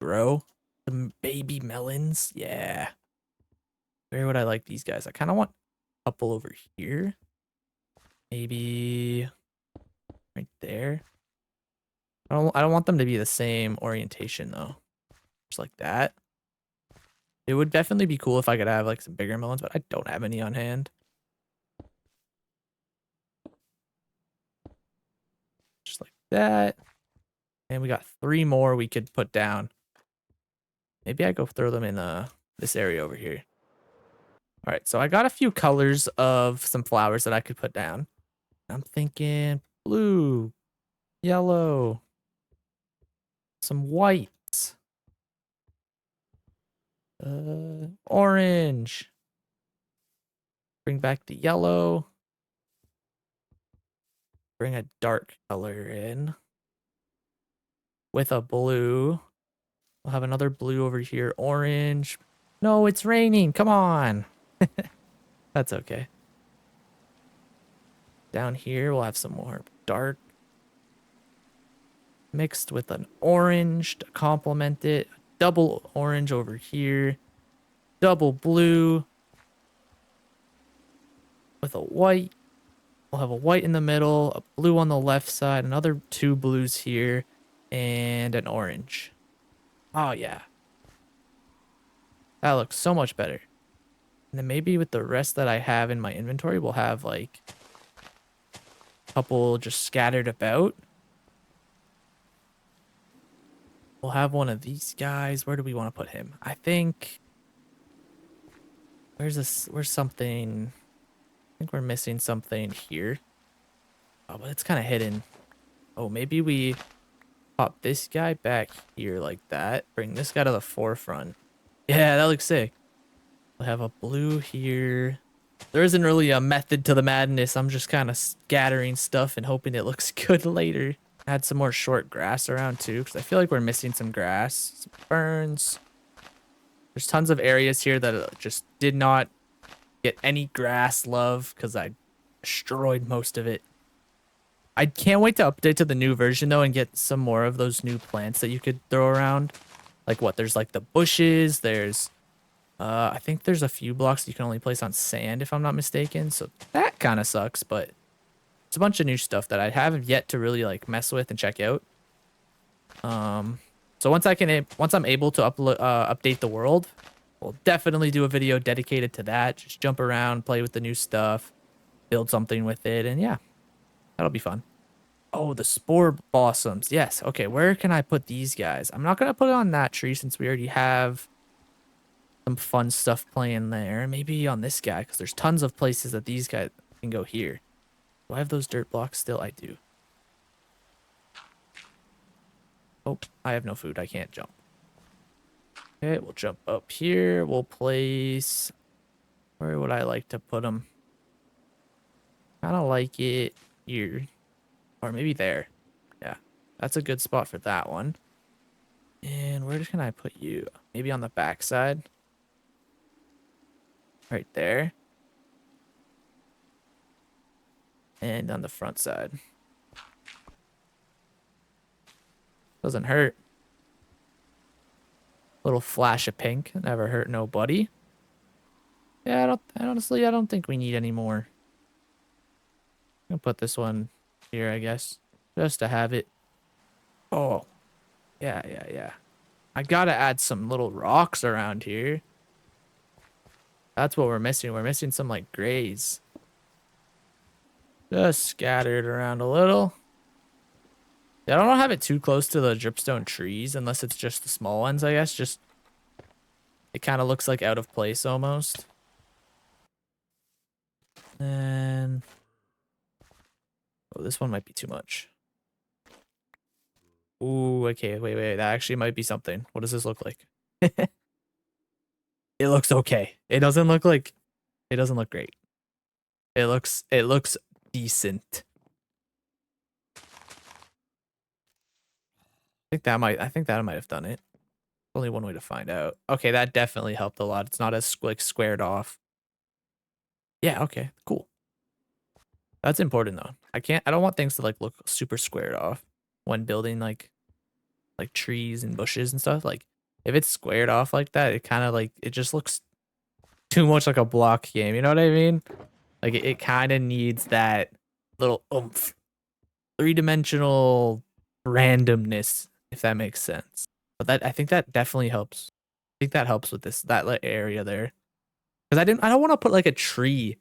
grow. Some baby melons. Yeah. Where would I like these guys? I kind of want a couple over here. Maybe right there. I don't want them to be the same orientation though. Just like that. It would definitely be cool if I could have like some bigger melons, but I don't have any on hand. Just like that. And we got 3 more we could put down. Maybe I go throw them in this area over here. All right, so I got a few colors of some flowers that I could put down. I'm thinking blue, yellow, some whites, orange. Bring back the yellow. Bring a dark color in with a blue. We'll have another blue over here. Orange. No, it's raining. Come on. That's okay. Down here, we'll have some more dark mixed with an orange to complement it. Double orange over here. Double blue with a white. We'll have a white in the middle, a blue on the left side, another 2 blues here, and an orange. Oh, yeah. That looks so much better. And then maybe with the rest that I have in my inventory, we'll have like a couple just scattered about. We'll have one of these guys. Where do we want to put him? I think... Where's something... I think we're missing something here. Oh, but it's kind of hidden. Oh, maybe we pop this guy back here like that. Bring this guy to the forefront. Yeah, that looks sick. We'll have a blue here. There isn't really a method to the madness. I'm just kind of scattering stuff and hoping it looks good later. Add some more short grass around too, because I feel like we're missing some grass. Some ferns. There's tons of areas here that just did not get any grass love because I destroyed most of it. I can't wait to update to the new version though and get some more of those new plants that you could throw around. Like what? There's like the bushes. There's I think there's a few blocks you can only place on sand if I'm not mistaken. So that kind of sucks, but it's a bunch of new stuff that I haven't yet to really like mess with and check out. So once I'm able to update the world, we'll definitely do a video dedicated to that. Just jump around, play with the new stuff, build something with it, and yeah, that'll be fun. Oh, the spore blossoms. Yes. Okay, where can I put these guys? I'm not gonna put it on that tree since we already have some fun stuff playing there. Maybe on this guy, because there's tons of places that these guys can go here. Do I have those dirt blocks still? I do. Oh, I have no food. I can't jump. Okay, we'll jump up here. We'll place... Where would I like to put them? Kind of like it here. Or maybe there. Yeah, that's a good spot for that one. And where can I put you? Maybe on the back side. Right there. And on the front side. Doesn't hurt. Little flash of pink. Never hurt nobody. Yeah, honestly, I don't think we need any more. I'm gonna put this one here, I guess. Just to have it. Oh. Yeah. I gotta add some little rocks around here. That's what we're missing. We're missing some like grays. Just scattered around a little. Yeah, I don't have it too close to the dripstone trees unless it's just the small ones, I guess. Just it kind of looks like out of place almost. And oh, this one might be too much. Ooh, okay, wait. That actually might be something. What does this look like? It looks okay. It doesn't look great. It looks decent. I think that might have done it. Only one way to find out. Okay, that definitely helped a lot. It's not as like squared off. Yeah, okay, cool. That's important though. I don't want things to like look super squared off when building like trees and bushes and stuff. Like if it's squared off like that, it kind of like it just looks too much like a block game. You know what I mean? Like it kind of needs that little oomph, three-dimensional randomness, if that makes sense. But I think that definitely helps. I think that helps with that area there. Because I don't want to put like a tree.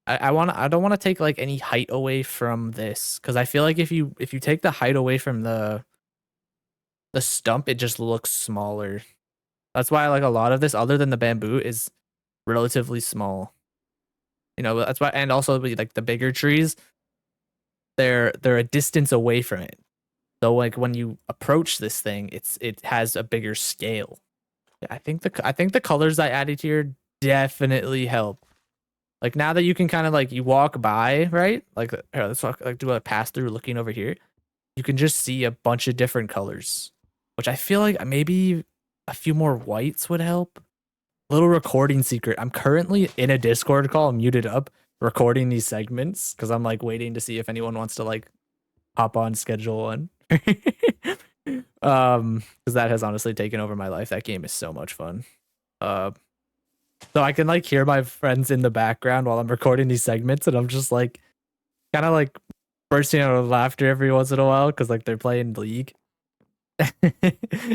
I don't want to take like any height away from this. Because I feel like if you take the height away from the stump, it just looks smaller. That's why I like a lot of this, other than the bamboo, is relatively small. You know, that's why, and also like the bigger trees, they're a distance away from it. So like when you approach this thing, it has a bigger scale. Yeah, I think the colors I added here definitely help. Like now that you can kind of like you walk by, right? Like here, let's walk, like do a pass through looking over here. You can just see a bunch of different colors, which I feel like maybe a few more whites would help. Little recording secret. I'm currently in a Discord call, muted up, recording these segments because I'm like waiting to see if anyone wants to like hop on schedule one. Because that has honestly taken over my life. That game is so much fun. So I can like hear my friends in the background while I'm recording these segments, and I'm just like kind of like bursting out of laughter every once in a while because like they're playing League. And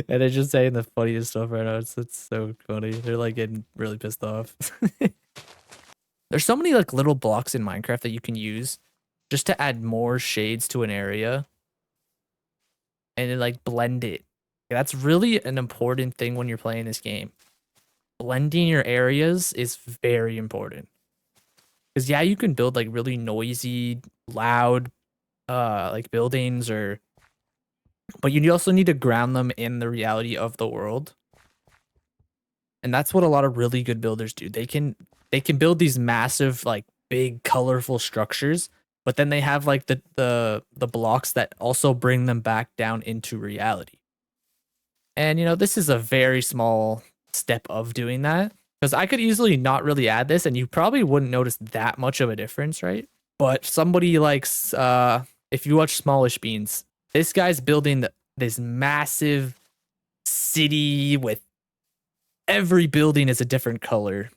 they're just saying the funniest stuff right now. It's so funny. They're like getting really pissed off. There's so many like little blocks in Minecraft that you can use just to add more shades to an area and then like blend it. That's really an important thing when you're playing this game. Blending your areas is very important. Because yeah, you can build like really noisy, loud like buildings but you also need to ground them in the reality of the world. And that's what a lot of really good builders do. They can build these massive, like big, colorful structures, but then they have like the blocks that also bring them back down into reality. And you know, this is a very small step of doing that. Because I could easily not really add this and you probably wouldn't notice that much of a difference, right? But somebody likes if you watch Smallish Beans, this guy's building this massive city with every building is a different color.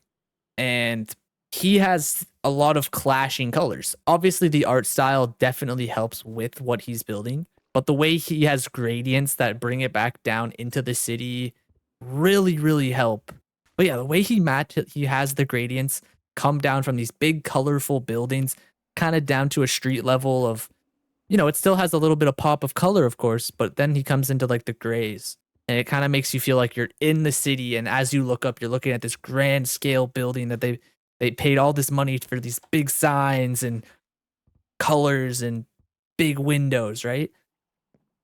And he has a lot of clashing colors. Obviously, the art style definitely helps with what he's building. But the way he has gradients that bring it back down into the city really, really help. But yeah, the way he has the gradients come down from these big, colorful buildings, kind of down to a street level of, you know, it still has a little bit of pop of color, of course, but then he comes into like the grays. And it kind of makes you feel like you're in the city. And as you look up, you're looking at this grand scale building that they paid all this money for these big signs and colors and big windows, right?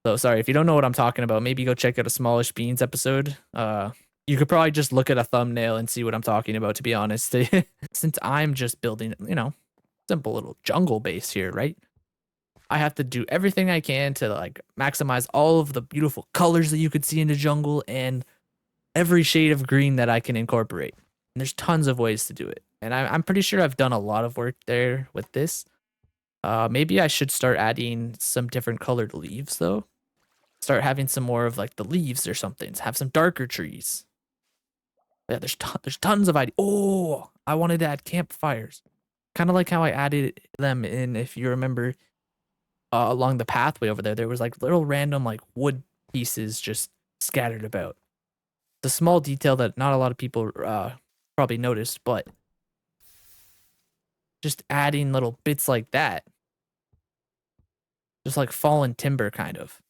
So sorry, if you don't know what I'm talking about, maybe go check out a Smallish Beans episode. You could probably just look at a thumbnail and see what I'm talking about, to be honest. Since I'm just building, you know, simple little jungle base here, right? I have to do everything I can to like maximize all of the beautiful colors that you could see in the jungle and every shade of green that I can incorporate. And there's tons of ways to do it. And I'm pretty sure I've done a lot of work there with this. Maybe I should start adding some different colored leaves though. Start having some more of like the leaves or something. Have some darker trees. Yeah, there's tons of ideas. Oh, I wanted to add campfires. Kind of like how I added them in, if you remember, along the pathway over there. There was like little random like wood pieces just scattered about. It's a small detail that not a lot of people probably noticed, but just adding little bits like that. Just like fallen timber, kind of.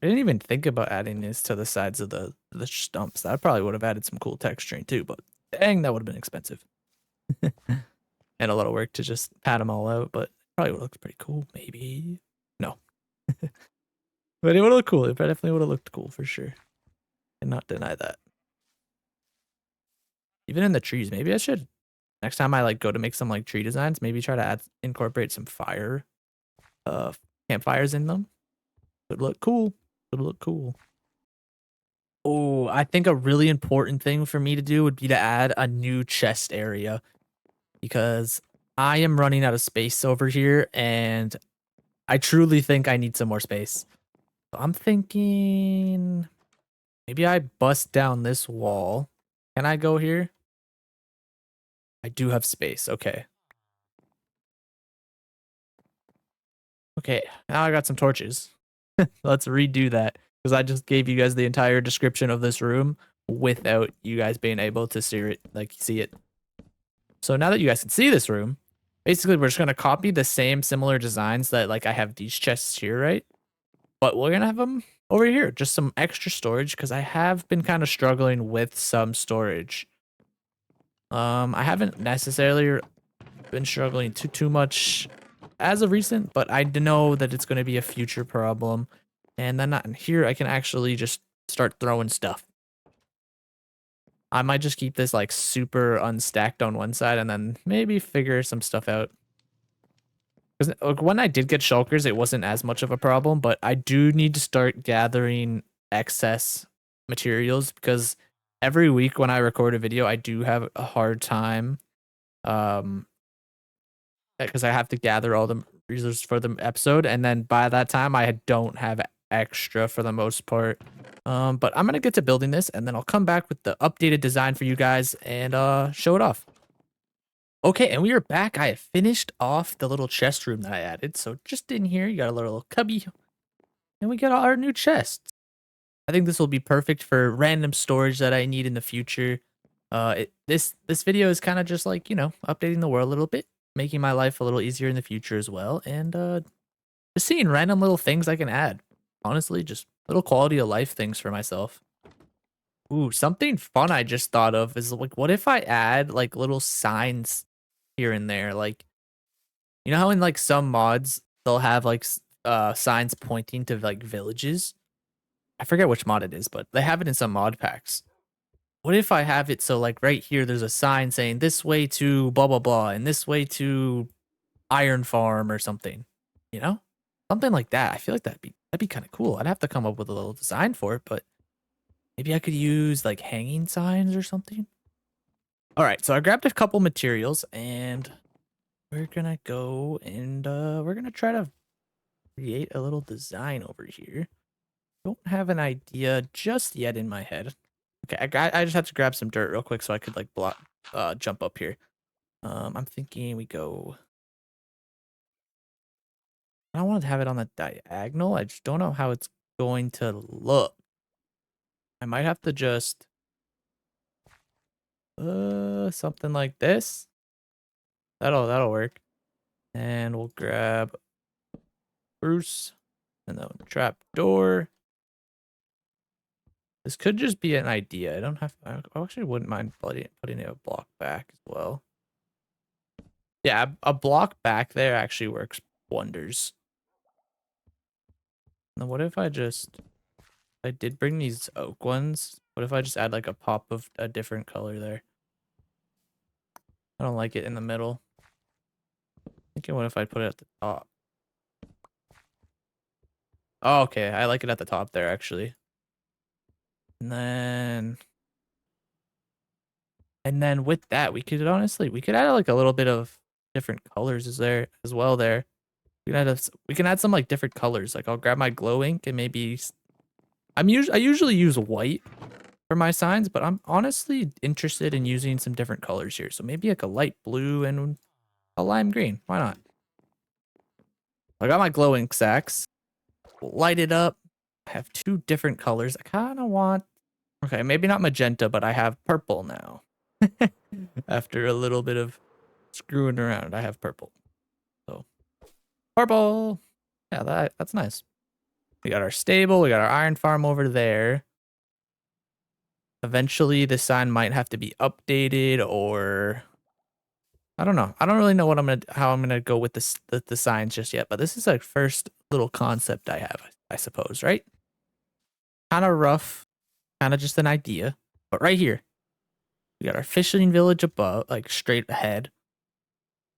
I didn't even think about adding this to the sides of the stumps. That probably would have added some cool texturing too, but dang, that would have been expensive. And a lot of work to just pat them all out, but probably would have looked pretty cool, maybe. No. But it would have looked cool. It definitely would have looked cool for sure. Cannot deny that. Even in the trees, maybe I should, next time I like go to make some like tree designs, maybe try to incorporate some fire, campfires in them. Would look cool. Would look cool. Oh, I think a really important thing for me to do would be to add a new chest area, because I am running out of space over here and I truly think I need some more space. So I'm thinking maybe I bust down this wall. Can I go here? I do have space. Okay. Okay, now I got some torches. Let's redo that, because I just gave you guys the entire description of this room without you guys being able to see it. So now that you guys can see this room, basically we're just gonna copy the same similar designs that like I have these chests here, right? But we're gonna have them over here, just some extra storage, because I have been kind of struggling with some storage. I haven't necessarily been struggling too much as of recent, but I know that it's going to be a future problem. And then here I can actually just start throwing stuff. I might just keep this like super unstacked on one side and then maybe figure some stuff out. Because when I did get shulkers, it wasn't as much of a problem, but I do need to start gathering excess materials, because every week when I record a video, I do have a hard time, because I have to gather all the resources for the episode, and then by that time I don't have extra for the most part. But I'm gonna get to building this, and then I'll come back with the updated design for you guys and show it off. Okay, and we are back. I have finished off the little chest room that I added. So just in here, you got a little cubby, and we got our new chests. I think this will be perfect for random storage that I need in the future. This video is kind of just like, you know, updating the world a little bit, making my life a little easier in the future as well, and just seeing random little things I can add. Honestly, just little quality of life things for myself. Ooh, something fun I just thought of is like, what if I add like little signs here and there? Like, you know how in like some mods they'll have like signs pointing to like villages? I forget which mod it is, but they have it in some mod packs. What if I have it so like right here there's a sign saying this way to blah blah blah and this way to Iron Farm or something, you know? Something like that. I feel like that'd be kind of cool. I'd have to come up with a little design for it, but maybe I could use like hanging signs or something. All right, so I grabbed a couple materials and we're gonna go and we're gonna try to create a little design over here. Don't have an idea just yet in my head. Okay, I just have to grab some dirt real quick so I could like jump up here. I'm thinking we go. I don't want to have it on the diagonal. I just don't know how it's going to look. I might have to just something like this. That'll work. And we'll grab Bruce and then trap door. This could just be an idea. I don't have. I actually wouldn't mind putting a block back as well. Yeah, a block back there actually works wonders. Now, what if I did bring these oak ones. What if I just add like a pop of a different color there? I don't like it in the middle. Thinking, what if I put it at the top? Oh, okay. I like it at the top there, actually. And then with that, we could add like a little bit of different colors as well there. We can add some like different colors. Like I'll grab my glow ink and maybe I usually use white for my signs, but I'm honestly interested in using some different colors here. So maybe like a light blue and a lime green. Why not? I got my glowing sacks. Light it up. I have 2 different colors. I kind of want... Okay, maybe not magenta, but I have purple now. After a little bit of screwing around, I have purple. So, purple! Yeah, that's nice. We got our stable. We got our iron farm over there. Eventually, the sign might have to be updated, or... I don't know. I don't really know how I'm gonna go with the signs just yet, but this is our first little concept I have, I suppose, right? Kind of rough, kind of just an idea. But right here, we got our fishing village above, like straight ahead.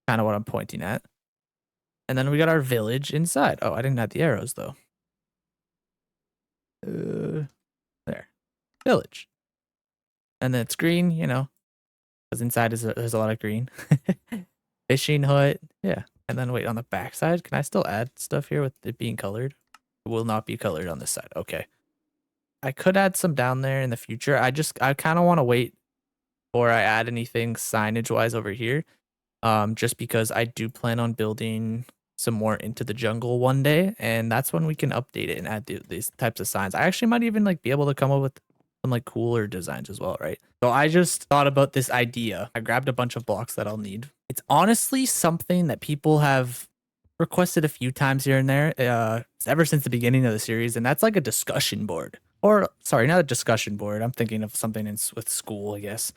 Kind of what I'm pointing at. And then we got our village inside. Oh, I didn't add the arrows though. There, village. And then it's green, you know, because inside there's a lot of green. Fishing hut, yeah. And then wait, on the back side, can I still add stuff here with it being colored? It will not be colored on this side. Okay. I could add some down there in the future. I kind of want to wait before I add anything signage wise over here. Just because I do plan on building some more into the jungle one day, and that's when we can update it and add these types of signs. I actually might even like be able to come up with some like cooler designs as well, right? So I just thought about this idea. I grabbed a bunch of blocks that I'll need. It's honestly something that people have requested a few times here and there, ever since the beginning of the series, and that's like a discussion board. Or sorry, not a discussion board. I'm thinking of something with school, I guess.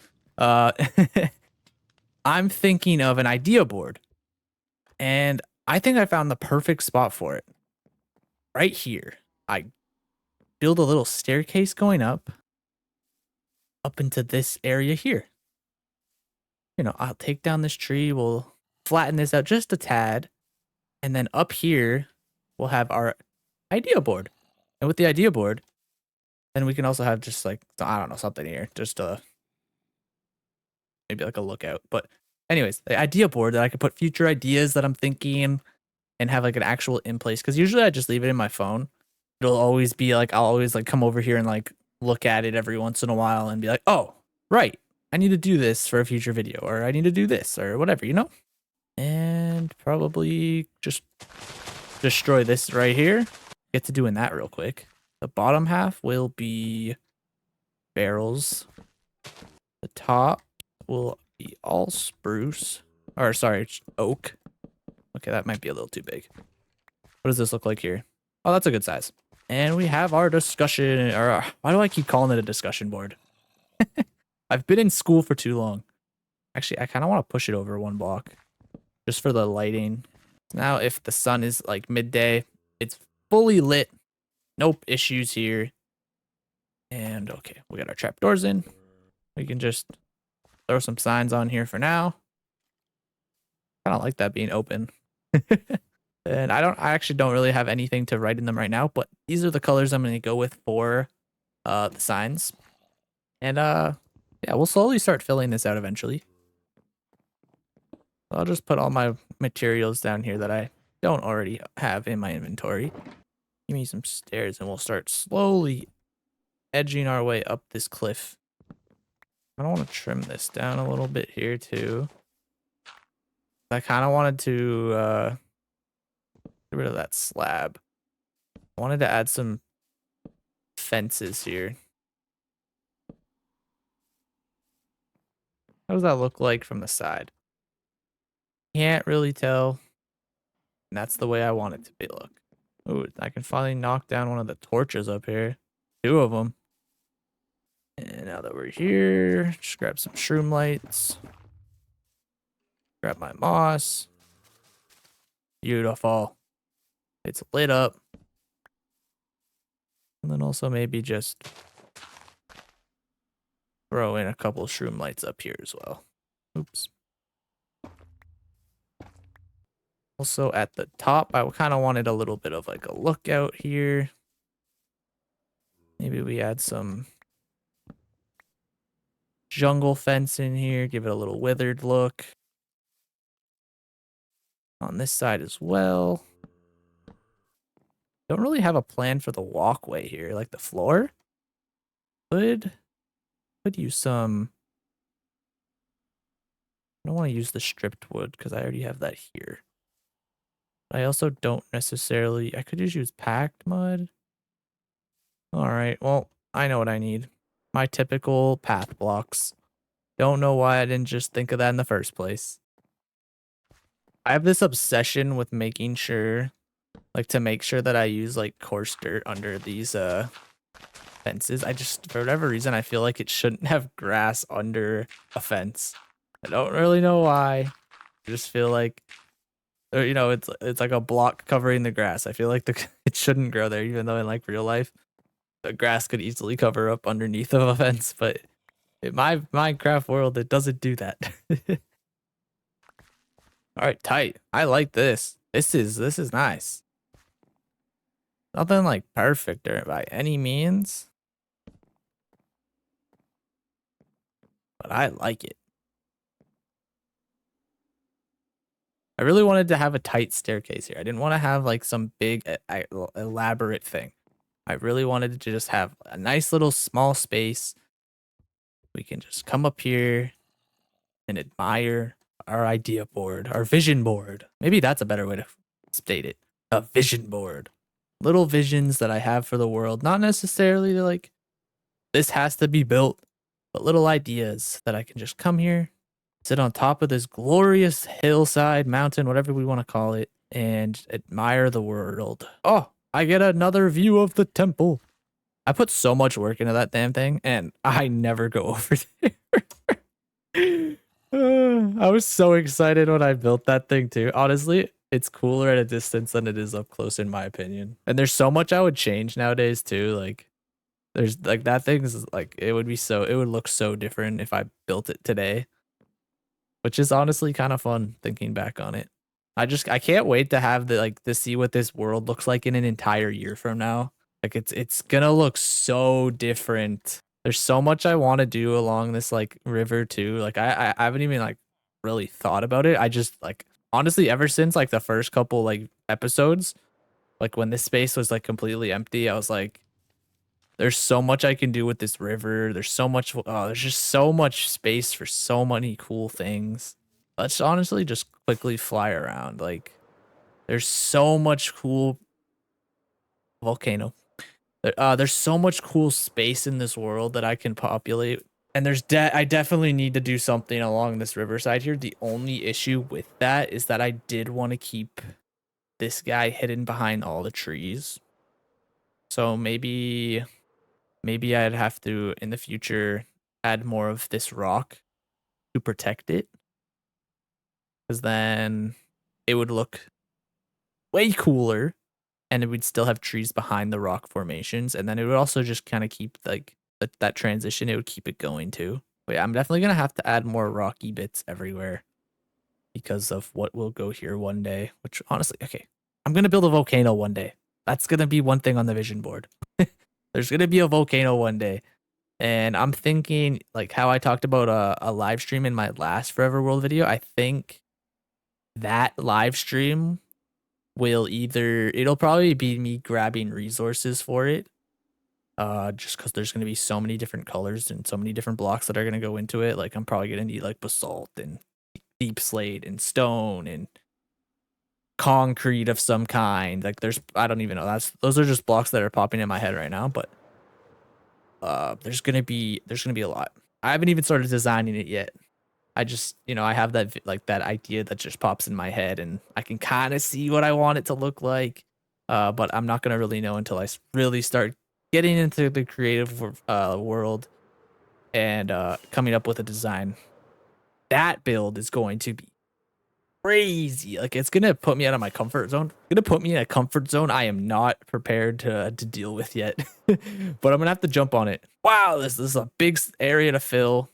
I'm thinking of an idea board, and I think I found the perfect spot for it. Right here, I build a little staircase going up into this area here. You know, I'll take down this tree. We'll flatten this out just a tad. And then up here, we'll have our idea board. And with the idea board, then we can also have just like, I don't know, something here. Just maybe like a lookout. But anyways, the idea board that I could put future ideas that I'm thinking and have like an actual in place. Because usually I just leave it in my phone. It'll always be like, I'll always like come over here and like look at it every once in a while and be like, oh, right, I need to do this for a future video, or I need to do this or whatever, you know? And probably just destroy this right here. Get to doing that real quick. The bottom half will be barrels. The top will be all spruce. Or sorry, oak. Okay, that might be a little too big. What does this look like here? Oh, that's a good size. And we have our discussion, or why do I keep calling it a discussion board? I've been in school for too long. Actually, I kind of want to push it over 1 block just for the lighting. Now, if the sun is like midday, it's fully lit. Nope issues here. And okay, we got our trapdoors in. We can just throw some signs on here for now. Kind of like that being open. And I actually don't really have anything to write in them right now, but these are the colors I'm going to go with for the signs. And yeah, we'll slowly start filling this out eventually. I'll just put all my materials down here that I don't already have in my inventory. Give me some stairs and we'll start slowly edging our way up this cliff. I want to trim this down a little bit here too. I kind of wanted to get rid of that slab. I wanted to add some fences here. How does that look like from the side? Can't really tell. And that's the way I want it to be look. Ooh, I can finally knock down one of the torches up here. 2 of them. And now that we're here, just grab some shroom lights. Grab my moss. Beautiful. It's lit up. And then also maybe just throw in a couple of shroom lights up here as well. Oops. Also at the top, I kind of wanted a little bit of like a lookout here. Maybe we add some jungle fence in here, give it a little withered look. On this side as well. Don't really have a plan for the walkway here, like the floor. Could use some I don't want to use the stripped wood because I already have that here. I also don't necessarily... I could just use packed mud. Alright, well, I know what I need. My typical path blocks. Don't know why I didn't just think of that in the first place. I have this obsession with making sure... Like, to make sure that I use, like, coarse dirt under these, fences. I just, for whatever reason, I feel like it shouldn't have grass under a fence. I don't really know why. I just feel like... Or, you know, it's like a block covering the grass. I feel like it shouldn't grow there, even though in, like, real life, the grass could easily cover up underneath of a fence, but in my Minecraft world, it doesn't do that. All right, tight. I like this. This is nice. Nothing like perfect or by any means, but I like it. I really wanted to have a tight staircase here. I didn't want to have like some big elaborate thing. I really wanted to just have a nice little small space. We can just come up here and admire our idea board, our vision board. Maybe that's a better way to state it. A vision board. Little visions that I have for the world. Not necessarily like, this has to be built, but little ideas that I can just come here, sit on top of this glorious hillside, mountain, whatever we want to call it, and admire the world. Oh, I get another view of the temple. I put so much work into that damn thing, and I never go over there. I was so excited when I built that thing too. Honestly, it's cooler at a distance than it is up close, in my opinion. And there's so much I would change nowadays too. Like, there's like that thing's like, it would look so different if I built it today, which is honestly kind of fun thinking back on it. I can't wait to have to see what this world looks like in an entire year from now. Like, it's gonna look so different. There's so much I want to do along this like river too. Like, I haven't even like really thought about it. I just like, honestly, ever since like the first couple like episodes, like when this space was like completely empty, I was like, there's so much I can do with this river. There's so much, there's just so much space for so many cool things. Let's honestly just quickly fly around. Like, there's so much cool volcano. There's so much cool space in this world that I can populate. And I definitely need to do something along this riverside here. The only issue with that is that I did want to keep this guy hidden behind all the trees. So maybe I'd have to, in the future, add more of this rock to protect it. Because then it would look way cooler. And it would still have trees behind the rock formations. And then it would also just kind of keep like that transition. It would keep it going too. But yeah, I'm definitely going to have to add more rocky bits everywhere because of what will go here one day, which honestly, okay, I'm going to build a volcano one day. That's going to be one thing on the vision board. There's going to be a volcano one day. And I'm thinking like how I talked about a live stream in my last Forever World video. I think that live stream will it'll probably be me grabbing resources for it. Just because there's going to be so many different colors and so many different blocks that are going to go into it. Like, I'm probably going to need like basalt and deep slate and stone and concrete of some kind. Like, I don't even know. Those are just blocks that are popping in my head right now, but there's going to be a lot. I haven't even started designing it yet. I just, I have that idea that just pops in my head and I can kind of see what I want it to look like. But I'm not going to really know until I really start getting into the creative world and coming up with a design. That build is going to be crazy. Like, it's going to put me out of my comfort zone. It's going to put me in a comfort zone I am not prepared to deal with yet. But I'm going to have to jump on it. Wow, this is a big area to fill.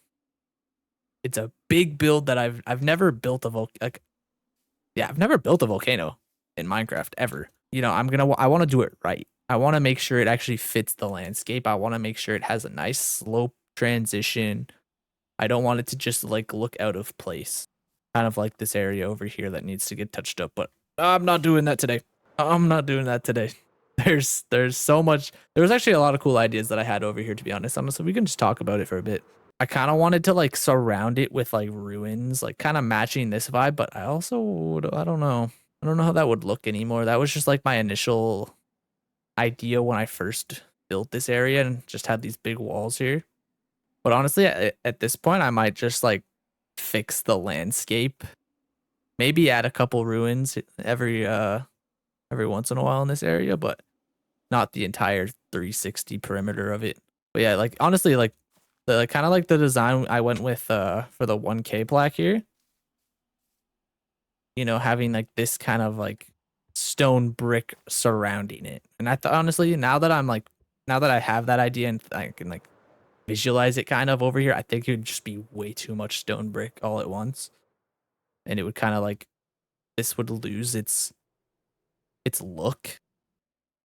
It's a big build that I've never built I've never built a volcano in Minecraft ever. I want to do it right. I want to make sure it actually fits the landscape. I want to make sure it has a nice slope transition. I don't want it to just like look out of place. Kind of like this area over here that needs to get touched up, but I'm not doing that today. There's so much. There was actually a lot of cool ideas that I had over here, to be honest. So we can just talk about it for a bit. I kind of wanted to like surround it with like ruins, like kind of matching this vibe, but I also I don't know. I don't know how that would look anymore. That was just like my initial idea when I first built this area and just had these big walls here. But honestly, at this point, I might just like fix the landscape. Maybe add a couple ruins every once in a while in this area, but not the entire 360 perimeter of it. But yeah, like honestly, like the kind of like the design I went with for the 1K plaque here. You know, having like this kind of like stone brick surrounding it. And I thought honestly, now that I have that idea and I can like visualize it kind of over here, I think it would just be way too much stone brick all at once. And it would kind of like this would lose its look.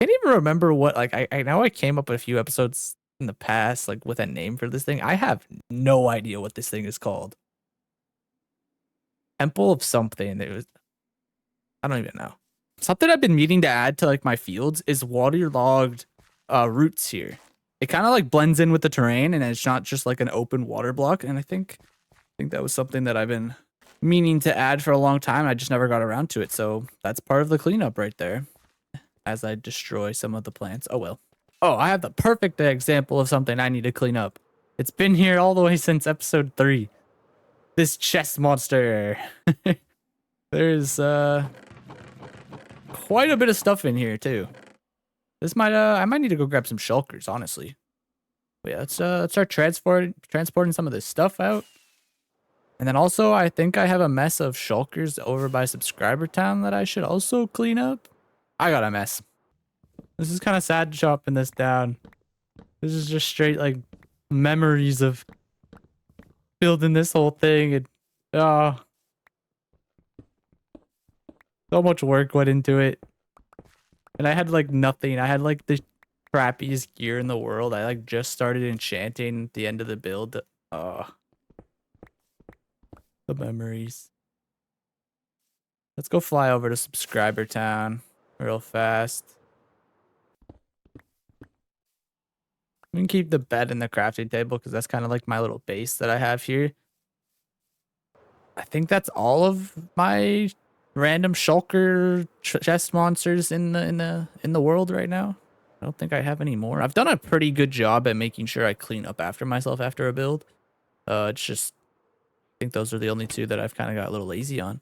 I can't even remember what like I know I came up with a few episodes in the past like with a name for this thing. I have no idea what this thing is called. Temple of something. It was I don't even know. Something I've been meaning to add to like my fields is waterlogged roots here. It kind of like blends in with the terrain and it's not just like an open water block. And I think that was something that I've been meaning to add for a long time. I just never got around to it. So that's part of the cleanup right there. As I destroy some of the plants. Oh well. Oh, I have the perfect example of something I need to clean up. It's been here all the way since episode 3. This chest monster. There's quite a bit of stuff in here too. This might I might need to go grab some shulkers, honestly. But yeah, let's start transporting some of this stuff out. And then also I think I have a mess of shulkers over by Subscriber Town that I should also clean up. I got a mess. This is kind of sad chopping this down. This is just straight like memories of building this whole thing and so much work went into it. And I had like nothing. I had like the crappiest gear in the world. I like just started enchanting at the end of the build. The memories. Let's go fly over to Subscriber Town real fast. We can keep the bed and the crafting table because that's kind of like my little base that I have here. I think that's all of my random shulker chest monsters in the world right now. I don't think I have any more. I've done a pretty good job at making sure I clean up after myself after a build. It's just I think those are the only two that I've kind of got a little lazy on.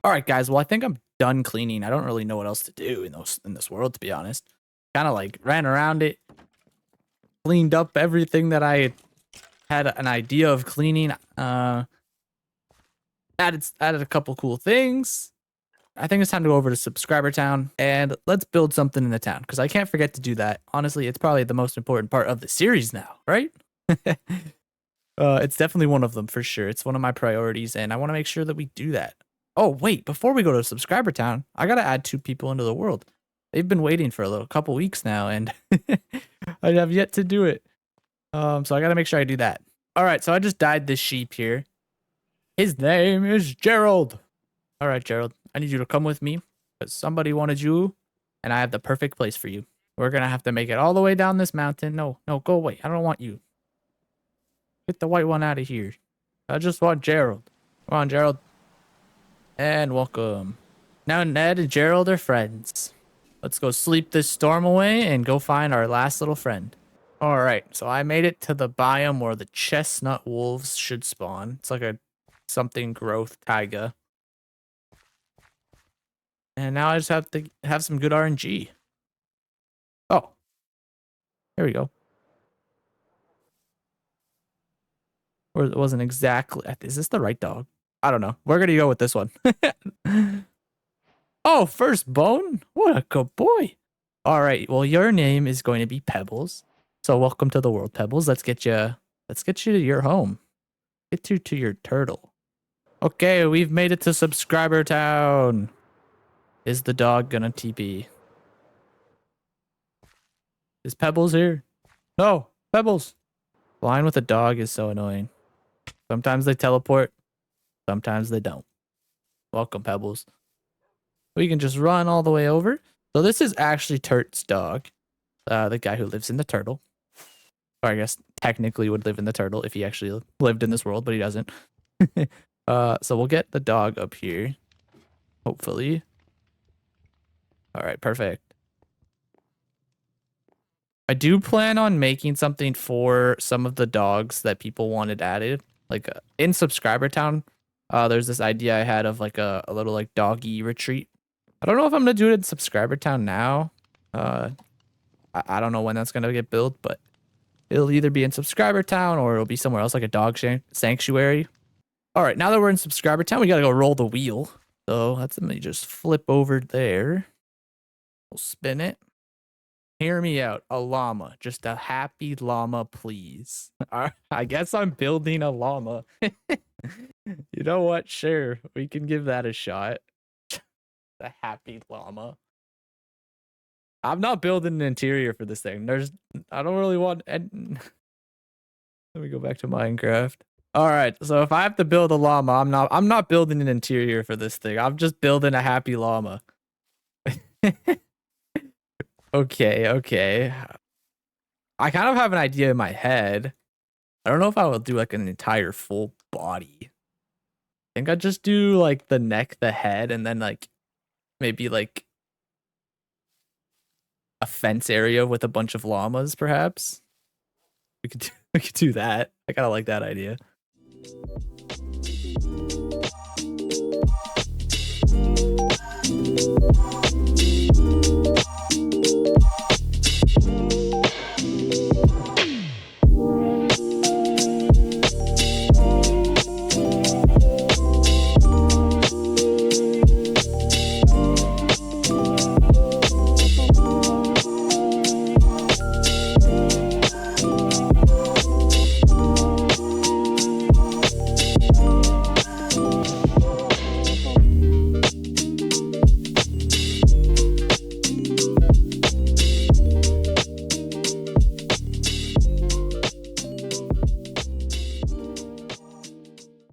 All right, guys. Well, I think I'm done cleaning. I don't really know what else to do in this world, to be honest. Kind of like ran around it, cleaned up everything that I had an idea of cleaning. Added a couple cool things. I think it's time to go over to Subscriber Town and let's build something in the town because I can't forget to do that. Honestly, it's probably the most important part of the series now, right? It's definitely one of them for sure. It's one of my priorities and I want to make sure that we do that. Oh, wait, before we go to Subscriber Town, I got to add 2 people into the world. They've been waiting for a couple weeks now and I have yet to do it. So I got to make sure I do that. All right, so I just dyed this sheep here. His name is Gerald. All right, Gerald, I need you to come with me because somebody wanted you and I have the perfect place for you. We're going to have to make it all the way down this mountain. No, go away. I don't want you. Get the white one out of here. I just want Gerald. Come on, Gerald. And welcome. Now Ned and Gerald are friends. Let's go sleep this storm away and go find our last little friend. All right, so I made it to the biome where the chestnut wolves should spawn. It's like a something growth taiga. And now I just have to have some good RNG. Oh, there we go. Or it wasn't exactly. Is this the right dog? I don't know. We're going to go with this one. Oh, first bone? What a good boy. All right. Well, your name is going to be Pebbles. So welcome to the world, Pebbles. Let's get you to your home. Get you to your turtle. Okay, we've made it to Subscriber Town. Is the dog gonna TP? Is Pebbles here? No, Pebbles. Flying with a dog is so annoying. Sometimes they teleport. Sometimes they don't. Welcome, Pebbles. We can just run all the way over. So this is actually Turt's dog. The guy who lives in the turtle. Or I guess technically would live in the turtle if he actually lived in this world, but he doesn't. So we'll get the dog up here. Hopefully. All right, perfect. I do plan on making something for some of the dogs that people wanted added. Like in Subscriber Town, there's this idea I had of like a little like doggy retreat. I don't know if I'm gonna do it in Subscriber Town now. I don't know when that's gonna get built, but it'll either be in Subscriber Town or it'll be somewhere else like a dog sanctuary. All right, now that we're in Subscriber Town, we gotta go roll the wheel. So let me just flip over there. We'll spin it. Hear me out. A llama. Just a happy llama, please. I guess I'm building a llama. You know what? Sure. We can give that a shot. The happy llama. I'm not building an interior for this thing. I don't really want... Let me go back to Minecraft. All right. So if I have to build a llama, I'm not building an interior for this thing. I'm just building a happy llama. Okay. I kind of have an idea in my head. I don't know if I will do like an entire full body. I think I'd just do like the neck, the head, and then like maybe like a fence area with a bunch of llamas, perhaps. We could do that. I kind of like that idea.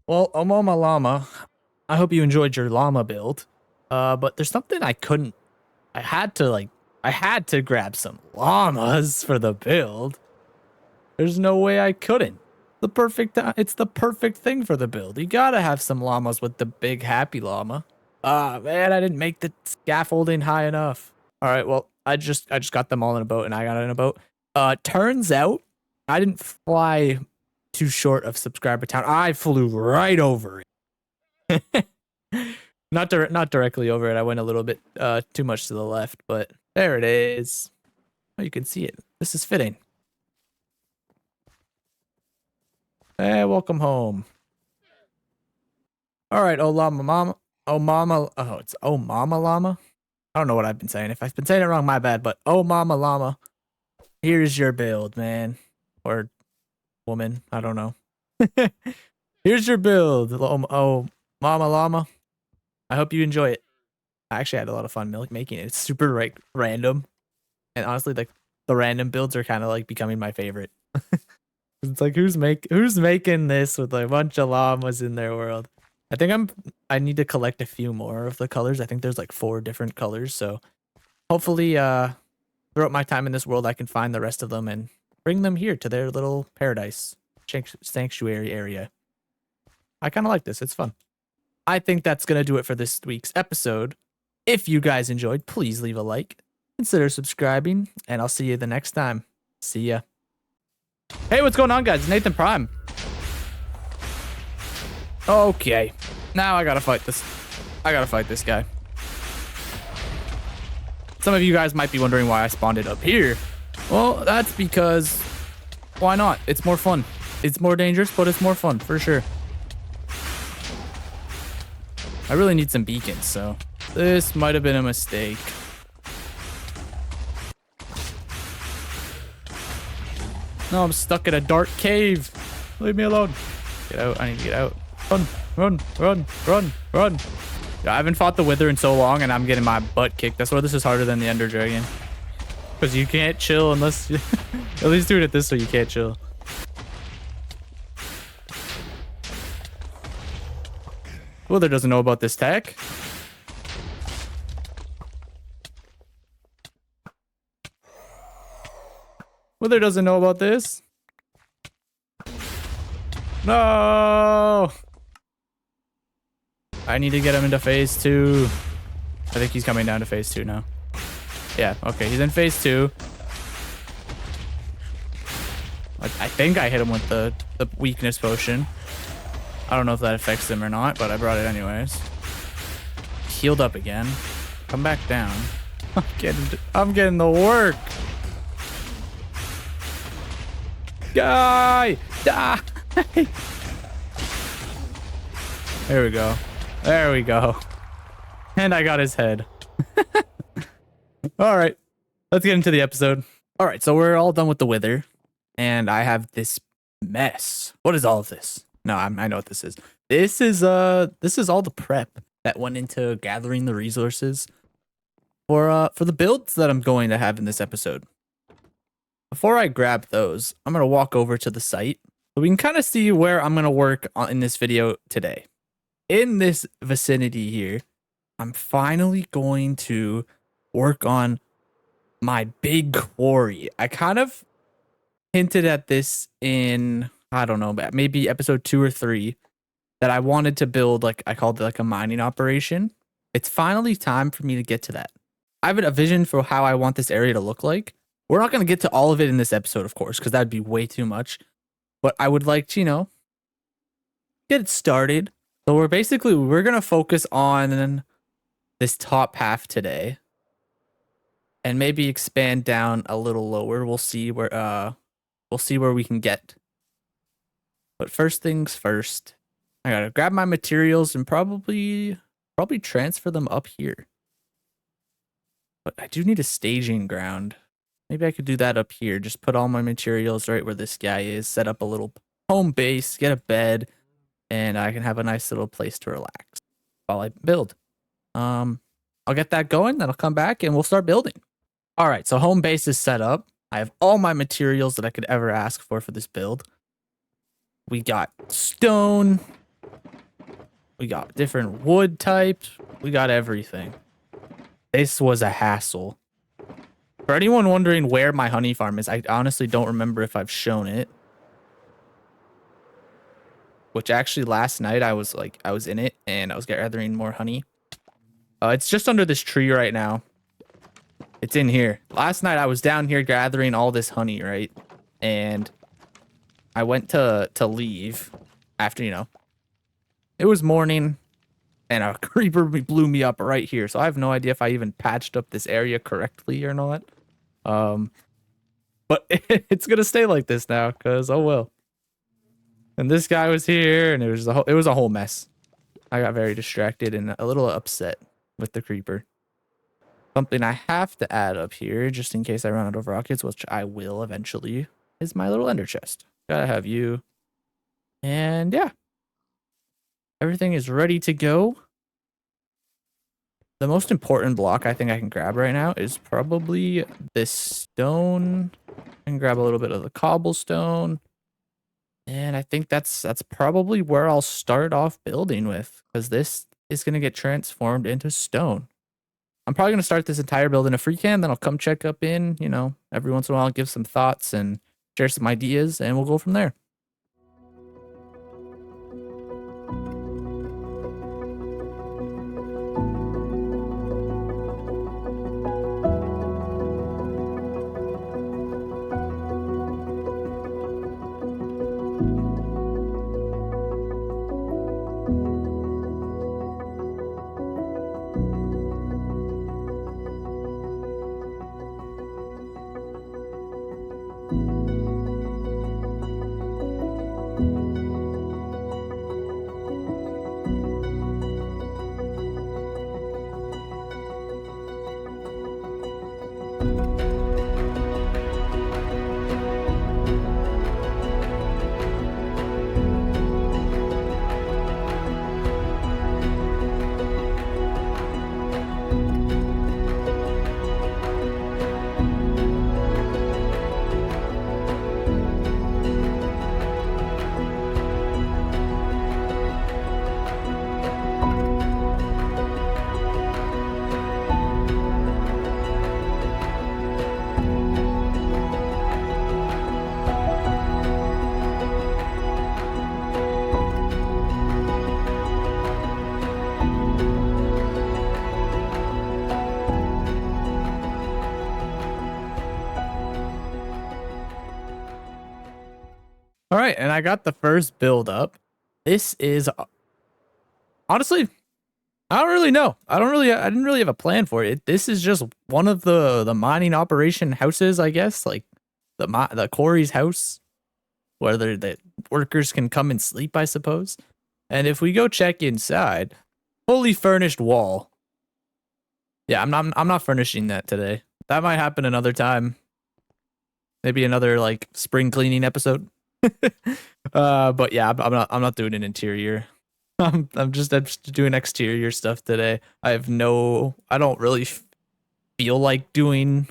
Well, Omoma Llama, I hope you enjoyed your llama build. But there's something I had to grab some llamas for the build. There's no way I couldn't. It's the perfect thing for the build. You gotta have some llamas with the big happy llama. Ah, man, I didn't make the scaffolding high enough. All right, well, I just got them all in a boat and I got in a boat. Turns out I didn't fly too short of Subscriber Town. I flew right over it. Not directly over it. I went a little bit too much to the left, but there it is. Oh, you can see it. This is fitting. Hey, welcome home. All right, oh llama mama. Oh mama. Oh, it's oh mama llama. I don't know what I've been saying. If I've been saying it wrong, my bad. But oh mama llama, here's your build, man. Or woman, I don't know. Here's your build. Oh mama llama, I hope you enjoy it. I actually had a lot of fun making it. It's super like random, and honestly, like the random builds are kind of like becoming my favorite. It's like who's making this with a bunch of llamas in their world. I need to collect a few more of the colors. I think there's like 4 different colors, so hopefully throughout my time in this world I can find the rest of them and bring them here to their little paradise sanctuary area. I kind of like this. It's fun. I think that's going to do it for this week's episode. If you guys enjoyed, please leave a like, consider subscribing, and I'll see you the next time. See ya. Hey, what's going on, guys? It's Nathan Prime. Okay. Now I gotta fight this. Guy. Some of you guys might be wondering why I spawned it up here. Well, that's because why not? It's more fun. It's more dangerous, but it's more fun for sure. I really need some beacons, so this might have been a mistake. No, I'm stuck in a dark cave. Leave me alone. Get out. I need to get out. Run. I haven't fought the Wither in so long, and I'm getting my butt kicked. That's why this is harder than the Ender Dragon. Because you can't chill unless you... At least doing it this way, you can't chill. Wither doesn't know about this tech. Wither doesn't know about this. No! I need to get him into phase 2. I think he's coming down to phase 2 now. Yeah, okay, he's in phase 2. I think I hit him with the weakness potion. I don't know if that affects him or not, but I brought it anyways. Healed up again. Come back down. I'm getting the work. Die! Die! There we go. There we go. And I got his head. All right. Let's get into the episode. All right, so we're all done with the wither. And I have this mess. What is all of this? No, I know what this is. This is all the prep that went into gathering the resources for the builds that I'm going to have in this episode. Before I grab those, I'm gonna walk over to the site so we can kind of see where I'm gonna work on in this video today. In this vicinity here, I'm finally going to work on my big quarry. I kind of hinted at this in, I don't know, maybe episode 2 or 3, that I wanted to build, like, I called it like a mining operation. It's finally time for me to get to that. I have a vision for how I want this area to look like. We're not going to get to all of it in this episode, of course, because that'd be way too much. But I would like to, you know, get it started. So we're going to focus on this top half today. And maybe expand down a little lower. We'll see where we can get. But first things first, I gotta grab my materials and probably transfer them up here. But I do need a staging ground. Maybe I could do that up here. Just put all my materials right where this guy is. Set up a little home base. Get a bed. And I can have a nice little place to relax while I build. I'll get that going. Then I'll come back and we'll start building. All right. So home base is set up. I have all my materials that I could ever ask for this build. We got stone. We got different wood types. We got everything. This was a hassle. For anyone wondering where my honey farm is, I honestly don't remember if I've shown it. Which actually last night I was in it and I was gathering more honey. It's just under this tree right now. It's in here. Last night I was down here gathering all this honey, right? And I went to leave after, you know, it was morning and a creeper blew me up right here. So I have no idea if I even patched up this area correctly or not. But it's going to stay like this now because, oh well. And this guy was here and it was a whole mess. I got very distracted and a little upset with the creeper. Something I have to add up here, just in case I run out of rockets, which I will eventually, is my little ender chest. Gotta have you. And yeah. Everything is ready to go. The most important block I think I can grab right now is probably this stone. I can grab a little bit of the cobblestone. And I think that's probably where I'll start off building with, because this is going to get transformed into stone. I'm probably going to start this entire build in a free can, then I'll come check up in, you know, every once in a while, give some thoughts and share some ideas, and we'll go from there. All right, and I got the first build up. This is honestly, I don't really know. I didn't really have a plan for it. This is just one of the mining operation houses, I guess, like the quarry's house, where the workers can come and sleep, I suppose. And if we go check inside, fully furnished wall. Yeah, I'm not furnishing that today. That might happen another time. Maybe another like spring cleaning episode. But yeah, I'm not doing an interior. I'm just doing exterior stuff today. I don't really feel like doing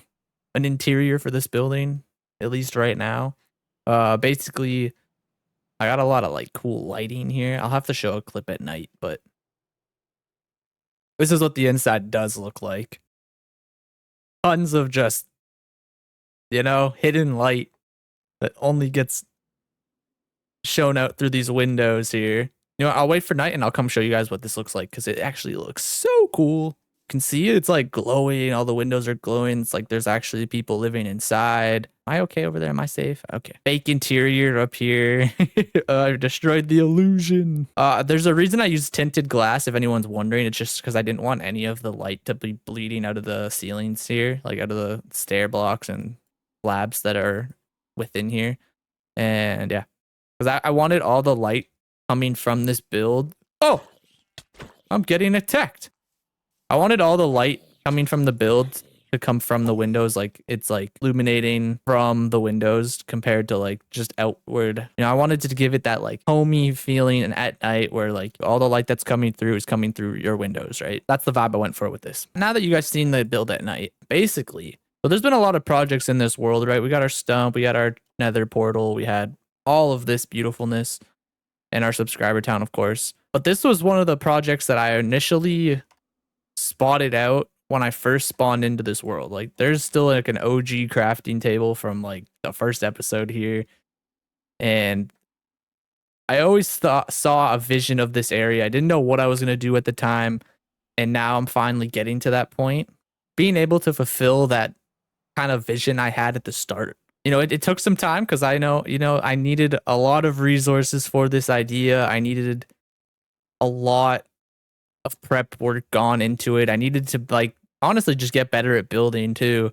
an interior for this building, at least right now. Basically, I got a lot of like cool lighting here. I'll have to show a clip at night, but this is what the inside does look like. Tons of just, hidden light that only gets shown out through these windows here. I'll wait for night and I'll come show you guys what this looks like because it actually looks so cool. You can see it's like glowing. All the windows are glowing. It's like there's actually people living inside. Am I okay over there? Am I safe? Okay. Fake interior up here. I destroyed the illusion. There's a reason I use tinted glass. If anyone's wondering, it's just because I didn't want any of the light to be bleeding out of the ceilings here, like out of the stair blocks and slabs that are within here. And yeah, because I wanted all the light coming from this build. Oh, I'm getting attacked. I wanted all the light coming from the build to come from the windows, like it's like illuminating from the windows compared to like just outward. I wanted to give it that like homey feeling, and at night where like all the light that's coming through is coming through your windows, right? That's the vibe I went for with this. Now that you guys seen the build at night, basically, so there's been a lot of projects in this world, right? We got our stump, we got our nether portal, we had all of this beautifulness, and our subscriber town, of course. But this was one of the projects that I initially spotted out when I first spawned into this world. Like there's still like an OG crafting table from like the first episode here. And I always saw a vision of this area. I didn't know what I was going to do at the time. And now I'm finally getting to that point. Being able to fulfill that kind of vision I had at the start. It took some time because I know, I needed a lot of resources for this idea. I needed a lot of prep work gone into it. I needed to like honestly just get better at building too,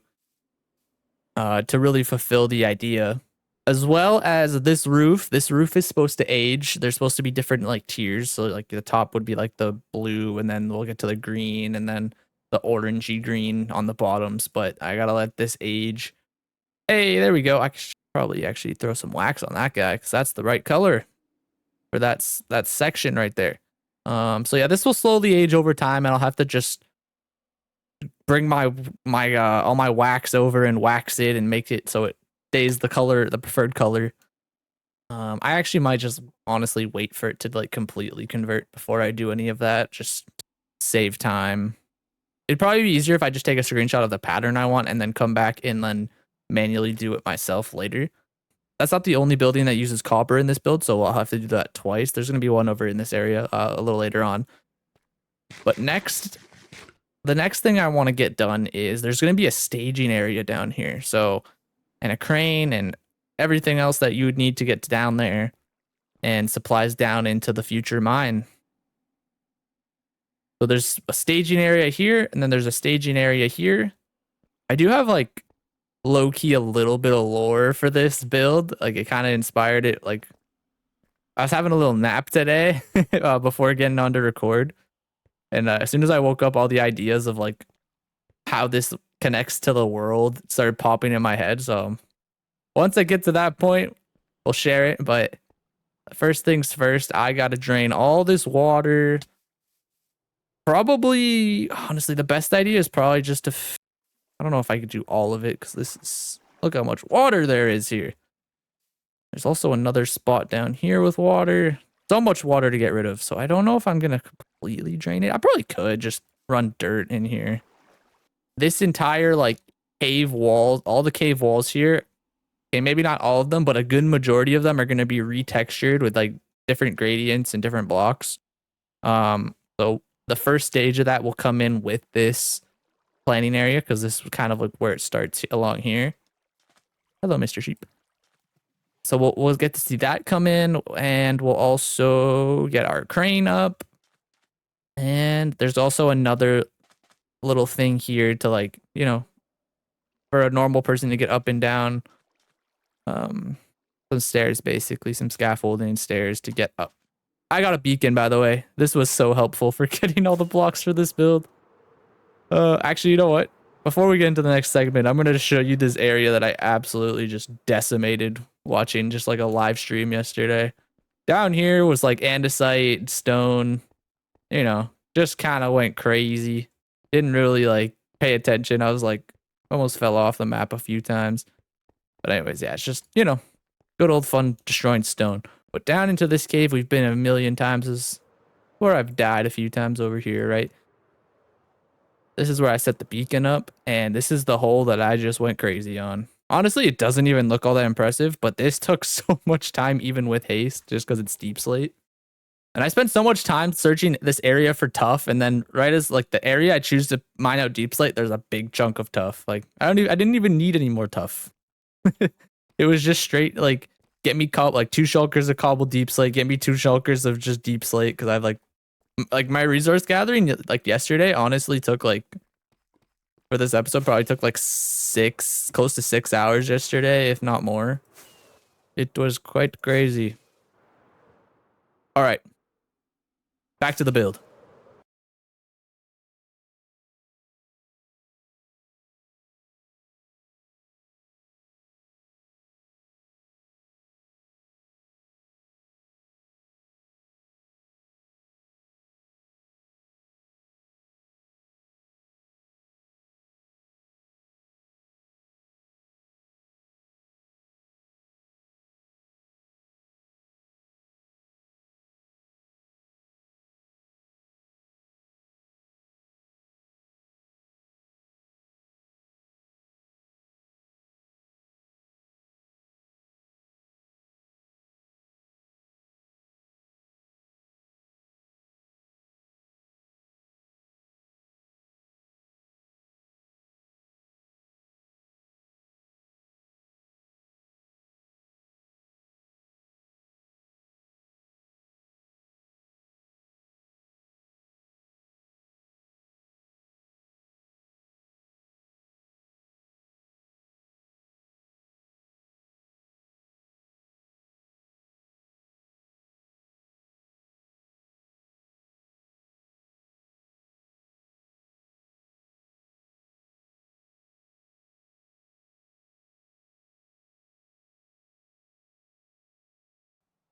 to really fulfill the idea. As well as this roof. This roof is supposed to age. There's supposed to be different like tiers. So like the top would be like the blue, and then we'll get to the green, and then the orangey green on the bottoms. But I gotta let this age. Hey, there we go. I should probably actually throw some wax on that guy because that's the right color for that section right there. So yeah, this will slowly age over time, and I'll have to just bring my all my wax over and wax it and make it so it stays the preferred color. I actually might just honestly wait for it to like completely convert before I do any of that. Just save time. It'd probably be easier if I just take a screenshot of the pattern I want and then come back and then manually do it myself later. That's not the only building that uses copper in this build, so I'll have to do that twice. There's going to be one over in this area a little later on. But the next thing I want to get done is there's going to be a staging area down here. So, and a crane and everything else that you would need to get down there, and supplies down into the future mine. So there's a staging area here, and then there's a staging area here. I do have like low-key a little bit of lore for this build. Like it kind of inspired it. Like I was having a little nap today before getting on to record, and as soon as I woke up, all the ideas of like how this connects to the world started popping in my head. So once I get to that point, we'll share it. But first things first, I gotta drain all this water. Probably, honestly, the best idea is probably just to I don't know if I could do all of it because this is, look how much water there is here. There's also another spot down here with water. So much water to get rid of. So I don't know if I'm going to completely drain it. I probably could just run dirt in here. This entire like cave wall, all the cave walls here, okay, maybe not all of them, but a good majority of them are going to be retextured with like different gradients and different blocks. So the first stage of that will come in with this planning area because this is kind of like where it starts along here. Hello, Mr. Sheep. So we'll get to see that come in, and we'll also get our crane up. And there's also another little thing here to, like, you know, for a normal person to get up and down. Some stairs, basically, some scaffolding stairs to get up. I got a beacon, by the way. This was so helpful for getting all the blocks for this build. Actually, you know what? Before we get into the next segment, I'm going to show you this area that I absolutely just decimated watching just like a live stream yesterday. Down here was like andesite, stone, you know, just kind of went crazy. Didn't really like pay attention. I was like almost fell off the map a few times. But anyways, yeah, it's just, you know, good old fun destroying stone. But down into this cave we've been a million times is where I've died a few times over here, right? This is where I set the beacon up, and this is the hole that I just went crazy on. Honestly, it doesn't even look all that impressive, but this took so much time even with haste just because it's deep slate. And I spent so much time searching this area for tuff, and then right as like the area I choose to mine out deep slate, there's a big chunk of tuff. Like I didn't even need any more tuff. It was just straight like get me like 2 shulkers of cobble deep slate, get me 2 shulkers of just deep slate because I've like my resource gathering like yesterday honestly took like for this episode probably took like close to 6 hours yesterday, if not more. It was quite crazy. All right, back to the build.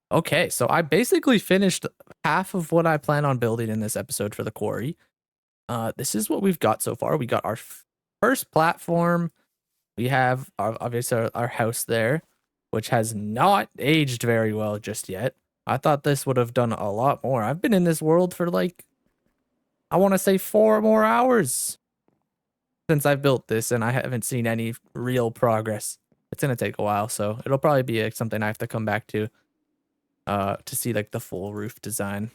Okay, so I basically finished half of what I plan on building in this episode for the quarry. This is what we've got so far. We got our first platform. We have obviously our house there, which has not aged very well just yet. I thought this would have done a lot more. I've been in this world for like, I want to say 4 more hours since I built this, and I haven't seen any real progress. It's going to take a while, so it'll probably be something I have to come back to see like the full roof design.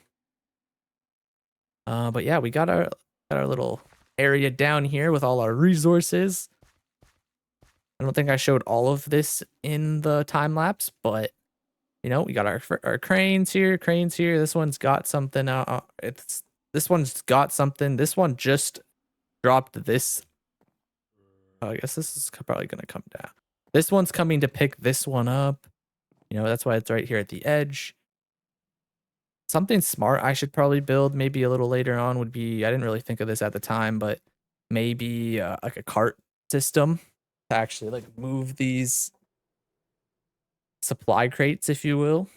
But yeah, we got our little area down here with all our resources. I don't think I showed all of this in the time lapse, but you know, we got our cranes here. This one's got something. This one's got something. This one just dropped this. I guess this is probably gonna come down. This one's coming to pick this one up. You know, that's why it's right here at the edge. Something smart I should probably build maybe a little later on would be, I didn't really think of this at the time, but maybe like a cart system to actually like move these supply crates, if you will.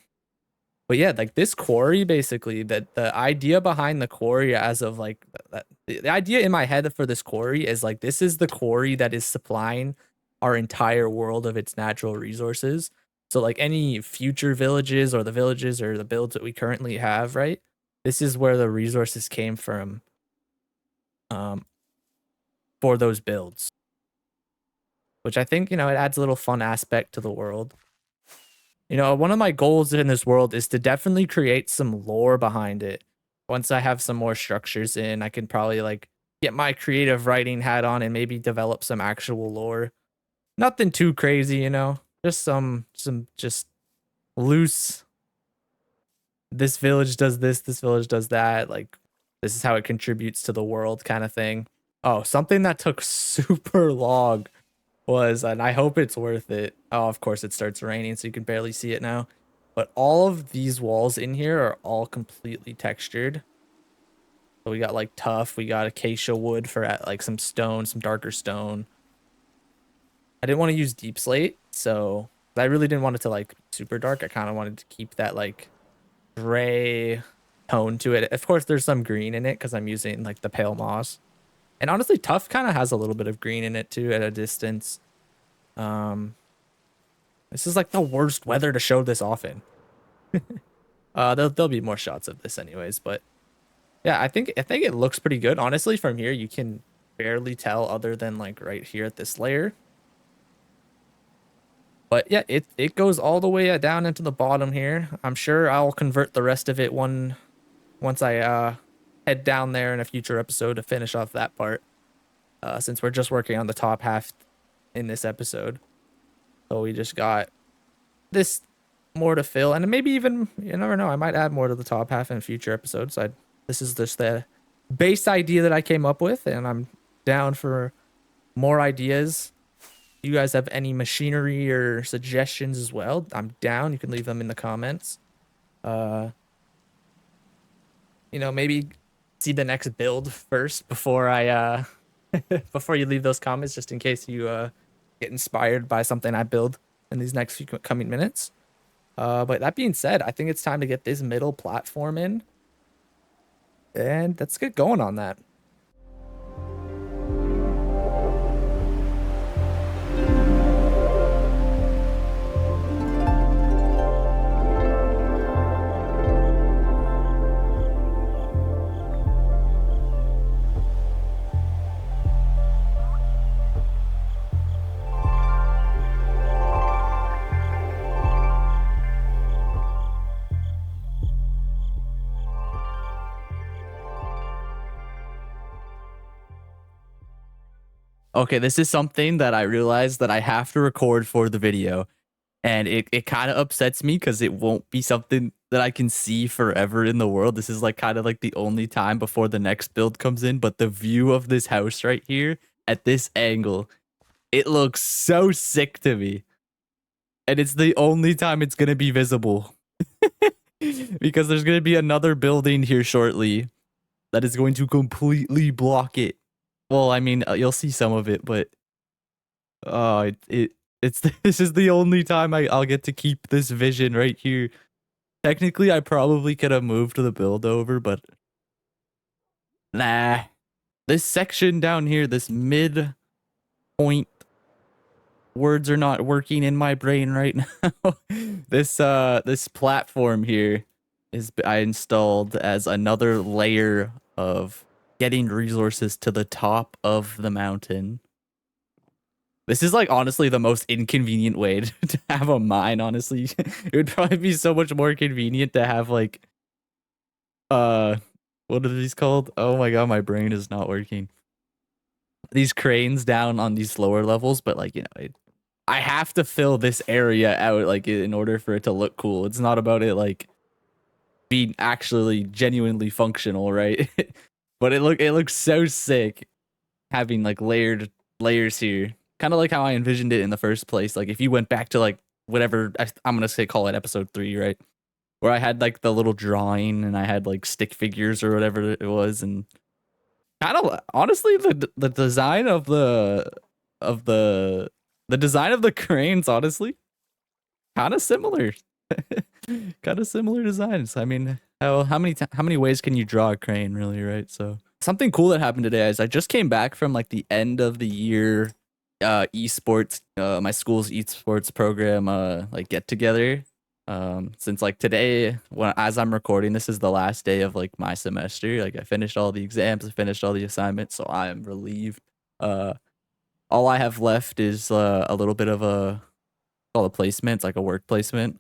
But yeah, like this quarry, basically, that the idea behind the quarry as of like the idea in my head for this quarry is like, this is the quarry that is supplying our entire world of its natural resources. So like any future villages or the villages or the builds that we currently have, right? This is where the resources came from for those builds. Which I think, you know, it adds a little fun aspect to the world. You know, one of my goals in this world is to definitely create some lore behind it. Once I have some more structures in, I can probably like get my creative writing hat on and maybe develop some actual lore. Nothing too crazy, you know, just some just loose. This village does this village does that. Like, this is how it contributes to the world kind of thing. Oh, something that took super long was, and I hope it's worth it. Oh, of course it starts raining, so you can barely see it now. But all of these walls in here are all completely textured. So we got like tough, we got acacia wood for like some stone, some darker stone. I didn't want to use deep slate, so I really didn't want it to like super dark. I kind of wanted to keep that like gray tone to it. Of course, there's some green in it because I'm using like the pale moss. And honestly, tough kind of has a little bit of green in it too at a distance. This is like the worst weather to show this off in. There'll be more shots of this anyways, but yeah, I think it looks pretty good. Honestly, from here you can barely tell other than like right here at this layer. But yeah, it goes all the way down into the bottom here. I'm sure I'll convert the rest of it once I head down there in a future episode to finish off that part. Since we're just working on the top half in this episode. So we just got this more to fill, and maybe even, you never know, I might add more to the top half in future episodes. This is just the base idea that I came up with, and I'm down for more ideas. If you guys have any machinery or suggestions as well, I'm down. You can leave them in the comments. You know, maybe see the next build first before I before you leave those comments, just in case you get inspired by something I build in these next few coming minutes. But that being said, I think it's time to get this middle platform in, and let's get going on that. Okay, this is something that I realized that I have to record for the video, and it kind of upsets me because it won't be something that I can see forever in the world. This is like kind of like the only time before the next build comes in, but the view of this house right here at this angle, it looks so sick to me. And it's the only time it's going to be visible. Because there's going to be another building here shortly that is going to completely block it. Well, I mean, you'll see some of it, but it's this is the only time I'll get to keep this vision right here. Technically, I probably could have moved the build over, but nah. This section down here, this mid point, words are not working in my brain right now. This platform here I installed as another layer of getting resources to the top of the mountain. This is like honestly the most inconvenient way to have a mine, honestly. It would probably be so much more convenient to have like what are these called? Oh my god, my brain is not working. These cranes down on these lower levels, but like, you know, I have to fill this area out like in order for it to look cool. It's not about it like being actually genuinely functional, right? But it looks so sick having like layered layers here. Kind of like how I envisioned it in the first place. Like if you went back to like whatever, I'm going to call it episode 3, right? Where I had like the little drawing and I had like stick figures or whatever it was. And kind of honestly, the design of the design of the cranes, honestly, kind of similar. Kind of similar designs. I mean, how many ways can you draw a crane, really, right? So something cool that happened today is I just came back from like the end of the year esports, my school's esports program like get together. Since like today, as I'm recording, this is the last day of like my semester. Like I finished all the exams, I finished all the assignments, so I am relieved. All I have left is a little bit of a placement. It's like a work placement.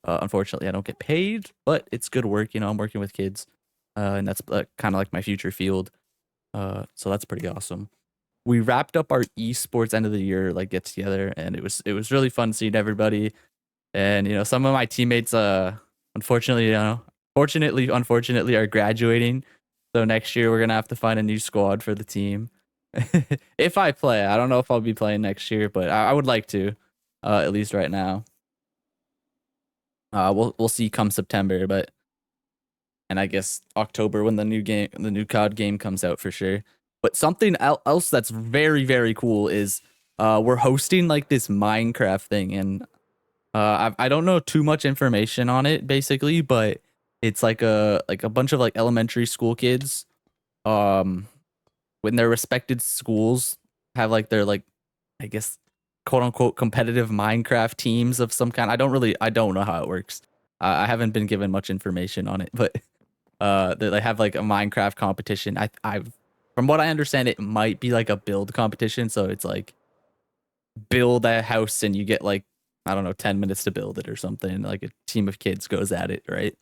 Unfortunately, I don't get paid, but it's good work. You know, I'm working with kids, and that's kind of like my future field. So that's pretty awesome. We wrapped up our esports end of the year like get together, and it was really fun seeing everybody. And some of my teammates, unfortunately, unfortunately, are graduating. So next year we're gonna have to find a new squad for the team. If I play, I don't know if I'll be playing next year, but I would like to, at least right now. We'll see come September, and I guess October when the new COD game comes out for sure. But something else that's very, very cool is we're hosting like this Minecraft thing, and I don't know too much information on it basically, but it's like a bunch of like elementary school kids, when their respected schools have like their like, I guess, quote unquote competitive Minecraft teams of some kind. I don't know how it works. I haven't been given much information on it, but they have like a Minecraft competition. I've from what I understand, it might be like a build competition. So it's like build a house and you get like, I don't know, 10 minutes to build it or something. Like a team of kids goes at it, right?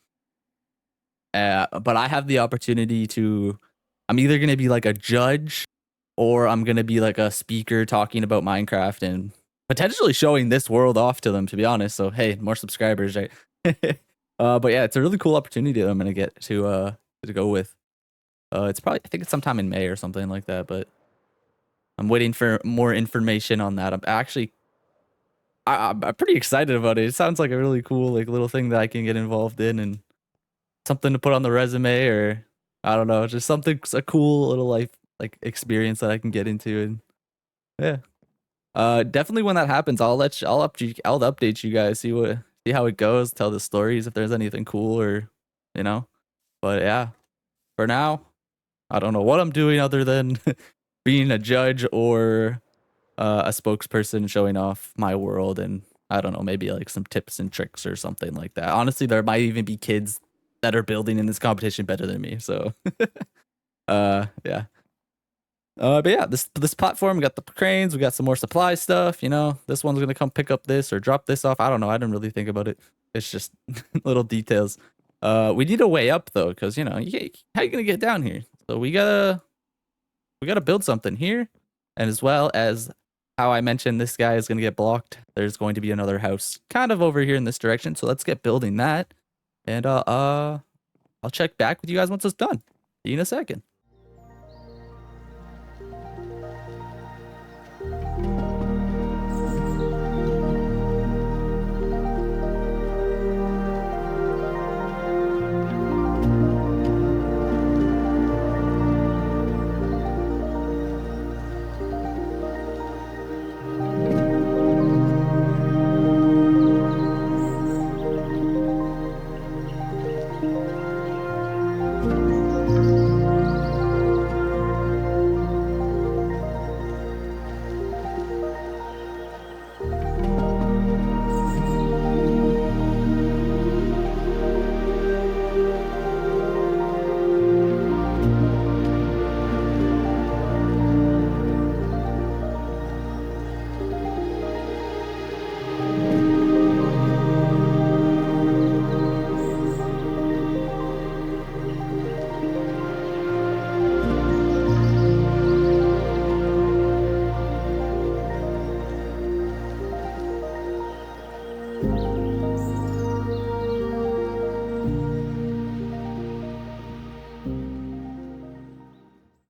But I have the opportunity to, I'm either going to be like a judge or I'm going to be like a speaker talking about Minecraft and potentially showing this world off to them, to be honest. So, hey, more subscribers, right? But yeah, it's a really cool opportunity that I'm going to get to go with. It's probably, I think it's sometime in May or something like that, but I'm waiting for more information on that. I'm actually, I'm pretty excited about it. It sounds like a really cool, like little thing that I can get involved in and something to put on the resume, or I don't know, just something, a cool little life like experience that I can get into. And yeah, definitely when that happens, I'll update you guys, see how it goes, tell the stories if there's anything cool or but yeah, for now I don't know what I'm doing other than being a judge or a spokesperson showing off my world, and I don't know, maybe like some tips and tricks or something like that. Honestly, there might even be kids that are building in this competition better than me. So yeah. But yeah, this platform, we got the cranes, we got some more supply stuff, this one's gonna come pick up this or drop this off. I don't know. I didn't really think about it. It's just little details. We need a way up though, because how you gonna get down here? So we gotta build something here, and as well as how I mentioned this guy is gonna get blocked. There's going to be another house kind of over here in this direction. So let's get building that. And I'll check back with you guys once it's done. See you in a second.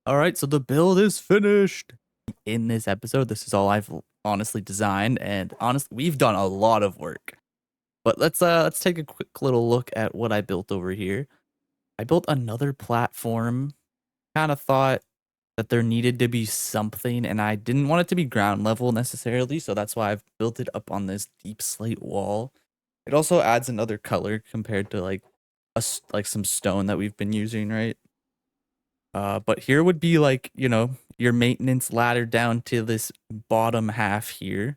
All right, so the build is finished. In this episode, this is all I've honestly designed, and honestly, we've done a lot of work. But let's take a quick little look at what I built over here. I built another platform. Kind of thought that there needed to be something, and I didn't want it to be ground level necessarily, so that's why I've built it up on this deep slate wall. It also adds another color compared to like some stone that we've been using, right? But here would be like, your maintenance ladder down to this bottom half here.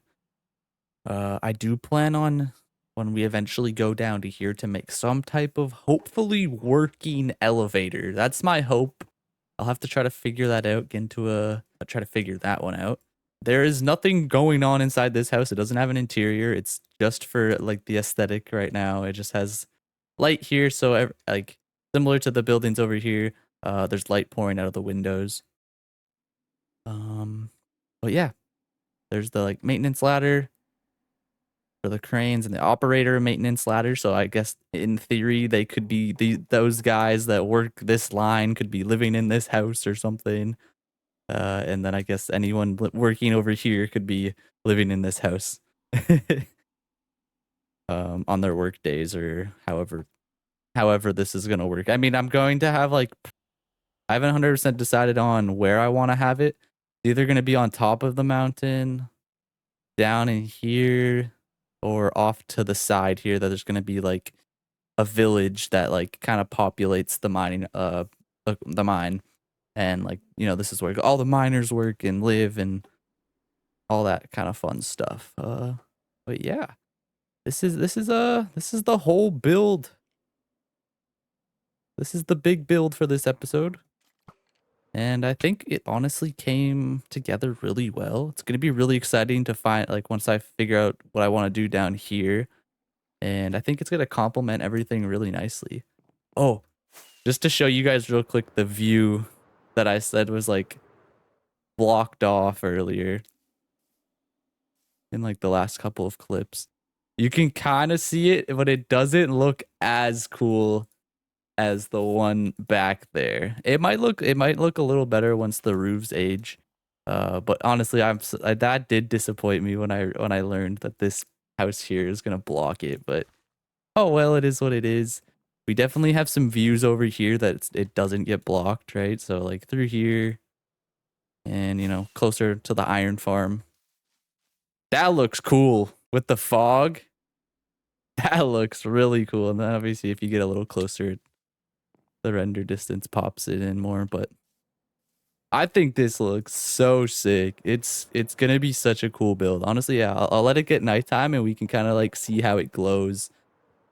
I do plan on, when we eventually go down to here, to make some type of hopefully working elevator. That's my hope. I'll have to try to figure that out, I'll try to figure that one out. There is nothing going on inside this house. It doesn't have an interior. It's just for like the aesthetic right now. It just has light here. So like similar to the buildings over here, there's light pouring out of the windows. But yeah, there's the like maintenance ladder for for the cranes and the operator maintenance ladder. So I guess in theory they could be those guys that work this line could be living in this house or something. And then I guess anyone working over here could be living in this house on their work days or however this is gonna work. I mean, I'm going to have like I haven't 100% decided on where I want to have it. It's either gonna be on top of the mountain, down in here, or off to the side here. That there's gonna be like a village that like kind of populates the mining the mine, and like this is where all the miners work and live and all that kind of fun stuff. But yeah, this is the whole build. This is the big build for this episode. And I think it honestly came together really well. It's going to be really exciting to find, like, once I figure out what I want to do down here. And I think it's going to complement everything really nicely. Oh, just to show you guys real quick the view that I said was, like, blocked off earlier in, like, the last couple of clips. You can kind of see it, but it doesn't look as cool as the one back there. It might look a little better once the roofs age. But honestly, that did disappoint me when I learned that this house here is gonna block it. But oh well, it is what it is. We definitely have some views over here that it doesn't get blocked, right? So like through here, and closer to the iron farm. That looks cool with the fog. That looks really cool. And then obviously, if you get a little closer, the render distance pops it in more. But I think this looks so sick. It's gonna be such a cool build. Honestly, yeah, I'll let it get nighttime and we can kind of like see how it glows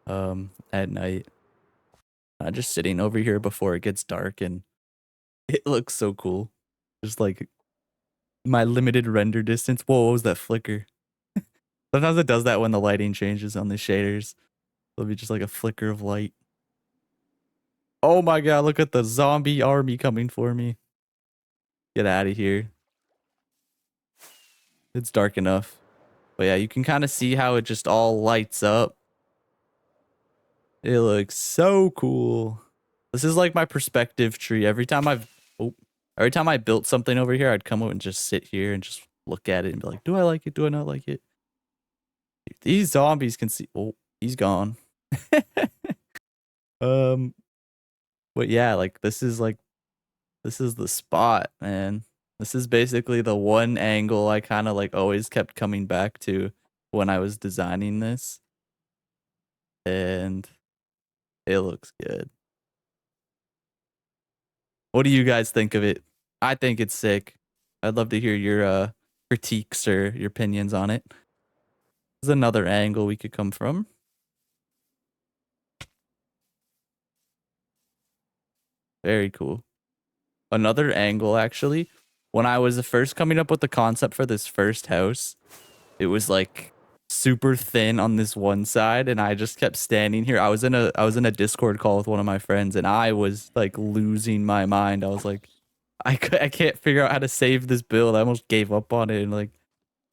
at night. I'm just sitting over here before it gets dark and it looks so cool. Just like my limited render distance. Whoa, what was that flicker? Sometimes it does that when the lighting changes on the shaders. It'll be just like a flicker of light. Oh my god, look at the zombie army coming for me. Get out of here. It's dark enough. But yeah, you can kind of see how it just all lights up. It looks so cool. This is like my perspective tree. Every time I built something over here, I'd come over and just sit here and just look at it and be like, do I like it? Do I not like it? Dude, these zombies can see. Oh, he's gone. But yeah, like this is the spot, man. This is basically the one angle I kind of like always kept coming back to when I was designing this. And it looks good. What do you guys think of it? I think it's sick. I'd love to hear your critiques or your opinions on it. There's another angle we could come from. Very cool. Another angle, actually. When I was first coming up with the concept for this first house, it was like super thin on this one side, and I just kept standing here. I was in a Discord call with one of my friends, and I was like losing my mind. I was like, I can't figure out how to save this build. I almost gave up on it and like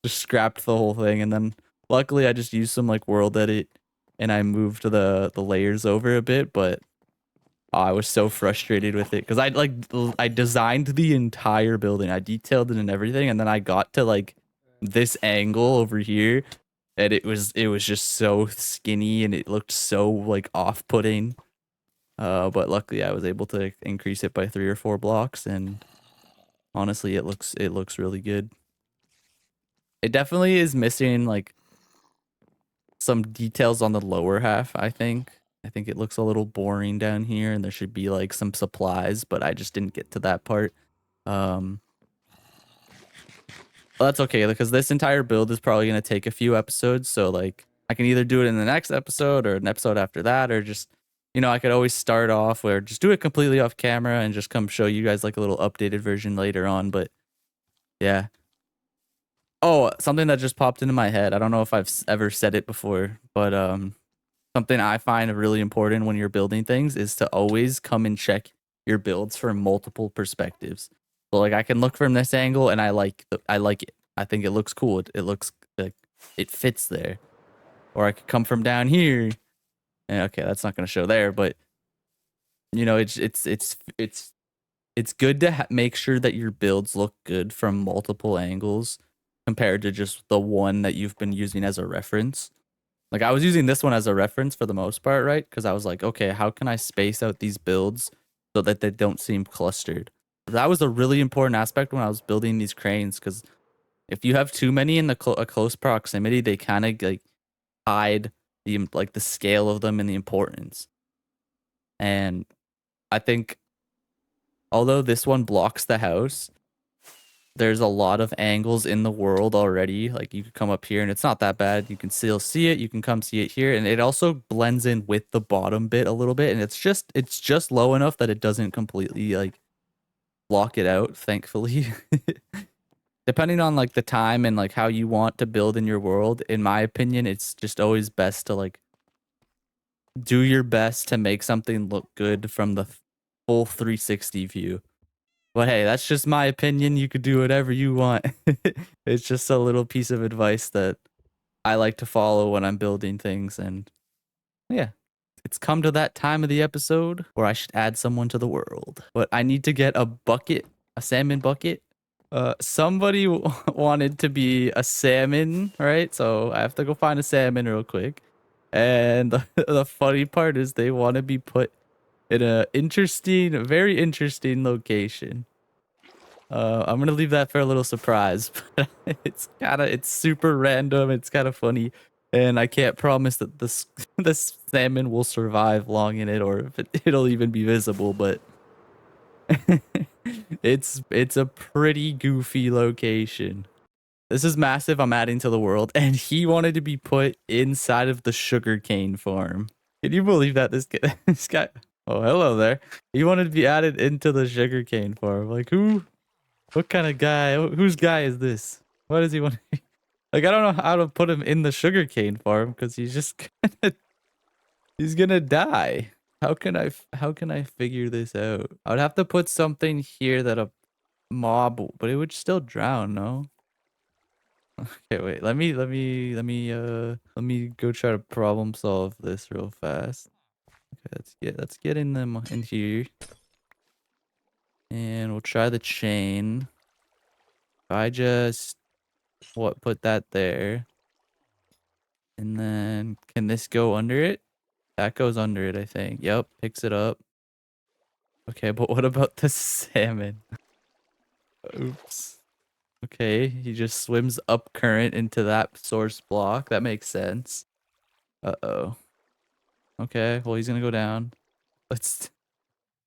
just scrapped the whole thing. And then luckily I just used some like world edit and I moved the layers over a bit, but I was so frustrated with it because I designed the entire building. I detailed it and everything, and then I got to like this angle over here, and it was just so skinny and it looked so like off-putting. But luckily I was able to increase it by 3 or 4 blocks, and honestly it looks really good. It definitely is missing like some details on the lower half, I think. I think it looks a little boring down here, and there should be like some supplies, but I just didn't get to that part. But that's okay because this entire build is probably going to take a few episodes, so like I can either do it in the next episode or an episode after that, or just I could always start off where just do it completely off camera and just come show you guys like a little updated version later on. But yeah. Oh, something that just popped into my head. I don't know if I've ever said it before, but something I find really important when you're building things is to always come and check your builds from multiple perspectives. So like I can look from this angle and I like it. I think it looks cool. It looks like it fits there. or I could come from down here. And okay, that's not going to show there, but you know, it's good to make sure that your builds look good from multiple angles compared to just the one that you've been using as a reference. Like I was using this one as a reference for the most part, right? Because I was like, okay, how can I space out these builds so that they don't seem clustered? That was a really important aspect when I was building these cranes, because if you have too many in a close proximity, they kind of like hide the scale of them and the importance. And I think although this one blocks the house, there's a lot of angles in the world already. Like you could come up here and it's not that bad. You can still see it. You can come see it here. And it also blends in with the bottom bit a little bit. And it's just low enough that it doesn't completely like block it out, thankfully. Depending on like the time and like how you want to build in your world, in my opinion, it's just always best to like do your best to make something look good from the full 360 view. But hey, that's just my opinion. You could do whatever you want. It's just a little piece of advice that I like to follow when I'm building things. And yeah, it's come to that time of the episode where I should add someone to the world. But I need to get a bucket, a salmon bucket. Somebody wanted to be a salmon, right? So I have to go find a salmon real quick. And the funny part is they want to be put in a very interesting location. I'm gonna leave that for a little surprise, but it's super random. It's kind of funny, and I can't promise that this salmon will survive long in it, or if it'll even be visible. But it's a pretty goofy location. This is massive. I'm adding to the world, and he wanted to be put inside of the sugarcane farm. Can you believe that this guy? Oh, hello there. He wanted to be added into the sugarcane farm. Like who? What kind of guy? Whose guy is this? Why does he want to? Like I don't know how to put him in the sugarcane farm because he's gonna die. How can I figure this out? I would have to put something here that a mob, but it would still drown, no? Okay, wait. Let me go try to problem solve this real fast. Okay, let's get in them in here. And we'll try the chain. If I just put that there. And then can this go under it? That goes under it, I think. Yep, picks it up. Okay, but what about the salmon? Oops. Okay, he just swims up current into that source block. That makes sense. Uh-oh. Okay, well, he's gonna go down. Let's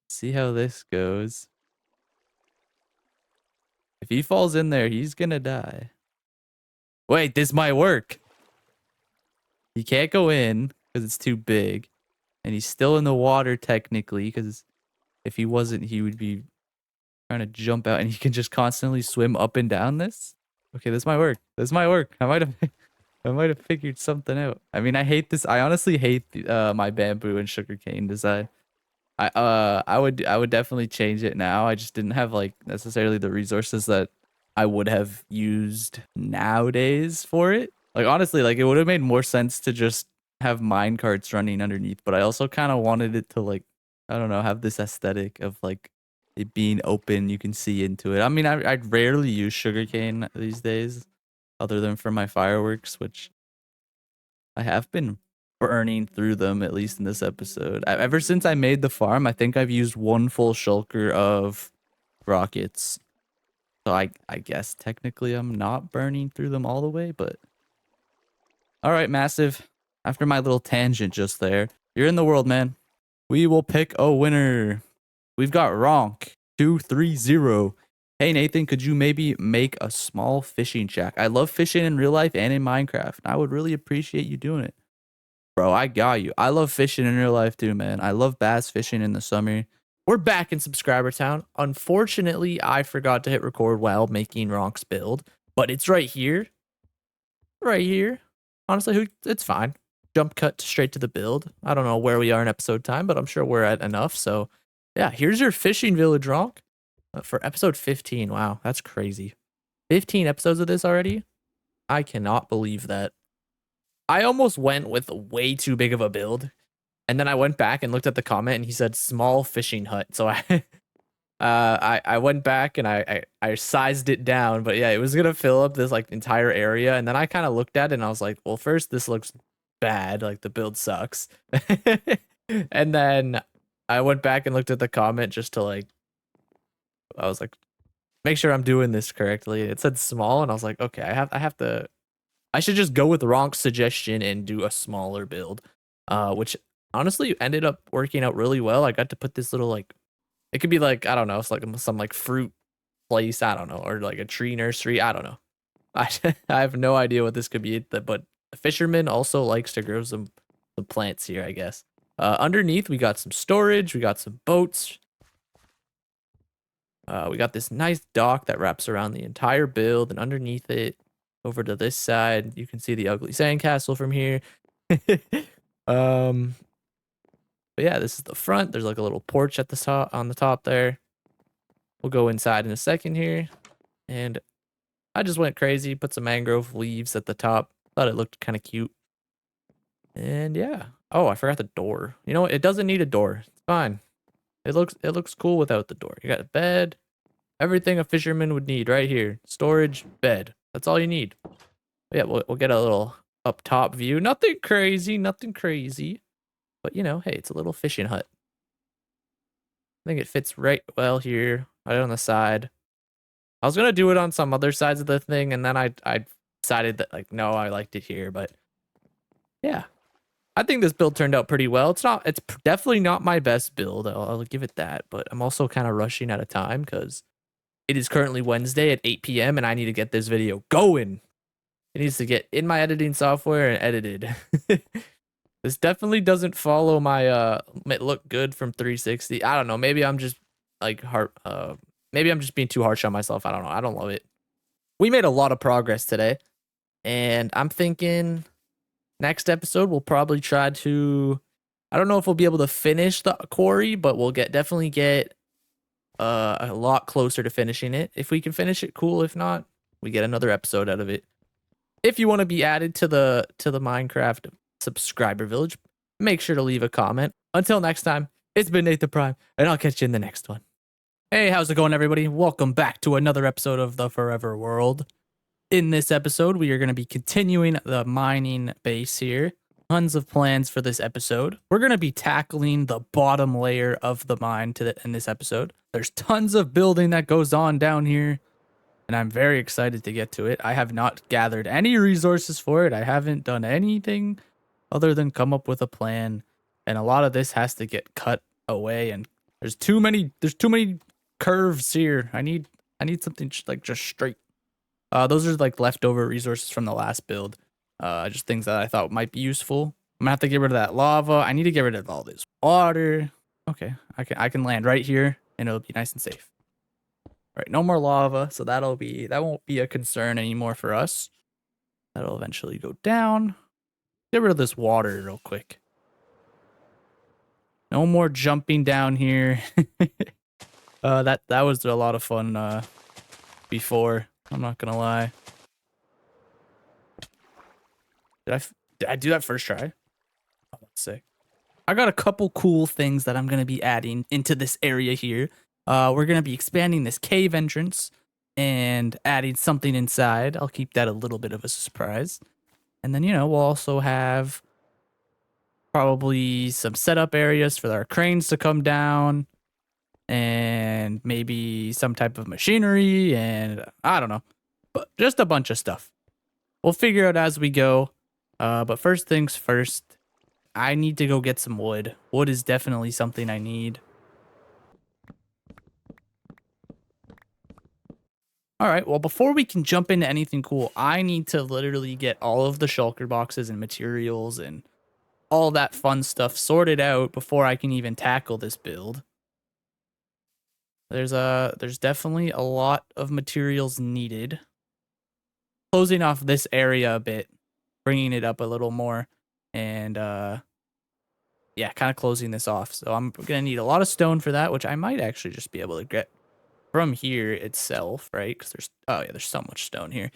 see how this goes. If he falls in there, he's gonna die. Wait, this might work. He can't go in because it's too big. And he's still in the water technically, because if he wasn't, he would be trying to jump out, and he can just constantly swim up and down this. Okay, this might work. This might work. I might have figured something out. I mean, I hate this. I honestly hate my bamboo and sugarcane design. I would definitely change it now. I just didn't have like necessarily the resources that I would have used nowadays for it. Like honestly, like it would have made more sense to just have mine carts running underneath, but I also kind of wanted it to like, I don't know, have this aesthetic of like it being open, you can see into it. I mean, I'd rarely use sugarcane these days other than for my fireworks, which I have been burning through them, at least in this episode. Ever since I made the farm, I think I've used one full shulker of rockets. So I guess technically I'm not burning through them all the way, but all right, Massive. After my little tangent just there, you're in the world, man. We will pick a winner. We've got Ronk 230. Hey Nathan, could you maybe make a small fishing shack? I love fishing in real life and in Minecraft. I would really appreciate you doing it. Bro, I got you. I love fishing in real life too, man. I love bass fishing in the summer. We're back in subscriber town. Unfortunately, I forgot to hit record while making Ronk's build, but it's right here. Right here. Honestly, it's fine. Jump cut straight to the build. I don't know where we are in episode time, but I'm sure we're at enough. So yeah, here's your fishing village, Ronk, for episode 15. Wow, that's crazy. 15 episodes of this already? I cannot believe that. I almost went with way too big of a build. And then I went back and looked at the comment and he said small fishing hut. So I went back and I sized it down, but yeah, it was gonna fill up this like entire area. And then I kind of looked at it and I was like, well, first this looks bad, like the build sucks. And then I went back and looked at the comment just to like, I was like, make sure I'm doing this correctly. It said small, and I was like, okay, I should just go with Ronk's suggestion and do a smaller build, which honestly ended up working out really well. I got to put this little like, it could be like, I don't know, it's like some like fruit place, I don't know, or like a tree nursery, I don't know. I have no idea what this could be, but a fisherman also likes to grow some plants here, I guess. Underneath, we got some storage, we got some boats. We got this nice dock that wraps around the entire build, and underneath it, over to this side, you can see the ugly sandcastle from here. But yeah, this is the front. There's like a little porch at the top, on the top there. We'll go inside in a second here. And I just went crazy, put some mangrove leaves at the top. Thought it looked kind of cute. And yeah. Oh, I forgot the door. You know what? It doesn't need a door. It's fine. It looks cool without the door. You got a bed. Everything a fisherman would need right here. Storage, bed. That's all you need. But yeah, we'll get a little up top view. Nothing crazy, nothing crazy. But you know, hey, it's a little fishing hut. I think it fits right well here, right on the side. I was gonna do it on some other sides of the thing, and then I decided that like no, I liked it here. But yeah, I think this build turned out pretty well. It's definitely not my best build. I'll give it that. But I'm also kind of rushing out of time because it is currently Wednesday at 8 p.m. and I need to get this video going. It needs to get in my editing software and edited. This definitely doesn't follow my look good from 360. I don't know. Maybe I'm just like maybe I'm just being too harsh on myself. I don't know. I don't love it. We made a lot of progress today, and I'm thinking next episode we'll probably try to, I don't know if we'll be able to finish the quarry, but we'll definitely get a lot closer to finishing it. If we can finish it, cool. If not, we get another episode out of it. If you want to be added to the Minecraft subscriber village, make sure to leave a comment. Until next time, it's been Nathan Prime, and I'll catch you in the next one. Hey, how's it going, everybody? Welcome back to another episode of the Forever World. In this episode, we are going to be continuing the mining base here. Tons of plans for this episode. We're going to be tackling the bottom layer of the mine in this episode. There's tons of building that goes on down here, and I'm very excited to get to it. I have not gathered any resources for it. I haven't done anything other than come up with a plan, and a lot of this has to get cut away, and there's too many curves here. I need something like just straight. Those are like leftover resources from the last build. Just things that I thought might be useful. I'm gonna have to get rid of that lava. I need to get rid of all this water. Okay, I can land right here and it'll be nice and safe. All right, no more lava, so that won't be a concern anymore for us. That'll eventually go down. Get rid of this water real quick. No more jumping down here. That was a lot of fun before. I'm not gonna lie. Did I do that first try? Oh, that's sick. I got a couple cool things that I'm gonna be adding into this area here. We're gonna be expanding this cave entrance and adding something inside. I'll keep that a little bit of a surprise. And then, we'll also have probably some setup areas for our cranes to come down, and maybe some type of machinery, and I don't know, but just a bunch of stuff. We'll figure out as we go. But first things first, I need to go get some wood. Wood is definitely something I need. All right, well, before we can jump into anything cool, I need to literally get all of the shulker boxes and materials and all that fun stuff sorted out before I can even tackle this build. There's definitely a lot of materials needed. Closing off this area a bit, bringing it up a little more, and yeah, kind of closing this off. So I'm gonna need a lot of stone for that, which I might actually just be able to get from here itself, right? Because there's so much stone here.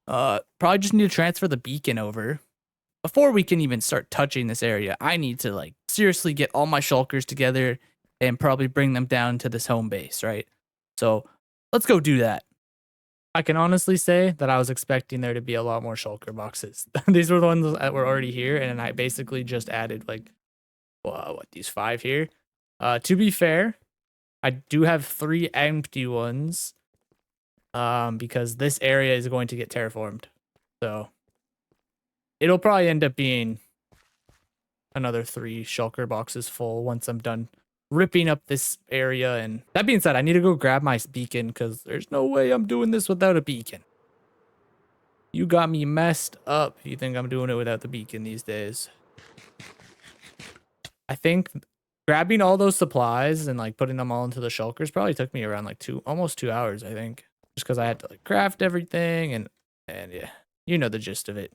Probably just need to transfer the beacon over. before we can even start touching this area, I need to like seriously get all my shulkers together and probably bring them down to this home base, right? So let's go do that. I can honestly say that I was expecting there to be a lot more shulker boxes. These were the ones that were already here, and I basically just added like, these 5 here. To be fair, I do have 3 empty ones, because this area is going to get terraformed. So it'll probably end up being another 3 shulker boxes full once I'm done ripping up this area. And that being said, I need to go grab my beacon because there's no way I'm doing this without a beacon. You got me messed up if you think I'm doing it without the beacon these days. I think grabbing all those supplies and like putting them all into the shulkers probably took me around like almost 2 hours, I think. Just because I had to like craft everything and yeah, you know the gist of it.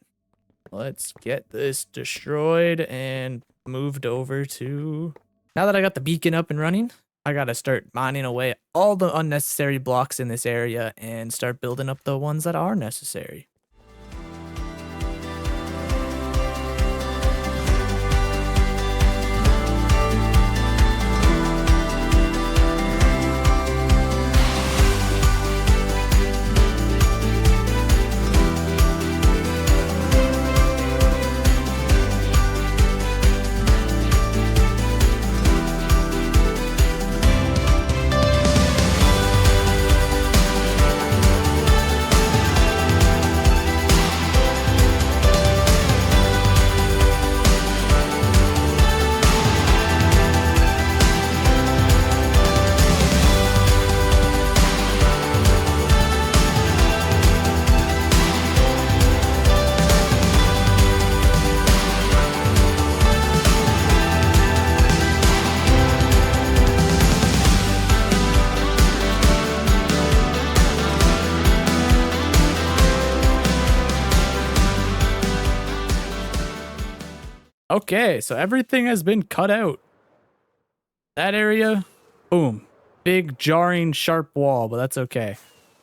Let's get this destroyed and moved over to... Now that I got the beacon up and running, I gotta start mining away all the unnecessary blocks in this area and start building up the ones that are necessary. Okay, so everything has been cut out. That area, boom. Big, jarring, sharp wall, but that's okay.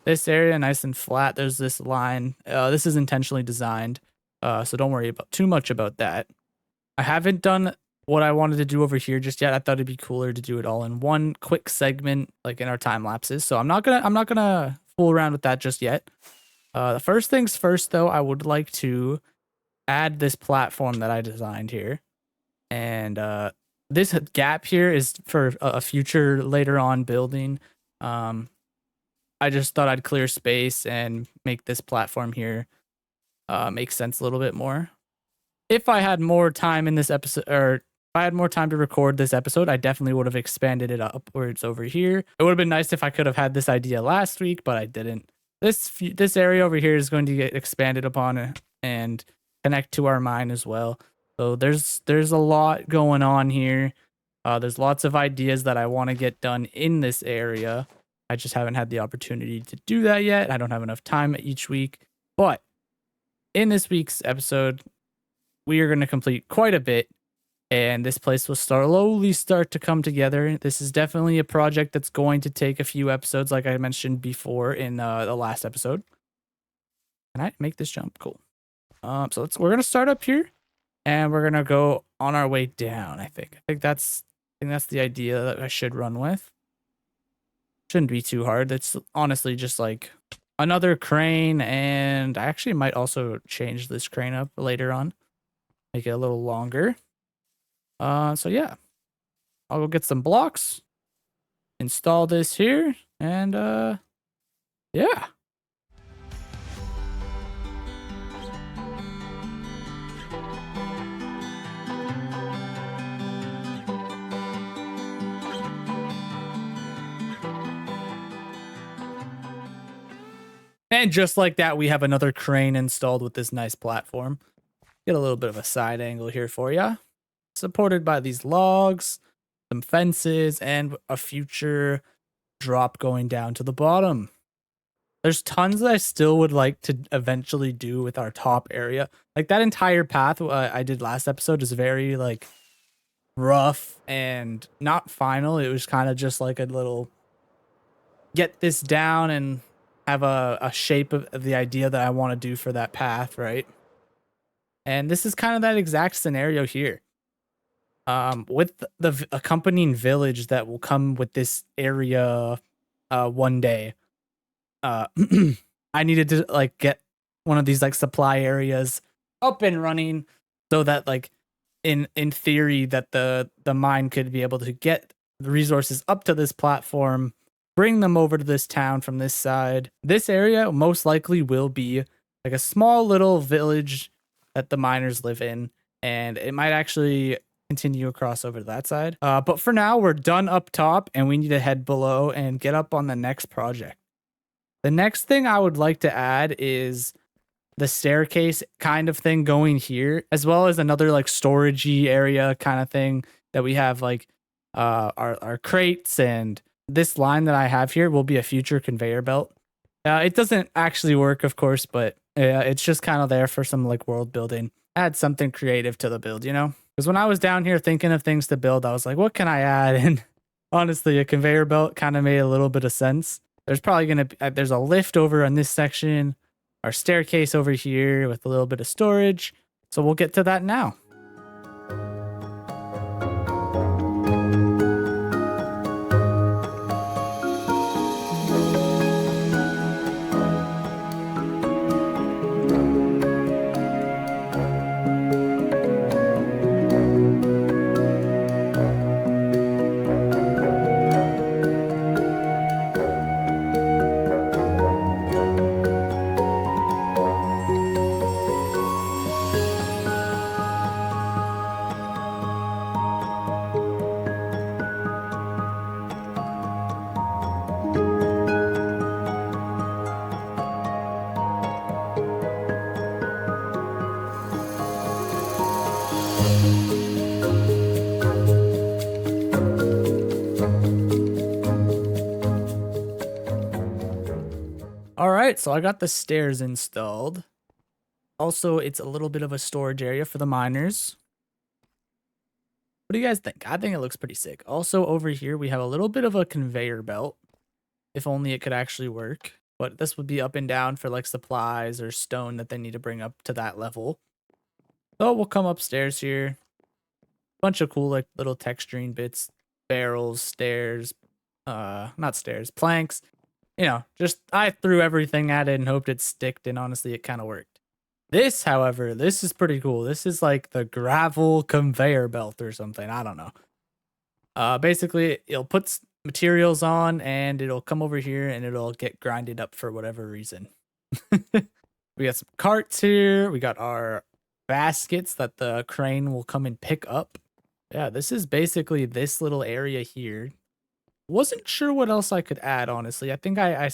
This area, nice and flat. There's this line. This is intentionally designed, so don't worry about too much about that. I haven't done what I wanted to do over here just yet. I thought it'd be cooler to do it all in one quick segment, like in our time lapses. So I'm not gonna fool around with that just yet. The first things first, though, I would like to add this platform that I designed here. And this gap here is for a future later on building. I just thought I'd clear space and make this platform here make sense a little bit more. If I had more time in this episode, or if I had more time to record this episode, I definitely would have expanded it upwards over here. It would have been nice if I could have had this idea last week, but I didn't. This area over here is going to get expanded upon and connect to our mine as well. So there's a lot going on here. There's lots of ideas that I want to get done in this area. I just haven't had the opportunity to do that yet. I don't have enough time each week. But in this week's episode, we are going to complete quite a bit, and this place will slowly start to come together. This is definitely a project that's going to take a few episodes, like I mentioned before in the last episode. Can I make this jump? Cool. So we're gonna start up here, and we're gonna go on our way down. I think that's the idea that I should run with. Shouldn't be too hard. It's honestly just like another crane, and I actually might also change this crane up later on, make it a little longer. So yeah, I'll go get some blocks, install this here, and yeah. And just like that, we have another crane installed with this nice platform. Get a little bit of a side angle here for you. Supported by these logs, some fences, and a future drop going down to the bottom. There's tons that I still would like to eventually do with our top area. Like that entire path I did last episode is very like rough and not final. It was kind of just like a little get this down and have a shape of the idea that I want to do for that path, right? And this is kind of that exact scenario here. With the accompanying village that will come with this area one day. I needed to like get one of these like supply areas up and running so that like in theory that the mine could be able to get the resources up to this platform, bring them over to this town from this side. This area most likely will be like a small little village that the miners live in, and it might actually continue across over to that side. But for now, we're done up top and we need to head below and get up on the next project. The next thing I would like to add is the staircase kind of thing going here, as well as another like storagey area kind of thing that we have like our crates, and this line that I have here will be a future conveyor belt. It doesn't actually work, of course, but it's just kind of there for some like world building. Add something creative to the build, you know? Because when I was down here thinking of things to build, I was like, what can I add? And honestly, a conveyor belt kind of made a little bit of sense. There's probably going to be, there's a lift over on this section, our staircase over here with a little bit of storage. So we'll get to that now. All right, so I got the stairs installed. Also, it's a little bit of a storage area for the miners. What do you guys think? I think it looks pretty sick. Also, over here, we have a little bit of a conveyor belt. If only it could actually work. But this would be up and down for like supplies or stone that they need to bring up to that level. So we'll come upstairs here. Bunch of cool like little texturing bits. Barrels, stairs. Not stairs, planks. You know, just I threw everything at it and hoped it sticked, and honestly, it kind of worked. This, however, this is pretty cool. This is like the gravel conveyor belt or something. I don't know. Basically, it'll put materials on, and it'll come over here, and it'll get grinded up for whatever reason. We got some carts here. We got our baskets that the crane will come and pick up. Yeah, this is basically this little area here. Wasn't sure what else I could add, honestly. I think I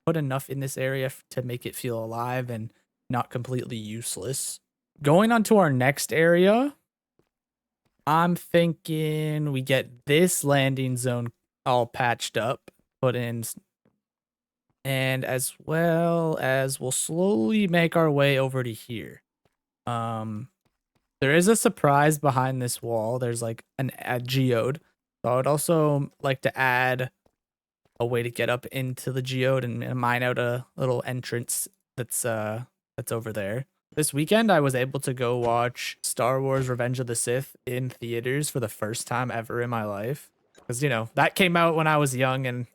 put enough in this area to make it feel alive and not completely useless. Going on to our next area, I'm thinking we get this landing zone all patched up, put in, and as well as we'll slowly make our way over to here. There is a surprise behind this wall. There's like a geode. So I would also like to add a way to get up into the geode and mine out a little entrance that's over there. This weekend, I was able to go watch Star Wars Revenge of the Sith in theaters for the first time ever in my life. Because, you know, that came out when I was young and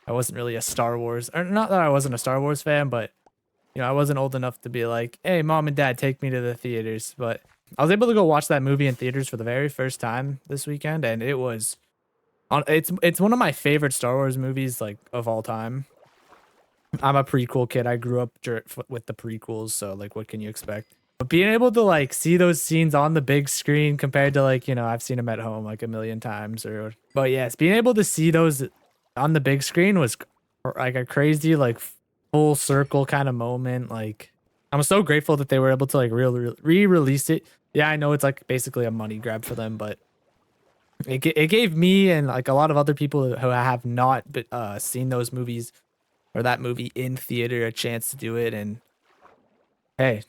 I wasn't really a Star Wars, or not that I wasn't a Star Wars fan, but, you know, I wasn't old enough to be like, hey, mom and dad, take me to the theaters. But I was able to go watch that movie in theaters for the very first time this weekend, and it was... It's one of my favorite Star Wars movies, like, of all time. I'm a prequel kid. I grew up with the prequels, so, like, what can you expect? But being able to, like, see those scenes on the big screen compared to, like, you know, I've seen them at home, like, a million times. But, yes, being able to see those on the big screen was, like, a crazy, like, full circle kind of moment. Like, I'm so grateful that they were able to, like, re-release it. Yeah, I know it's, like, basically a money grab for them, but it gave me and like a lot of other people who have not seen those movies or that movie in theater a chance to do it. And hey,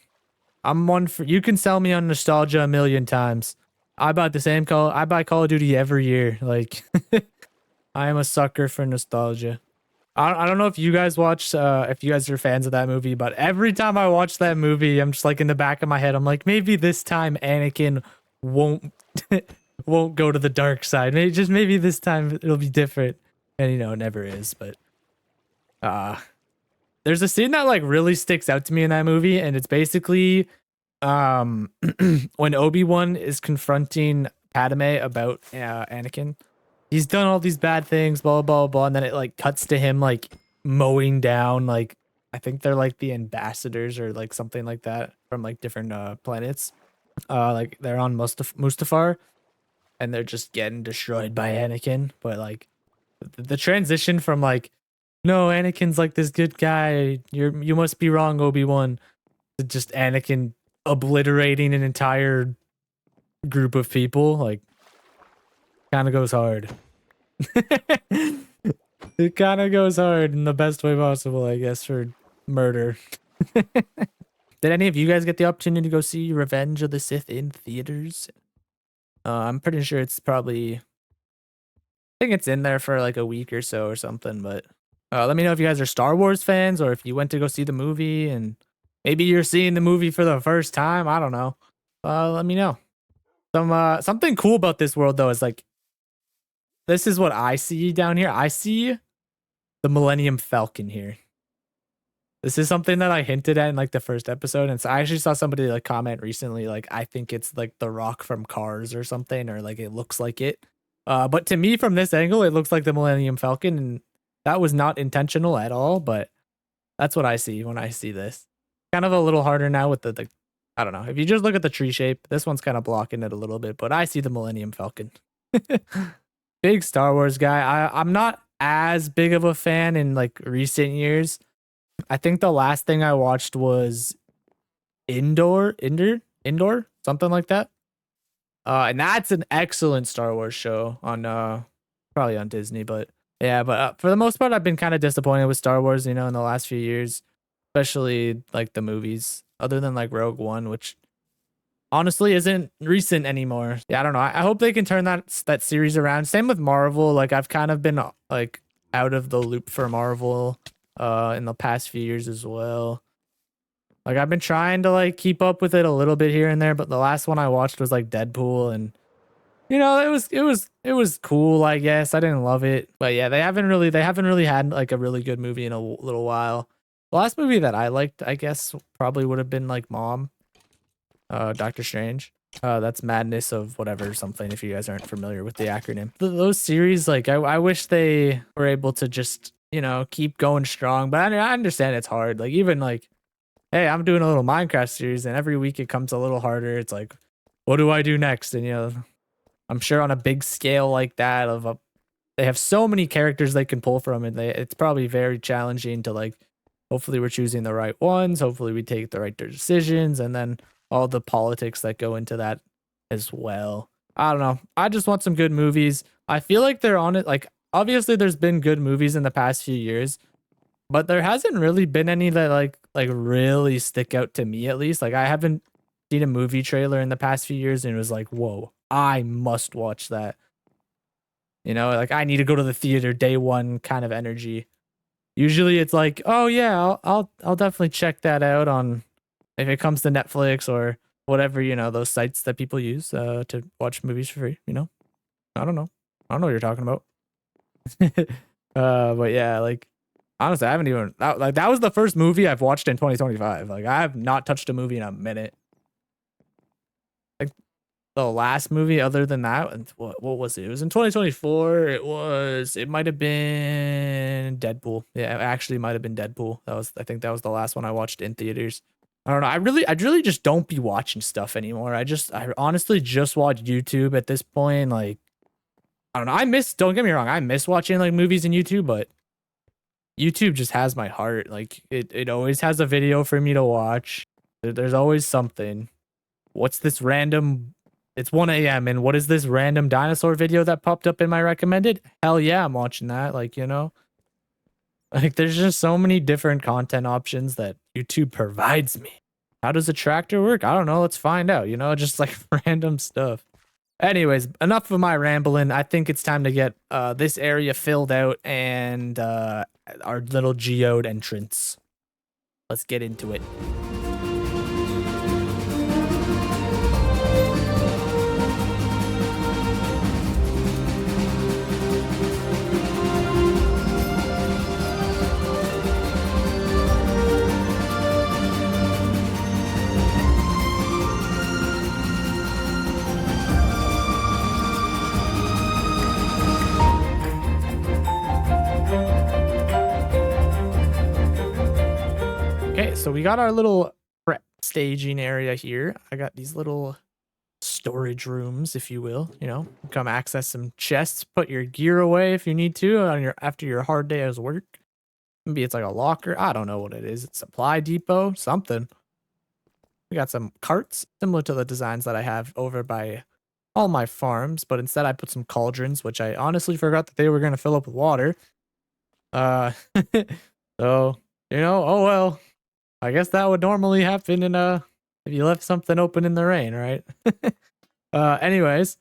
I'm one for, you can sell me on nostalgia a million times. I buy Call of Duty every year. Like I am a sucker for nostalgia. I don't know if you guys watch, if you guys are fans of that movie, but every time I watch that movie, I'm just like in the back of my head, I'm like, maybe this time Anakin won't won't go to the dark side. Maybe this time it'll be different. And you know, it never is. But there's a scene that like really sticks out to me in that movie, and it's basically when Obi-Wan is confronting Padme about Anakin. He's done all these bad things, blah, blah, blah. And then it like cuts to him like mowing down, like, I think they're like the ambassadors or like something like that from like different planets. Like they're on Mustafar and they're just getting destroyed by Anakin. But like the transition from like, no, Anakin's like this good guy. You must be wrong, Obi-Wan. To just Anakin obliterating an entire group of people, like, kind of goes hard. It kind of goes hard in the best way possible, I guess, for murder. Did any of you guys get the opportunity to go see Revenge of the Sith in theaters? I'm pretty sure it's probably, I think it's in there for like a week or so or something, but let me know if you guys are Star Wars fans or if you went to go see the movie and maybe you're seeing the movie for the first time. I don't know. Let me know. Something cool about this world though is like, this is what I see down here. I see the Millennium Falcon here. This is something that I hinted at in like the first episode. And so I actually saw somebody like comment recently, like, I think it's like the Rock from Cars or something, or like it looks like it. But to me from this angle, it looks like the Millennium Falcon. And that was not intentional at all, but that's what I see when I see this. Kind of a little harder now with the I don't know. If you just look at the tree shape, this one's kind of blocking it a little bit, but I see the Millennium Falcon. Big Star Wars guy. I'm not as big of a fan in like recent years. I think the last thing I watched was Indoor, something like that. And that's an excellent Star Wars show on probably on Disney, but yeah, but for the most part, I've been kind of disappointed with Star Wars, you know, in the last few years, especially like the movies, other than like Rogue One, which honestly isn't recent anymore. Yeah, I don't know. I hope they can turn that series around. Same with Marvel. Like I've kind of been like out of the loop for Marvel in the past few years as well. Like I've been trying to like keep up with it a little bit here and there, but the last one I watched was like Deadpool, and you know, it was cool, I guess. I didn't love it, but yeah, they haven't really had like a really good movie in a little while. The last movie that I liked, I guess, probably would have been like Mom. Doctor Strange. That's Madness of whatever something, if you guys aren't familiar with the acronym. Those series, like I wish they were able to just, you know, keep going strong, but I understand it's hard. Like even like, hey, I'm doing a little Minecraft series and every week it comes a little harder. It's like, what do I do next? And you know, I'm sure on a big scale like that they have so many characters they can pull from, and it's probably very challenging to like, hopefully we're choosing the right ones. Hopefully we take the right decisions, and then all the politics that go into that as well. I don't know. I just want some good movies. I feel like they're on it. Like, obviously there's been good movies in the past few years, but there hasn't really been any that like really stick out to me, at least. Like I haven't seen a movie trailer in the past few years and it was like, whoa, I must watch that. You know, like I need to go to the theater day one kind of energy. Usually it's like, oh yeah, I'll definitely check that out on, if it comes to Netflix or whatever, you know, those sites that people use to watch movies for free, you know? I don't know what you're talking about. But yeah, like, honestly, I haven't even, like, that was the first movie I've watched in 2025. Like, I have not touched a movie in a minute. Like, the last movie other than that, what was it? It was in 2024. It might have been Deadpool. Yeah, it actually might have been Deadpool. I think that was the last one I watched in theaters. I don't know. I really just don't be watching stuff anymore. I honestly just watch YouTube at this point. Like, I don't know. Don't get me wrong, I miss watching like movies in YouTube, but YouTube just has my heart. Like it always has a video for me to watch. There's always something. What's this random, it's 1 a.m. and what is this random dinosaur video that popped up in my recommended? Hell yeah, I'm watching that. Like, you know, like there's just so many different content options that YouTube provides me. How does a tractor work? I don't know. Let's find out, you know, just like random stuff. Anyways, enough of my rambling. I think it's time to get this area filled out and our little geode entrance. Let's get into it. Okay, so we got our little prep staging area here. I got these little storage rooms, if you will. You know, come access some chests, put your gear away if you need to on your after your hard day of work. Maybe it's like a locker. I don't know what it is. It's supply depot, something. We got some carts similar to the designs that I have over by all my farms, but instead I put some cauldrons, which I honestly forgot that they were gonna fill up with water. So you know, oh well. I guess that would normally happen in if you left something open in the rain, right? Anyways,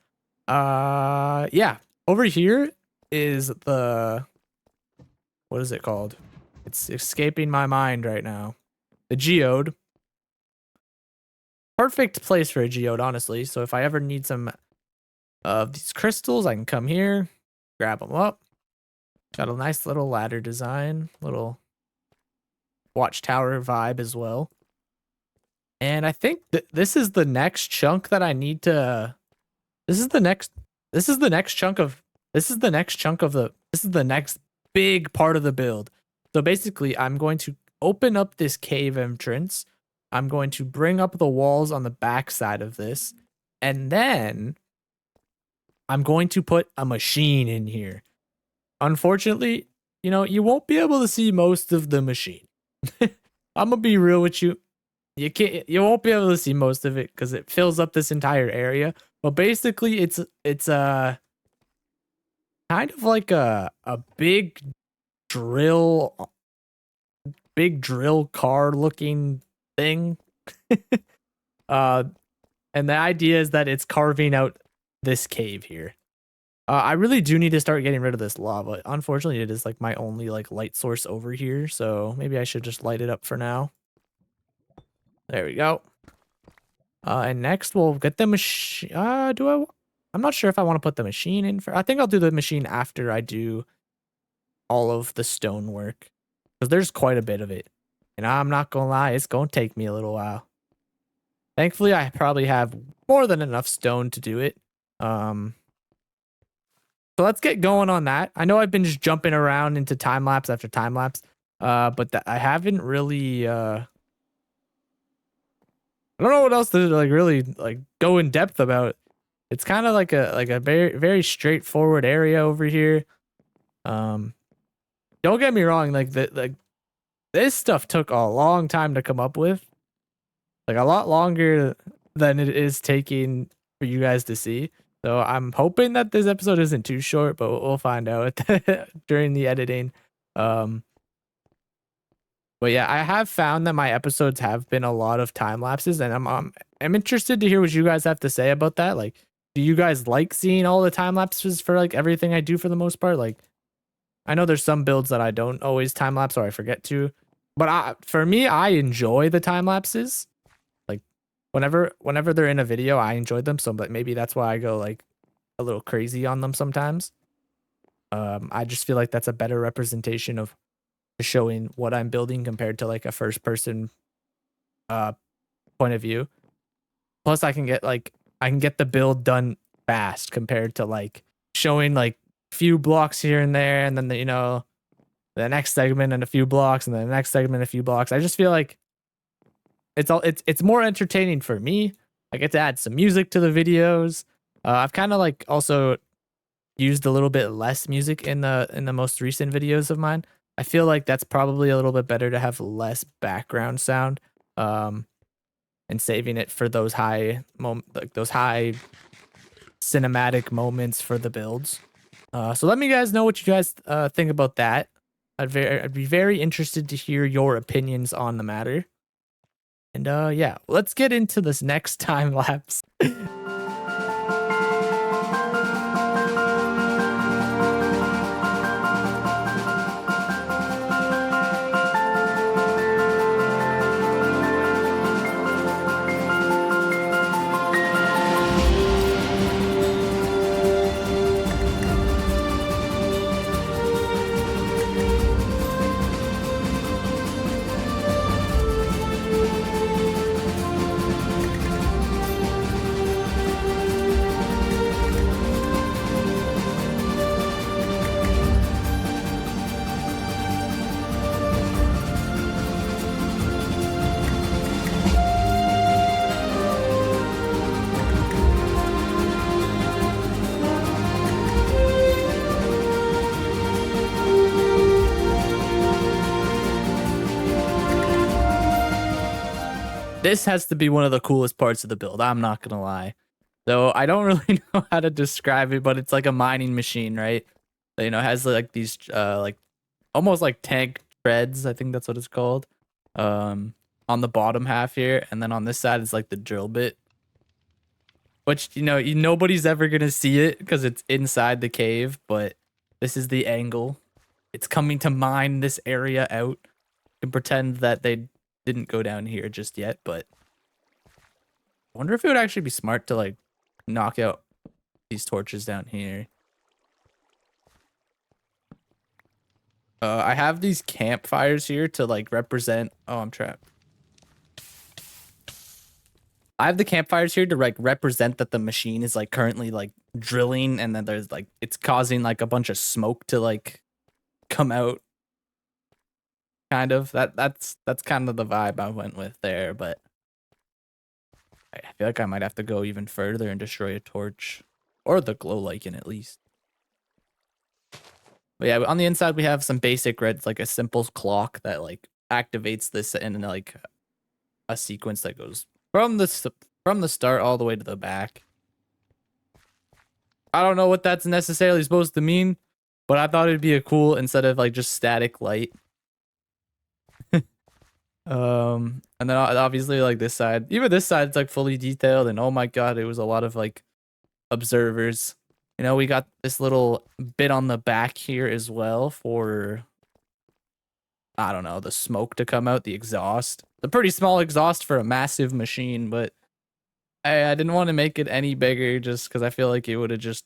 yeah, over here is the, what is it called? It's escaping my mind right now. The geode. Perfect place for a geode, honestly. So if I ever need some of these crystals, I can come here, grab them up. Got a nice little ladder design, little watchtower vibe as well. And I think that this is the next chunk that I need to, this is the next big part of the build. So basically I'm going to open up this cave entrance. I'm going to bring up the walls on the back side of this. And then I'm going to put a machine in here. Unfortunately, you know, you won't be able to see most of the machine. I'm gonna be real with you. You won't be able to see most of it because it fills up this entire area. But basically, it's kind of like a big drill car looking thing. And the idea is that it's carving out this cave here. I really do need to start getting rid of this lava. Unfortunately, it is like my only like light source over here, so maybe I should just light it up for now. There we go. And next we'll get the machine. I'm not sure if I want to put the machine in for. I think I'll do the machine after I do all of the stone work, because there's quite a bit of it, and I'm not gonna lie, it's gonna take me a little while. Thankfully, I probably have more than enough stone to do it. So let's get going on that. I know I've been just jumping around into time lapse after time lapse, but I haven't really. I don't know what else to like really like go in depth about. It's kind of like a very straightforward area over here. Don't get me wrong, like this stuff took a long time to come up with, like a lot longer than it is taking for you guys to see. So I'm hoping that this episode isn't too short, but we'll find out during the editing. But yeah, I have found that my episodes have been a lot of time lapses, and I'm interested to hear what you guys have to say about that. Like, do you guys like seeing all the time lapses for like everything I do for the most part? Like, I know there's some builds that I don't always time lapse or I forget to, but for me, I enjoy the time lapses. Whenever they're in a video, I enjoy them. So, but maybe that's why I go like a little crazy on them sometimes. I just feel like that's a better representation of showing what I'm building compared to like a first person point of view. Plus, I can get the build done fast compared to like showing like few blocks here and there, and then the next segment and a few blocks, and then the next segment a few blocks. I just feel like it's more entertaining for me. I get to add some music to the videos. I've kind of like also used a little bit less music in the most recent videos of mine. I feel like that's probably a little bit better to have less background sound, and saving it for those high cinematic moments for the builds. So let me guys know what you guys think about that. I'd be very interested to hear your opinions on the matter. And yeah, let's get into this next time lapse. This has to be one of the coolest parts of the build. I'm not gonna lie. So I don't really know how to describe it, but it's like a mining machine, right? That, you know, has like these like almost like tank treads. I think that's what it's called. On the bottom half here, and then on this side is like the drill bit. Which, you know, nobody's ever gonna see it because it's inside the cave, but this is the angle. It's coming to mine this area out. You can pretend that they didn't go down here just yet, but I wonder if it would actually be smart to like knock out these torches down here. I have these campfires here to like represent. Oh, I'm trapped. I have the campfires here to like represent that the machine is like currently like drilling, and then there's like it's causing like a bunch of smoke to like come out. Kind of that's kind of the vibe I went with there, but I feel like I might have to go even further and destroy a torch or the glow lichen at least. But yeah, on the inside we have some basic reds, like a simple clock that like activates this in like a sequence that goes from the start all the way to the back. I don't know what that's necessarily supposed to mean, but I thought it'd be a cool instead of like just static light. And then obviously like this side, even this side's like fully detailed, and oh my god, it was a lot of like observers. You know, we got this little bit on the back here as well for, I don't know, the smoke to come out, the exhaust. It's a pretty small exhaust for a massive machine, but I didn't want to make it any bigger just because I feel like it would have just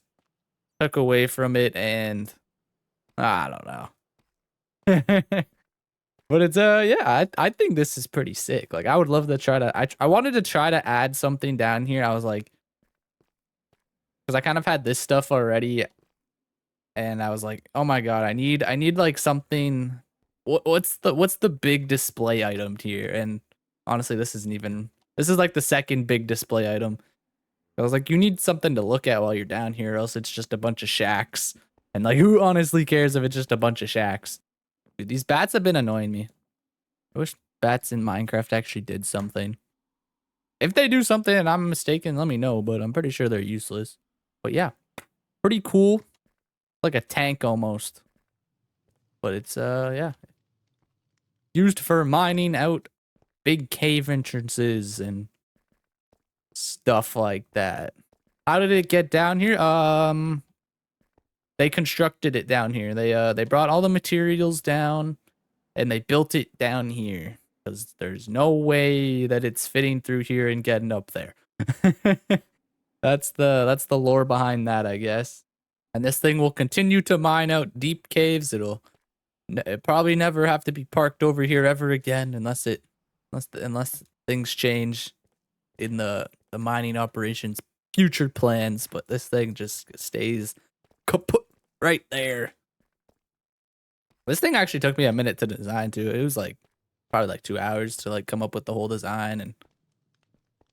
took away from it, and I don't know. But it's yeah, I think this is pretty sick. Like I would love to try to I wanted to try to add something down here. I was like, because I kind of had this stuff already, and I was like, oh my god, I need like something. What's the big display item here? And honestly, this is like the second big display item. I was like, you need something to look at while you're down here, or else it's just a bunch of shacks. And like, who honestly cares if it's just a bunch of shacks? Dude, these bats have been annoying me. I wish bats in Minecraft actually did something. If they do something and I'm mistaken, let me know, but I'm pretty sure they're useless. But yeah, pretty cool. Like a tank almost. But it's, yeah. Used for mining out big cave entrances and stuff like that. How did it get down here? They constructed it down here. They brought all the materials down and they built it down here because there's no way that it's fitting through here and getting up there. That's the lore behind that, I guess. And this thing will continue to mine out deep caves. It'll probably never have to be parked over here ever again unless things change in the mining operations future plans. But this thing just stays kaput right there. This thing actually took me a minute to design too. It was like probably like 2 hours to like come up with the whole design, and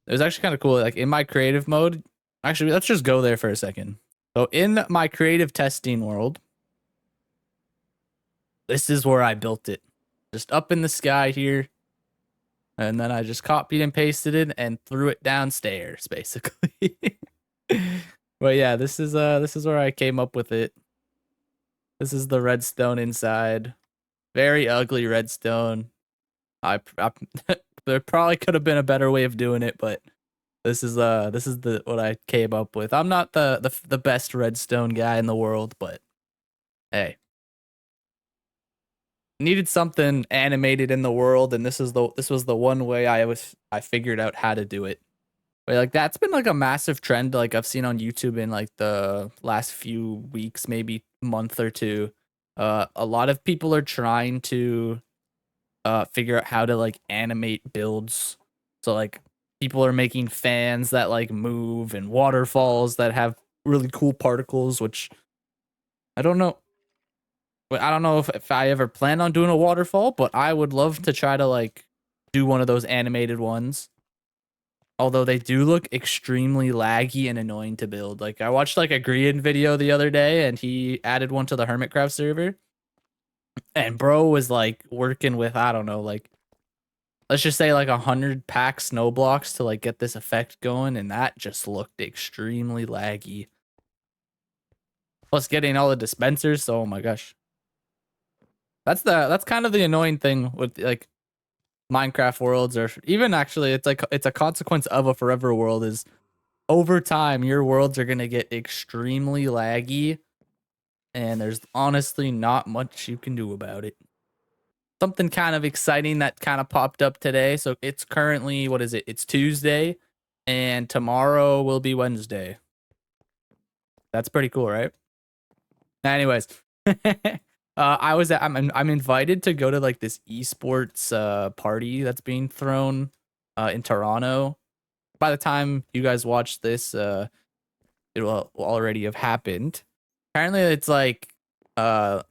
it was actually kind of cool. Like in my creative mode, actually, let's just go there for a second. So in my creative testing world, this is where I built it, just up in the sky here, and then I just copied and pasted it and threw it downstairs, basically. But yeah, this is where I came up with it. This is the redstone inside. Very ugly redstone. There probably could have been a better way of doing it, but this is what I came up with. I'm not the best redstone guy in the world, but hey. Needed something animated in the world, and this was the one way I figured out how to do it. But like that's been like a massive trend like I've seen on YouTube in like the last few weeks, maybe month or two. A lot of people are trying to figure out how to like animate builds. So like people are making fans that like move and waterfalls that have really cool particles, which I don't know. I don't know if I ever plan on doing a waterfall, but I would love to try to like do one of those animated ones. Although they do look extremely laggy and annoying to build. Like I watched like a Grian video the other day and he added one to the Hermitcraft server. And bro was like working with, I don't know, like let's just say like 100 pack snow blocks to like get this effect going, and that just looked extremely laggy. Plus getting all the dispensers, so oh my gosh. That's kind of the annoying thing with like Minecraft worlds, or even actually it's a consequence of a forever world is over time your worlds are gonna get extremely laggy, and there's honestly not much you can do about it. Something kind of exciting that kind of popped up today. So it's currently, what is it? It's Tuesday, and tomorrow will be Wednesday. That's pretty cool, right? Anyways, I'm invited to go to like this esports party that's being thrown in Toronto. By the time you guys watch this, it will already have happened. Apparently, it's like the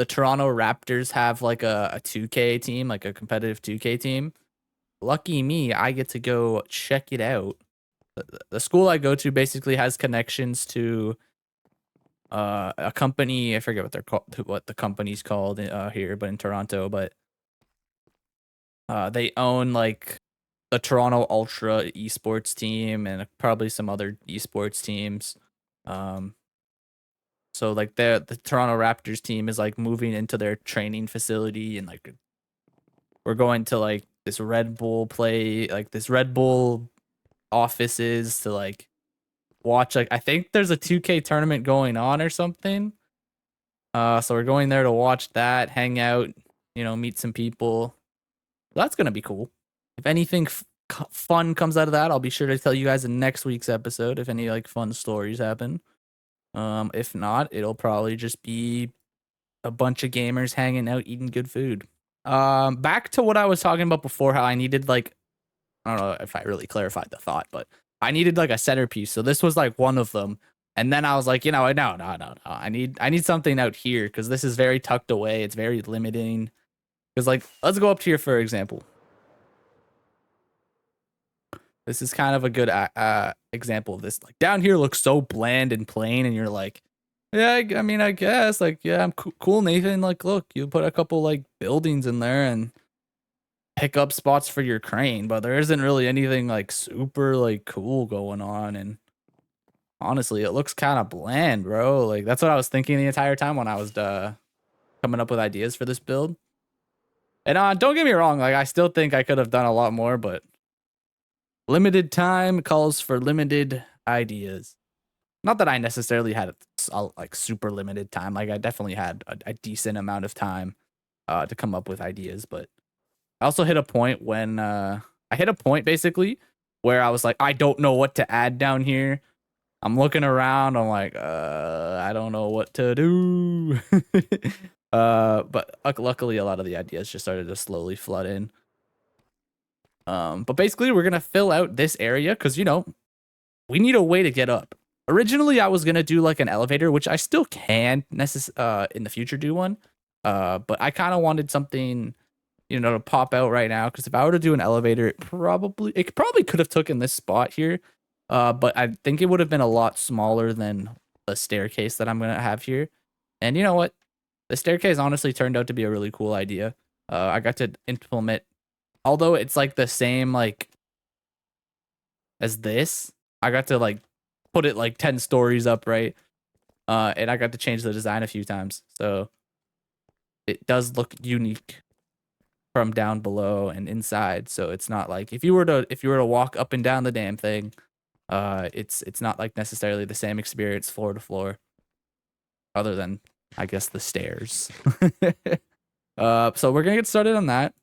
Toronto Raptors have like a 2K team, like a competitive 2K team. Lucky me, I get to go check it out. The school I go to basically has connections to a company. I forget what they're called, what the company's called here, but in Toronto. But they own like the Toronto Ultra esports team and probably some other esports teams. So like the Toronto Raptors team is like moving into their training facility, and like we're going to like this Red Bull offices to like watch, like I think there's a 2K tournament going on or something. So we're going there to watch that, hang out, meet some people. That's gonna be cool. If anything fun comes out of that, I'll be sure to tell you guys in next week's episode if any like fun stories happen. If not, it'll probably just be a bunch of gamers hanging out, eating good food. Back to what I was talking about before, how I needed like, I don't know if I really clarified the thought, but I needed like a centerpiece. So this was like one of them. And then I was like, no. I need something out here because this is very tucked away. It's very limiting. Because like, let's go up here for example. This is kind of a good example of this. Like down here looks so bland and plain, and you're like, yeah, I mean, I guess like, yeah, I'm cool, Nathan. Like, look, you put a couple like buildings in there and pick up spots for your crane, but there isn't really anything like super like cool going on. And honestly, it looks kind of bland, bro. Like that's what I was thinking the entire time when I was coming up with ideas for this build. And don't get me wrong, like I still think I could have done a lot more, but limited time calls for limited ideas. Not that I necessarily had a like super limited time. Like I definitely had a decent amount of time to come up with ideas, but I also hit a point when I hit a point basically where I was like, I don't know what to add down here. I'm looking around. I'm like, I don't know what to do. But luckily, a lot of the ideas just started to slowly flood in. But basically, we're gonna fill out this area because we need a way to get up. Originally, I was gonna do like an elevator, which I still can in the future do one. But I kind of wanted something, to pop out right now, because if I were to do an elevator, it probably could have taken this spot here. But I think it would have been a lot smaller than the staircase that I'm gonna have here. And you know what? The staircase honestly turned out to be a really cool idea. I got to implement, although it's like the same like as this, I got to like put it like 10 stories up, right? And I got to change the design a few times, so it does look unique from down below and inside. So it's not like if you were to walk up and down the damn thing, it's not like necessarily the same experience floor to floor, other than I guess the stairs. So we're gonna get started on that.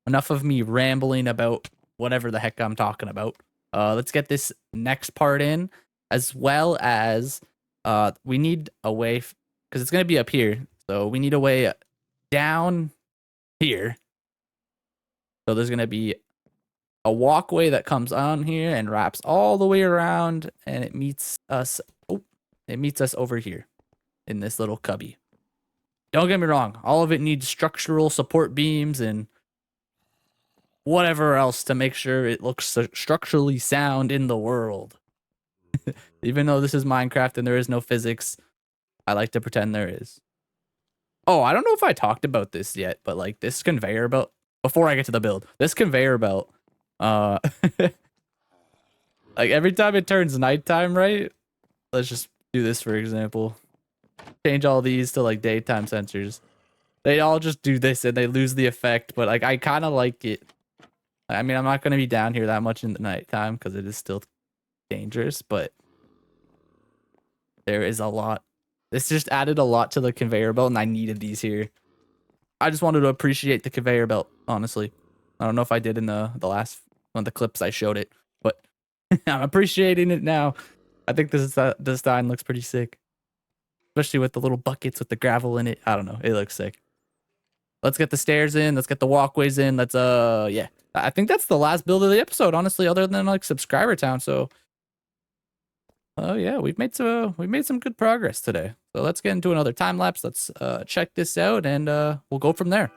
Enough of me rambling about whatever the heck I'm talking about. Let's get this next part in, as well as we need a way, because it's gonna be up here, so we need a way down here. So there's gonna be a walkway that comes on here and wraps all the way around, and it meets us. Oh, it meets us over here in this little cubby. Don't get me wrong, all of it needs structural support beams and whatever else to make sure it looks structurally sound in the world. Even though this is Minecraft and there is no physics, I like to pretend there is. Oh, I don't know if I talked about this yet, but like this conveyor belt before I get to the build. This conveyor belt, like every time it turns nighttime, right? Let's just do this for example. Change all these to like daytime sensors. They all just do this and they lose the effect, but like I kind of like it. I mean, I'm not gonna be down here that much in the nighttime because it is still dangerous, but there is a lot. This just added a lot to the conveyor belt, and I needed these here. I just wanted to appreciate the conveyor belt, honestly. I don't know if I did in the last one of the clips I showed it, but I'm appreciating it now. I think this design looks pretty sick, especially with the little buckets with the gravel in it. I don't know, it looks sick. Let's get the stairs in. Let's get the walkways in. Let's yeah. I think that's the last build of the episode, honestly, other than like subscriber town. So, oh yeah, we've made some good progress today. So let's get into another time lapse. Let's check this out, and we'll go from there.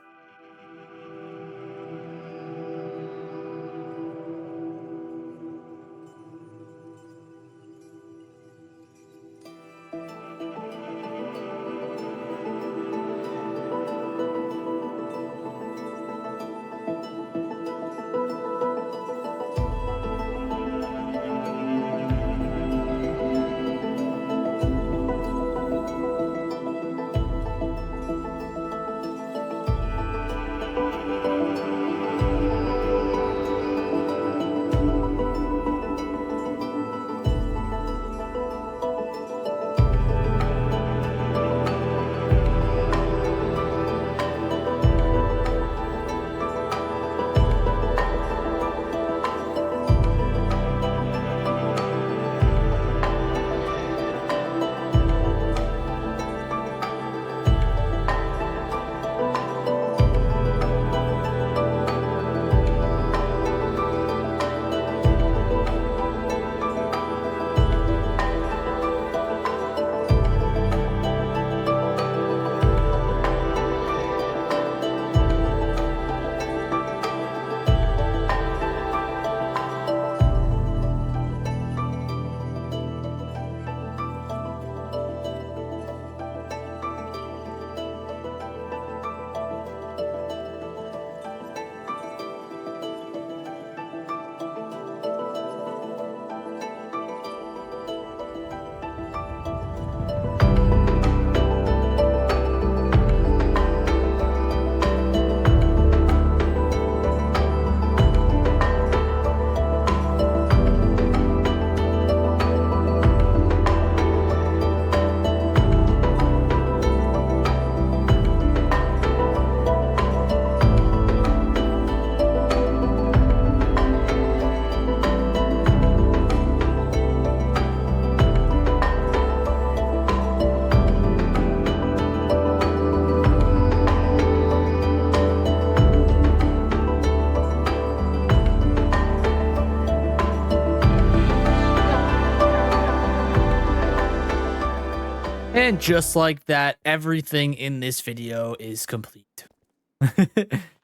And just like that, everything in this video is complete.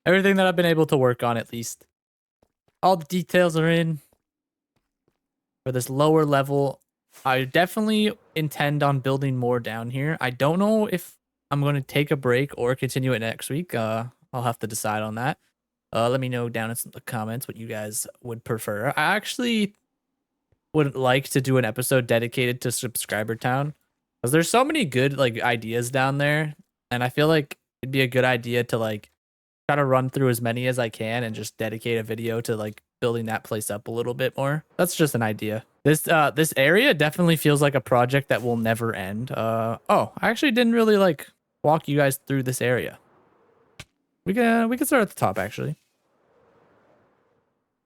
Everything that I've been able to work on, at least. All the details are in. For this lower level, I definitely intend on building more down here. I don't know if I'm going to take a break or continue it next week. I'll have to decide on that. Let me know down in the comments what you guys would prefer. I actually would like to do an episode dedicated to Subscriber Town, because there's so many good like ideas down there, and I feel like it'd be a good idea to like try to run through as many as I can and just dedicate a video to like building that place up a little bit more. That's just an idea. This area definitely feels like a project that will never end. Oh, I actually didn't really like walk you guys through this area. We can start at the top actually.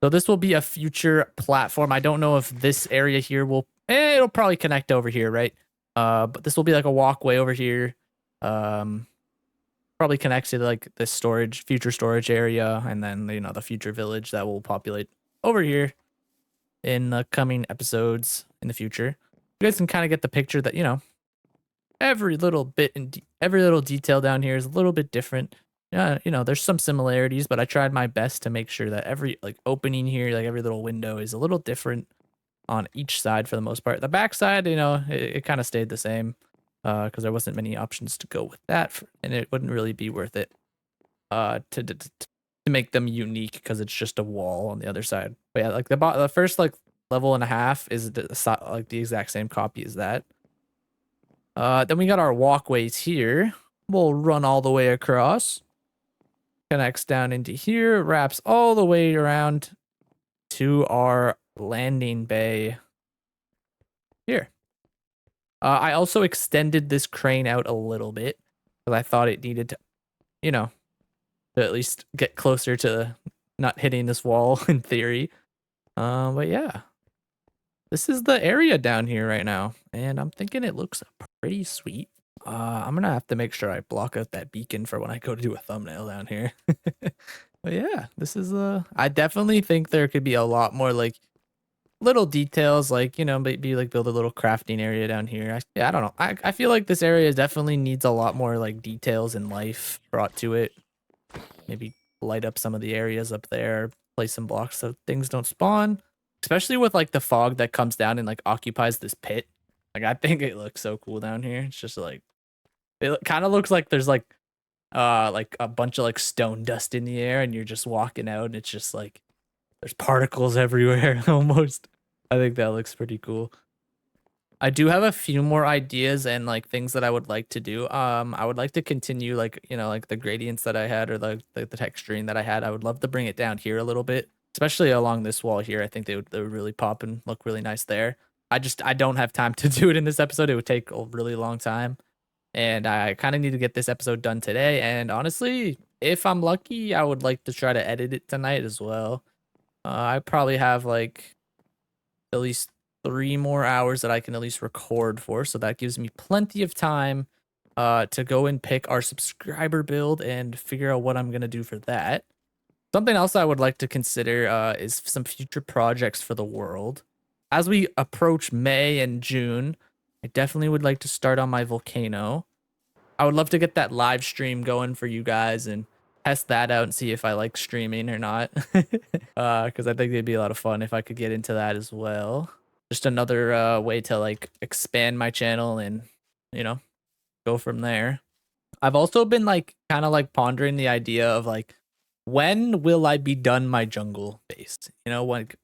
So this will be a future platform. I don't know if this area here will it'll probably connect over here, right? But this will be like a walkway over here. Probably connects to like this future storage area, and then, you know, the future village that will populate over here in the coming episodes in the future. You guys can kind of get the picture that, you know, every little bit and every little detail down here is a little bit different. Yeah, you know, there's some similarities, but I tried my best to make sure that every like opening here, like every little window is a little different on each side for the most part. The back side, you know, it kind of stayed the same because there wasn't many options to go with that, and it wouldn't really be worth it to to make them unique because it's just a wall on the other side. But yeah, like the first like level and a half is like the exact same copy as that. Then we got our walkways here. We'll run all the way across. Connects down into here, wraps all the way around to our landing bay here. I also extended this crane out a little bit because I thought it needed to, you know, to at least get closer to not hitting this wall in theory. But yeah, this is the area down here right now, and I'm thinking it looks pretty sweet. I'm gonna have to make sure I block out that beacon for when I go to do a thumbnail down here. But yeah, this is I definitely think there could be a lot more like little details, like, you know, maybe like build a little crafting area down here. Yeah, I don't know. I feel like this area definitely needs a lot more like details and life brought to it. Maybe light up some of the areas up there, place some blocks so things don't spawn. Especially with like the fog that comes down and like occupies this pit. Like I think it looks so cool down here. It's just like it kind of looks like there's like a bunch of like stone dust in the air and you're just walking out and it's just like there's particles everywhere almost. I think that looks pretty cool. I do have a few more ideas and like things that I would like to do. I would like to continue like, you know, like the gradients that I had or the texturing that I had. I would love to bring it down here a little bit, especially along this wall here. I think they would really pop and look really nice there. I don't have time to do it in this episode. It would take a really long time. And I kind of need to get this episode done today. And honestly, if I'm lucky, I would like to try to edit it tonight as well. I probably have like at least 3 more hours that I can at least record for. So that gives me plenty of time to go and pick our subscriber build and figure out what I'm going to do for that. Something else I would like to consider is some future projects for the world. As we approach May and June, I definitely would like to start on my Volcano. I would love to get that live stream going for you guys and test that out and see if I like streaming or not. Because I think it'd be a lot of fun if I could get into that as well. Just another way to like expand my channel and, you know, go from there. I've also been like kind of like pondering the idea of like, when will I be done my jungle base? You know, like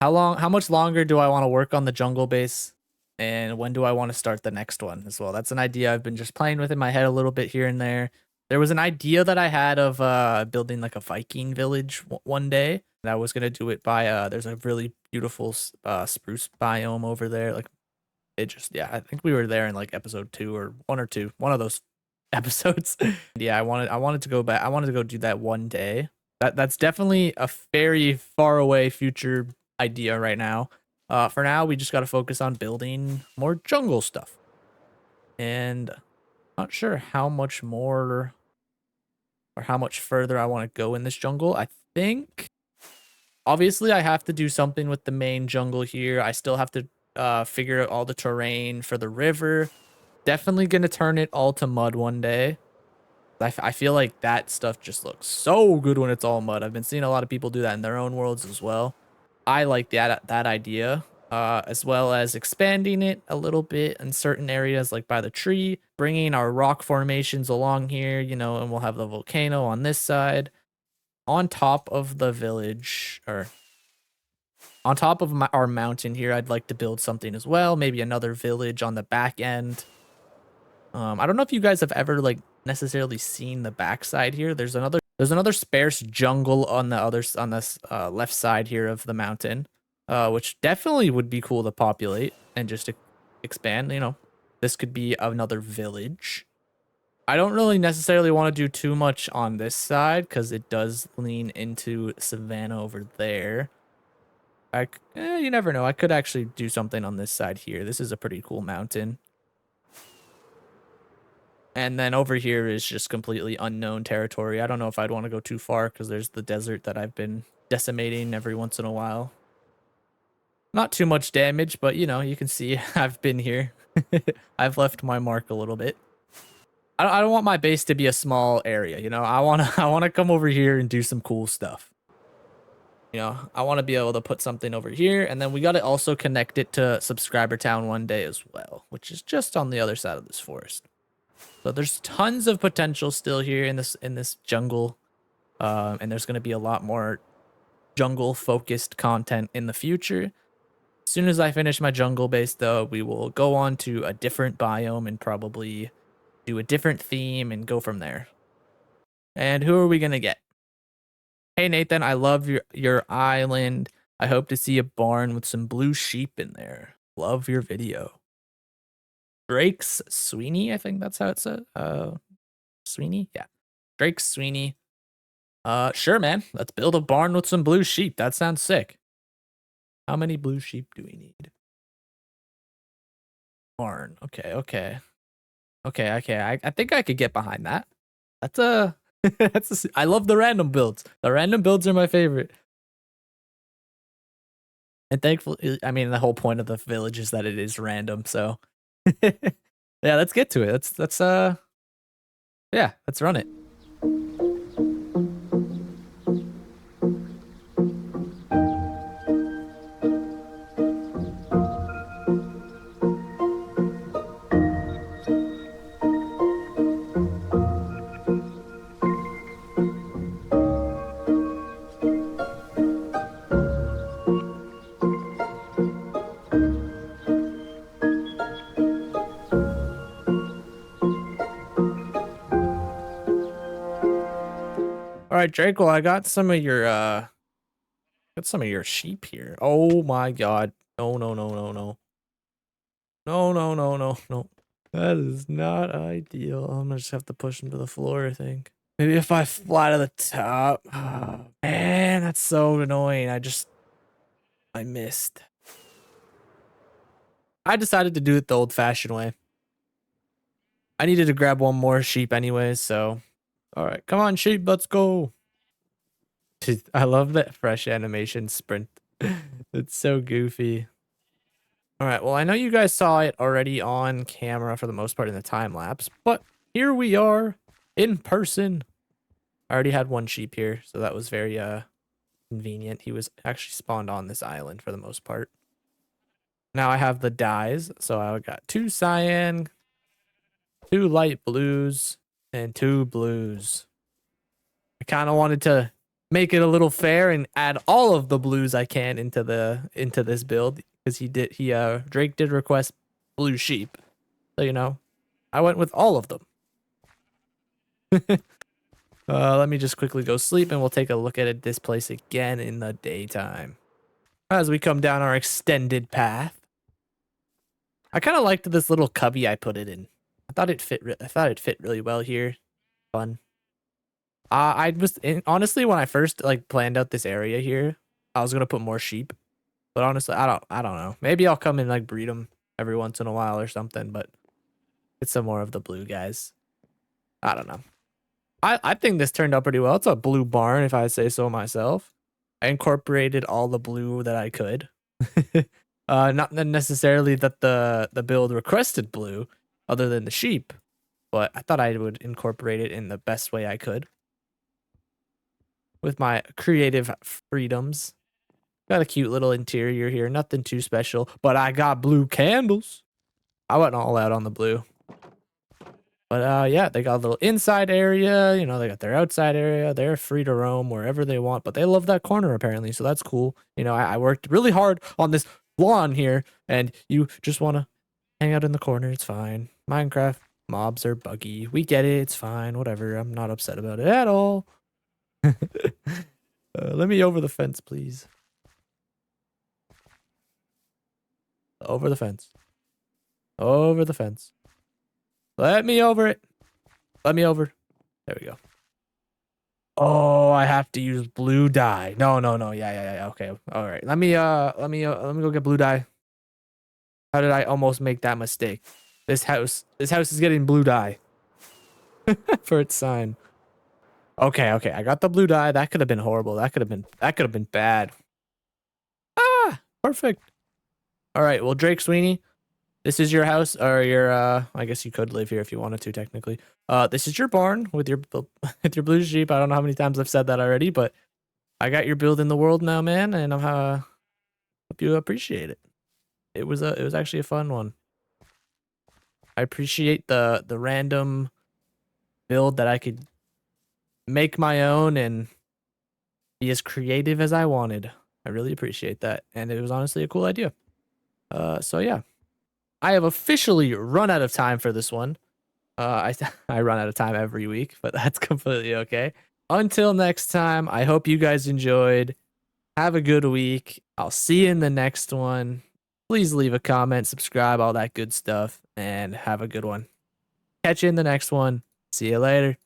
how much longer do I want to work on the jungle base? And when do I want to start the next one as well? That's an idea I've been just playing with in my head a little bit here and there. There was an idea that I had of building like a Viking village one day. And I was going to do it by, there's a really beautiful spruce biome over there. Like it just, yeah, I think we were there in like episode 2 or 1 or 2, one of those episodes. Yeah, I wanted to go back. I wanted to go do that one day. That's definitely a very far away future idea right now. For now, we just got to focus on building more jungle stuff. And not sure how much more or how much further I want to go in this jungle. I think, obviously, I have to do something with the main jungle here. I still have to figure out all the terrain for the river. Definitely going to turn it all to mud one day. I feel like that stuff just looks so good when it's all mud. I've been seeing a lot of people do that in their own worlds as well. I like that idea, as well as expanding it a little bit in certain areas, like by the tree, bringing our rock formations along here, you know, and we'll have the volcano on this side, on top of the village, or on top of our mountain here. I'd like to build something as well, maybe another village on the back end. I don't know if you guys have ever like necessarily seen the backside here. There's another sparse jungle on this left side here of the mountain, which definitely would be cool to populate and just to expand. You know, this could be another village. I don't really necessarily want to do too much on this side because it does lean into savanna over there. You never know. I could actually do something on this side here. This is a pretty cool mountain. And then over here is just completely unknown territory. I don't know if I'd want to go too far because there's the desert that I've been decimating every once in a while. Not too much damage, but you know, you can see I've been here. I've left my mark a little bit. I don't want my base to be a small area, you know. I want to come over here and do some cool stuff. You know, I want to be able to put something over here, and then we got to also connect it to Subscriber Town one day as well, which is just on the other side of this forest. So there's tons of potential still here in this jungle. And there's going to be a lot more jungle focused content in the future. As soon as I finish my jungle base, though, we will go on to a different biome and probably do a different theme and go from there. And who are we going to get? Hey, Nathan, I love your island. I hope to see a barn with some blue sheep in there. Love your video. Drake's Sweeney, I think that's how it said. Sweeney? Yeah. Drake Sweeney. Sure, man. Let's build a barn with some blue sheep. That sounds sick. How many blue sheep do we need? Barn. Okay. I think I could get behind that. That's a I love the random builds. The random builds are my favorite. And thankfully, I mean, the whole point of the village is that it is random. So yeah, let's get to it. Let's yeah, let's run it. All right, Drake. Well, I got some of your sheep here. Oh my god. No. No. That is not ideal. I'm gonna just have to push him to the floor, I think. Maybe if I fly to the top. Oh, man, that's so annoying. I missed. I decided to do it the old-fashioned way. I needed to grab one more sheep anyways, so. All right, come on, sheep, let's go. I love that fresh animation sprint. It's so goofy. All right, well, I know you guys saw it already on camera for the most part in the time lapse, but here we are in person. I already had one sheep here, so that was very convenient. He was actually spawned on this island for the most part. Now I have the dyes, so I got 2 cyan, 2 light blues, and 2 blues. I kind of wanted to make it a little fair and add all of the blues I can into this build because Drake did request blue sheep. So, you know, I went with all of them. Let me just quickly go sleep and we'll take a look at this place again in the daytime. As we come down our extended path. I kind of liked this little cubby I put it in. I thought it fit really well here. Fun. Honestly, when I first planned out this area here, I was gonna put more sheep, but honestly, I don't know. Maybe I'll come and breed them every once in a while or something. But it's some more of the blue guys. I don't know. I think this turned out pretty well. It's a blue barn, if I say so myself. I incorporated all the blue that I could. Not necessarily that the build requested blue, other than the sheep, but I thought I would incorporate it in the best way I could. With my creative freedoms. Got a cute little interior here. Nothing too special. But I got blue candles. I went all out on the blue. But yeah, they got a little inside area. You know, they got their outside area. They're free to roam wherever they want. But they love that corner apparently. So that's cool. You know, I worked really hard on this lawn here. And you just want to hang out in the corner. It's fine. Minecraft mobs are buggy. We get it. It's fine. Whatever. I'm not upset about it at all. Let me over the fence, please. Over the fence. Over the fence. Let me over it. Let me over. There we go. Oh, I have to use blue dye. No. Yeah. Okay. All right. Let me go get blue dye. How did I almost make that mistake? This house is getting blue dye for its sign. Okay. I got the blue dye. That could have been horrible. That could have been bad. Ah, perfect. All right. Well, Drake Sweeney, this is your house, or your I guess you could live here if you wanted to technically. This is your barn with your blue sheep. I don't know how many times I've said that already, but I got your build in the world now, man, and I'm hope you appreciate it. It was actually a fun one. I appreciate the random build that I could make my own and be as creative as I wanted. I really appreciate that. And it was honestly a cool idea. So yeah, I have officially run out of time for this one. I run out of time every week, but that's completely okay. Until next time, I hope you guys enjoyed. Have a good week. I'll see you in the next one. Please leave a comment, subscribe, all that good stuff, and have a good one. Catch you in the next one. See you later.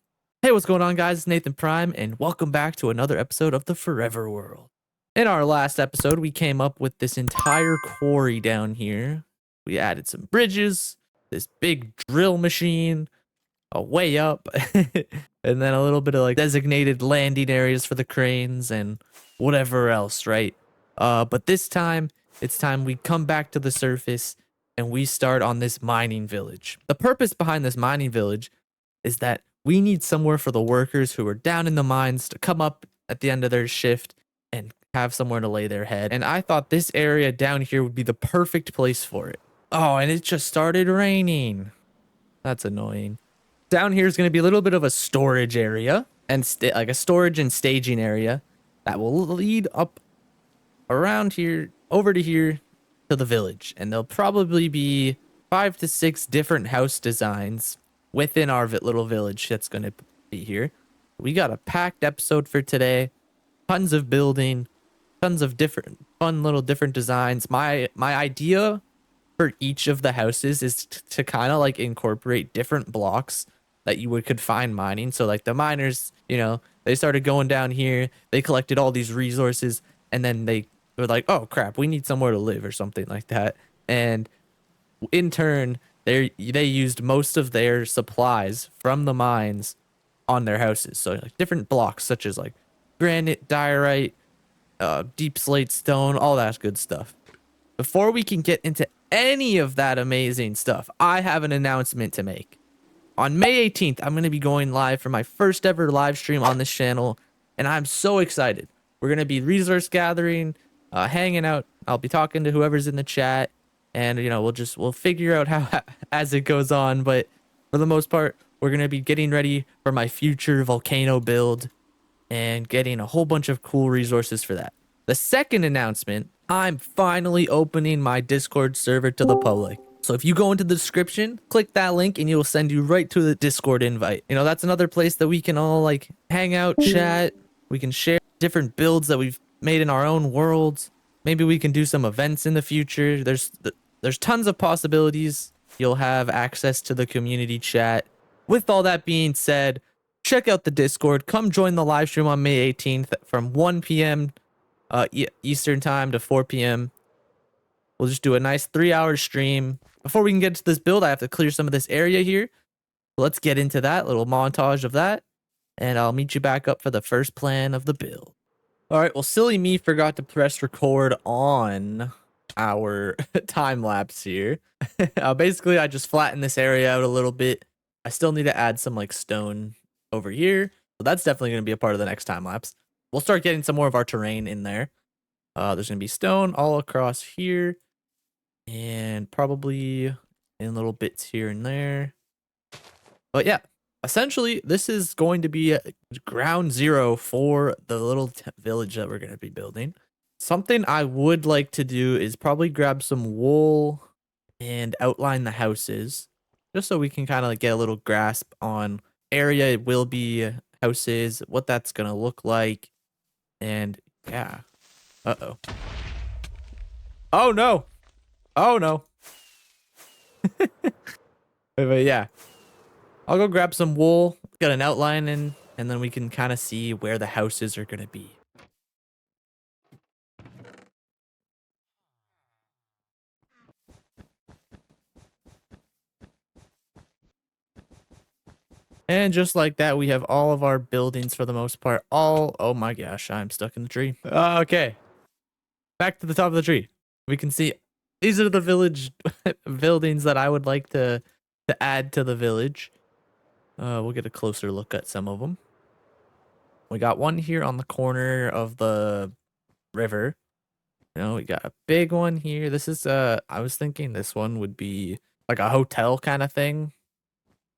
Hey, what's going on, guys? It's Nathan Prime, and welcome back to another episode of the Forever World. In our last episode, we came up with this entire quarry down here. We added some bridges, this big drill machine, a way up, and then a little bit of like designated landing areas for the cranes and whatever else, right? But this time, it's time we come back to the surface and we start on this mining village. The purpose behind this mining village is that we need somewhere for the workers who are down in the mines to come up at the end of their shift and have somewhere to lay their head. And I thought this area down here would be the perfect place for it. Oh, and it just started raining. That's annoying. Down here is going to be a little bit of a storage area and like a storage and staging area that will lead up around here over to here to the village. And there'll probably be 5 to 6 different house designs within our little village that's going to be here. We got a packed episode for today. Tons of building, tons of different fun little different designs. My idea for each of the houses is to kind of like incorporate different blocks that you could find mining. So like the miners, you know, they started going down here, they collected all these resources, and then they were like, oh crap, we need somewhere to live or something like that. And in turn, they used most of their supplies from the mines on their houses. So like different blocks such as like granite, diorite, deep slate stone, all that good stuff. Before we can get into any of that amazing stuff, I have an announcement to make. On May 18th, I'm going to be going live for my first ever live stream on this channel, and I'm so excited. We're going to be resource gathering, hanging out. I'll be talking to whoever's in the chat, and you know, we'll figure out how as it goes on, but for the most part, we're going to be getting ready for my future volcano build and getting a whole bunch of cool resources for that. The second announcement, I'm finally opening my Discord server to the public. So if you go into the description, click that link and it will send you right to the Discord invite. You know, that's another place that we can all like hang out, chat. We can share different builds that we've made in our own worlds. Maybe we can do some events in the future. There's tons of possibilities. You'll have access to the community chat. With all that being said, check out the Discord. Come join the live stream on May 18th from 1 p.m. Eastern time to 4 p.m. We'll just do a nice 3-hour stream. Before we can get to this build, I have to clear some of this area here. Let's get into that little montage of that, and I'll meet you back up for the first plan of the build. All right, well, silly me forgot to press record on our time lapse here. Basically, I just flattened this area out a little bit. I still need to add some like stone over here, so that's definitely going to be a part of the next time lapse. We'll start getting some more of our terrain in there. There's going to be stone all across here, and probably in little bits here and there. But yeah, essentially, this is going to be ground zero for the little village that we're going to be building. Something I would like to do is probably grab some wool and outline the houses, just so we can kind of like get a little grasp on area it will be houses, what that's going to look like, and yeah. Uh-oh. Oh no. Oh no. But yeah, I'll go grab some wool, get an outline in, and then we can kind of see where the houses are going to be. And just like that, we have all of our buildings for the most part. Oh my gosh, I'm stuck in the tree. Okay. Back to the top of the tree. We can see these are the village buildings that I would like to add to the village. We'll get a closer look at some of them. We got one here on the corner of the river. You know, we got a big one here. This is I was thinking this one would be like a hotel kind of thing,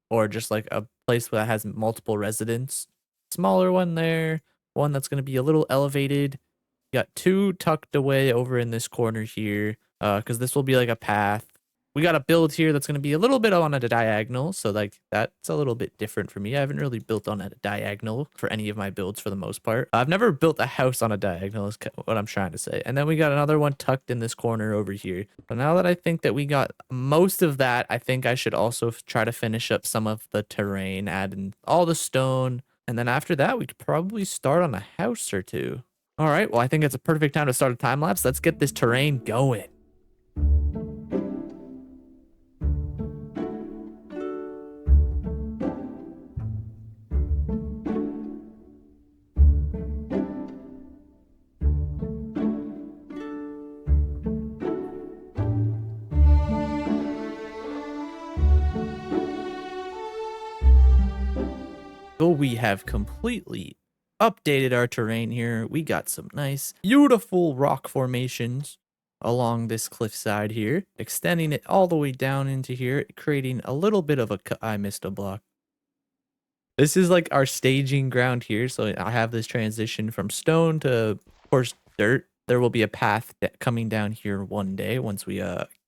or just like a place that has multiple residents. smaller one there, one that's going to be a little elevated. Got 2 tucked away over in this corner here, because this will be like a path. We got a build here that's going to be a little bit on a diagonal, so like that's a little bit different for me. I haven't really built on a diagonal for any of my builds for the most part. I've never built a house on a diagonal is what I'm trying to say. And then we got another one tucked in this corner over here. So now that I think that we got most of that, I think I should also try to finish up some of the terrain, add in all the stone. And then after that, we could probably start on a house or two. All right, well, I think it's a perfect time to start a time lapse. Let's get this terrain going. So we have completely updated our terrain here. We got some nice, beautiful rock formations along this cliffside here, extending it all the way down into here, creating a little bit of a I missed a block. This is like our staging ground here. So I have this transition from stone to, of course, dirt. There will be a path coming down here one day once we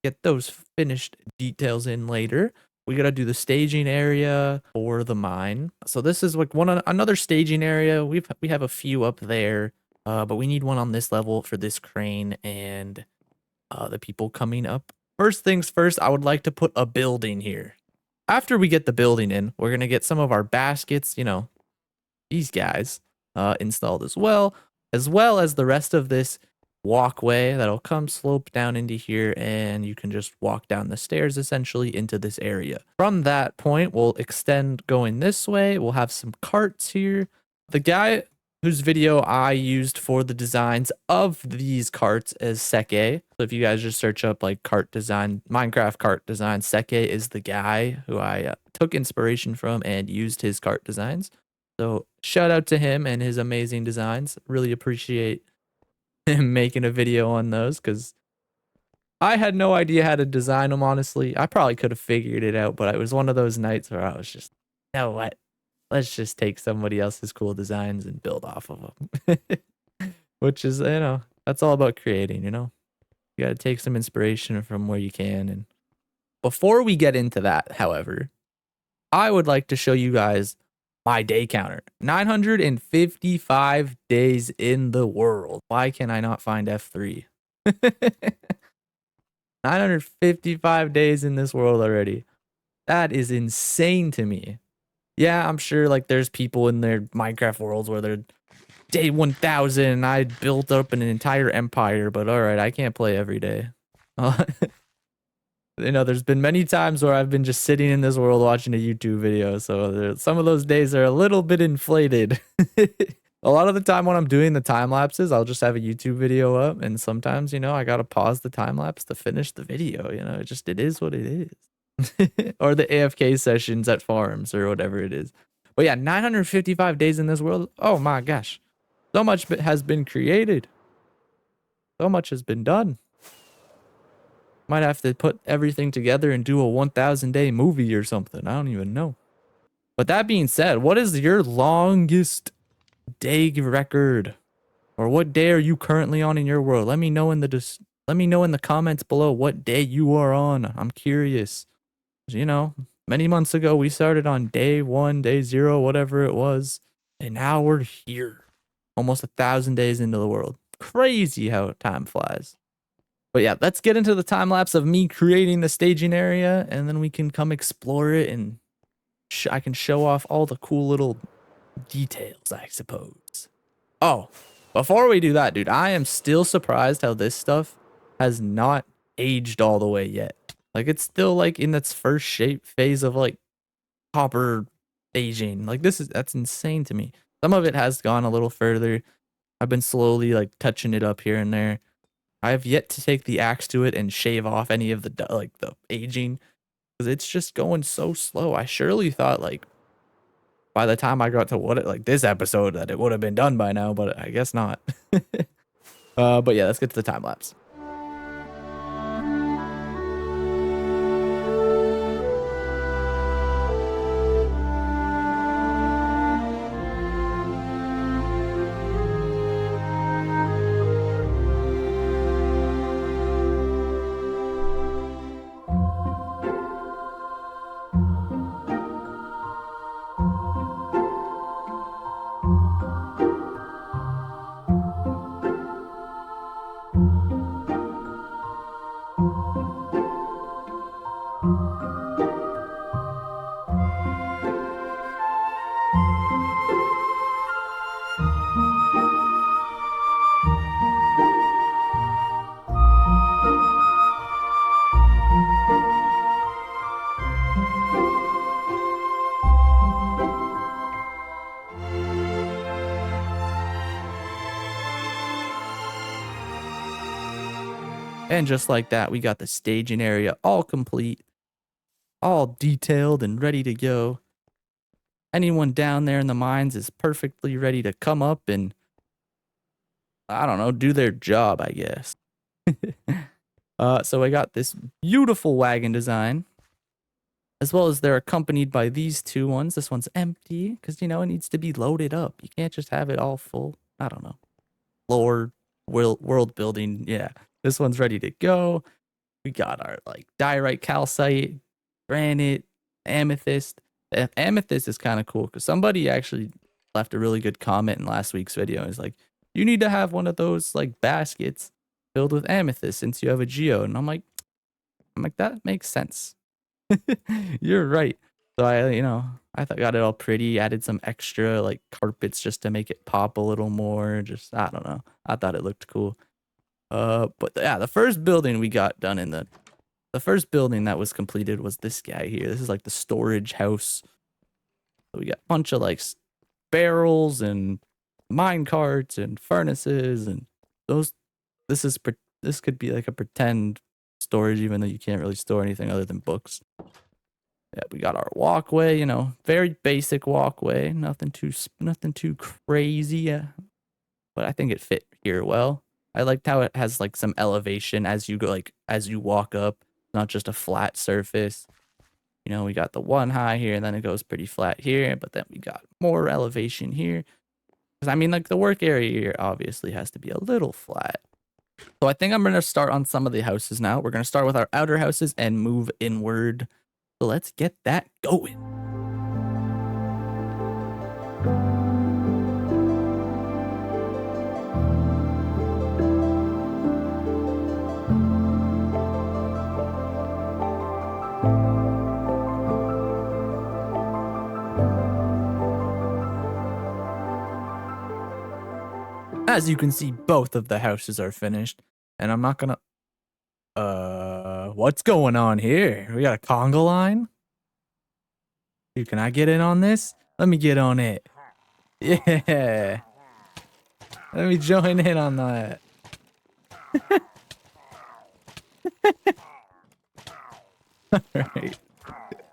get those finished details in later. We got to do the staging area for the mine. So this is like another staging area. We have a few up there, but we need one on this level for this crane and the people coming up. First things first, I would like to put a building here. After we get the building in, we're going to get some of our baskets, you know, these guys installed as well as the rest of this walkway that'll come slope down into here, and you can just walk down the stairs essentially into this area. From that point, we'll extend going this way. We'll have some carts here. The guy whose video I used for the designs of these carts is Seke. So if you guys just search up like cart design, Minecraft cart design, Seke is the guy who I took inspiration from and used his cart designs. So shout out to him and his amazing designs. Really appreciate him making a video on those, because I had no idea how to design them, honestly. I probably could have figured it out, but it was one of those nights where I was just, you know what? Let's just take somebody else's cool designs and build off of them. Which is, you know, that's all about creating, you know? You got to take some inspiration from where you can. And before we get into that, however, I would like to show you guys my day counter. 955 days in the world. Why can I not find F3? 955 days in this world already. That is insane to me. Yeah, I'm sure like there's people in their Minecraft worlds where they're day 1000 and I built up an entire empire, but all right, I can't play every day. You know, there's been many times where I've been just sitting in this world watching a YouTube video, so some of those days are a little bit inflated. A lot of the time when I'm doing the time lapses, I'll just have a YouTube video up, and sometimes, you know, I gotta pause the time lapse to finish the video. You know, it is what it is. Or the AFK sessions at farms or whatever it is. But yeah, 955 days in this world. Oh my gosh, so much has been created. So much has been done. Might have to put everything together and do a 1000 day movie or something. I don't even know. But that being said, what is your longest day record? Or what day are you currently on in your world? Let me know in the comments below what day you are on. I'm curious. You know, many months ago we started on day 1, day 0, whatever it was, and now we're here. Almost 1000 days into the world. Crazy how time flies. But yeah, let's get into the time lapse of me creating the staging area, and then we can come explore it, and I can show off all the cool little details, I suppose. Oh, before we do that, dude, I am still surprised how this stuff has not aged all the way yet. Like, it's still like in its first shape phase of like copper aging. Like, that's insane to me. Some of it has gone a little further. I've been slowly like touching it up here and there. I have yet to take the axe to it and shave off any of the the aging, because it's just going so slow. I surely thought like by the time I got to this episode that it would have been done by now, but I guess not. But yeah, let's get to the time lapse. And just like that, we got the staging area all complete, all detailed and ready to go. Anyone down there in the mines is perfectly ready to come up and, I don't know, do their job, I guess. So I got this beautiful wagon design, as well as they're accompanied by these two ones. This one's empty because, you know, it needs to be loaded up. You can't just have it all full. I don't know. Lore, world building. Yeah, this one's ready to go. We got our like diorite, calcite, granite, amethyst. The amethyst is kind of cool because somebody actually left a really good comment in last week's video. It's like, you need to have one of those like baskets filled with amethyst since you have a geode. And I'm like, that makes sense. You're right. So I got it all pretty, added some extra like carpets just to make it pop a little more. Just, I don't know. I thought it looked cool. But yeah, the first building we got done in the first building that was completed was this guy here. This is like the storage house. So we got a bunch of like barrels and mine carts and furnaces and those. This could be like a pretend storage, even though you can't really store anything other than books. Yeah, we got our walkway, very basic walkway, nothing too crazy, but I think it fit here well. I liked how it has like some elevation as you go, like as you walk up, not just a flat surface. We got the one high here, and then it goes pretty flat here, but then we got more elevation here. Because I mean, like the work area here obviously has to be a little flat. So I think I'm gonna start on some of the houses now. We're gonna start with our outer houses and move inward. So let's get that going. As you can see, both of the houses are finished, and I'm not gonna... what's going on here? We got a conga line? Dude, can I get in on this? Let me get on it. Yeah. Let me join in on that. Alright.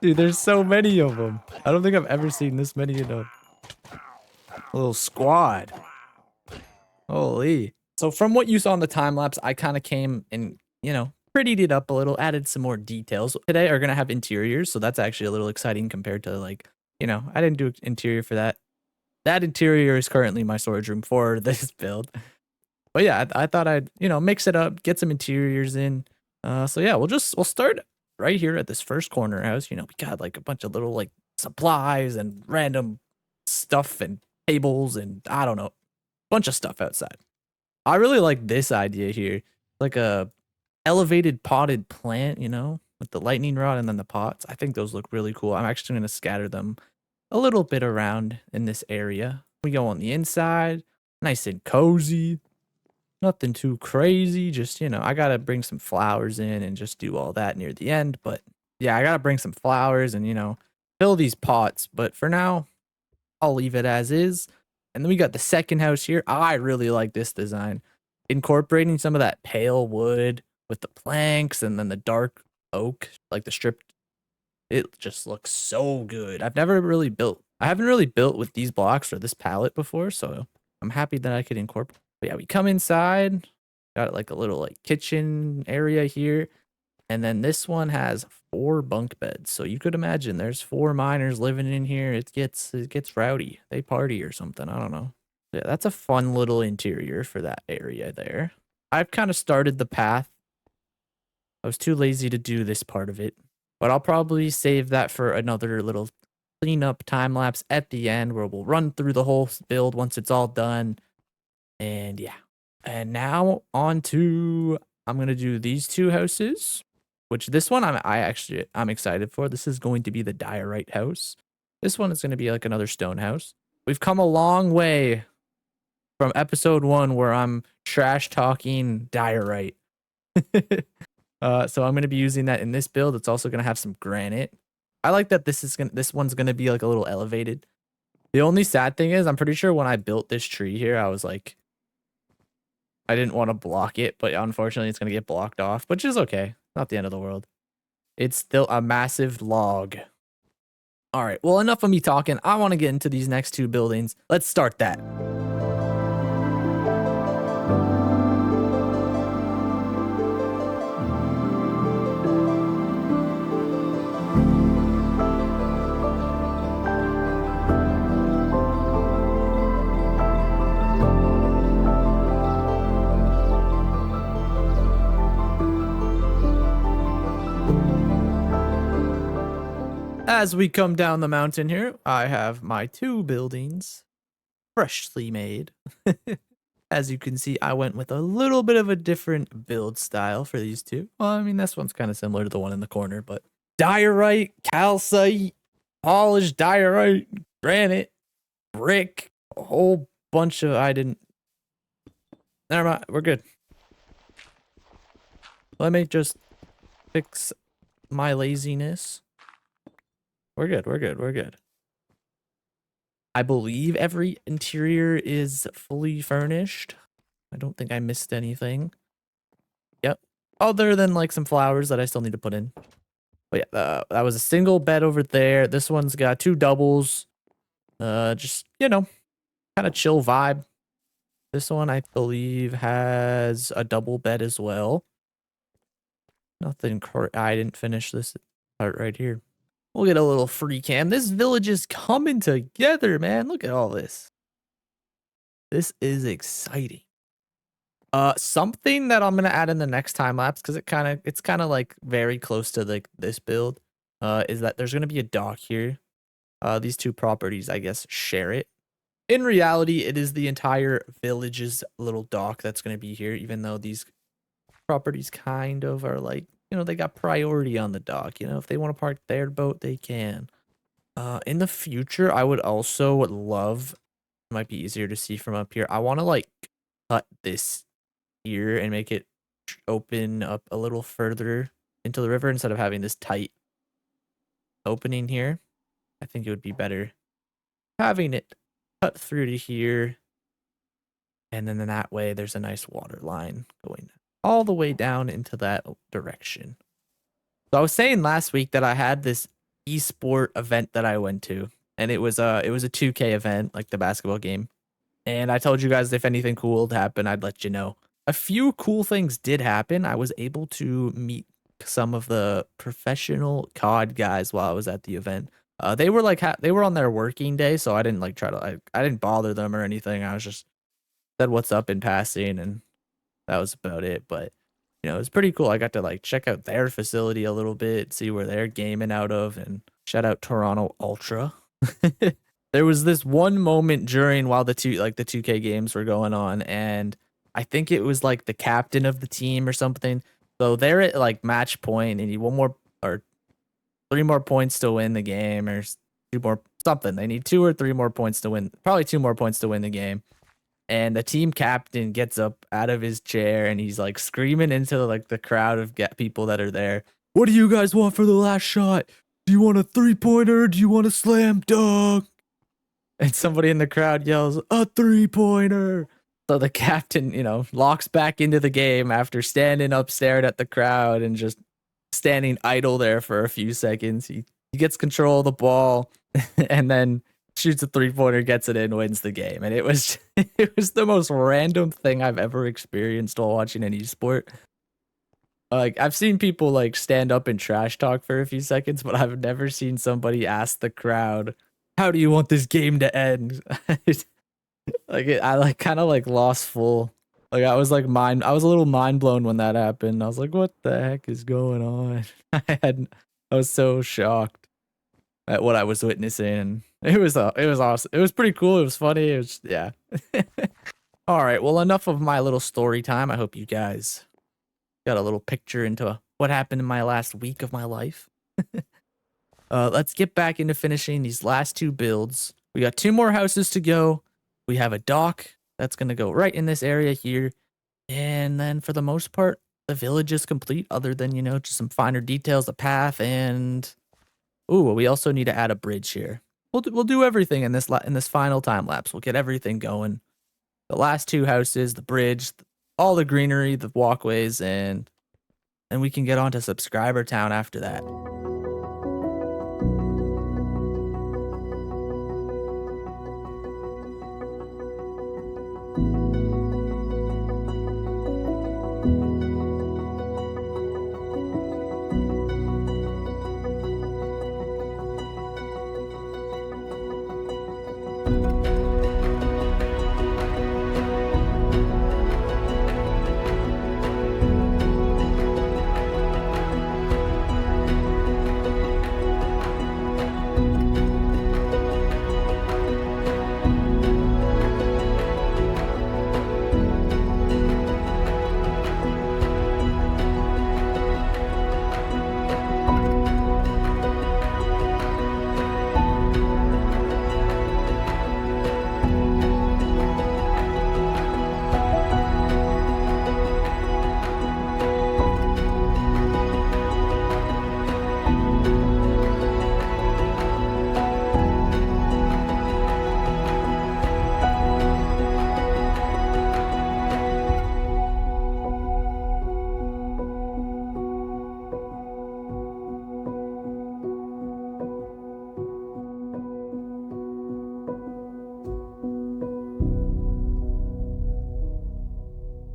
Dude, there's so many of them. I don't think I've ever seen this many in a little squad. Holy. So from what you saw in the time lapse, I kind of came and, prettied it up a little, added some more details. Today are going to have interiors, so that's actually a little exciting compared to like, I didn't do interior for that. That interior is currently my storage room for this build. But yeah, I thought I'd, mix it up, get some interiors in. So yeah, we'll start right here at this first corner house. We got like a bunch of little like supplies and random stuff and tables and I don't know, bunch of stuff outside. I really like this idea here. Like a elevated potted plant, with the lightning rod and then the pots. I think those look really cool. I'm actually going to scatter them a little bit around in this area. We go on the inside, nice and cozy. Nothing too crazy. Just, I got to bring some flowers in and just do all that near the end. But yeah, I got to bring some flowers and, fill these pots. But for now, I'll leave it as is. And then we got the second house here. I really like this design. Incorporating some of that pale wood with the planks and then the dark oak, like the stripped. It just looks so good. I haven't really built with these blocks or this palette before, so I'm happy that I could incorporate. But yeah, we come inside. Got like a little like kitchen area here. And then this one has 4 bunk beds. So you could imagine there's 4 miners living in here. It gets rowdy. They party or something. I don't know. Yeah, that's a fun little interior for that area there. I've kind of started the path. I was too lazy to do this part of it, but I'll probably save that for another little cleanup time lapse at the end where we'll run through the whole build once it's all done. And yeah. And now on to, I'm going to do these 2 houses. which this one I'm excited for. This is going to be the diorite house. This one is going to be like another stone house. We've come a long way from episode 1 where I'm trash talking diorite. So I'm going to be using that in this build. It's also going to have some granite. I like that this one's going to be like a little elevated. The only sad thing is I'm pretty sure when I built this tree here, I was like, I didn't want to block it, but unfortunately it's going to get blocked off, which is okay. Not the end of the world. It's still a massive log. All right, well, enough of me talking. I want to get into these next 2 buildings. Let's start that. As we come down the mountain here, I have my 2 buildings freshly made. As you can see, I went with a little bit of a different build style for these 2. Well, I mean, this one's kind of similar to the one in the corner, but diorite, calcite, polished diorite, granite, brick, a whole bunch of, never mind, we're good. Let me just fix my laziness. We're good, we're good, we're good. I believe every interior is fully furnished. I don't think I missed anything. Yep. Other than like some flowers that I still need to put in. But yeah, that was a single bed over there. This one's got 2 doubles. Just, you know, kind of chill vibe. This one, I believe, has a double bed as well. Nothing, I didn't finish this part right here. We'll get a little free cam. This village is coming together, man. Look at all this. This is exciting. Something that I'm gonna add in the next time lapse, because it's kind of like very close to like this build, is that there's gonna be a dock here. These 2 properties, I guess, share it. In reality, it is the entire village's little dock that's gonna be here, even though these properties kind of are like, you know, they got priority on the dock. You know, if they want to park their boat, they can. In the future, I would also love, it might be easier to see from up here, I want to like cut this here and make it open up a little further into the river instead of having this tight opening here. I think it would be better having it cut through to here, and then in that way there's a nice water line going all the way down into that direction. So I was saying last week that I had this esport event that I went to, and it was a 2K event, like the basketball game. And I told you guys if anything cool would happen, I'd let you know. A few cool things did happen. I was able to meet some of the professional COD guys while I was at the event. They were like they were on their working day, so I didn't like try to I didn't bother them or anything. I was just said what's up in passing, and that was about it. But you know, it was pretty cool. I got to like check out their facility a little bit, see where they're gaming out of, and shout out Toronto Ultra. There was this one moment while the 2K games were going on, and I think it was like the captain of the team or something. So they're at like match point and need 1 more or 3 more points to win the game, or 2 more something. They need 2 or 3 more points to win. Probably 2 more points to win the game. And the team captain gets up out of his chair and he's like screaming into like the crowd of people that are there. What do you guys want for the last shot? Do you want a 3-pointer? Do you want a slam dunk? And somebody in the crowd yells, a 3-pointer. So the captain, you know, locks back into the game after standing up, staring at the crowd and just standing idle there for a few seconds. He gets control of the ball and then shoots a 3-pointer, gets it in, wins the game. And it was the most random thing I've ever experienced while watching an esport. Like, I've seen people like stand up and trash talk for a few seconds, but I've never seen somebody ask the crowd, how do you want this game to end? I like kind of like lost full. Like I was a little mind blown when that happened. I was like, what the heck is going on? I was so shocked at what I was witnessing. It was awesome. It was pretty cool. It was funny. It was, yeah. All right. Well, enough of my little story time. I hope you guys got a little picture into what happened in my last week of my life. Let's get back into finishing these last 2 builds. We got 2 more houses to go. We have a dock that's going to go right in this area here. And then for the most part, the village is complete other than, you know, just some finer details, a path, and ooh, we also need to add a bridge here. We'll do everything in this final time lapse. We'll get everything going. The last 2 houses, the bridge, all the greenery, the walkways, and we can get on to subscriber town after that.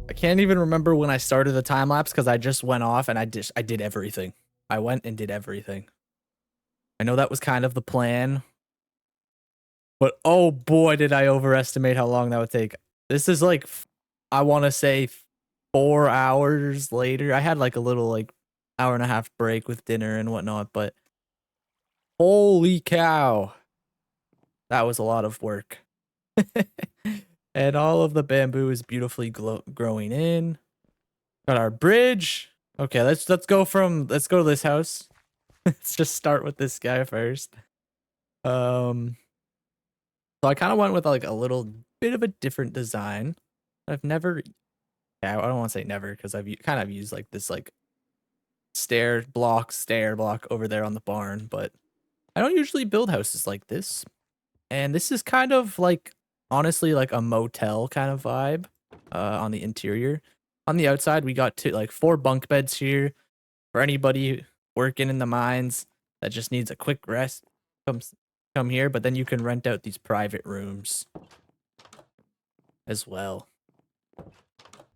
I can't even remember when I started the time lapse because I just went off and I did everything. I went and did everything. I know that was kind of the plan, but oh boy, did I overestimate how long that would take. This is like, I want to say 4 hours later. I had like a little like hour and a half break with dinner and whatnot, but holy cow, that was a lot of work. And all of the bamboo is beautifully growing in. Got our bridge. Okay, let's go to this house. Let's just start with this guy first. So I kind of went with like a little bit of a different design. I've never, yeah, I don't want to say never because I've kind of used like this like stair block over there on the barn, but I don't usually build houses like this. And this is kind of like, honestly, like a motel kind of vibe on the interior. On the outside, we got 4 bunk beds here for anybody working in the mines that just needs a quick rest. Come here, but then you can rent out these private rooms as well.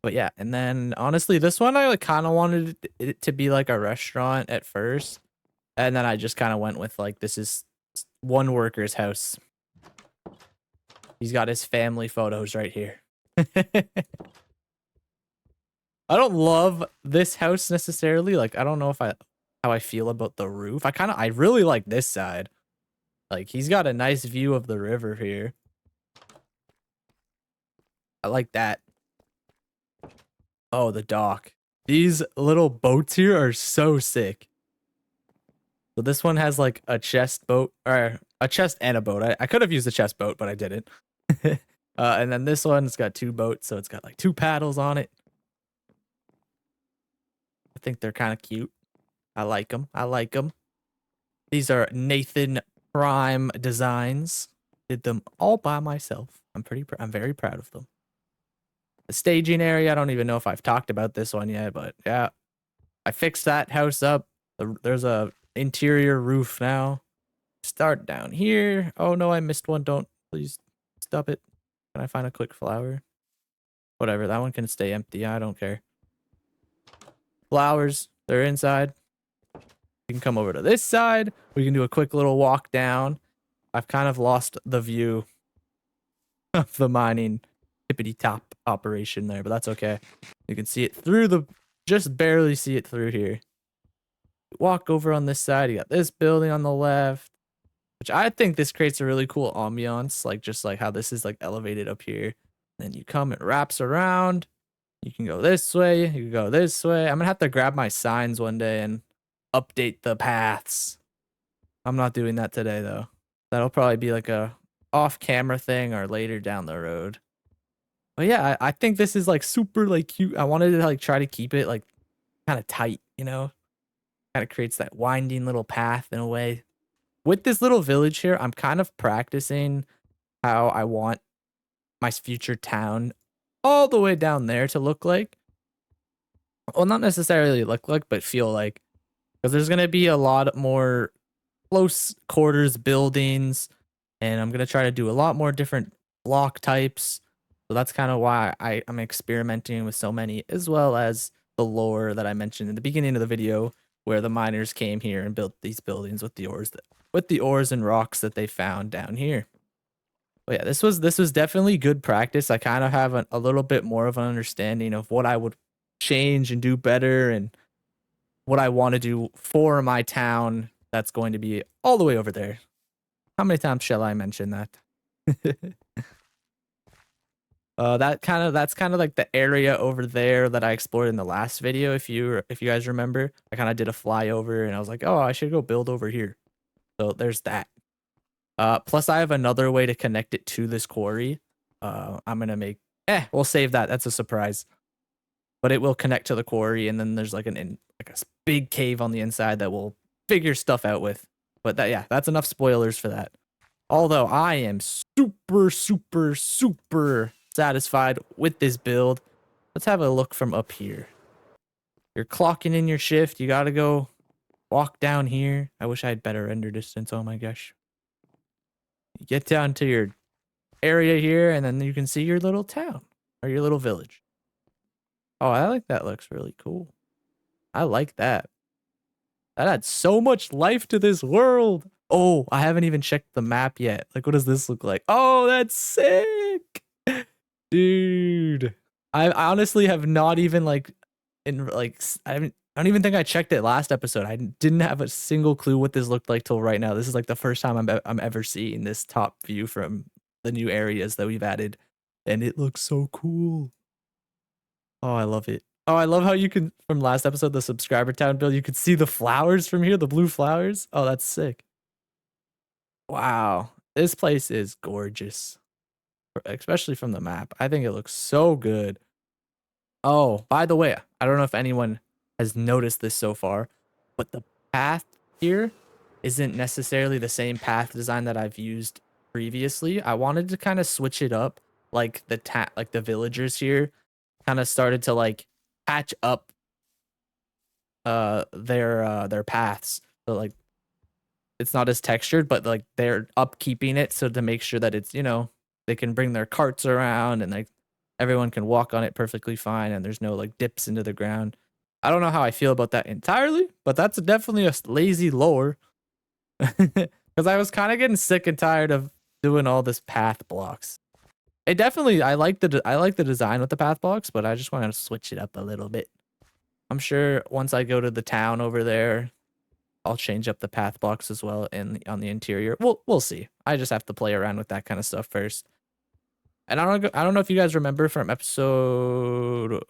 But yeah, and then honestly, this one I like kind of wanted it to be like a restaurant at first, and then I just kind of went with like this is one worker's house. He's got his family photos right here. I don't love this house necessarily. Like, I don't know how I feel about the roof. I really like this side. Like, he's got a nice view of the river here. I like that. Oh, the dock. These little boats here are so sick. So this one has like a chest boat, or a chest and a boat. I could have used a chest boat, but I didn't. And then this one's got 2 boats, so it's got like 2 paddles on it. I think they're kind of cute. I like them. I like them. These are Nathan Prime designs. Did them all by myself. I'm very proud of them. The staging area, I don't even know if I've talked about this one yet, but yeah. I fixed that house up. There's a interior roof now. Start down here. Oh no, I missed one. Don't, please stop it. Can I find a quick flower? Whatever, that one can stay empty. I don't care. Flowers, they're inside. You can come over to this side. We can do a quick little walk down. I've kind of lost the view of the mining tippity top operation there, but that's okay. You can see it through just barely see it through here. Walk over on this side. You got this building on the left, which I think this creates a really cool ambiance, like just like how this is like elevated up here. Then you come, it wraps around. You can go this way. You can go this way. I'm gonna have to grab my signs one day and update the paths. I'm not doing that today though. That'll probably be like a off-camera thing or later down the road. But yeah, I think this is like super like cute. I wanted to like try to keep it like kind of tight, you know? Kind of creates that winding little path in a way. With this little village here, I'm kind of practicing how I want my future town all the way down there to look like. Well, not necessarily look like, but feel like. Because there's going to be a lot more close quarters buildings. And I'm going to try to do a lot more different block types. So that's kind of why I'm experimenting with so many, as well as the lore that I mentioned in the beginning of the video, where the miners came here and built these buildings with the ores and rocks that they found down here. But yeah, this was definitely good practice. I kind of have a little bit more of an understanding of what I would change and do better, and what I want to do for my town that's going to be all the way over there. How many times shall I mention that? That's kind of like the area over there that I explored in the last video. If you guys remember, I kind of did a flyover and I was like, oh, I should go build over here. So there's that. Plus I have another way to connect it to this quarry. I'm gonna make. We'll save that. That's a surprise. But it will connect to the quarry, and then there's like a big cave on the inside that we'll figure stuff out with. But that's enough spoilers for that. Although I am super satisfied with this build. Let's have a look from up here. You're clocking in your shift. You gotta go walk down here. I wish I had better render distance. Oh my gosh. You get down to your area here, and then you can see your little town or your little village. Oh, I like that. Looks really cool. I like that. That adds so much life to this world. Oh, I haven't even checked the map yet. Like, what does this look like? Oh, that's sick. Dude. I honestly have not even I don't even think I checked it last episode. I didn't have a single clue what this looked like till right now. This is like the first time I'm ever seeing this top view from the new areas that we've added, and it looks so cool. Oh, I love it. Oh, I love how you can, from last episode, the subscriber town build, you could see the flowers from here, the blue flowers. Oh, that's sick. Wow. This place is gorgeous, especially from the map. I think it looks so good. Oh, by the way, I don't know if anyone has noticed this so far, but the path here isn't necessarily the same path design that I've used previously. I wanted to kind of switch it up, like the villagers here kind of started to like patch up their paths. So like it's not as textured, but like they're upkeeping it so to make sure that it's, you know, they can bring their carts around and like everyone can walk on it perfectly fine and there's no like dips into the ground. I don't know how I feel about that entirely, but that's definitely a lazy lore. Because I was kind of getting sick and tired of doing all this path blocks. It definitely, I like the design with the path blocks, but I just want to switch it up a little bit. I'm sure once I go to the town over there, I'll change up the path blocks as well on the interior. We'll see. I just have to play around with that kind of stuff first. And I don't know if you guys remember from episode,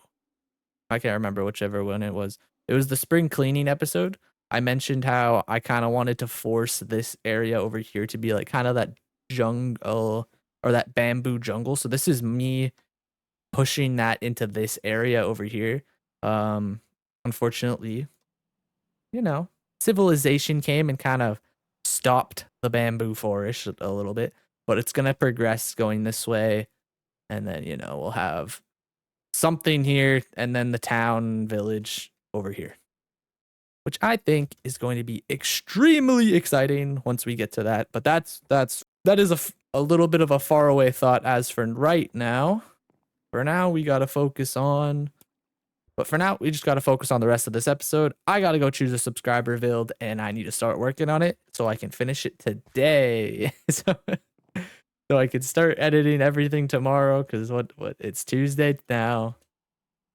I can't remember whichever one it was. It was the spring cleaning episode. I mentioned how I kind of wanted to force this area over here to be like kind of that jungle or that bamboo jungle. So this is me pushing that into this area over here. Unfortunately, you know, civilization came and kind of stopped the bamboo forest a little bit, but it's going to progress going this way. And then, you know, we'll have something here and then the town village over here, which I think is going to be extremely exciting once we get to that. But that is a little bit of a faraway thought as for right now. For now, we got to focus on, but for now, we just got to focus on the rest of this episode. I got to go choose a subscriber build and I need to start working on it so I can finish it today. So I can start editing everything tomorrow because what it's Tuesday now.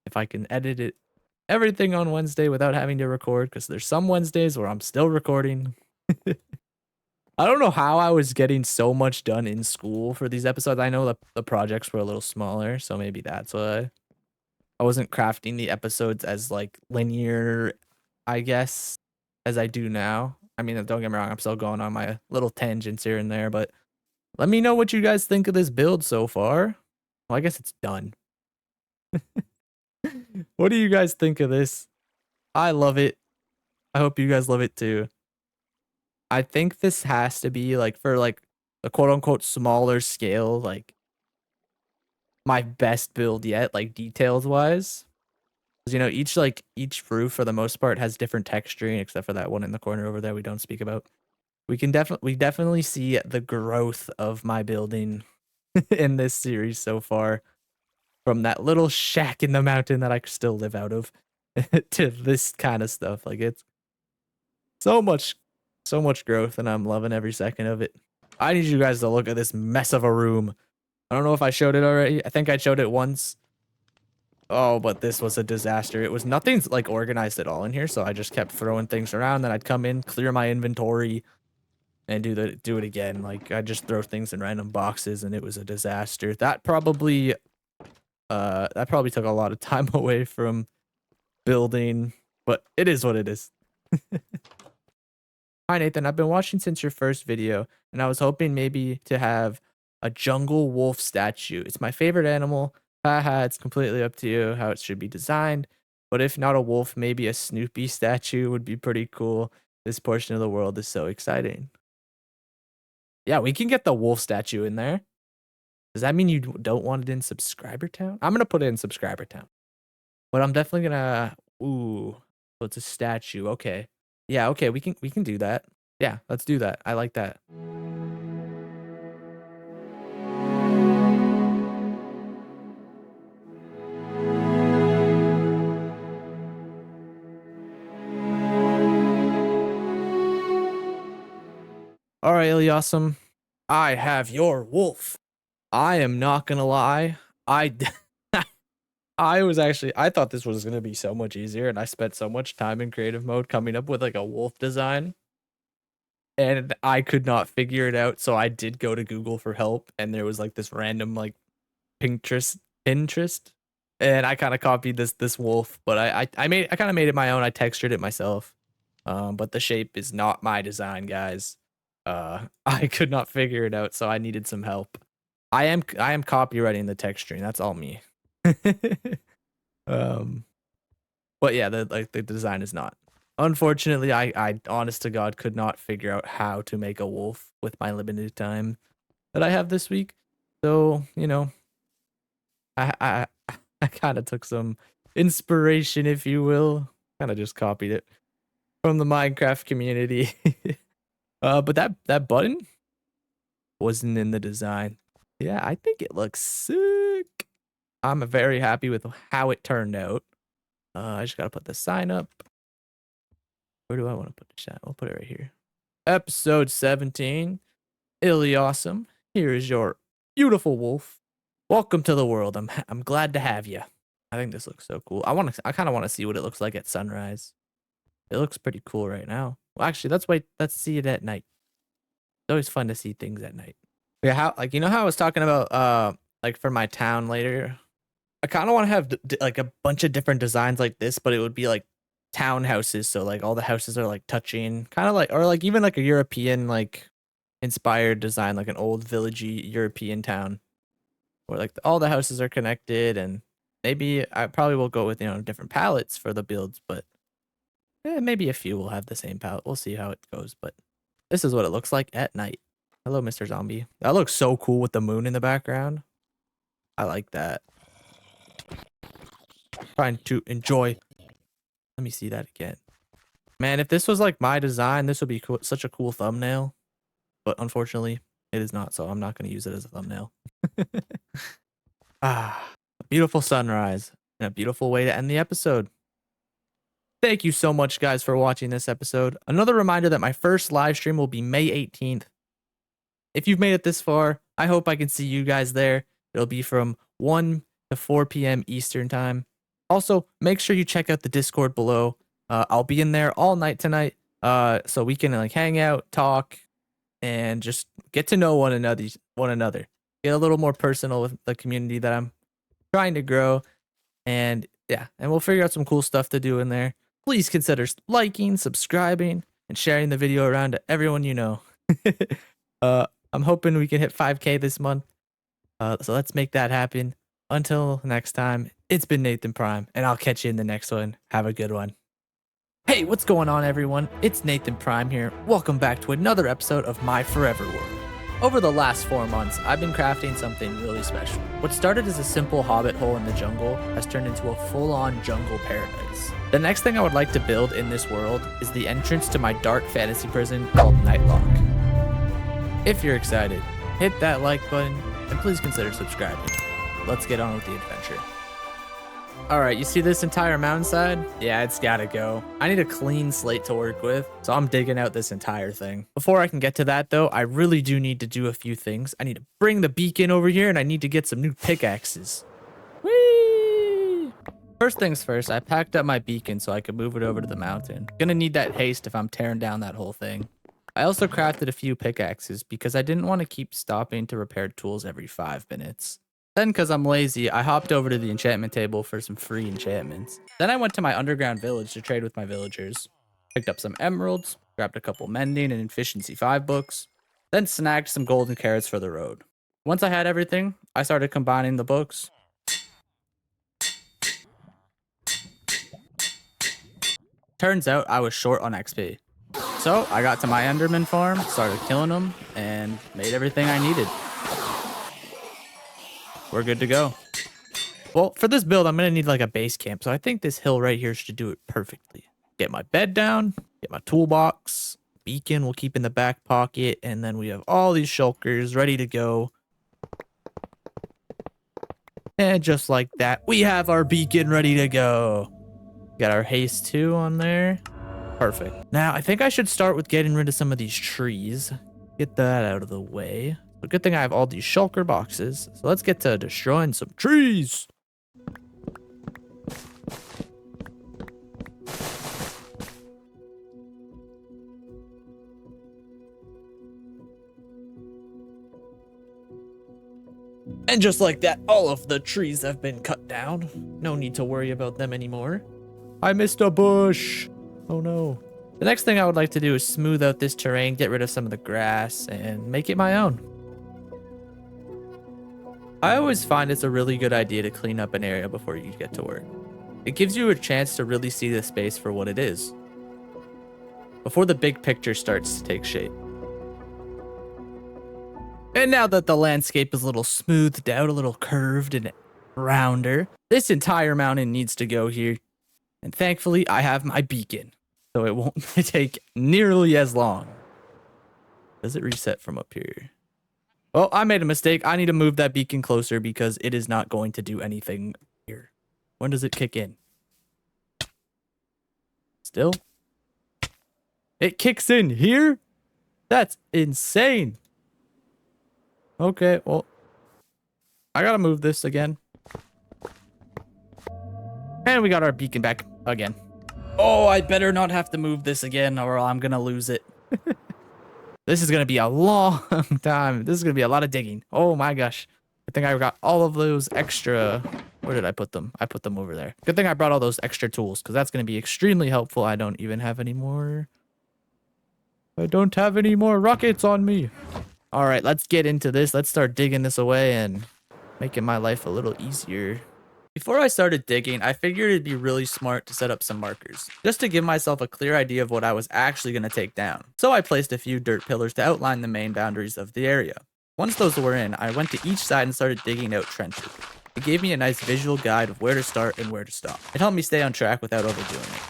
If I can edit it everything on Wednesday without having to record, because there's some Wednesdays where I'm still recording. I don't know how I was getting so much done in school for these episodes. I know the projects were a little smaller, so maybe that's why. I wasn't crafting the episodes as like linear, I guess, as I do now. I mean, don't get me wrong, I'm still going on my little tangents here and there, but let me know what you guys think of this build so far. Well, I guess it's done. What do you guys think of this? I love it. I hope you guys love it too. I think this has to be like for like the quote unquote smaller scale, like my best build yet, like details wise. Because you know, each roof for the most part has different texturing, except for that one in the corner over there we don't speak about. We definitely see the growth of my building in this series so far. From that little shack in the mountain that I still live out of to this kind of stuff. Like it's so much growth, and I'm loving every second of it. I need you guys to look at this mess of a room. I don't know if I showed it already. I think I showed it once. Oh, but this was a disaster. It was nothing's like organized at all in here, so I just kept throwing things around. Then I'd come in, clear my inventory, and do it again. Like I just throw things in random boxes, and it was a disaster. That probably took a lot of time away from building, but it is what it is. Hi Nathan, I've been watching since your first video, and I was hoping maybe to have a jungle wolf statue. It's my favorite animal. Haha, it's completely up to you how it should be designed. But if not a wolf, maybe a Snoopy statue would be pretty cool. This portion of the world is so exciting. Yeah, we can get the wolf statue in there. Does that mean you don't want it in subscriber town? I'm gonna put it in subscriber town. But I'm definitely gonna ooh, so it's a statue. Okay. Yeah, okay, we can do that. Yeah, let's do that. I like that. All right, Ilyasum, I have your wolf. I am not gonna lie. I thought this was gonna be so much easier, and I spent so much time in creative mode coming up with like a wolf design, and I could not figure it out. So I did go to Google for help, and there was like this random like Pinterest, and I kind of copied this wolf, but I kind of made it my own. I textured it myself, but the shape is not my design, guys. I could not figure it out, so I needed some help. I am copywriting the texturing. That's all me. But yeah, the design is not. Unfortunately, I honest to God could not figure out how to make a wolf with my limited time that I have this week. So, you know, I kind of took some inspiration, if you will. Kind of just copied it from the Minecraft community. But that button wasn't in the design. Yeah, I think it looks sick. I'm very happy with how it turned out. I just gotta put the sign up. Where do I want to put the sign? I'll put it right here. Episode 17. Ilyasum, here is your beautiful wolf. Welcome to the world. I'm glad to have you. I think this looks so cool. I kind of want to see what it looks like at sunrise. It looks pretty cool right now. Well, actually, let's see it at night. It's always fun to see things at night. Yeah, how like you know how I was talking about like for my town later. I kind of want to have like a bunch of different designs like this, but it would be like townhouses. So like all the houses are like touching, kind of like, or like even like a European like inspired design, like an old villagey European town, where like all the houses are connected. And maybe I probably will go with, you know, different palettes for the builds, but maybe a few will have the same palette. We'll see how it goes. But this is what it looks like at night. Hello, Mr. Zombie. That looks so cool with the moon in the background. I like that. Trying to enjoy. Let me see that again. Man, if this was like my design, this would be cool, such a cool thumbnail. But unfortunately, it is not, so I'm not going to use it as a thumbnail. A beautiful sunrise and a beautiful way to end the episode. Thank you so much, guys, for watching this episode. Another reminder that my first live stream will be May 18th. If you've made it this far, I hope I can see you guys there. It'll be from 1 to 4 p.m. Eastern time. Also, make sure you check out the Discord below. I'll be in there all night tonight, so we can like hang out, talk, and just get to know one another. Get a little more personal with the community that I'm trying to grow. And yeah, and we'll figure out some cool stuff to do in there. Please consider liking, subscribing, and sharing the video around to everyone you know. I'm hoping we can hit 5K this month. So let's make that happen. Until next time, it's been Nathan Prime, and I'll catch you in the next one. Have a good one. Hey, what's going on, everyone? It's Nathan Prime here. Welcome back to another episode of My Forever World. Over the last 4 months, I've been crafting something really special. What started as a simple hobbit hole in the jungle has turned into a full-on jungle paradise. The next thing I would like to build in this world is the entrance to my dark fantasy prison called Nightlock. If you're excited, hit that like button and please consider subscribing. Let's get on with the adventure. All right, you see this entire mountainside? Yeah, it's gotta go. I need a clean slate to work with, so I'm digging out this entire thing. Before I can get to that though, I really do need to do a few things. I need to bring the beacon over here and I need to get some new pickaxes. Whee! First things first, I packed up my beacon so I could move it over to the mountain. Gonna need that haste if I'm tearing down that whole thing. I also crafted a few pickaxes because I didn't want to keep stopping to repair tools every 5 minutes. Then, because I'm lazy, I hopped over to the enchantment table for some free enchantments. Then I went to my underground village to trade with my villagers. Picked up some emeralds, grabbed a couple mending and efficiency 5 books, then snagged some golden carrots for the road. Once I had everything, I started combining the books. Turns out I was short on XP. So I got to my Enderman farm, started killing them, and made everything I needed. We're good to go. Well, for this build, I'm going to need like a base camp. So I think this hill right here should do it perfectly. Get my bed down, get my toolbox, beacon we'll keep in the back pocket, and then we have all these shulkers ready to go. And just like that, we have our beacon ready to go. Got our haste 2 on there. Perfect. Now, I think I should start with getting rid of some of these trees. Get that out of the way. But good thing I have all these shulker boxes. So let's get to destroying some trees. And just like that, all of the trees have been cut down. No need to worry about them anymore. I missed a bush. Oh no. The next thing I would like to do is smooth out this terrain, get rid of some of the grass, and make it my own. I always find it's a really good idea to clean up an area before you get to work. It gives you a chance to really see the space for what it is, before the big picture starts to take shape. And now that the landscape is a little smoothed out, a little curved and rounder, this entire mountain needs to go here. And thankfully, I have my beacon, so it won't take nearly as long. Does it reset from up here? Oh, I made a mistake. I need to move that beacon closer because it is not going to do anything here. When does it kick in? Still? It kicks in here? That's insane. Okay, well, I gotta move this again. And we got our beacon back again. Oh, I better not have to move this again or I'm gonna lose it. This is going to be a long time. This is going to be a lot of digging. Oh my gosh. I think I got all of those extra. Where did I put them? I put them over there. Good thing I brought all those extra tools because that's going to be extremely helpful. I don't even have any more. I don't have any more rockets on me. All right, let's get into this. Let's start digging this away and making my life a little easier. Before I started digging, I figured it'd be really smart to set up some markers, just to give myself a clear idea of what I was actually going to take down. So I placed a few dirt pillars to outline the main boundaries of the area. Once those were in, I went to each side and started digging out trenches. It gave me a nice visual guide of where to start and where to stop. It helped me stay on track without overdoing it.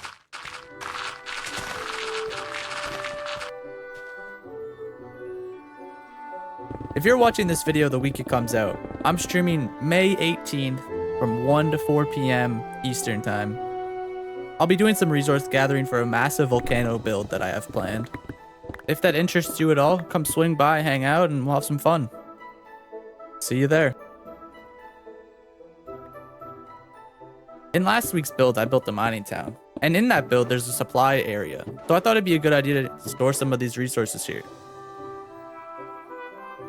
If you're watching this video the week it comes out, I'm streaming May 18th from 1 to 4 p.m. Eastern Time. I'll be doing some resource gathering for a massive volcano build that I have planned. If that interests you at all, come swing by, hang out, and we'll have some fun. See you there. In last week's build, I built a mining town. And in that build, there's a supply area. So I thought it'd be a good idea to store some of these resources here.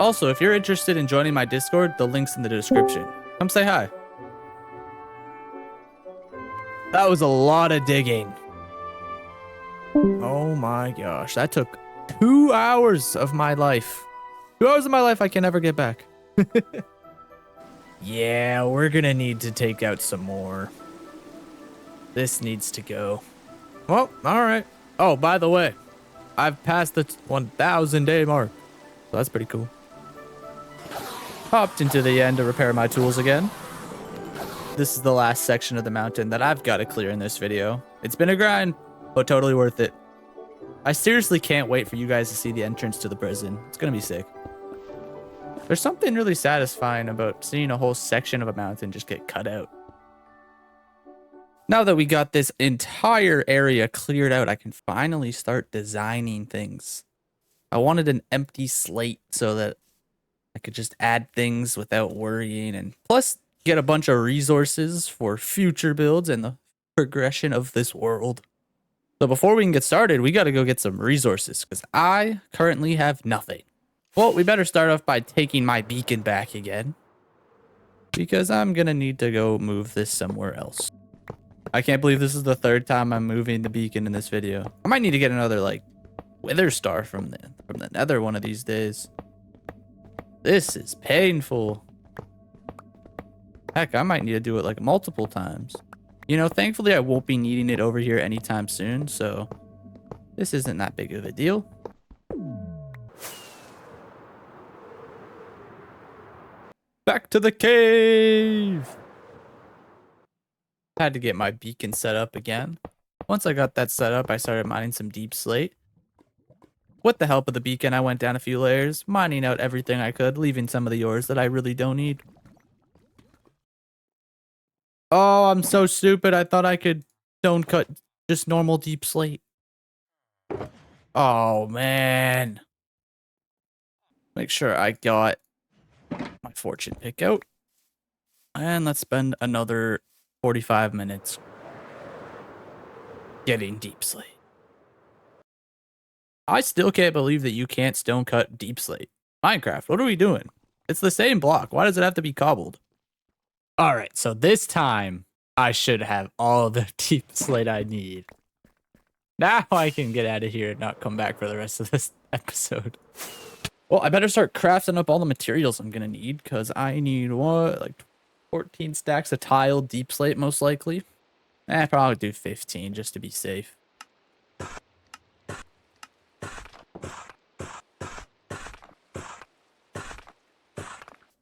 Also, if you're interested in joining my Discord, the link's in the description. Come say hi. That was a lot of digging. Oh my gosh. That took 2 hours of my life. 2 hours of my life I can never get back. Yeah, we're gonna need to take out some more. This needs to go. Well, alright. Oh, by the way, I've passed the 1,000 day mark. So that's pretty cool. Hopped into the end to repair my tools again. This is the last section of the mountain that I've got to clear in this video. It's been a grind, but totally worth it. I seriously can't wait for you guys to see the entrance to the prison. It's gonna be sick. There's something really satisfying about seeing a whole section of a mountain just get cut out. Now that we got this entire area cleared out, I can finally start designing things. I wanted an empty slate so that I could just add things without worrying, and plus get a bunch of resources for future builds and the progression of this world. So before we can get started, we got to go get some resources because I currently have nothing. Well, we better start off by taking my beacon back again because I'm going to need to go move this somewhere else. I can't believe this is the 3rd time I'm moving the beacon in this video. I might need to get another like wither star from the Nether one of these days. This is painful. Heck, I might need to do it like multiple times. You know, thankfully I won't be needing it over here anytime soon, so this isn't that big of a deal. Back to the cave! Had to get my beacon set up again. Once I got that set up, I started mining some deep slate. With the help of the beacon, I went down a few layers, mining out everything I could, leaving some of the ores that I really don't need. Oh, I'm so stupid. I thought I could stone cut just normal deep slate. Oh, man. Make sure I got my fortune pick out. And let's spend another 45 minutes getting deep slate. I still can't believe that you can't stone cut deep slate. Minecraft, what are we doing? It's the same block. Why does it have to be cobbled? All right, so this time I should have all the deep slate I need. Now I can get out of here and not come back for the rest of this episode. Well, I better start crafting up all the materials I'm gonna need because I need what, like 14 stacks of tile deep slate most likely. Probably do 15 just to be safe.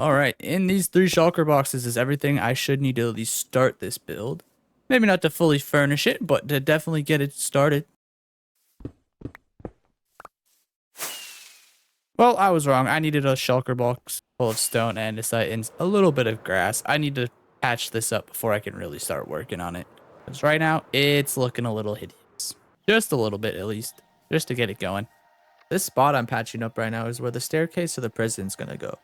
All right, in these 3 shulker boxes is everything I should need to at least start this build. Maybe not to fully furnish it, but to definitely get it started. Well, I was wrong. I needed a shulker box full of stone, andesite, and a little bit of grass. I need to patch this up before I can really start working on it. Because right now, it's looking a little hideous. Just a little bit, at least. Just to get it going. This spot I'm patching up right now is where the staircase to the prison's gonna go.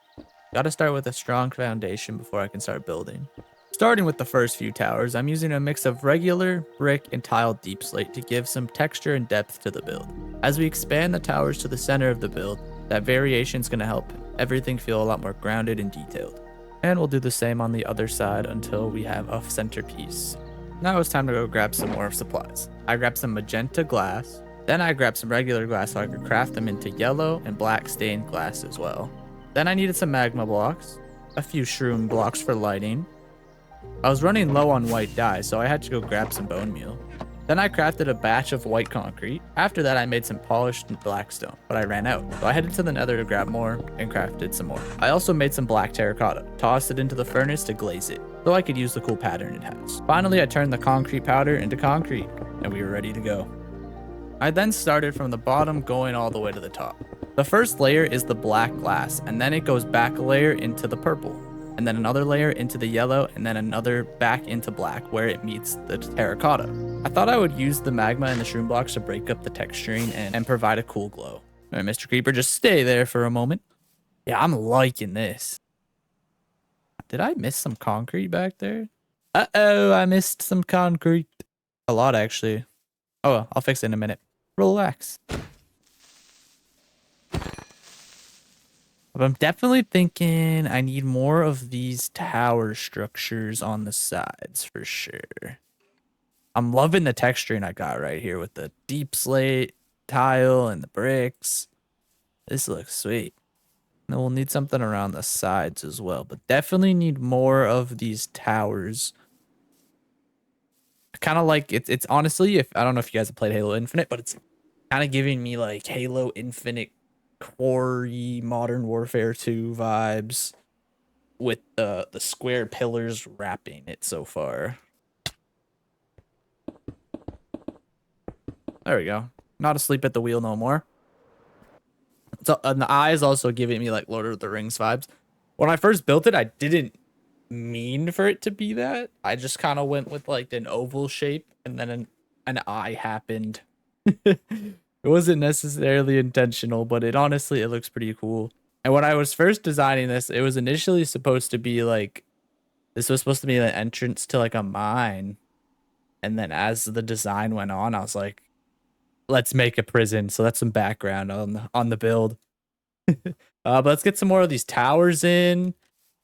Gotta start with a strong foundation before I can start building. Starting with the first few towers, I'm using a mix of regular, brick, and tile deep slate to give some texture and depth to the build. As we expand the towers to the center of the build, that variation is going to help everything feel a lot more grounded and detailed. And we'll do the same on the other side until we have a centerpiece. Now it's time to go grab some more supplies. I grabbed some magenta glass, then I grabbed some regular glass so I could craft them into yellow and black stained glass as well. Then I needed some magma blocks, a few shroom blocks for lighting. I was running low on white dye, so I had to go grab some bone meal. Then I crafted a batch of white concrete. After that, I made some polished black stone, but I ran out. So I headed to the Nether to grab more and crafted some more. I also made some black terracotta, tossed it into the furnace to glaze it, so I could use the cool pattern it has. Finally, I turned the concrete powder into concrete, and we were ready to go. I then started from the bottom going all the way to the top. The first layer is the black glass, and then it goes back a layer into the purple, and then another layer into the yellow, and then another back into black where it meets the terracotta. I thought I would use the magma and the shroom blocks to break up the texturing and provide a cool glow. All right, Mr. Creeper, just stay there for a moment. Yeah, I'm liking this. Did I miss some concrete back there? Uh-oh, I missed some concrete. A lot, actually. Oh, I'll fix it in a minute. Relax. But I'm definitely thinking I need more of these tower structures on the sides for sure. I'm loving the texturing I got right here with the deep slate tile and the bricks. This looks sweet. And we'll need something around the sides as well, but definitely need more of these towers. Kind of like it's honestly, if I don't know if you guys have played Halo Infinite, but it's kind of giving me like Halo Infinite, Quarry, Modern Warfare 2 vibes with the square pillars wrapping it so far. There we go. Not asleep at the wheel no more. So, and the eye is also giving me like Lord of the Rings vibes. When I first built it, I didn't mean for it to be that. I just kind of went with like an oval shape, and then an eye happened. It wasn't necessarily intentional, but it looks pretty cool. And when I was first designing this, it was initially supposed to be like, this was supposed to be an entrance to like a mine. And then as the design went on, I was like, let's make a prison. So that's some background on the build. But let's get some more of these towers in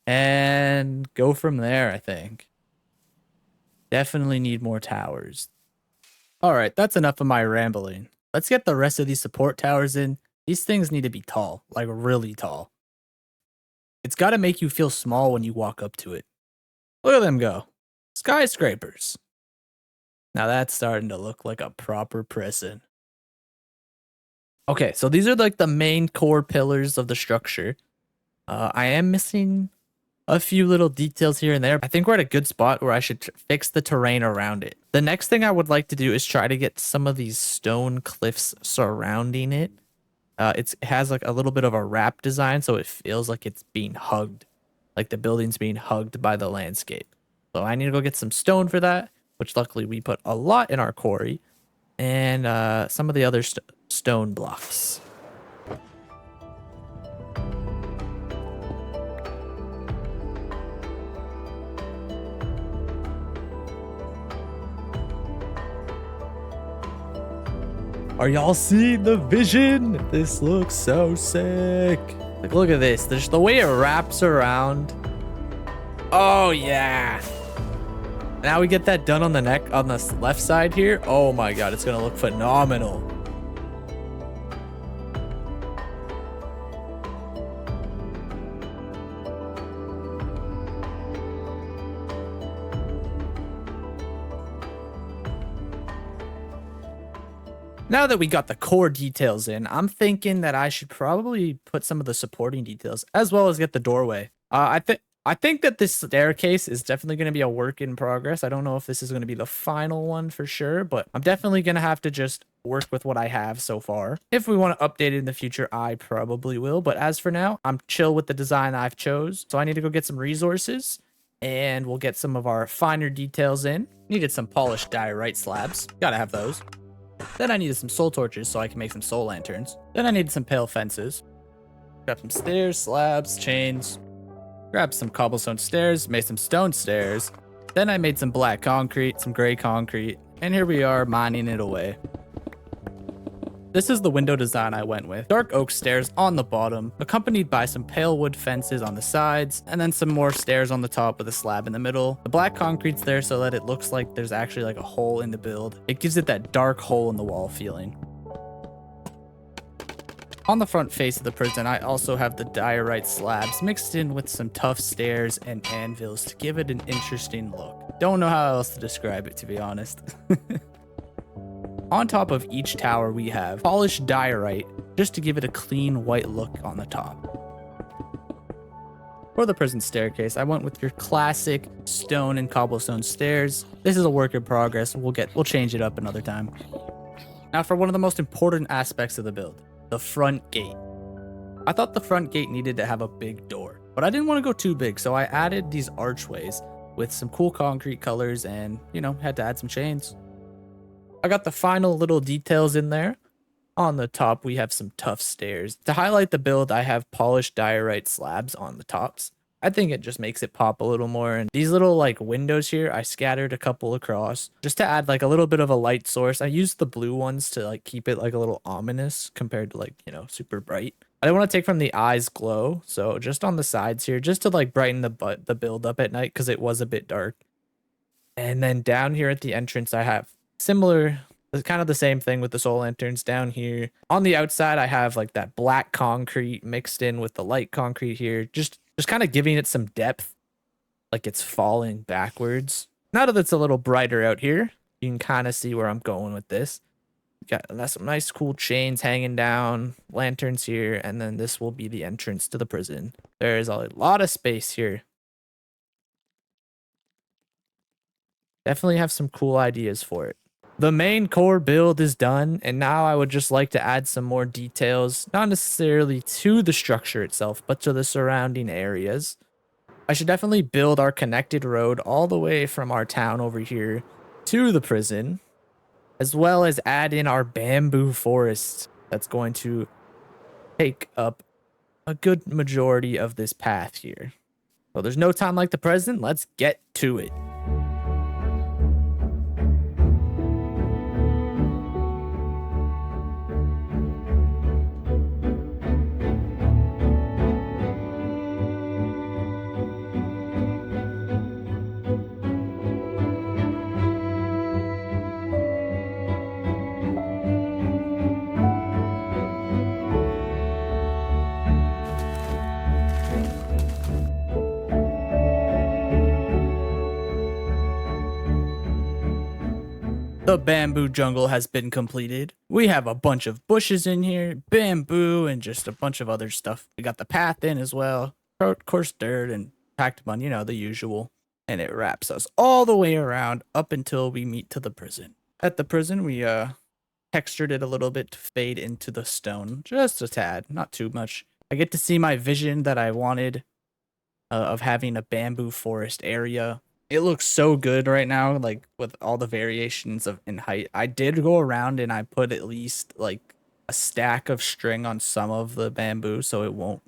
and go from there, I think. Definitely need more towers. All right, that's enough of my rambling. Let's get the rest of these support towers in. These things need to be tall, like really tall. It's got to make you feel small when you walk up to it. Look at them go. Skyscrapers. Now that's starting to look like a proper prison. Okay, so these are like the main core pillars of the structure. I am missing a few little details here and there. I think we're at a good spot where I should fix the terrain around it. The next thing I would like to do is try to get some of these stone cliffs surrounding it. It has like a little bit of a wrap design, so it feels like it's being hugged, like the building's being hugged by the landscape. So I need to go get some stone for that, which luckily we put a lot in our quarry, and some of the other stone blocks. Are y'all seeing the vision? This looks so sick. Like, look at this. There's the way it wraps around. Oh, yeah. Now we get that done on the neck, on the left side here. Oh my God, it's gonna look phenomenal. Now that we got the core details in, I'm thinking that I should probably put some of the supporting details as well as get the doorway. I think that this staircase is definitely going to be a work in progress. I don't know if this is going to be the final one for sure, but I'm definitely going to have to just work with what I have so far. If we want to update it in the future, I probably will. But as for now, I'm chill with the design I've chose. So I need to go get some resources and we'll get some of our finer details in. Needed some polished diorite slabs. Gotta have those. Then I needed some soul torches so I can make some soul lanterns. Then I needed some pale fences. Grab some stairs, slabs, chains. Grab some cobblestone stairs, made some stone stairs. Then I made some black concrete, some gray concrete, and here we are mining it away. This is the window design I went with. Dark oak stairs on the bottom, accompanied by some pale wood fences on the sides, and then some more stairs on the top with a slab in the middle. The black concrete's there so that it looks like there's actually like a hole in the build. It gives it that dark hole in the wall feeling. On the front face of the prison, I also have the diorite slabs mixed in with some tough stairs and anvils to give it an interesting look. Don't know how else to describe it, to be honest. On top of each tower, we have polished diorite just to give it a clean white look on the top. For the prison staircase, I went with your classic stone and cobblestone stairs. This is a work in progress. We'll change it up another time. Now for one of the most important aspects of the build, the front gate. I thought the front gate needed to have a big door, but I didn't want to go too big, so I added these archways with some cool concrete colors and, had to add some chains. I got the final little details in there. On the top, we have some tough stairs. To highlight the build, I have polished diorite slabs on the tops. I think it just makes it pop a little more. And these little windows here, I scattered a couple across just to add a little bit of a light source. I used the blue ones to keep it a little ominous compared to super bright. I didn't want to take from the eye's glow, so just on the sides here, just to brighten the build up at night because it was a bit dark. And then down here at the entrance, I have similar, it's kind of the same thing with the soul lanterns down here. On the outside, I have like that black concrete mixed in with the light concrete here, just kind of giving it some depth, like it's falling backwards. Now that it's a little brighter out here, you can kind of see where I'm going with this. Got some nice cool chains hanging down, lanterns here, and then this will be the entrance to the prison. There's a lot of space here. Definitely have some cool ideas for it. The main core build is done, and now I would just like to add some more details, not necessarily to the structure itself, but to the surrounding areas. I should definitely build our connected road all the way from our town over here to the prison, as well as add in our bamboo forest that's going to take up a good majority of this path here. So there's no time like the present. Let's get to it. The bamboo jungle has been completed. We have a bunch of bushes in here, bamboo, and just a bunch of other stuff. We got the path in as well. Of course, dirt and packed bun, you know, the usual. And it wraps us all the way around up until we meet to the prison. At the prison, we textured it a little bit to fade into the stone. Just a tad, not too much. I get to see my vision that I wanted of having a bamboo forest area. It looks so good right now, like with all the variations of in height. I did go around and I put at least like a stack of string on some of the bamboo so it won't,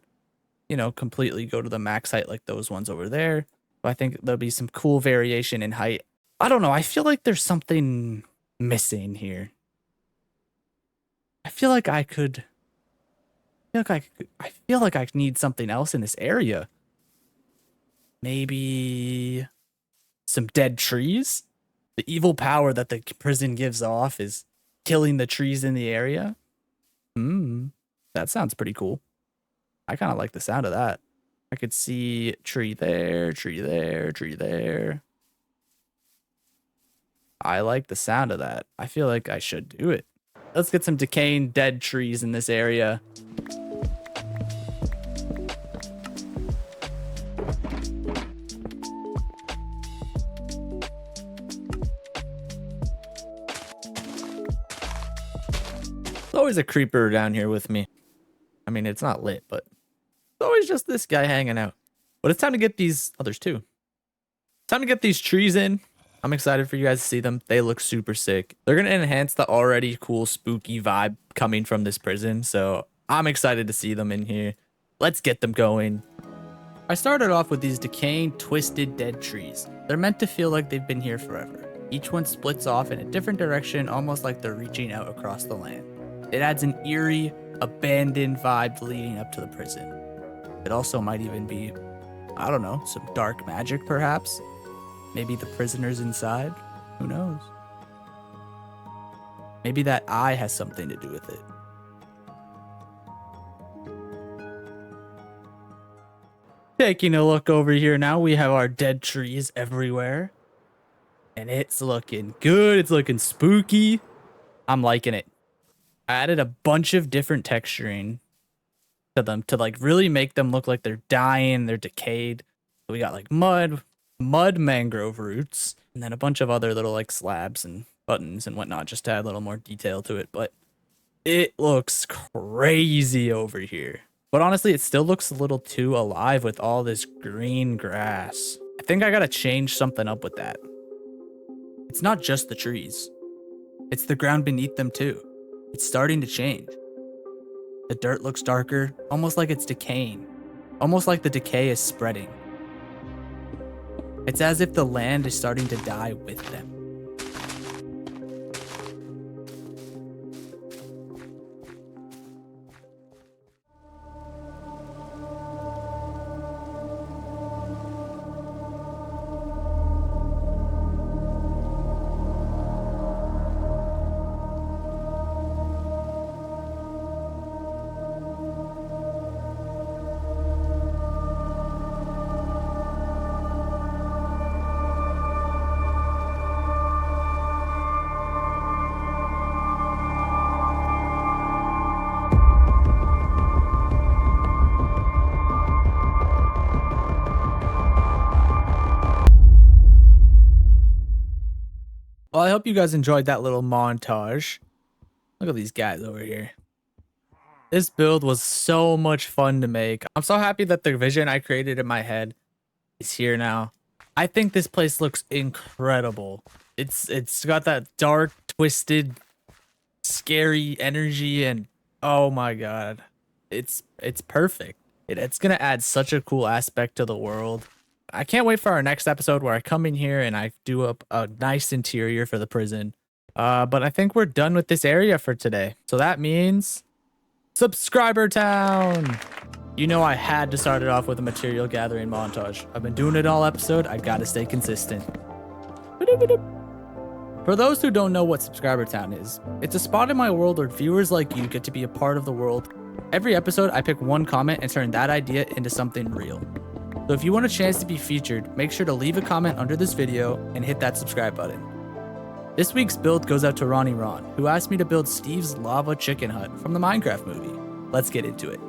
you know, completely go to the max height like those ones over there. But I think there'll be some cool variation in height. I don't know. I feel like there's something missing here. I feel like I need something else in this area. Maybe some dead trees. The evil power that the prison gives off is killing the trees in the area. That sounds pretty cool. I kind of like the sound of that. I could see tree there, tree there, tree there. I like the sound of that. I feel like I should do it. Let's get some decaying dead trees in this area. There's always a creeper down here with me. I mean, it's not lit, but it's always just this guy hanging out. But it's time to get these others too. Time to get these trees in. I'm excited for you guys to see them. They look super sick. They're going to enhance the already cool, spooky vibe coming from this prison. So I'm excited to see them in here. Let's get them going. I started off with these decaying, twisted, dead trees. They're meant to feel like they've been here forever. Each one splits off in a different direction, almost like they're reaching out across the land. It adds an eerie, abandoned vibe leading up to the prison. It also might even be, I don't know, some dark magic perhaps. Maybe the prisoners inside. Who knows? Maybe that eye has something to do with it. Taking a look over here now, we have our dead trees everywhere. And it's looking good. It's looking spooky. I'm liking it. I added a bunch of different texturing to them to like really make them look like they're dying, they're decayed. So we got like mud mangrove roots, and then a bunch of other little like slabs and buttons and whatnot just to add a little more detail to it. But it looks crazy over here. But honestly, it still looks a little too alive with all this green grass. I think I gotta change something up with that. It's not just the trees. It's the ground beneath them too. It's starting to change. The dirt looks darker, almost like it's decaying. Almost like the decay is spreading. It's as if the land is starting to die with them. Well, I hope you guys enjoyed that little montage. Look at these guys over here. This build was so much fun to make. I'm so happy that the vision I created in my head is here now. I think this place looks incredible. It's got that dark, twisted, scary energy, and oh my god, it's perfect. It's gonna add such a cool aspect to the world. I can't wait for our next episode where I come in here and I do a nice interior for the prison. But I think we're done with this area for today. So that means Subscriber Town. You know I had to start it off with a material gathering montage. I've been doing it all episode. I gotta stay consistent. For those who don't know what Subscriber Town is, it's a spot in my world where viewers like you get to be a part of the world. Every episode, I pick one comment and turn that idea into something real. So if you want a chance to be featured, make sure to leave a comment under this video and hit that subscribe button. This week's build goes out to Ronnie Ron, who asked me to build Steve's lava chicken hut from the Minecraft movie. Let's get into it.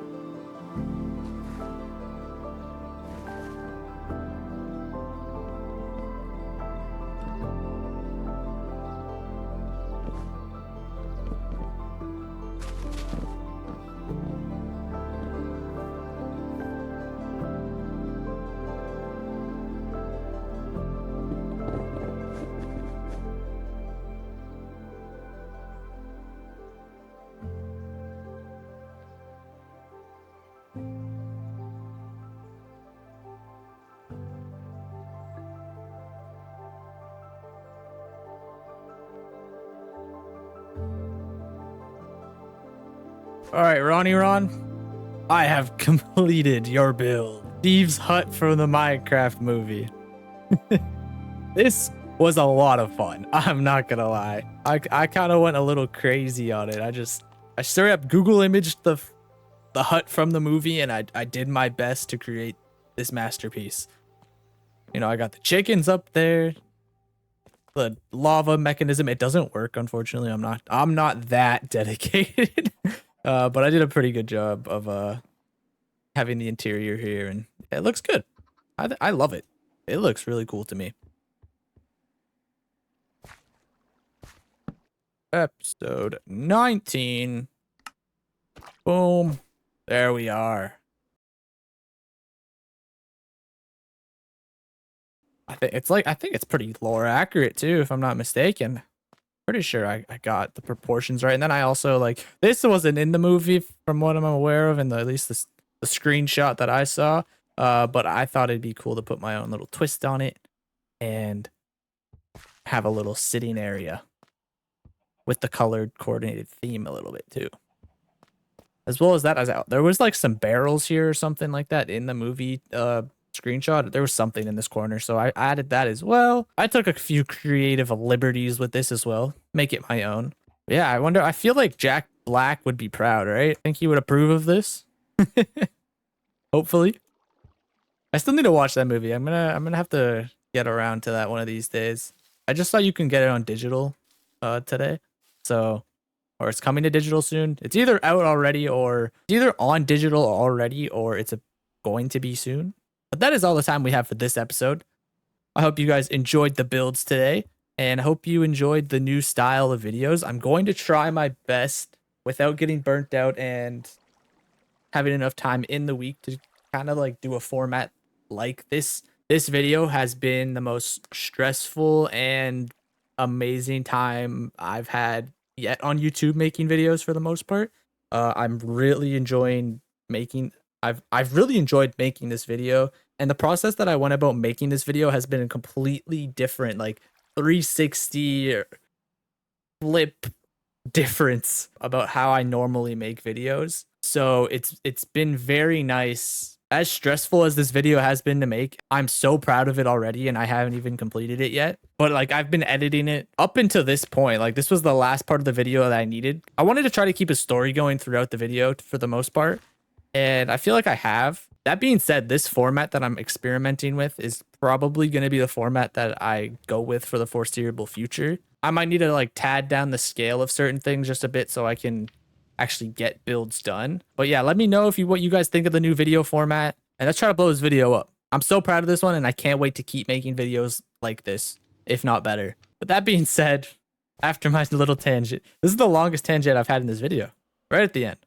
All right, Ronnie Ron, I have completed your build. Steve's hut from the Minecraft movie. This was a lot of fun. I'm not gonna lie. I kind of went a little crazy on it. I straight up Google imaged the hut from the movie, and I did my best to create this masterpiece. You know, I got the chickens up there. The lava mechanism, it doesn't work, unfortunately. I'm not that dedicated. But I did a pretty good job of having the interior here, and it looks good. I love it. It looks really cool to me. Episode 19. Boom. There we are. I think it's pretty lore accurate too, if I'm not mistaken. Pretty sure I got the proportions right. And then I also, like, this wasn't in the movie from what I'm aware of, and at least the screenshot that I saw. But I thought it'd be cool to put my own little twist on it and have a little sitting area with the colored coordinated theme a little bit too. As well as that, there was like some barrels here or something like that in the movie screenshot. There was something in this corner, so I added that as well. I took a few creative liberties with this as well, make it my own. Yeah, I feel like Jack Black would be proud, right? I think he would approve of this. Hopefully. I still need to watch that movie. I'm gonna have to get around to that one of these days. I just saw you can get it on digital today, so, or it's coming to digital soon. It's either out already, or it's either on digital already, or it's going to be soon. But that is all the time we have for this episode. I hope you guys enjoyed the builds today, and I hope you enjoyed the new style of videos. I'm going to try my best without getting burnt out and having enough time in the week to kind of like do a format like this. This video has been the most stressful and amazing time I've had yet on YouTube making videos for the most part. I'm really enjoying making I've really enjoyed making this video, and the process that I went about making this video has been a completely different, like 360 flip difference about how I normally make videos. So it's been very nice. As stressful as this video has been to make, I'm so proud of it already, and I haven't even completed it yet. But like, I've been editing it up until this point. Like, this was the last part of the video that I needed. I wanted to try to keep a story going throughout the video for the most part, and I feel like I have. That being said, this format that I'm experimenting with is probably going to be the format that I go with for the foreseeable future. I might need to like tad down the scale of certain things just a bit so I can actually get builds done. But yeah, let me know what you guys think of the new video format, and let's try to blow this video up. I'm so proud of this one, and I can't wait to keep making videos like this, if not better. But that being said, after my little tangent, this is the longest tangent I've had in this video. Right at the end.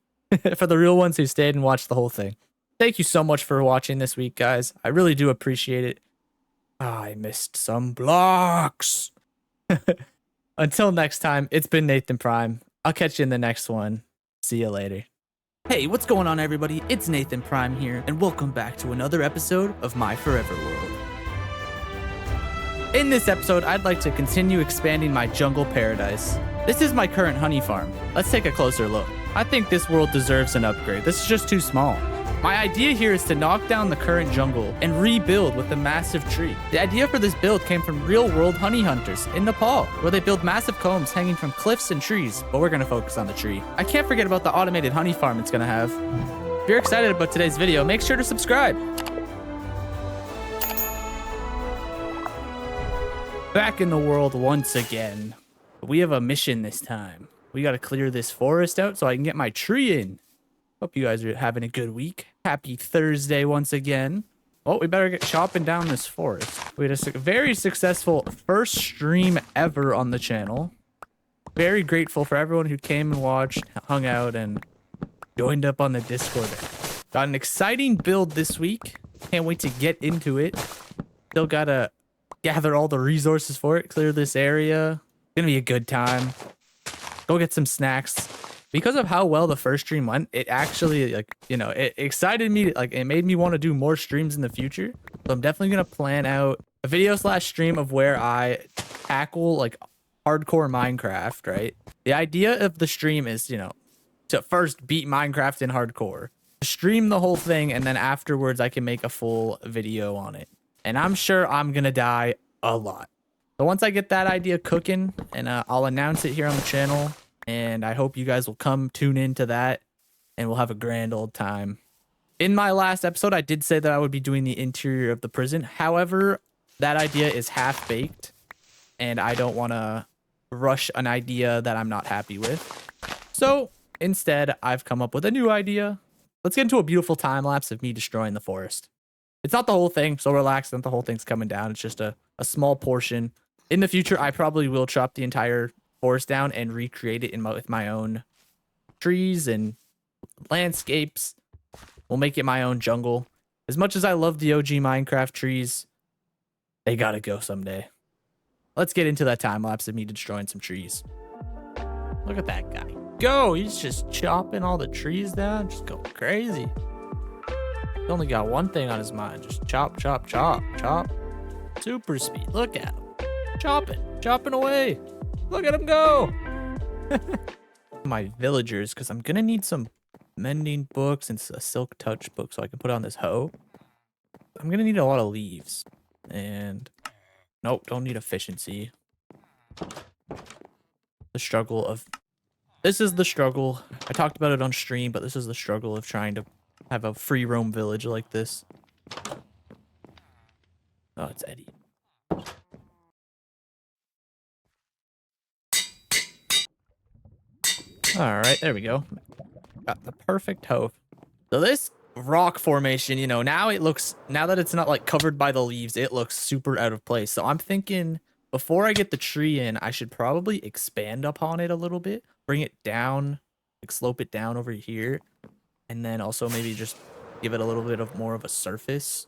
For the real ones who stayed and watched the whole thing. Thank you so much for watching this week, guys. I really do appreciate it. I missed some blocks. Until next time, it's been Nathan Prime. I'll catch you in the next one. See you later. Hey, what's going on, everybody? It's Nathan Prime here, and welcome back to another episode of My Forever World. In this episode, I'd like to continue expanding my jungle paradise. This is my current honey farm. Let's take a closer look. I think this world deserves an upgrade. This is just too small. My idea here is to knock down the current jungle and rebuild with a massive tree. The idea for this build came from real-world honey hunters in Nepal, where they build massive combs hanging from cliffs and trees, but we're gonna focus on the tree. I can't forget about the automated honey farm it's gonna have. If you're excited about today's video, make sure to subscribe. Back in the world once again. We have a mission this time. We gotta clear this forest out so I can get my tree in. Hope you guys are having a good week. Happy Thursday once again. Well, we better get chopping down this forest. We had a very successful first stream ever on the channel. Very grateful for everyone who came and watched, hung out, and joined up on the Discord. Got an exciting build this week. Can't wait to get into it. Still gotta gather all the resources for it, clear this area. Gonna be a good time. Go get some snacks. Because of how well the first stream went, it actually, like, you know, it excited me. Like, it made me want to do more streams in the future. So I'm definitely going to plan out a video/stream of where I tackle, like, hardcore Minecraft, right? The idea of the stream is, you know, to first beat Minecraft in hardcore, stream the whole thing, and then afterwards I can make a full video on it. And I'm sure I'm going to die a lot. So once I get that idea cooking, and I'll announce it here on the channel, and I hope you guys will come tune into that, and we'll have a grand old time. In my last episode, I did say that I would be doing the interior of the prison. However, that idea is half-baked, and I don't want to rush an idea that I'm not happy with. So instead, I've come up with a new idea. Let's get into a beautiful time-lapse of me destroying the forest. It's not the whole thing, so relax. Not the whole thing's coming down. It's just a small portion. In the future, I probably will chop the entire forest down and recreate it with my own trees and landscapes. We'll make it my own jungle. As much as I love the OG Minecraft trees, they gotta go someday. Let's get into that time lapse of me destroying some trees. Look at that guy go. He's just chopping all the trees down, just going crazy. He only got one thing on his mind, just chop, chop, chop, chop. Super speed. Look at him chopping away. Look at him go. My villagers, because I'm gonna need some mending books and a silk touch book so I can put on this hoe. I'm gonna need a lot of leaves, and nope, don't need efficiency. This is the struggle. I talked about it on stream, but this is the struggle of trying to have a free roam village like this. Oh, it's Eddie. All right, there we go. Got the perfect hoe. So this rock formation, you know, now that it's not like covered by the leaves, it looks super out of place. So I'm thinking before I get the tree in, I should probably expand upon it a little bit, bring it down, like slope it down over here, and then also maybe just give it a little bit of more of a surface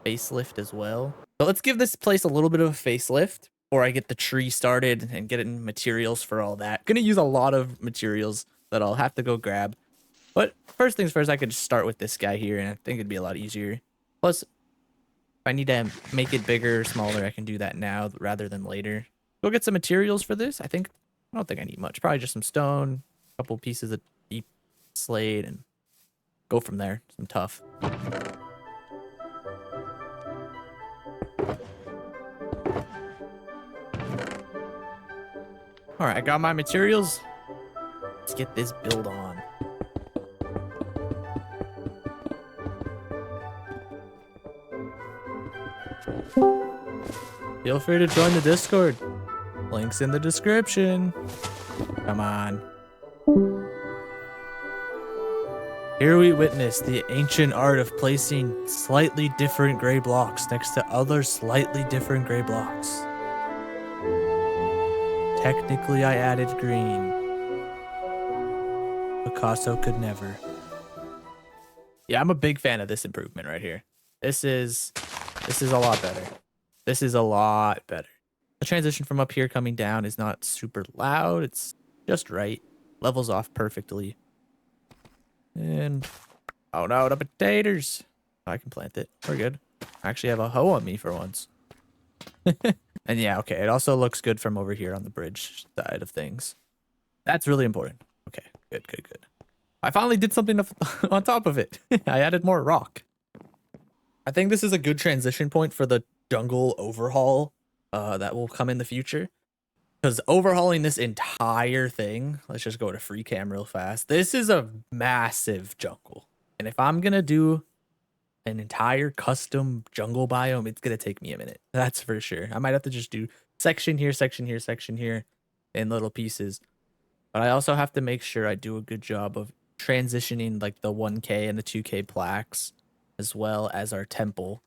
facelift as well. So let's give this place a little bit of a facelift before I get the tree started and get in materials for all that. Gonna use a lot of materials that I'll have to go grab. But first things first, I could just start with this guy here, and I think it'd be a lot easier. Plus, if I need to make it bigger or smaller, I can do that now rather than later. Go get some materials for this. I don't think I need much. Probably just some stone, a couple pieces of deep slate, and go from there. Some tough. All right, I got my materials. Let's get this build on. Feel free to join the Discord. Links in the description. Come on. Here we witness the ancient art of placing slightly different gray blocks next to other slightly different gray blocks. Technically, I added green. Picasso could never. Yeah, I'm a big fan of this improvement right here. This is a lot better. This is a lot better. The transition from up here coming down is not super loud. It's just right. Levels off perfectly. And oh no, the potatoes. I can plant it. We're good. I actually have a hoe on me for once. And yeah, okay. It also looks good from over here on the bridge side of things. That's really important. Okay, good, good, good. I finally did something on top of it. I added more rock. I think this is a good transition point for the jungle overhaul that will come in the future. Because overhauling this entire thing, let's just go to free cam real fast. This is a massive jungle. And if I'm going to do an entire custom jungle biome, it's going to take me a minute. That's for sure. I might have to just do section here, section here, section here in little pieces. But I also have to make sure I do a good job of transitioning like the 1K and the 2K plaques as well as our temple.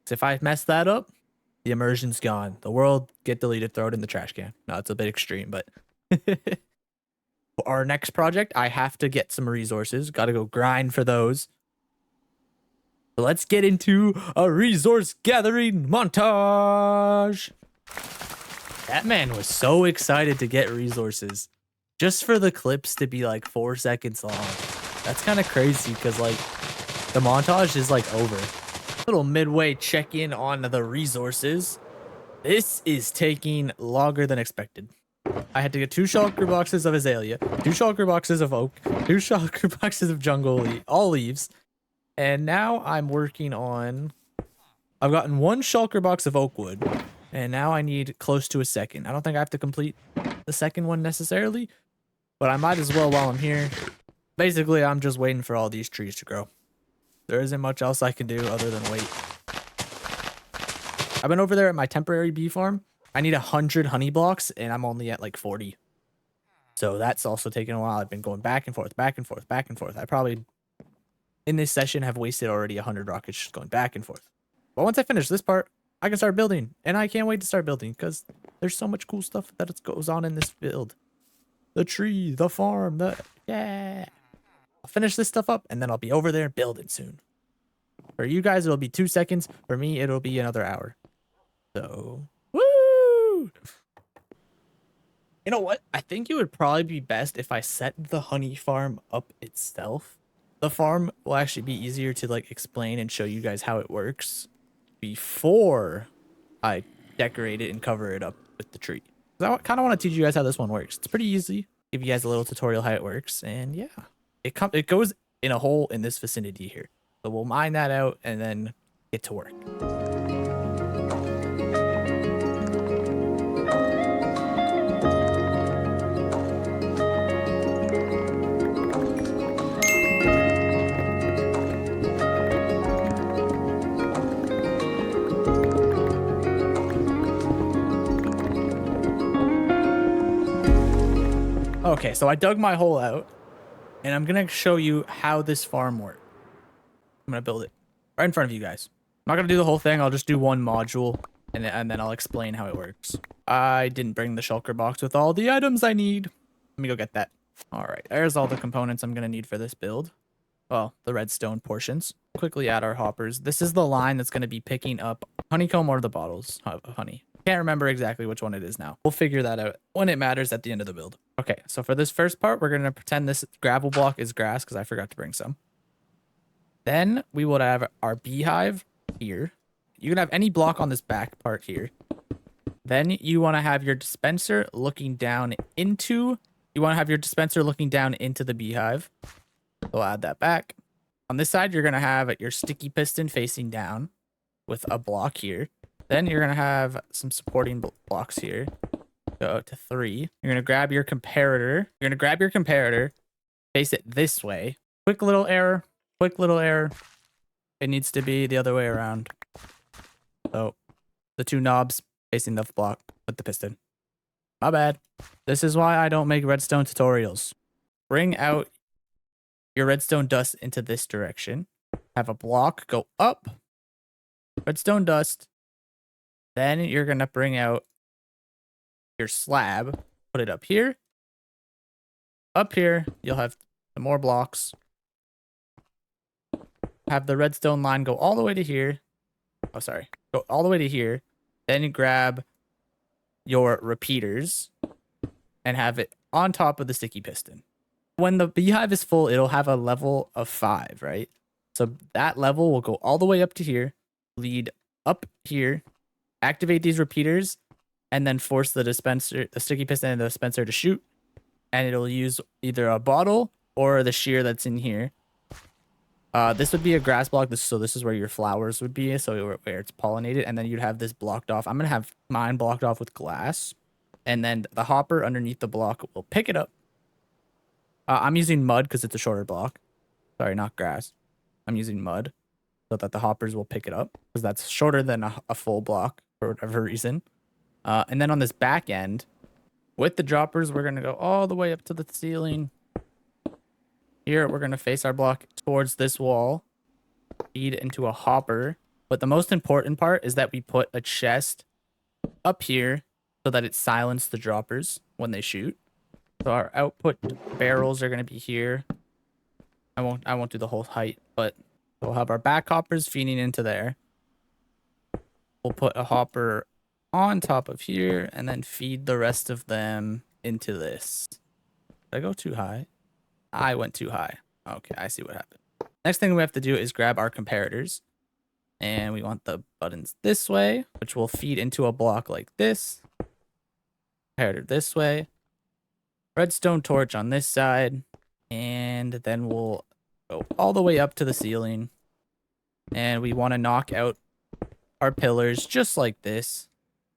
So if I mess that up, the immersion's gone. The world get deleted, throw it in the trash can. No, it's a bit extreme, but for our next project, I have to get some resources. Got to go grind for those. So let's get into a resource gathering montage. That man was so excited to get resources just for the clips to be like 4 seconds long. That's kind of crazy because like the montage is like over. Little midway check-in on the resources. This is taking longer than expected. I had to get 2 shulker boxes of azalea, 2 shulker boxes of oak, 2 shulker boxes of jungle, all leaves. And now I'm working on, I've gotten 1 shulker box of oak wood, and now I need close to a second. I don't think I have to complete the second one necessarily, but I might as well while I'm here. Basically, I'm just waiting for all these trees to grow. There isn't much else I can do other than wait. I've been over there at my temporary bee farm. I need 100 honey blocks, and I'm only at like 40. So that's also taking a while. I've been going back and forth, back and forth, back and forth. I probably, in this session, have wasted already 100 rockets just going back and forth. But once I finish this part, I can start building. And I can't wait to start building because there's so much cool stuff that goes on in this build. The tree, the farm, yeah. I'll finish this stuff up, and then I'll be over there building soon. For you guys, it'll be 2 seconds. For me, it'll be another hour. So, woo! You know what? I think it would probably be best if I set the honey farm up itself. The farm will actually be easier to like explain and show you guys how it works before I decorate it and cover it up with the tree. I kind of want to teach you guys how this one works. It's pretty easy. Give you guys a little tutorial how it works, and yeah. It goes in a hole in this vicinity here. So we'll mine that out and then get to work. Okay, so I dug my hole out. And I'm going to show you how this farm works. I'm going to build it right in front of you guys. I'm not going to do the whole thing. I'll just do one module, and then I'll explain how it works. I didn't bring the shulker box with all the items I need. Let me go get that. All right, there's all the components I'm going to need for this build. Well, the redstone portions. Quickly add our hoppers. This is the line that's going to be picking up honeycomb or the bottles of honey. Can't remember exactly which one it is now. We'll figure that out when it matters at the end of the build. Okay, so for this first part, we're going to pretend this gravel block is grass because I forgot to bring some. Then we will have our beehive here. You can have any block on this back part here. Then you want to have your dispenser looking down into, the beehive. So add that back. On this side, you're going to have your sticky piston facing down with a block here. Then you're going to have some supporting blocks here. Go to 3. You're going to grab your comparator. Face it this way. Quick little error. It needs to be the other way around. So the 2 knobs facing the block with the piston. My bad. This is why I don't make redstone tutorials. Bring out your redstone dust into this direction. Have a block go up. Redstone dust. Then you're going to bring out your slab, put it up here. Up here, you'll have some more blocks. Have the redstone line go all the way to here. Oh, sorry. Go all the way to here. Then you grab your repeaters and have it on top of the sticky piston. When the beehive is full, it'll have a level of 5, right? So that level will go all the way up to here, lead up here, activate these repeaters, and then force the sticky piston and the dispenser to shoot. And it'll use either a bottle or the shear that's in here. This would be a grass block. So this is where your flowers would be. So where it's pollinated. And then you'd have this blocked off. I'm going to have mine blocked off with glass. And then the hopper underneath the block will pick it up. I'm using mud because it's a shorter block. Sorry, not grass. I'm using mud so that the hoppers will pick it up because that's shorter than a full block for whatever reason. And then on this back end, with the droppers, we're going to go all the way up to the ceiling. Here, we're going to face our block towards this wall, feed into a hopper. But the most important part is that we put a chest up here so that it silences the droppers when they shoot. So our output barrels are going to be here. I won't do the whole height, but we'll have our back hoppers feeding into there. We'll put a hopper on top of here and then feed the rest of them into this. Did I go too high? I went too high. Okay, I see what happened. Next thing we have to do is grab our comparators. And we want the buttons this way, which will feed into a block like this. Comparator this way. Redstone torch on this side. And then we'll go all the way up to the ceiling. And we want to knock out our pillars just like this.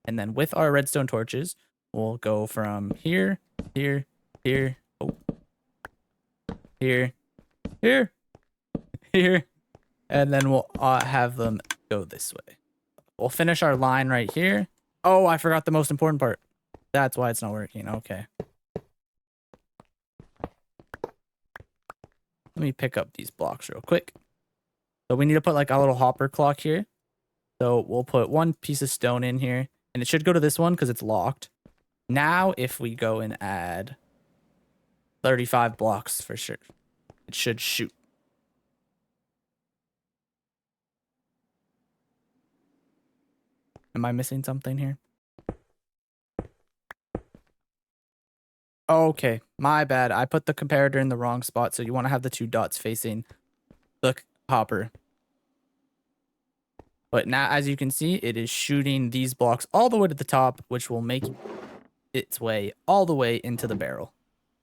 And then with our redstone torches, we'll go from here, here, here, here, here, here, and then we'll have them go this way. We'll finish our line right here. Oh, I forgot the most important part. That's why it's not working. Okay. Let me pick up these blocks real quick. So we need to put like a little hopper clock here. So we'll put one piece of stone in here, and it should go to this one because it's locked. Now, if we go and add 35 blocks for sure, it should shoot. Am I missing something here? Okay, my bad. I put the comparator in the wrong spot, so you want to have the two dots facing the hopper. But now, as you can see, it is shooting these blocks all the way to the top, which will make its way all the way into the barrel.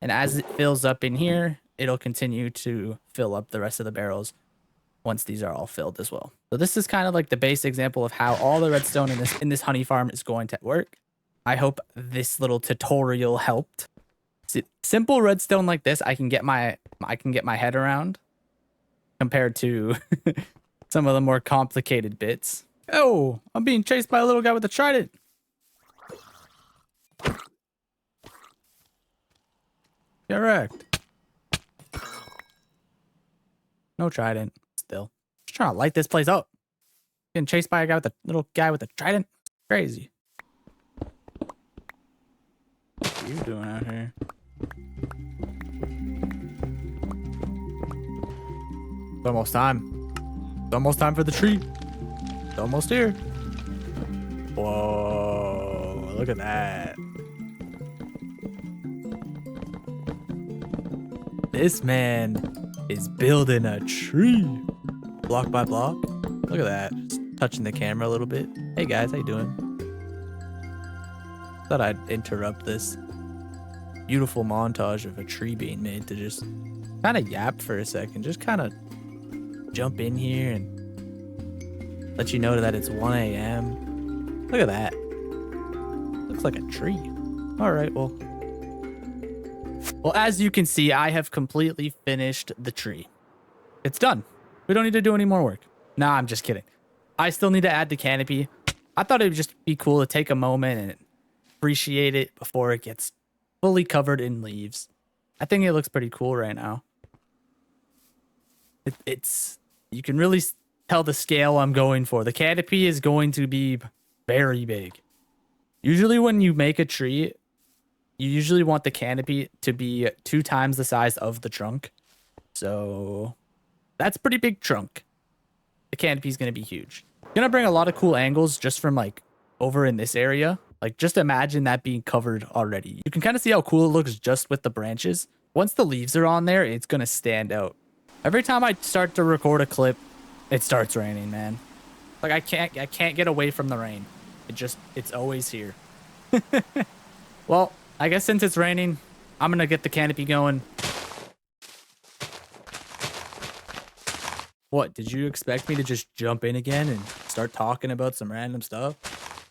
And as it fills up in here, it'll continue to fill up the rest of the barrels once these are all filled as well. So this is kind of like the base example of how all the redstone in this honey farm is going to work. I hope this little tutorial helped. See, simple redstone like this, I can get my head around compared to some of the more complicated bits. Oh, I'm being chased by a little guy with a trident. Get wrecked. No trident. Still. Just trying to light this place up. Getting chased by a guy with a little guy with a trident. Crazy. What are you doing out here? It's almost time. It's almost time for the tree. It's almost here. Whoa, look at that. This man is building a tree. Block by block. Look at that. Just touching the camera a little bit. Hey guys, how you doing? Thought I'd interrupt this beautiful montage of a tree being made to just kind of yap for a second. Just kind of jump in here and let you know that it's 1 a.m. Look at that. Looks like a tree. All right, well, as you can see, I have completely finished the tree. It's done. We don't need to do any more work. Nah, I'm just kidding. I still need to add the canopy. I thought it would just be cool to take a moment and appreciate it before it gets fully covered in leaves. I think it looks pretty cool right now. It's you can really tell the scale I'm going for. The canopy is going to be very big. Usually when you make a tree, you usually want the canopy to be 2 times the size of the trunk. So that's a pretty big trunk. The canopy is going to be huge. Gonna bring a lot of cool angles just from like over in this area. Like just imagine that being covered already. You can kind of see how cool it looks just with the branches. Once the leaves are on there, it's gonna stand out. Every time I start to record a clip, it starts raining, man. Like I can't get away from the rain. It's always here. Well, I guess since it's raining, I'm gonna get the canopy going. What, did you expect me to just jump in again and start talking about some random stuff?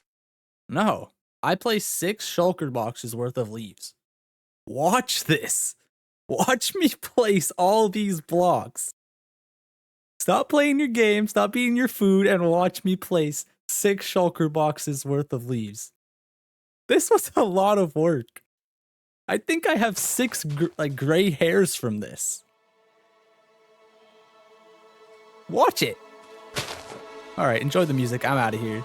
No, I placed 6 shulker boxes worth of leaves. Watch this. Watch me place all these blocks. Stop playing your game, stop eating your food, and watch me place 6 shulker boxes worth of leaves. This was a lot of work. I think I have 6 gray hairs from this. Watch it. All right, enjoy the music. I'm out of here.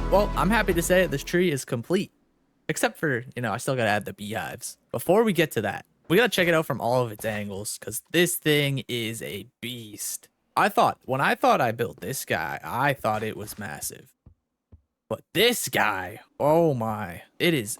Well, I'm happy to say this tree is complete. Except for, I still gotta add the beehives. Before we get to that, we gotta check it out from all of its angles, because this thing is a beast. When I thought I built this guy, I thought it was massive. But this guy, oh my, it is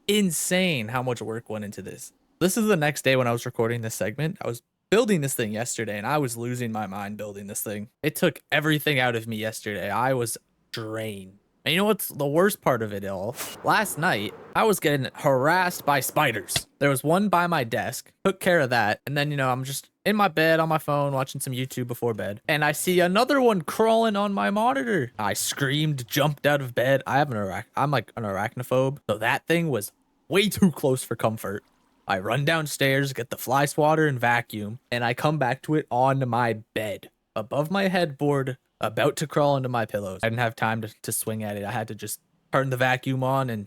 insane how much work went into this. This is the next day when I was recording this segment. I was building this thing yesterday, and I was losing my mind building this thing. It took everything out of me yesterday. I was drained. And you know what's the worst part of it all? Last night, I was getting harassed by spiders. There was one by my desk, took care of that. And then, I'm just in my bed on my phone watching some YouTube before bed. And I see another one crawling on my monitor. I screamed, jumped out of bed. I'm like an arachnophobe. So that thing was way too close for comfort. I run downstairs, get the fly swatter and vacuum. And I come back to it on my bed, above my headboard, about to crawl into my pillows. I didn't have time to swing at it. I had to just turn the vacuum on and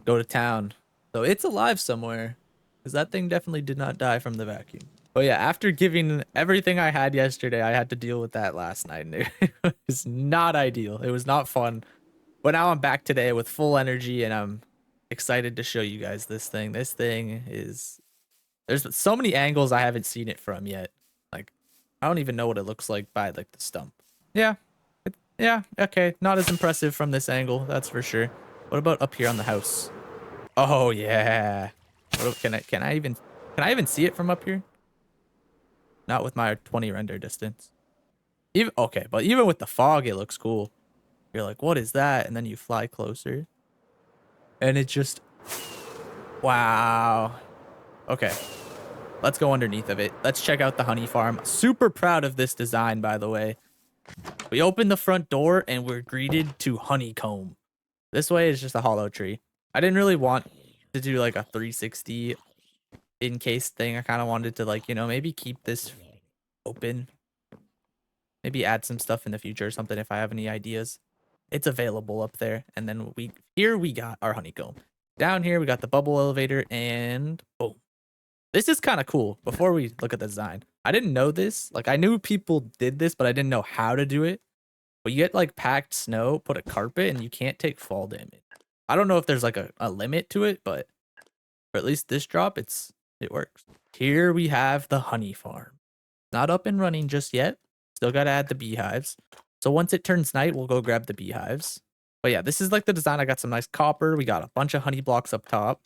go to town. So it's alive somewhere, because that thing definitely did not die from the vacuum. But yeah, after giving everything I had yesterday, I had to deal with that last night. And it was not ideal. It was not fun. But now I'm back today with full energy, and I'm excited to show you guys this thing. This thing is... There's so many angles I haven't seen it from yet. Like, I don't even know what it looks like by like the stump. Yeah, okay, not as impressive from this angle, that's for sure. What about up here on the house? Oh yeah. Can I even see it from up here? Not with my 20 render distance. But even with the fog, it looks cool. You're like, what is that? And then you fly closer, and it just, wow. Okay, let's go underneath of it. Let's check out the honey farm. Super proud of this design, by the way. We open the front door and we're greeted to honeycomb. This way is just a hollow tree. I didn't really want to do like a 360 encased thing. I kind of wanted to maybe keep this open. Maybe add some stuff in the future or something if I have any ideas. It's available up there. And then we got our honeycomb. Down here we got the bubble elevator, and boom. This is kind of cool. Before we look at the design, I didn't know this. Like, I knew people did this, but I didn't know how to do it. But you get like packed snow, put a carpet, and you can't take fall damage. I don't know if there's like a limit to it, but for at least this drop, it works. Here we have the honey farm. Not up and running just yet. Still got to add the beehives. So once it turns night, we'll go grab the beehives. But yeah, this is like the design. I got some nice copper. We got a bunch of honey blocks up top.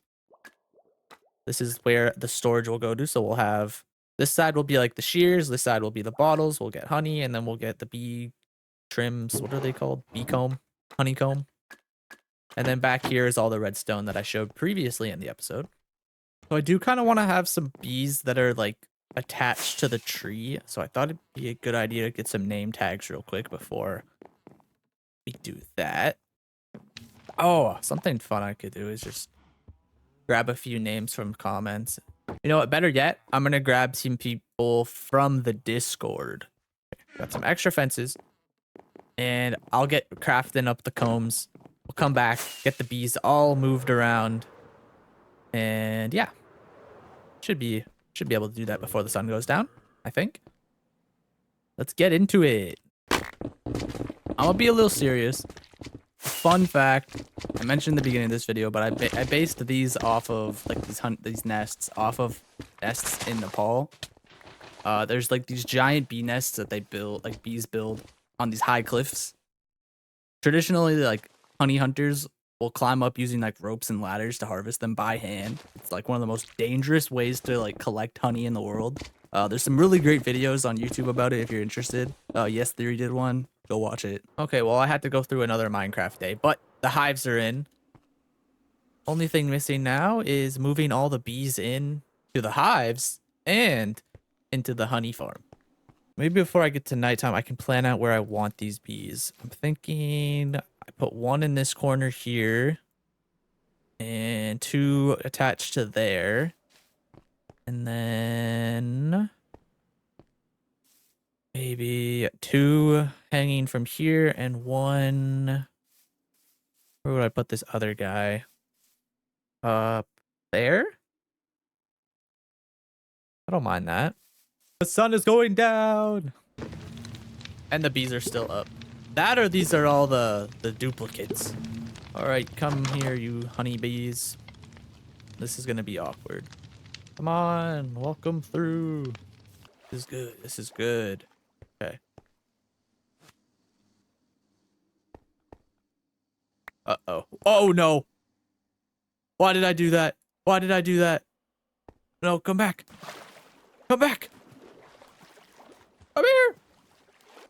This is where the storage will go to. So we'll have This side will be like the shears. This side will be the bottles. We'll get honey, and then we'll get the bee trims. What are they called? Bee comb? Honeycomb. And then back here is all the redstone that I showed previously in the episode. So I do kind of want to have some bees that are like attached to the tree. So I thought it'd be a good idea to get some name tags real quick before we do that. Oh, something fun I could do is just grab a few names from comments. You know what? Better yet, I'm going to grab some people from the Discord. Got some extra fences. And I'll get crafting up the combs. We'll come back, get the bees all moved around. And yeah. Should be able to do that before the sun goes down, I think. Let's get into it. I'm gonna be a little serious. Fun fact, I mentioned in the beginning of this video, but I based these off of like these nests off of nests in Nepal. There's like these giant bee nests that they build, like bees build on these high cliffs. Traditionally, like honey hunters will climb up using like ropes and ladders to harvest them by hand. It's like one of the most dangerous ways to like collect honey in the world. There's some really great videos on YouTube about it if you're interested. Yes Theory did one. Go watch it. Okay, well, I had to go through another Minecraft day, but the hives are in. Only thing missing now is moving all the bees in to the hives and into the honey farm. Maybe before I get to nighttime, I can plan out where I want these bees. I'm thinking I put one in this corner here and 2 attached to there. And then maybe 2 hanging from here and 1. Where would I put this other guy? Up there? I don't mind that. The sun is going down. And the bees are still up. That or these are all the duplicates. All right, come here, you honeybees. This is going to be awkward. Come on, welcome through. This is good. This is good. Okay. Uh-oh. Oh, no. Why did I do that? Why did I do that? No, come back. Come back. Come here.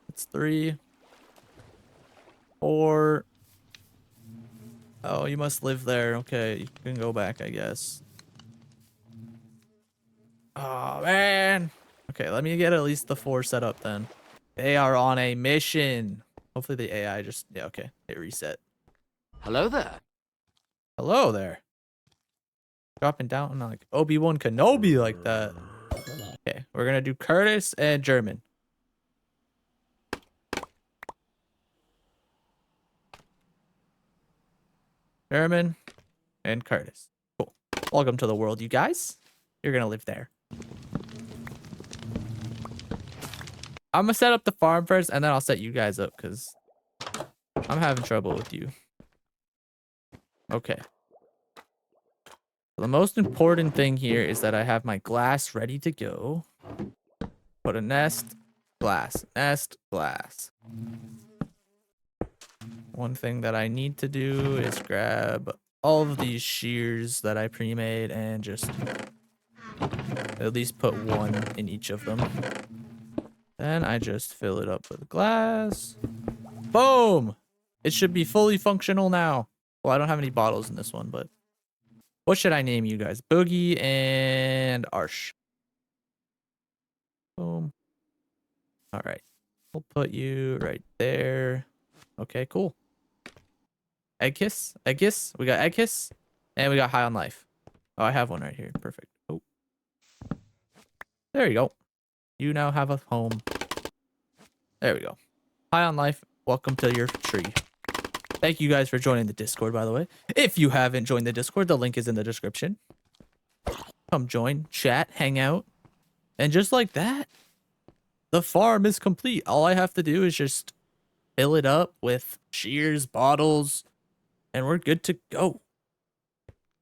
It's 3, 4. Oh, you must live there. Okay, you can go back, I guess. Oh, man. Okay, let me get at least the 4 set up then. They are on a mission. Hopefully the AI just... Yeah, okay. Hit reset. Hello there. Hello there. Dropping down like Obi-Wan Kenobi like that. Okay, we're gonna do Curtis and German. German and Curtis. Cool. Welcome to the world, you guys. You're gonna live there. I'm gonna set up the farm first, and then I'll set you guys up because I'm having trouble with you. Okay. The most important thing here is that I have my glass ready to go. Put a nest, glass, nest, glass. One thing that I need to do is grab all of these shears that I pre-made and just at least put 1 in each of them. Then I just fill it up with glass. Boom! It should be fully functional now. Well, I don't have any bottles in this one, but what should I name you guys? Boogie and Arsh. Boom. All right. We'll put you right there. Okay, cool. Egg kiss. Egg kiss. We got egg kiss. And we got high on life. Oh, I have one right here. Perfect. Oh. There you go. You now have a home. There we go. High on life. Welcome to your tree. Thank you guys for joining the Discord, by the way. If you haven't joined the Discord, the link is in the description. Come join, chat, hang out. And just like that, the farm is complete. All I have to do is just fill it up with shears, bottles, and we're good to go.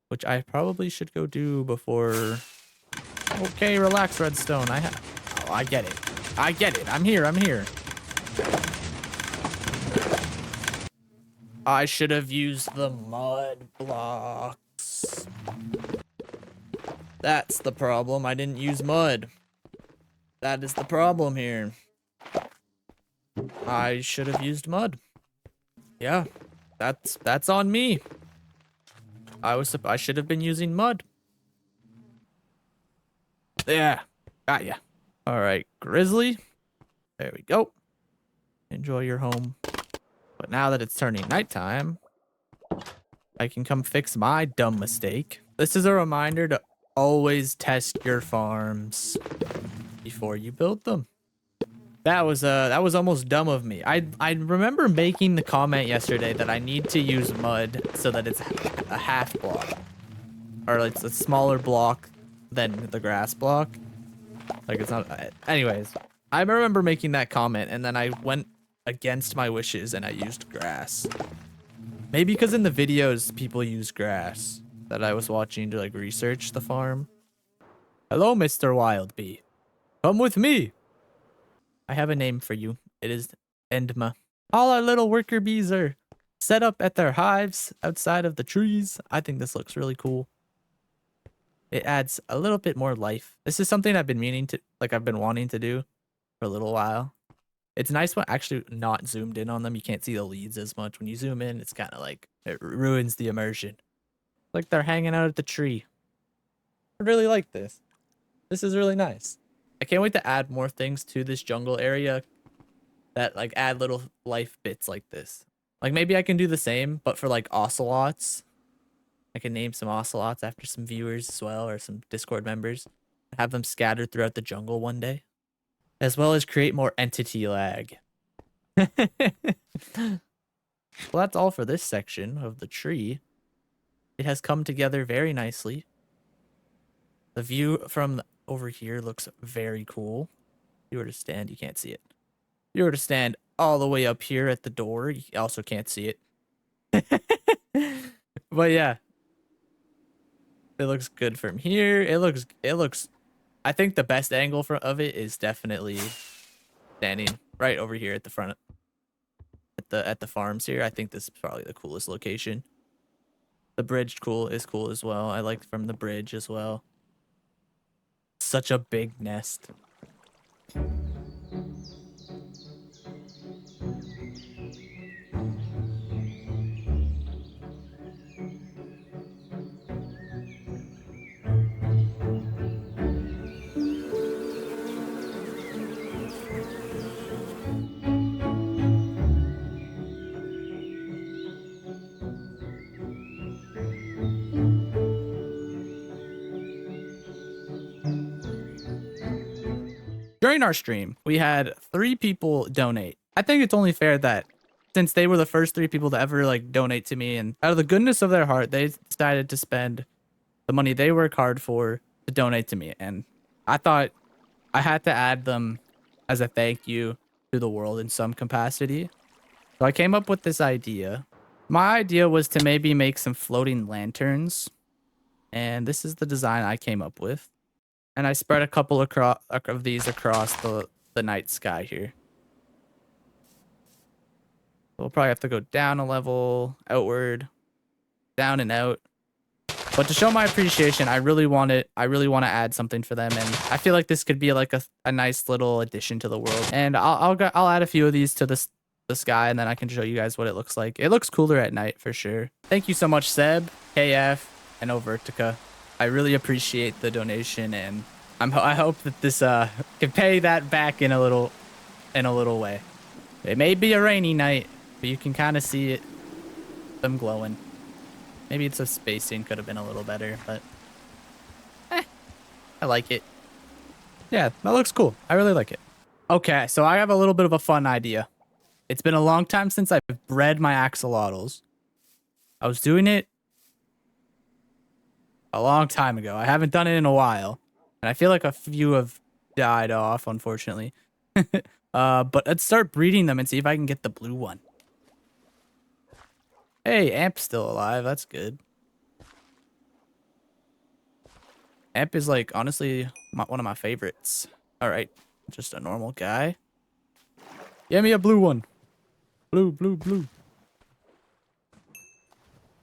Which I probably should go do before... Okay, relax, Redstone. Oh, I get it. I get it. I'm here. I'm here. I should have used the mud blocks. That's the problem. I didn't use mud. That is the problem here. I should have used mud. Yeah, that's on me. I should have been using mud. Yeah, got ya. All right, Grizzly. There we go. Enjoy your home. But now that it's turning nighttime, I can come fix my dumb mistake. This is a reminder to always test your farms before you build them. That was almost dumb of me. I remember making the comment yesterday that I need to use mud so that it's a half block, or it's a smaller block than the grass block. Like it's not. Anyways, I remember making that comment, and then I went against my wishes and I used grass. Maybe because in the videos people use grass that I was watching to like research the farm. Hello, Mr. Wild Bee. Come with me. I have a name for you. It is Endma. All our little worker bees are set up at their hives outside of the trees. I think this looks really cool. It adds a little bit more life. This is something I've been meaning to, like I've been wanting to do for a little while. It's nice when actually not zoomed in on them. You can't see the leaves as much. When you zoom in, it's kind of like, it ruins the immersion. Like they're hanging out at the tree. I really like this. This is really nice. I can't wait to add more things to this jungle area that like add little life bits like this. Like maybe I can do the same, but for like ocelots. I can name some ocelots after some viewers as well, or some Discord members. Have them scattered throughout the jungle one day. As well as create more entity lag. Well, that's all for this section of the tree. It has come together very nicely. The view from over here looks very cool. If you were to stand, you can't see it. If you were to stand all the way up here at the door, you also can't see it. But yeah. It looks good from here. It looks I think the best angle of it is definitely standing right over here at the front at the farms here. I think this is probably the coolest location. The bridge is cool as well. I like from the bridge as well. Such a big nest. During our stream, we had 3 people donate. I think it's only fair that since they were the first 3 people to ever like donate to me, and out of the goodness of their heart, they decided to spend the money they work hard for to donate to me. And I thought I had to add them as a thank you to the world in some capacity. So I came up with this idea. My idea was to maybe make some floating lanterns. And this is the design I came up with. And I spread a couple of these across the night sky here. We'll probably have to go down a level, outward, down and out. But to show my appreciation, I really want to add something for them, and I feel like this could be like a nice little addition to the world. And I'll add a few of these to the sky, and then I can show you guys what it looks like. It looks cooler at night for sure. Thank you so much, Seb, KF, and Overtica. I really appreciate the donation, and I hope that this can pay that back in a little way. It may be a rainy night, but you can kind of see them glowing. Maybe it's a spacing could have been a little better, but I like it. Yeah, that looks cool. I really like it. Okay, so I have a little bit of a fun idea. It's been a long time since I've bred my axolotls. I was doing it a long time ago. I haven't done it in a while. And I feel like a few have died off, unfortunately. But let's start breeding them and see if I can get the blue one. Hey, Amp's still alive. That's good. Amp is like, honestly, one of my favorites. All right, just a normal guy. Give me a blue one. Blue, blue, blue.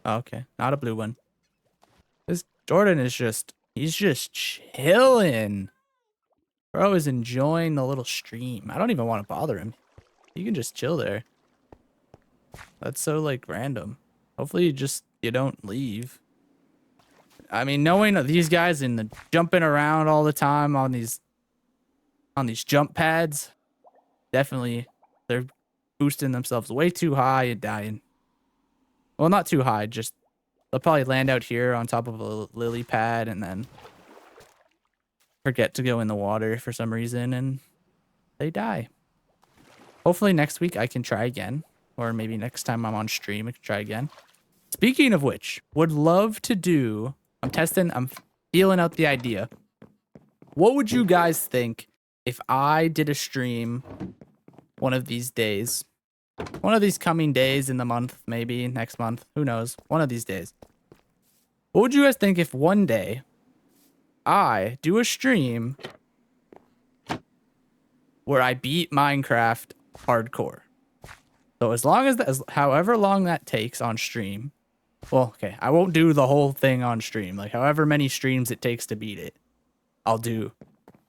Oh, okay, not a blue one. This Jordan is he's just chilling. Bro is enjoying the little stream. I don't even want to bother him. You can just chill there. That's so like random. Hopefully you don't leave. I mean, knowing these guys and the jumping around all the time on these jump pads, definitely they're boosting themselves way too high and dying. Well, not too high, just they'll probably land out here on top of a lily pad and then forget to go in the water for some reason and they die. Hopefully next week I can try again, or maybe next time I'm on stream I can try again. Speaking of which, would love to do, I'm feeling out the idea. What would you guys think if I did a stream one of these days? One of these coming days in the month, maybe next month, who knows? One of these days. What would you guys think if one day I do a stream where I beat Minecraft hardcore? So as long as however long that takes on stream, well, okay, I won't do the whole thing on stream. Like however many streams it takes to beat it, I'll do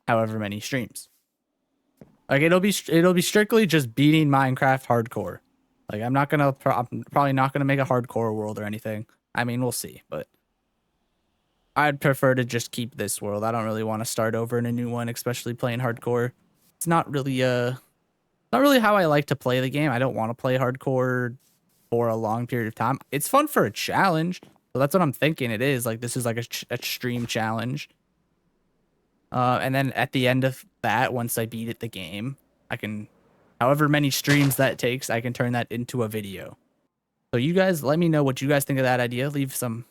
however many streams. Like it'll be strictly just beating Minecraft hardcore. Like I'm probably not gonna make a hardcore world or anything. I mean, we'll see, but I'd prefer to just keep this world. I don't really want to start over in a new one, especially playing hardcore. It's not really how I like to play the game. I don't want to play hardcore for a long period of time. It's fun for a challenge. So that's what I'm thinking it is. Like this is like a stream challenge. And then at the end of that, once I beat it, the game, I can, however many streams that takes, I can turn that into a video. So you guys, let me know what you guys think of that idea. Leave some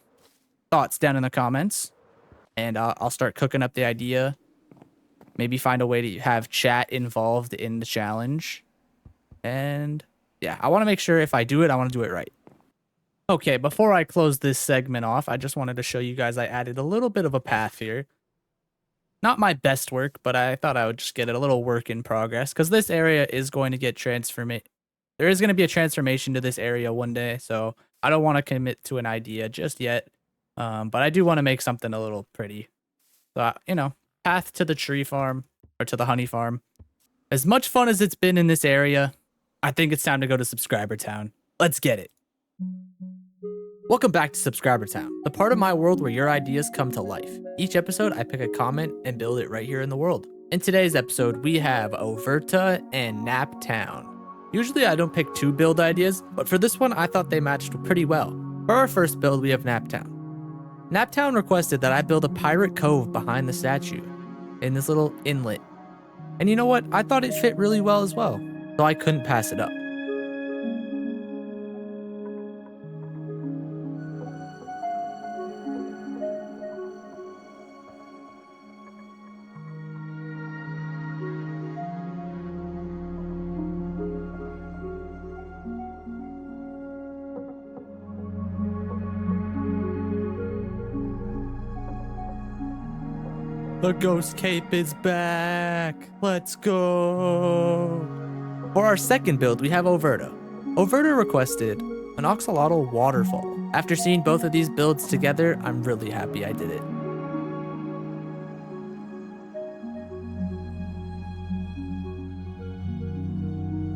thoughts down in the comments, and I'll start cooking up the idea. Maybe find a way to have chat involved in the challenge. And yeah, I want to make sure if I do it, I want to do it right. Okay, before I close this segment off, I just wanted to show you guys I added a little bit of a path here. Not my best work, but I thought I would just get it a little work in progress because this area is going to get transformation. There is going to be a transformation to this area one day, so I don't want to commit to an idea just yet. But I do want to make something a little pretty. So, you know, path to the tree farm or to the honey farm. As much fun as it's been in this area, I think it's time to go to Subscriber Town. Let's get it. Welcome back to Subscriber Town, the part of my world where your ideas come to life. Each episode, I pick a comment and build it right here in the world. In today's episode, we have Overta and Nap Town. Usually I don't pick two build ideas, but for this one, I thought they matched pretty well. For our first build, we have Nap Town. Nap Town requested that I build a pirate cove behind the statue in this little inlet. And you know what? I thought it fit really well as well, so I couldn't pass it up. The ghost cape is back. Let's go. For our second build, we have Overta. Overta requested an axolotl waterfall. After seeing both of these builds together, I'm really happy I did it.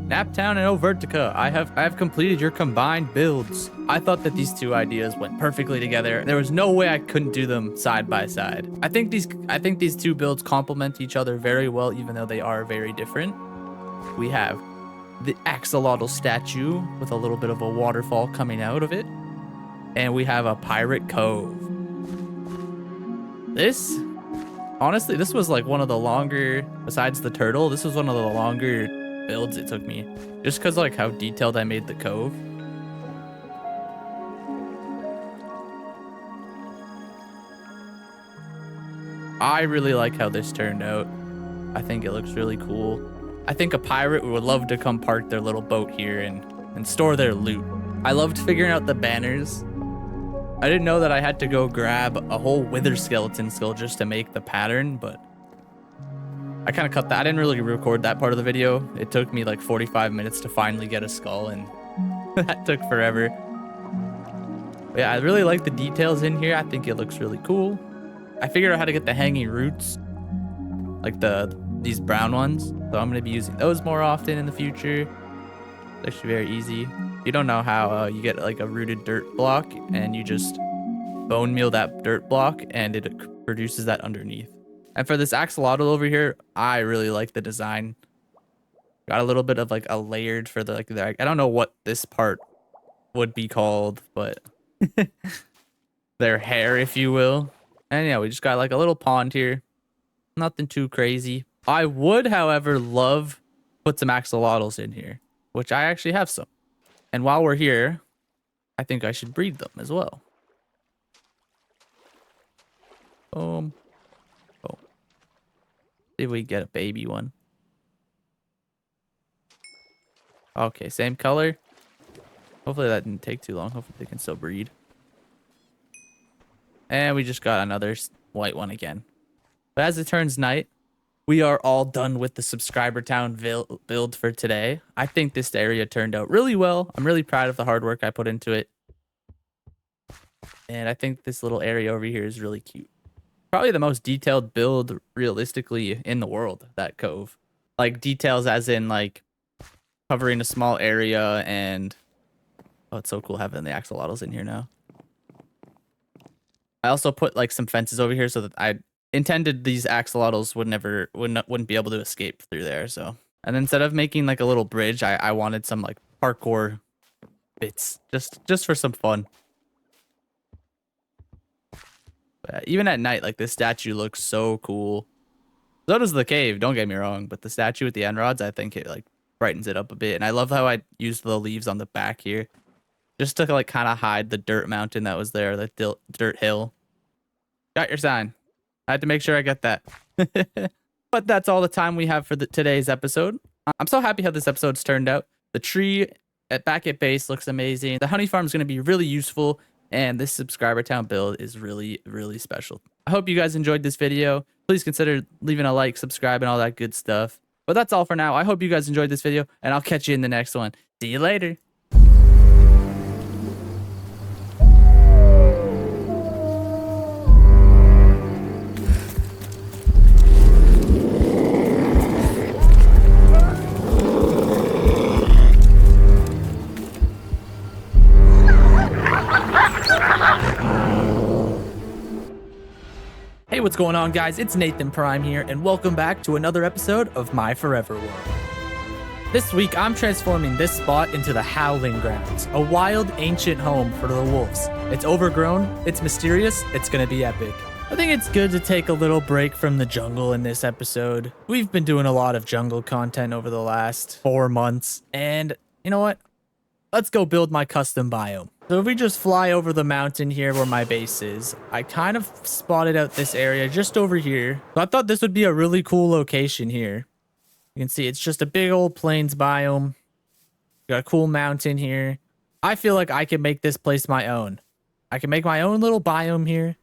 Naptown and Overtica, I have completed your combined builds. I thought that these two ideas went perfectly together. There was no way I couldn't do them side by side. I think these two builds complement each other very well, even though they are very different. We have the axolotl statue with a little bit of a waterfall coming out of it, and we have a pirate cove. Honestly, this was like one of the longer, besides the turtle, this was one of the longer builds it took me, just because like how detailed I made the cove. I really like how this turned out. I think it looks really cool. I think a pirate would love to come park their little boat here and store their loot. I loved figuring out the banners. I didn't know that I had to go grab a whole wither skeleton skull just to make the pattern, but I kind of cut that. I didn't really record that part of the video. It took me like 45 minutes to finally get a skull, and that took forever. But yeah, I really like the details in here. I think it looks really cool. I figured out how to get the hanging roots. like these brown ones. So I'm gonna be using those more often in the future. It's actually very easy. You don't know how you get like a rooted dirt block and you just bone meal that dirt block and it produces that underneath. And for this axolotl over here, I really like the design. Got a little bit of like a layered for the I don't know what this part would be called, but their hair, if you will. And yeah, we just got like a little pond here. Nothing too crazy. I would, however, love put some axolotls in here, which I actually have some. And while we're here, I think I should breed them as well. Boom. Oh. See if we get a baby one. Okay, same color. Hopefully that didn't take too long. Hopefully they can still breed. And we just got another white one again. But as it turns night, we are all done with the subscriber town build for today. I think this area turned out really well. I'm really proud of the hard work I put into it. And I think this little area over here is really cute. Probably the most detailed build realistically in the world, that cove. Like details as in like covering a small area and... Oh, it's so cool having the axolotls in here now. I also put like some fences over here so that I intended these axolotls wouldn't be able to escape through there. So, and instead of making like a little bridge, I wanted some like parkour bits just for some fun. But even at night, like this statue looks so cool. So does the cave. Don't get me wrong, but the statue with the end rods, I think it like brightens it up a bit. And I love how I used the leaves on the back here. Just to like kind of hide the dirt mountain that was there, the dirt hill. Got your sign. I had to make sure I got that. But that's all the time we have for today's episode. I'm so happy how this episode's turned out. The tree back at base looks amazing. The honey farm is going to be really useful. And this subscriber town build is really, really special. I hope you guys enjoyed this video. Please consider leaving a like, subscribe, and all that good stuff. But that's all for now. I hope you guys enjoyed this video, and I'll catch you in the next one. See you later. Hey, what's going on, guys? It's Nathan Prime here, and welcome back to another episode of My Forever World. This week, I'm transforming this spot into the Howling Grounds, a wild, ancient home for the wolves. It's overgrown, it's mysterious, it's gonna be epic. I think it's good to take a little break from the jungle in this episode. We've been doing a lot of jungle content over the last 4 months, and you know what? Let's go build my custom biome. So if we just fly over the mountain here where my base is, I kind of spotted out this area just over here. So I thought this would be a really cool location here. You can see it's just a big old plains biome. Got a cool mountain here. I feel like I can make this place my own. I can make my own little biome here.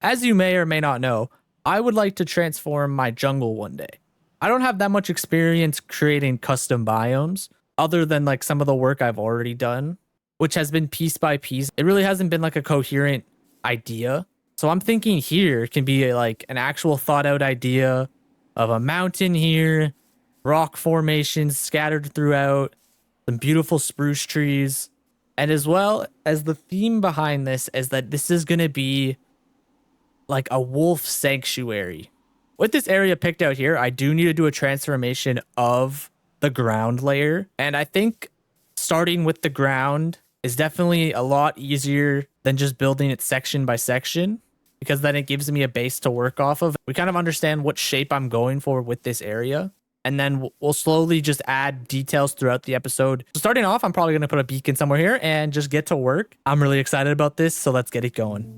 As you may or may not know, I would like to transform my jungle one day. I don't have that much experience creating custom biomes other than like some of the work I've already done, which has been piece by piece. It really hasn't been like a coherent idea. So I'm thinking here can be like an actual thought out idea of a mountain here, rock formations scattered throughout, some beautiful spruce trees. And as well as the theme behind this is that this is going to be like a wolf sanctuary. With this area picked out here, I do need to do a transformation of the ground layer. And I think starting with the ground is definitely a lot easier than just building it section by section, because then it gives me a base to work off of. We kind of understand what shape I'm going for with this area, and then we'll slowly just add details throughout the episode. So starting off, I'm probably going to put a beacon somewhere here and just get to work. I'm really excited about this, so let's get it going.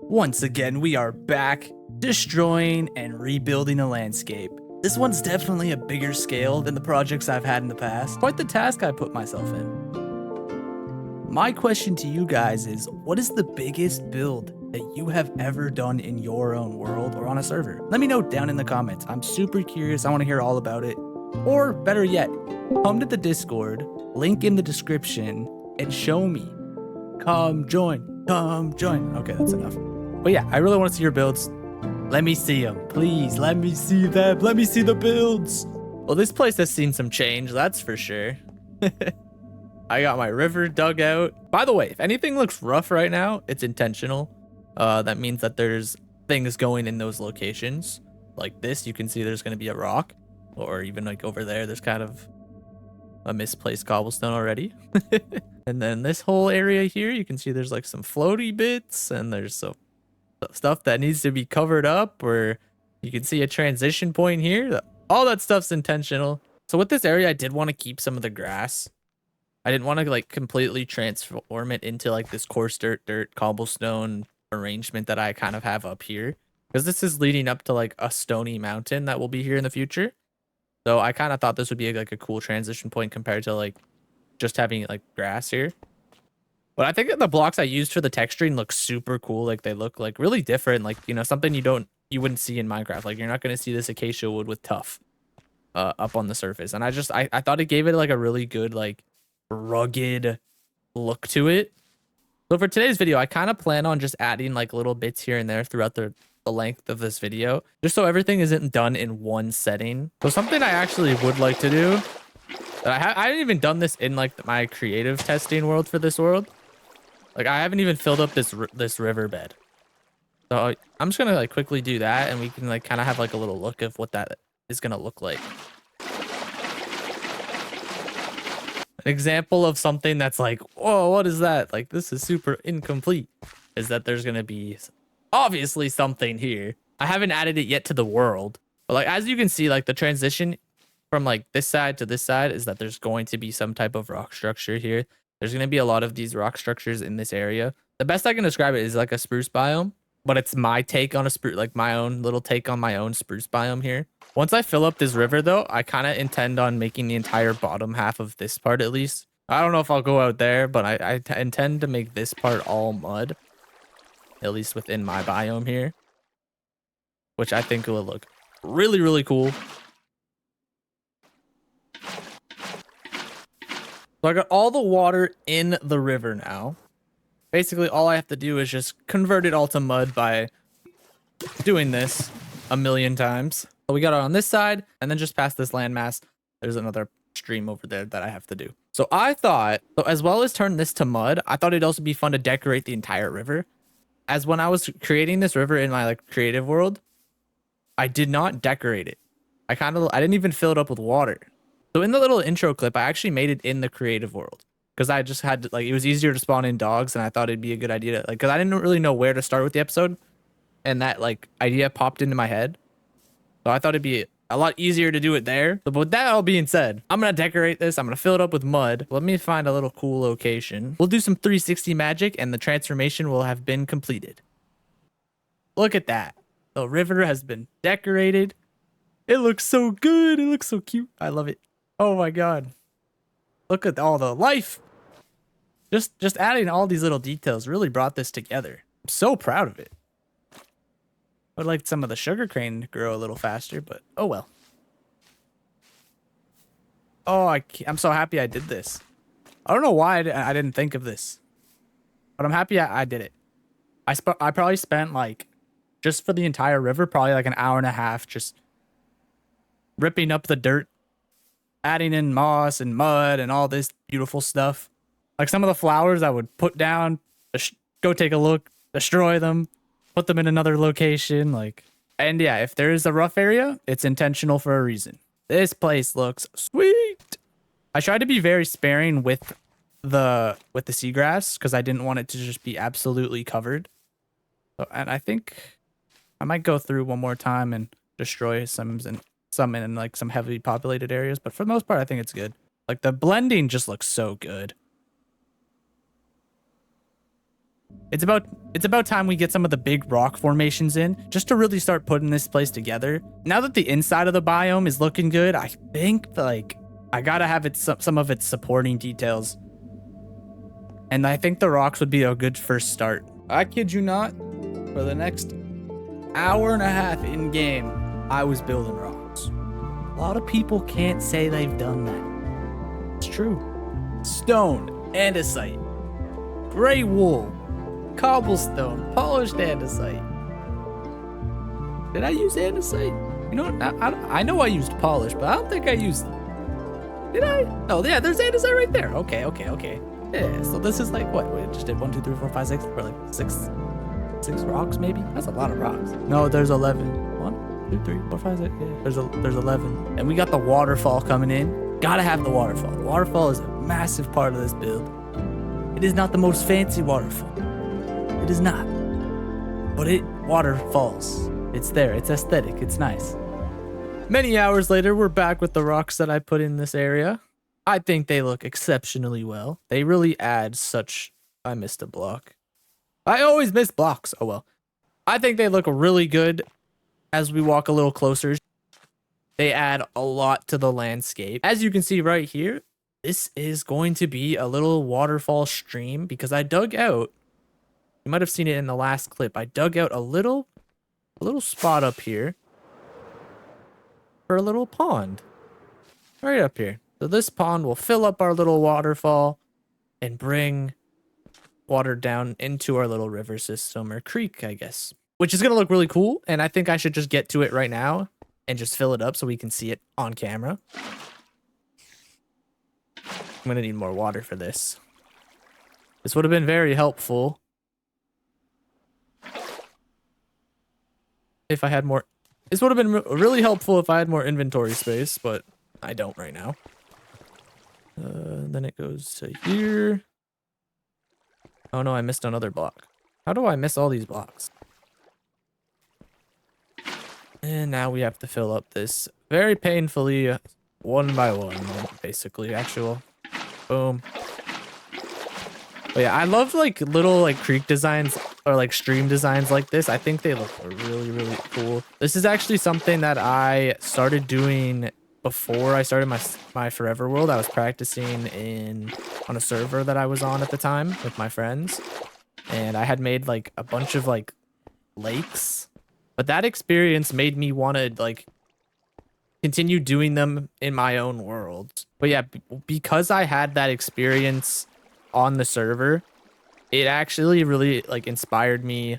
Once again, we are back, destroying and rebuilding a landscape. This one's definitely a bigger scale than the projects I've had in the past. Quite the task I put myself in. My question to you guys is, what is the biggest build that you have ever done in your own world or on a server? Let me know down in the comments. I'm super curious. I want to hear all about it. Or better yet, come to the Discord, link in the description, and show me. Come join. Come join. Okay, that's enough. But yeah, I really want to see your builds. Let me see them. Please, let me see them. Let me see the builds. Well, this place has seen some change, that's for sure. I got my river dug out. By the way, if anything looks rough right now, it's intentional. That means that there's things going in those locations. Like this, you can see there's going to be a rock. Or even like over there, there's kind of a misplaced cobblestone already. And then this whole area here, you can see there's like some floaty bits and there's some stuff that needs to be covered up, or you can see a transition point here. All that stuff's intentional. So with this area, I did want to keep some of the grass. I didn't want to like completely transform it into like this coarse dirt cobblestone arrangement that I kind of have up here, because this is leading up to like a stony mountain that will be here in the future. So I kind of thought this would be like a cool transition point compared to like just having like grass here. But I think that the blocks I used for the texturing look super cool. Like they look like really different. Like, you know, something you wouldn't see in Minecraft. Like you're not going to see this acacia wood with tuff up on the surface. And I thought it gave it like a really good, like rugged look to it. So for today's video, I kind of plan on just adding like little bits here and there throughout the length of this video, just so everything isn't done in one setting. So something I actually would like to do, that I haven't even done this in like my creative testing world for this world. Like I haven't even filled up this riverbed. So I'm just gonna like quickly do that, and we can like kind of have like a little look of what that is gonna look like. An example of something that's like, whoa, what is that? Like this is super incomplete. Is that there's gonna be obviously something here. I haven't added it yet to the world, but like as you can see, like the transition from like this side to this side is that there's going to be some type of rock structure here. There's going to be a lot of these rock structures in this area. The best I can describe it is like a spruce biome, but it's my take on a spruce, like my own little take on my own spruce biome here. Once I fill up this river though, I kind of intend on making the entire bottom half of this part at least. I don't know if I'll go out there, but I intend to make this part all mud, at least within my biome here, which I think will look really, really cool. So I got all the water in the river now. Basically, all I have to do is just convert it all to mud by doing this a million times. So we got it on this side, and then just past this landmass, there's another stream over there that I have to do. So I thought, so as well as turn this to mud, I thought it'd also be fun to decorate the entire river. As when I was creating this river in my like creative world, I did not decorate it. I didn't even fill it up with water. So in the little intro clip, I actually made it in the creative world because I just had to, like, it was easier to spawn in dogs, and I thought it'd be a good idea to, like, because I didn't really know where to start with the episode, and that like idea popped into my head. So I thought it'd be a lot easier to do it there. But with that all being said, I'm gonna decorate this. I'm gonna fill it up with mud. Let me find a little cool location. We'll do some 360 magic, and the transformation will have been completed. Look at that. The river has been decorated. It looks so good. It looks so cute. I love it. Oh my god. Look at all the life. Just adding all these little details really brought this together. I'm so proud of it. I would like some of the sugar cane to grow a little faster, but oh well. Oh, I'm so happy I did this. I don't know why I didn't think of this, but I'm happy I did it. I probably spent like, just for the entire river, probably like an hour and a half just ripping up the dirt, adding in moss and mud and all this beautiful stuff. Like some of the flowers I would put down, go take a look, destroy them, put them in another location. Like, and yeah, if there is a rough area, it's intentional for a reason. This place looks sweet. I tried to be very sparing with the seagrass because I didn't want it to just be absolutely covered. So, and I think I might go through one more time and destroy some in like some heavily populated areas, but for the most part, I think it's good. Like the blending just looks so good. It's about time we get some of the big rock formations in, just to really start putting this place together. Now that the inside of the biome is looking good, I think like I gotta have some of its supporting details. And I think the rocks would be a good first start. I kid you not, for the next hour and a half in game, I was building rocks. A lot of people can't say they've done that. It's true. Stone, andesite, gray wool, cobblestone, polished andesite. Did I use andesite? You know, I know I used polish, but I don't think I used. Did I? Oh yeah, there's andesite right there. Okay. Yeah. So this is like what? We just did 1, 2, 3, 4, 5, 6, or like six rocks maybe. That's a lot of rocks. No, there's 11. 1, 2, 3, 4, 5, 6. Yeah, there's 11. And we got the waterfall coming in. Gotta have the waterfall. The waterfall is a massive part of this build. It is not the most fancy waterfall. It is not. But it waterfalls. It's there. It's aesthetic. It's nice. Many hours later, we're back with the rocks that I put in this area. I think they look exceptionally well. They really add such... I missed a block. I always miss blocks. Oh well. I think they look really good as we walk a little closer. They add a lot to the landscape. As you can see right here, this is going to be a little waterfall stream because I dug out... You might have seen it in the last clip. I dug out a little spot up here for a little pond right up here. So this pond will fill up our little waterfall and bring water down into our little river system or creek, I guess, which is going to look really cool. And I think I should just get to it right now and just fill it up so we can see it on camera. I'm going to need more water for this. This would have been very helpful if I had more. This would have been really helpful if I had more inventory space, but I don't right now. Then it goes to here. Oh no, I missed another block. How do I miss all these blocks? And now we have to fill up this very painfully, one by one, basically. Actual. Boom. But yeah, I love like little like creek designs or like stream designs like this. I think they look really, really cool. This is actually something that I started doing before I started my Forever World. I was practicing on a server that I was on at the time with my friends. And I had made like a bunch of like lakes. But that experience made me want to like continue doing them in my own world. But yeah, because I had that experience on the server, it actually really like inspired me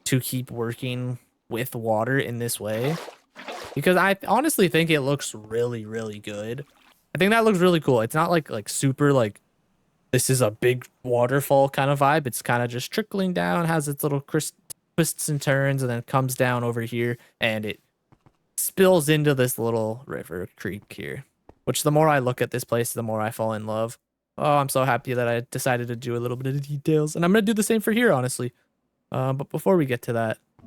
to keep working with water in this way, because I honestly think it looks really, really good. I think that looks really cool. It's not like super like this is a big waterfall kind of vibe. It's kind of just trickling down, has its little twists and turns, and then comes down over here and it spills into this little river creek here, which the more I look at this place, the more I fall in love. Oh, I'm so happy that I decided to do a little bit of the details. And I'm going to do the same for here, honestly. But before we get to that, I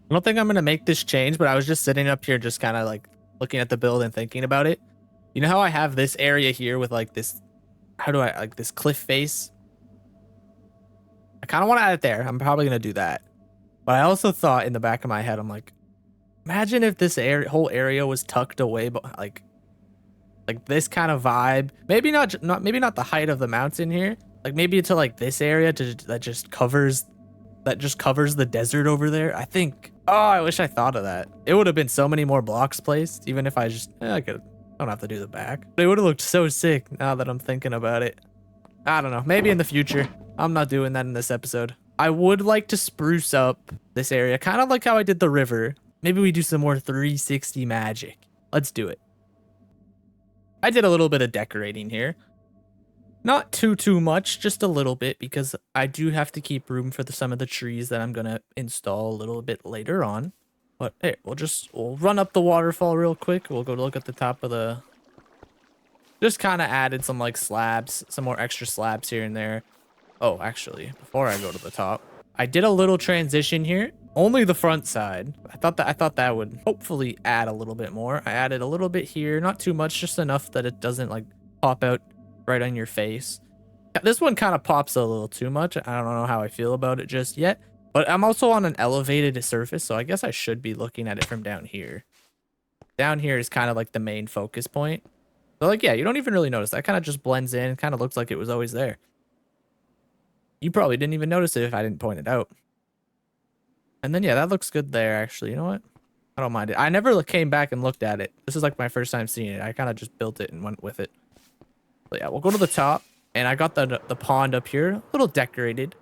don't think I'm going to make this change, but I was just sitting up here just kind of like looking at the build and thinking about it. You know how I have this area here with like this, like this cliff face? I kind of want to add it there. I'm probably going to do that. But I also thought in the back of my head, I'm like, imagine if this whole area was tucked away, but like this kind of vibe. Maybe not the height of the mountain here. Like maybe to like this area that just covers the desert over there. I think. Oh, I wish I thought of that. It would have been so many more blocks placed, even if I just don't have to do the back. But it would have looked so sick now that I'm thinking about it. I don't know. Maybe in the future. I'm not doing that in this episode. I would like to spruce up this area, kind of like how I did the river. Maybe we do some more 360 magic. Let's do it. I did a little bit of decorating here. Not too much, just a little bit, because I do have to keep room for some of the trees that I'm going to install a little bit later on. But hey, we'll run up the waterfall real quick. We'll go look at the top of the... Just kind of added some like slabs, some more extra slabs here and there. Oh, actually, before I go to the top, I did a little transition here. Only the front side. I thought that would hopefully add a little bit more. I added a little bit here, not too much, just enough that it doesn't like pop out right on your face. This one kind of pops a little too much. I don't know how I feel about it just yet, but I'm also on an elevated surface, so I guess I should be looking at it from down here. Down here is kind of like the main focus point. So like, yeah, you don't even really notice. That kind of just blends in, kind of looks like it was always there. You probably didn't even notice it if I didn't point it out. And then, yeah, that looks good there, actually. You know what? I don't mind it. I never came back and looked at it. This is like my first time seeing it. I kind of just built it and went with it. But yeah, we'll go to the top. And I got the pond up here. A little decorated.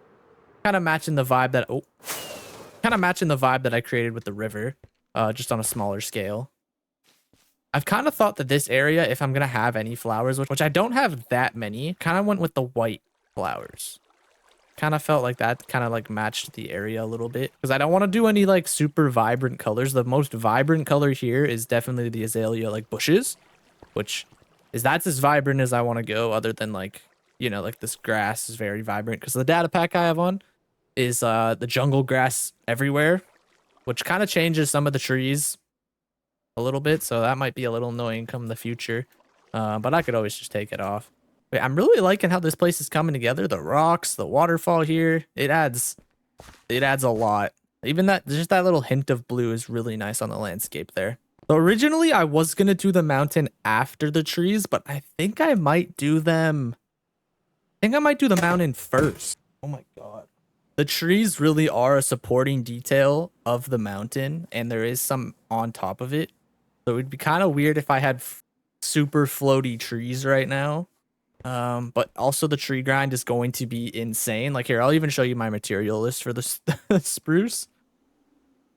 Kind of matching the vibe that... Oh. kind of matching the vibe that I created with the river, just on a smaller scale. I've kind of thought that this area, if I'm going to have any flowers, which I don't have that many, kind of went with the white flowers. Kind of felt like that kind of like matched the area a little bit because I don't want to do any like super vibrant colors. The most vibrant color here is definitely the azalea like bushes, which is that's as vibrant as I want to go, other than like, you know, like this grass is very vibrant because the data pack I have on is the jungle grass everywhere, which kind of changes some of the trees a little bit, so that might be a little annoying come the future, but I could always just take it off. Wait, I'm really liking how this place is coming together. The rocks, the waterfall here, it adds a lot. Even that, just that little hint of blue is really nice on the landscape there. So originally I was gonna do the mountain after the trees, but I think I might do them. I think I might do the mountain first. Oh my god. The trees really are a supporting detail of the mountain, and there is some on top of it. So it would be kind of weird if I had super floaty trees right now. But also the tree grind is going to be insane. Like here, I'll even show you my material list for the spruce.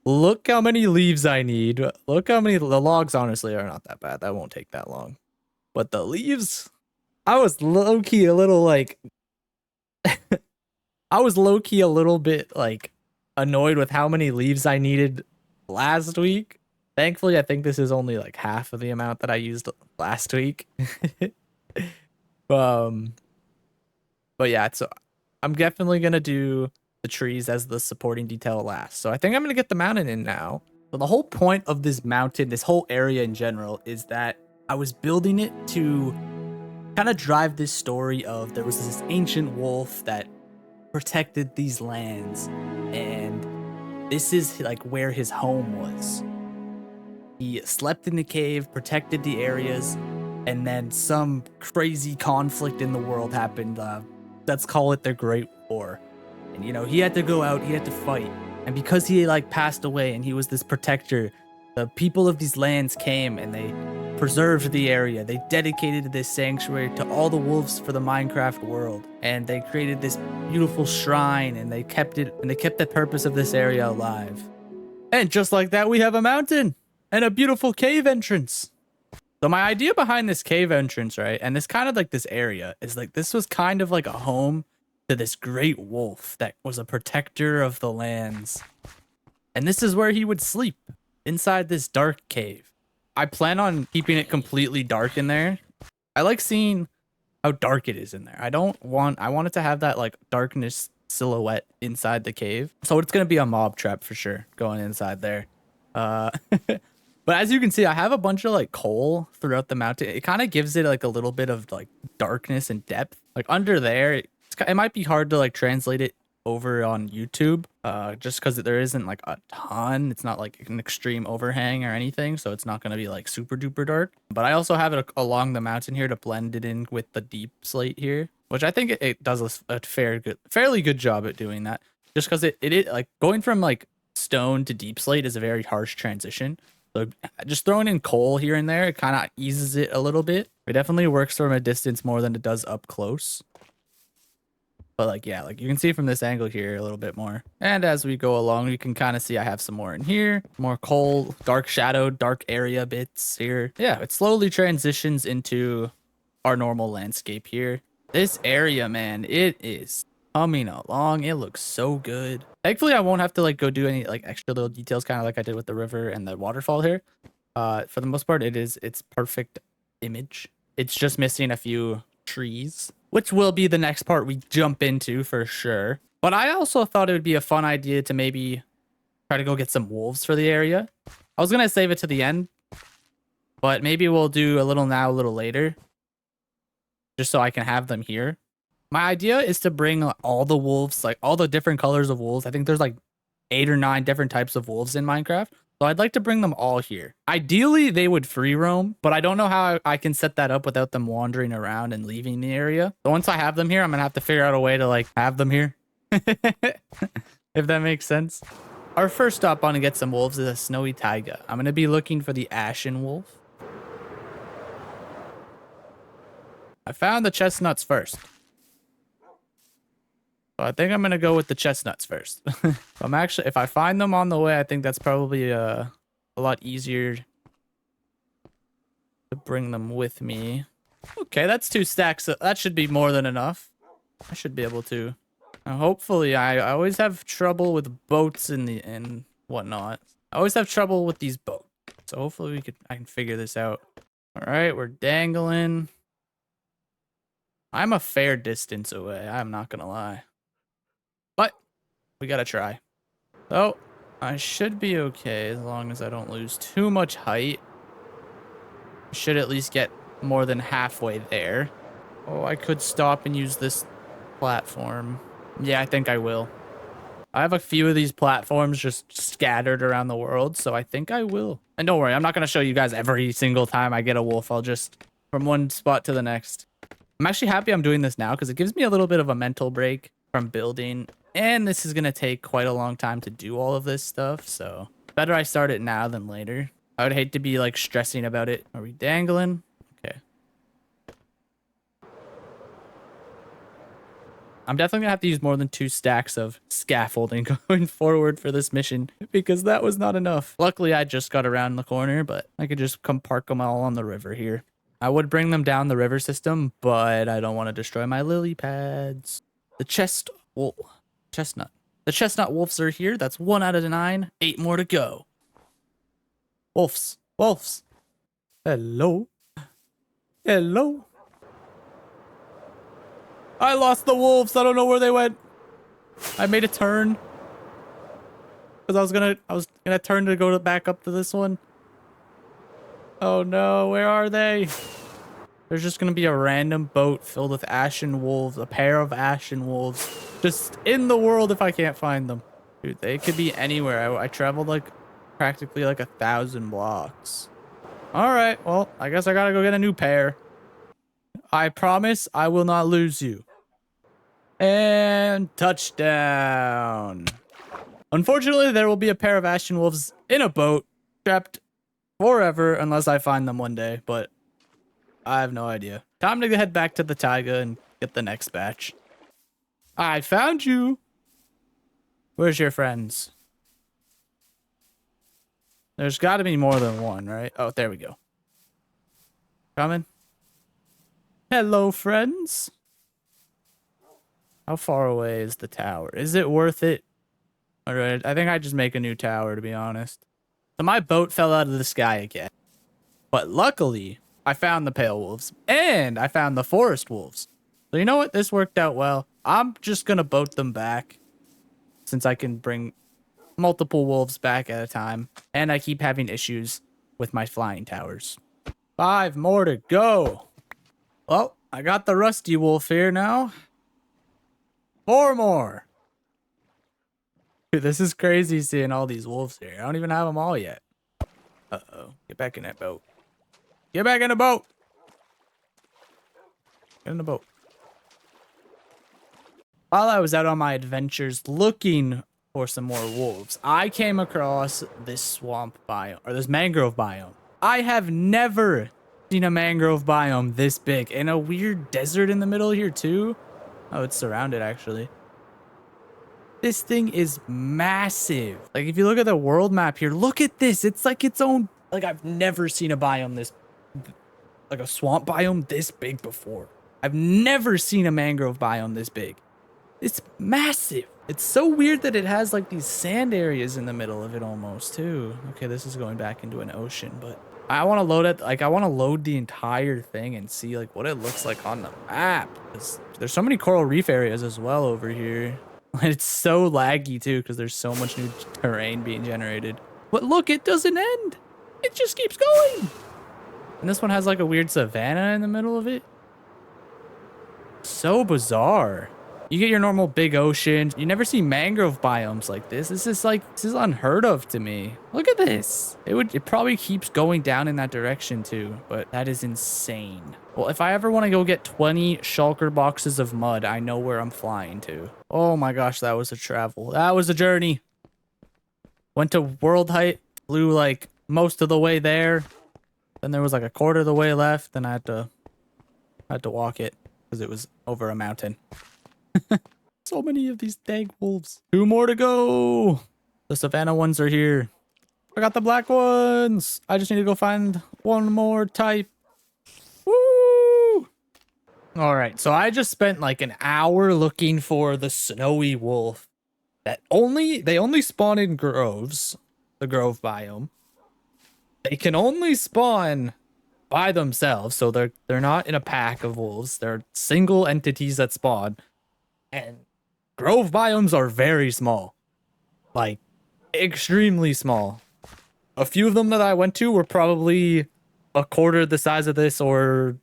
Look how many leaves I need. Look how many, the logs honestly are not that bad. That won't take that long. But the leaves, I was low-key a little like, I was low-key a little bit like annoyed with how many leaves I needed last week. Thankfully, I think this is only like half of the amount that I used last week. But yeah, so I'm definitely gonna do the trees as the supporting detail last. So I think I'm gonna get the mountain in now. So the whole point of this mountain, this whole area in general, is that I was building it to kind of drive this story of there was this ancient wolf that protected these lands, and this is like where his home was. He slept in the cave, protected the areas, and then some crazy conflict in the world happened. Let's call it the Great War. And you know, he had to go out, he had to fight. And because he like passed away and he was this protector, the people of these lands came and they preserved the area. They dedicated this sanctuary to all the wolves for the Minecraft world. And they created this beautiful shrine, and they kept it, and they kept the purpose of this area alive. And just like that, we have a mountain and a beautiful cave entrance. So my idea behind this cave entrance, right, and this kind of like this area, is like this was kind of like a home to this great wolf that was a protector of the lands. And this is where he would sleep, inside this dark cave. I plan on keeping it completely dark in there. I like seeing how dark it is in there. I want it to have that like darkness silhouette inside the cave. So it's going to be a mob trap for sure going inside there. But as you can see, I have a bunch of like coal throughout the mountain. It kind of gives it like a little bit of like darkness and depth. Like under there, it might be hard to like translate it over on YouTube, just because there isn't like a ton. It's not like an extreme overhang or anything, so it's not going to be like super duper dark. But I also have it along the mountain here to blend it in with the deep slate here, which I think it does a fairly good job at doing that. Just because it like going from like stone to deep slate is a very harsh transition. So just throwing in coal here and there, it kind of eases it a little bit. It definitely works from a distance more than it does up close. But like, yeah, like you can see from this angle here a little bit more. And as we go along, you can kind of see I have some more in here, more coal, dark shadow, dark area bits here. Yeah, it slowly transitions into our normal landscape here. This area, man, it is coming along. It looks so good. Thankfully, I won't have to like go do any like extra little details, kind of like I did with the river and the waterfall here. For the most part, it's perfect image. It's just missing a few trees, which will be the next part we jump into for sure. But I also thought it would be a fun idea to maybe try to go get some wolves for the area. I was gonna save it to the end, but maybe we'll do a little now, a little later, just so I can have them here. My idea is to bring all the wolves, like all the different colors of wolves. I think there's like 8 or 9 different types of wolves in Minecraft. So I'd like to bring them all here. Ideally, they would free roam, but I don't know how I can set that up without them wandering around and leaving the area. So once I have them here, I'm gonna have to figure out a way to like have them here. If that makes sense. Our first stop on to get some wolves is a snowy taiga. I'm gonna be looking for the ashen wolf. I found the chestnuts first. So I think I'm gonna go with the chestnuts first. I'm actually, if I find them on the way, I think that's probably a lot easier to bring them with me. Okay, that's 2 stacks. That should be more than enough. I should be able to. Hopefully, I always have trouble with boats and whatnot. I always have trouble with these boats. So hopefully I can figure this out. All right, we're dangling. I'm a fair distance away. I'm not gonna lie. But we gotta try. So I should be okay as long as I don't lose too much height. Should at least get more than halfway there. Oh, I could stop and use this platform. Yeah, I think I will. I have a few of these platforms just scattered around the world, so I think I will. And don't worry, I'm not going to show you guys every single time I get a wolf. I'll just from one spot to the next. I'm actually happy I'm doing this now because it gives me a little bit of a mental break from building. And this is going to take quite a long time to do all of this stuff, so better I start it now than later. I would hate to be like stressing about it. Are we dangling? Okay. I'm definitely gonna have to use more than 2 stacks of scaffolding going forward for this mission because that was not enough. Luckily, I just got around the corner, but I could just come park them all on the river here. I would bring them down the river system, but I don't want to destroy my lily pads. The chestnut. The chestnut wolves are here. That's 1 out of 9. 8 more to go. Wolves. Wolves. Hello. Hello. I lost the wolves. I don't know where they went. I made a turn. Because I was gonna turn to go back up to this one. Oh no, where are they? There's just gonna be a random boat filled with ashen wolves, a pair of ashen wolves, just in the world if I can't find them. Dude, they could be anywhere. I traveled like practically like 1,000 blocks. All right, well, I guess I gotta go get a new pair. I promise I will not lose you. And touchdown. Unfortunately, there will be a pair of ashen wolves in a boat, trapped forever unless I find them one day, but I have no idea. Time to head back to the taiga and get the next batch. I found you. Where's your friends? There's got to be more than one, right? Oh, there we go. Coming. Hello, friends. How far away is the tower? Is it worth it? All right, I think I just make a new tower, to be honest. So my boat fell out of the sky again. But luckily, I found the pale wolves and I found the forest wolves. So you know what? This worked out well. I'm just going to boat them back since I can bring multiple wolves back at a time. And I keep having issues with my flying towers. 5 more to go. Well, I got the rusty wolf here now. 4 more. Dude, this is crazy seeing all these wolves here. I don't even have them all yet. Uh-oh. Get back in that boat. Get back in the boat. Get in the boat. While I was out on my adventures looking for some more wolves, I came across this swamp biome, or this mangrove biome. I have never seen a mangrove biome this big. And a weird desert in the middle here too. Oh, it's surrounded actually. This thing is massive. Like if you look at the world map here, look at this. It's like its own, like I've never seen a biome this, like a swamp biome this big before. I've never seen a mangrove biome this big. It's massive. It's so weird that it has like these sand areas in the middle of it almost too. Okay, this is going back into an ocean, but I want to load it. Like I want to load the entire thing and see like what it looks like on the map. There's so many coral reef areas as well over here. It's so laggy too because there's so much new terrain being generated. But look, it doesn't end. It just keeps going. And this one has like a weird savanna in the middle of it. So bizarre. You get your normal big ocean. You never see mangrove biomes like this. This is unheard of to me. Look at this. It probably keeps going down in that direction too, but that is insane. Well, if I ever want to go get 20 shulker boxes of mud, I know where I'm flying to. Oh my gosh, that was a travel. That was a journey. Went to world height, flew like most of the way there. Then there was like a quarter of the way left. Then I had to walk it because it was over a mountain. So many of these dang wolves. 2 more to go. The savannah ones are here. I got the black ones. I just need to go find one more type. Woo! All right, so I just spent like an hour looking for the snowy wolf. They only spawn in groves, the grove biome. They can only spawn by themselves, so they're not in a pack of wolves. They're single entities that spawn. And grove biomes are very small. Like extremely small. A few of them that I went to were probably a quarter the size of this, or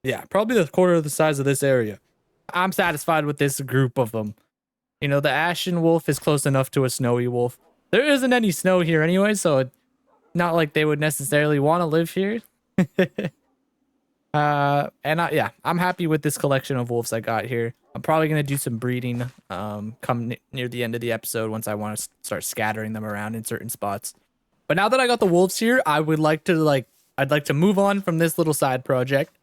yeah, probably the quarter of the size of this area. I'm satisfied with this group of them. You know, the ashen wolf is close enough to a snowy wolf. There isn't any snow here anyway, so it's not like they would necessarily want to live here. Yeah, I'm happy with this collection of wolves I got here. I'm probably going to do some breeding come near the end of the episode once I want to start scattering them around in certain spots. But now that I got the wolves here, I'd like to move on from this little side project.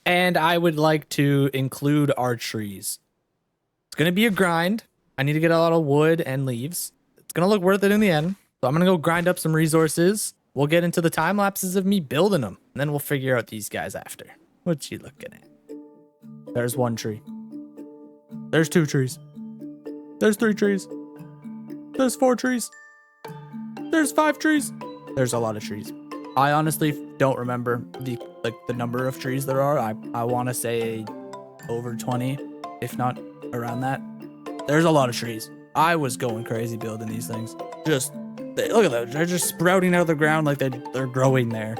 And I would like to include our trees. It's going to be a grind. I need to get a lot of wood and leaves. It's going to look worth it in the end. So I'm going to go grind up some resources. We'll get into the time lapses of me building them. And then we'll figure out these guys after. What you looking at? There's 1 tree. There's 2 trees. There's 3 trees. There's 4 trees. There's 5 trees. There's a lot of trees. I honestly don't remember the number of trees there are. I want to say over 20, if not around that. There's a lot of trees. I was going crazy building these things. Just look at them. They're just sprouting out of the ground like they're growing there.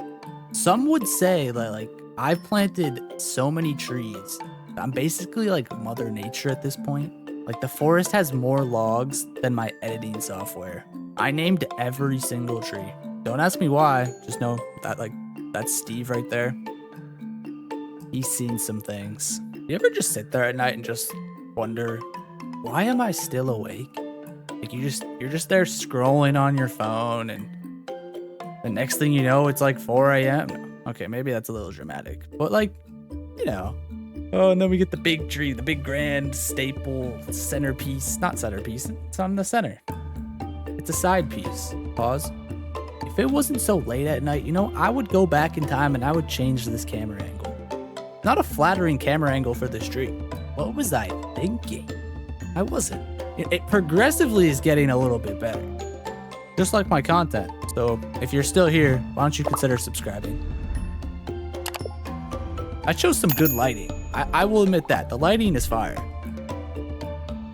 Some would say that like I've planted so many trees. I'm basically like Mother Nature at this point. Like the forest has more logs than my editing software. I named every single tree. Don't ask me why. Just know that that's Steve right there. He's seen some things. You ever just sit there at night and just wonder, why am I still awake? Like you're just there scrolling on your phone, and the next thing you know, it's like 4 a.m. Okay, maybe that's a little dramatic, but like, you know. Oh, and then we get the big tree, the big grand staple centerpiece. Not centerpiece, it's on the center. It's a side piece. Pause. If it wasn't so late at night, you know, I would go back in time and I would change this camera angle. Not a flattering camera angle for this tree. What was I thinking? I wasn't. It progressively is getting a little bit better. Just like my content. So if you're still here, why don't you consider subscribing? I chose some good lighting. I will admit that. The lighting is fire.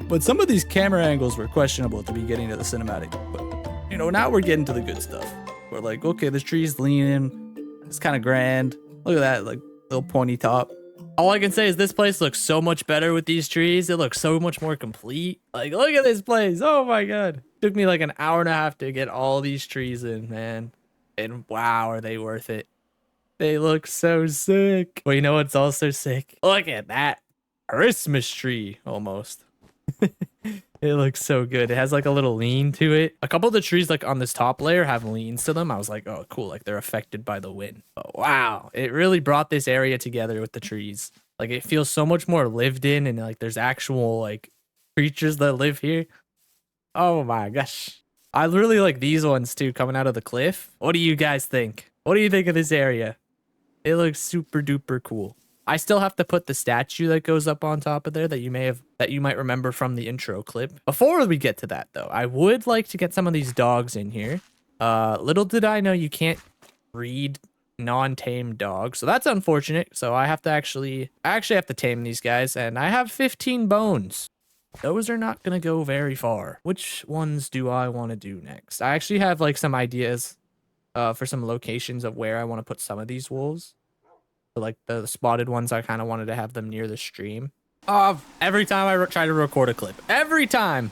But some of these camera angles were questionable at the beginning of the cinematic. But, you know, now we're getting to the good stuff. We're like, okay, this tree's leaning. It's kind of grand. Look at that, like, little pointy top. All I can say is this place looks so much better with these trees. It looks so much more complete. Like, look at this place. Oh, my God. Took me like an hour and a half to get all these trees in, man. And wow, are they worth it. They look so sick. But you know what's also sick? Look at that Christmas tree, almost. It looks so good. It has like a little lean to it. A couple of the trees like on this top layer have leans to them. I was like, oh, cool. Like they're affected by the wind. But wow, it really brought this area together with the trees. Like it feels so much more lived in, and like there's actual like creatures that live here. Oh my gosh. I really like these ones too, coming out of the cliff. What do you guys think? What do you think of this area? It looks super duper cool. I still have to put the statue that goes up on top of there that you might remember from the intro clip. Before we get to that though, I would like to get some of these dogs in here. Little did I know you can't breed non-tamed dogs, so that's unfortunate. So I have to I actually have to tame these guys, and I have 15 bones. Those are not gonna go very far. Which ones do I want to do next? I actually have like some ideas for some locations of where I want to put some of these wolves. So, like the spotted ones, I kind of wanted to have them near the stream. Every time I try to record a clip. Every time.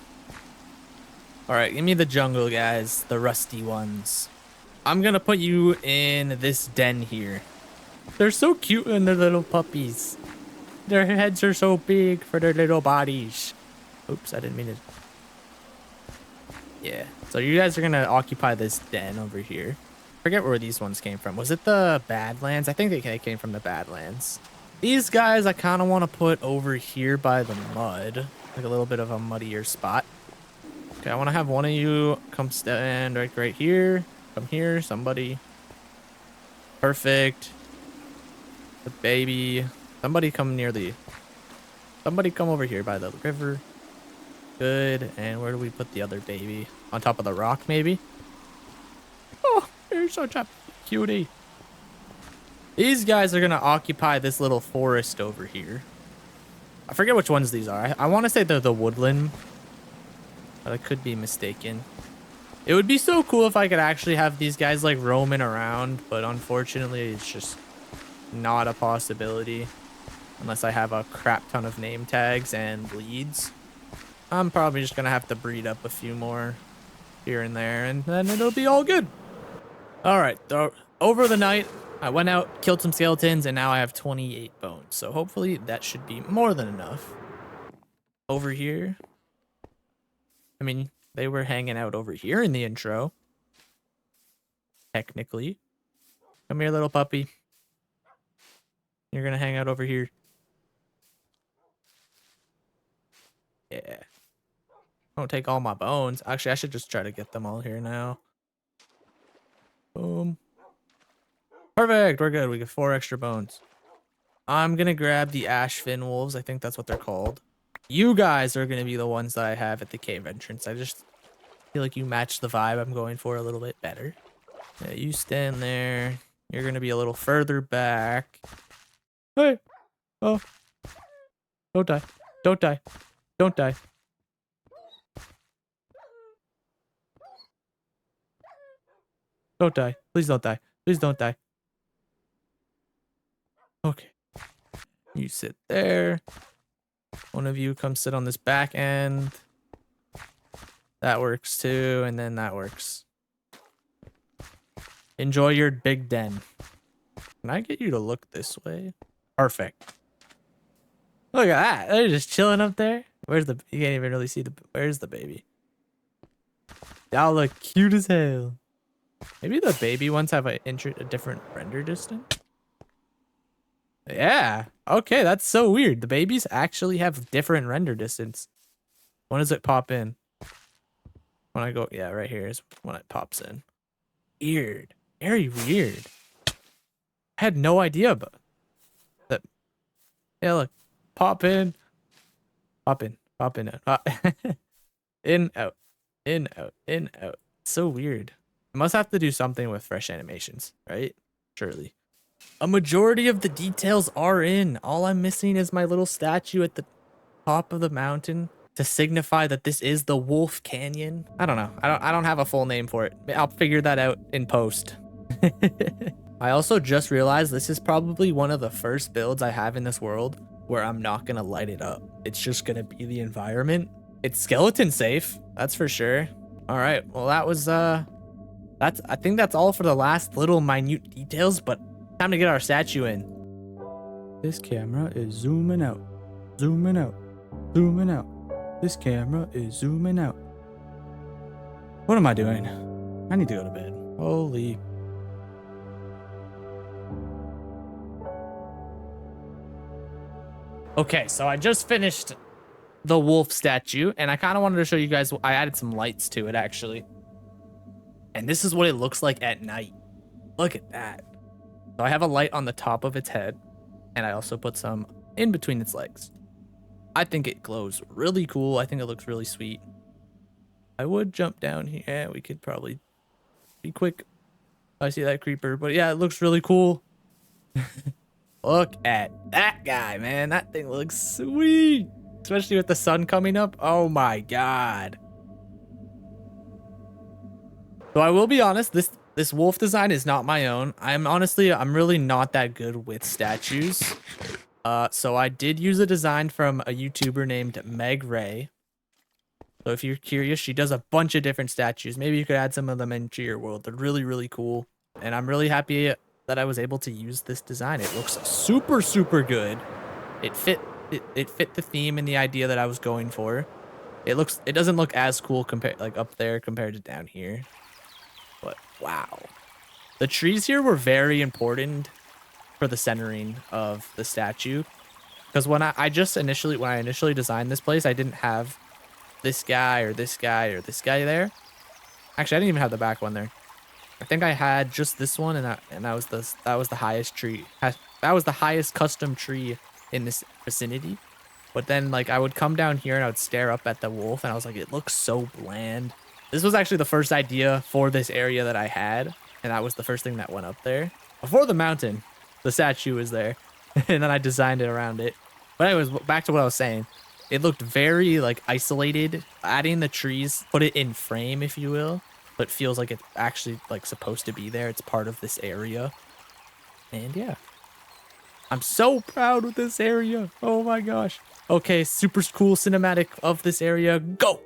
All right, give me the jungle guys, the rusty ones. I'm going to put you in this den here. They're so cute and they're little puppies. Their heads are so big for their little bodies. Oops, I didn't mean to. Yeah, so you guys are going to occupy this den over here. Forget where these ones came from. Was it the Badlands? I think they came from the Badlands. These guys I kind of want to put over here by the mud, like a little bit of a muddier spot. Okay, I want to have one of you come stand right here. Come here, somebody. Perfect. The baby. Somebody come near the... Somebody come over here by the river. Good. And where do we put the other baby? On top of the rock, maybe? Oh, you're such a cutie. These guys are going to occupy this little forest over here. I forget which ones these are. I want to say they're the woodland, but I could be mistaken. It would be so cool if I could actually have these guys like roaming around, but unfortunately it's just not a possibility unless I have a crap ton of name tags and leads. I'm probably just going to have to breed up a few more here and there, and then it'll be all good. All right, over the night, I went out, killed some skeletons, and now I have 28 bones. So hopefully that should be more than enough. Over here. I mean, they were hanging out over here in the intro. Technically. Come here, little puppy. You're going to hang out over here. Yeah. Don't take all my bones. Actually, I should just try to get them all here now. Boom. Perfect. We're good. We get 4 extra bones. I'm going to grab the ash fin wolves. I think that's what they're called. You guys are going to be the ones that I have at the cave entrance. I just feel like you match the vibe I'm going for a little bit better. Yeah, you stand there. You're going to be a little further back. Hey. Oh. Don't die. Don't die. Don't die. Don't die. Please don't die. Please don't die. Okay. You sit there. One of you come sit on this back end. That works too, and then that works. Enjoy your big den. Can I get you to look this way? Perfect. Look at that. They're just chilling up there. Where's the... You can't even really see the... Where's the baby? Y'all look cute as hell. Maybe the baby ones have a different render distance? Yeah. Okay, that's so weird. The babies actually have different render distance. When does it pop in? When I go... Yeah, right here is when it pops in. Weird. Very weird. I had no idea about that. Yeah, look. Pop in. Pop in. Pop in. Out. In, out. In, out. In, out. So weird. I must have to do something with fresh animations, right? Surely. A majority of the details are in. All I'm missing is my little statue at the top of the mountain to signify that this is the Wolf Canyon. I don't know. I don't have a full name for it. I'll figure that out in post. I also just realized this is probably one of the first builds I have in this world where I'm not gonna light it up. It's just gonna be the environment. It's skeleton safe, that's for sure. All right, well that was I think that's all for the last little minute details, but time to get our statue in. This camera is zooming out, zooming out, zooming out. This camera is zooming out. What am I doing? I need to go to bed. Holy. Okay, so I just finished the wolf statue, and I kind of wanted to show you guys. I added some lights to it, actually. And this is what it looks like at night. Look at that. So I have a light on the top of its head, and I also put some in between its legs. I think it glows really cool. I think it looks really sweet. I would jump down here. Yeah, we could probably be quick. I see that creeper, but yeah, it looks really cool. Look at that guy, man. That thing looks sweet. Especially with the sun coming up. Oh my god. So I will be honest, this wolf design is not my own. I'm really not that good with statues. So I did use a design from a YouTuber named Meg Ray. So if you're curious, she does a bunch of different statues. Maybe you could add some of them into your world. They're really, really cool. And I'm really happy that I was able to use this design. It looks super, super good. It fit the theme and the idea that I was going for. It doesn't look as cool up there compared to down here. But wow. The trees here were very important for the centering of the statue. Because when I initially designed this place, I didn't have this guy or this guy or this guy there. Actually, I didn't even have the back one there. I think I had just this one, and that was the highest tree. That was the highest custom tree in this vicinity. But then, like, I would come down here and I would stare up at the wolf, and I was like, it looks so bland. This was actually the first idea for this area that I had, and that was the first thing that went up there. Before the mountain, the statue was there, and then I designed it around it. But anyways, back to what I was saying. It looked very, like, isolated. Adding the trees, put it in frame, if you will. But feels like it's actually, like, supposed to be there. It's part of this area. And yeah. I'm so proud of this area. Oh my gosh. Okay, super cool cinematic of this area. Go!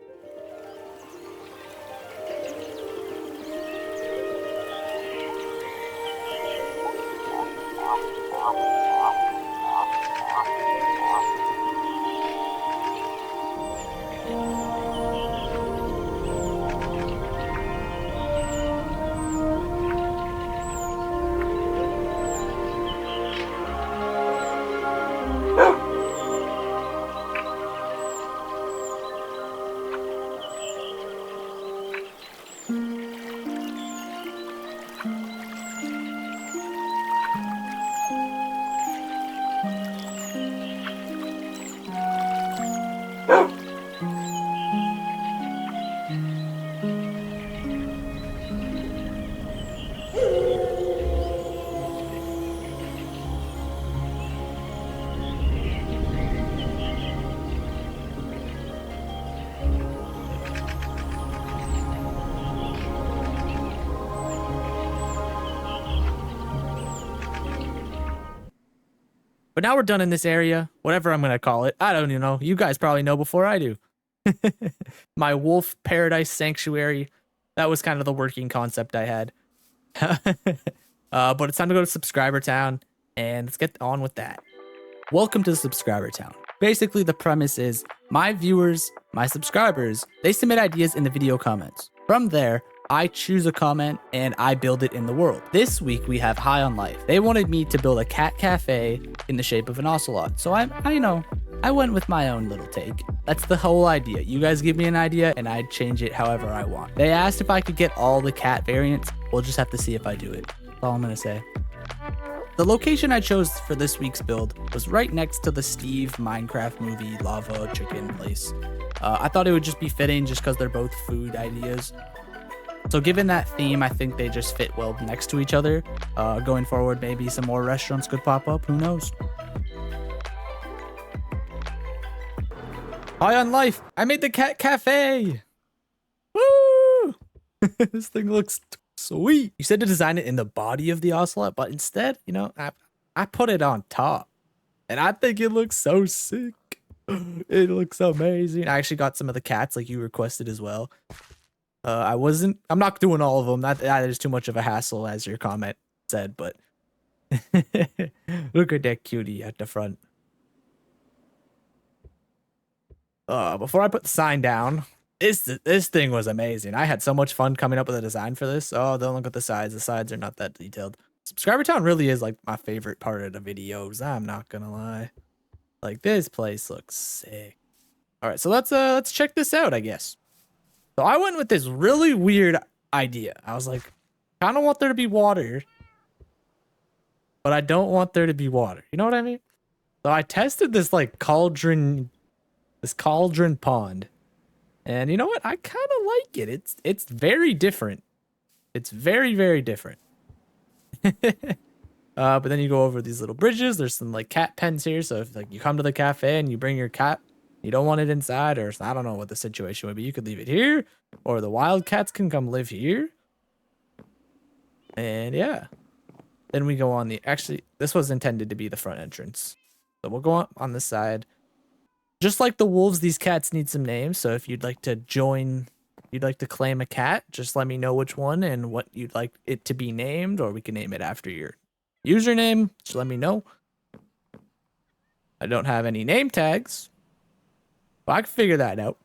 But now we're done in this area, whatever I'm going to call it. I don't even know. You guys probably know before I do. My wolf paradise sanctuary. That was kind of the working concept I had. But it's time to go to Subscriber Town, and let's get on with that. Welcome to Subscriber Town. Basically, the premise is my viewers, my subscribers, they submit ideas in the video comments. From there, I choose a comment and I build it in the world. This week we have High on Life. They wanted me to build a cat cafe in the shape of an ocelot. So I went with my own little take. That's the whole idea. You guys give me an idea and I change it however I want. They asked if I could get all the cat variants. We'll just have to see if I do it. That's all I'm gonna say. The location I chose for this week's build was right next to the Steve Minecraft movie lava chicken place. I thought it would just be fitting just because they're both food ideas. So given that theme, I think they just fit well next to each other. Going forward, maybe some more restaurants could pop up. Who knows? High on Life! I made the cat cafe! Woo! This thing looks sweet. You said to design it in the body of the ocelot, but instead, you know, I put it on top. And I think it looks so sick. It looks amazing. I actually got some of the cats like you requested as well. I'm not doing all of them. That is too much of a hassle, as your comment said, but look at that cutie at the front. Before I put the sign down, this thing was amazing. I had so much fun coming up with a design for this. Oh, don't look at the sides. The sides are not that detailed. Subscriber Town really is like my favorite part of the videos. I'm not gonna lie. Like, this place looks sick. All right, so let's check this out, I guess. So I went with this really weird idea. I was like, kind of want there to be water, but I don't want there to be water. You know what I mean? So I tested this like cauldron pond. And you know what? I kind of like it. It's very different. It's very, very different. But then you go over these little bridges. There's some like cat pens here. So if like you come to the cafe and you bring your cat, you don't want it inside, or I don't know what the situation would be. You could leave it here, or the wild cats can come live here. And yeah. Then we go on actually, this was intended to be the front entrance. So we'll go on this side. Just like the wolves, these cats need some names. So if you'd like to claim a cat, just let me know which one and what you'd like it to be named, or we can name it after your username. Just let me know. I don't have any name tags. But I can figure that out.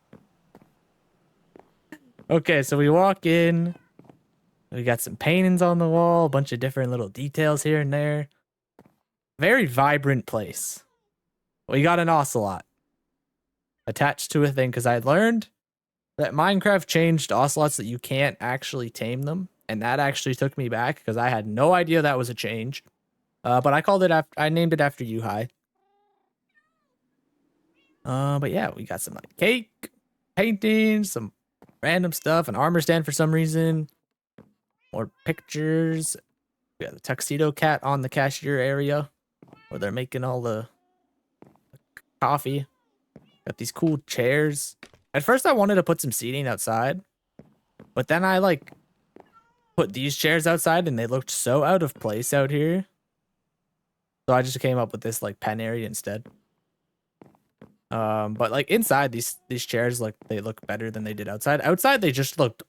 Okay, so we walk in. We got some paintings on the wall, a bunch of different little details here and there. very vibrant place. We got an ocelot attached to a thing because I learned that Minecraft changed ocelots that you can't actually tame them. And that actually took me back because I had no idea that was a change. But I named it after you, Hi. But yeah, we got some like cake, paintings, some random stuff, an armor stand for some reason, more pictures. We got the tuxedo cat on the cashier area where they're making all the coffee. Got these cool chairs. At first I wanted to put some seating outside, but then I like put these chairs outside and they looked so out of place out here. So I just came up with this like pen area instead. But like inside these chairs, like they look better than they did outside. Outside they just looked,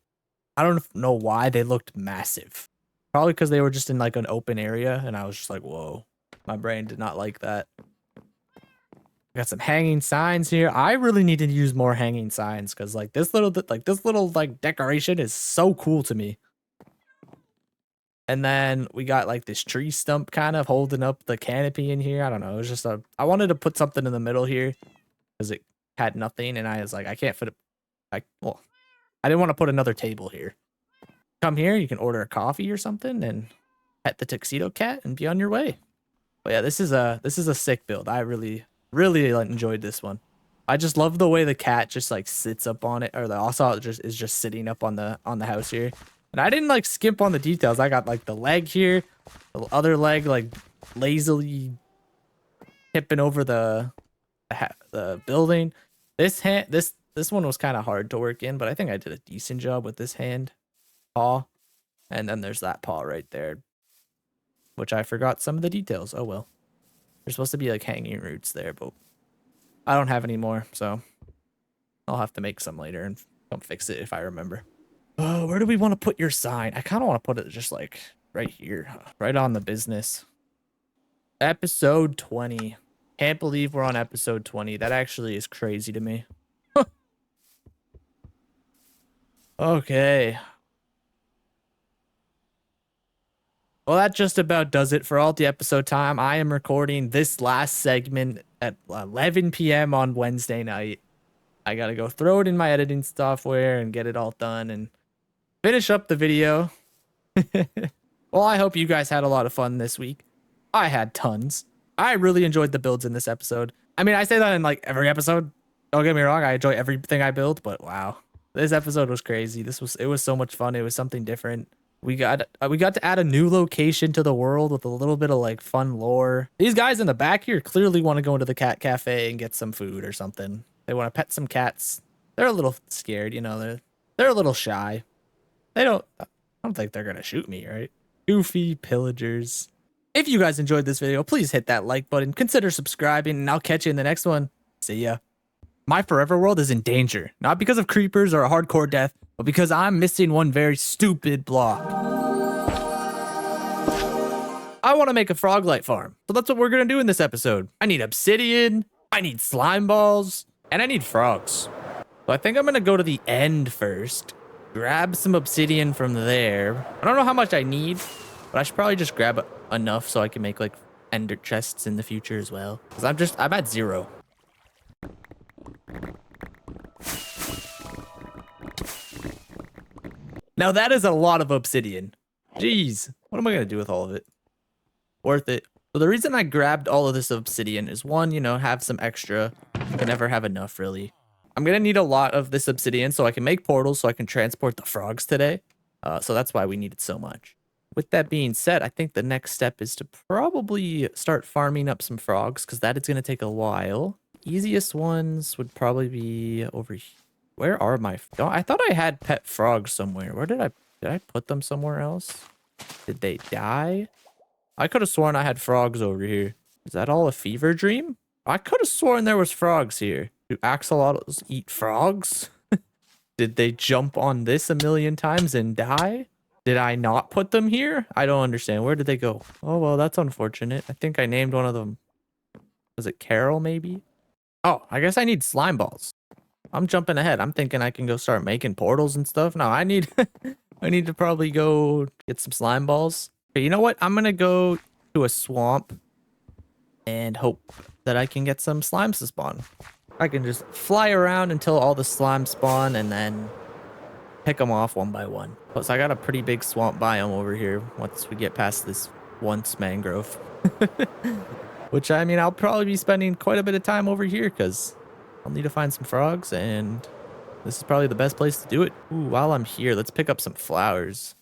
I don't know why they looked massive. Probably because they were just in like an open area and I was just like, whoa, my brain did not like that. Got some hanging signs here. I really need to use more hanging signs because like this little decoration is so cool to me. And then we got like this tree stump kind of holding up the canopy in here. I don't know. It was just I wanted to put something in the middle here because it had nothing. And I was like, I can't fit it. I didn't want to put another table here. Come here. You can order a coffee or something and pet the tuxedo cat and be on your way. But yeah, this is a sick build. I really enjoyed this one. I just love the way the cat just like sits up on it, or the ocelot is just sitting up on the house here. And I didn't like skimp on the details. I got like the leg here, the other leg like lazily tipping over the building. This one was kind of hard to work in, but I think I did a decent job with this hand paw. And then there's that paw right there, which I forgot some of the details. Oh well. There's supposed to be like hanging roots there, but I don't have any more, so I'll have to make some later and come fix it if I remember. Where do we want to put your sign? I kind of want to put it just like right here, right on the business. Episode 20. Can't believe we're on episode 20. That actually is crazy to me. Okay. Well, that just about does it for all the episode time. I am recording this last segment at 11 p.m. on Wednesday night. I gotta go throw it in my editing software and get it all done and finish up the video. Well, I hope you guys had a lot of fun this week. I had tons. I really enjoyed the builds in this episode. I mean, I say that in like every episode. Don't get me wrong, I enjoy everything I build, but wow. This episode was crazy. It was so much fun. It was something different. We got to add a new location to the world with a little bit of like fun lore. These guys in the back here clearly want to go into the cat cafe and get some food or something. They want to pet some cats. They're a little scared, you know. They're a little shy. I don't think they're gonna shoot me, right? Goofy pillagers. If you guys enjoyed this video, please hit that like button. Consider subscribing, and I'll catch you in the next one. See ya. My forever world is in danger, not because of creepers or a hardcore death, but because I'm missing one very stupid block. I want to make a frog light farm, so that's what we're going to do in this episode. I need obsidian, I need slime balls, and I need frogs. So I think I'm going to go to the end first, grab some obsidian from there. I don't know how much I need, but I should probably just grab enough so I can make like ender chests in the future as well. Because I'm at 0. Now that is a lot of obsidian. Jeez, what am I going to do with all of it? Worth it. So the reason I grabbed all of this obsidian is one, you know, have some extra. You can never have enough, really. I'm going to need a lot of this obsidian so I can make portals so I can transport the frogs today. So that's why we need it so much. With that being said, I think the next step is to probably start farming up some frogs because that is going to take a while. Easiest ones would probably be over here. Where are my... Oh, I thought I had pet frogs somewhere. Where did I put them somewhere else? Did they die? I could have sworn I had frogs over here. Is that all a fever dream? I could have sworn there was frogs here. Do axolotls eat frogs? Did they jump on this a million times and die? Did I not put them here? I don't understand. Where did they go? Oh, well, that's unfortunate. I think I named one of them. Was it Carol, maybe? Oh, I guess I need slime balls. I'm jumping ahead. I'm thinking I can go start making portals and stuff. No, I need I need to probably go get some slime balls. Okay, you know what? I'm gonna go to a swamp and hope that I can get some slimes to spawn. I can just fly around until all the slimes spawn and then pick them off one by one. Plus, I got a pretty big swamp biome over here once we get past this once mangrove. Which, I mean, I'll probably be spending quite a bit of time over here because I'll need to find some frogs, and this is probably the best place to do it. Ooh, while I'm here, let's pick up some flowers.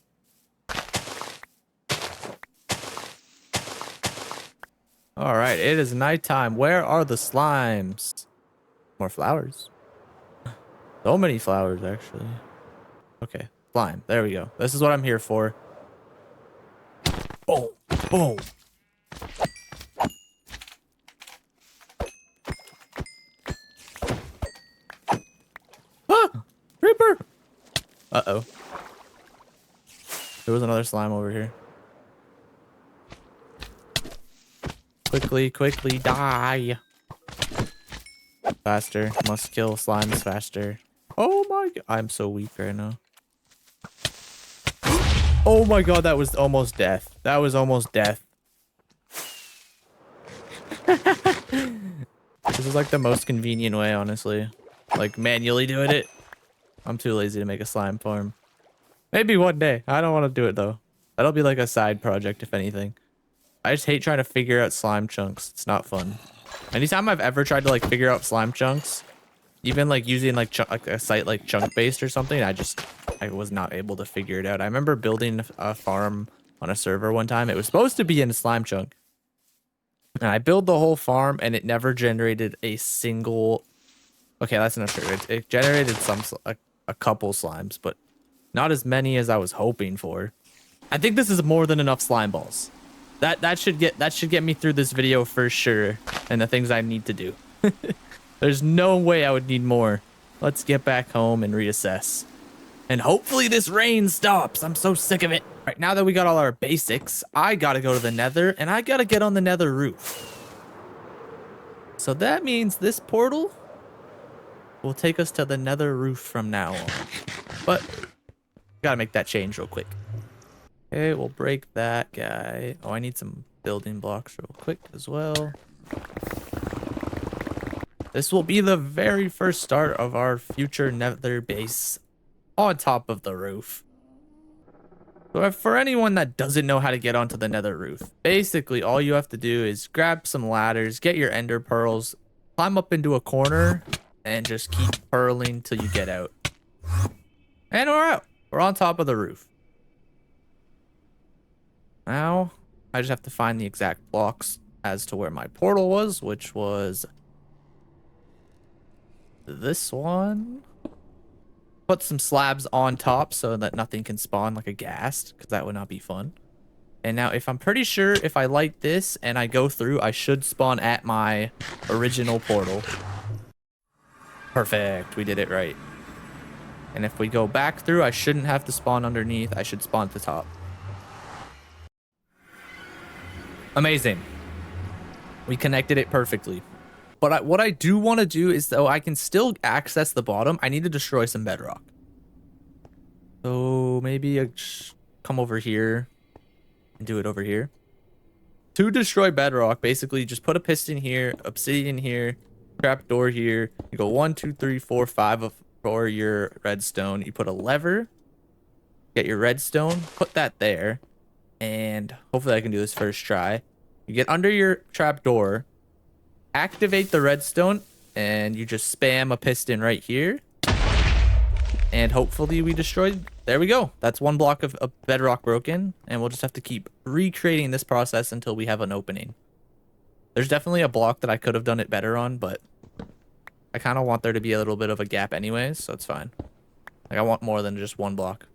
All right, it is nighttime. Where are the slimes? More flowers. So many flowers, actually. Okay, slime. There we go. This is what I'm here for. Boom, boom. Ah! Creeper! Uh-oh. There was another slime over here. Quickly, quickly, die. Faster. Must kill slimes faster. Oh my god. I'm so weak right now. Oh my god, that was almost death. That was almost death. This is like the most convenient way, honestly. Like manually doing it. I'm too lazy to make a slime farm. Maybe one day. I don't want to do it though. That'll be like a side project if anything. I just hate trying to figure out slime chunks. It's not fun. Anytime I've ever tried to like figure out slime chunks, even like using like a site like Chunk Based or something, I was not able to figure it out. I remember building a farm on a server one time. It was supposed to be in a slime chunk. And I built the whole farm and it never generated a single. Okay, that's not true. It generated a couple slimes, but not as many as I was hoping for. I think this is more than enough slime balls. That should get me through this video for sure, and the things I need to do. There's no way I would need more. Let's get back home and reassess. And hopefully this rain stops. I'm so sick of it. All right, now that we got all our basics, I gotta go to the Nether, and I gotta get on the Nether roof. So that means this portal will take us to the Nether roof from now on. But gotta make that change real quick. Okay, we'll break that guy. Oh, I need some building blocks real quick as well. This will be the very first start of our future Nether base on top of the roof. So for anyone that doesn't know how to get onto the Nether roof, basically all you have to do is grab some ladders, get your ender pearls, climb up into a corner, and just keep purling till you get out. And we're out. We're on top of the roof. Now, I just have to find the exact blocks as to where my portal was, which was this one. Put some slabs on top so that nothing can spawn like a ghast, because that would not be fun. And now, if I'm pretty sure if I light this and I go through, I should spawn at my original portal. Perfect. We did it right. And if we go back through, I shouldn't have to spawn underneath. I should spawn at the top. Amazing. We connected it perfectly. But what I do want to do is, though I can still access the bottom, I need to destroy some bedrock. So maybe I just come over here and do it over here. To destroy bedrock, basically just put a piston here, obsidian here, trapdoor here. You go 1, 2, 3, 4, 5 for your redstone. You put a lever, get your redstone, put that there. And hopefully I can do this first try. You get under your trapdoor, activate the redstone, and you just spam a piston right here. And hopefully we destroyed. There we go. That's one block of bedrock broken. And we'll just have to keep recreating this process until we have an opening. There's definitely a block that I could have done it better on, but I kind of want there to be a little bit of a gap anyways, so it's fine. Like I want more than just one block.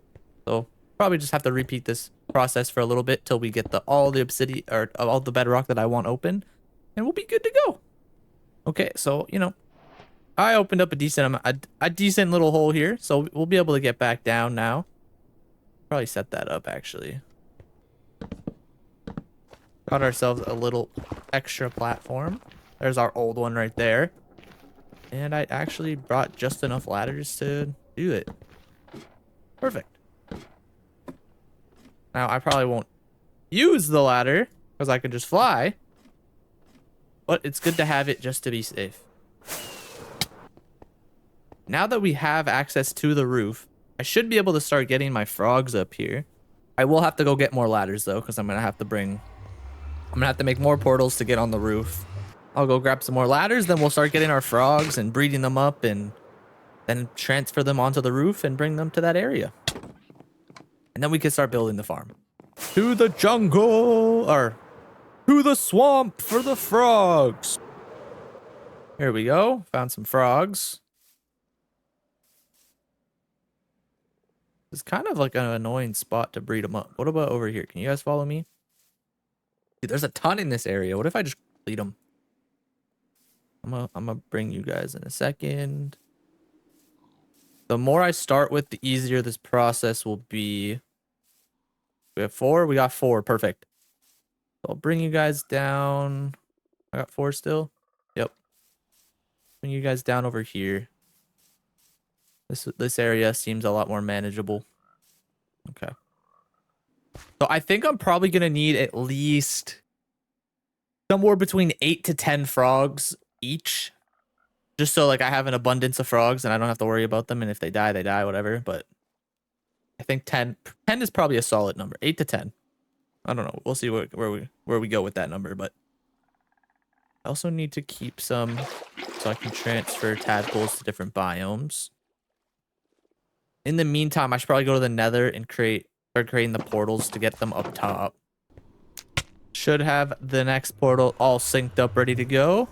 So probably just have to repeat this process for a little bit till we get all the obsidian or all the bedrock that I want open, and we'll be good to go. Okay, so you know, I opened up a decent little hole here, so we'll be able to get back down now. Probably set that up actually. Got ourselves a little extra platform. There's our old one right there, and I actually brought just enough ladders to do it. Perfect. Now, I probably won't use the ladder because I can just fly. but it's good to have it just to be safe. Now that we have access to the roof, I should be able to start getting my frogs up here. I will have to go get more ladders though, because I'm gonna have to make more portals to get on the roof. I'll go grab some more ladders, then we'll start getting our frogs and breeding them up and then transfer them onto the roof and bring them to that area. And then we can start building the farm. To the jungle, or to the swamp for the frogs. Here we go. Found some frogs. It's kind of like an annoying spot to breed them up. What about over here? Can you guys follow me? Dude, there's a ton in this area. What if I just complete them? I'm gonna bring you guys in a second. The more I start with, the easier this process will be. We have 4. We got 4. Perfect. So I'll bring you guys down. I got 4 still. Yep. Bring you guys down over here. This area seems a lot more manageable. Okay. So I think I'm probably gonna need at least somewhere between 8 to 10 frogs each. Just so like I have an abundance of frogs and I don't have to worry about them, and if they die, whatever. But I think 10 is probably a solid number. 8 to 10. I don't know. We'll see where we go with that number, but I also need to keep some so I can transfer tadpoles to different biomes. In the meantime, I should probably go to the Nether and start creating the portals to get them up top. Should have the next portal all synced up, ready to go.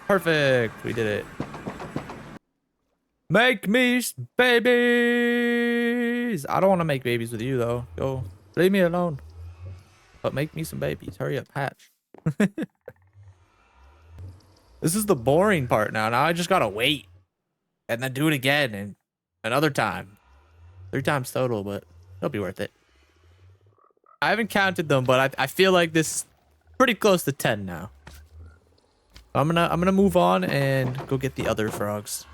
Perfect. We did it. Make me babies. I don't want to make babies with you, though. Go. Leave me alone. But make me some babies. Hurry up, hatch. This is the boring part now. Now I just got to wait. And then do it again. And another time. 3 times total, but it'll be worth it. I haven't counted them, but I feel like this is pretty close to 10 now. I'm gonna move on and go get the other frogs.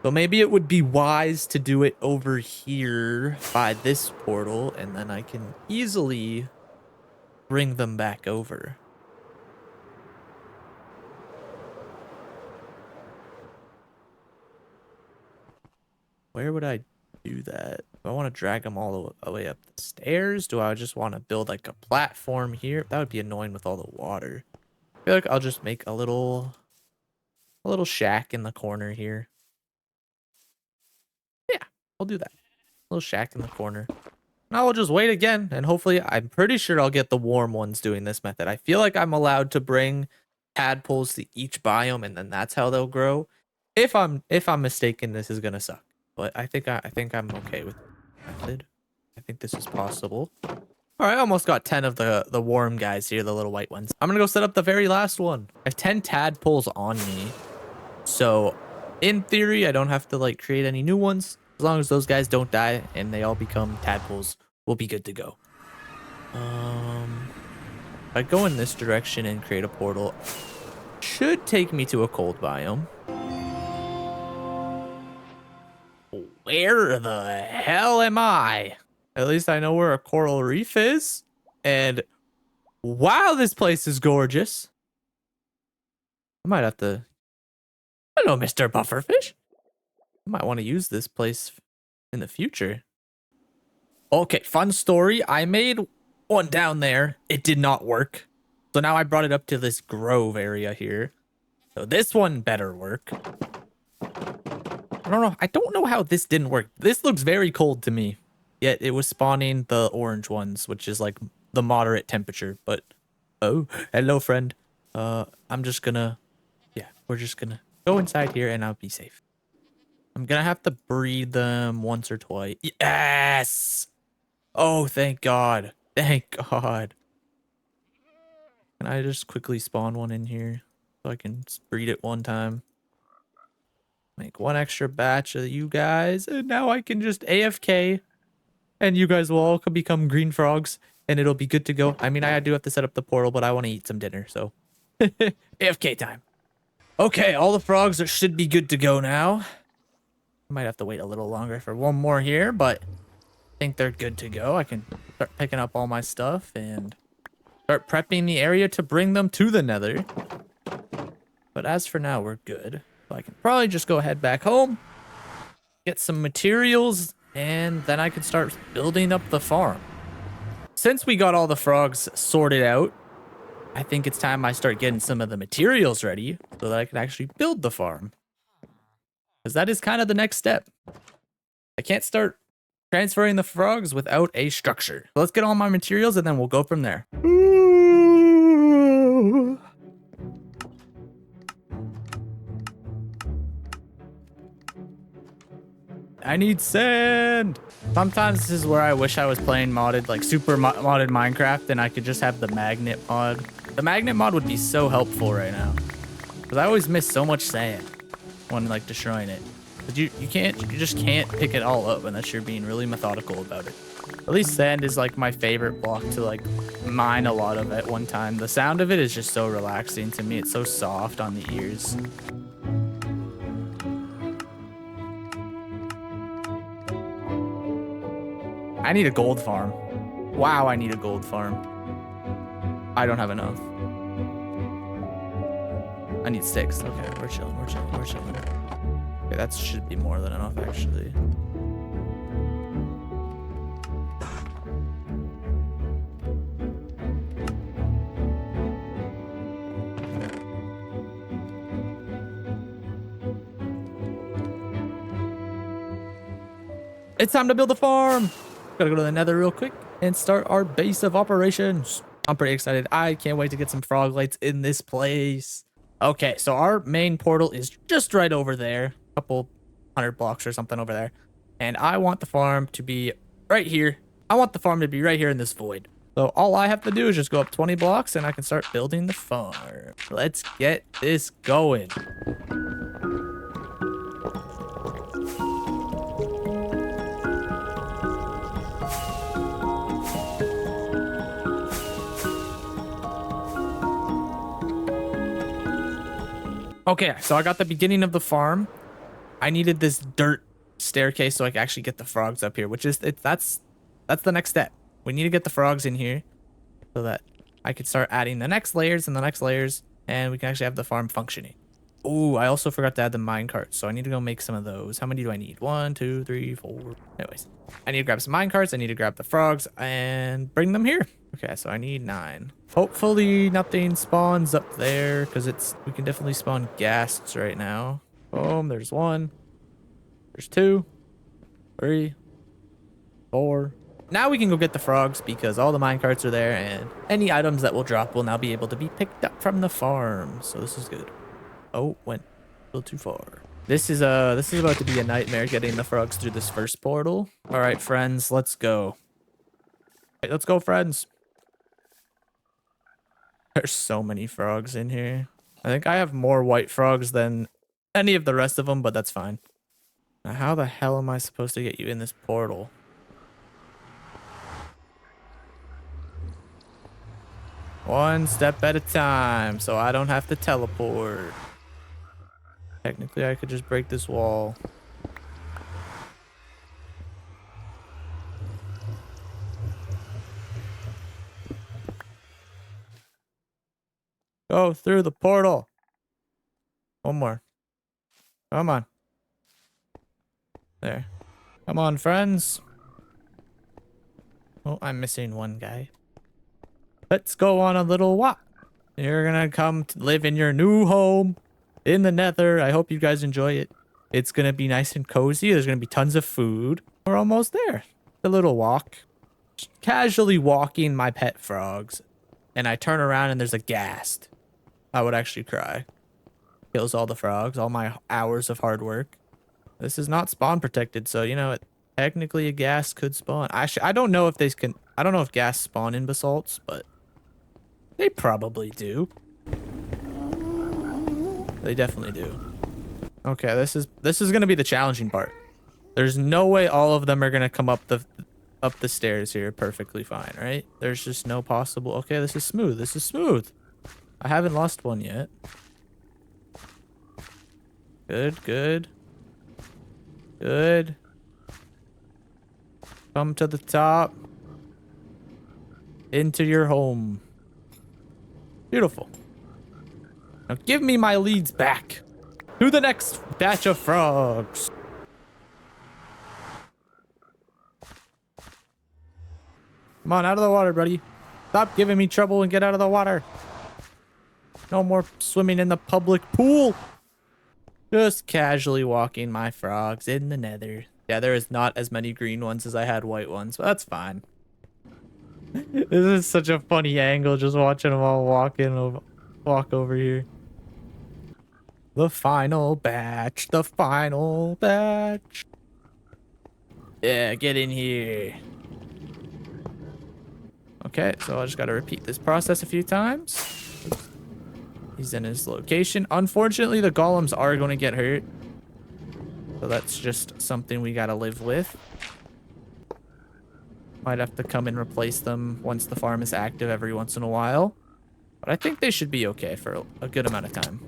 So maybe it would be wise to do it over here by this portal, and then I can easily bring them back over. Where would I do that? Do I want to drag them all the way up the stairs? Do I just want to build like a platform here? That would be annoying with all the water. I feel like I'll just make a little shack in the corner here. Yeah, I'll do that. A little shack in the corner. Now I'll just wait again, and hopefully, I'm pretty sure I'll get the warm ones doing this method. I feel like I'm allowed to bring tadpoles to each biome, and then that's how they'll grow. If I'm mistaken, this is gonna suck. But I think I'm okay with the method. I think this is possible. All right, I almost got 10 of the warm guys here, the little white ones. I'm gonna go set up the very last one. I have 10 tadpoles on me, so in theory, I don't have to like create any new ones. As long as those guys don't die and they all become tadpoles, we'll be good to go. If I go in this direction and create a portal, should take me to a cold biome. Where the hell am I? At least I know where a coral reef is. And wow, this place is gorgeous. I might have to... Hello, Mr. Bufferfish. I might want to use this place in the future. Okay, fun story. I made one down there. It did not work. So now I brought it up to this grove area here. So this one better work. I don't know how this didn't work. This looks very cold to me. Yet it was spawning the orange ones, which is like the moderate temperature. But, oh, hello, friend. I'm just gonna, yeah, we're just gonna go inside here and I'll be safe. I'm gonna have to breed them once or twice. Yes! Oh, thank God. Thank God. Can I just quickly spawn one in here so I can breed it one time? Make one extra batch of you guys, and now I can just AFK, and you guys will all become green frogs, and it'll be good to go. I mean, I do have to set up the portal, but I want to eat some dinner, so AFK time. Okay, all the frogs should be good to go now. I might have to wait a little longer for one more here, but I think they're good to go. I can start picking up all my stuff, and start prepping the area to bring them to the Nether. But as for now, we're good. So I can probably just go head back home, get some materials, and then I can start building up the farm. Since we got all the frogs sorted out, I think it's time I start getting some of the materials ready so that I can actually build the farm. Because that is kind of the next step. I can't start transferring the frogs without a structure. So let's get all my materials and then we'll go from there. I need sand. Sometimes this is where I wish I was playing modded, like super modded Minecraft, and I could just have the magnet mod. The magnet mod would be so helpful right now. Because I always miss so much sand when like destroying it. But you just can't pick it all up unless you're being really methodical about it. At least sand is like my favorite block to like mine a lot of at one time. The sound of it is just so relaxing to me. It's so soft on the ears. I need a gold farm. Wow, I need a gold farm. I don't have enough. I need 6. Okay, we're chilling. Okay, that should be more than enough, actually. It's time to build a farm. Gotta go to the Nether real quick and start our base of operations. I'm pretty excited. I can't wait to get some frog lights in this place. Okay, so our main portal is just right over there. A couple 100 blocks or something over there. And I want the farm to be right here. I want the farm to be right here in this void. So all I have to do is just go up 20 blocks and I can start building the farm. Let's get this going. Okay, so I got the beginning of the farm. I needed this dirt staircase so I can actually get the frogs up here, which is that's the next step. We need to get the frogs in here so that I can start adding the next layers and the next layers, and we can actually have the farm functioning. Oh, I also forgot to add the minecart, so I need to go make some of those. How many do I need? 1, 2, 3, 4. Anyways, I need to grab some minecarts. I need to grab the frogs and bring them here. Okay, so I need 9. Hopefully nothing spawns up there because we can definitely spawn ghasts right now. Boom, there's 1. There's 2, 3, 4. Now we can go get the frogs because all the minecarts are there and any items that will drop will now be able to be picked up from the farm. So this is good. Oh, went a little too far. This is about to be a nightmare getting the frogs through this first portal. All right, friends, let's go. Hey, let's go, friends. There's so many frogs in here. I think I have more white frogs than any of the rest of them, but that's fine. Now, how the hell am I supposed to get you in this portal? One step at a time, so I don't have to teleport. Technically, I could just break this wall. Go through the portal. One more. Come on. There. Come on, friends. Oh, I'm missing one guy. Let's go on a little walk. You're gonna come to live in your new home in the Nether. I hope you guys enjoy it. It's gonna be nice and cozy. There's gonna be tons of food. We're almost there. A little walk. Just casually walking my pet frogs. And I turn around and there's a ghast. I would actually cry. Kills all the frogs, all my hours of hard work. This is not spawn protected, so you know, technically a ghast could spawn. I don't know if I don't know if ghasts spawn in basalts, but they probably do. They definitely do. Okay, this is gonna be the challenging part. There's no way all of them are gonna come up the stairs here perfectly fine, right? There's just no possible. Okay, this is smooth. This is smooth. I haven't lost one yet. Good, good. Good. Come to the top. Into your home. Beautiful. Now give me my leads back. To the next batch of frogs. Come on, out of the water, buddy. Stop giving me trouble and get out of the water. No more swimming in the public pool. Just casually walking my frogs in the nether. Yeah, there is not as many green ones as I had white ones, but that's fine. This is such a funny angle, just watching them all walk over here. The final batch. The final batch. Yeah, get in here. Okay, so I just gotta repeat this process a few times. He's in his location. Unfortunately, the golems are going to get hurt. So that's just something we gotta live with. Might have to come and replace them once the farm is active every once in a while. But I think they should be okay for a good amount of time.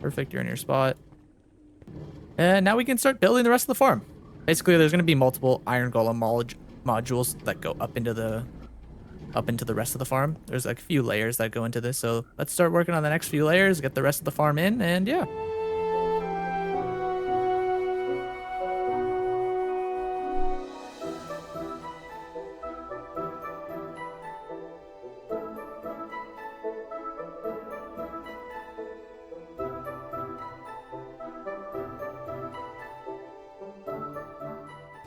Perfect, you're in your spot. And now we can start building the rest of the farm. Basically, there's going to be multiple iron golem modules that go up into the rest of the farm. There's like a few layers that go into this, so let's start working on the next few layers, get the rest of the farm in, and yeah.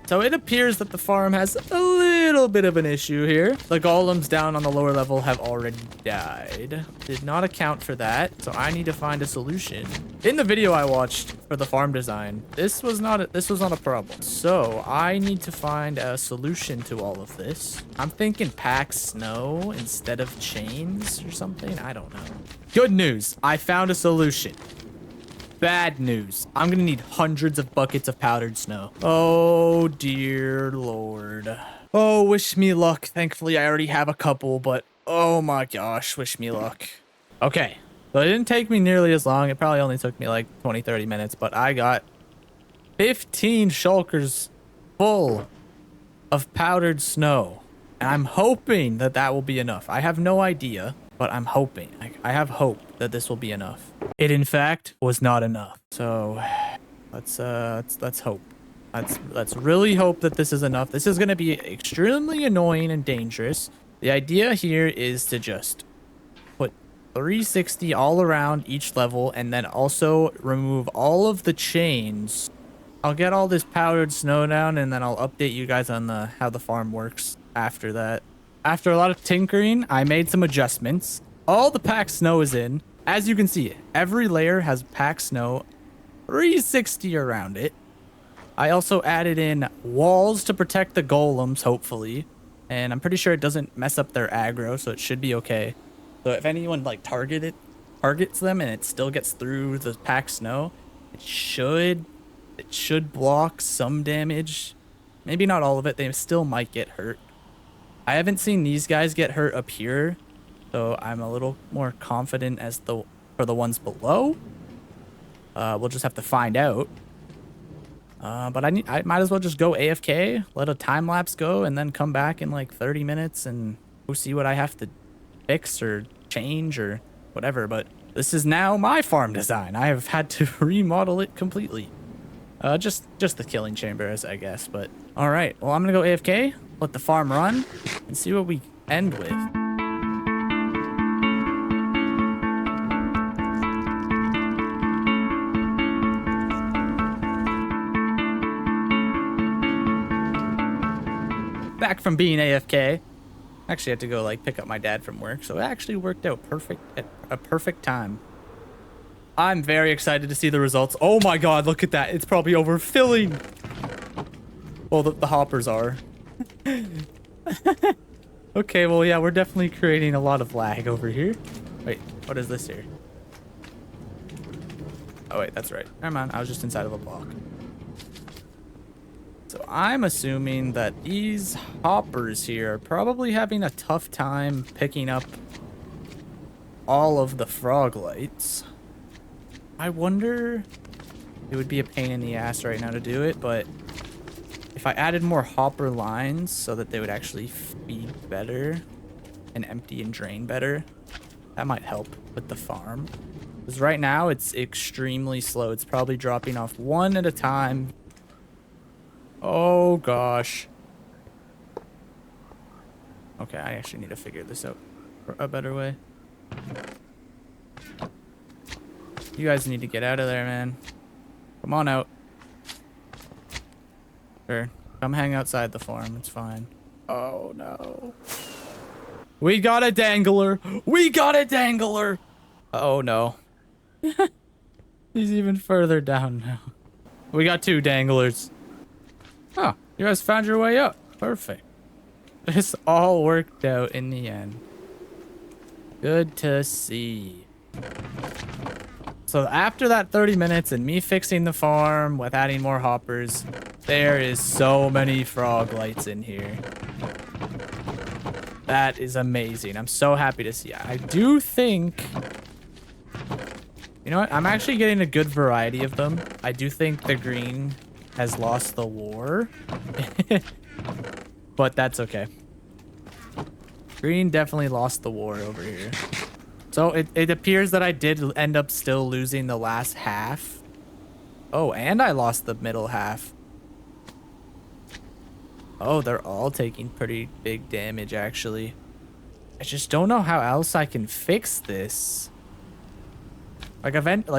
So it appears that the farm has a little bit of an issue here. The golems down on the lower level have already died. Did not account for that, so I need to find a solution. In the video I watched for the farm design, this was not a problem. So I need to find a solution to all of this. I'm thinking pack snow instead of chains or something. I don't know. Good news, I found a solution. Bad news. I'm gonna need hundreds of buckets of powdered snow. Oh, dear Lord. Oh, wish me luck. Thankfully, I already have a couple, but oh my gosh, wish me luck. Okay, so it didn't take me nearly as long. It probably only took me like 20, 30 minutes, but I got 15 shulkers full of powdered snow. And I'm hoping that that will be enough. I have no idea, but I'm hoping. I have hope that this will be enough. It in fact was not enough. So let's hope. Let's really hope that this is enough. This is going to be extremely annoying and dangerous. The idea here is to just put 360 all around each level and then also remove all of the chains. I'll get all this powdered snow down and then I'll update you guys on how the farm works after that. After a lot of tinkering, I made some adjustments. All the packed snow is in. As you can see, every layer has packed snow 360 around it. I also added in walls to protect the golems, hopefully. And I'm pretty sure it doesn't mess up their aggro, so it should be okay. So if anyone like targets them and it still gets through the packed snow, it should block some damage. Maybe not all of it. They still might get hurt. I haven't seen these guys get hurt up here, so I'm a little more confident for the ones below. We'll just have to find out. But I might as well just go AFK, let a time lapse go, and then come back in like 30 minutes and go see what I have to fix or change or whatever. But this is now my farm design. I have had to remodel it completely. Just the killing chambers, I guess. But all right, well, I'm gonna go AFK, let the farm run, and see what we end with. Back from being AFK. Actually had to go like pick up my dad from work, so it actually worked out perfect at a perfect time. I'm very excited to see the results. Oh my god, look at that. It's probably overfilling. Well, the hoppers are. Okay, well, yeah, we're definitely creating a lot of lag over here. Wait, what is this here? Oh, wait, that's right. Never mind, I was just inside of a block. So I'm assuming that these hoppers here are probably having a tough time picking up all of the frog lights. I wonder, it would be a pain in the ass right now to do it, but if I added more hopper lines so that they would actually feed better and empty and drain better, That might help with the farm. Because right now it's extremely slow. It's probably dropping off one at a time. Oh gosh. Okay, I actually need to figure this out for a better way. You guys need to get out of there, man. Come on out. Sure. Come hang outside the farm. It's fine. Oh no. We got a dangler. We got a dangler. Oh no. He's even further down now. We got 2 danglers. Oh, you guys found your way up. Perfect. This all worked out in the end. Good to see. So after that 30 minutes and me fixing the farm with adding more hoppers, there is so many frog lights in here. That is amazing. I'm so happy to see. I do think... You know what? I'm actually getting a good variety of them. I do think the green has lost the war. But that's okay. Green definitely lost the war over here. So it appears that I did end up still losing the last half. Oh, and I lost the middle half. Oh, they're all taking pretty big damage, actually. I just don't know how else I can fix this. Like,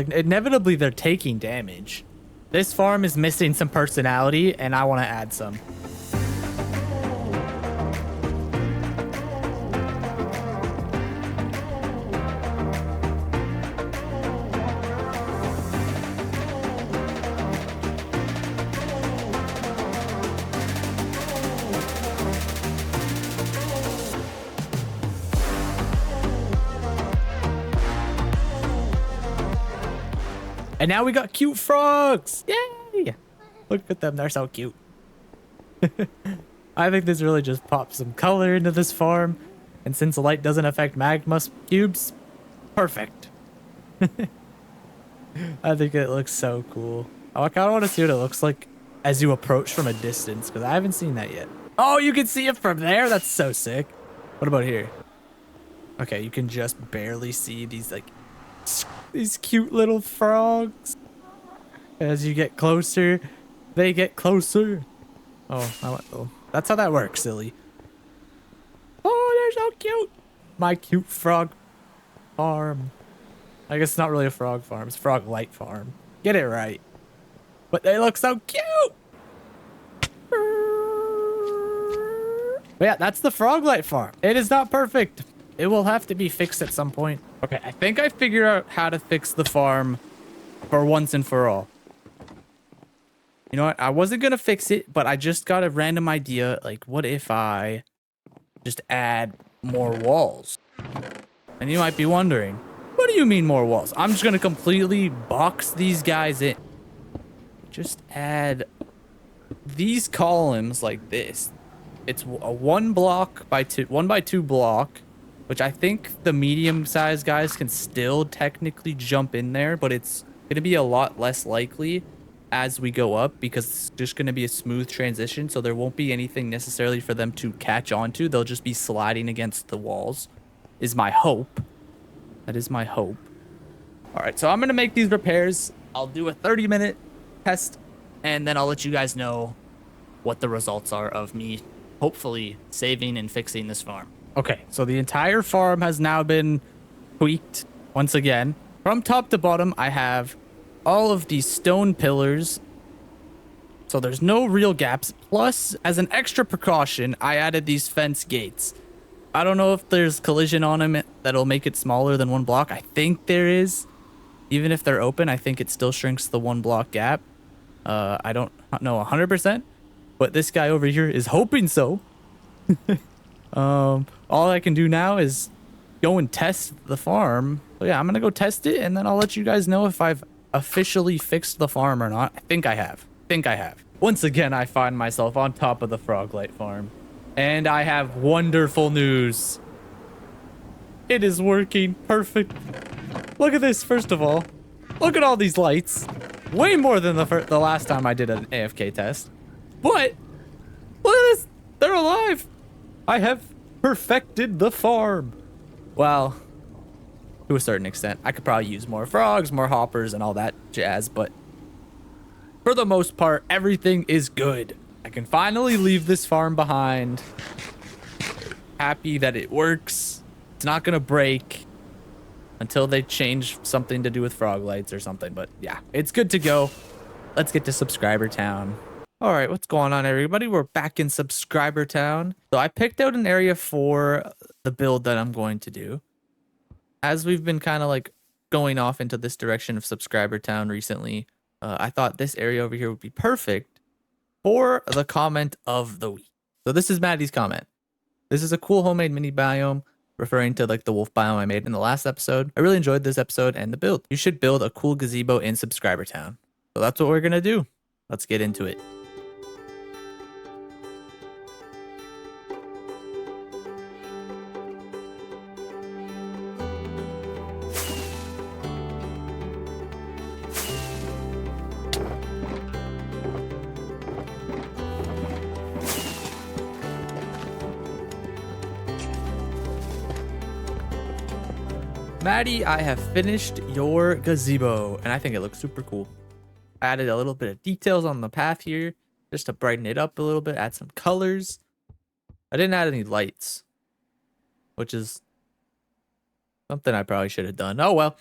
inevitably, they're taking damage. This farm is missing some personality, and I want to add some. And now we got cute frogs. Yay! Look at them. They're so cute. I think this really just pops some color into this farm. And since the light doesn't affect magma cubes, perfect. I think it looks so cool. Oh, I kind of want to see what it looks like as you approach from a distance, because I haven't seen that yet. Oh, you can see it from there? That's so sick. What about here? Okay, you can just barely see these, like, these cute little frogs. As you get closer, they get closer. Oh, that's how that works, silly. Oh, they're so cute. My cute frog farm. I guess it's not really a frog farm. It's a frog light farm. Get it right. But they look so cute. But yeah, that's the frog light farm. It is not perfect. It will have to be fixed at some point. Okay, I think I figured out how to fix the farm for once and for all. You know what? I wasn't going to fix it, but I just got a random idea. Like, what if I just add more walls? And you might be wondering, what do you mean more walls? I'm just going to completely box these guys in. Just add these columns like this. It's a 1 by 2 block. Which I think the medium-sized guys can still technically jump in there, but it's going to be a lot less likely as we go up because it's just going to be a smooth transition, so there won't be anything necessarily for them to catch onto. They'll just be sliding against the walls, is my hope. That is my hope. All right, so I'm going to make these repairs. I'll do a 30-minute test, and then I'll let you guys know what the results are of me hopefully saving and fixing this farm. Okay, so the entire farm has now been tweaked once again. From top to bottom, I have all of these stone pillars. So there's no real gaps. Plus, as an extra precaution, I added these fence gates. I don't know if there's collision on them that'll make it smaller than 1 block. I think there is. Even if they're open, I think it still shrinks the 1 block gap. I don't know 100%, but this guy over here is hoping so. All I can do now is go and test the farm. So yeah, I'm gonna go test it, and then I'll let you guys know if I've officially fixed the farm or not. I think I have. Once again, I find myself on top of the Froglight farm, and I have wonderful news. It is working perfect. Look at this, first of all. Look at all these lights. Way more than the last time I did an AFK test. But look at this. They're alive. I have perfected the farm. Well, to a certain extent. I could probably use more frogs, more hoppers, and all that jazz, but for the most part, everything is good. I can finally leave this farm behind. Happy that it works. It's not gonna break until they change something to do with frog lights or something, but yeah, it's good to go. Let's get to subscriber town. All right, what's going on, everybody? We're back in subscriber town. So I picked out an area for the build that I'm going to do. As we've been kind of like going off into this direction of subscriber town recently, I thought this area over here would be perfect for the comment of the week. So this is Maddie's comment. This is a cool homemade mini biome, referring to like the wolf biome I made in the last episode. I really enjoyed this episode and the build. You should build a cool gazebo in subscriber town. So that's what we're gonna do. Let's get into it. Maddie, I have finished your gazebo, and I think it looks super cool. I added a little bit of details on the path here, just to brighten it up a little bit, add some colors. I didn't add any lights, which is something I probably should have done. Oh, well.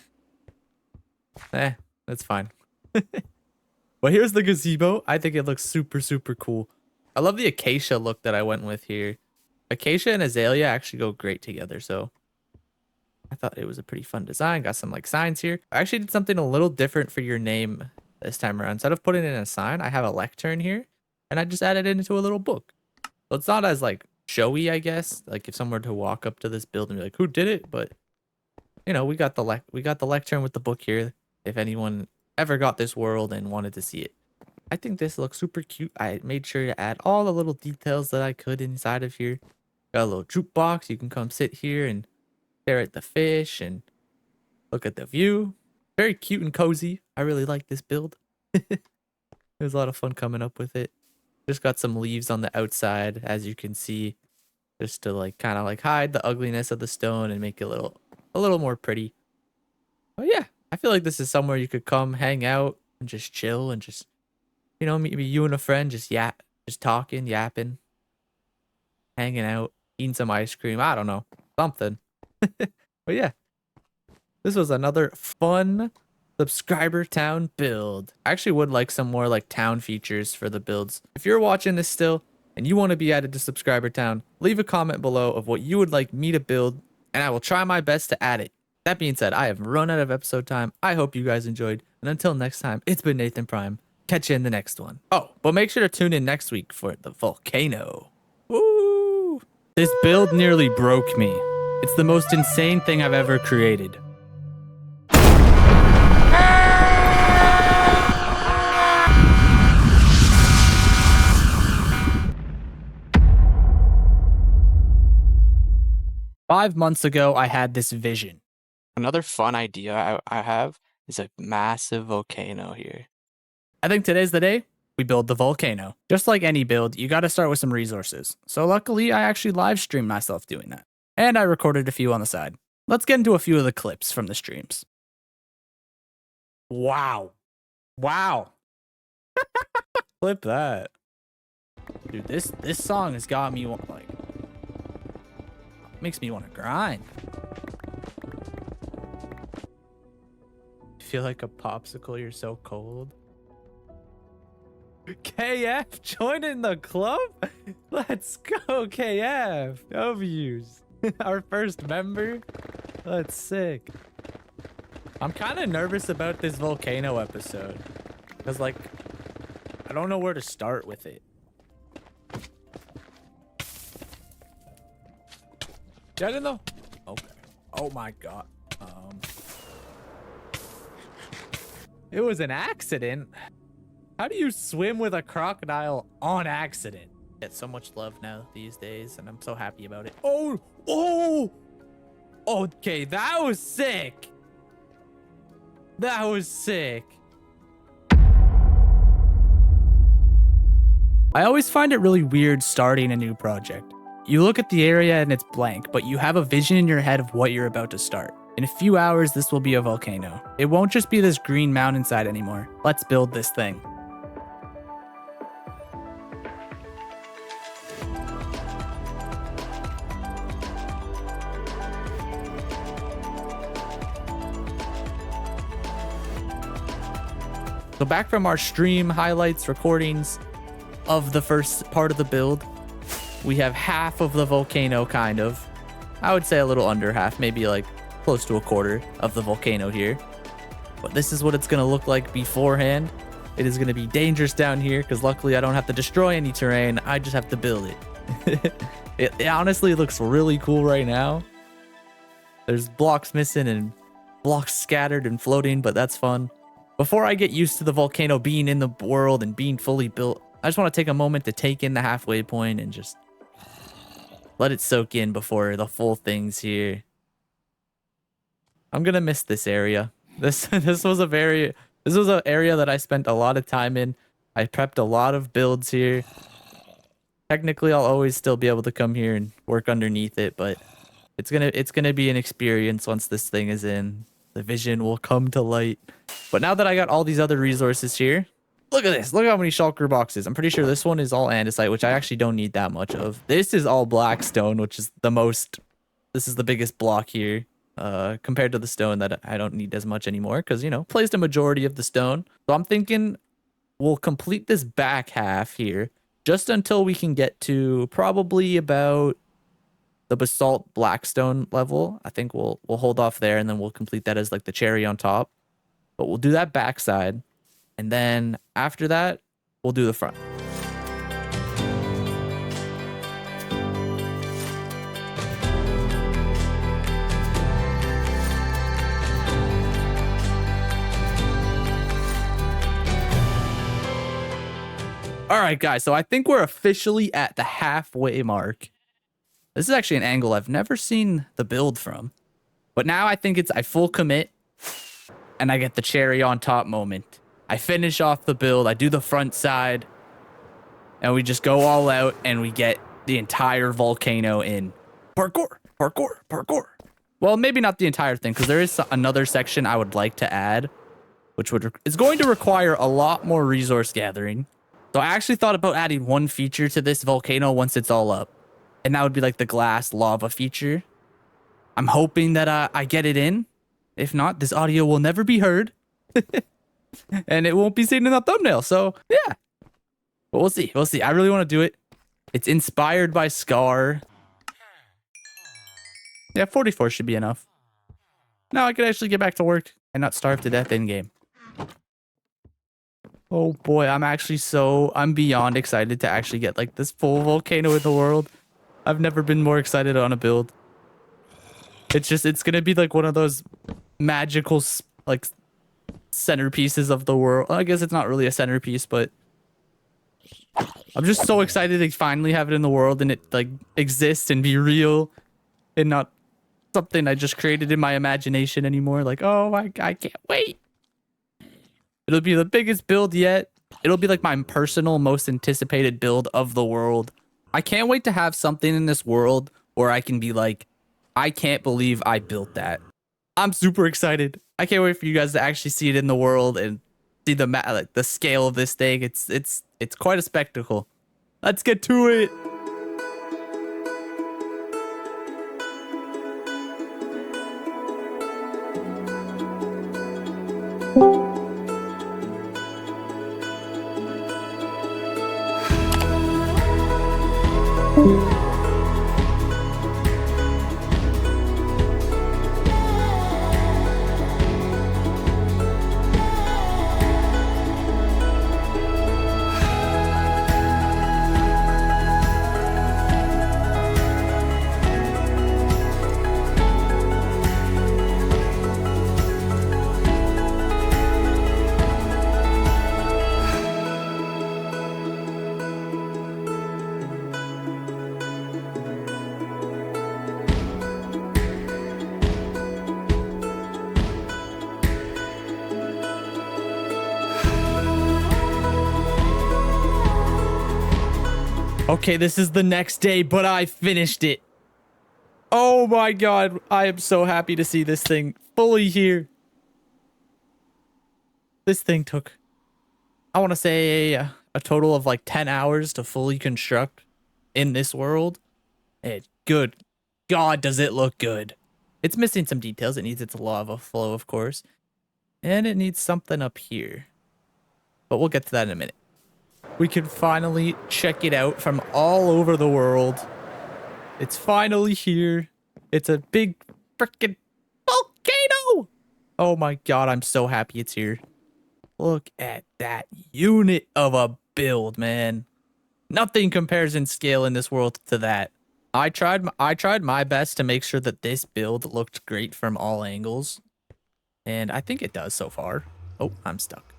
That's fine. But here's the gazebo. I think it looks super, super cool. I love the acacia look that I went with here. Acacia and azalea actually go great together, so I thought it was a pretty fun design. Got some like signs here. I actually did something a little different for your name this time around. Instead of putting it in a sign, I have a lectern here, and I just added it into a little book. So it's not as like showy, I guess. Like if someone were to walk up to this build and be like, "Who did it?" But you know, we got the lectern with the book here. If anyone ever got this world and wanted to see it, I think this looks super cute. I made sure to add all the little details that I could inside of here. Got a little jukebox. You can come sit here and stare at the fish and look at the view. Very cute and cozy. I really like this build. It was a lot of fun coming up with it. Just got some leaves on the outside, as you can see, just to like kind of like hide the ugliness of the stone and make it a little more pretty. But yeah, I feel like this is somewhere you could come hang out and just chill and just, you know, maybe you and a friend just talking, yapping, hanging out, eating some ice cream. I don't know, something. But yeah, this was another fun subscriber town build. I actually would like some more like town features for the builds. If you're watching this still and you want to be added to subscriber town, leave a comment below of what you would like me to build, and I will try my best to add it. That being said, I have run out of episode time. I hope you guys enjoyed, and until next time, it's been Nathan Prime. Catch you in the next one. Oh, but make sure to tune in next week for the Volcano. Woo! This build nearly broke me. It's the most insane thing I've ever created. Five months ago, I had this vision. Another fun idea I have is a massive volcano here. I think today's the day we build the volcano. Just like any build, you got to start with some resources. So luckily, I actually live streamed myself doing that. And I recorded a few on the side. Let's get into a few of the clips from the streams. Wow. Wow. Clip that. Dude, this song has got me like, makes me want to grind. Feel like a popsicle, you're so cold. KF joining the club? Let's go, KF. W's. Our first member. That's sick. I'm kind of nervous about this volcano episode. Because, like, I don't know where to start with it. Get in though. Okay. Oh my god. It was an accident. How do you swim with a crocodile on accident? Get so much love now these days, and I'm so happy about it. Oh! Okay, that was sick. That was sick. I always find it really weird starting a new project. You look at the area and it's blank, but you have a vision in your head of what you're about to start. In a few hours, this will be a volcano. It won't just be this green mountainside anymore. Let's build this thing. So back from our stream highlights, recordings of the first part of the build, we have half of the volcano, kind of. I would say a little under half, maybe like close to a quarter of the volcano here. But this is what it's going to look like beforehand. It is going to be dangerous down here because luckily I don't have to destroy any terrain. I just have to build it. It honestly looks really cool right now. There's blocks missing and blocks scattered and floating, but that's fun. Before I get used to the volcano being in the world and being fully built, I just want to take a moment to take in the halfway point and just let it soak in before the full thing's here. I'm gonna miss this area. This was an area that I spent a lot of time in. I prepped a lot of builds here. Technically, I'll always still be able to come here and work underneath it, but it's gonna be an experience once this thing is in. The vision will come to light. But now that I got all these other resources here, look at this. Look how many shulker boxes. I'm pretty sure this one is all andesite, which I actually don't need that much of. This is all blackstone, which is this is the biggest block here compared to the stone that I don't need as much anymore because, you know, plays the majority of the stone. So I'm thinking we'll complete this back half here just until we can get to probably about the basalt blackstone level. I think we'll hold off there and then we'll complete that as like the cherry on top. But we'll do that backside. And then after that, we'll do the front. All right, guys. So I think we're officially at the halfway mark. This is actually an angle I've never seen the build from. But now I think I full commit and I get the cherry on top moment. I finish off the build, I do the front side, and we just go all out and we get the entire volcano in. Parkour, parkour, parkour. Well, maybe not the entire thing, because there is another section I would like to add, which is going to require a lot more resource gathering. So I actually thought about adding one feature to this volcano once it's all up. And that would be like the glass lava feature. I'm hoping that I get it in. If not, this audio will never be heard. And it won't be seen in the thumbnail. So, yeah. But we'll see. We'll see. I really want to do it. It's inspired by Scar. Yeah, 44 should be enough. Now I can actually get back to work and not starve to death in-game. Oh boy, I'm beyond excited to actually get like this full volcano in the world. I've never been more excited on a build. It's gonna be like one of those magical like centerpieces of the world. I guess it's not really a centerpiece, but I'm just so excited to finally have it in the world and it like exist and be real and not something I just created in my imagination anymore. Like, oh, I can't wait. It'll be the biggest build yet. It'll be like my personal most anticipated build of the world. I can't wait to have something in this world where I can be like, I can't believe I built that. I'm super excited. I can't wait for you guys to actually see it in the world and see the scale of this thing. It's quite a spectacle. Let's get to it. Okay, this is the next day, but I finished it. Oh my god, I am so happy to see this thing fully here. This thing took, I want to say, a total of like 10 hours to fully construct in this world. And good god, does it look good. It's missing some details. It needs its lava flow, of course. And it needs something up here. But we'll get to that in a minute. We can finally check it out from all over the world. It's finally here. It's a big freaking volcano. Oh my god, I'm so happy it's here. Look at that unit of a build, man. Nothing compares in scale in this world to that. I tried my best to make sure that this build looked great from all angles. And I think it does so far. Oh, I'm stuck.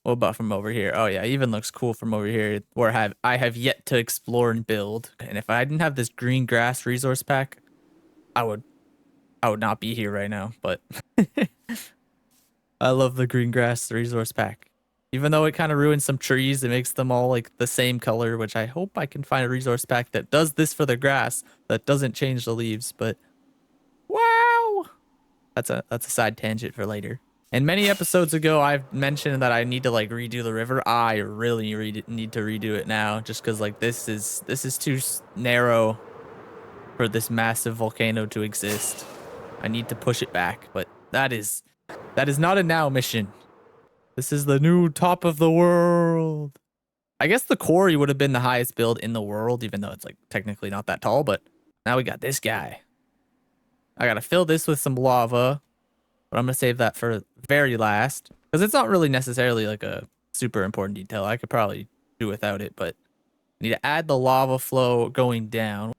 What about from over here? Oh yeah, it even looks cool from over here where I have yet to explore and build. And if I didn't have this green grass resource pack, I would not be here right now, but I love the green grass resource pack. Even though it kind of ruins some trees, it makes them all like the same color, which I hope I can find a resource pack that does this for the grass, that doesn't change the leaves, but wow. That's a side tangent for later. And many episodes ago, I've mentioned that I need to like redo the river. I really need to redo it now, just because like this is too narrow for this massive volcano to exist. I need to push it back, but that is not a now mission. This is the new top of the world. I guess the quarry would have been the highest build in the world, even though it's like technically not that tall, but now we got this guy. I gotta fill this with some lava, but I'm gonna save that for very last because it's not really necessarily like a super important detail. I could probably do without it, but I need to add the lava flow going down.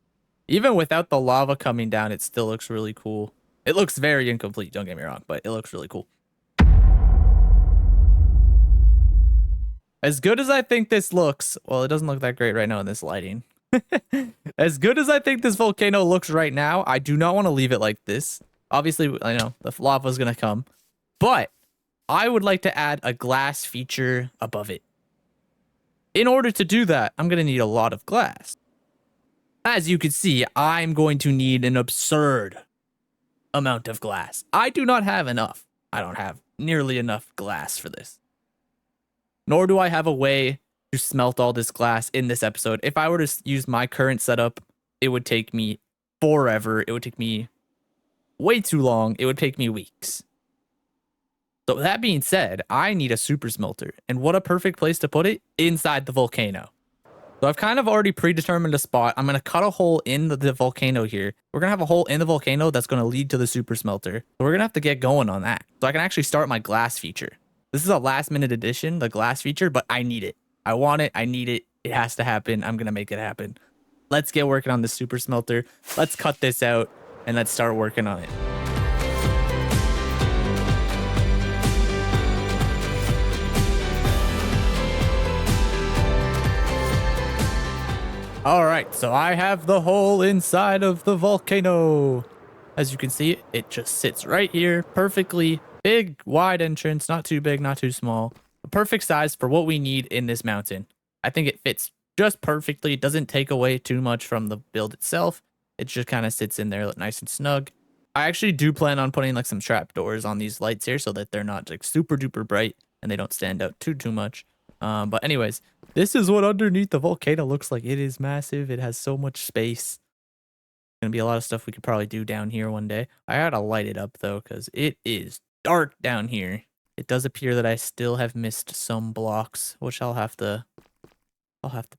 Even without the lava coming down, it still looks really cool. It looks very incomplete, don't get me wrong, but it looks really cool. As good as I think this looks, well, it doesn't look that great right now in this lighting. As good as I think this volcano looks right now, I do not want to leave it like this. Obviously, I know the lava is going to come, but I would like to add a glass feature above it. In order to do that, I'm going to need a lot of glass. As you can see, I'm going to need an absurd amount of glass. I do not have enough. I don't have nearly enough glass for this. Nor do I have a way to smelt all this glass in this episode. If I were to use my current setup, it would take me forever. It would take me way too long. It would take me weeks. So that being said, I need a super smelter. And what a perfect place to put it? Inside the volcano. So I've kind of already predetermined a spot. I'm going to cut a hole in the volcano here. We're going to have a hole in the volcano that's going to lead to the super smelter. So we're going to have to get going on that. So I can actually start my glass feature. This is a last minute addition, the glass feature, but I need it. I want it. I need it. It has to happen. I'm going to make it happen. Let's get working on the super smelter. Let's cut this out and let's start working on it. All right, so I have the hole inside of the volcano. As you can see, it just sits right here perfectly. Big, wide entrance, not too big, not too small. A perfect size for what we need in this mountain. I think it fits just perfectly. It doesn't take away too much from the build itself. It just kind of sits in there nice and snug. I actually do plan on putting like some trapdoors on these lights here so that they're not like super duper bright and they don't stand out too much. But anyways, this is what underneath the volcano looks like. It is massive. It has so much space. Gonna be a lot of stuff we could probably do down here one day. I gotta light it up though, because it is dark down here. It does appear that I still have missed some blocks, which I'll have to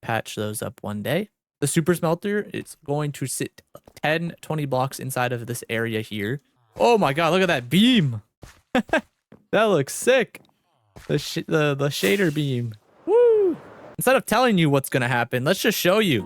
patch those up one day. The super smelter is going to sit 10-20 blocks inside of this area here. Oh my god, look at that beam. That looks sick. The shader beam. Woo! Instead of telling you what's gonna happen, let's just show you.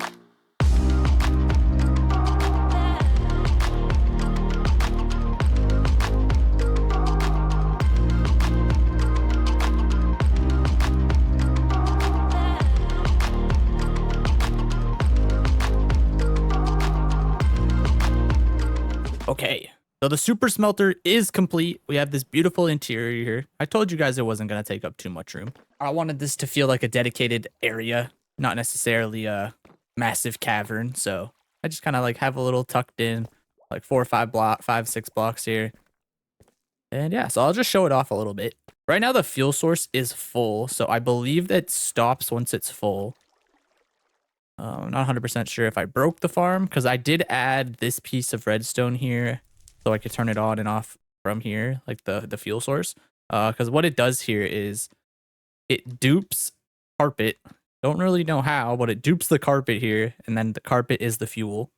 Okay, so the super smelter is complete. We have this beautiful interior here. I told you guys it wasn't going to take up too much room. I wanted this to feel like a dedicated area, not necessarily a massive cavern. So I just kind of like have a little tucked in, like 6 blocks here. And yeah, so I'll just show it off a little bit. Right now the fuel source is full, so I believe that stops once it's full. I'm not 100% sure if I broke the farm, because I did add this piece of redstone here so I could turn it on and off from here, like the fuel source. Because what it does here is it dupes carpet. Don't really know how, but it dupes the carpet here, and then the carpet is the fuel.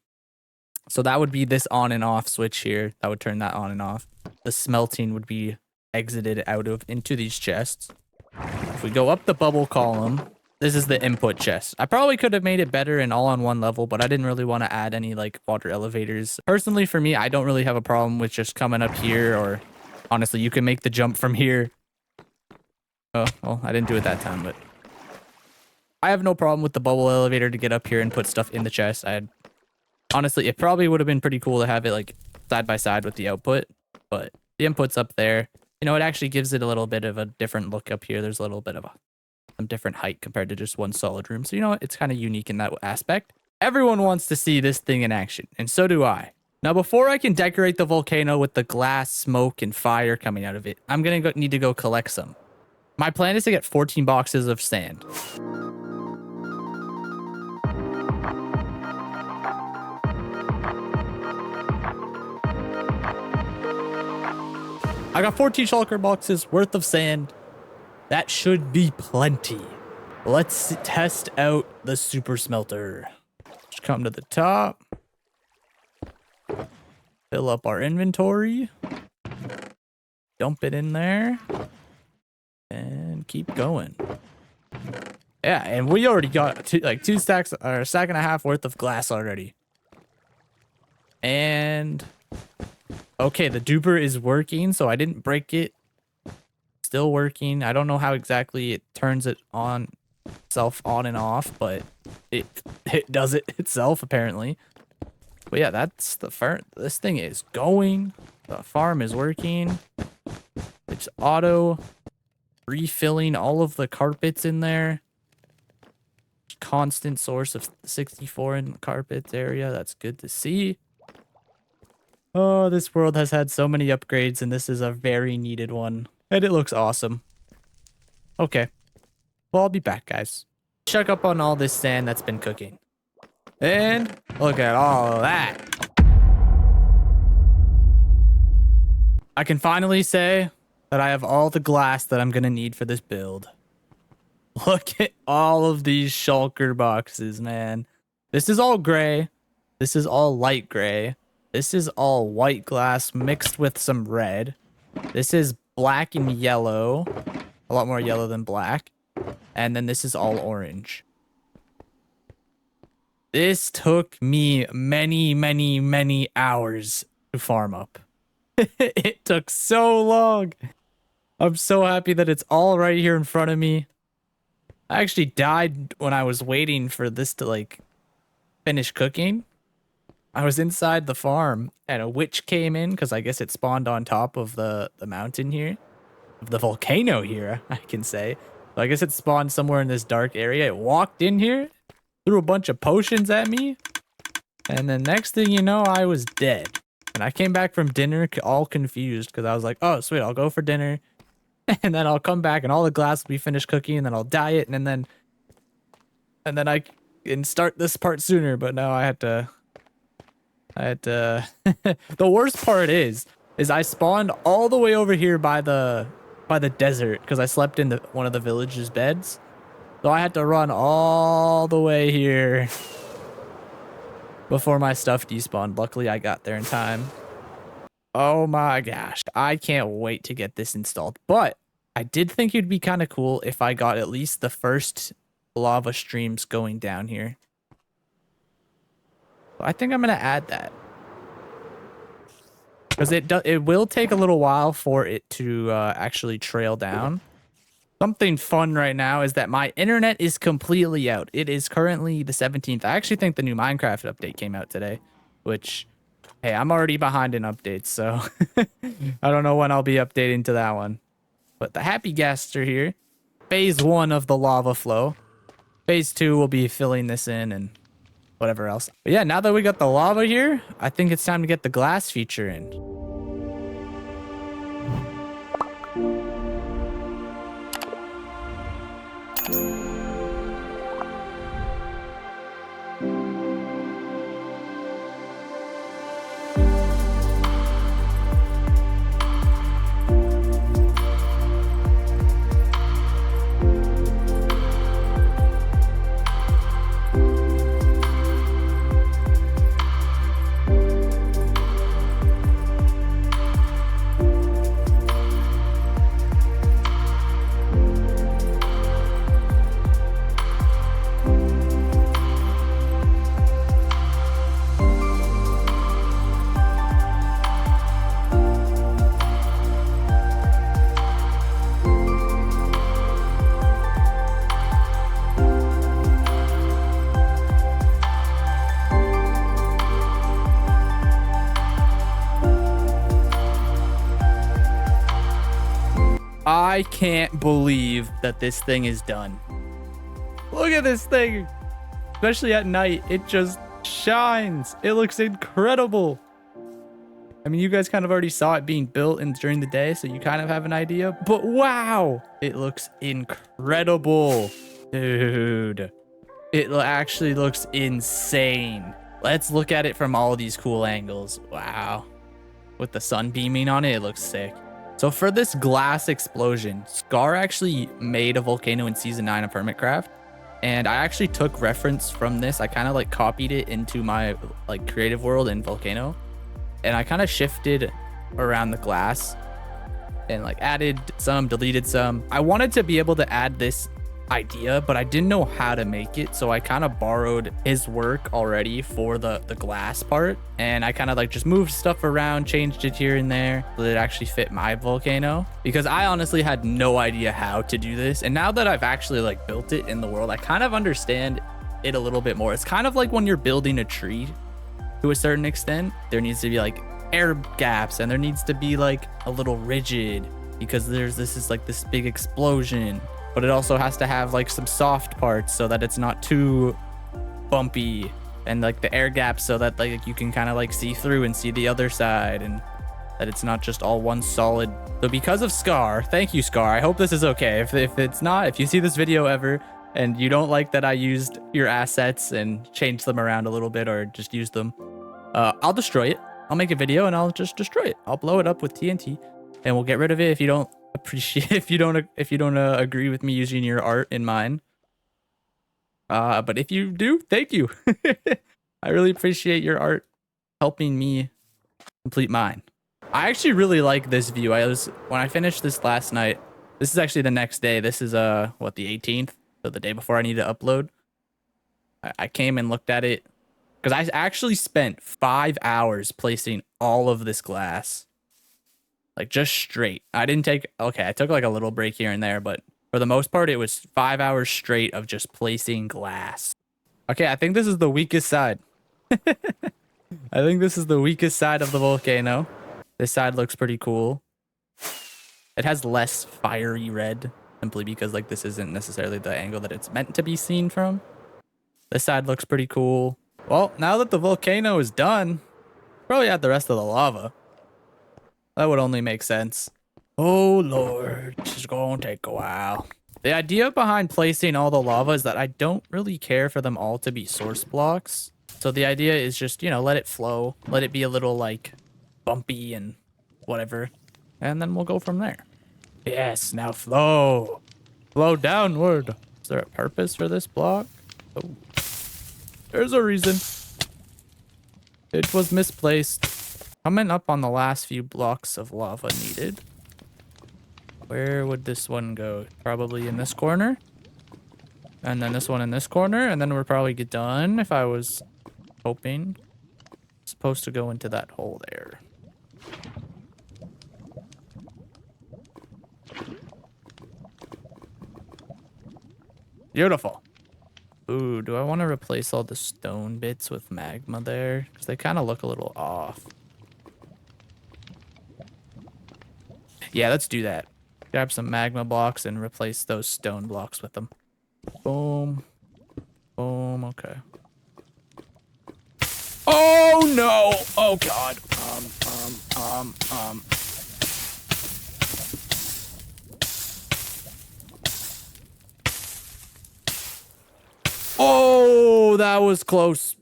So that would be this on and off switch here. That would turn that on and off. The smelting would be exited out of into these chests. If we go up the bubble column, this is the input chest. I probably could have made it better and all on one level, but I didn't really want to add any like water elevators. Personally, for me, I don't really have a problem with just coming up here, or honestly, you can make the jump from here. Oh, well, I didn't do it that time, but I have no problem with the bubble elevator to get up here and put stuff in the chest. Honestly, it probably would have been pretty cool to have it like side by side with the output, but the input's up there. You know, it actually gives it a little bit of a different look up here. There's a little bit of some different height compared to just one solid room. So, you know what? It's kind of unique in that aspect. Everyone wants to see this thing in action, and so do I. Now, before I can decorate the volcano with the glass, smoke, and fire coming out of it, I'm going to need to go collect some. My plan is to get 14 boxes of sand. I got 14 shulker boxes worth of sand. That should be plenty. Let's test out the super smelter. Just come to the top. Fill up our inventory. Dump it in there. And keep going. Yeah, and we already got two stacks or a stack and a half worth of glass already. And okay, the duper is working, so I didn't break it. Still working. I don't know how exactly it turns it on itself on and off, but it does it itself apparently. But yeah, that's the farm. This thing is going. The farm is working. It's auto refilling all of the carpets in there. Constant source of 64 in the carpets area. That's good to see. Oh, this world has had so many upgrades, and this is a very needed one. And it looks awesome. Okay. Well, I'll be back, guys. Check up on all this sand that's been cooking. And look at all of that. I can finally say that I have all the glass that I'm going to need for this build. Look at all of these shulker boxes, man. This is all gray. This is all light gray. This is all white glass mixed with some red. This is black and yellow. A lot more yellow than black. And then this is all orange. This took me many, many, many hours to farm up. It took so long. I'm so happy that it's all right here in front of me. I actually died when I was waiting for this to like finish cooking. I was inside the farm and a witch came in because I guess it spawned on top of the mountain here. Of the volcano here, I can say. So I guess it spawned somewhere in this dark area. It walked in here, threw a bunch of potions at me. And then next thing you know, I was dead. And I came back from dinner all confused because I was like, oh, sweet, I'll go for dinner. And then I'll come back and all the glass will be finished cooking and then I'll dye it and then I can start this part sooner. But now I had to the worst part is I spawned all the way over here by the desert because I slept in one of the village's beds. So I had to run all the way here before my stuff despawned. Luckily, I got there in time. Oh my gosh. I can't wait to get this installed. But I did think it'd be kind of cool if I got at least the first lava streams going down here. I think I'm going to add that. Because it will take a little while for it to actually trail down. Something fun right now is that my internet is completely out. It is currently the 17th. I actually think the new Minecraft update came out today. Which, hey, I'm already behind in updates, so I don't know when I'll be updating to that one. But the happy guests are here. Phase 1 of the lava flow. Phase 2 will be filling this in and whatever else. But yeah, now that we got the lava here, I think it's time to get the glass feature in. I can't believe that this thing is done. Look at this thing. Especially at night, it just shines. It looks incredible. I mean, you guys kind of already saw it being built during the day, so you kind of have an idea. But wow, it looks incredible. Dude, it actually looks insane. Let's look at it from all these cool angles. Wow. With the sun beaming on it, it looks sick. So for this glass explosion, Scar actually made a volcano in season 9 of Hermitcraft, and I actually took reference from this. I kind of like copied it into my like creative world in Volcano, and I kind of shifted around the glass and like added some, deleted some. I wanted to be able to add this idea, but I didn't know how to make it, so I kind of borrowed his work already for the glass part, and I kind of like just moved stuff around, changed it here and there so that it actually fit my volcano, because I honestly had no idea how to do this. And now that I've actually like built it in the world, I kind of understand it a little bit more. It's kind of like when you're building a tree to a certain extent, there needs to be like air gaps, and there needs to be like a little rigid because this is like this big explosion. But it also has to have like some soft parts so that it's not too bumpy, and like the air gaps so that like you can kind of like see through and see the other side, and that it's not just all one solid. So because of Scar, thank you, Scar. I hope this is okay. If it's not, if you see this video ever and you don't like that I used your assets and changed them around a little bit or just used them, I'll destroy it. I'll make a video and I'll just destroy it. I'll blow it up with TNT and we'll get rid of it if you don't appreciate, if you don't agree with me using your art in mine. But if you do, thank you. I really appreciate your art helping me complete mine. I actually really like this view. When I finished this last night, this is actually the next day. This is what, the 18th, so the day before I need to upload. I came and looked at it because I actually spent 5 hours placing all of this glass. Like just straight. I took like a little break here and there, but for the most part, it was 5 hours straight of just placing glass. Okay, I think this is the weakest side. I think this is the weakest side of the volcano. This side looks pretty cool. It has less fiery red, simply because like this isn't necessarily the angle that it's meant to be seen from. This side looks pretty cool. Well, now that the volcano is done, probably add the rest of the lava. That would only make sense. Oh lord, this is gonna take a while. The idea behind placing all the lava is that I don't really care for them all to be source blocks. So the idea is just, you know, let it flow. Let it be a little like bumpy and whatever. And then we'll go from there. Yes, now flow. Flow downward. Is there a purpose for this block? Oh, there's a reason. It was misplaced. Coming up on the last few blocks of lava needed. Where would this one go? Probably in this corner. And then this one in this corner. And then we're probably done if I was hoping. It's supposed to go into that hole there. Beautiful. Ooh, do I want to replace all the stone bits with magma there? Because they kind of look a little off. Yeah, let's do that. Grab some magma blocks and replace those stone blocks with them. Boom. Boom, okay. Oh no! Oh god. Oh, that was close.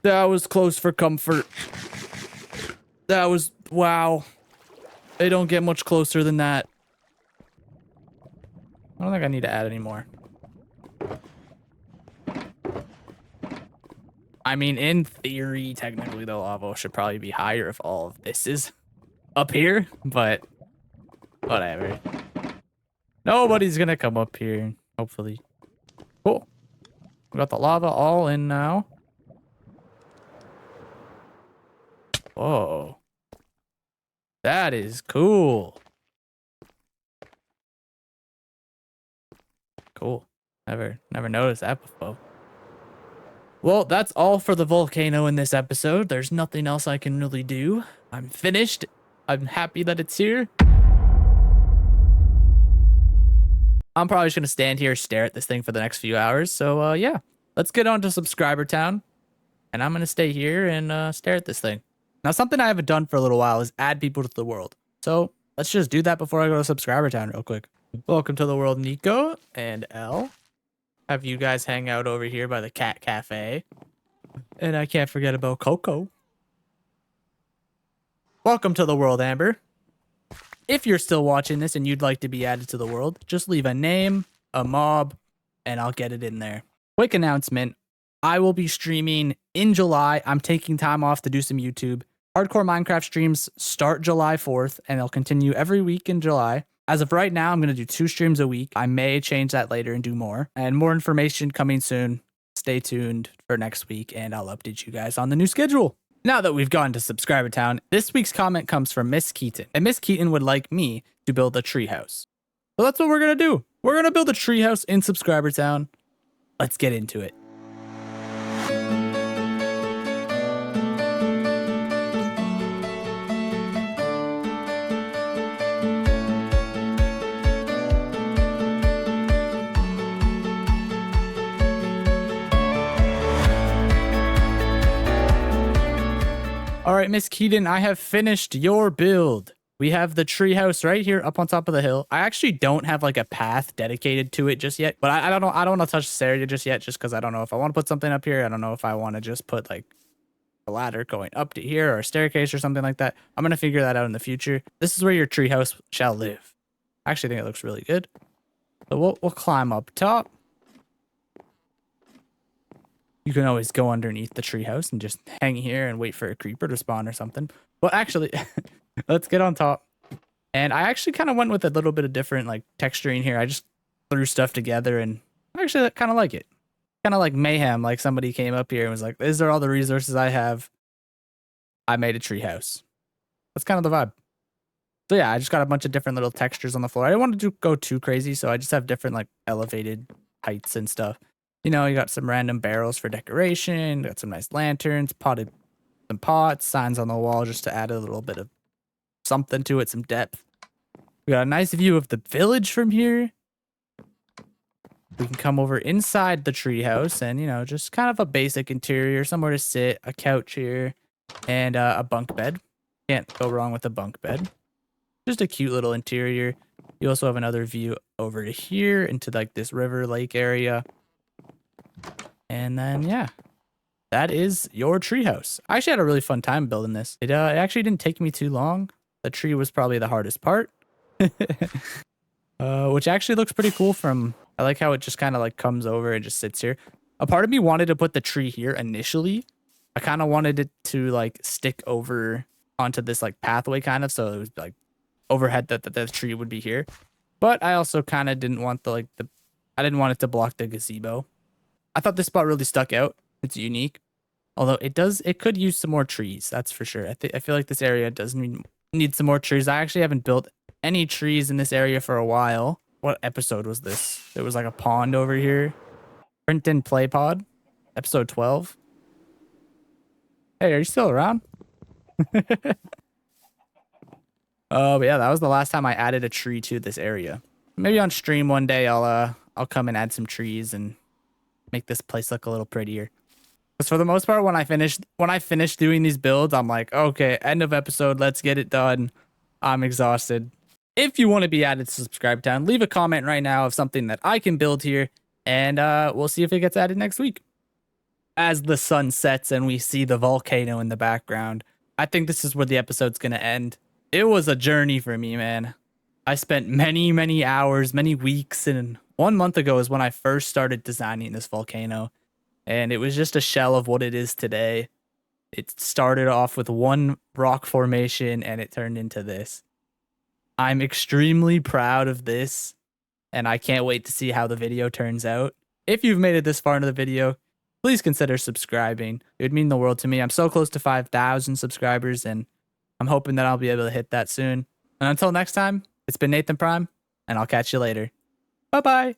That was close for comfort. That was, wow. They don't get much closer than that. I don't think I need to add any more. I mean, in theory, technically the lava should probably be higher if all of this is up here, but whatever. Nobody's gonna come up here, hopefully. Cool. We got the lava all in now. Whoa. That is cool. Cool. Never noticed that before. Well, that's all for the volcano in this episode. There's nothing else I can really do. I'm finished. I'm happy that it's here. I'm probably just going to stand here, stare at this thing for the next few hours. So, yeah, let's get on to Subscriber Town. And I'm going to stay here and stare at this thing. Now, something I haven't done for a little while is add people to the world. So let's just do that before I go to Subscriber Town real quick. Welcome to the world, Nico and Elle. Have you guys hang out over here by the cat cafe. And I can't forget about Coco. Welcome to the world, Amber. If you're still watching this and you'd like to be added to the world, just leave a name, a mob, and I'll get it in there. Quick announcement. I will be streaming in July. I'm taking time off to do some YouTube. Hardcore Minecraft streams start July 4th, and they'll continue every week in July. As of right now, I'm going to do 2 streams a week. I may change that later and do more. And more information coming soon. Stay tuned for next week, and I'll update you guys on the new schedule. Now that we've gone to Subscriber Town, this week's comment comes from Miss Keaton. And Miss Keaton would like me to build a treehouse. So that's what we're going to do. We're going to build a treehouse in Subscriber Town. Let's get into it. All right, Miss Keaton, I have finished your build. We have the treehouse right here up on top of the hill. I actually don't have like a path dedicated to it just yet, but I don't know. I don't want to touch this area just yet, just because I don't know if I want to put something up here. I don't know if I want to just put like a ladder going up to here or a staircase or something like that. I'm going to figure that out in the future. This is where your treehouse shall live. I actually think it looks really good. So we'll climb up top. You can always go underneath the treehouse and just hang here and wait for a creeper to spawn or something. Well, actually, let's get on top. And I actually kind of went with a little bit of different like texturing here. I just threw stuff together and I actually kind of like it. Kind of like mayhem, like somebody came up here and was like, these are all the resources I have. I made a treehouse. That's kind of the vibe. So yeah, I just got a bunch of different little textures on the floor. I didn't want to go too crazy, so I just have different like elevated heights and stuff. You know, you got some random barrels for decoration, got some nice lanterns, some pots, signs on the wall just to add a little bit of something to it, some depth. We got a nice view of the village from here. We can come over inside the treehouse and, you know, just kind of a basic interior, somewhere to sit, a couch here, and a bunk bed. Can't go wrong with a bunk bed. Just a cute little interior. You also have another view over to here into like this river lake area. And then, yeah, that is your treehouse. I actually had a really fun time building this. It actually didn't take me too long. The tree was probably the hardest part, which actually looks pretty cool from, I like how it just kind of like comes over and just sits here. A part of me wanted to put the tree here initially. I kind of wanted it to like stick over onto this like pathway kind of. So it was like overhead that the tree would be here. But I also kind of didn't want I didn't want it to block the gazebo. I thought this spot really stuck out. It's unique. Although it could use some more trees. That's for sure. I feel like this area does need some more trees. I actually haven't built any trees in this area for a while. What episode was this? There was like a pond over here. Print and Play Pod. Episode 12. Hey, are you still around? Oh, but yeah, that was the last time I added a tree to this area. Maybe on stream one day I'll come and add some trees and make this place look a little prettier. Because for the most part, when I finish doing these builds, I'm like, okay, end of episode, let's get it done. I'm exhausted. If you want to be added to Subscribe Town, leave a comment right now of something that I can build here, and we'll see if it gets added next week. As the sun sets and we see the volcano in the background, I think this is where the episode's going to end. It was a journey for me, man. I spent many, many hours, many weeks, and 1 month ago is when I first started designing this volcano. And it was just a shell of what it is today. It started off with one rock formation and it turned into this. I'm extremely proud of this, and I can't wait to see how the video turns out. If you've made it this far into the video, please consider subscribing. It would mean the world to me. I'm so close to 5,000 subscribers, and I'm hoping that I'll be able to hit that soon. And until next time, it's been Nathan Prime, and I'll catch you later. Bye-bye.